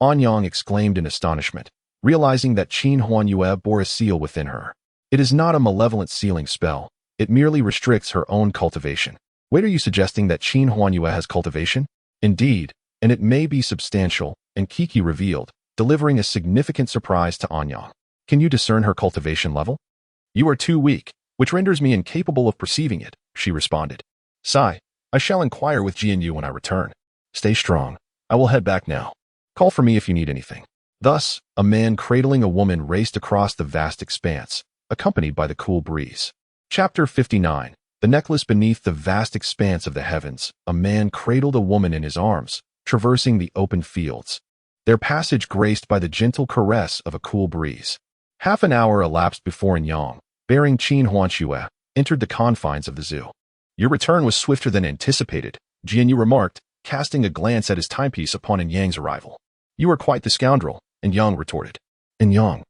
A: Anyang exclaimed in astonishment, realizing that Qin Huanxue bore a seal within her. "It is not a malevolent sealing spell. It merely restricts her own cultivation." "Wait, are you suggesting that Qin Huanxue has cultivation?" "Indeed, and it may be substantial," and Kiki revealed, delivering a significant surprise to Anyang. "Can you discern her cultivation level?" "You are too weak, which renders me incapable of perceiving it," she responded. "Sigh, I shall inquire with Jianyu when I return. Stay strong. I will head back now. Call for me if you need anything." Thus, a man cradling a woman raced across the vast expanse, accompanied by the cool breeze. Chapter 59. The necklace beneath the vast expanse of the heavens. A man cradled a woman in his arms, traversing the open fields, their passage graced by the gentle caress of a cool breeze. Half an hour elapsed before Anyang, bearing Qin Huanxue, entered the confines of the zoo. "Your return was swifter than anticipated," Jianyu remarked, casting a glance at his timepiece upon Anyang's arrival. "You are quite the scoundrel," Anyang retorted. "Anyang,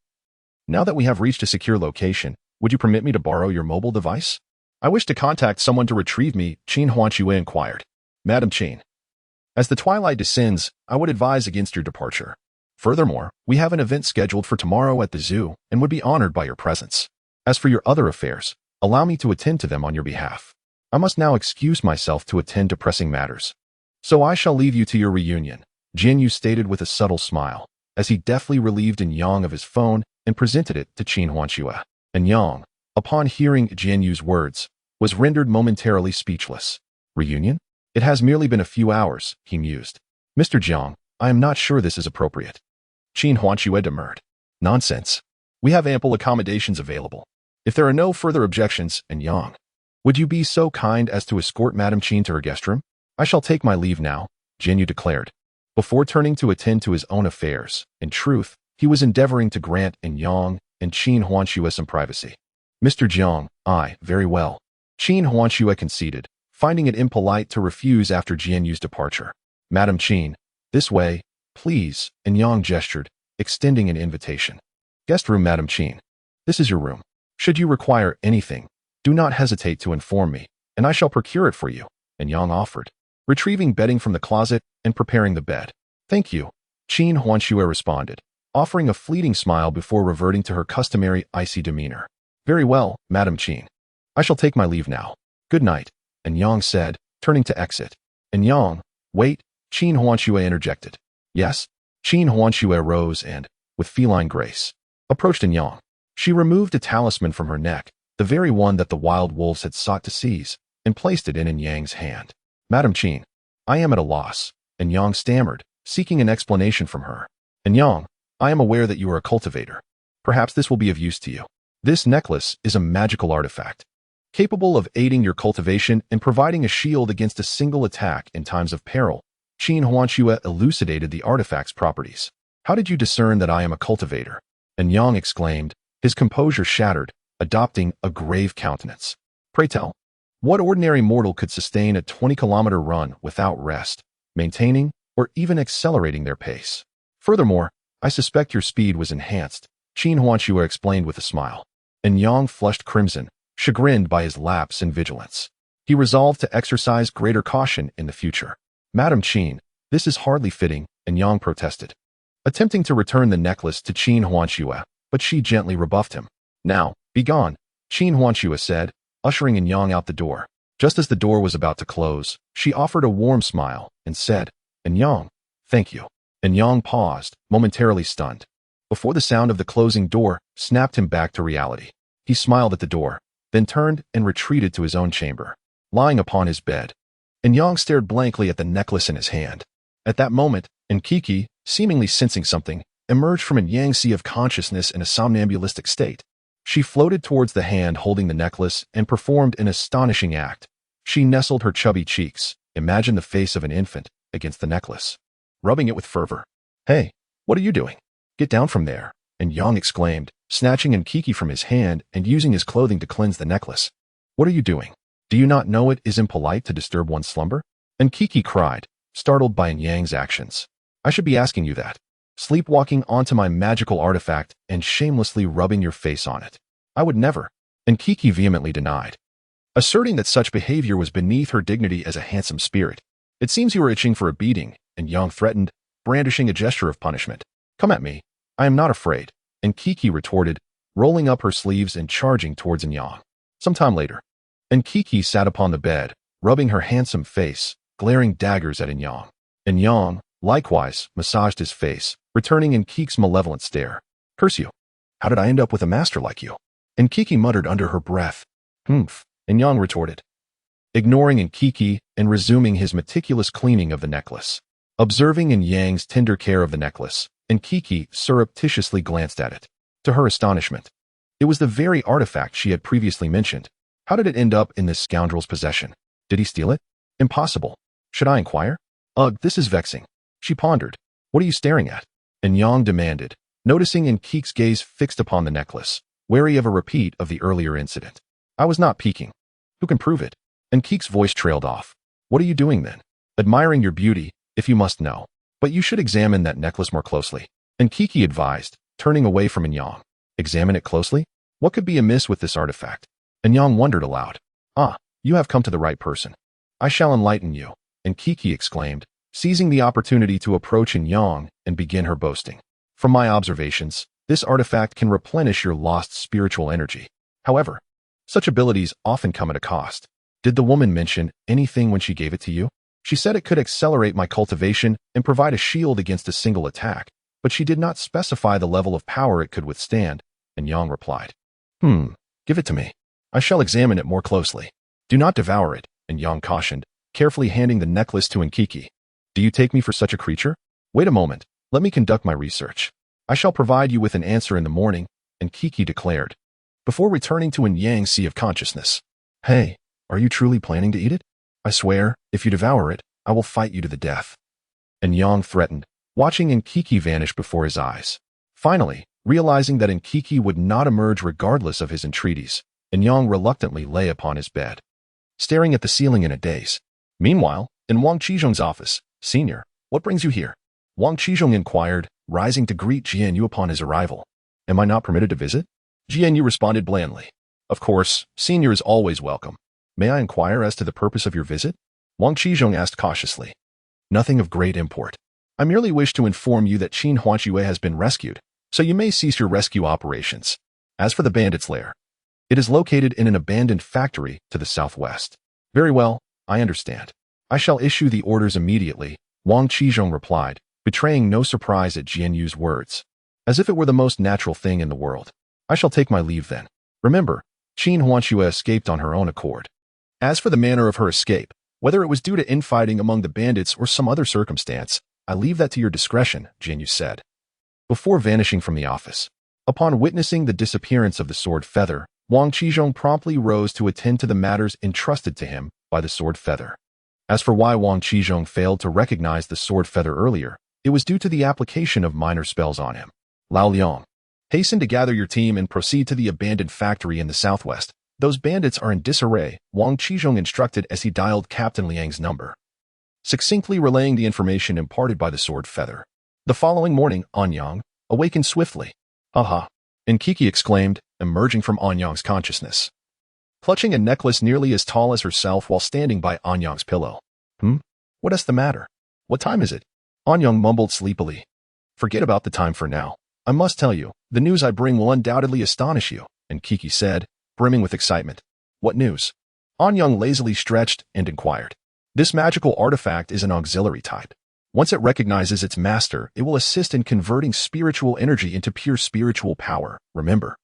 A: now that we have reached a secure location, would you permit me to borrow your mobile device?" "I wish to contact someone to retrieve me," Qin Huanxue inquired. "Madam Qin, as the twilight descends, I would advise against your departure. Furthermore, we have an event scheduled for tomorrow at the zoo and would be honored by your presence. As for your other affairs, allow me to attend to them on your behalf. I must now excuse myself to attend to pressing matters. So I shall leave you to your reunion," Jianyu stated with a subtle smile, as he deftly relieved Anyang of his phone and presented it to Qin Huanxue. Anyang, upon hearing Jianyu's words, was rendered momentarily speechless. "Reunion? It has merely been a few hours," he mused. "Mr. Jiang, I am not sure this is appropriate." Qin Huanxue demurred. "Nonsense. We have ample accommodations available. If there are no further objections, Anyang, would you be so kind as to escort Madam Qin to her guest room?" "I shall take my leave now," Jianyu declared. Before turning to attend to his own affairs, in truth, he was endeavoring to grant Anyang and Qin Huanxue some privacy. Mr. Jiang, very well. Qin Huanxue conceded, finding it impolite to refuse after Jian Yu's departure. Madam Qin, this way, please, and Yang gestured, extending an invitation. Guest room, Madam Qin. This is your room. Should you require anything, do not hesitate to inform me, and I shall procure it for you, and Yang offered, retrieving bedding from the closet and preparing the bed. Thank you, Qin Huanxue responded, offering a fleeting smile before reverting to her customary icy demeanor. Very well, Madam Qin. I shall take my leave now. Good night, and Yang said, turning to exit. And Yang, wait, Qin Huanxue interjected. Yes? Qin Huanxue rose and, with feline grace, approached Yang. She removed a talisman from her neck, the very one that the wild wolves had sought to seize, and placed it in Yang's hand. Madam Qin, I am at a loss, and Yang stammered, seeking an explanation from her. And Yang, I am aware that you are a cultivator. Perhaps this will be of use to you. This necklace is a magical artifact, capable of aiding your cultivation and providing a shield against a single attack in times of peril. Qin Huanxue elucidated the artifact's properties. How did you discern that I am a cultivator? And Yang exclaimed, his composure shattered, adopting a grave countenance. Pray tell, what ordinary mortal could sustain a 20-kilometer run without rest, maintaining, or even accelerating their pace? Furthermore, I suspect your speed was enhanced, Qin Huanxue explained with a smile. And Yang flushed crimson, chagrined by his lapse in vigilance. He resolved to exercise greater caution in the future. Madam Qin, this is hardly fitting, and Yang protested, attempting to return the necklace to Qin Huanxue, but she gently rebuffed him. Now, begone, Qin Huanxue said, ushering in Yang out the door. Just as the door was about to close, she offered a warm smile and said, and Yang, thank you. And Yang paused, momentarily stunned, before the sound of the closing door snapped him back to reality. He smiled at the door, then turned and retreated to his own chamber. Lying upon his bed, and Yang stared blankly at the necklace in his hand. At that moment, Kiki, seemingly sensing something, emerged from a yang sea of consciousness in a somnambulistic state. She floated towards the hand holding the necklace and performed an astonishing act. She nestled her chubby cheeks, imagine the face of an infant, against the necklace, rubbing it with fervor. Hey, what are you doing? Get down from there, and Yang exclaimed, snatching Kiki from his hand and using his clothing to cleanse the necklace. What are you doing? Do you not know it is impolite to disturb one's slumber? And Kiki cried, startled by Yang's actions. I should be asking you that. Sleepwalking onto my magical artifact and shamelessly rubbing your face on it. I would never. And Kiki vehemently denied, asserting that such behavior was beneath her dignity as a handsome spirit. It seems you are itching for a beating, and Yang threatened, brandishing a gesture of punishment. Come at me. I am not afraid. And Kiki retorted, rolling up her sleeves and charging towards Yang. Some time later, and Kiki sat upon the bed, rubbing her handsome face, glaring daggers at Yang. And Yang, likewise, massaged his face, returning Kiki's malevolent stare. Curse you. How did I end up with a master like you? And Kiki muttered under her breath. Humph. And Yang retorted, ignoring Kiki and resuming his meticulous cleaning of the necklace. Observing Yang's tender care of the necklace, Kiki surreptitiously glanced at it. To her astonishment, it was the very artifact she had previously mentioned. How did it end up in this scoundrel's possession? Did he steal it? Impossible. Should I inquire? Ugh, this is vexing. She pondered. What are you staring at? And Yang demanded, noticing Kiki's gaze fixed upon the necklace, wary of a repeat of the earlier incident. I was not peeking. Who can prove it? And Kiki's voice trailed off. What are you doing then? Admiring your beauty, if you must know. But you should examine that necklace more closely. And Kiki advised, turning away from Yang. Examine it closely? What could be amiss with this artifact? And Yang wondered aloud. Ah, you have come to the right person. I shall enlighten you. And Kiki exclaimed, seizing the opportunity to approach Yang and begin her boasting. From my observations, this artifact can replenish your lost spiritual energy. However, such abilities often come at a cost. Did the woman mention anything when she gave it to you? She said it could accelerate my cultivation and provide a shield against a single attack, but she did not specify the level of power it could withstand, and Yang replied, give it to me. I shall examine it more closely. Do not devour it, and Yang cautioned, carefully handing the necklace to Kiki. Do you take me for such a creature? Wait a moment, let me conduct my research. I shall provide you with an answer in the morning, and Kiki declared, before returning to Yang's sea of consciousness. Hey, are you truly planning to eat it? I swear, if you devour it, I will fight you to the death. And Yang threatened, watching Kiki vanish before his eyes. Finally, realizing that Kiki would not emerge regardless of his entreaties, and Yang reluctantly lay upon his bed, staring at the ceiling in a daze. Meanwhile, in Wang Qizhong's office, "Senior, what brings you here?" Wang Qizhong inquired, rising to greet Jian Yu upon his arrival. "Am I not permitted to visit?" Jian Yu responded blandly. "Of course, Senior is always welcome. May I inquire as to the purpose of your visit?" Wang Qizhong asked cautiously. "Nothing of great import. I merely wish to inform you that Qin Huanxue has been rescued, so you may cease your rescue operations. As for the bandits' lair, it is located in an abandoned factory to the southwest." "Very well, I understand. I shall issue the orders immediately," Wang Qizhong replied, betraying no surprise at Jian Yu's words, as if it were the most natural thing in the world. "I shall take my leave then. Remember, Qin Huanxue escaped on her own accord. As for the manner of her escape, whether it was due to infighting among the bandits or some other circumstance, I leave that to your discretion," Jian Yu said, before vanishing from the office. Upon witnessing the disappearance of the sword feather, Wang Qizhong promptly rose to attend to the matters entrusted to him by the sword feather. As for why Wang Qizhong failed to recognize the sword feather earlier, it was due to the application of minor spells on him. "Lao Liang, hasten to gather your team and proceed to the abandoned factory in the southwest. Those bandits are in disarray," Wang Qizhong instructed as he dialed Captain Liang's number, succinctly relaying the information imparted by the sword feather. The following morning, Anyang awakened swiftly. "Aha!" Kiki exclaimed, emerging from Anyang's consciousness, clutching a necklace nearly as tall as herself while standing by Anyang's pillow. What is the matter? What time is it?" Anyang mumbled sleepily. "Forget about the time for now. I must tell you, the news I bring will undoubtedly astonish you," Kiki said, brimming with excitement. "What news?" Anyang lazily stretched and inquired. "This magical artifact is an auxiliary type. Once it recognizes its master, it will assist in converting spiritual energy into pure spiritual power. Remember,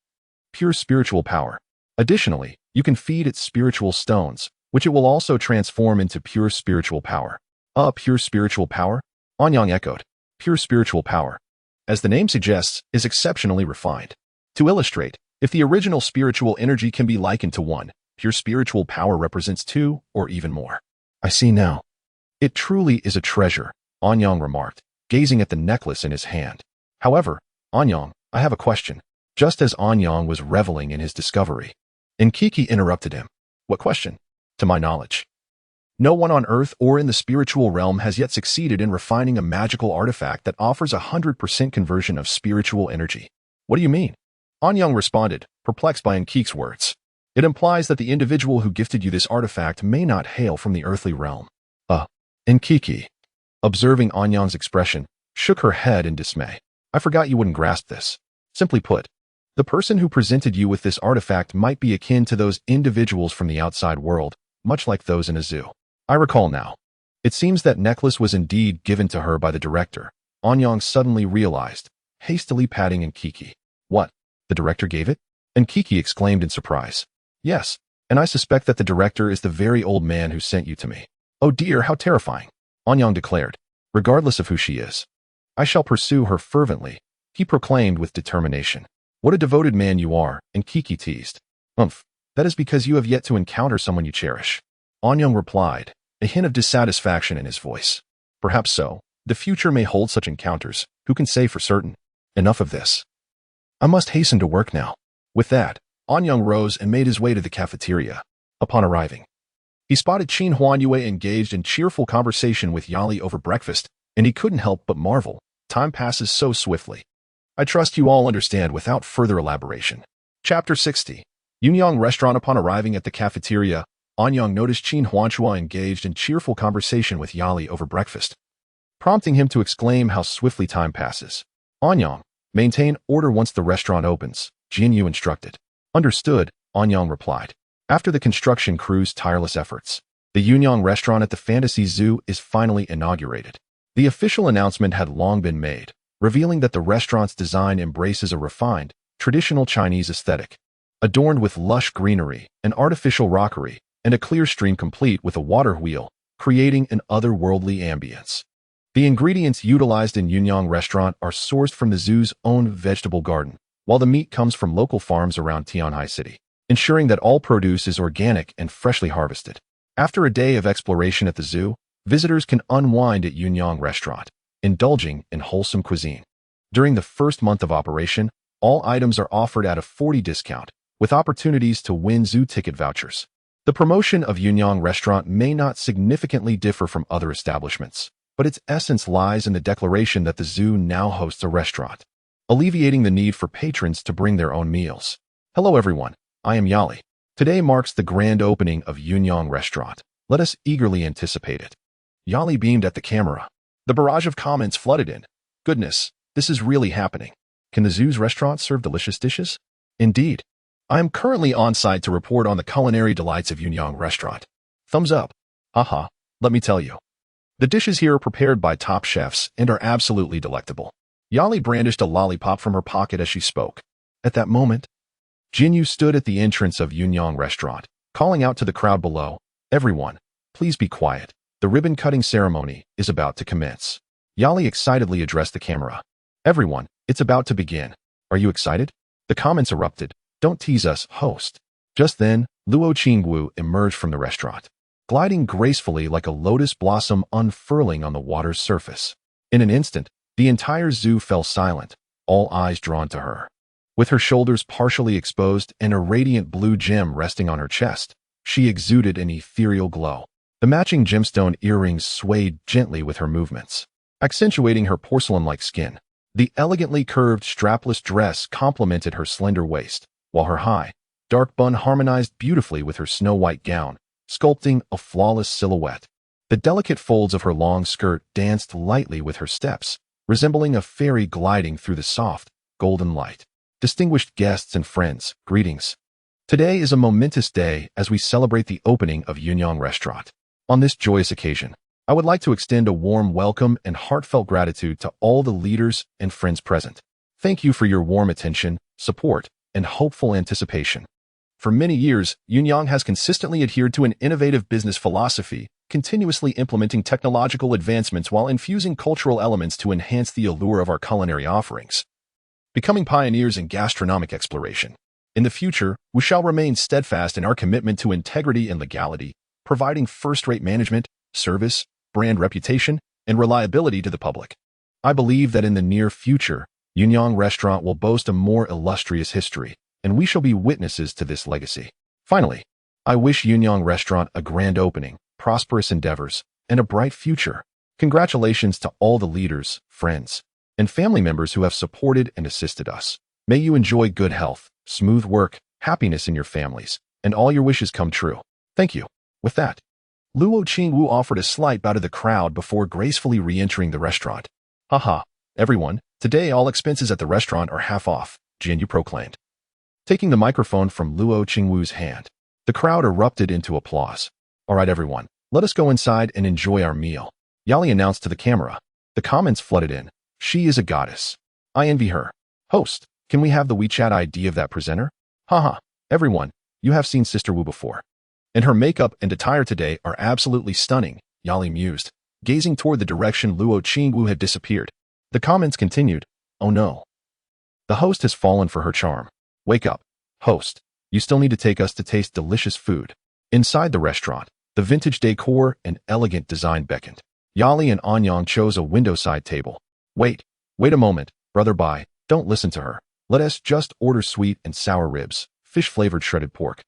A: pure spiritual power. Additionally, you can feed it spiritual stones, which it will also transform into pure spiritual power." Pure spiritual power?" Anyang echoed. "Pure spiritual power, as the name suggests, is exceptionally refined. To illustrate, if the original spiritual energy can be likened to 1, pure spiritual power represents 2 or even more." "I see now. It truly is a treasure," Anyang remarked, gazing at the necklace in his hand. "However, Anyang, I have a question." Just as Anyang was reveling in his discovery, Kiki interrupted him. "What question?" "To my knowledge, no one on Earth or in the spiritual realm has yet succeeded in refining a magical artifact that offers 100% conversion of spiritual energy." "What do you mean?" Anyang responded, perplexed by Nkiki's words. "It implies that the individual who gifted you this artifact may not hail from the earthly realm." Nkiki, observing Anyang's expression, shook her head in dismay. "I forgot you wouldn't grasp this. Simply put, the person who presented you with this artifact might be akin to those individuals from the outside world, much like those in a zoo." "I recall now. It seems that necklace was indeed given to her by the director," Anyang suddenly realized, hastily patting Nkiki. "What? The director gave it?" Nkiki exclaimed in surprise. "Yes, and I suspect that the director is the very old man who sent you to me." "Oh dear, how terrifying," Anyang declared. "Regardless of who she is, I shall pursue her fervently," he proclaimed with determination. "What a devoted man you are," Nkiki teased. "That is because you have yet to encounter someone you cherish," Anyang replied, a hint of dissatisfaction in his voice. "Perhaps so. The future may hold such encounters. Who can say for certain? Enough of this. I must hasten to work now." With that, Anyang rose and made his way to the cafeteria. Upon arriving, he spotted Qin Huanyue engaged in cheerful conversation with Yali over breakfast, and he couldn't help but marvel. Time passes so swiftly. I trust you all understand without further elaboration. Chapter 60. Yunyang Restaurant. Upon arriving at the cafeteria, Anyang noticed Qin Huanchua engaged in cheerful conversation with Yali over breakfast, prompting him to exclaim how swiftly time passes. "Anyang, maintain order once the restaurant opens," Jian Yu instructed. "Understood," Anyang replied. After the construction crew's tireless efforts, the Yunyang Restaurant at the Fantasy Zoo is finally inaugurated. The official announcement had long been made, revealing that the restaurant's design embraces a refined, traditional Chinese aesthetic, adorned with lush greenery, an artificial rockery, and a clear stream complete with a water wheel, creating an otherworldly ambience. The ingredients utilized in Yunyang Restaurant are sourced from the zoo's own vegetable garden, while the meat comes from local farms around Tianhai City, ensuring that all produce is organic and freshly harvested. After a day of exploration at the zoo, visitors can unwind at Yunyang Restaurant, indulging in wholesome cuisine. During the first month of operation, all items are offered at a 40% discount, with opportunities to win zoo ticket vouchers. The promotion of Yunyang Restaurant may not significantly differ from other establishments, but its essence lies in the declaration that the zoo now hosts a restaurant, alleviating the need for patrons to bring their own meals. Hello everyone, I am Yali. Today marks the grand opening of Yunyang Restaurant. Let us eagerly anticipate it. Yali beamed at the camera. The barrage of comments flooded in. Goodness, this is really happening. Can the zoo's restaurant serve delicious dishes? Indeed. I am currently on site to report on the culinary delights of Yunyang Restaurant. Thumbs up. Haha, let me tell you. The dishes here are prepared by top chefs and are absolutely delectable. Yali brandished a lollipop from her pocket as she spoke. At that moment, Jinyu stood at the entrance of Yunyang Restaurant, calling out to the crowd below, "Everyone, please be quiet. The ribbon-cutting ceremony is about to commence." Yali excitedly addressed the camera. "Everyone, it's about to begin. Are you excited?" The comments erupted. "Don't tease us, host." Just then, Luo Qingwu emerged from the restaurant, gliding gracefully like a lotus blossom unfurling on the water's surface. In an instant, the entire zoo fell silent, all eyes drawn to her. With her shoulders partially exposed and a radiant blue gem resting on her chest, she exuded an ethereal glow. The matching gemstone earrings swayed gently with her movements, accentuating her porcelain-like skin. The elegantly curved strapless dress complemented her slender waist, while her high, dark bun harmonized beautifully with her snow-white gown, sculpting a flawless silhouette. The delicate folds of her long skirt danced lightly with her steps, resembling a fairy gliding through the soft, golden light. Distinguished guests and friends, greetings. Today is a momentous day as we celebrate the opening of Yunyang Restaurant. On this joyous occasion, I would like to extend a warm welcome and heartfelt gratitude to all the leaders and friends present. Thank you for your warm attention, support, and hopeful anticipation. For many years, Yunyang has consistently adhered to an innovative business philosophy, continuously implementing technological advancements while infusing cultural elements to enhance the allure of our culinary offerings. Becoming pioneers in gastronomic exploration. In the future, we shall remain steadfast in our commitment to integrity and legality, providing first-rate management, service, brand reputation, and reliability to the public. I believe that in the near future, Yunyang Restaurant will boast a more illustrious history, and we shall be witnesses to this legacy. Finally, I wish Yunyang Restaurant a grand opening, prosperous endeavors, and a bright future. Congratulations to all the leaders, friends, and family members who have supported and assisted us. May you enjoy good health, smooth work, happiness in your families, and all your wishes come true. Thank you. With that, Luo Qingwu offered a slight bow to the crowd before gracefully re-entering the restaurant. Haha, everyone, today all expenses at the restaurant are half off, Jinyu proclaimed. Taking the microphone from Luo Qingwu's hand, the crowd erupted into applause. All right, everyone, let us go inside and enjoy our meal, Yali announced to the camera. The comments flooded in. She is a goddess. I envy her. Host, can we have the WeChat ID of that presenter? Haha, everyone, you have seen Sister Wu before. And her makeup and attire today are absolutely stunning, Yali mused, gazing toward the direction Luo Qingwu had disappeared. The comments continued. Oh no. The host has fallen for her charm. Wake up, host. You still need to take us to taste delicious food. Inside the restaurant, the vintage decor and elegant design beckoned. Yali and Anyang chose a window-side table. Wait a moment, brother Bai, don't listen to her. Let us just order sweet and sour ribs, fish-flavored shredded pork,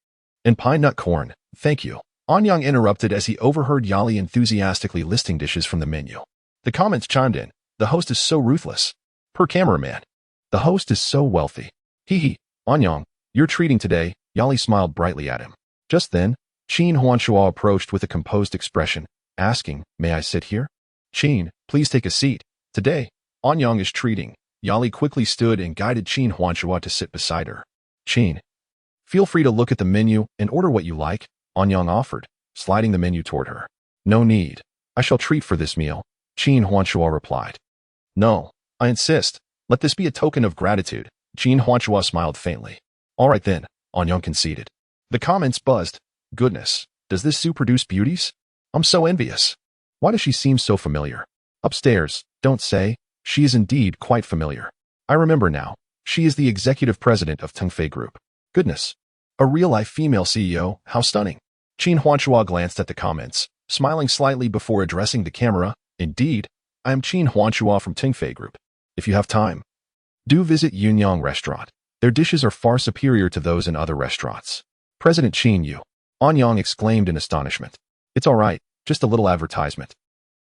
A: and pine nut corn, thank you. Anyang interrupted as he overheard Yali enthusiastically listing dishes from the menu. The comments chimed in. The host is so ruthless. Per cameraman. The host is so wealthy. Hee, Anyang, you're treating today, Yali smiled brightly at him. Just then, Qin Huanshua approached with a composed expression, asking, may I sit here? Qin, please take a seat. Today, Anyang is treating. Yali quickly stood and guided Qin Huanshua to sit beside her. Qin, feel free to look at the menu and order what you like, Anyang offered, sliding the menu toward her. No need. I shall treat for this meal, Qin Huanshua replied. No, I insist. Let this be a token of gratitude, Qin Huanshua smiled faintly. All right then, Anyang conceded. The comments buzzed. Goodness, does this zoo produce beauties? I'm so envious. Why does she seem so familiar? Upstairs, don't say. She is indeed quite familiar. I remember now. She is the executive president of Tengfei Group. Goodness. A real-life female CEO, how stunning. Qin Huanshua glanced at the comments, smiling slightly before addressing the camera. Indeed, I am Qin Huanshua from Tengfei Group. If you have time, do visit Yunyang Restaurant. Their dishes are far superior to those in other restaurants. President Qin Yu. Anyang exclaimed in astonishment. It's all right, just a little advertisement.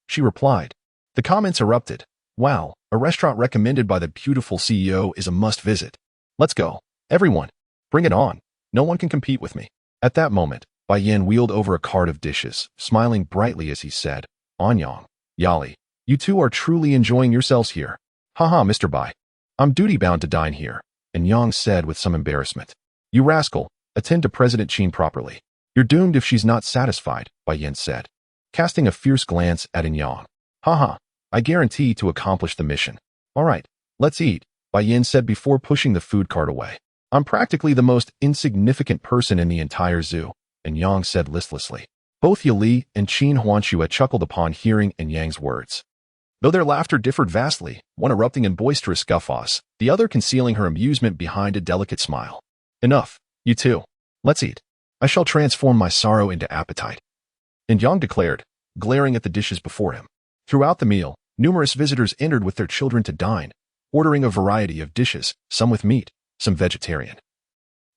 A: She replied. The comments erupted. Wow, a restaurant recommended by the beautiful CEO is a must-visit. Let's go. Everyone, bring it on. No one can compete with me. At that moment, Bai Yin wheeled over a cart of dishes, smiling brightly as he said, Anyang, Yali, you two are truly enjoying yourselves here. Haha, Mr. Bai. I'm duty-bound to dine here, and Yang said with some embarrassment. You rascal, attend to President Qin properly. You're doomed if she's not satisfied, Bai Yin said, casting a fierce glance at Yang. Haha, I guarantee to accomplish the mission. All right, let's eat, Bai Yin said before pushing the food cart away. I'm practically the most insignificant person in the entire zoo, and Yang said listlessly. Both Yali and Qin Huanxue chuckled upon hearing Yang's words. Though their laughter differed vastly, one erupting in boisterous guffaws, the other concealing her amusement behind a delicate smile. Enough, you two. Let's eat. I shall transform my sorrow into appetite. And Yang declared, glaring at the dishes before him. Throughout the meal, numerous visitors entered with their children to dine, ordering a variety of dishes, some with meat, some vegetarian,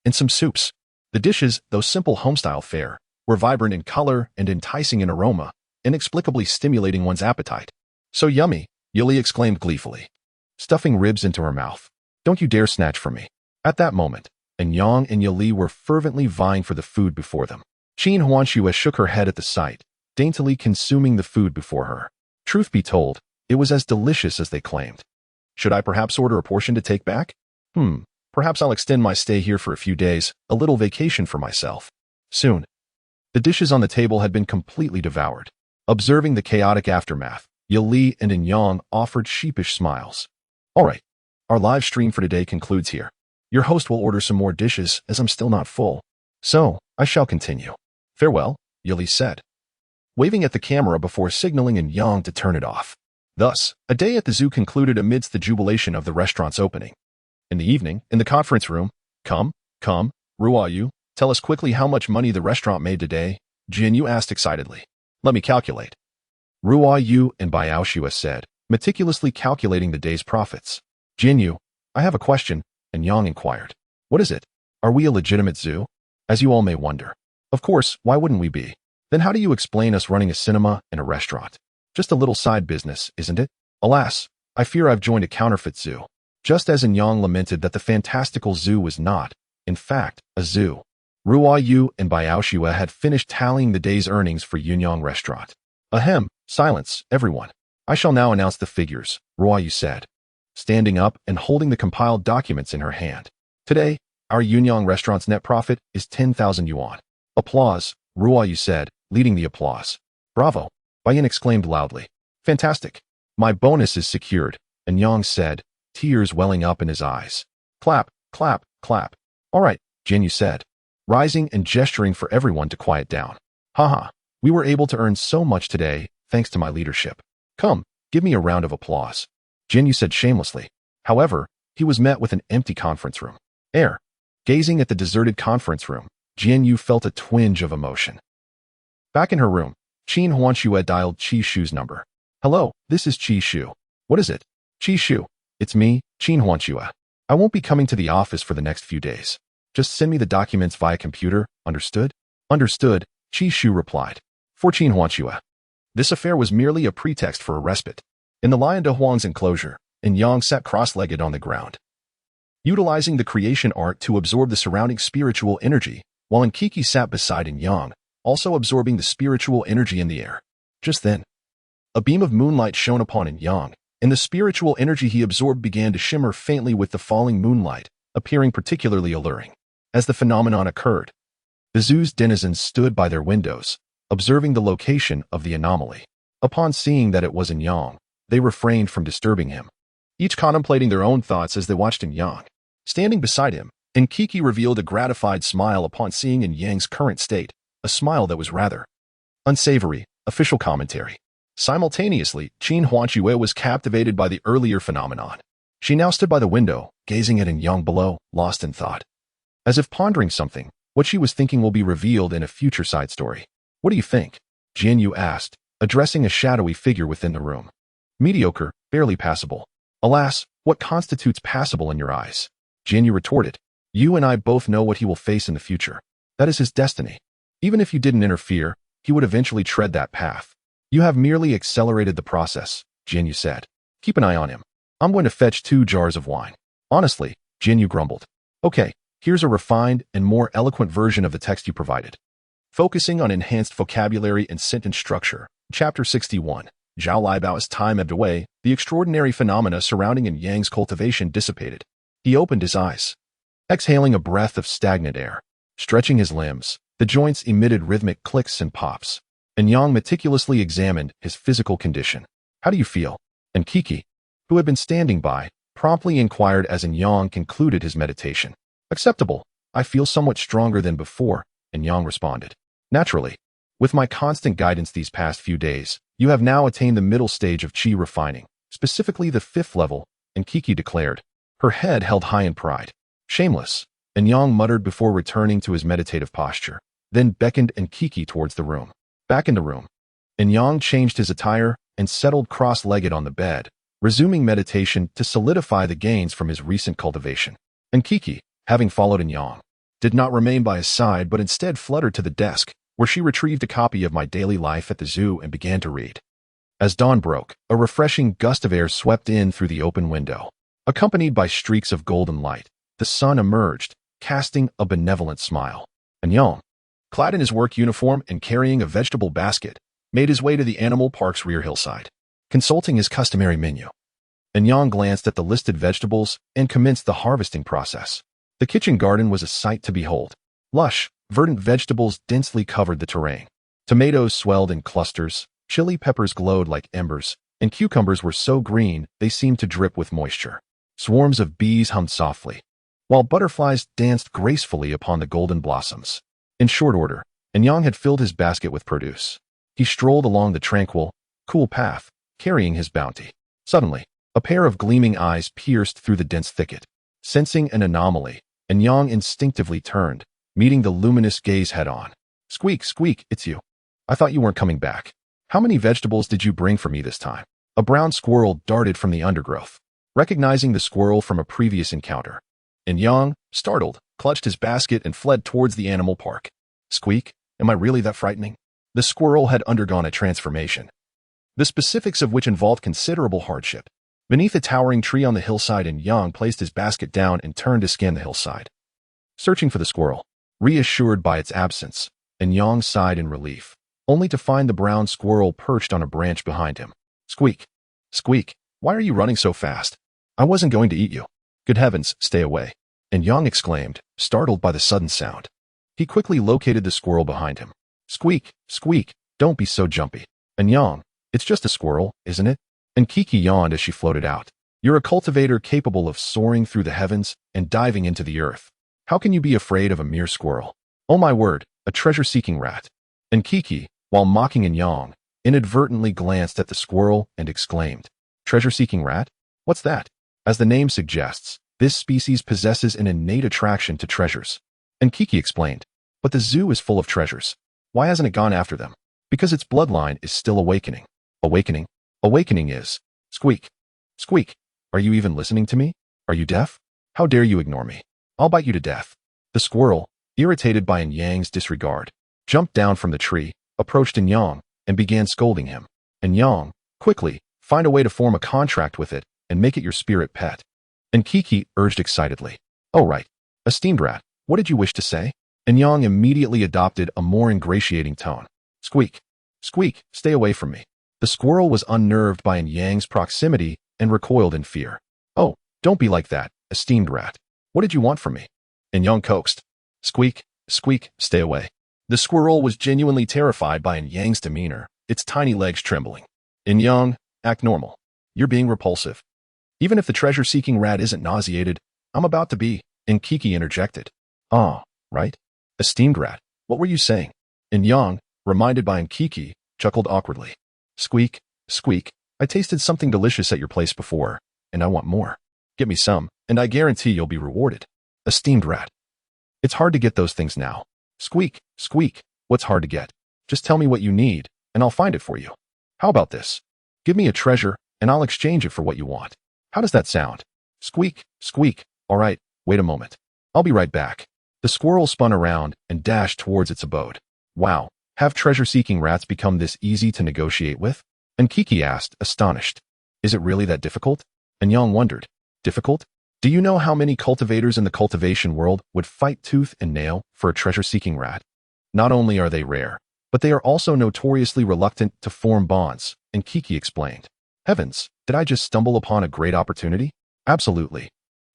A: and some soups. The dishes, though simple home-style fare, were vibrant in color and enticing in aroma, inexplicably stimulating one's appetite. So yummy, Yili exclaimed gleefully, stuffing ribs into her mouth. Don't you dare snatch from me. At that moment, Yang and Yili were fervently vying for the food before them. Qin Huanxue shook her head at the sight, daintily consuming the food before her. Truth be told, it was as delicious as they claimed. Should I perhaps order a portion to take back? Perhaps I'll extend my stay here for a few days, a little vacation for myself. Soon. The dishes on the table had been completely devoured. Observing the chaotic aftermath, Yili and Yang offered sheepish smiles. All right, our live stream for today concludes here. Your host will order some more dishes as I'm still not full. So, I shall continue. Farewell, Yili said, waving at the camera before signaling Yang to turn it off. Thus, a day at the zoo concluded amidst the jubilation of the restaurant's opening. In the evening, in the conference room, Come, Ruoyu, tell us quickly how much money the restaurant made today, Jinyu asked excitedly. Let me calculate. Ruoyu and Baiaoxue said, meticulously calculating the day's profits. Jinyu, I have a question, and Yang inquired. What is it? Are we a legitimate zoo? As you all may wonder. Of course, why wouldn't we be? Then how do you explain us running a cinema and a restaurant? Just a little side business, isn't it? Alas, I fear I've joined a counterfeit zoo. Just as Yang lamented that the fantastical zoo was not, in fact, a zoo. Ruoyu and Baiaoxue had finished tallying the day's earnings for Yunyang restaurant. Ahem, silence, everyone. I shall now announce the figures, Ruoyu said, standing up and holding the compiled documents in her hand. Today, our Yunyang restaurant's net profit is 10,000 yuan. Applause, Ruoyu said, leading the applause. Bravo, Baiyin exclaimed loudly. Fantastic. My bonus is secured, and Yang said, tears welling up in his eyes. Clap, clap, clap. All right, Jinyu said, rising and gesturing for everyone to quiet down. Haha, we were able to earn so much today, thanks to my leadership. Come, give me a round of applause. Jinyu said shamelessly. However, he was met with an empty conference room. Air. Gazing at the deserted conference room, Jinyu felt a twinge of emotion. Back in her room, Qin Huanxue dialed Qi Shu's number. Hello, this is Qi Shu. What is it? Qi Shu. It's me, Qin Huanxue. I won't be coming to the office for the next few days. Just send me the documents via computer, understood? Understood, Qi Shu replied. For Qin Huanxue. This affair was merely a pretext for a respite. In the Lion de Huang's enclosure, Yang sat cross-legged on the ground, utilizing the creation art to absorb the surrounding spiritual energy, while Kiki sat beside Yang, also absorbing the spiritual energy in the air. Just then, a beam of moonlight shone upon Yang, and the spiritual energy he absorbed began to shimmer faintly with the falling moonlight, appearing particularly alluring. As the phenomenon occurred, the zoo's denizens stood by their windows, observing the location of the anomaly. Upon seeing that it was Yang, they refrained from disturbing him, each contemplating their own thoughts as they watched Yang. Standing beside him, Kiki revealed a gratified smile upon seeing Yang's current state, a smile that was rather unsavory. Official commentary. Simultaneously, Qin Huanxue was captivated by the earlier phenomenon. She now stood by the window, gazing at Yang below, lost in thought. As if pondering something, what she was thinking will be revealed in a future side story. What do you think? Jinyu asked, addressing a shadowy figure within the room. Mediocre, barely passable. Alas, what constitutes passable in your eyes? Jinyu retorted. You and I both know what he will face in the future. That is his destiny. Even if you didn't interfere, he would eventually tread that path. You have merely accelerated the process, Jinyu said. Keep an eye on him. I'm going to fetch 2 jars of wine. Honestly, Jinyu grumbled. Okay, here's a refined and more eloquent version of the text you provided. Focusing on enhanced vocabulary and sentence structure, Chapter 61. Zhao Libao's time ebbed away, the extraordinary phenomena surrounding Yin Yang's cultivation dissipated. He opened his eyes, exhaling a breath of stagnant air. Stretching his limbs, the joints emitted rhythmic clicks and pops. And Yang meticulously examined his physical condition. How do you feel? And Kiki, who had been standing by, promptly inquired as Yang concluded his meditation. Acceptable. I feel somewhat stronger than before, Yang responded. Naturally. With my constant guidance these past few days, you have now attained the middle stage of qi refining, specifically the 5th level, and Kiki declared, her head held high in pride. Shameless, Yang muttered before returning to his meditative posture, then beckoned Kiki towards the room. Back in the room, Yang changed his attire and settled cross-legged on the bed, resuming meditation to solidify the gains from his recent cultivation. And Kiki, having followed Yang, did not remain by his side but instead fluttered to the desk, where she retrieved a copy of My Daily Life at the Zoo and began to read. As dawn broke, a refreshing gust of air swept in through the open window. Accompanied by streaks of golden light, the sun emerged, casting a benevolent smile. And Yang, clad in his work uniform and carrying a vegetable basket, made his way to the animal park's rear hillside. Consulting his customary menu, and Yang glanced at the listed vegetables and commenced the harvesting process. The kitchen garden was a sight to behold. Lush, verdant vegetables densely covered the terrain. Tomatoes swelled in clusters, chili peppers glowed like embers, and cucumbers were so green they seemed to drip with moisture. Swarms of bees hummed softly, while butterflies danced gracefully upon the golden blossoms. In short order, Yang had filled his basket with produce. He strolled along the tranquil, cool path, carrying his bounty. Suddenly, a pair of gleaming eyes pierced through the dense thicket. Sensing an anomaly, Yang instinctively turned, meeting the luminous gaze head-on. Squeak, squeak, it's you. I thought you weren't coming back. How many vegetables did you bring for me this time? A brown squirrel darted from the undergrowth. Recognizing the squirrel from a previous encounter, Yang, startled, clutched his basket and fled towards the animal park. Squeak, am I really that frightening? The squirrel had undergone a transformation, the specifics of which involved considerable hardship. Beneath a towering tree on the hillside, Yang placed his basket down and turned to scan the hillside. Searching for the squirrel, reassured by its absence, Yang sighed in relief, only to find the brown squirrel perched on a branch behind him. Squeak, squeak, why are you running so fast? I wasn't going to eat you. Good heavens, stay away. Yang exclaimed, startled by the sudden sound. He quickly located the squirrel behind him. Squeak, squeak, don't be so jumpy. Yang, it's just a squirrel, isn't it? And Kiki yawned as she floated out. You're a cultivator capable of soaring through the heavens and diving into the earth. How can you be afraid of a mere squirrel? Oh my word, a treasure-seeking rat. And Kiki, while mocking Yang, inadvertently glanced at the squirrel and exclaimed, treasure-seeking rat? What's that? As the name suggests, this species possesses an innate attraction to treasures. And Kiki explained, but the zoo is full of treasures. Why hasn't it gone after them? Because its bloodline is still awakening. Awakening? Awakening is. Squeak. Squeak. Are you even listening to me? Are you deaf? How dare you ignore me? I'll bite you to death. The squirrel, irritated by Yang's disregard, jumped down from the tree, approached Yang, and began scolding him. Yang, quickly, find a way to form a contract with it and make it your spirit pet. And Kiki urged excitedly. Oh right. Esteemed rat, what did you wish to say? Yang immediately adopted a more ingratiating tone. Squeak. Squeak, stay away from me. The squirrel was unnerved by Yang's proximity and recoiled in fear. Oh, don't be like that, esteemed rat. What did you want from me? Yang coaxed. Squeak, squeak, stay away. The squirrel was genuinely terrified by Yang's demeanor, its tiny legs trembling. Yang, act normal. You're being repulsive. Even if the treasure-seeking rat isn't nauseated, I'm about to be, and Kiki interjected. Ah, right? Esteemed rat, what were you saying? Yang, reminded by Kiki, chuckled awkwardly. Squeak, squeak, I tasted something delicious at your place before, and I want more. Get me some, and I guarantee you'll be rewarded. Esteemed rat. It's hard to get those things now. Squeak, squeak, what's hard to get? Just tell me what you need, and I'll find it for you. How about this? Give me a treasure, and I'll exchange it for what you want. How does that sound? Squeak, squeak, all right, Wait a moment. I'll be right back. The squirrel spun around and dashed towards its abode. Wow, have treasure-seeking rats become this easy to negotiate with? And Kiki asked, astonished. Is it really that difficult? And Yang wondered. Difficult? Do you know how many cultivators in the cultivation world would fight tooth and nail for a treasure-seeking rat? Not only are they rare, but they are also notoriously reluctant to form bonds, and Kiki explained. Heavens, did I just stumble upon a great opportunity? Absolutely.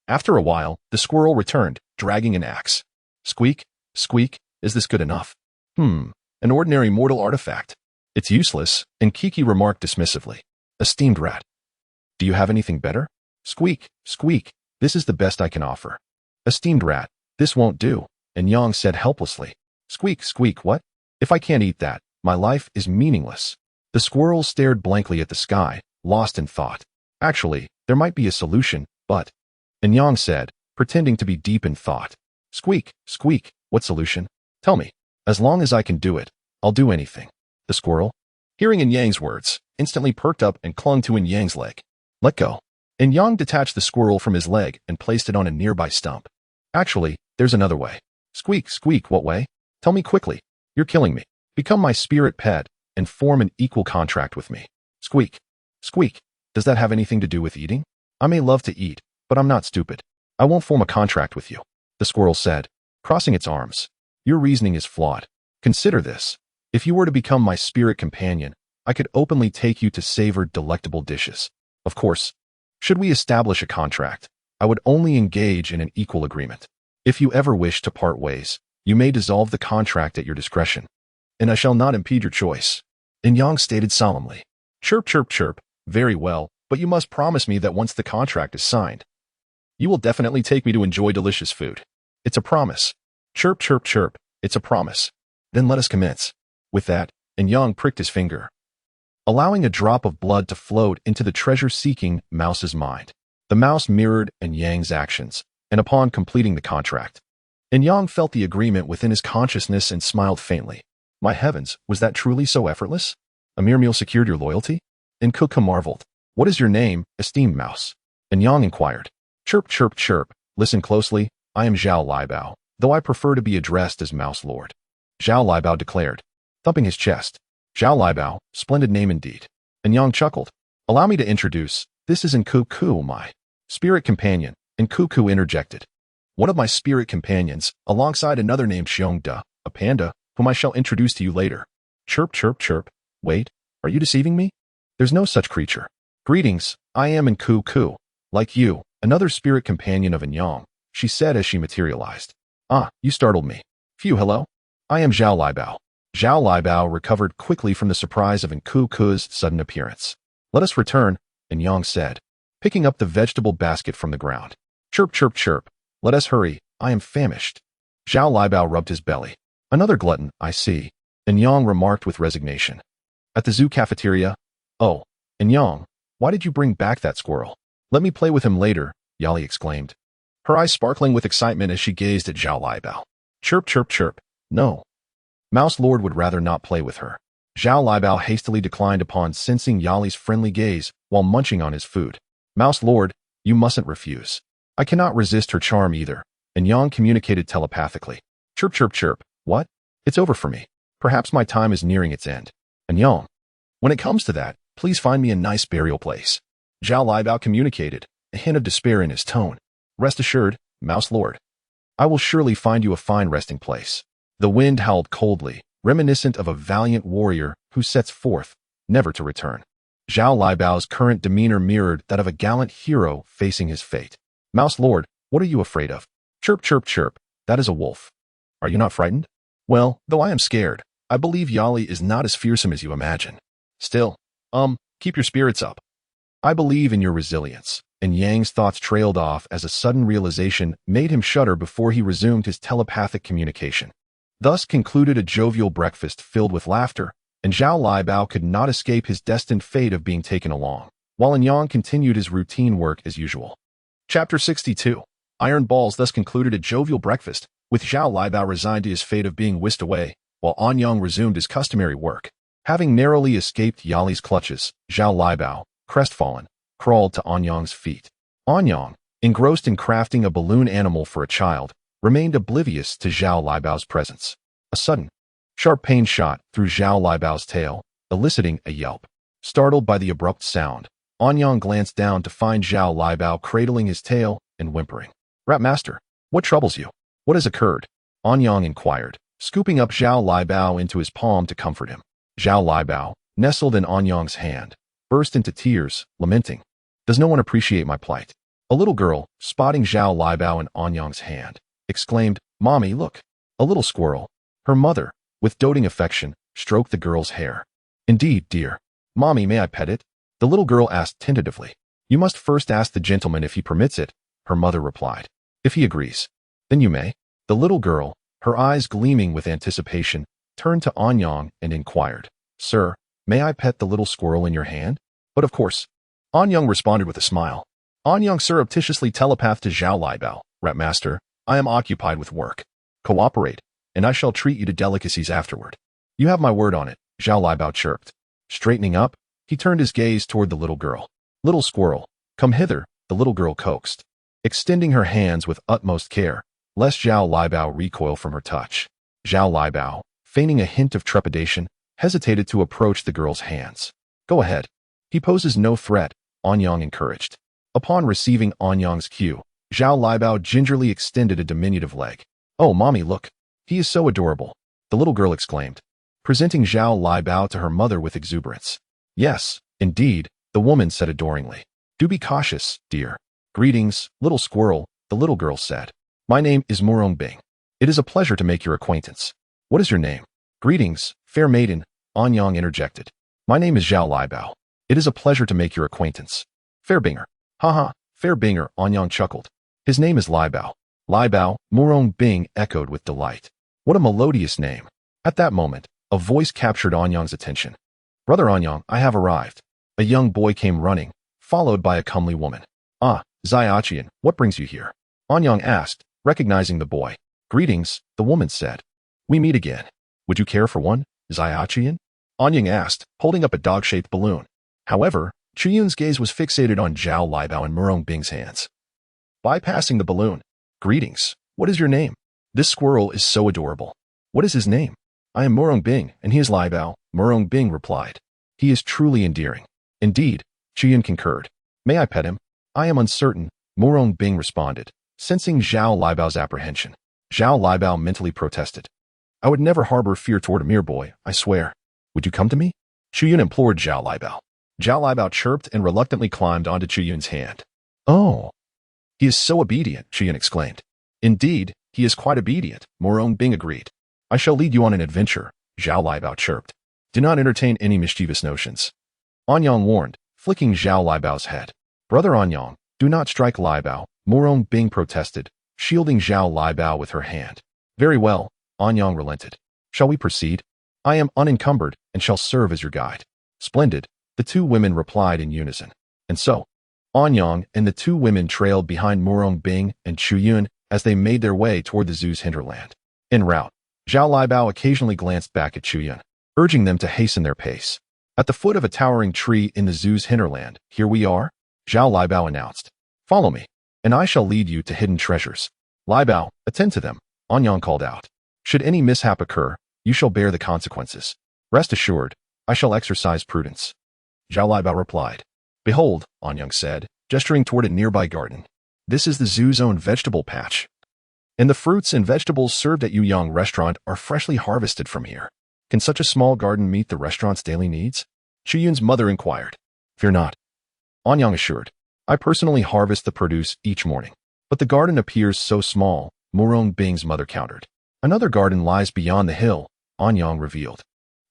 A: After a while, the squirrel returned, dragging an axe. Squeak, squeak, is this good enough? An ordinary mortal artifact. It's useless, and Kiki remarked dismissively. Esteemed rat. Do you have anything better? Squeak, squeak, this is the best I can offer. Esteemed rat, this won't do, and Yang said helplessly. Squeak, squeak, what? If I can't eat that, my life is meaningless. The squirrel stared blankly at the sky, lost in thought. Actually, there might be a solution, but... And Yang said, pretending to be deep in thought. Squeak, squeak, what solution? Tell me. As long as I can do it, I'll do anything. The squirrel, hearing In Yang's words, instantly perked up and clung to In Yang's leg. Let go. And Yang detached the squirrel from his leg and placed it on a nearby stump. Actually, there's another way. Squeak, squeak, what way? Tell me quickly. You're killing me. Become my spirit pet and form an equal contract with me. Squeak, squeak, does that have anything to do with eating? I may love to eat, but I'm not stupid. I won't form a contract with you. The squirrel said, crossing its arms. Your reasoning is flawed. Consider this. If you were to become my spirit companion, I could openly take you to savor delectable dishes. Of course, should we establish a contract, I would only engage in an equal agreement. If you ever wish to part ways, you may dissolve the contract at your discretion, and I shall not impede your choice. And Yang stated solemnly. Chirp, chirp, chirp. Very well, but you must promise me that once the contract is signed, you will definitely take me to enjoy delicious food. It's a promise. Chirp, chirp, chirp. It's a promise. Then let us commence. With that, and Yang pricked his finger, allowing a drop of blood to float into the treasure-seeking mouse's mind. The mouse mirrored In Yang's actions, and upon completing the contract, In Yang felt the agreement within his consciousness and smiled faintly. My heavens, was that truly so effortless? A mere meal secured your loyalty? And Kuka marveled. What is your name, esteemed mouse? And Yang inquired. Chirp, chirp, chirp. Listen closely. I am Zhao Liebao, though I prefer to be addressed as Mouse Lord. Zhao Liebao declared, thumping his chest. Zhao Liebao, splendid name indeed. And Yang chuckled. Allow me to introduce, this is Kuku, my spirit companion, and Kuku interjected. One of my spirit companions, alongside another named Xiongda, a panda, whom I shall introduce to you later. Chirp, chirp, chirp. Wait, are you deceiving me? There's no such creature. Greetings, I am Kuku. Like you, another spirit companion of In Yang, she said as she materialized. Ah, you startled me. Phew, hello. I am Zhao Liebao. Zhao Liebao recovered quickly from the surprise of Kuku's sudden appearance. Let us return, In Yang said, picking up the vegetable basket from the ground. Chirp, chirp, chirp. Let us hurry, I am famished. Zhao Liebao rubbed his belly. Another glutton, I see, In Yang remarked with resignation. At the zoo cafeteria? Oh, In Yang, why did you bring back that squirrel? Let me play with him later, Yali exclaimed, her eyes sparkling with excitement as she gazed at Zhao Liebao. Chirp, chirp, chirp. No. Mouse Lord would rather not play with her. Zhao Liebao hastily declined upon sensing Yali's friendly gaze while munching on his food. Mouse Lord, you mustn't refuse. I cannot resist her charm either, and Yang communicated telepathically. Chirp, chirp, chirp. What? It's over for me. Perhaps my time is nearing its end. And Yang, when it comes to that, please find me a nice burial place. Zhao Liebao communicated, a hint of despair in his tone. Rest assured, Mouse Lord, I will surely find you a fine resting place. The wind howled coldly, reminiscent of a valiant warrior who sets forth, never to return. Zhao Liebao's current demeanor mirrored that of a gallant hero facing his fate. Mouse Lord, what are you afraid of? Chirp, chirp, chirp. That is a wolf. Are you not frightened? Well, though I am scared, I believe Yali is not as fearsome as you imagine. Still, keep your spirits up. I believe in your resilience. And Yang's thoughts trailed off as a sudden realization made him shudder before he resumed his telepathic communication. Thus concluded a jovial breakfast filled with laughter, and Zhao Liebao could not escape his destined fate of being taken along, while In Yang continued his routine work as usual. Chapter 62. Iron Balls thus concluded a jovial breakfast, with Zhao Liebao resigned to his fate of being whisked away, while An Yang resumed his customary work. Having narrowly escaped Yali's clutches, Zhao Liebao, crestfallen, crawled to An Yang's feet. An Yang, engrossed in crafting a balloon animal for a child, remained oblivious to Zhao Libao's presence. A sudden, sharp pain shot through Zhao Libao's tail, eliciting a yelp. Startled by the abrupt sound, Anyang glanced down to find Zhao Libao cradling his tail and whimpering. "Rat Master, what troubles you? What has occurred?" Anyang inquired, scooping up Zhao Libao into his palm to comfort him. Zhao Libao, nestled in Anyang's hand, burst into tears, lamenting. "Does no one appreciate my plight?" A little girl, spotting Zhao Libao in Anyang's hand, exclaimed, "Mommy, look, a little squirrel." Her mother, with doting affection, stroked the girl's hair. "Indeed, dear. Mommy, may I pet it?" The little girl asked tentatively. "You must first ask the gentleman if he permits it," her mother replied. "If he agrees, then you may." The little girl, her eyes gleaming with anticipation, turned to Anyang and inquired, "Sir, may I pet the little squirrel in your hand?" "But of course." Anyang responded with a smile. Anyang surreptitiously telepathed to Zhao Libao, "Rat Master, I am occupied with work. Cooperate, and I shall treat you to delicacies afterward." "You have my word on it," Zhao Libao chirped. Straightening up, he turned his gaze toward the little girl. "Little squirrel, come hither," the little girl coaxed, extending her hands with utmost care, lest Zhao Libao recoil from her touch. Zhao Libao, feigning a hint of trepidation, hesitated to approach the girl's hands. "Go ahead. He poses no threat," Anyang encouraged. Upon receiving Anyang's cue, Zhao Libao gingerly extended a diminutive leg. "Oh, mommy, look. He is so adorable," the little girl exclaimed, presenting Zhao Libao to her mother with exuberance. "Yes, indeed," the woman said adoringly. "Do be cautious, dear." "Greetings, little squirrel," the little girl said. "My name is Murong Bing. It is a pleasure to make your acquaintance. What is your name?" "Greetings, fair maiden," Anyang interjected. "My name is Zhao Libao. It is a pleasure to make your acquaintance. Fair Binger." "Haha, Fair Binger," Anyang chuckled. "His name is Libao." "Libao," Murong Bing echoed with delight. "What a melodious name." At that moment, a voice captured Anyang's attention. "Brother Anyang, I have arrived." A young boy came running, followed by a comely woman. "Ah, Xiaoqian, what brings you here?" Anyang asked, recognizing the boy. "Greetings," the woman said. "We meet again. Would you care for one, Xiaoqian?" Anyang asked, holding up a dog-shaped balloon. However, Chuyun's gaze was fixated on Zhao Libao and Murong Bing's hands. Bypassing the balloon, "Greetings, what is your name? This squirrel is so adorable." "What is his name?" "I am Murong Bing, and he is Libao," Murong Bing replied. "He is truly endearing." "Indeed," Chuyun concurred. "May I pet him?" "I am uncertain," Murong Bing responded, sensing Zhao Libao's apprehension. Zhao Libao mentally protested. "I would never harbor fear toward a mere boy, I swear. Would you come to me?" Chuyun implored Zhao Libao. Zhao Libao chirped and reluctantly climbed onto Chuyun's hand. "Oh, he is so obedient," Chuyun exclaimed. "Indeed, he is quite obedient," Murong Bing agreed. "I shall lead you on an adventure," Zhao Libao chirped. "Do not entertain any mischievous notions," Anyang warned, flicking Zhao Libao's head. "Brother Anyang, do not strike Libao," Murong Bing protested, shielding Zhao Libao with her hand. "Very well," Anyang relented. "Shall we proceed? I am unencumbered and shall serve as your guide." "Splendid," the two women replied in unison. And so, Anyang and the two women trailed behind Murong Bing and Chuyun as they made their way toward the zoo's hinterland. En route, Zhao Libao occasionally glanced back at Chuyun, urging them to hasten their pace. At the foot of a towering tree in the zoo's hinterland, "Here we are," Zhao Libao announced. "Follow me, and I shall lead you to hidden treasures." "Libao, attend to them," Anyang called out. "Should any mishap occur, you shall bear the consequences." "Rest assured, I shall exercise prudence," Zhao Libao replied. "Behold," Anyang said, gesturing toward a nearby garden. "This is the zoo's own vegetable patch. And the fruits and vegetables served at Yuyang restaurant are freshly harvested from here. Can such a small garden meet the restaurant's daily needs?" Chuyun's mother inquired. "Fear not," Anyang assured. "I personally harvest the produce each morning." "But the garden appears so small," Murong Bing's mother countered. "Another garden lies beyond the hill," Anyang revealed.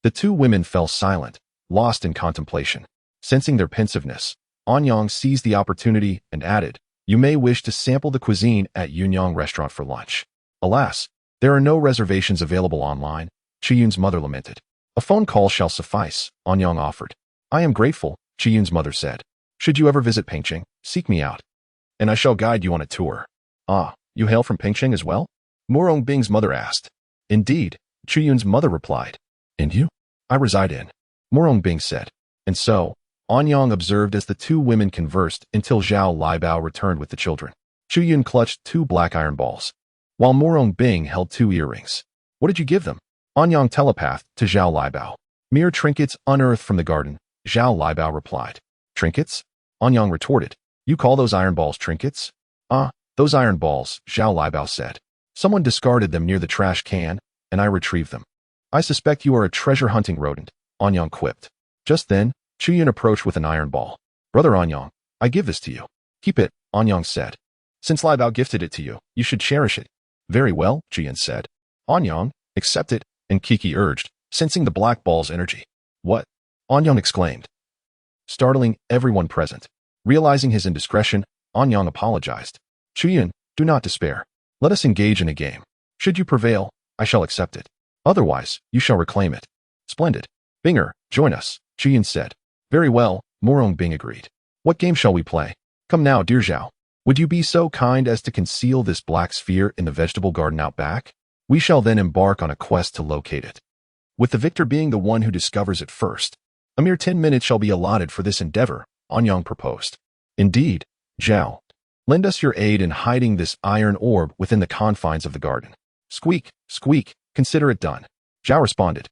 A: The two women fell silent, lost in contemplation. Sensing their pensiveness, Anyang seized the opportunity and added, "You may wish to sample the cuisine at Yunyang restaurant for lunch." "Alas, there are no reservations available online," Chuyun's mother lamented. "A phone call shall suffice," Anyang offered. "I am grateful," Chuyun's mother said. "Should you ever visit Pingcheng, seek me out, and I shall guide you on a tour." "Ah, you hail from Pingcheng as well?" Murong Bing's mother asked. "Indeed," Chuyun's mother replied. "And you?" "I reside in," Murong Bing said. And so, Anyang observed as the two women conversed until Zhao Libao returned with the children. Chu Yun clutched 2 black iron balls, while Murong Bing held 2 earrings. What did you give them? Anyang telepathed to Zhao Liebao. Mere trinkets unearthed from the garden, Zhao Liebao replied. Trinkets? Anyang retorted. You call those iron balls trinkets? Those iron balls, Zhao Liebao said. Someone discarded them near the trash can, and I retrieved them. I suspect you are a treasure-hunting rodent, Anyang quipped. Just then, Chu Yun approached with an iron ball. Brother Anyang, I give this to you. Keep it, Anyang said. Since Liebao gifted it to you, you should cherish it. Very well, Chu Yun said. Anyang, accept it, and Kiki urged, sensing the black ball's energy. What? Anyang exclaimed, startling everyone present. Realizing his indiscretion, Anyang apologized. Chu Yun, do not despair. Let us engage in a game. Should you prevail, I shall accept it. Otherwise, you shall reclaim it. Splendid. Binger, join us, Chu Yun said. Very well, Murong Bing agreed. What game shall we play? Come now, dear Zhao. Would you be so kind as to conceal this black sphere in the vegetable garden out back? We shall then embark on a quest to locate it, with the victor being the one who discovers it first. A mere 10 minutes shall be allotted for this endeavor, Anyang proposed. Indeed, Zhao. Lend us your aid in hiding this iron orb within the confines of the garden. Squeak, squeak, consider it done, Zhao responded,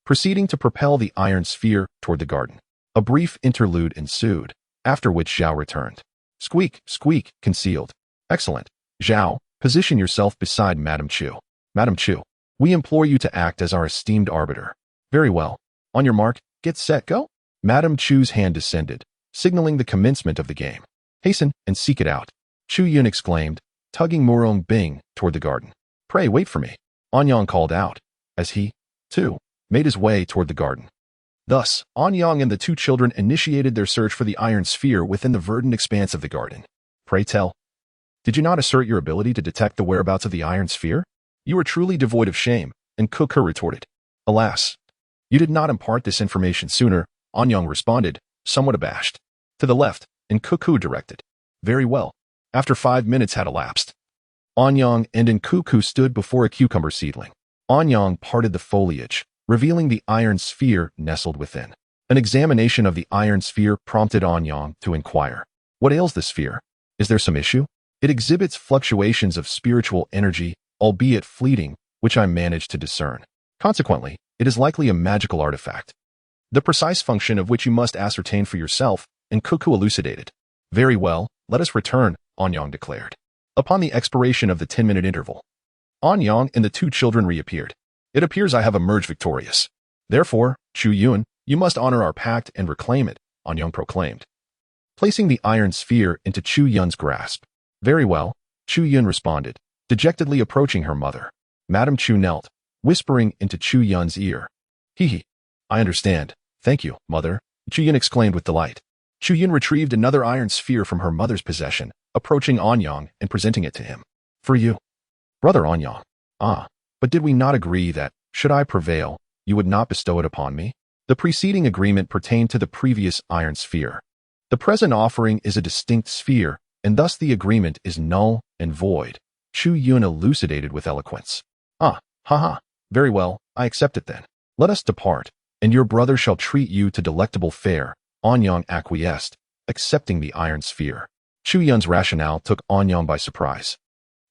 A: proceeding to propel the iron sphere toward the garden. A brief interlude ensued, after which Zhao returned. Squeak, squeak, concealed. Excellent. Zhao, position yourself beside Madame Chu. Madame Chu, we implore you to act as our esteemed arbiter. Very well. On your mark, get set, go. Madame Chu's hand descended, signaling the commencement of the game. Hasten and seek it out, Chu Yun exclaimed, tugging Murong Bing toward the garden. Pray wait for me, Anyang called out, as he, too, made his way toward the garden. Thus, Anyang and the 2 children initiated their search for the iron sphere within the verdant expanse of the garden. Pray tell, did you not assert your ability to detect the whereabouts of the iron sphere? You are truly devoid of shame, and Kuku retorted. Alas, you did not impart this information sooner, Anyang responded, somewhat abashed. To the left, and Kuku directed. Very well. After 5 minutes had elapsed, Anyang and Nkuku stood before a cucumber seedling. Anyang parted the foliage, revealing the iron sphere nestled within. An examination of the iron sphere prompted Anyang to inquire. What ails the sphere? Is there some issue? It exhibits fluctuations of spiritual energy, albeit fleeting, which I managed to discern. Consequently, it is likely a magical artifact, the precise function of which you must ascertain for yourself, and Kuku elucidated. Very well, let us return, Anyang declared. Upon the expiration of the 10-minute interval, Anyang and the 2 children reappeared. It appears I have emerged victorious. Therefore, Chu Yun, you must honor our pact and reclaim it, Anyang proclaimed, placing the iron sphere into Chu Yun's grasp. Very well, Chu Yun responded, dejectedly approaching her mother. Madame Chu knelt, whispering into Chu Yun's ear. Hee. I understand. Thank you, mother, Chu Yun exclaimed with delight. Chu Yun retrieved another iron sphere from her mother's possession, approaching Anyang and presenting it to him. For you, brother Anyang. But did we not agree that, should I prevail, you would not bestow it upon me? The preceding agreement pertained to the previous iron sphere. The present offering is a distinct sphere, and thus the agreement is null and void, Chu Yun elucidated with eloquence. Very well, I accept it then. Let us depart, and your brother shall treat you to delectable fare, Anyang acquiesced, accepting the iron sphere. Chu Yun's rationale took Anyang by surprise,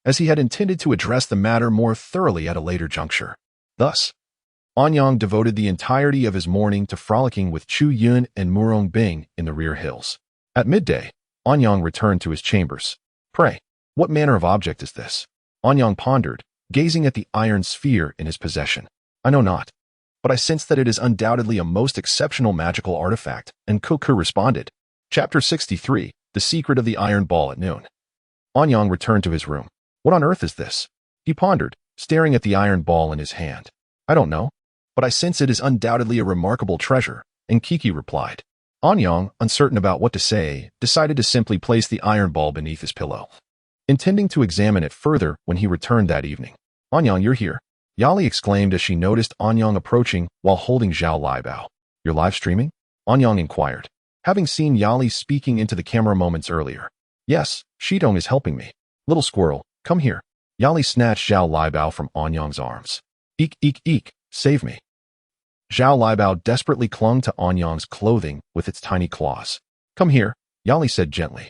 A: as he had intended to address the matter more thoroughly at a later juncture. Thus, Anyang devoted the entirety of his morning to frolicking with Chu Yun and Murong Bing in the rear hills. At midday, Anyang returned to his chambers. Pray, what manner of object is this? Anyang pondered, gazing at the iron sphere in his possession. I know not, but I sense that it is undoubtedly a most exceptional magical artifact, and Kuku responded. Chapter 63, The Secret of the Iron Ball at Noon. Anyang returned to his room. What on earth is this? He pondered, staring at the iron ball in his hand. I don't know, but I sense it is undoubtedly a remarkable treasure, and Kiki replied. Anyang, uncertain about what to say, decided to simply place the iron ball beneath his pillow, intending to examine it further when he returned that evening. Anyang, you're here, Yali exclaimed as she noticed Anyang approaching while holding Zhao Liebao. You're live streaming? Anyang inquired, having seen Yali speaking into the camera moments earlier. Yes, Shidong is helping me. Little squirrel, come here. Yali snatched Zhao Liebao from Anyang's arms. Eek, eek, eek, save me. Zhao Liebao desperately clung to Anyang's clothing with its tiny claws. Come here, Yali said gently.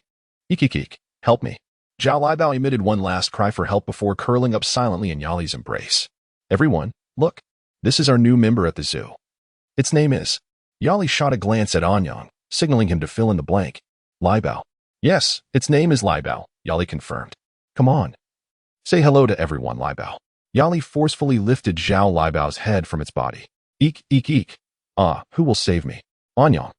A: Eek, eek, eek, help me. Zhao Liebao emitted one last cry for help before curling up silently in Yali's embrace. Everyone, look. This is our new member at the zoo. Its name is. Yali shot a glance at Anyang, signaling him to fill in the blank. Liebao. Yes, its name is Liebao, Yali confirmed. Come on. Say hello to everyone, Liebao. Yali forcefully lifted Zhao Liebao's head from its body. Eek, eek, eek. Ah, who will save me? Anyang.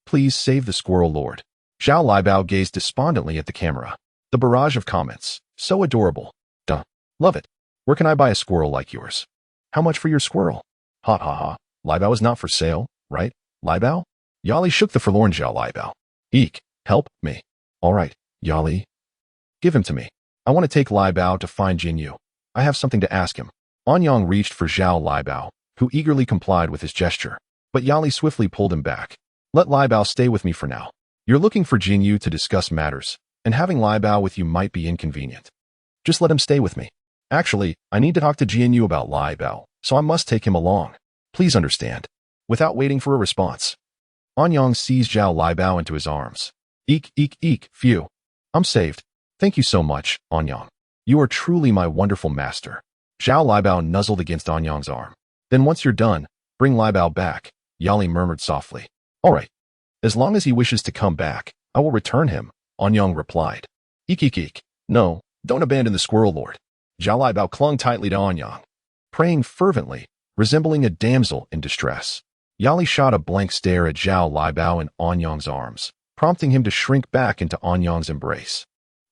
A: Please save the squirrel lord. Zhao Liebao gazed despondently at the camera. The barrage of comments. So adorable. Duh. Love it. Where can I buy a squirrel like yours? How much for your squirrel? Ha ha ha. Liebao is not for sale, right? Liebao? Yali shook the forlorn Zhao Liebao. Eek. Help me. All right, Yali. Give him to me. I want to take Liebao to find Jinyu. I have something to ask him. Anyang reached for Zhao Liebao, who eagerly complied with his gesture. But Yali swiftly pulled him back. Let Liebao stay with me for now. You're looking for Jinyu to discuss matters, and having Liebao with you might be inconvenient. Just let him stay with me. Actually, I need to talk to Jinyu about Liebao, so I must take him along. Please understand. Without waiting for a response, Anyang seized Zhao Liebao into his arms. Eek, eek, eek, phew. I'm saved. Thank you so much, Anyang. You are truly my wonderful master. Zhao Liebao nuzzled against Anyang's arm. Then once you're done, bring Liebao back, Yali murmured softly. All right. As long as he wishes to come back, I will return him, Anyang replied. Eek, eek, eek. No, don't abandon the squirrel lord. Zhao Liebao clung tightly to Anyang, praying fervently, resembling a damsel in distress. Yali shot a blank stare at Zhao Liebao in Anyang's arms, prompting him to shrink back into Anyang's embrace.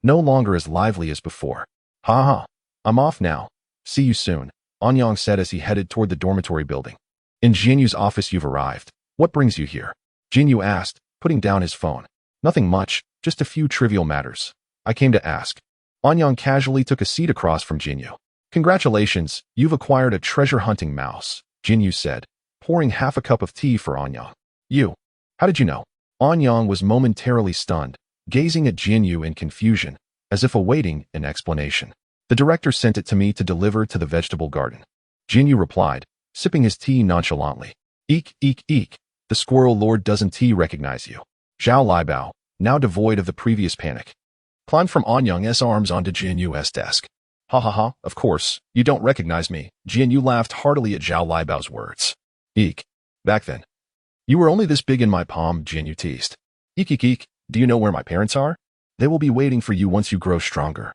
A: No longer as lively as before. Ha ha. I'm off now. See you soon, Anyang said as he headed toward the dormitory building. In Jinyu's office you've arrived. What brings you here? Jinyu asked, putting down his phone. Nothing much, just a few trivial matters. I came to ask. Anyang casually took a seat across from Jinyu. Congratulations, you've acquired a treasure-hunting mouse, Jinyu said, pouring half a cup of tea for Anyang. You? How did you know? Anyang was momentarily stunned, gazing at Jinyu in confusion, as if awaiting an explanation. The director sent it to me to deliver to the vegetable garden. Jinyu replied, sipping his tea nonchalantly. Eek, eek, eek. The squirrel lord doesn't recognize you. Zhao Liebao, now devoid of the previous panic, climbed from Anyang's arms onto Jinyu's desk. Ha ha ha, of course, you don't recognize me. Jinyu laughed heartily at Zhao Liebao's words. Eek. Back then. You were only this big in my palm, Jinyu teased. Eek, eek, eek. Do you know where my parents are? They will be waiting for you once you grow stronger.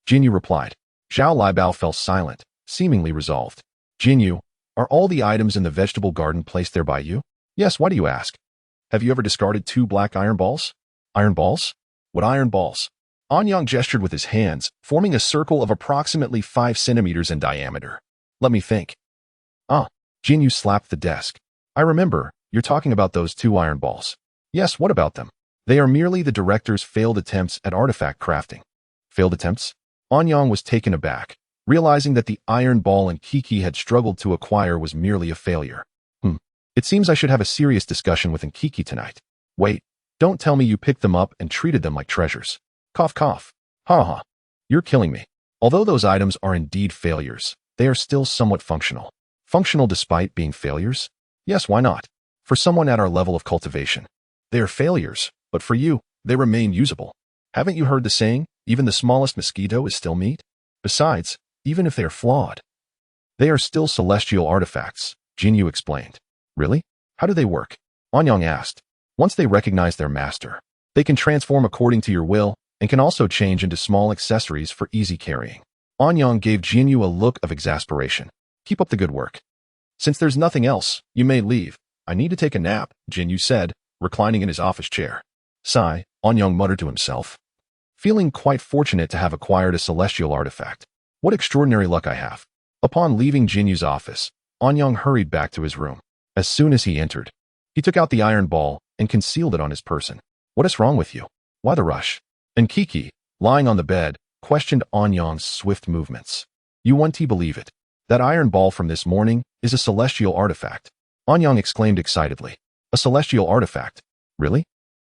A: Jinyu replied. Zhao Liebao fell silent, seemingly resolved. Jinyu, are all the items in the vegetable garden placed there by you? Yes, why do you ask? Have you ever discarded 2 black iron balls? Iron balls? What iron balls? Anyang gestured with his hands, forming a circle of approximately 5 centimeters in diameter. Let me think. Ah, Jinyu slapped the desk. I remember, you're talking about those 2 iron balls. Yes, what about them? They are merely the director's failed attempts at artifact crafting. Failed attempts? Anyang was taken aback, realizing that the iron ball and Kiki had struggled to acquire was merely a failure. It seems I should have a serious discussion with Nkiki tonight. Wait, don't tell me you picked them up and treated them like treasures. Cough, cough. Ha ha. You're killing me. Although those items are indeed failures, they are still somewhat functional. Functional despite being failures? Yes, why not? For someone at our level of cultivation, they are failures, but for you, they remain usable. Haven't you heard the saying, even the smallest mosquito is still meat? Besides, even if they are flawed, they are still celestial artifacts, Jinyu explained. Really? How do they work? Anyang asked. Once they recognize their master, they can transform according to your will and can also change into small accessories for easy carrying. Anyang gave Jinyu a look of exasperation. Keep up the good work. Since there's nothing else, you may leave. I need to take a nap, Jinyu said, reclining in his office chair. Sigh, Anyang muttered to himself. Feeling quite fortunate to have acquired a celestial artifact. What extraordinary luck I have. Upon leaving Jinyu's office, Anyang hurried back to his room. As soon as he entered, he took out the iron ball and concealed it on his person. What is wrong with you? Why the rush? And Kiki, lying on the bed, questioned Anyang's swift movements. You won't believe it. That iron ball from this morning is a celestial artifact. Anyang exclaimed excitedly. A celestial artifact? Really?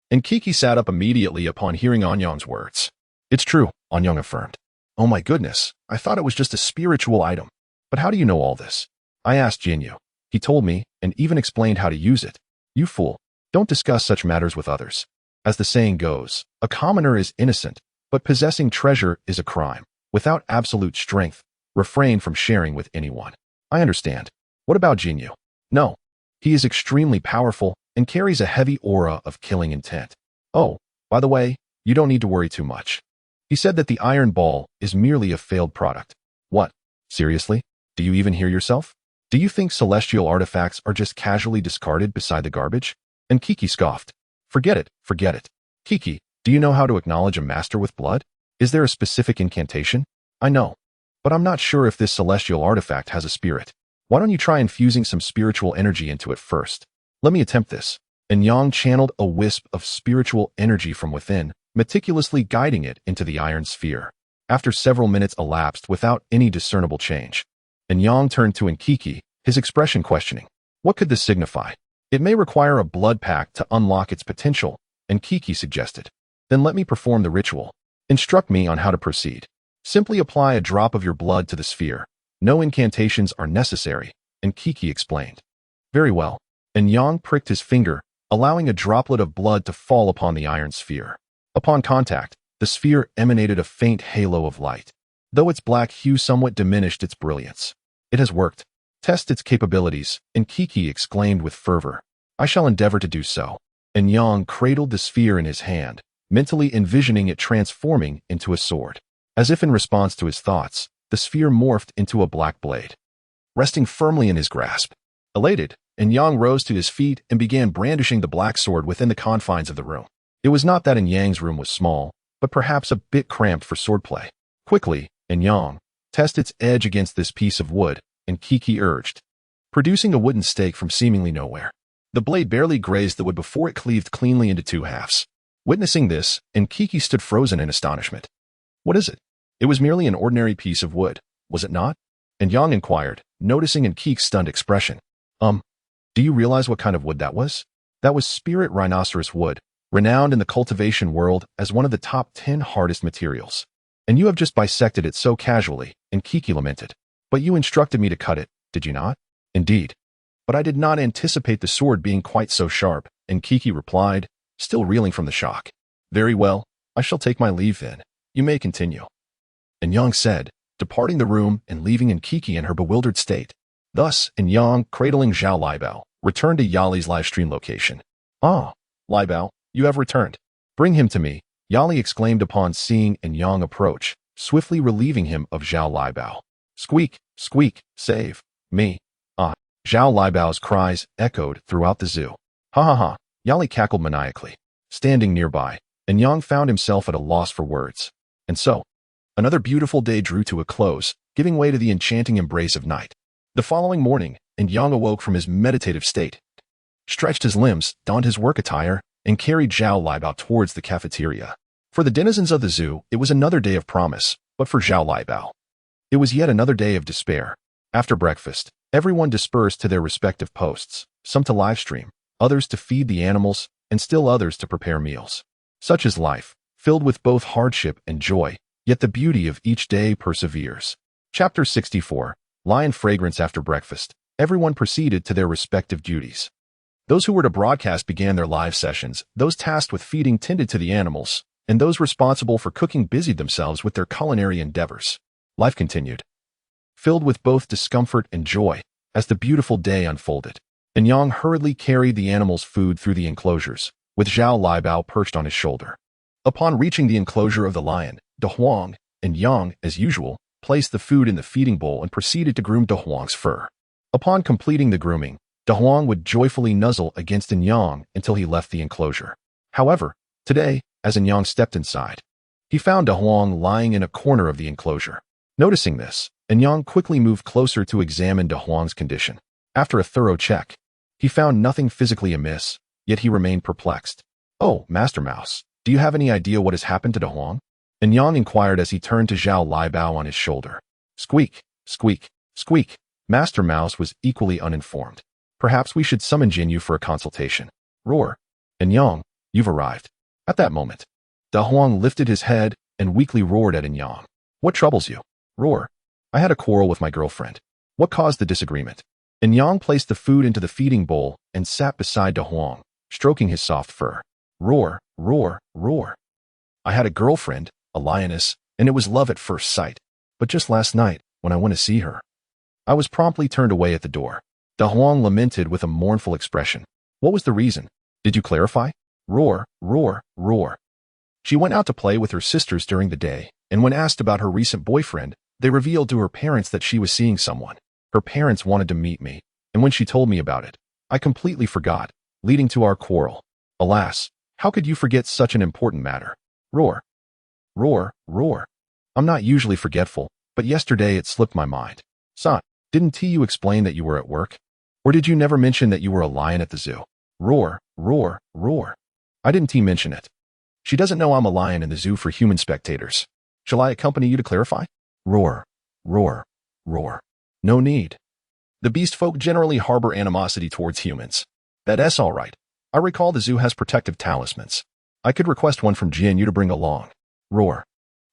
A: And Kiki sat up immediately upon hearing Anyang's words. It's true, Anyang affirmed. Oh my goodness, I thought it was just a spiritual item. But how do you know all this? I asked Jinyu. He told me, and even explained how to use it. You fool. Don't discuss such matters with others. As the saying goes, a commoner is innocent But possessing treasure is a crime. Without absolute strength, refrain from sharing with anyone. I understand. What about Jinyu? No. He is extremely powerful and carries a heavy aura of killing intent. Oh, by the way, you don't need to worry too much. He said that the iron ball is merely a failed product. What? Seriously? Do you even hear yourself? Do you think celestial artifacts are just casually discarded beside the garbage? And Kiki scoffed. Forget it, forget it. Kiki, do you know how to acknowledge a master with blood? Is there a specific incantation? I know. But I'm not sure if this celestial artifact has a spirit. Why don't you try infusing some spiritual energy into it first? Let me attempt this. And Yang channeled a wisp of spiritual energy from within, meticulously guiding it into the iron sphere. After several minutes elapsed without any discernible change, and Yang turned to Nkiki, his expression questioning. What could this signify? It may require a blood pact to unlock its potential, Nkiki suggested. Then let me perform the ritual. Instruct me on how to proceed. Simply apply a drop of your blood to the sphere. No incantations are necessary, Nkiki explained. Very well. And Yang pricked his finger, allowing a droplet of blood to fall upon the iron sphere. Upon contact, the sphere emanated a faint halo of light. Though its black hue somewhat diminished its brilliance. It has worked. Test its capabilities, Nkiki exclaimed with fervor. I shall endeavor to do so. And Yang cradled the sphere in his hand, mentally envisioning it transforming into a sword. As if in response to his thoughts, the sphere morphed into a black blade, resting firmly in his grasp. Elated, and Yang rose to his feet and began brandishing the black sword within the confines of the room. It was not that Yang's room was small, but perhaps a bit cramped for swordplay. Quickly, Yang, test its edge against this piece of wood, Nkiki urged, producing a wooden stake from seemingly nowhere. The blade barely grazed the wood before it cleaved cleanly into two halves. Witnessing this, Nkiki stood frozen in astonishment. What is it? It was merely an ordinary piece of wood, was it not? And Yang inquired, noticing Nkiki's stunned expression. Do you realize what kind of wood that was? That was spirit rhinoceros wood, renowned in the cultivation world as one of the top 10 hardest materials. And you have just bisected it so casually, Nkiki lamented. But you instructed me to cut it, did you not? Indeed. But I did not anticipate the sword being quite so sharp, Nkiki replied, still reeling from the shock. Very well, I shall take my leave then. You may continue. And Yang said, departing the room and leaving Nkiki in her bewildered state. Thus, Yang, cradling Zhao Liebao, returned to Yali's livestream location. Ah, Liebao, you have returned. Bring him to me, Yali exclaimed upon seeing Yang approach, swiftly relieving him of Zhao Liebao. Squeak, squeak, save me. Ah, Zhao Liebao's cries echoed throughout the zoo. Ha ha ha, Yali cackled maniacally. Standing nearby, Yang found himself at a loss for words. And so, another beautiful day drew to a close, giving way to the enchanting embrace of night. The following morning, Yang awoke from his meditative state, stretched his limbs, donned his work attire, and carried Zhao Liebao towards the cafeteria. For the denizens of the zoo, it was another day of promise, but for Zhao Liebao, it was yet another day of despair. After breakfast, everyone dispersed to their respective posts, some to livestream, others to feed the animals, and still others to prepare meals. Such is life, filled with both hardship and joy, yet the beauty of each day perseveres. Chapter 64, Lion Fragrance. After breakfast, everyone proceeded to their respective duties. Those who were to broadcast began their live sessions, those tasked with feeding tended to the animals, and those responsible for cooking busied themselves with their culinary endeavors. Life continued, filled with both discomfort and joy, as the beautiful day unfolded. And Yang hurriedly carried the animals' food through the enclosures, with Zhao Liebao perched on his shoulder. Upon reaching the enclosure of the lion, De Huang and Yang, as usual, placed the food in the feeding bowl and proceeded to groom De Huang's fur. Upon completing the grooming, De Huang would joyfully nuzzle against Yang until he left the enclosure. However, today, as Yang stepped inside, he found De Huang lying in a corner of the enclosure. Noticing this, Yang quickly moved closer to examine De Huang's condition. After a thorough check, he found nothing physically amiss, yet he remained perplexed. Oh, Master Mouse, do you have any idea what has happened to De Huang? Yang inquired as he turned to Zhao Liebao on his shoulder. Squeak, squeak, squeak. Master Mouse was equally uninformed. Perhaps we should summon Jinyu for a consultation. Roar. Yang, you've arrived. At that moment, De Huang lifted his head and weakly roared at Yang. What troubles you? Roar. I had a quarrel with my girlfriend. What caused the disagreement? Yang placed the food into the feeding bowl and sat beside De Huang, stroking his soft fur. Roar, roar, roar. I had a girlfriend, a lioness, and it was love at first sight. But just last night, when I went to see her, I was promptly turned away at the door. De Huang lamented with a mournful expression. What was the reason? Did you clarify? Roar, roar, roar. She went out to play with her sisters during the day, and when asked about her recent boyfriend, they revealed to her parents that she was seeing someone. Her parents wanted to meet me, and when she told me about it, I completely forgot, leading to our quarrel. Alas, how could you forget such an important matter? Roar. Roar, roar. I'm not usually forgetful, but yesterday it slipped my mind. Son, didn't you explain that you were at work? Or did you never mention that you were a lion at the zoo? Roar, roar, roar. I didn't mention it. She doesn't know I'm a lion in the zoo for human spectators. Shall I accompany you to clarify? Roar, roar, roar. No need. The beast folk generally harbor animosity towards humans. That's all right. I recall the zoo has protective talismans. I could request one from Jian Yu to bring along. Roar.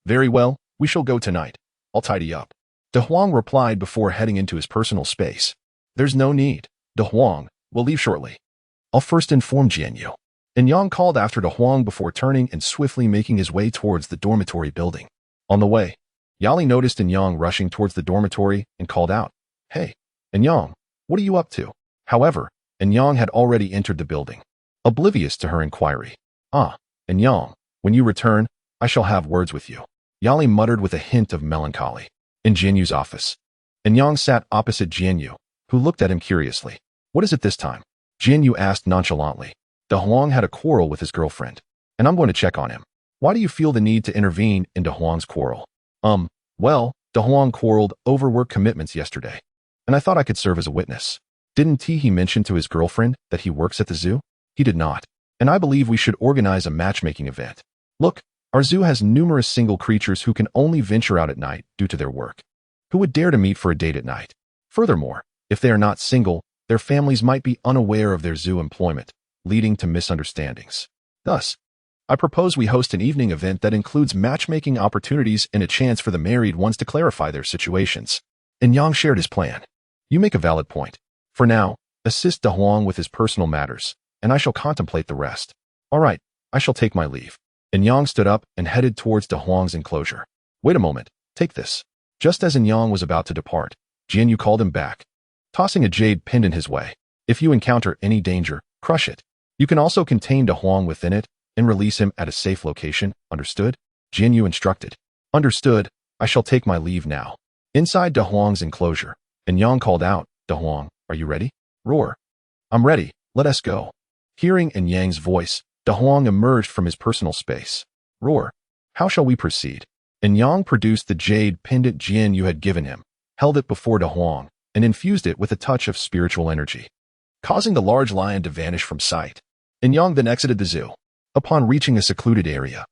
A: Very well, we shall go tonight. I'll tidy up. De Huang replied before heading into his personal space. There's no need. De Huang, we'll leave shortly. I'll first inform Jian Yu. And Yang called after De Huang before turning and swiftly making his way towards the dormitory building. On the way, Yali noticed Yang rushing towards the dormitory and called out, Hey, Yang, what are you up to? However, Yang had already entered the building, oblivious to her inquiry. Yang, when you return, I shall have words with you. Yali muttered with a hint of melancholy. In Jian Yu's office, Yang sat opposite Jian Yu, who looked at him curiously. What is it this time? Jian Yu asked nonchalantly. De Huang had a quarrel with his girlfriend, and I'm going to check on him. Why do you feel the need to intervene in De Huang's quarrel? Well, De Huang quarreled over work commitments yesterday, and I thought I could serve as a witness. Didn't he mention to his girlfriend that he works at the zoo? He did not, and I believe we should organize a matchmaking event. Look, our zoo has numerous single creatures who can only venture out at night due to their work. Who would dare to meet for a date at night? Furthermore, if they are not single, their families might be unaware of their zoo employment, leading to misunderstandings. Thus, I propose we host an evening event that includes matchmaking opportunities and a chance for the married ones to clarify their situations. And Yang shared his plan. You make a valid point. For now, assist De Huang with his personal matters, and I shall contemplate the rest. All right, I shall take my leave. And Yang stood up and headed towards De Huang's enclosure. Wait a moment, take this. Just as Yang was about to depart, Jian Yu called him back, tossing a jade pendant his way. If you encounter any danger, crush it. You can also contain De Huang within it and release him at a safe location, understood? Jian Yu instructed. Understood, I shall take my leave now. Inside De Huang's enclosure, Yang called out, De Huang, are you ready? Roar. I'm ready, let us go. Hearing Yang's voice, De Huang emerged from his personal space. Roar. How shall we proceed? Yang produced the jade pendant Jian Yu had given him, held it before De Huang, and infused it with a touch of spiritual energy, causing the large lion to vanish from sight. Yang then exited the zoo. Upon reaching a secluded area,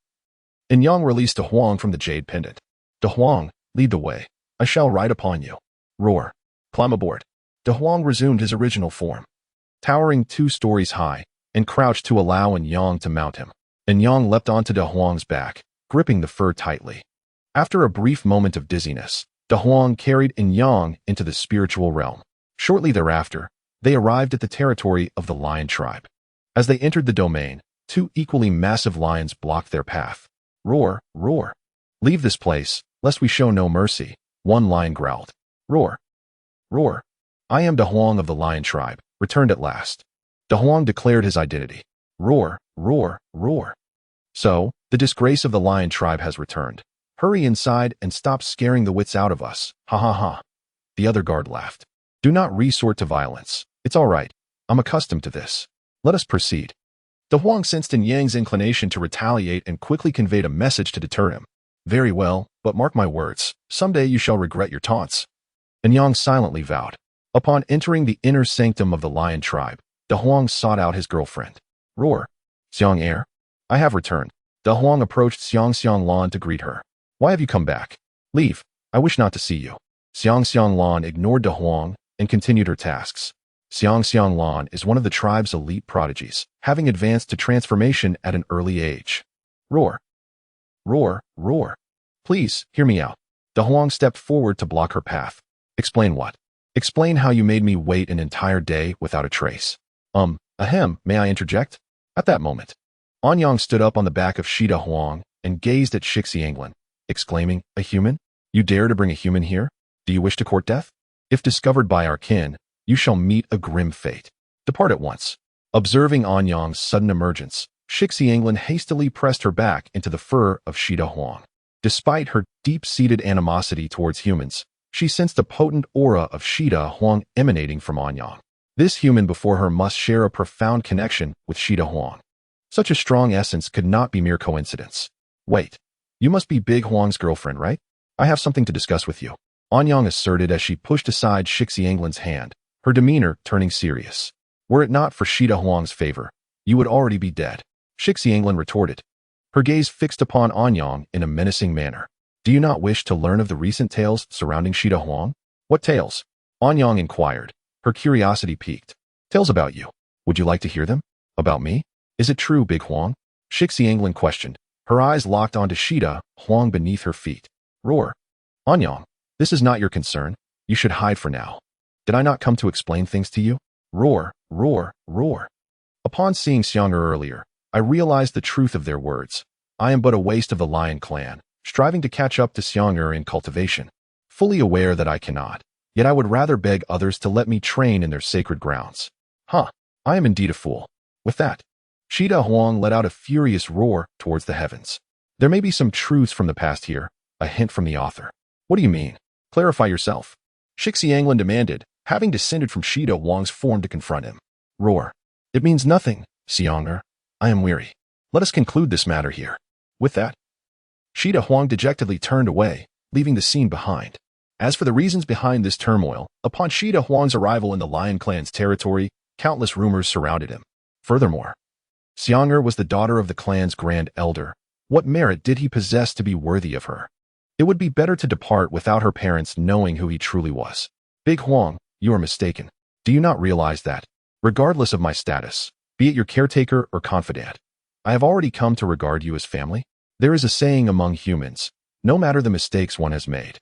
A: Yang released De Huang from the jade pendant. De Huang, lead the way. I shall ride upon you. Roar. Climb aboard. De Huang resumed his original form, towering 2 stories high, and crouched to allow Yang to mount him. Yang leapt onto De Huang's back, gripping the fur tightly. After a brief moment of dizziness, De Huang carried Yang into the spiritual realm. Shortly thereafter, they arrived at the territory of the lion tribe. As they entered the domain, 2 equally massive lions blocked their path. Roar, roar. Leave this place, lest we show no mercy, one lion growled. Roar, roar. I am De Huang of the lion tribe, returned at last. De Huang declared his identity. Roar, roar, roar. So, the disgrace of the lion tribe has returned. Hurry inside and stop scaring the wits out of us. Ha ha ha. The other guard laughed. Do not resort to violence. It's all right. I'm accustomed to this. Let us proceed. De Huang sensed Yang's inclination to retaliate and quickly conveyed a message to deter him. Very well, but mark my words, someday you shall regret your taunts. Yang silently vowed. Upon entering the inner sanctum of the lion tribe, De Huang sought out his girlfriend. Roar. Xiang Er. I have returned. De Huang approached Xiang Lan to greet her. Why have you come back? Leave. I wish not to see you. Xiang Lan ignored De Huang and continued her tasks. Xiang Lan is one of the tribe's elite prodigies, having advanced to transformation at an early age. Roar. Roar, roar. Please, hear me out. De Huang stepped forward to block her path. Explain what? Explain how you made me wait an entire day without a trace. May I interject? At that moment, Anyang stood up on the back of De Huang and gazed at Shixianglan, exclaiming, "A human? You dare to bring a human here? Do you wish to court death? If discovered by our kin, you shall meet a grim fate. Depart at once." Observing Anyang's sudden emergence, Shixianglan hastily pressed her back into the fur of Shida Huang. Despite her deep-seated animosity towards humans, she sensed a potent aura of Shida Huang emanating from Anyang. This human before her must share a profound connection with Shida Huang. Such a strong essence could not be mere coincidence. "Wait, you must be Big Huang's girlfriend, right? I have something to discuss with you," Anyang asserted as she pushed aside Shixianglan's hand, her demeanor turning serious. "Were it not for Shida Huang's favor, you would already be dead," Shixianglan retorted, her gaze fixed upon Anyang in a menacing manner. "Do you not wish to learn of the recent tales surrounding Shida Huang?" "What tales?" Anyang inquired, her curiosity piqued. "Tales about you. Would you like to hear them? About me? Is it true, Big Huang?" Shixianglan questioned, her eyes locked onto Shida Huang beneath her feet. "Roar. Anyang, this is not your concern. You should hide for now. Did I not come to explain things to you?" Roar, roar, roar. Upon seeing Xiang'er earlier, I realized the truth of their words. I am but a waste of the Lion clan, striving to catch up to Xiang'er in cultivation. Fully aware that I cannot, yet I would rather beg others to let me train in their sacred grounds. I am indeed a fool. With that, Shida Huang let out a furious roar towards the heavens. "There may be some truths from the past here, a hint from the author." "What do you mean? Clarify yourself," Shixianglan demanded, having descended from Shida Huang's form to confront him. Roar. "It means nothing, Xiang'er. I am weary. Let us conclude this matter here." With that, Shida Huang dejectedly turned away, leaving the scene behind. As for the reasons behind this turmoil, upon Shida Huang's arrival in the Lion clan's territory, countless rumors surrounded him. Furthermore, Xiang'er was the daughter of the clan's grand elder. What merit did he possess to be worthy of her? It would be better to depart without her parents knowing who he truly was. "Big Huang, you are mistaken. Do you not realize that, regardless of my status, be it your caretaker or confidant, I have already come to regard you as family? There is a saying among humans, no matter the mistakes one has made,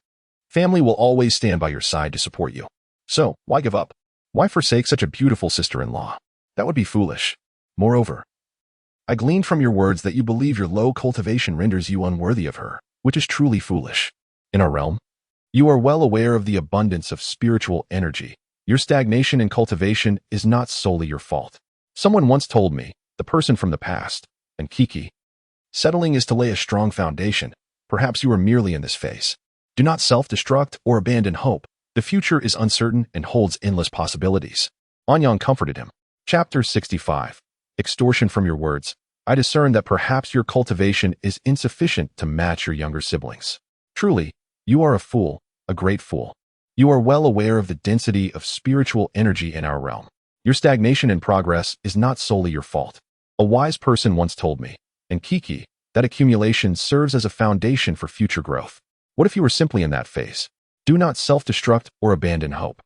A: family will always stand by your side to support you. So, why give up? Why forsake such a beautiful sister-in-law? That would be foolish. Moreover, I gleaned from your words that you believe your low cultivation renders you unworthy of her, which is truly foolish. In our realm, you are well aware of the abundance of spiritual energy. Your stagnation in cultivation is not solely your fault. Someone once told me, the person from the past, and Kiki, settling is to lay a strong foundation. Perhaps you are merely in this phase. Do not self-destruct or abandon hope. The future is uncertain and holds endless possibilities. Anyang comforted him. Chapter 65. Extortion. From your words, I discern that perhaps your cultivation is insufficient to match your younger siblings. Truly, you are a fool, a great fool. You are well aware of the density of spiritual energy in our realm. Your stagnation in progress is not solely your fault. A wise person once told me, and Kiki, that accumulation serves as a foundation for future growth. What if you were simply in that phase? Do not self-destruct or abandon hope.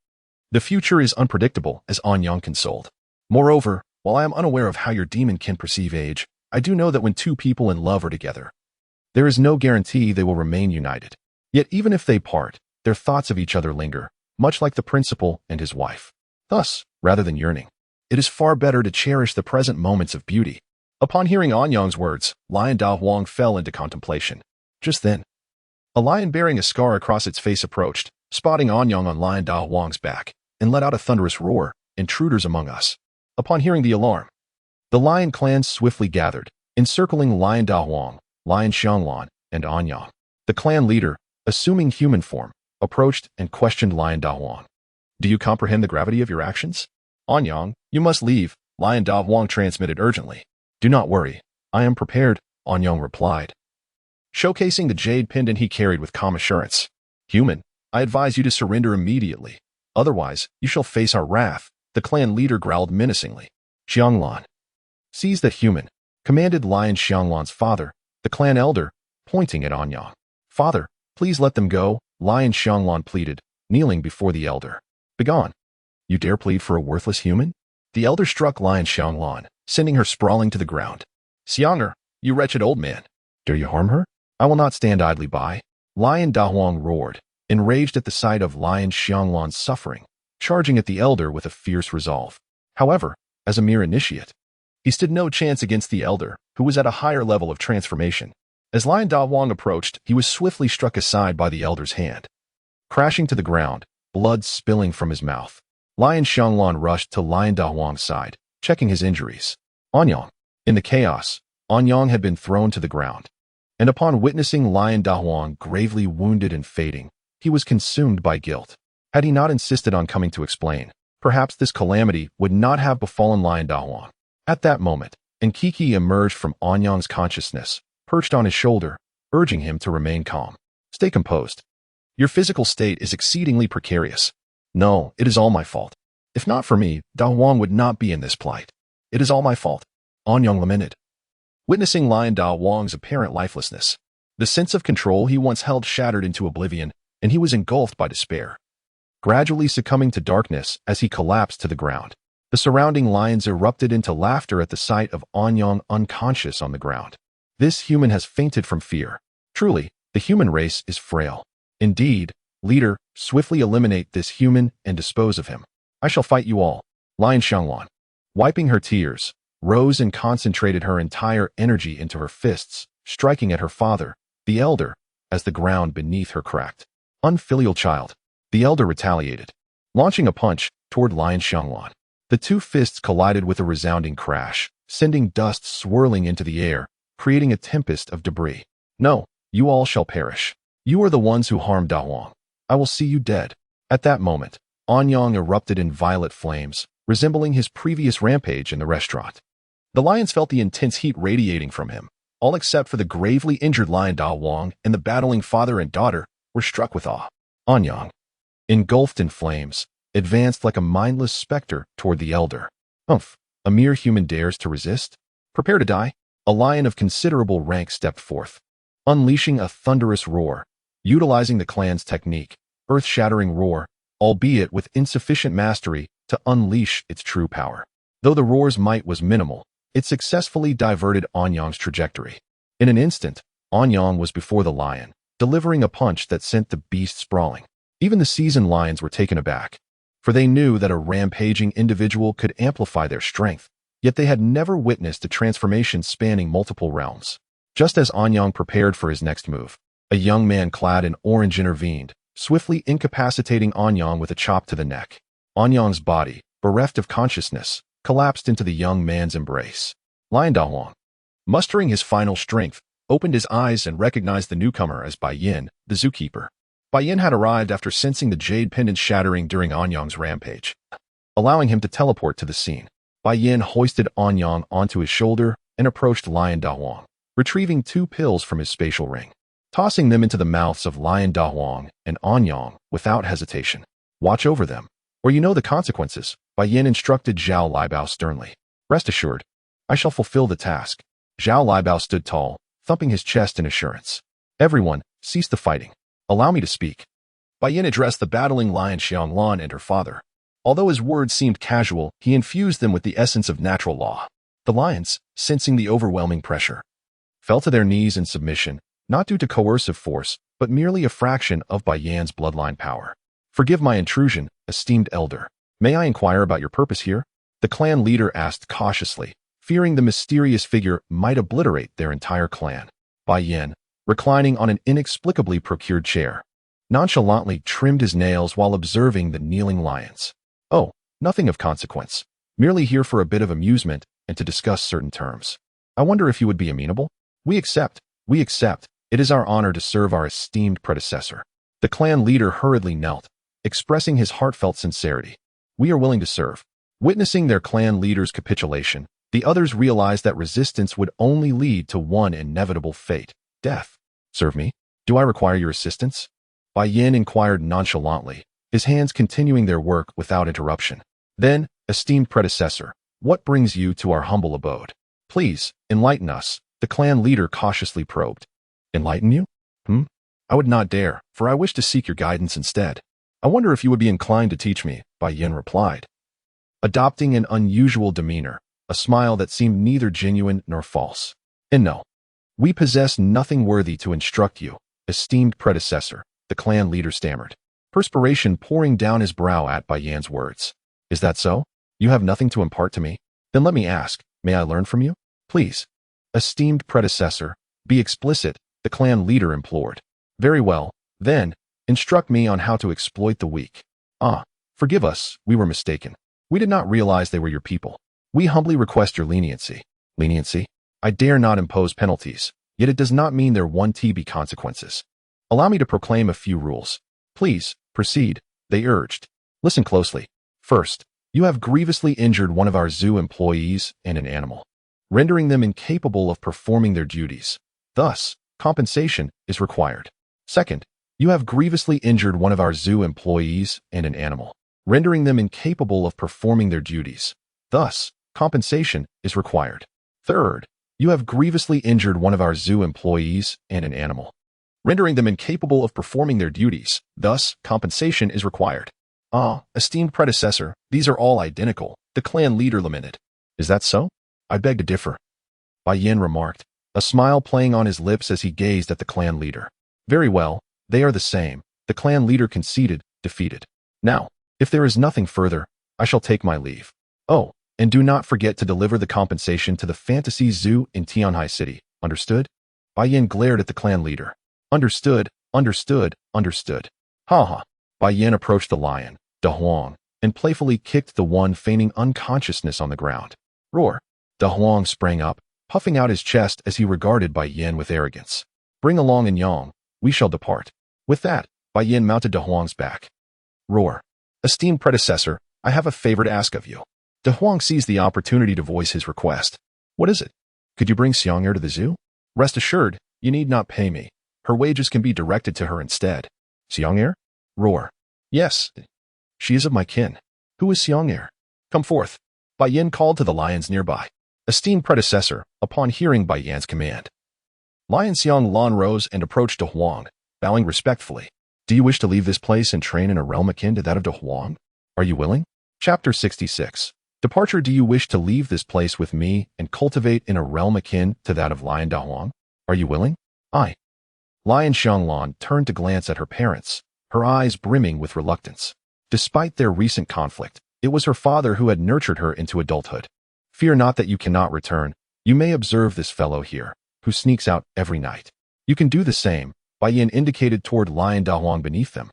A: The future is unpredictable, as Anyang consoled. Moreover, while I am unaware of how your demon can perceive age, I do know that when two people in love are together, there is no guarantee they will remain united. Yet even if they part, their thoughts of each other linger, much like the principal and his wife. Thus, rather than yearning, it is far better to cherish the present moments of beauty. Upon hearing Anyang's words, Lion Da Huang fell into contemplation. Just then, a lion bearing a scar across its face approached, spotting Anyang on Lion Da Huang's back, and let out a thunderous roar, "Intruders among us." Upon hearing the alarm, the Lion clan swiftly gathered, encircling Lion Da Huang, Lion Xianglan, and Anyang. The clan leader, assuming human form, approached and questioned Lion Da Huang. "Do you comprehend the gravity of your actions?" "Anyang, you must leave," Lion Da Huang transmitted urgently. "Do not worry, I am prepared," Anyang replied, showcasing the jade pendant he carried with calm assurance. "Human, I advise you to surrender immediately. Otherwise, you shall face our wrath," the clan leader growled menacingly. "Xianglan, seize that human," commanded Lion Xianglan's father, the clan elder, pointing at Anyang. "Father, please let them go," Lion Xianglan pleaded, kneeling before the elder. "Begone. You dare plead for a worthless human?" The elder struck Lion Xianglan, sending her sprawling to the ground. "Xiang'er, you wretched old man, dare you harm her? I will not stand idly by." Lion Da Huang roared, enraged at the sight of Lion Xianglan's suffering, charging at the elder with a fierce resolve. However, as a mere initiate, he stood no chance against the elder, who was at a higher level of transformation. As Lion Da Wang approached, he was swiftly struck aside by the elder's hand. Crashing to the ground, blood spilling from his mouth, Lion Xianglan rushed to Lion Da Wang's side, checking his injuries. Anyang. In the chaos, Anyang had been thrown to the ground, and upon witnessing Lion Da Wang gravely wounded and fading, he was consumed by guilt. Had he not insisted on coming to explain, perhaps this calamity would not have befallen Lion Da Wang. At that moment, Nkiki emerged from Anyang's consciousness, perched on his shoulder, urging him to remain calm. Stay composed. Your physical state is exceedingly precarious. No, it is all my fault. If not for me, Da Wang would not be in this plight. It is all my fault. Anyang lamented. Witnessing Lion Da Wang's apparent lifelessness, the sense of control he once held shattered into oblivion, and he was engulfed by despair, gradually succumbing to darkness as he collapsed to the ground. The surrounding lions erupted into laughter at the sight of Anyang unconscious on the ground. This human has fainted from fear. Truly, the human race is frail. Indeed, leader, swiftly eliminate this human and dispose of him. I shall fight you all. Lion Xianglan, wiping her tears, rose and concentrated her entire energy into her fists, striking at her father, the elder, as the ground beneath her cracked. Unfilial child. The elder retaliated, launching a punch toward Lion Xianglan. The two fists collided with a resounding crash, sending dust swirling into the air, creating a tempest of debris. No, you all shall perish. You are the ones who harmed Da Wang. I will see you dead. At that moment, Anyang erupted in violet flames, resembling his previous rampage in the restaurant. The lions felt the intense heat radiating from him. All except for the gravely injured Lion Da Wang and the battling father and daughter were struck with awe. Anyang, engulfed in flames, advanced like a mindless specter toward the elder. Humph, a mere human dares to resist? Prepare to die. A lion of considerable rank stepped forth, unleashing a thunderous roar, utilizing the clan's technique, earth-shattering roar, albeit with insufficient mastery to unleash its true power. Though the roar's might was minimal, it successfully diverted Anyang's trajectory. In an instant, Anyang was before the lion, delivering a punch that sent the beast sprawling. Even the seasoned lions were taken aback, for they knew that a rampaging individual could amplify their strength, yet they had never witnessed a transformation spanning multiple realms. Just as Anyang prepared for his next move, a young man clad in orange intervened, swiftly incapacitating Anyang with a chop to the neck. Anyang's body, bereft of consciousness, collapsed into the young man's embrace. Lion Da Wang, mustering his final strength, opened his eyes and recognized the newcomer as Bai Yin, the zookeeper. Bai Yin had arrived after sensing the jade pendant shattering during Anyang's rampage, allowing him to teleport to the scene. Bai Yin hoisted Anyang onto his shoulder and approached Lion Da Wang, retrieving 2 pills from his spatial ring, tossing them into the mouths of Lion Da Wang and Anyang without hesitation. Watch over them, or you know the consequences, Bai Yin instructed Zhao Liebao sternly. Rest assured, I shall fulfill the task. Zhao Liebao stood tall, thumping his chest in assurance. Everyone, cease the fighting. Allow me to speak. Bai Yin addressed the battling Lion Xianglan and her father. Although his words seemed casual, he infused them with the essence of natural law. The lions, sensing the overwhelming pressure, fell to their knees in submission, not due to coercive force, but merely a fraction of Bai Yan's bloodline power. Forgive my intrusion, esteemed elder. May I inquire about your purpose here? The clan leader asked cautiously, fearing the mysterious figure might obliterate their entire clan. Bai Yin, reclining on an inexplicably procured chair, nonchalantly trimmed his nails while observing the kneeling lions. Oh, nothing of consequence. Merely here for a bit of amusement and to discuss certain terms. I wonder if you would be amenable? We accept. We accept. It is our honor to serve our esteemed predecessor. The clan leader hurriedly knelt, expressing his heartfelt sincerity. We are willing to serve. Witnessing their clan leader's capitulation, the others realized that resistance would only lead to one inevitable fate, death. Serve me? Do I require your assistance? Bai Yin inquired nonchalantly, his hands continuing their work without interruption. Then, esteemed predecessor, what brings you to our humble abode? Please, enlighten us, the clan leader cautiously probed. Enlighten you? I would not dare, for I wish to seek your guidance instead. I wonder if you would be inclined to teach me, Bai Yin replied, adopting an unusual demeanor, a smile that seemed neither genuine nor false. And no, we possess nothing worthy to instruct you, esteemed predecessor, the clan leader stammered, perspiration pouring down his brow at Bai Yan's words. Is that so? You have nothing to impart to me? Then let me ask, may I learn from you? Please. Esteemed predecessor, be explicit, the clan leader implored. Very well, then, instruct me on how to exploit the weak. Ah, forgive us, we were mistaken. We did not realize they were your people. We humbly request your leniency. Leniency? I dare not impose penalties, yet it does not mean there won't be consequences. Allow me to proclaim a few rules. Please, proceed, they urged. Listen closely. First, you have grievously injured one of our zoo employees and an animal, rendering them incapable of performing their duties. Thus, compensation is required. Second, you have grievously injured one of our zoo employees and an animal, rendering them incapable of performing their duties. Thus, compensation is required. Third, you have grievously injured one of our zoo employees and an animal, rendering them incapable of performing their duties. Thus, compensation is required. Ah, esteemed predecessor, these are all identical, the clan leader lamented. Is that so? I beg to differ. Bai Yin remarked, a smile playing on his lips as he gazed at the clan leader. Very well, they are the same, the clan leader conceded, defeated. Now, if there is nothing further, I shall take my leave. Oh, and do not forget to deliver the compensation to the Fantasy Zoo in Tianhai City, understood? Bai Yin glared at the clan leader. Understood, understood, understood. Ha ha. Bai Yin approached the lion, Da Huang, and playfully kicked the one feigning unconsciousness on the ground. Roar. Da Huang sprang up, puffing out his chest as he regarded Bai Yin with arrogance. Bring along in Yang, we shall depart. With that, Bai Yin mounted Da Huang's back. Roar. Esteemed predecessor, I have a favor to ask of you. Da Huang seized the opportunity to voice his request. What is it? Could you bring Xiang'er to the zoo? Rest assured, you need not pay me. Her wages can be directed to her instead. Xiang'er? Roar. Yes. She is of my kin. Who is Xiang'er? Come forth. Bai Yin called to the lions nearby. Esteemed predecessor, upon hearing Bai Yin's command, Lion Xiang Lan rose and approached Da Huang, bowing respectfully. Do you wish to leave this place and train in a realm akin to that of Da Huang? Are you willing? Chapter 66. Departure. Do you wish to leave this place with me and cultivate in a realm akin to that of Lion Da Huang? Are you willing? Aye. Lion Xianglan turned to glance at her parents, her eyes brimming with reluctance. Despite their recent conflict, it was her father who had nurtured her into adulthood. Fear not that you cannot return. You may observe this fellow here, who sneaks out every night. You can do the same. Bai Yin indicated toward Lion Da Huang beneath them.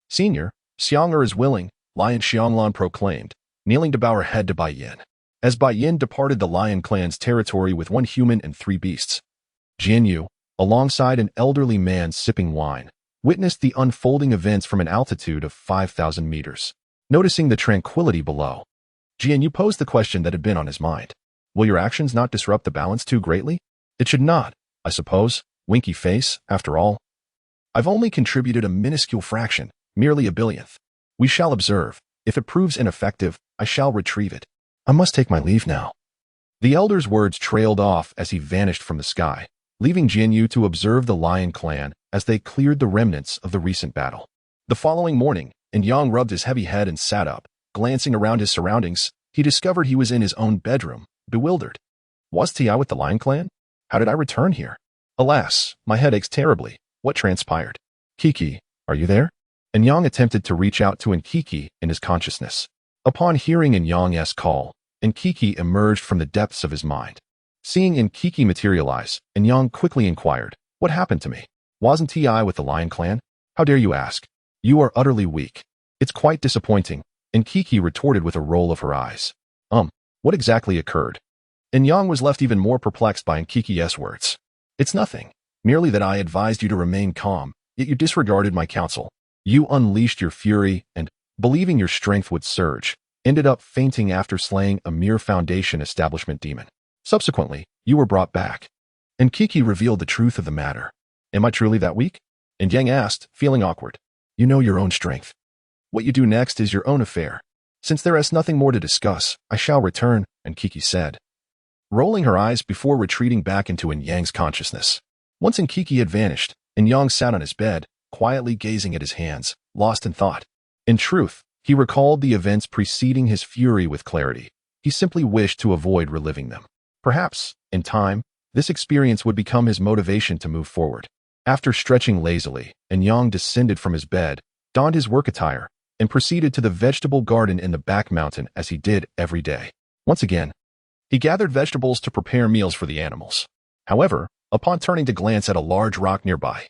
A: Senior, Xiang'er is willing, Lion Xianglan proclaimed, kneeling to bow her head to Bai Yin. As Bai Yin departed the lion clan's territory with 1 human and 3 beasts, Jian Yu, alongside an elderly man sipping wine, witnessed the unfolding events from an altitude of 5,000 meters. Noticing the tranquility below, Jian Yu posed the question that had been on his mind. Will your actions not disrupt the balance too greatly? It should not, I suppose. Winky face, after all. I've only contributed a minuscule fraction, merely a billionth. We shall observe. If it proves ineffective, I shall retrieve it. I must take my leave now. The elder's words trailed off as he vanished from the sky, leaving Jian Yu to observe the lion clan as they cleared the remnants of the recent battle. The following morning, Yang rubbed his heavy head and sat up. Glancing around his surroundings, he discovered he was in his own bedroom, bewildered. Was I with the lion clan? How did I return here? Alas, my head aches terribly. What transpired? Kiki, are you there? Yang attempted to reach out to Nkiki in his consciousness. Upon hearing Nyang's call, Nkiki emerged from the depths of his mind. Seeing Nkiki materialize, Yang quickly inquired, what happened to me? Wasn't I with the lion clan? How dare you ask? You are utterly weak. It's quite disappointing, Nkiki retorted with a roll of her eyes. What exactly occurred? Yang was left even more perplexed by Nkiki's words. It's nothing, merely that I advised you to remain calm, yet you disregarded my counsel. You unleashed your fury and, believing your strength would surge, ended up fainting after slaying a mere Foundation establishment demon. Subsequently, you were brought back. Nkiki revealed the truth of the matter. Am I truly that weak? And Yang asked, feeling awkward. You know your own strength. What you do next is your own affair. Since there is nothing more to discuss, I shall return, Nkiki said, rolling her eyes before retreating back into Yang's consciousness. Once Nkiki had vanished, Yang sat on his bed, quietly gazing at his hands, lost in thought. In truth, he recalled the events preceding his fury with clarity. He simply wished to avoid reliving them. Perhaps, in time, this experience would become his motivation to move forward. After stretching lazily, Yang descended from his bed, donned his work attire, and proceeded to the vegetable garden in the back mountain as he did every day. Once again, he gathered vegetables to prepare meals for the animals. However, upon turning to glance at a large rock nearby.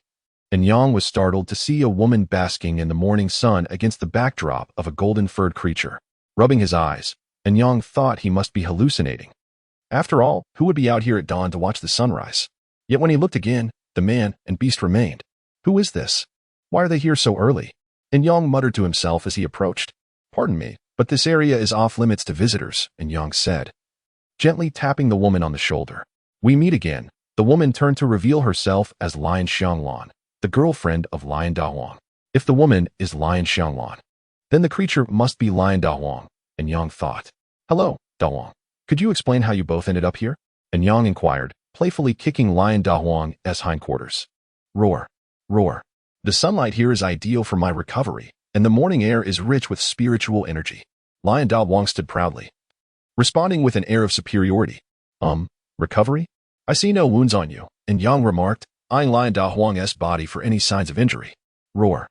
A: And Yang was startled to see a woman basking in the morning sun against the backdrop of a golden-furred creature. Rubbing his eyes, and Yang thought he must be hallucinating. After all, who would be out here at dawn to watch the sunrise? Yet when he looked again, the man and beast remained. Who is this? Why are they here so early? And Yang muttered to himself as he approached. Pardon me, but this area is off-limits to visitors, and Yang said, gently tapping the woman on the shoulder. We meet again. The woman turned to reveal herself as Lion Xianglan, the girlfriend of Lion Dahuang. If the woman is Lion Xianglan, then the creature must be Lion Dahuang, and Yang thought. Hello, Dahuang. Could you explain how you both ended up here? And Yang inquired, playfully kicking Lion Dahuang's hindquarters. Roar, roar. The sunlight here is ideal for my recovery, and the morning air is rich with spiritual energy. Lion Dahuang stood proudly, responding with an air of superiority. Recovery? I see no wounds on you, and Yang remarked, eyeing Lion Dahuang's body for any signs of injury. Roar,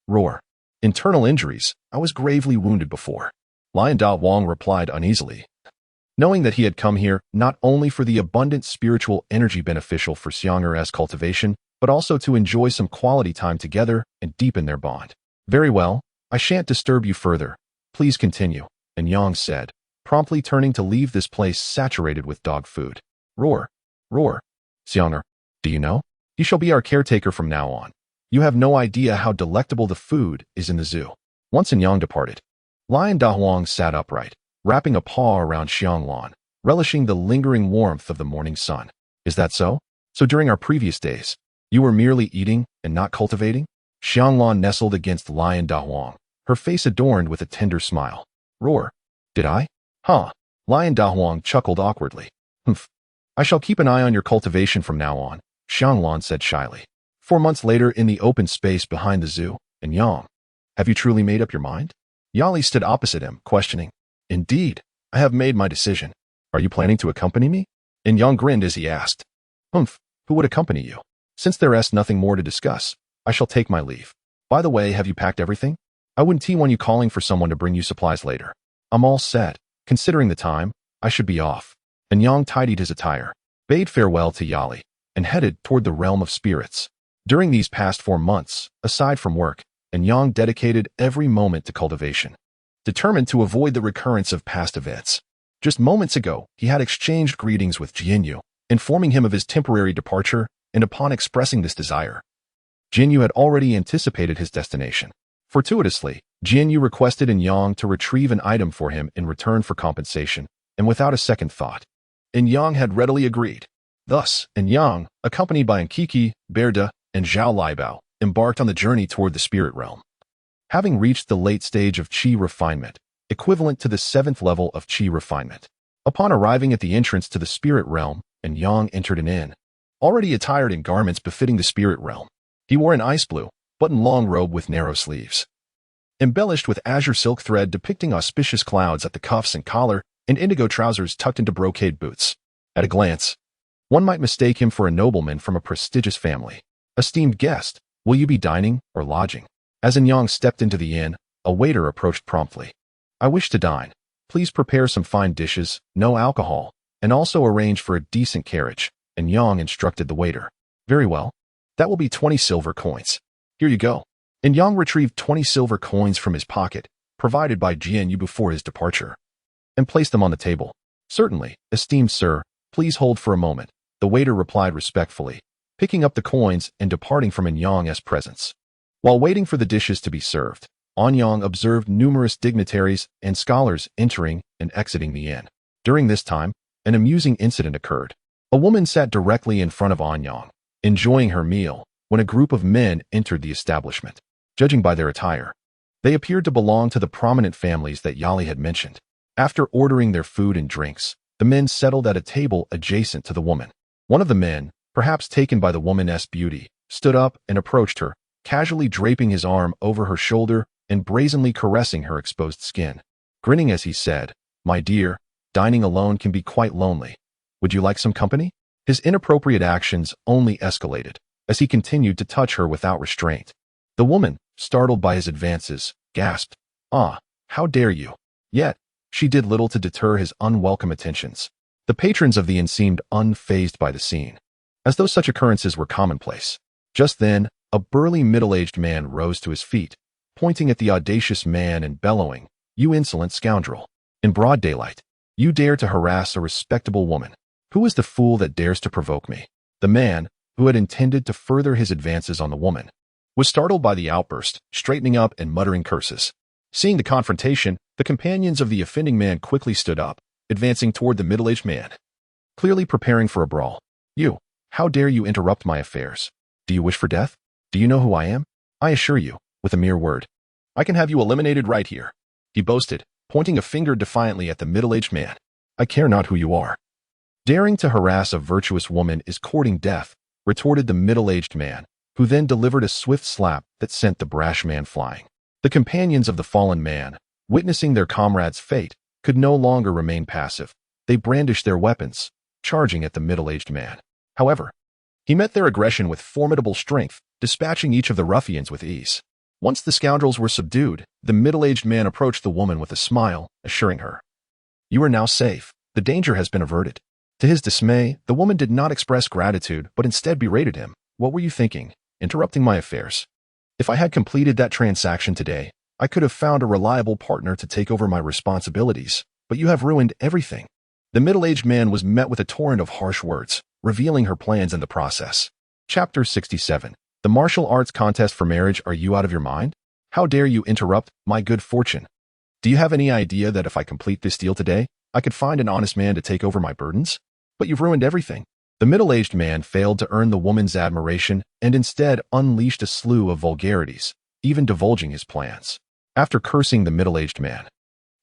A: roar. Internal injuries. I was gravely wounded before. Lion Dahuang replied uneasily, knowing that he had come here not only for the abundant spiritual energy beneficial for Xiang'er's cultivation, but also to enjoy some quality time together and deepen their bond. Very well, I shan't disturb you further. Please continue, and Yang said, promptly turning to leave this place saturated with dog food. Roar, roar. Xiang'er, do you know? You shall be our caretaker from now on. You have no idea how delectable the food is in the zoo. Once Yang departed, Lion Dahuang sat upright, wrapping a paw around Xianglan, relishing the lingering warmth of the morning sun. Is that so? So during our previous days, you were merely eating and not cultivating? Xianglan nestled against Lion Dahuang, her face adorned with a tender smile. Roar. Did I? Huh. Lion Dahuang chuckled awkwardly. Humph. I shall keep an eye on your cultivation from now on, Xianglan said shyly. 4 months later in the open space behind the zoo, and Yang. Have you truly made up your mind? Yali stood opposite him, questioning. Indeed, I have made my decision. Are you planning to accompany me? And Yang grinned as he asked. Humph, who would accompany you? Since there is nothing more to discuss, I shall take my leave. By the way, have you packed everything? I wouldn't want you calling for someone to bring you supplies later. I'm all set. Considering the time, I should be off. And Yang tidied his attire, bade farewell to Yali, and headed toward the realm of spirits. During these past 4 months, aside from work, and Yang dedicated every moment to cultivation, determined to avoid the recurrence of past events. Just moments ago, he had exchanged greetings with Jianyu, informing him of his temporary departure, and upon expressing this desire, Jianyu had already anticipated his destination. Fortuitously, Jianyu requested In Yang to retrieve an item for him in return for compensation, and without a second thought, In Yang had readily agreed. Thus, In Yang, accompanied by Nkiki, Berda, and Zhao Liebao, embarked on the journey toward the spirit realm. Having reached the late stage of qi refinement, equivalent to the 7th level of qi refinement, upon arriving at the entrance to the spirit realm, In Yang entered an inn. Already attired in garments befitting the spirit realm, he wore an ice blue, button-long robe with narrow sleeves, embellished with azure silk thread depicting auspicious clouds at the cuffs and collar, and indigo trousers tucked into brocade boots. At a glance, one might mistake him for a nobleman from a prestigious family. Esteemed guest, will you be dining or lodging? As In Yang stepped into the inn, a waiter approached promptly. I wish to dine. Please prepare some fine dishes, no alcohol, and also arrange for a decent carriage. And Yang instructed the waiter. Very well. That will be 20 silver coins. Here you go. And Yang retrieved 20 silver coins from his pocket, provided by Jianyu before his departure, and placed them on the table. Certainly, esteemed sir, please hold for a moment, the waiter replied respectfully, picking up the coins and departing from In Yang's presence. While waiting for the dishes to be served, An Yang observed numerous dignitaries and scholars entering and exiting the inn. During this time, an amusing incident occurred. A woman sat directly in front of An Yang, enjoying her meal, when a group of men entered the establishment. Judging by their attire, they appeared to belong to the prominent families that Yali had mentioned. After ordering their food and drinks, the men settled at a table adjacent to the woman. One of the men, perhaps taken by the woman's beauty, stood up and approached her, casually draping his arm over her shoulder and brazenly caressing her exposed skin. Grinning as he said, "My dear, dining alone can be quite lonely. Would you like some company?" His inappropriate actions only escalated, as he continued to touch her without restraint. The woman, startled by his advances, gasped, "Ah, how dare you!" Yet, she did little to deter his unwelcome attentions. The patrons of the inn seemed unfazed by the scene. as though such occurrences were commonplace. Just then, a burly middle-aged man rose to his feet, pointing at the audacious man and bellowing, "You insolent scoundrel! In broad daylight, you dare to harass a respectable woman. Who is the fool that dares to provoke me?" The man, who had intended to further his advances on the woman, was startled by the outburst, straightening up and muttering curses. Seeing the confrontation, the companions of the offending man quickly stood up, advancing toward the middle-aged man, clearly preparing for a brawl. "You, how dare you interrupt my affairs? Do you wish for death? Do you know who I am? I assure you, with a mere word, I can have you eliminated right here," he boasted, pointing a finger defiantly at the middle-aged man. "I care not who you are." "Daring to harass a virtuous woman is courting death," retorted the middle-aged man, who then delivered a swift slap that sent the brash man flying. The companions of the fallen man, witnessing their comrade's fate, could no longer remain passive. They brandished their weapons, charging at the middle-aged man. However, he met their aggression with formidable strength, dispatching each of the ruffians with ease. Once the scoundrels were subdued, the middle-aged man approached the woman with a smile, assuring her, "You are now safe. The danger has been averted." To his dismay, the woman did not express gratitude, but instead berated him. "What were you thinking, interrupting my affairs? If I had completed that transaction today, I could have found a reliable partner to take over my responsibilities, but you have ruined everything." The middle-aged man was met with a torrent of harsh words, revealing her plans in the process. Chapter 67. The martial arts contest for marriage. Are you out of your mind? How dare you interrupt my good fortune? Do you have any idea that if I complete this deal today, I could find an honest man to take over my burdens? But you've ruined everything. The middle-aged man failed to earn the woman's admiration and instead unleashed a slew of vulgarities, even divulging his plans. After cursing the middle-aged man,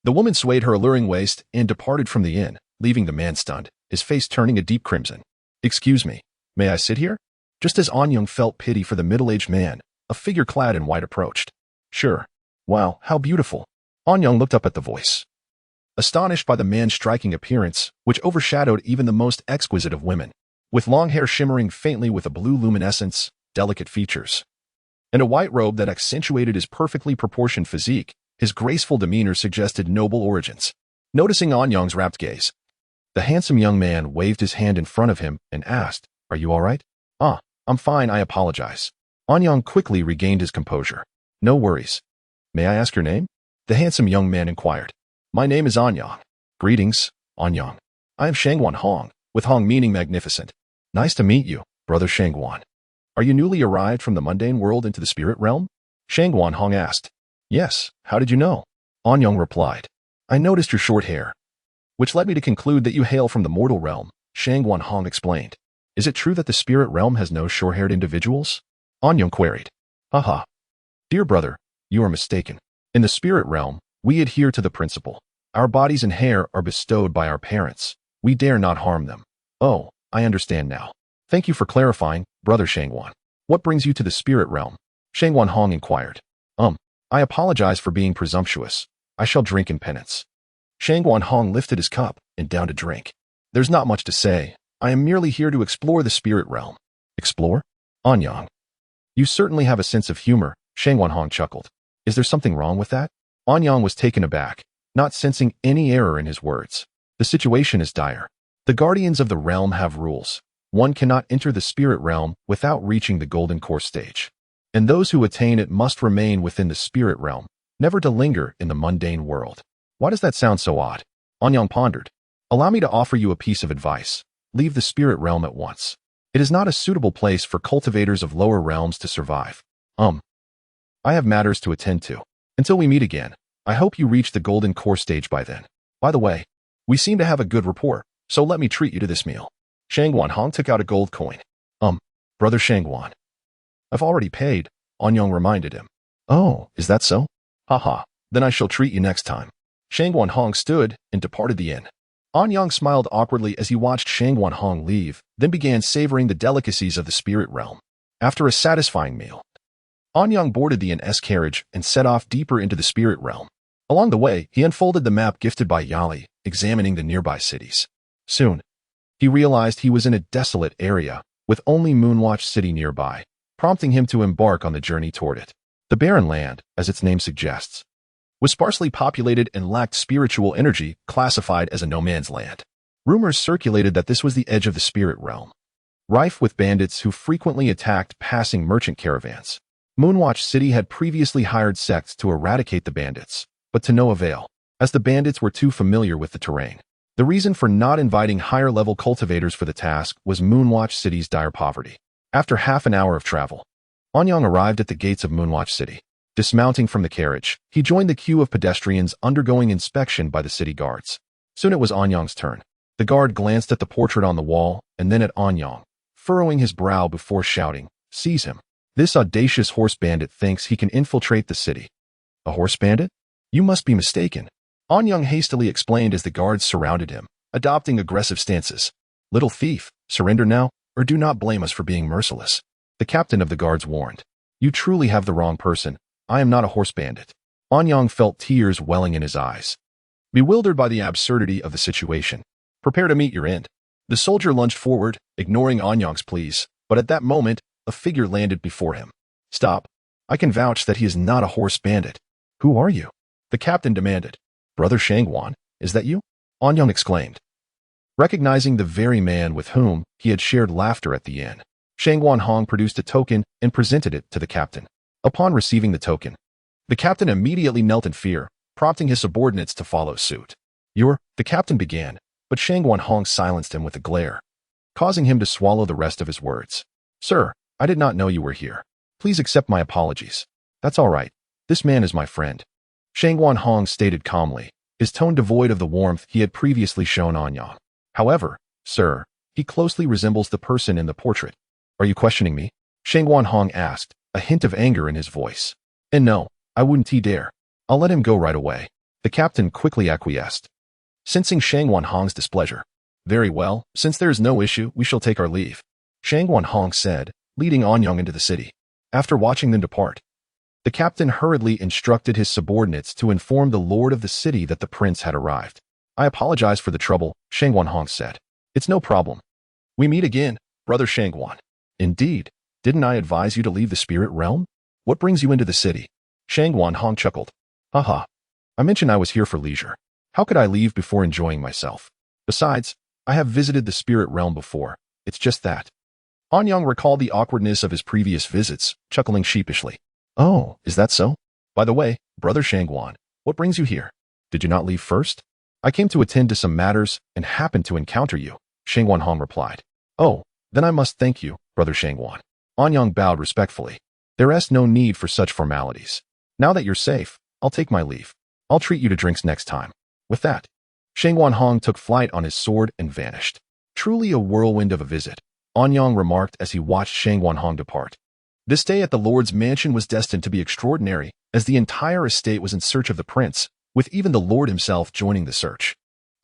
A: the woman swayed her alluring waist and departed from the inn, leaving the man stunned, his face turning a deep crimson. "Excuse me, may I sit here?" Just as Anyang felt pity for the middle-aged man, a figure clad in white approached. "Sure. Wow, how beautiful." Anyang looked up at the voice, astonished by the man's striking appearance, which overshadowed even the most exquisite of women. With long hair shimmering faintly with a blue luminescence, delicate features, and a white robe that accentuated his perfectly proportioned physique, his graceful demeanor suggested noble origins. Noticing Anyang's rapt gaze, the handsome young man waved his hand in front of him and asked, "Are you all right?" "Ah, I'm fine, I apologize." Anyang quickly regained his composure. "No worries. May I ask your name?" the handsome young man inquired. "My name is Anyang." "Greetings, Anyang. I am Shangwan Hong, with Hong meaning magnificent." "Nice to meet you, brother Shangwan. Are you newly arrived from the mundane world into the spirit realm?" Shangwan Hong asked. "Yes, how did you know?" Anyang replied. "I noticed your short hair, which led me to conclude that you hail from the mortal realm," Shangwan Hong explained. "Is it true that the spirit realm has no short-haired individuals?" Anyang queried. "Haha. Dear brother, you are mistaken. In the spirit realm, we adhere to the principle. Our bodies and hair are bestowed by our parents. We dare not harm them." "Oh, I understand now. Thank you for clarifying, brother Shangwan. What brings you to the spirit realm?" Shangwan Hong inquired. I apologize for being presumptuous. I shall drink in penance." Shangwan Hong lifted his cup and downed a drink. "There's not much to say. I am merely here to explore the spirit realm." "Explore?" "Anyang, you certainly have a sense of humor," Shangwan Hong chuckled. "Is there something wrong with that?" Anyang was taken aback, not sensing any error in his words. "The situation is dire. The guardians of the realm have rules. One cannot enter the spirit realm without reaching the golden core stage. And those who attain it must remain within the spirit realm, never to linger in the mundane world." "Why does that sound so odd?" Anyang pondered. "Allow me to offer you a piece of advice. Leave the spirit realm at once. It is not a suitable place for cultivators of lower realms to survive. I have matters to attend to. Until we meet again, I hope you reach the golden core stage by then. By the way, we seem to have a good rapport, so let me treat you to this meal." Shangwan Hong took out a gold coin. Brother Shangwan, I've already paid," Anyang reminded him. "Oh, is that so? Haha, then I shall treat you next time." Shangwan Hong stood and departed the inn. Anyang smiled awkwardly as he watched Shangwan Hong leave, then began savoring the delicacies of the spirit realm. After a satisfying meal, Anyang boarded the inn's carriage and set off deeper into the spirit realm. Along the way, he unfolded the map gifted by Yali, examining the nearby cities. Soon, he realized he was in a desolate area, with only Moonwatch City nearby, prompting him to embark on the journey toward it. The barren land, as its name suggests, was sparsely populated and lacked spiritual energy, classified as a no-man's land. Rumors circulated that this was the edge of the spirit realm, rife with bandits who frequently attacked passing merchant caravans. Moonwatch City had previously hired sects to eradicate the bandits, but to no avail, as the bandits were too familiar with the terrain. The reason for not inviting higher-level cultivators for the task was Moonwatch City's dire poverty. After half an hour of travel, Anyang arrived at the gates of Moonwatch City. Dismounting from the carriage, he joined the queue of pedestrians undergoing inspection by the city guards. Soon it was Anyang's turn. The guard glanced at the portrait on the wall and then at Anyang, furrowing his brow before shouting, "Seize him. This audacious horse bandit thinks he can infiltrate the city." "A horse bandit? You must be mistaken," Anyang hastily explained as the guards surrounded him, adopting aggressive stances. "Little thief, surrender now, or do not blame us for being merciless," the captain of the guards warned. "You truly have the wrong person. I am not a horse bandit." Anyang felt tears welling in his eyes. Bewildered by the absurdity of the situation, "Prepare to meet your end." The soldier lunged forward, ignoring Anyang's pleas, but at that moment, a figure landed before him. "Stop. I can vouch that he is not a horse bandit." "Who are you?" the captain demanded. "Brother Shangwan, is that you?" Anyang exclaimed, recognizing the very man with whom he had shared laughter at the inn. Shangwan Hong produced a token and presented it to the captain. Upon receiving the token, the captain immediately knelt in fear, prompting his subordinates to follow suit. The captain began, but Shangwan Hong silenced him with a glare, causing him to swallow the rest of his words. "Sir, I did not know you were here. Please accept my apologies." "That's all right. This man is my friend," Shangwan Hong stated calmly, his tone devoid of the warmth he had previously shown Anyang. "However, sir, he closely resembles the person in the portrait." "Are you questioning me?" Shangwan Hong asked, a hint of anger in his voice. "And no, I wouldn't dare. I'll let him go right away." The captain quickly acquiesced, sensing Shangwan Hong's displeasure. "Very well, since there is no issue, we shall take our leave," Shangwan Hong said, leading Anyang into the city. After watching them depart, the captain hurriedly instructed his subordinates to inform the lord of the city that the prince had arrived. "I apologize for the trouble," Shangwan Hong said. "It's no problem. We meet again, brother Shangwan." "Indeed. Didn't I advise you to leave the spirit realm? What brings you into the city?" Shangwan Hong chuckled. "Haha. I mentioned I was here for leisure. How could I leave before enjoying myself? Besides, I have visited the spirit realm before. It's just that." Anyang recalled the awkwardness of his previous visits, chuckling sheepishly. "Oh, is that so? By the way, brother Shangwan, what brings you here? Did you not leave first?" "I came to attend to some matters and happened to encounter you," Shangwan Hong replied. "Oh, then I must thank you, brother Shangwan." Anyang bowed respectfully. "There is no need for such formalities. Now that you're safe, I'll take my leave. I'll treat you to drinks next time." With that, Shangwan Hong took flight on his sword and vanished. "Truly a whirlwind of a visit," Anyang remarked as he watched Shangwan Hong depart. This day at the Lord's mansion was destined to be extraordinary, as the entire estate was in search of the prince, with even the Lord himself joining the search.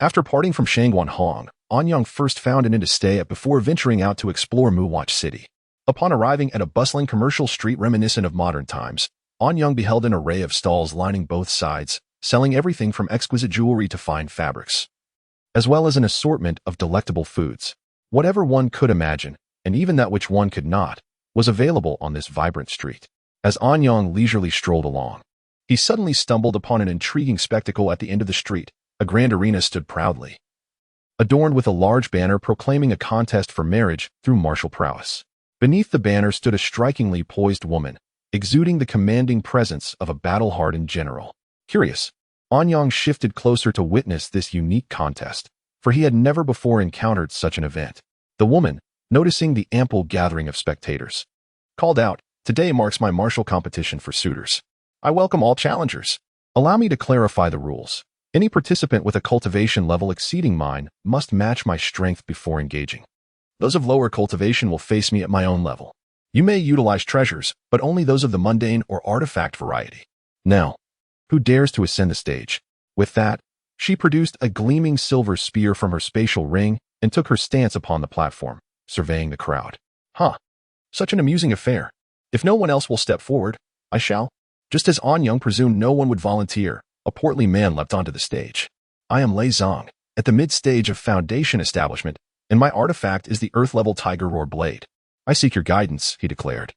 A: After parting from Shangwan Hong, Anyang first found an inn to stay at before venturing out to explore Moonwatch City. Upon arriving at a bustling commercial street reminiscent of modern times, Anyang beheld an array of stalls lining both sides, selling everything from exquisite jewelry to fine fabrics, as well as an assortment of delectable foods. Whatever one could imagine, and even that which one could not, was available on this vibrant street. As Anyang leisurely strolled along, he suddenly stumbled upon an intriguing spectacle at the end of the street. A grand arena stood proudly, adorned with a large banner proclaiming a contest for marriage through martial prowess. Beneath the banner stood a strikingly poised woman, exuding the commanding presence of a battle-hardened general. Curious, Anyang shifted closer to witness this unique contest, for he had never before encountered such an event. The woman, noticing the ample gathering of spectators, called out, "Today marks my martial competition for suitors. I welcome all challengers. Allow me to clarify the rules. Any participant with a cultivation level exceeding mine must match my strength before engaging. Those of lower cultivation will face me at my own level. You may utilize treasures, but only those of the mundane or artifact variety. Now, who dares to ascend the stage?" With that, she produced a gleaming silver spear from her spatial ring and took her stance upon the platform, surveying the crowd. "Huh. Such an amusing affair. If no one else will step forward, I shall." Just as Anyang presumed no one would volunteer, a portly man leapt onto the stage. "I am Lei Zong, at the mid-stage of Foundation Establishment, and my artifact is the Earth-level Tiger Roar Blade. I seek your guidance," he declared,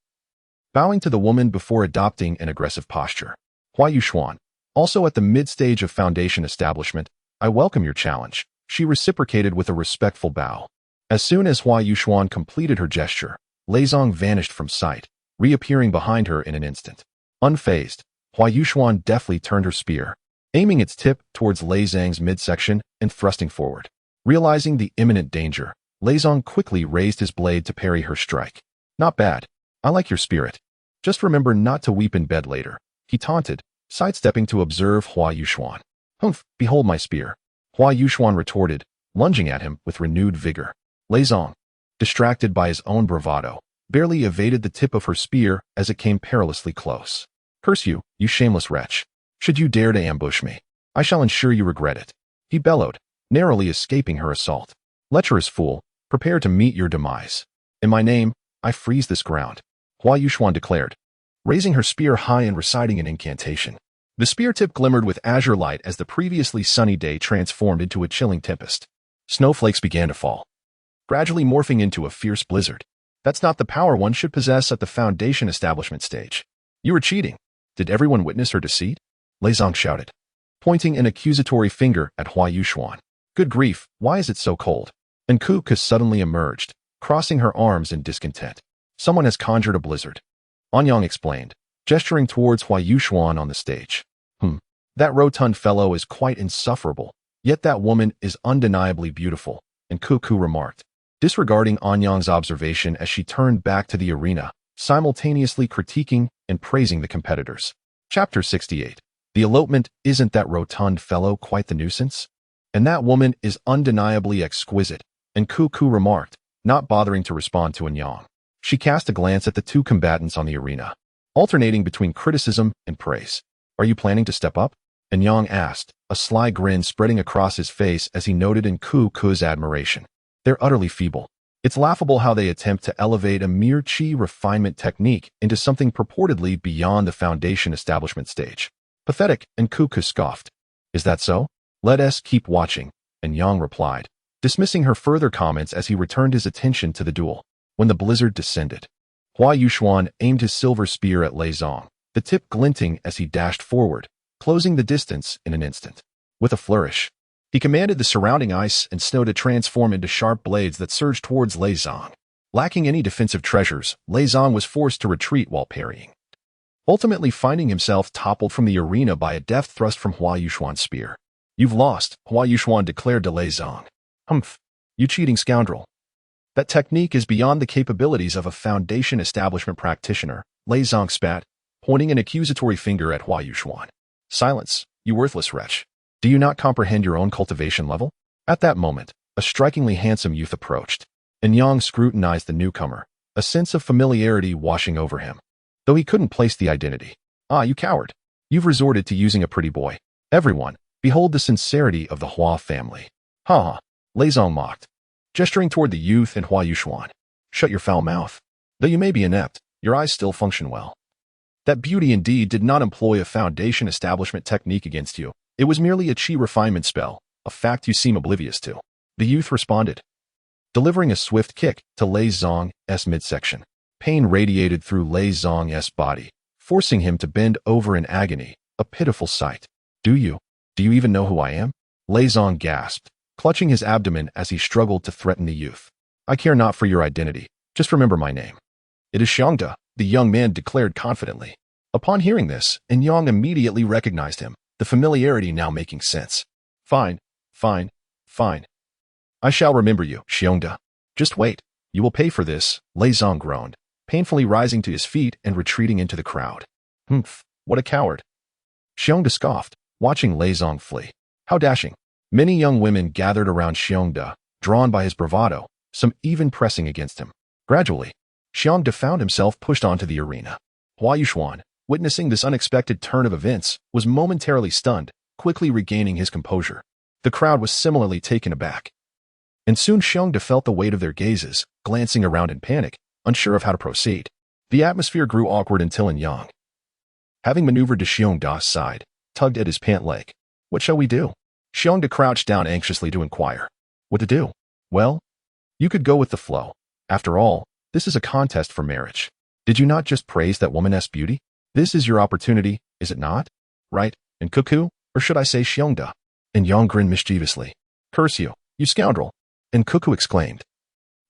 A: bowing to the woman before adopting an aggressive posture. "Hua Yuxuan, also at the mid-stage of Foundation Establishment, I welcome your challenge," she reciprocated with a respectful bow. As soon as Hua Yuxuan completed her gesture, Lei Zong vanished from sight, reappearing behind her in an instant. Unfazed, Hua Yuxuan deftly turned her spear, aiming its tip towards Lei Zhang's midsection and thrusting forward. Realizing the imminent danger, Lei Zong quickly raised his blade to parry her strike. Not bad. I like your spirit. Just remember not to weep in bed later, he taunted, sidestepping to observe Hua Yuxuan. Humph, behold my spear. Hua Yuxuan retorted, lunging at him with renewed vigor. Lei Zong, distracted by his own bravado, barely evaded the tip of her spear as it came perilously close. Curse you, you shameless wretch. Should you dare to ambush me, I shall ensure you regret it. He bellowed, narrowly escaping her assault. Lecherous fool, prepare to meet your demise. In my name, I freeze this ground, Hua Yuxuan declared, raising her spear high and reciting an incantation. The spear tip glimmered with azure light as the previously sunny day transformed into a chilling tempest. Snowflakes began to fall, gradually morphing into a fierce blizzard. That's not the power one should possess at the foundation establishment stage. You were cheating. Did everyone witness her deceit? Lei Zong shouted, pointing an accusatory finger at Hua Yuxuan. Good grief, why is it so cold? And Kuka suddenly emerged, crossing her arms in discontent. Someone has conjured a blizzard. Anyang explained, gesturing towards Hua Yuxuan on the stage. That rotund fellow is quite insufferable, yet that woman is undeniably beautiful, and Kuku remarked, disregarding Anyang's observation as she turned back to the arena, simultaneously critiquing and praising the competitors. Chapter 68. The elopement, isn't that rotund fellow quite the nuisance? And that woman is undeniably exquisite, and Kuku remarked, not bothering to respond to Anyang. She cast a glance at the two combatants on the arena, alternating between criticism and praise. Are you planning to step up? Anyang asked, a sly grin spreading across his face as he noted in Kuku's admiration. They're utterly feeble. It's laughable how they attempt to elevate a mere chi refinement technique into something purportedly beyond the foundation establishment stage. Pathetic, and Kuku scoffed. Is that so? Let us keep watching, Anyang replied, dismissing her further comments as he returned his attention to the duel. When the blizzard descended, Hua Yuxuan aimed his silver spear at Lei Zong, the tip glinting as he dashed forward, closing the distance in an instant. With a flourish, he commanded the surrounding ice and snow to transform into sharp blades that surged towards Lei Zong. Lacking any defensive treasures, Lei Zong was forced to retreat while parrying, ultimately finding himself toppled from the arena by a deft thrust from Hua Yuxuan's spear. You've lost, Hua Yuxuan declared to Lei Zong. Humph, you cheating scoundrel. That technique is beyond the capabilities of a foundation establishment practitioner, Lei Zong spat, pointing an accusatory finger at Hua Yuxuan. Silence, you worthless wretch. Do you not comprehend your own cultivation level? At that moment, a strikingly handsome youth approached. Anyang scrutinized the newcomer, a sense of familiarity washing over him, though he couldn't place the identity. Ah, you coward. You've resorted to using a pretty boy. Everyone, behold the sincerity of the Hua family. Ha ha, Lei Zong mocked, gesturing toward the youth and Hua Yuxuan. Shut your foul mouth. Though you may be inept, your eyes still function well. That beauty indeed did not employ a foundation establishment technique against you. It was merely a chi refinement spell, a fact you seem oblivious to. The youth responded, delivering a swift kick to Lei Zong's midsection. Pain radiated through Lei Zong's body, forcing him to bend over in agony, a pitiful sight. Do you even know who I am? Lei Zong gasped, clutching his abdomen as he struggled to threaten the youth. I care not for your identity. Just remember my name. It is Xiongda, the young man declared confidently. Upon hearing this, Anyang immediately recognized him, the familiarity now making sense. Fine. I shall remember you, Xiongda. Just wait. You will pay for this, Lei Zong groaned, painfully rising to his feet and retreating into the crowd. Humph, what a coward. Xiongda scoffed, watching Lei Zong flee. How dashing. Many young women gathered around Xiongda, drawn by his bravado, some even pressing against him. Gradually, Xiongda found himself pushed onto the arena. Hua Yuxuan, witnessing this unexpected turn of events, was momentarily stunned, quickly regaining his composure. The crowd was similarly taken aback. And soon Xiongda felt the weight of their gazes, glancing around in panic, unsure of how to proceed. The atmosphere grew awkward until Anyang, having maneuvered to Xiongda's side, tugged at his pant leg. What shall we do? Xiongda crouched down anxiously to inquire. What to do? Well, you could go with the flow. After all, this is a contest for marriage. Did you not just praise that woman's beauty? This is your opportunity, is it not? Right, and Cuckoo, or should I say Xiongda? And Yang grinned mischievously. Curse you, you scoundrel! And Cuckoo exclaimed.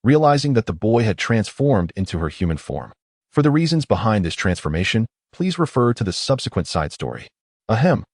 A: realizing that the boy had transformed into her human form. For the reasons behind this transformation, please refer to the subsequent side story. Ahem.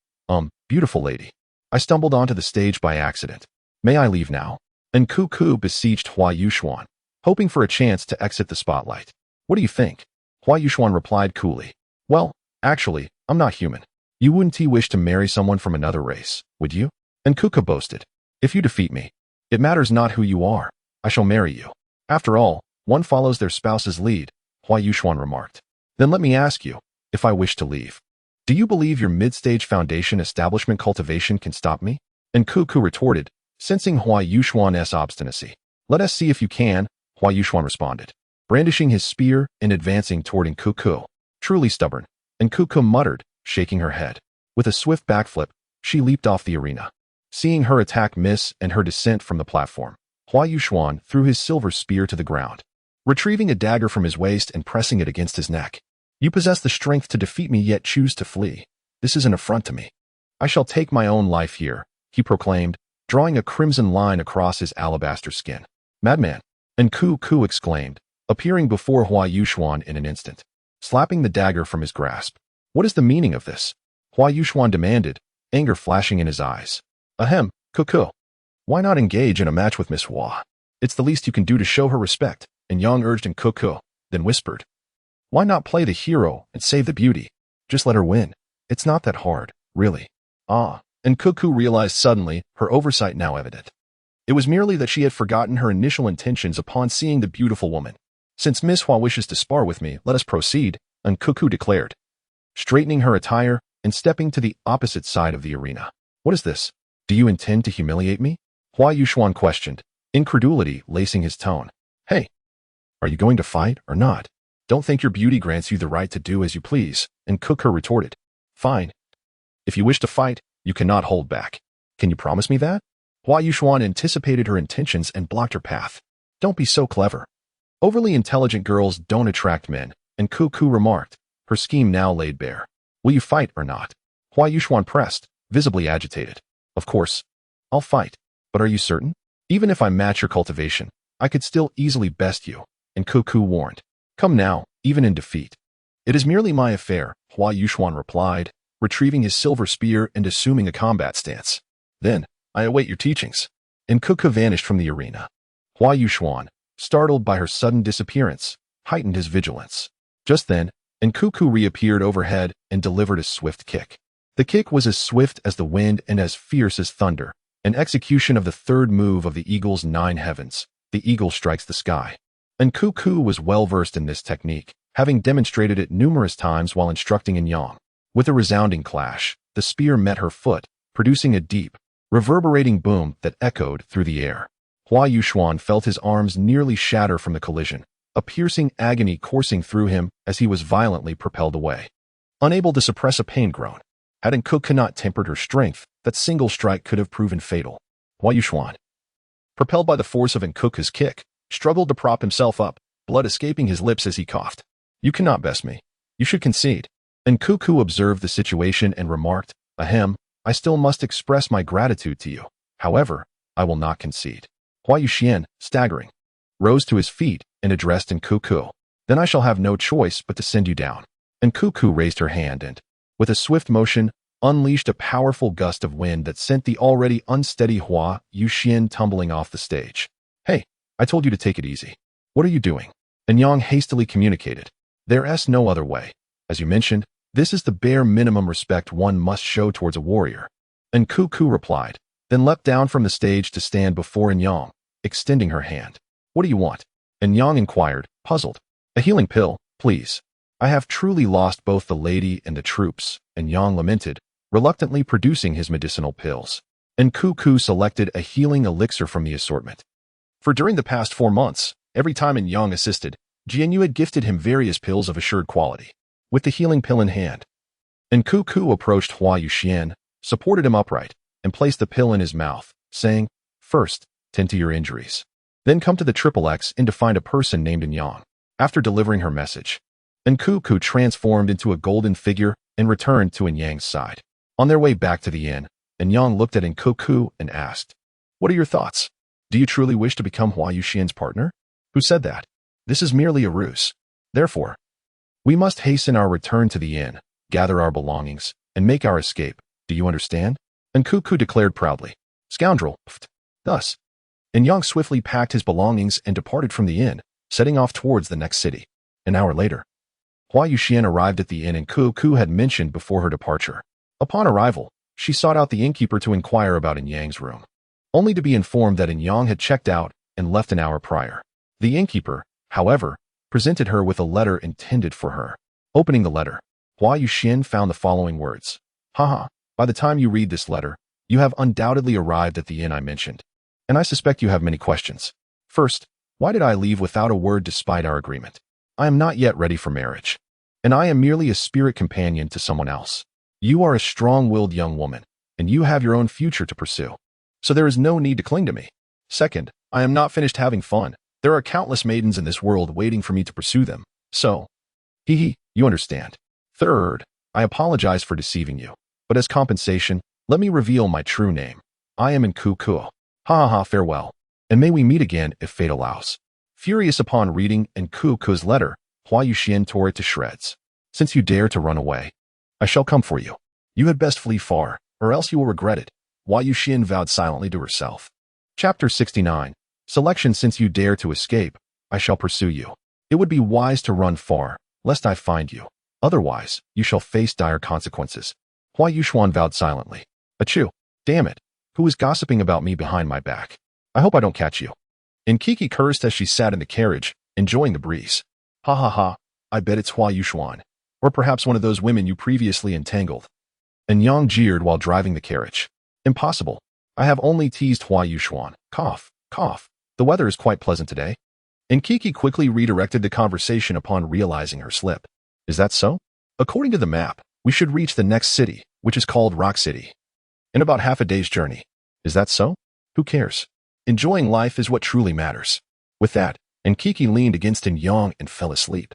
A: Beautiful lady. I stumbled onto the stage by accident. May I leave now? And Cuckoo beseeched Hua Yuxuan, hoping for a chance to exit the spotlight. What do you think? Hua Yuxuan replied coolly. Well, actually, I'm not human. You wouldn't wish to marry someone from another race, would you? And Cuckoo boasted. If you defeat me, it matters not who you are. I shall marry you. After all, one follows their spouse's lead, Hua Yuxuan remarked. Then let me ask you, if I wish to leave, do you believe your mid-stage foundation establishment cultivation can stop me? And Cuckoo retorted, sensing Hua Yuxuan's obstinacy. Let us see if you can, Hua Yuxuan responded, brandishing his spear and advancing toward Cuckoo. Truly stubborn, and Cuckoo muttered, shaking her head. With a swift backflip, she leaped off the arena. Seeing her attack miss and her descent from the platform, Hua Yuxuan threw his silver spear to the ground, retrieving a dagger from his waist and pressing it against his neck. You possess the strength to defeat me yet choose to flee. This is an affront to me. I shall take my own life here, he proclaimed, drawing a crimson line across his alabaster skin. Madman! And Cuckoo exclaimed, appearing before Hua Yuxuan in an instant, slapping the dagger from his grasp. What is the meaning of this? Hua Yuxuan demanded, anger flashing in his eyes. Ahem, Cuckoo. Why not engage in a match with Miss Hua? It's the least you can do to show her respect, and Yang urged in Cuckoo, then whispered. Why not play the hero and save the beauty? Just let her win. It's not that hard, really. And Cuckoo realized suddenly, her oversight now evident. It was merely that she had forgotten her initial intentions upon seeing the beautiful woman. Since Miss Hua wishes to spar with me, let us proceed, and Cuckoo declared, straightening her attire and stepping to the opposite side of the arena. What is this? Do you intend to humiliate me? Hua Yuxuan questioned, incredulity lacing his tone. Hey, are you going to fight or not? Don't think your beauty grants you the right to do as you please, and Cuckoo retorted. Fine. If you wish to fight, you cannot hold back. Can you promise me that? Hua Yuxuan anticipated her intentions and blocked her path. Don't be so clever. Overly intelligent girls don't attract men, and Cuckoo remarked, her scheme now laid bare. Will you fight or not? Hua Yuxuan pressed, visibly agitated. Of course. I'll fight. But are you certain? Even if I match your cultivation, I could still easily best you, and Cuckoo warned. Come now, even in defeat. It is merely my affair, Hua Yuxuan replied, retrieving his silver spear and assuming a combat stance. Then, I await your teachings. And Cuckoo vanished from the arena. Hua Yuxuan, startled by her sudden disappearance, heightened his vigilance. Just then, and Cuckoo reappeared overhead and delivered a swift kick. The kick was as swift as the wind and as fierce as thunder, an execution of the third move of the eagle's 9 heavens. The eagle strikes the sky. And Cuckoo was well versed in this technique, having demonstrated it numerous times while instructing in Yang. With a resounding clash, the spear met her foot, producing a deep, reverberating boom that echoed through the air. Hua Yuxuan felt his arms nearly shatter from the collision, a piercing agony coursing through him as he was violently propelled away. Unable to suppress a pain groan, had Cuckoo not tempered her strength, that single strike could have proven fatal. Hua Yuxuan, propelled by the force of Cuckoo's kick, struggled to prop himself up, blood escaping his lips as he coughed. You cannot best me. You should concede. And Cuckoo observed the situation and remarked, Ahem, I still must express my gratitude to you. However, I will not concede. Hua Yuxian, staggering, rose to his feet and addressed Cuckoo. Then I shall have no choice but to send you down. And Cuckoo raised her hand and, with a swift motion, unleashed a powerful gust of wind that sent the already unsteady Hua Yuxian tumbling off the stage. Hey, I told you to take it easy. What are you doing? And Yang hastily communicated. There's no other way. As you mentioned, this is the bare minimum respect one must show towards a warrior. And Cuckoo replied, then leapt down from the stage to stand before Yang, extending her hand. What do you want? And Yang inquired, puzzled. A healing pill, please. I have truly lost both the lady and the troops, and Yang lamented, reluctantly producing his medicinal pills. And Cuckoo selected a healing elixir from the assortment. For during the past 4 months, every time Yang assisted, Jianyu had gifted him various pills of assured quality. With the healing pill in hand, and Cuckoo approached Hua Yuxian, supported him upright, and placed the pill in his mouth, saying, First, tend to your injuries. Then come to the XXX Inn to find a person named Yang. After delivering her message, and Cuckoo transformed into a golden figure and returned to Yang's side. On their way back to the inn, Yang looked at Cuckoo and asked, What are your thoughts? Do you truly wish to become Hua Yuxian's partner? Who said that? This is merely a ruse. Therefore, we must hasten our return to the inn, gather our belongings, and make our escape. Do you understand? And Cuckoo declared proudly. Scoundrel. Pft. Thus, and Yang swiftly packed his belongings and departed from the inn, setting off towards the next city. An hour later, Hua Yuxian arrived at the inn and Cuckoo had mentioned before her departure. Upon arrival, she sought out the innkeeper to inquire about In Yang's room, only to be informed that In Yang had checked out and left an hour prior. The innkeeper, however, presented her with a letter intended for her. Opening the letter, Hua Yuxian found the following words. Haha, by the time you read this letter, you have undoubtedly arrived at the inn I mentioned. And I suspect you have many questions. First, why did I leave without a word despite our agreement? I am not yet ready for marriage. And I am merely a spirit companion to someone else. You are a strong-willed young woman, and you have your own future to pursue. So there is no need to cling to me. Second, I am not finished having fun. There are countless maidens in this world waiting for me to pursue them. So, you understand. Third, I apologize for deceiving you. But as compensation, let me reveal my true name. I am in Cuckoo. Ha ha ha, farewell. And may we meet again if fate allows. Furious upon reading in Cuckoo's letter, Hua Yuxian tore it to shreds. Since you dare to run away, I shall come for you. You had best flee far, or else you will regret it. Hua Yuxian vowed silently to herself. Chapter 69. Selection. Since you dare to escape, I shall pursue you. It would be wise to run far, lest I find you. Otherwise, you shall face dire consequences. Hua Yuxian vowed silently. Achoo! Damn it! Who is gossiping about me behind my back? I hope I don't catch you. And Kiki cursed as she sat in the carriage, enjoying the breeze. Ha ha ha, I bet it's Hua Yuxian. Or perhaps one of those women you previously entangled. And Yang jeered while driving the carriage. Impossible. I have only teased Hua Yuxian. Cough, cough. The weather is quite pleasant today. And Kiki quickly redirected the conversation upon realizing her slip. Is that so? According to the map, we should reach the next city, which is called Rock City, in about half a day's journey. Is that so? Who cares? Enjoying life is what truly matters. With that, and Kiki leaned against In Yang and fell asleep.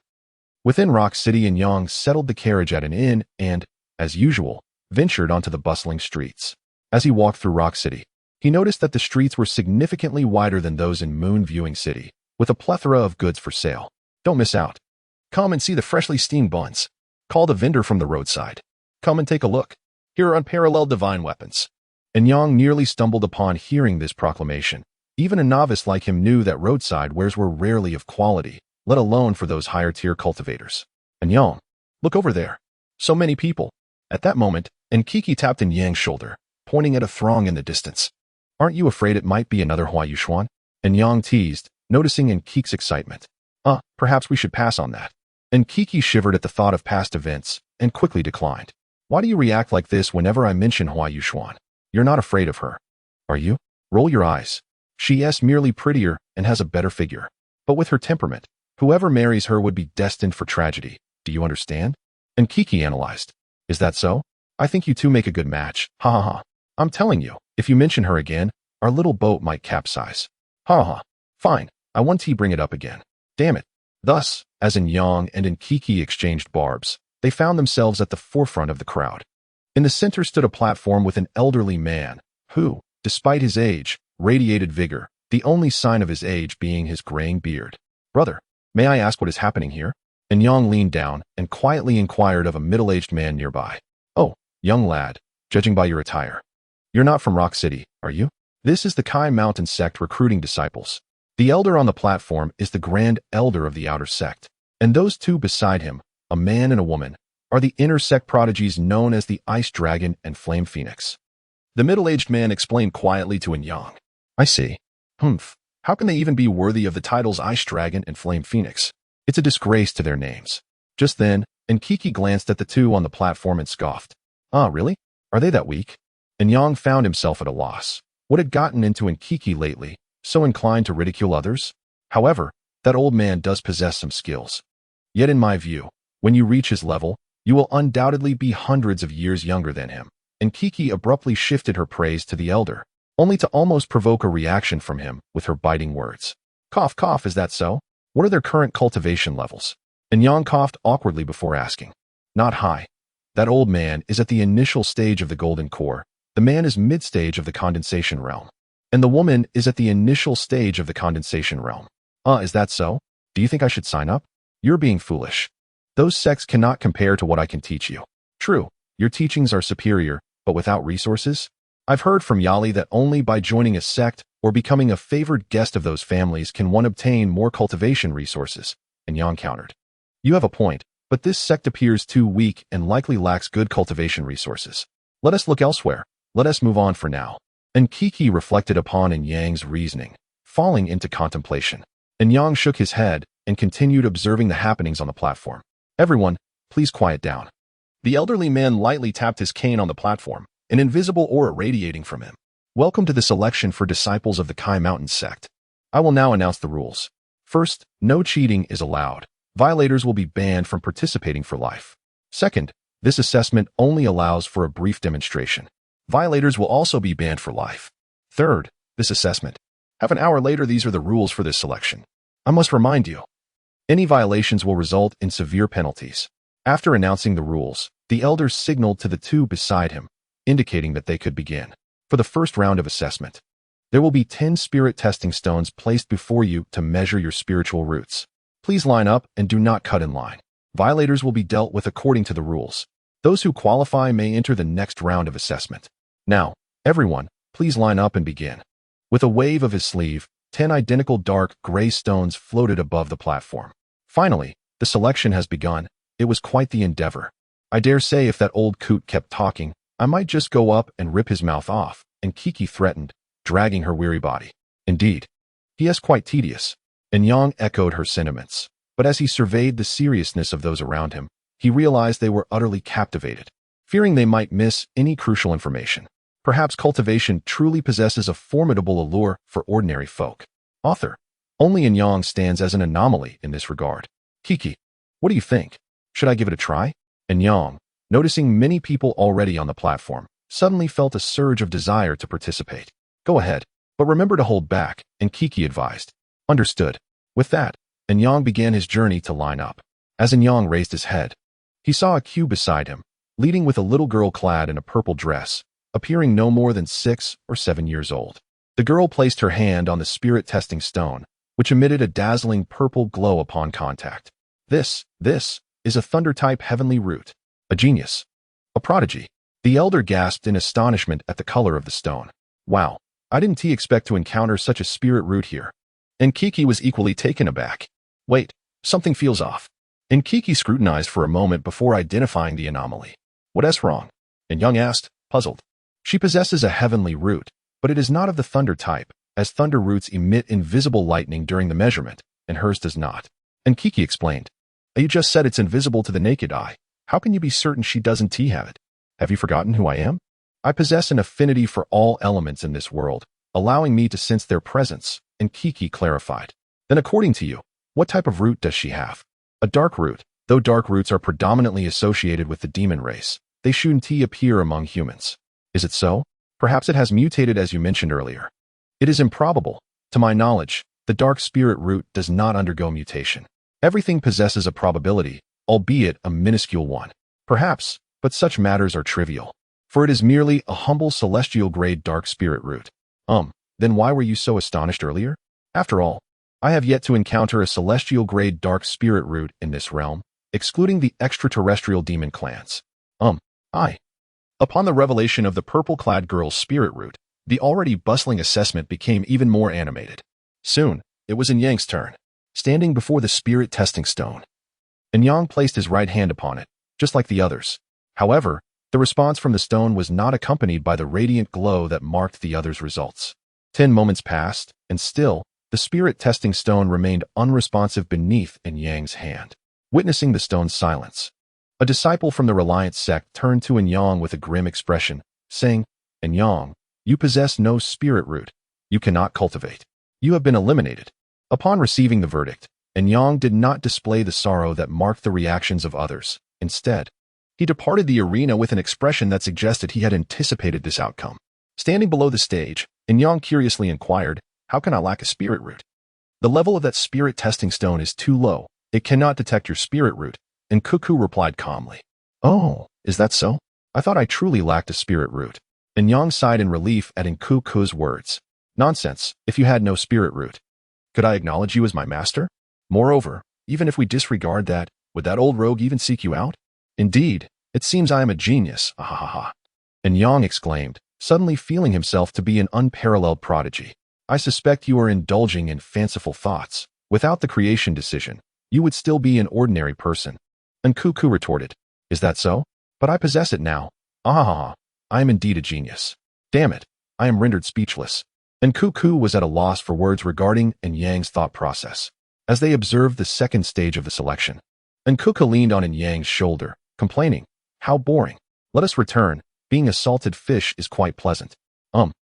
A: Within Rock City, In Yang settled the carriage at an inn and, as usual, ventured onto the bustling streets. As he walked through Rock City, he noticed that the streets were significantly wider than those in Moon Viewing City, with a plethora of goods for sale. Don't miss out. Come and see the freshly steamed buns. Call the vendor from the roadside. Come and take a look. Here are unparalleled divine weapons. And Yang nearly stumbled upon hearing this proclamation. Even a novice like him knew that roadside wares were rarely of quality, let alone for those higher-tier cultivators. And Yang, look over there. So many people. At that moment, and Kiki tapped In Yang's shoulder, pointing at a throng in the distance. Aren't you afraid it might be another Hua Yuxian? And Yang teased, noticing in Kiki's excitement. Perhaps we should pass on that. And Kiki shivered at the thought of past events, and quickly declined. Why do you react like this whenever I mention Hua Yuxian? You're not afraid of her, are you? Roll your eyes. She is merely prettier and has a better figure. But with her temperament, whoever marries her would be destined for tragedy. Do you understand? And Kiki analyzed. Is that so? I think you two make a good match. Ha ha ha. I'm telling you, if you mention her again, our little boat might capsize. Ha ha. Fine, I want to bring it up again. Damn it. Thus, as In Yang and In Kiki exchanged barbs, they found themselves at the forefront of the crowd. In the center stood a platform with an elderly man, who, despite his age, radiated vigor, the only sign of his age being his graying beard. Brother, may I ask what is happening here? And Yang leaned down and quietly inquired of a middle-aged man nearby. Oh, young lad, judging by your attire. You're not from Rock City, are you? This is the Kai Mountain sect recruiting disciples. The elder on the platform is the Grand Elder of the outer sect, and those two beside him, a man and a woman, are the inner sect prodigies known as the Ice Dragon and Flame Phoenix. The middle-aged man explained quietly to In Yang. I see. Humph. How can they even be worthy of the titles Ice Dragon and Flame Phoenix? It's a disgrace to their names. Just then, and Kiki glanced at the two on the platform and scoffed. Ah, really? Are they that weak? And Yang found himself at a loss. What had gotten into In Kiki lately, so inclined to ridicule others? However, that old man does possess some skills. Yet in my view, when you reach his level, you will undoubtedly be hundreds of years younger than him. And Kiki abruptly shifted her praise to the elder, only to almost provoke a reaction from him with her biting words. Cough, cough, is that so? What are their current cultivation levels? And Yang coughed awkwardly before asking. Not high. That old man is at the initial stage of the golden core. The man is mid-stage of the condensation realm. And the woman is at the initial stage of the condensation realm. Is that so? Do you think I should sign up? You're being foolish. Those sects cannot compare to what I can teach you. True, your teachings are superior, but without resources? I've heard from Yali that only by joining a sect or becoming a favored guest of those families can one obtain more cultivation resources, and Yang countered. You have a point, but this sect appears too weak and likely lacks good cultivation resources. Let us look elsewhere. Let us move on for now. And Kiki reflected upon Yang's reasoning, falling into contemplation. And Yang shook his head and continued observing the happenings on the platform. Everyone, please quiet down. The elderly man lightly tapped his cane on the platform, an invisible aura radiating from him. Welcome to the selection for disciples of the Kai Mountain sect. I will now announce the rules. First, no cheating is allowed. Violators will be banned from participating for life. Second, this assessment only allows for a brief demonstration. Violators will also be banned for life. Third, this assessment. Half an hour later, these are the rules for this selection. I must remind you, any violations will result in severe penalties. After announcing the rules, the elder signaled to the two beside him, indicating that they could begin. For the first round of assessment, there will be 10 spirit testing stones placed before you to measure your spiritual roots. Please line up and do not cut in line. Violators will be dealt with according to the rules. Those who qualify may enter the next round of assessment. Now, everyone, please line up and begin. With a wave of his sleeve, 10 identical dark gray stones floated above the platform. Finally, the selection has begun. It was quite the endeavor. I dare say if that old coot kept talking, I might just go up and rip his mouth off, and Kiki threatened, dragging her weary body. Indeed, he is quite tedious. And Yang echoed her sentiments. But as he surveyed the seriousness of those around him, he realized they were utterly captivated, fearing they might miss any crucial information. Perhaps cultivation truly possesses a formidable allure for ordinary folk. Author, only Yang stands as an anomaly in this regard. Kiki, what do you think? Should I give it a try? And Yang, noticing many people already on the platform, suddenly felt a surge of desire to participate. Go ahead, but remember to hold back, and Kiki advised. Understood. With that, Yang began his journey to line up. As Yang raised his head, he saw a queue beside him, leading with a little girl clad in a purple dress, appearing no more than 6 or 7 years old. The girl placed her hand on the spirit testing stone, which emitted a dazzling purple glow upon contact. This is a thunder-type heavenly root. A genius. A prodigy. The elder gasped in astonishment at the color of the stone. Wow, I didn't expect to encounter such a spirit root here. And Kiki was equally taken aback. Wait, something feels off. And Kiki scrutinized for a moment before identifying the anomaly. What's wrong? And Yang asked, puzzled. She possesses a heavenly root, but it is not of the thunder type, as thunder roots emit invisible lightning during the measurement, and hers does not. And Kiki explained, you just said it's invisible to the naked eye. How can you be certain she doesn't have it? Have you forgotten who I am? I possess an affinity for all elements in this world, allowing me to sense their presence, and Kiki clarified. Then according to you, what type of root does she have? A dark root. Though dark roots are predominantly associated with the demon race, they shouldn't appear among humans. Is it so? Perhaps it has mutated as you mentioned earlier. It is improbable. To my knowledge, the dark spirit root does not undergo mutation. Everything possesses a probability, albeit a minuscule one. Perhaps, but such matters are trivial. For it is merely a humble celestial grade dark spirit root. Then why were you so astonished earlier? After all, I have yet to encounter a celestial grade dark spirit root in this realm, excluding the extraterrestrial demon clans. Upon the revelation of the purple-clad girl's spirit root, the already bustling assessment became even more animated. Soon, it was Yang's turn, standing before the spirit testing stone. Yang placed his right hand upon it, just like the others. However, the response from the stone was not accompanied by the radiant glow that marked the others' results. 10 moments passed, and still, the spirit testing stone remained unresponsive beneath Yang's hand. Witnessing the stone's silence, a disciple from the Reliant sect turned to Yang with a grim expression, saying, Yang, you possess no spirit root. You cannot cultivate. You have been eliminated. Upon receiving the verdict, Yang did not display the sorrow that marked the reactions of others. Instead, he departed the arena with an expression that suggested he had anticipated this outcome. Standing below the stage, Yang curiously inquired, how can I lack a spirit root? The level of that spirit testing stone is too low. It cannot detect your spirit root. And Cuckoo replied calmly, oh, is that so? I thought I truly lacked a spirit root. And Yang sighed in relief at Cuckoo's words. Nonsense, if you had no spirit root. Could I acknowledge you as my master? Moreover, even if we disregard that, would that old rogue even seek you out? Indeed, it seems I am a genius, ahahaha. And Yang exclaimed, suddenly feeling himself to be an unparalleled prodigy. I suspect you are indulging in fanciful thoughts. Without the creation decision, you would still be an ordinary person. And Cuckoo retorted, is that so? But I possess it now. Ahahaha, I am indeed a genius. Damn it, I am rendered speechless. And Cuckoo was at a loss for words regarding Yang's thought process, as they observed the second stage of the selection. And Cuckoo leaned on Yang's shoulder, complaining, how boring. Let us return. Being a salted fish is quite pleasant.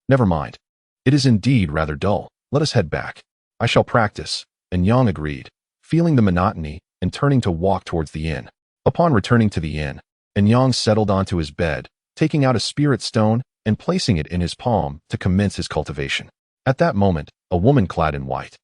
A: Never mind. It is indeed rather dull. Let us head back. I shall practice. And Yang agreed, feeling the monotony and turning to walk towards the inn. Upon returning to the inn, Yang settled onto his bed, taking out a spirit stone and placing it in his palm to commence his cultivation. At that moment, a woman clad in white,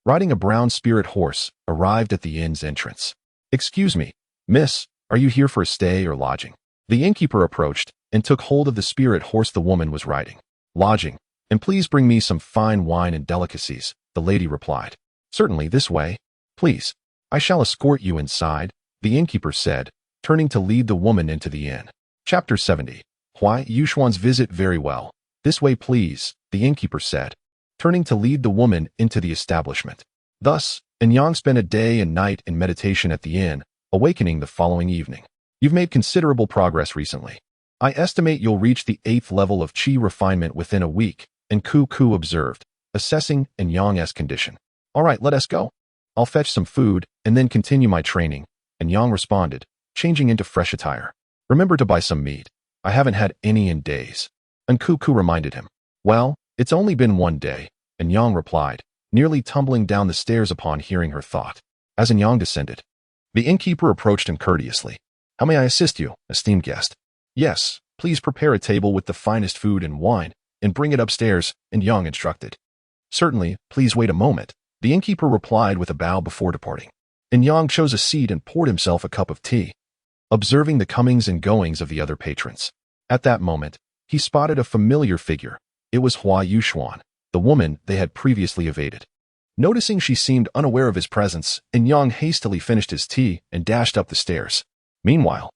A: riding a brown spirit horse, arrived at the inn's entrance. Excuse me, miss, are you here for a stay or lodging? The innkeeper approached and took hold of the spirit horse the woman was riding. Lodging, and please bring me some fine wine and delicacies, the lady replied. Certainly, this way. Please. I shall escort you inside, the innkeeper said, turning to lead the woman into the inn. Chapter 70. Huai Yuxuan's visit very well. This way, please, the innkeeper said, turning to lead the woman into the establishment. Thus, Yang spent a day and night in meditation at the inn, awakening the following evening. You've made considerable progress recently. I estimate you'll reach the 8th level of Qi refinement within a week, and Cuckoo observed, assessing Yang's condition. All right, let us go. I'll fetch some food and then continue my training, and Yang responded, changing into fresh attire. Remember to buy some meat. I haven't had any in days. And Cuckoo reminded him. Well, it's only been one day, and Yang replied, nearly tumbling down the stairs upon hearing her thought. As Yang descended, the innkeeper approached him courteously. How may I assist you, esteemed guest? Yes, please prepare a table with the finest food and wine, and bring it upstairs, and Yang instructed. Certainly, please wait a moment, the innkeeper replied with a bow before departing. And Yang chose a seat and poured himself a cup of tea, observing the comings and goings of the other patrons. At that moment, he spotted a familiar figure. It was Huai Yuxuan, the woman they had previously evaded. Noticing she seemed unaware of his presence, Yang hastily finished his tea and dashed up the stairs. Meanwhile,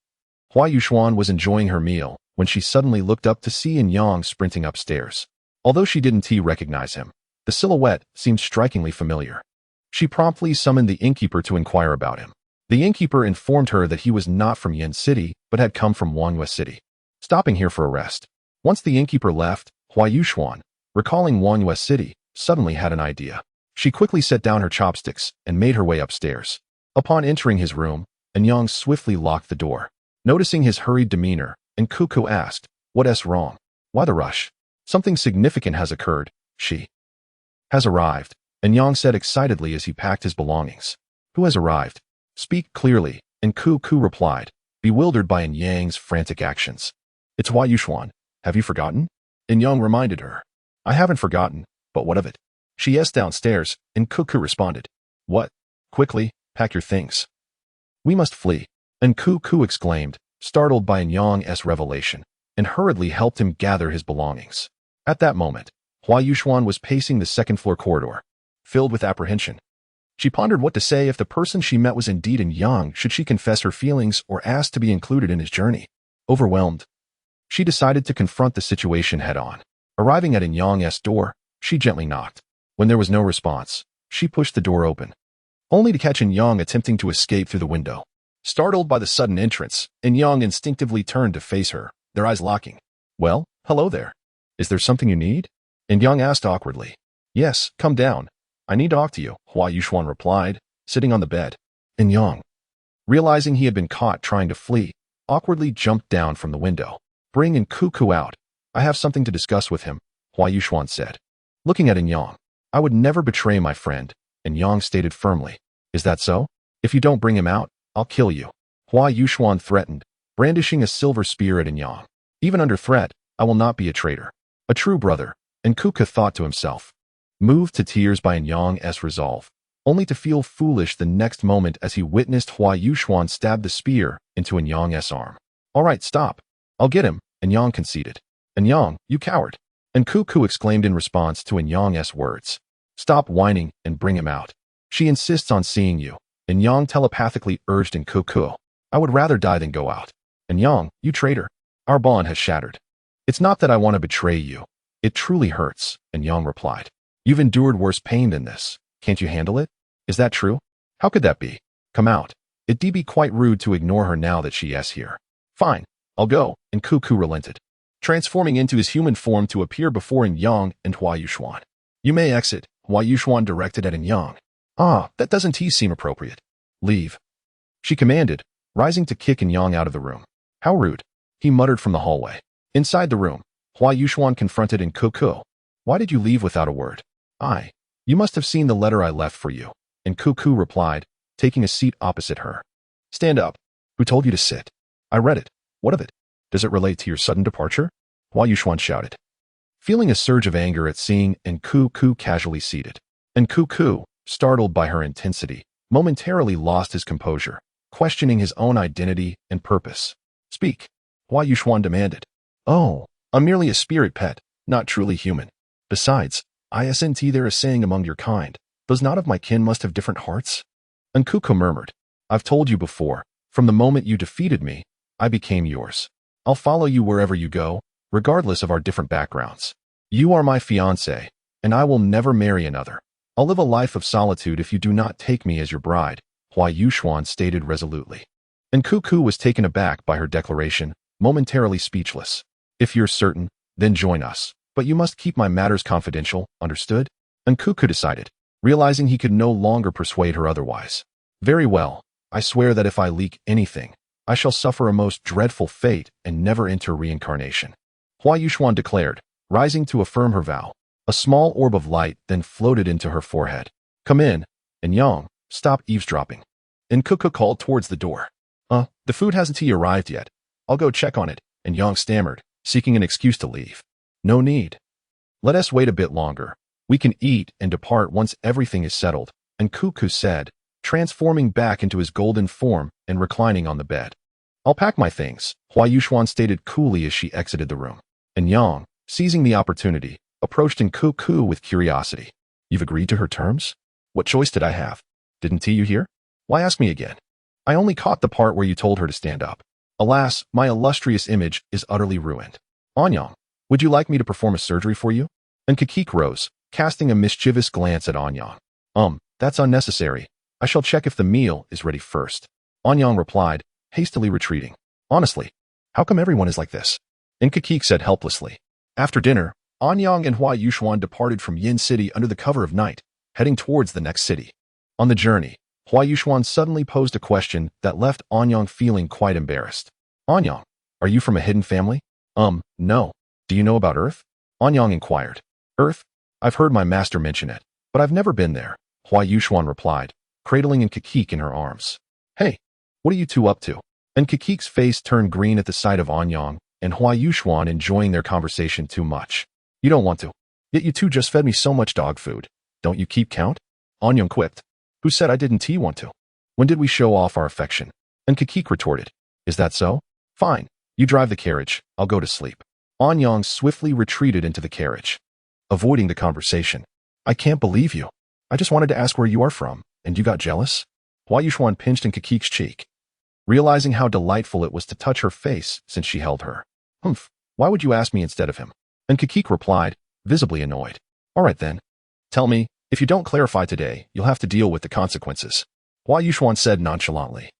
A: Huai Yuxuan was enjoying her meal when she suddenly looked up to see Yang sprinting upstairs. Although she didn't recognize him, the silhouette seemed strikingly familiar. She promptly summoned the innkeeper to inquire about him. The innkeeper informed her that he was not from Yin City, but had come from Wangyue City, stopping here for a rest. Once the innkeeper left, Huai Yuxuan, recalling Wangyue City, suddenly had an idea. She quickly set down her chopsticks and made her way upstairs. Upon entering his room, Yang swiftly locked the door. Noticing his hurried demeanor, Cuckoo asked, "What's wrong? Why the rush? Something significant has occurred. She has arrived," Yang said excitedly as he packed his belongings. Who has arrived? Speak clearly, Cuckoo replied, bewildered by Yang's frantic actions. It's Huai Yuxuan. Have you forgotten? Yang reminded her. I haven't forgotten, but what of it? She asked downstairs, Cuckoo responded. What? Quickly, pack your things. We must flee. Cuckoo exclaimed, startled by Yang's revelation, and hurriedly helped him gather his belongings. At that moment, Huai Yuxuan was pacing the second-floor corridor, filled with apprehension. She pondered what to say if the person she met was indeed Yang. Should she confess her feelings or ask to be included in his journey? Overwhelmed, she decided to confront the situation head-on. Arriving at Yang's door, she gently knocked. When there was no response, she pushed the door open, only to catch Yang attempting to escape through the window. Startled by the sudden entrance, Yang instinctively turned to face her, their eyes locking. Well, hello there. Is there something you need? Yang asked awkwardly. Yes, come down. I need to talk to you, Huai Yuxuan replied, sitting on the bed. Yang, realizing he had been caught trying to flee, awkwardly jumped down from the window. Bring Cuckoo out. I have something to discuss with him, Huai Yuxuan said. Looking at Yang, I would never betray my friend, Yang stated firmly. Is that so? If you don't bring him out, I'll kill you, Huai Yuxuan threatened, brandishing a silver spear at Yang. Even under threat, I will not be a traitor. A true brother, Cuckoo thought to himself. Moved to tears by Yang's resolve, only to feel foolish the next moment as he witnessed Huai Yuxuan stab the spear into Yang's arm. All right, stop. I'll get him, Yang conceded. Yang, you coward. Cuckoo exclaimed in response to Yang's words. Stop whining and bring him out. She insists on seeing you. And Yang telepathically urged in Cuckoo. I would rather die than go out. And Yang, you traitor. Our bond has shattered. It's not that I want to betray you. It truly hurts, and Yang replied. You've endured worse pain than this. Can't you handle it? Is that true? How could that be? Come out. It'd be quite rude to ignore her now that she is here. Fine, I'll go, and Cuckoo relented, transforming into his human form to appear before Yang and Hua Yuxuan. You may exit, Hua Yuxuan directed at Yang. Ah, that doesn't seem appropriate. Leave. She commanded, rising to kick Yang out of the room. How rude, he muttered from the hallway. Inside the room, Hua Yuxuan confronted in Cuckoo. Why did you leave without a word? You must have seen the letter I left for you. And Cuckoo replied, taking a seat opposite her. Stand up. Who told you to sit? I read it. What of it? Does it relate to your sudden departure? Hua Yuxuan shouted, feeling a surge of anger at seeing and Cuckoo casually seated. And Cuckoo, startled by her intensity, momentarily lost his composure, questioning his own identity and purpose. Speak, Hua Yuxuan demanded. Oh, I'm merely a spirit pet, not truly human. Besides, isn't there a saying among your kind, those not of my kin must have different hearts? And Cuckoo murmured, I've told you before, from the moment you defeated me, I became yours. I'll follow you wherever you go, regardless of our different backgrounds. You are my fiancé, and I will never marry another. I'll live a life of solitude if you do not take me as your bride, Hua Yuxuan stated resolutely. And Cuckoo was taken aback by her declaration, momentarily speechless. If you're certain, then join us. But you must keep my matters confidential, understood? And Cuckoo decided, realizing he could no longer persuade her otherwise. Very well, I swear that if I leak anything, I shall suffer a most dreadful fate and never enter reincarnation. Hua Yuxuan declared, rising to affirm her vow. A small orb of light then floated into her forehead. Come in, and Yang, stop eavesdropping. And Cuckoo called towards the door. The food hasn't arrived yet. I'll go check on it, and Yang stammered, seeking an excuse to leave. No need. Let us wait a bit longer. We can eat and depart once everything is settled, and Cuckoo said, transforming back into his golden form and reclining on the bed. I'll pack my things, Hua Yuxuan stated coolly as she exited the room. And Yang, seizing the opportunity, approached in Cuckoo with curiosity. You've agreed to her terms? What choice did I have? Didn't you hear? Why ask me again? I only caught the part where you told her to stand up. Alas, my illustrious image is utterly ruined. Anyang, would you like me to perform a surgery for you? And Kikik rose, casting a mischievous glance at Anyang. That's unnecessary. I shall check if the meal is ready first. Anyang replied, hastily retreating. Honestly, how come everyone is like this? And Kikik said helplessly. After dinner, Anyang and Hua Yuxuan departed from Yin City under the cover of night, heading towards the next city. On the journey, Hua Yuxuan suddenly posed a question that left Anyang feeling quite embarrassed. Anyang, are you from a hidden family? No. Do you know about Earth? Anyang inquired. Earth? I've heard my master mention it, but I've never been there, Hua Yuxuan replied, cradling in Kikik in her arms. Hey, what are you two up to? And Kikik's face turned green at the sight of Anyang and Hua Yuxuan enjoying their conversation too much. You don't want to. Yet you two just fed me so much dog food. Don't you keep count? Anyang quipped. Who said I didn't want to? When did we show off our affection? And Kikik retorted. Is that so? Fine. You drive the carriage. I'll go to sleep. Anyang swiftly retreated into the carriage, avoiding the conversation. I can't believe you. I just wanted to ask where you are from, and you got jealous? Hua Yuxuan pinched in Kikik's cheek, realizing how delightful it was to touch her face since she held her. Why would you ask me instead of him? And Kikik replied, visibly annoyed. All right then. Tell me, if you don't clarify today, you'll have to deal with the consequences. Hua Yuxuan said nonchalantly.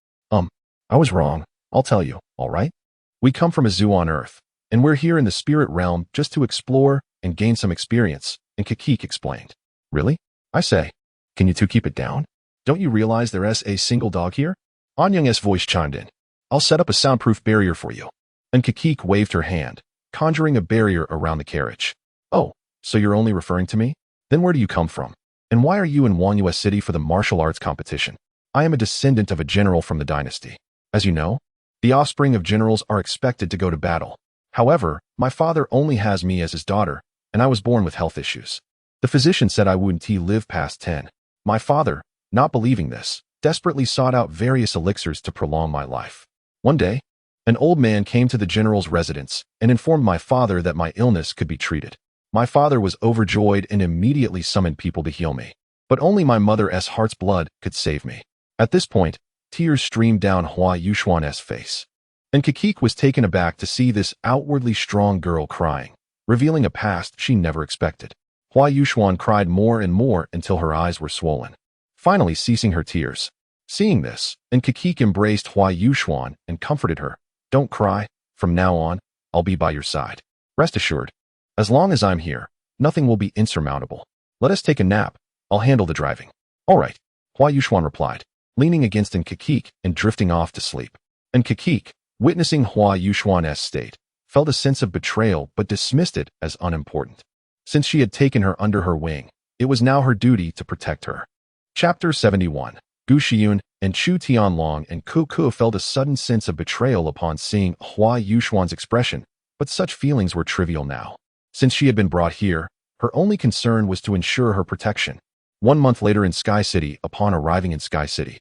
A: I was wrong. I'll tell you, all right? We come from a zoo on Earth, and we're here in the spirit realm just to explore and gain some experience, and Kikik explained. Really? I say, can you two keep it down? Don't you realize there's a single dog here? Anyang's voice chimed in. I'll set up a soundproof barrier for you. And Kikik waved her hand, conjuring a barrier around the carriage. Oh, so you're only referring to me? Then where do you come from? And why are you in Wanyue City for the martial arts competition? I am a descendant of a general from the dynasty. As you know, the offspring of generals are expected to go to battle. However, my father only has me as his daughter, and I was born with health issues. The physician said I wouldn't live past 10. My father, not believing this, desperately sought out various elixirs to prolong my life. One day, an old man came to the general's residence and informed my father that my illness could be treated. My father was overjoyed and immediately summoned people to heal me. But only my mother's heart's blood could save me. At this point, tears streamed down Hua Yuxuan's face. And Kikik was taken aback to see this outwardly strong girl crying, revealing a past she never expected. Hua Yuxuan cried more and more until her eyes were swollen, finally ceasing her tears. Seeing this, and Kikik embraced Hua Yuxuan and comforted her. Don't cry. From now on, I'll be by your side. Rest assured, as long as I'm here, nothing will be insurmountable. Let us take a nap. I'll handle the driving. All right, Hua Yuxuan replied, leaning against Kikik and drifting off to sleep. And Kikik, witnessing Hua Yuxuan's state, felt a sense of betrayal but dismissed it as unimportant. Since she had taken her under her wing, it was now her duty to protect her. Chapter 71. Gu Xiyun and Chu Tianlong and Ku Ku felt a sudden sense of betrayal upon seeing Hua Yuxuan's expression, but such feelings were trivial now. Since she had been brought here, her only concern was to ensure her protection. 1 month later in Sky City, upon arriving in Sky City,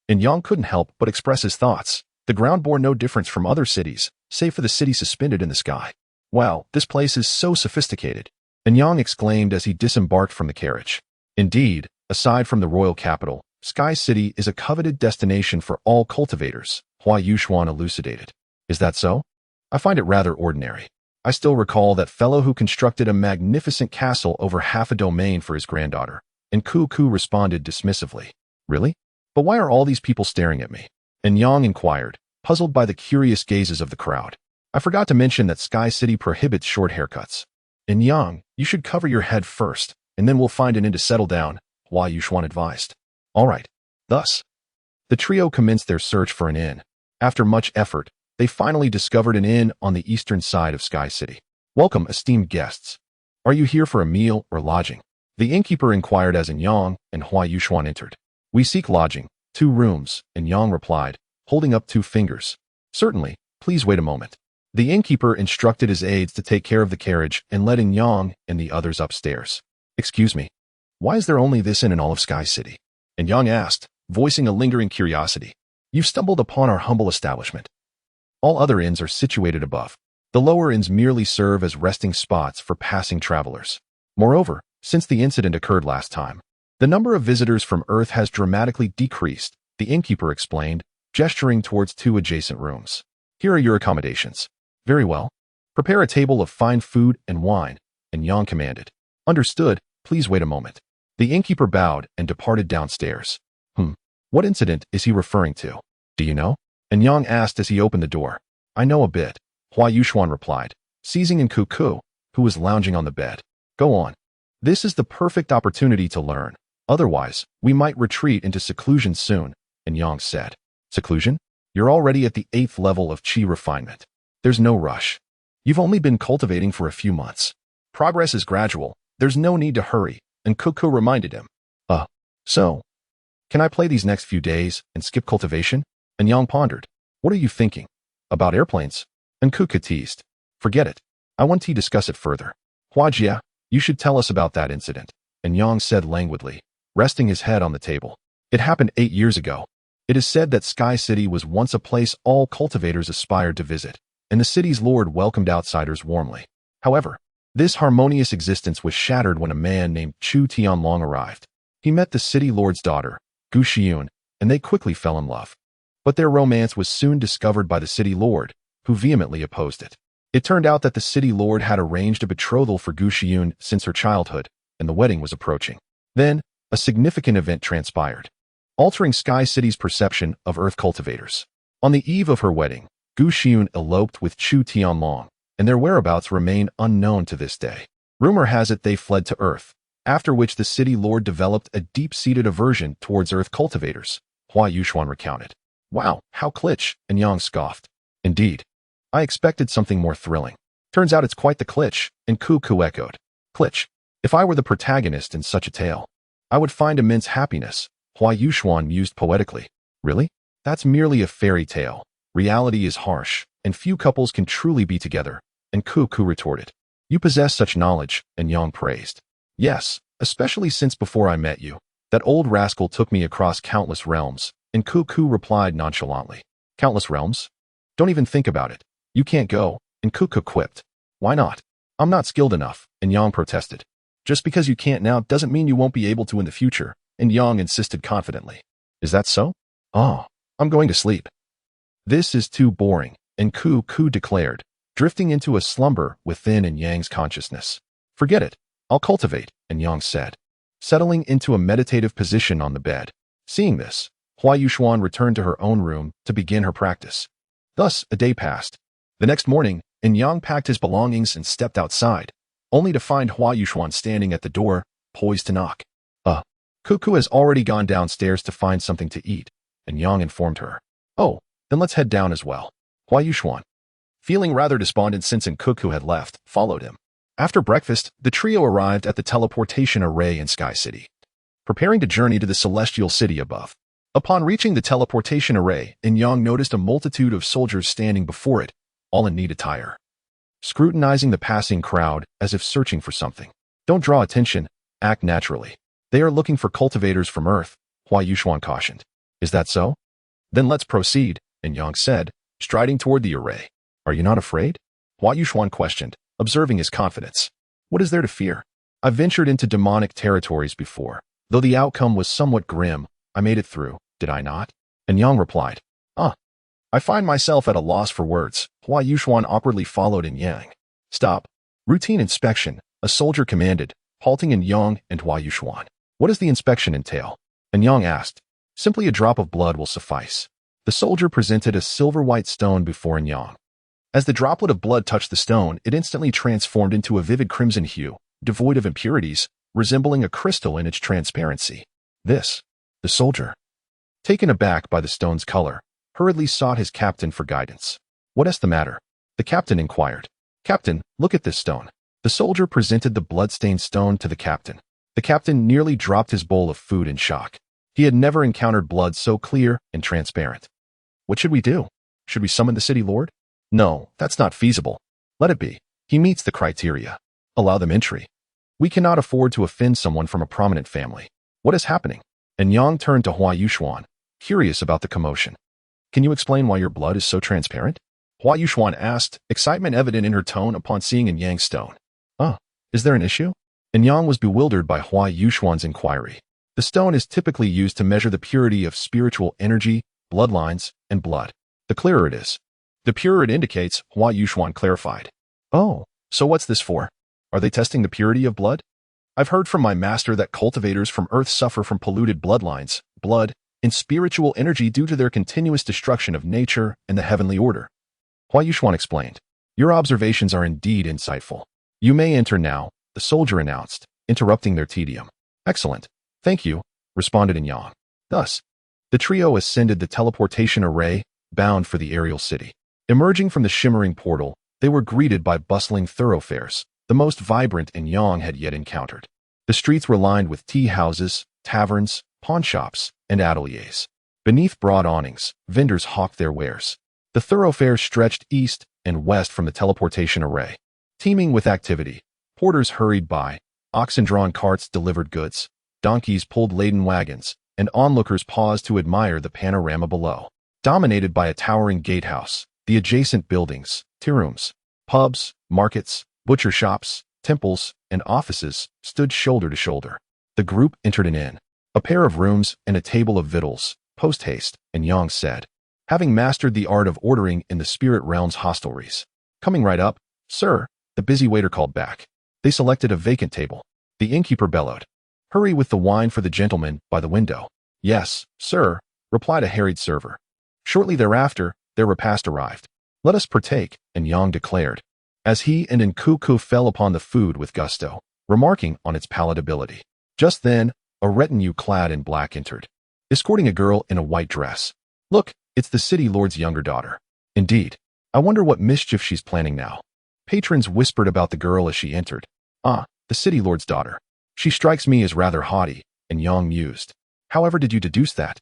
A: Yang couldn't help but express his thoughts. The ground bore no difference from other cities, save for the city suspended in the sky. Wow, this place is so sophisticated, Yang exclaimed as he disembarked from the carriage. Indeed, aside from the royal capital, Sky City is a coveted destination for all cultivators, Hua Yuxuan elucidated. Is that so? I find it rather ordinary. I still recall that fellow who constructed a magnificent castle over half a domain for his granddaughter. And Ku Ku responded dismissively. Really? But why are all these people staring at me? And Yang inquired, puzzled by the curious gazes of the crowd. I forgot to mention that Sky City prohibits short haircuts. And Yang, you should cover your head first, and then we'll find an inn to settle down, Hua Yuxuan advised. All right. Thus, the trio commenced their search for an inn. After much effort, they finally discovered an inn on the eastern side of Sky City. Welcome, esteemed guests. Are you here for a meal or lodging? The innkeeper inquired as Yang and Hua Yuxuan entered. We seek lodging, 2 rooms, and Yang replied, holding up 2 fingers. Certainly, please wait a moment. The innkeeper instructed his aides to take care of the carriage and letting Yang and the others upstairs. Excuse me, why is there only this inn in all of Sky City? And Yang asked, voicing a lingering curiosity. You've stumbled upon our humble establishment. All other inns are situated above. The lower inns merely serve as resting spots for passing travelers. Moreover, since the incident occurred last time, the number of visitors from Earth has dramatically decreased, the innkeeper explained, gesturing towards 2 adjacent rooms. Here are your accommodations. Very well. Prepare a table of fine food and wine, and Yang commanded. Understood, please wait a moment. The innkeeper bowed and departed downstairs. What incident is he referring to? Do you know? And Yang asked as he opened the door. I know a bit, Hua Yuxuan replied, seizing Ku Ku, who was lounging on the bed. Go on. This is the perfect opportunity to learn. Otherwise, we might retreat into seclusion soon, and Yang said. Seclusion? You're already at the 8th level of Qi refinement. There's no rush. You've only been cultivating for a few months. Progress is gradual. There's no need to hurry, and Ku Ku reminded him. So, can I play these next few days and skip cultivation? And Yang pondered. What are you thinking? About airplanes? And Ku Ku teased. Forget it. I want to discuss it further. Hua Jia, you should tell us about that incident. And Yang said languidly, resting his head on the table. It happened 8 years ago. It is said that Sky City was once a place all cultivators aspired to visit, and the city's lord welcomed outsiders warmly. However, this harmonious existence was shattered when a man named Chu Tianlong arrived. He met the city lord's daughter, Gu Xiyun, and they quickly fell in love. But their romance was soon discovered by the city lord, who vehemently opposed it. It turned out that the city lord had arranged a betrothal for Gu Xiyun since her childhood, and the wedding was approaching. Then, a significant event transpired, altering Sky City's perception of Earth cultivators. On the eve of her wedding, Gu Xiyun eloped with Chu Tianlong, and their whereabouts remain unknown to this day. Rumor has it they fled to Earth, after which the city lord developed a deep-seated aversion towards Earth cultivators, Hua Yuxuan recounted. Wow, how klitsch, and Yang scoffed. Indeed. I expected something more thrilling. Turns out it's quite the klitsch, and Ku Ku echoed. Klitsch. If I were the protagonist in such a tale, I would find immense happiness, Hua Yuxuan mused poetically. Really? That's merely a fairy tale. Reality is harsh, and few couples can truly be together, and Ku Ku retorted. You possess such knowledge, and Yang praised. Yes, especially since before I met you, that old rascal took me across countless realms, and Ku Ku replied nonchalantly. Countless realms? Don't even think about it. You can't go, and Ku Ku quipped. Why not? I'm not skilled enough, and Yang protested. Just because you can't now doesn't mean you won't be able to in the future, and Yang insisted confidently. Is that so? Oh, I'm going to sleep. This is too boring, and Ku declared, drifting into a slumber within in Yang's consciousness. Forget it. I'll cultivate, and Yang said, settling into a meditative position on the bed. Seeing this, Hua Yuxuan returned to her own room to begin her practice. Thus, a day passed. The next morning, Yang packed his belongings and stepped outside, only to find Hua Yuxuan standing at the door, poised to knock. Cuckoo has already gone downstairs to find something to eat, and Yang informed her. Oh, then let's head down as well. Hua Yuxuan, feeling rather despondent since Cuckoo had left, followed him. After breakfast, the trio arrived at the teleportation array in Sky City, preparing to journey to the celestial city above. Upon reaching the teleportation array, Yang noticed a multitude of soldiers standing before it, all in neat attire, scrutinizing the passing crowd as if searching for something. Don't draw attention, act naturally. They are looking for cultivators from Earth, Hua Yuxuan cautioned. Is that so? Then let's proceed, Yang said, striding toward the array. Are you not afraid? Hua Yuxuan questioned, observing his confidence. What is there to fear? I've ventured into demonic territories before. Though the outcome was somewhat grim, I made it through, did I not? Yang replied. I find myself at a loss for words. Hua Yuxuan awkwardly followed Yang. Stop. Routine inspection, a soldier commanded, halting Yang and Hua Yuxuan. What does the inspection entail? Yang asked. Simply a drop of blood will suffice. The soldier presented a silver-white stone before Yang. As the droplet of blood touched the stone, it instantly transformed into a vivid crimson hue, devoid of impurities, resembling a crystal in its transparency. The soldier, taken aback by the stone's color, hurriedly sought his captain for guidance. What is the matter? The captain inquired. Captain, look at this stone. The soldier presented the blood-stained stone to the captain. The captain nearly dropped his bowl of food in shock. He had never encountered blood so clear and transparent. What should we do? Should we summon the city lord? No, that's not feasible. Let it be. He meets the criteria. Allow them entry. We cannot afford to offend someone from a prominent family. What is happening? Yang turned to Hua Yuxuan, curious about the commotion. Can you explain why your blood is so transparent? Hua Yuxuan asked, excitement evident in her tone upon seeing Yang's stone. Is there an issue? Yang was bewildered by Hua Yuxuan's inquiry. The stone is typically used to measure the purity of spiritual energy, bloodlines, and blood. The clearer it is, the purer it indicates, Hua Yuxuan clarified. Oh, so what's this for? Are they testing the purity of blood? I've heard from my master that cultivators from Earth suffer from polluted bloodlines, blood, and spiritual energy due to their continuous destruction of nature and the heavenly order. Hua Yuxuan explained. Your observations are indeed insightful. You may enter now, the soldier announced, interrupting their tedium. Excellent. Thank you, responded Yang. Thus, the trio ascended the teleportation array, bound for the aerial city. Emerging from the shimmering portal, they were greeted by bustling thoroughfares, the most vibrant Yang had yet encountered. The streets were lined with tea houses, taverns, pawnshops, and ateliers. Beneath broad awnings, vendors hawked their wares. The thoroughfares stretched east and west from the teleportation array. Teeming with activity, porters hurried by, oxen-drawn carts delivered goods, donkeys pulled laden wagons, and onlookers paused to admire the panorama below. Dominated by a towering gatehouse, the adjacent buildings, tea rooms, pubs, markets, butcher shops, temples, and offices stood shoulder to shoulder. The group entered an inn. A pair of rooms and a table of victuals, post-haste, Yang said, having mastered the art of ordering in the spirit realm's hostelries. Coming right up, sir, the busy waiter called back. They selected a vacant table. The innkeeper bellowed. Hurry with the wine for the gentleman by the window. Yes, sir, replied a harried server. Shortly thereafter, their repast arrived. Let us partake, Yang declared, as he and Cuckoo fell upon the food with gusto, remarking on its palatability. Just then, a retinue clad in black entered, escorting a girl in a white dress. Look, it's the city lord's younger daughter. Indeed. I wonder what mischief she's planning now. Patrons whispered about the girl as she entered. The city lord's daughter. She strikes me as rather haughty, Yang mused. However did you deduce that?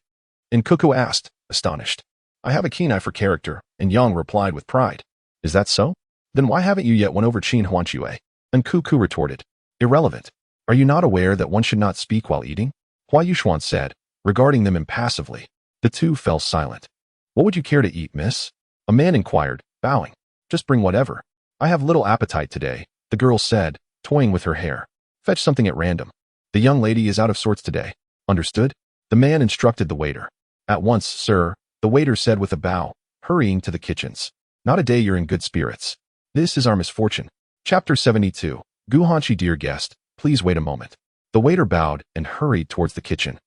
A: Cuckoo asked, astonished. I have a keen eye for character, Yang replied with pride. Is that so? Then why haven't you yet won over Qin Huanchue? Cuckoo retorted. Irrelevant. Are you not aware that one should not speak while eating? Hua Yuxuan said, regarding them impassively. The two fell silent. What would you care to eat, miss? A man inquired, bowing. Just bring whatever. I have little appetite today, the girl said, toying with her hair. Fetch something at random. The young lady is out of sorts today. Understood? The man instructed the waiter. At once, sir, the waiter said with a bow, hurrying to the kitchens. Not a day you're in good spirits. This is our misfortune. Chapter 72. Guhanchi, dear guest, please wait a moment. The waiter bowed and hurried towards the kitchen,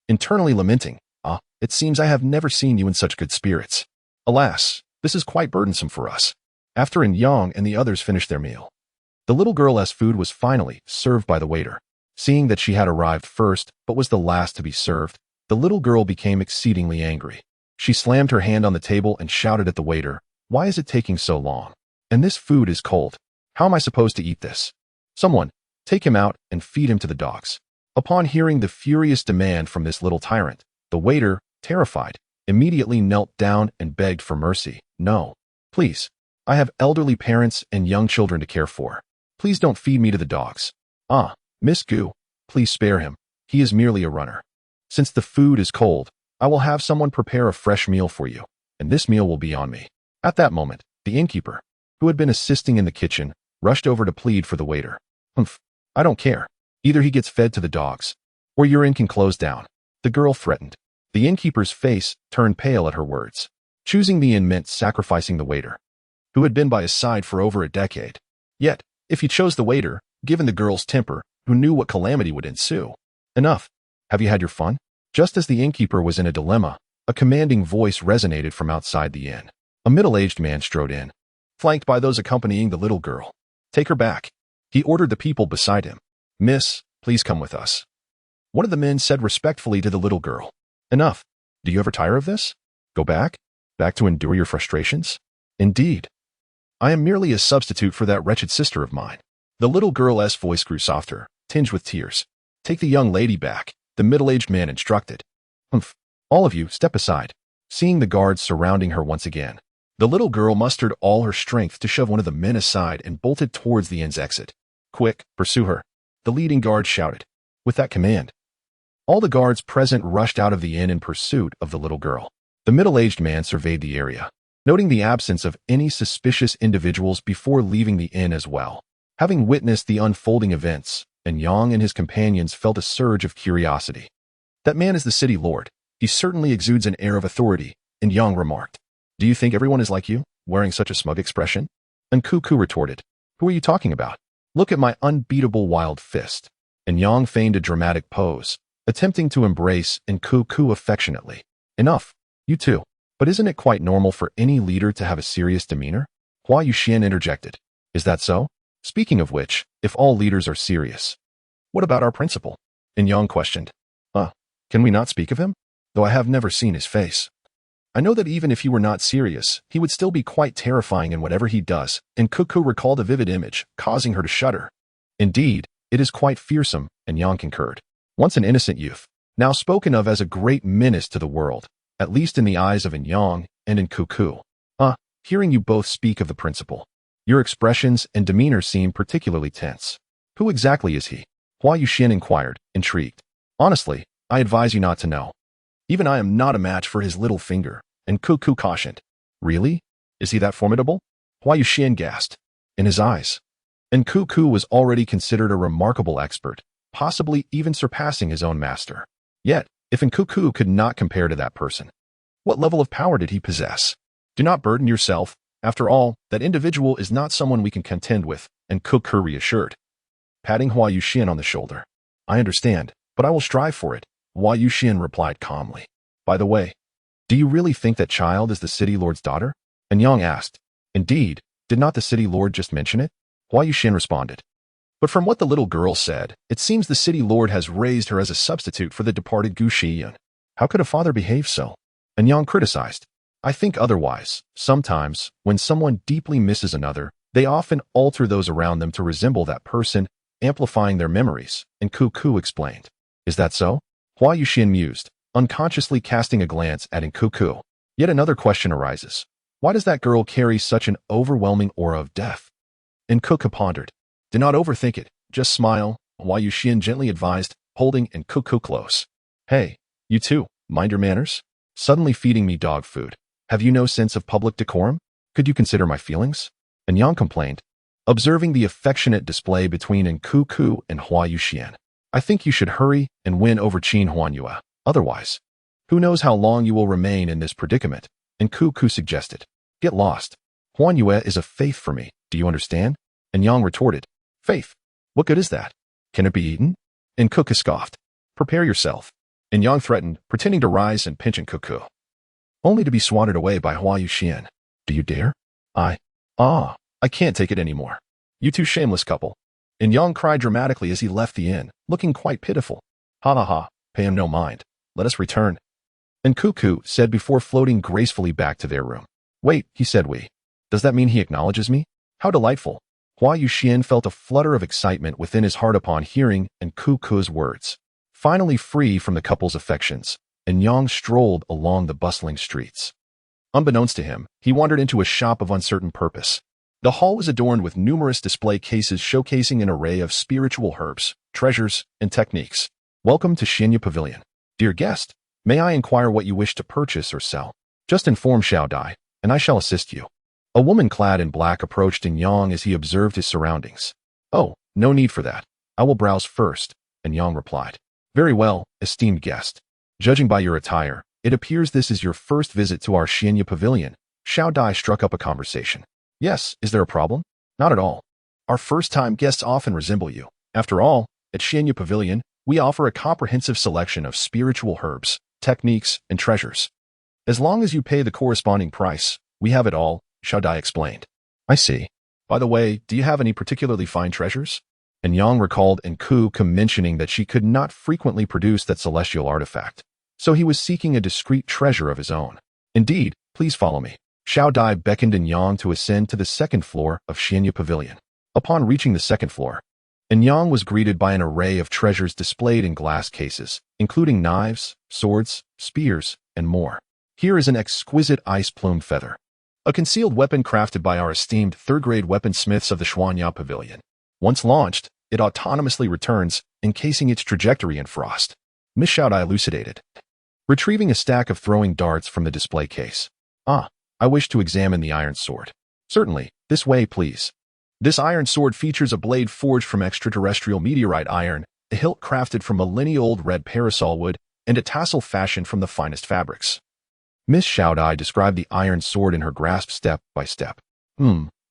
A: internally lamenting, it seems I have never seen you in such good spirits. Alas, this is quite burdensome for us. After Yang and the others finished their meal, the little girl's food was finally served by the waiter. Seeing that she had arrived first but was the last to be served, the little girl became exceedingly angry. She slammed her hand on the table and shouted at the waiter, "Why is it taking so long? And this food is cold. How am I supposed to eat this? Someone, take him out and feed him to the dogs." Upon hearing the furious demand from this little tyrant, the waiter, terrified, immediately knelt down and begged for mercy. "No, please. I have elderly parents and young children to care for. Please don't feed me to the dogs. Miss Gu, please spare him. He is merely a runner. Since the food is cold, I will have someone prepare a fresh meal for you, and this meal will be on me." At that moment, the innkeeper, who had been assisting in the kitchen, rushed over to plead for the waiter. I don't care. Either he gets fed to the dogs, or your inn can close down," the girl threatened. The innkeeper's face turned pale at her words. Choosing the inn meant sacrificing the waiter, who had been by his side for over a decade. Yet, if he chose the waiter, given the girl's temper, who knew what calamity would ensue. Enough. Have you had your fun? Just as the innkeeper was in a dilemma, a commanding voice resonated from outside the inn. A middle-aged man strode in, flanked by those accompanying the little girl. "Take her back," he ordered the people beside him. "Miss, please come with us," one of the men said respectfully to the little girl. "Enough. Do you ever tire of this? Go back? Back to endure your frustrations? Indeed. I am merely a substitute for that wretched sister of mine." The little girl's voice grew softer, tinged with tears. "Take the young lady back," the middle-aged man instructed. All of you, step aside." Seeing the guards surrounding her once again, the little girl mustered all her strength to shove one of the men aside and bolted towards the inn's exit. "Quick, pursue her," the leading guard shouted. With that command, all the guards present rushed out of the inn in pursuit of the little girl. The middle-aged man surveyed the area, noting the absence of any suspicious individuals before leaving the inn as well. Having witnessed the unfolding events, Yang and his companions felt a surge of curiosity. "That man is the city lord. He certainly exudes an air of authority," Yang remarked. "Do you think everyone is like you, wearing such a smug expression?" And Cuckoo retorted, "Who are you talking about? Look at my unbeatable wild fist." And Yang feigned a dramatic pose, attempting to embrace and Cuckoo affectionately. "Enough. You too. But isn't it quite normal for any leader to have a serious demeanor?" Hua Yuxian interjected. "Is that so? Speaking of which, if all leaders are serious, what about our principal?" And Yang questioned. Can we not speak of him? Though I have never seen his face. I know that even if he were not serious, he would still be quite terrifying in whatever he does." And Cuckoo recalled a vivid image, causing her to shudder. "Indeed, it is quite fearsome," and Yang concurred. "Once an innocent youth, now spoken of as a great menace to the world, at least in the eyes of Yang and in Cuckoo. Hearing you both speak of the principal, your expressions and demeanor seem particularly tense. Who exactly is he?" Hua Yuxian inquired, intrigued. "Honestly, I advise you not to know. Even I am not a match for his little finger," and Cuckoo cautioned. "Really? Is he that formidable?" Hua Yuxian gasped. "In his eyes." And Cuckoo was already considered a remarkable expert, possibly even surpassing his own master. Yet, if Cuckoo could not compare to that person, what level of power did he possess? "Do not burden yourself. After all, that individual is not someone we can contend with," and Cuckoo reassured, patting Hua Yuxian on the shoulder. "I understand, but I will strive for it," Hua Yuxian replied calmly. "By the way, do you really think that child is the city lord's daughter?" And Yang asked. "Indeed, did not the city lord just mention it?" Hua Yuxian responded. "But from what the little girl said, it seems the city lord has raised her as a substitute for the departed Gu Shiyan. How could a father behave so?" And Yang criticized. "I think otherwise. Sometimes, when someone deeply misses another, they often alter those around them to resemble that person, amplifying their memories," and Cuckoo explained. "Is that so?" Hua Yuxian mused, unconsciously casting a glance at Cuckoo. Yet another question arises. Why does that girl carry such an overwhelming aura of death? And Cuckoo pondered. "Do not overthink it. Just smile," Hua Yuxian gently advised, holding Cuckoo close. "Hey, you two, mind your manners. Suddenly feeding me dog food. Have you no sense of public decorum? Could you consider my feelings?" And Yang complained. observing the affectionate display between Nkuku and Hua Yuxian. I think you should hurry and win over Qin Huanyue. Otherwise, who knows how long you will remain in this predicament? Nkuku suggested. Get lost. Huanyue is a faith for me. Do you understand? And Yang retorted. Faith? What good is that? Can it be eaten? Nkuku scoffed. Prepare yourself. And Yang threatened, pretending to rise and pinch Nkuku, only to be swatted away by Hua Yuxian. Do you dare? I can't take it anymore. You two shameless couple. And Yang cried dramatically as he left the inn, looking quite pitiful. Ha ha ha, pay him no mind. Let us return. And Nkuku said before floating gracefully back to their room. Wait, he said Does that mean he acknowledges me? How delightful. Hua Yuxian felt a flutter of excitement within his heart upon hearing Nkuku's words. Finally free from the couple's affections, and Yang strolled along the bustling streets. Unbeknownst to him, he wandered into a shop of uncertain purpose. The hall was adorned with numerous display cases showcasing an array of spiritual herbs, treasures, and techniques. Welcome to Xianye Pavilion. Dear guest, may I inquire what you wish to purchase or sell? Just inform Xiao Dai, and I shall assist you. A woman clad in black approached Yang as he observed his surroundings. Oh, no need for that. I will browse first, and Yang replied. Very well, esteemed guest. Judging by your attire, it appears this is your first visit to our Xianye Pavilion. Xiao Dai struck up a conversation. Yes, is there a problem? Not at all. Our first-time guests often resemble you. After all, at Xianye Pavilion, we offer a comprehensive selection of spiritual herbs, techniques, and treasures. As long as you pay the corresponding price, we have it all, Xiao Dai explained. I see. By the way, do you have any particularly fine treasures? And Yang recalled Nkuku mentioning that she could not frequently produce that celestial artifact, so he was seeking a discreet treasure of his own. Indeed, please follow me. Xiao Dai beckoned Yang to ascend to the second floor of Xianye Pavilion. Upon reaching the second floor, Yang was greeted by an array of treasures displayed in glass cases, including knives, swords, spears, and more. Here is an exquisite ice plume feather, a concealed weapon crafted by our esteemed third-grade weaponsmiths of the Xianye Pavilion. Once launched, it autonomously returns, encasing its trajectory in frost. Miss Xiao Dai elucidated, retrieving a stack of throwing darts from the display case. I wish to examine the iron sword. Certainly, this way, please. This iron sword features a blade forged from extraterrestrial meteorite iron, a hilt crafted from millennia-old red parasol wood, and a tassel fashioned from the finest fabrics. Miss Xiao Dai described the iron sword in her grasp step by step.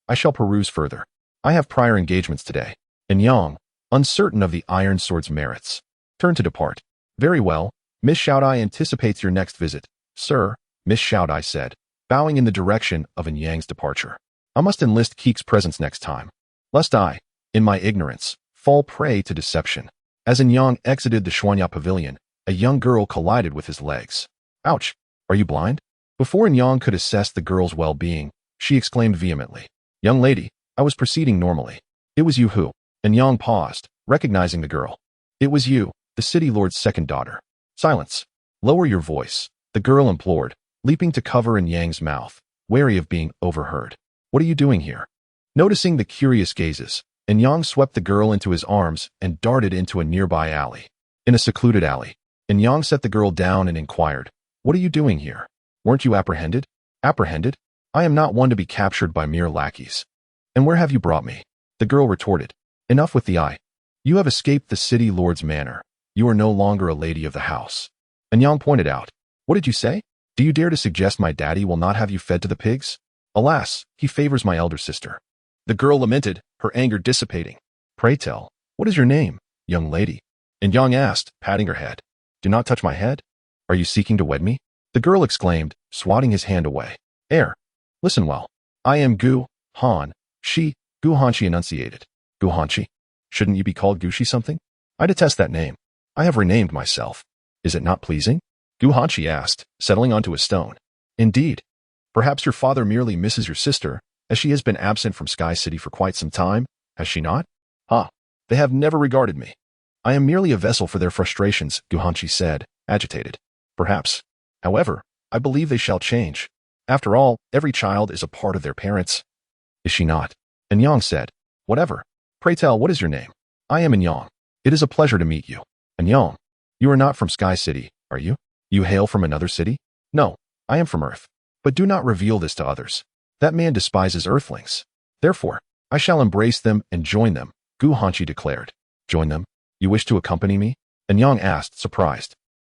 A: I shall peruse further. I have prior engagements today. And Yang, uncertain of the iron sword's merits, turned to depart. Very well, Miss Xiao Dai anticipates your next visit. Sir, Miss Xiao Dai said, bowing in the direction of Yang's departure. I must enlist Keek's presence next time, lest I, in my ignorance, fall prey to deception. As Yang exited the Xianye Pavilion, a young girl collided with his legs. Ouch! Are you blind? Before Yang could assess the girl's well-being, she exclaimed vehemently. Young lady, I was proceeding normally. It was you who? Yang paused, recognizing the girl. It was you, the city lord's second daughter. Silence. Lower your voice, the girl implored, leaping to cover Yang's mouth, wary of being overheard. What are you doing here? Noticing the curious gazes, Yang swept the girl into his arms and darted into a nearby alley. In a secluded alley, Yang set the girl down and inquired, What are you doing here? Weren't you apprehended? Apprehended? I am not one to be captured by mere lackeys. And where have you brought me? The girl retorted. Enough with the eye. You have escaped the city lord's manor. You are no longer a lady of the house. Yang pointed out. What did you say? Do you dare to suggest my daddy will not have you fed to the pigs? Alas, he favors my elder sister. The girl lamented, her anger dissipating. Pray tell, what is your name, young lady? Yang asked, patting her head. Do not touch my head. Are you seeking to wed me? The girl exclaimed, swatting his hand away. Listen well. I am Gu Han. Gu Hanshi enunciated. Gu Hanshi? Shouldn't you be called Gushi something? I detest that name. I have renamed myself. Is it not pleasing? Gu Hanshi asked, settling onto a stone. Indeed. Perhaps your father merely misses your sister, as she has been absent from Sky City for quite some time, has she not? They have never regarded me. I am merely a vessel for their frustrations, Gu Hanshi said, agitated. Perhaps. However, I believe they shall change. After all, every child is a part of their parents. Is she not? Yang said. Whatever. Pray tell, what is your name? I am Yang. It is a pleasure to meet you. Yang, you are not from Sky City, are you? You hail from another city? No, I am from Earth. But do not reveal this to others. That man despises Earthlings. Therefore, I shall embrace them and join them, Gu Hanqi declared. Join them? You wish to accompany me? And Yang asked, surprised.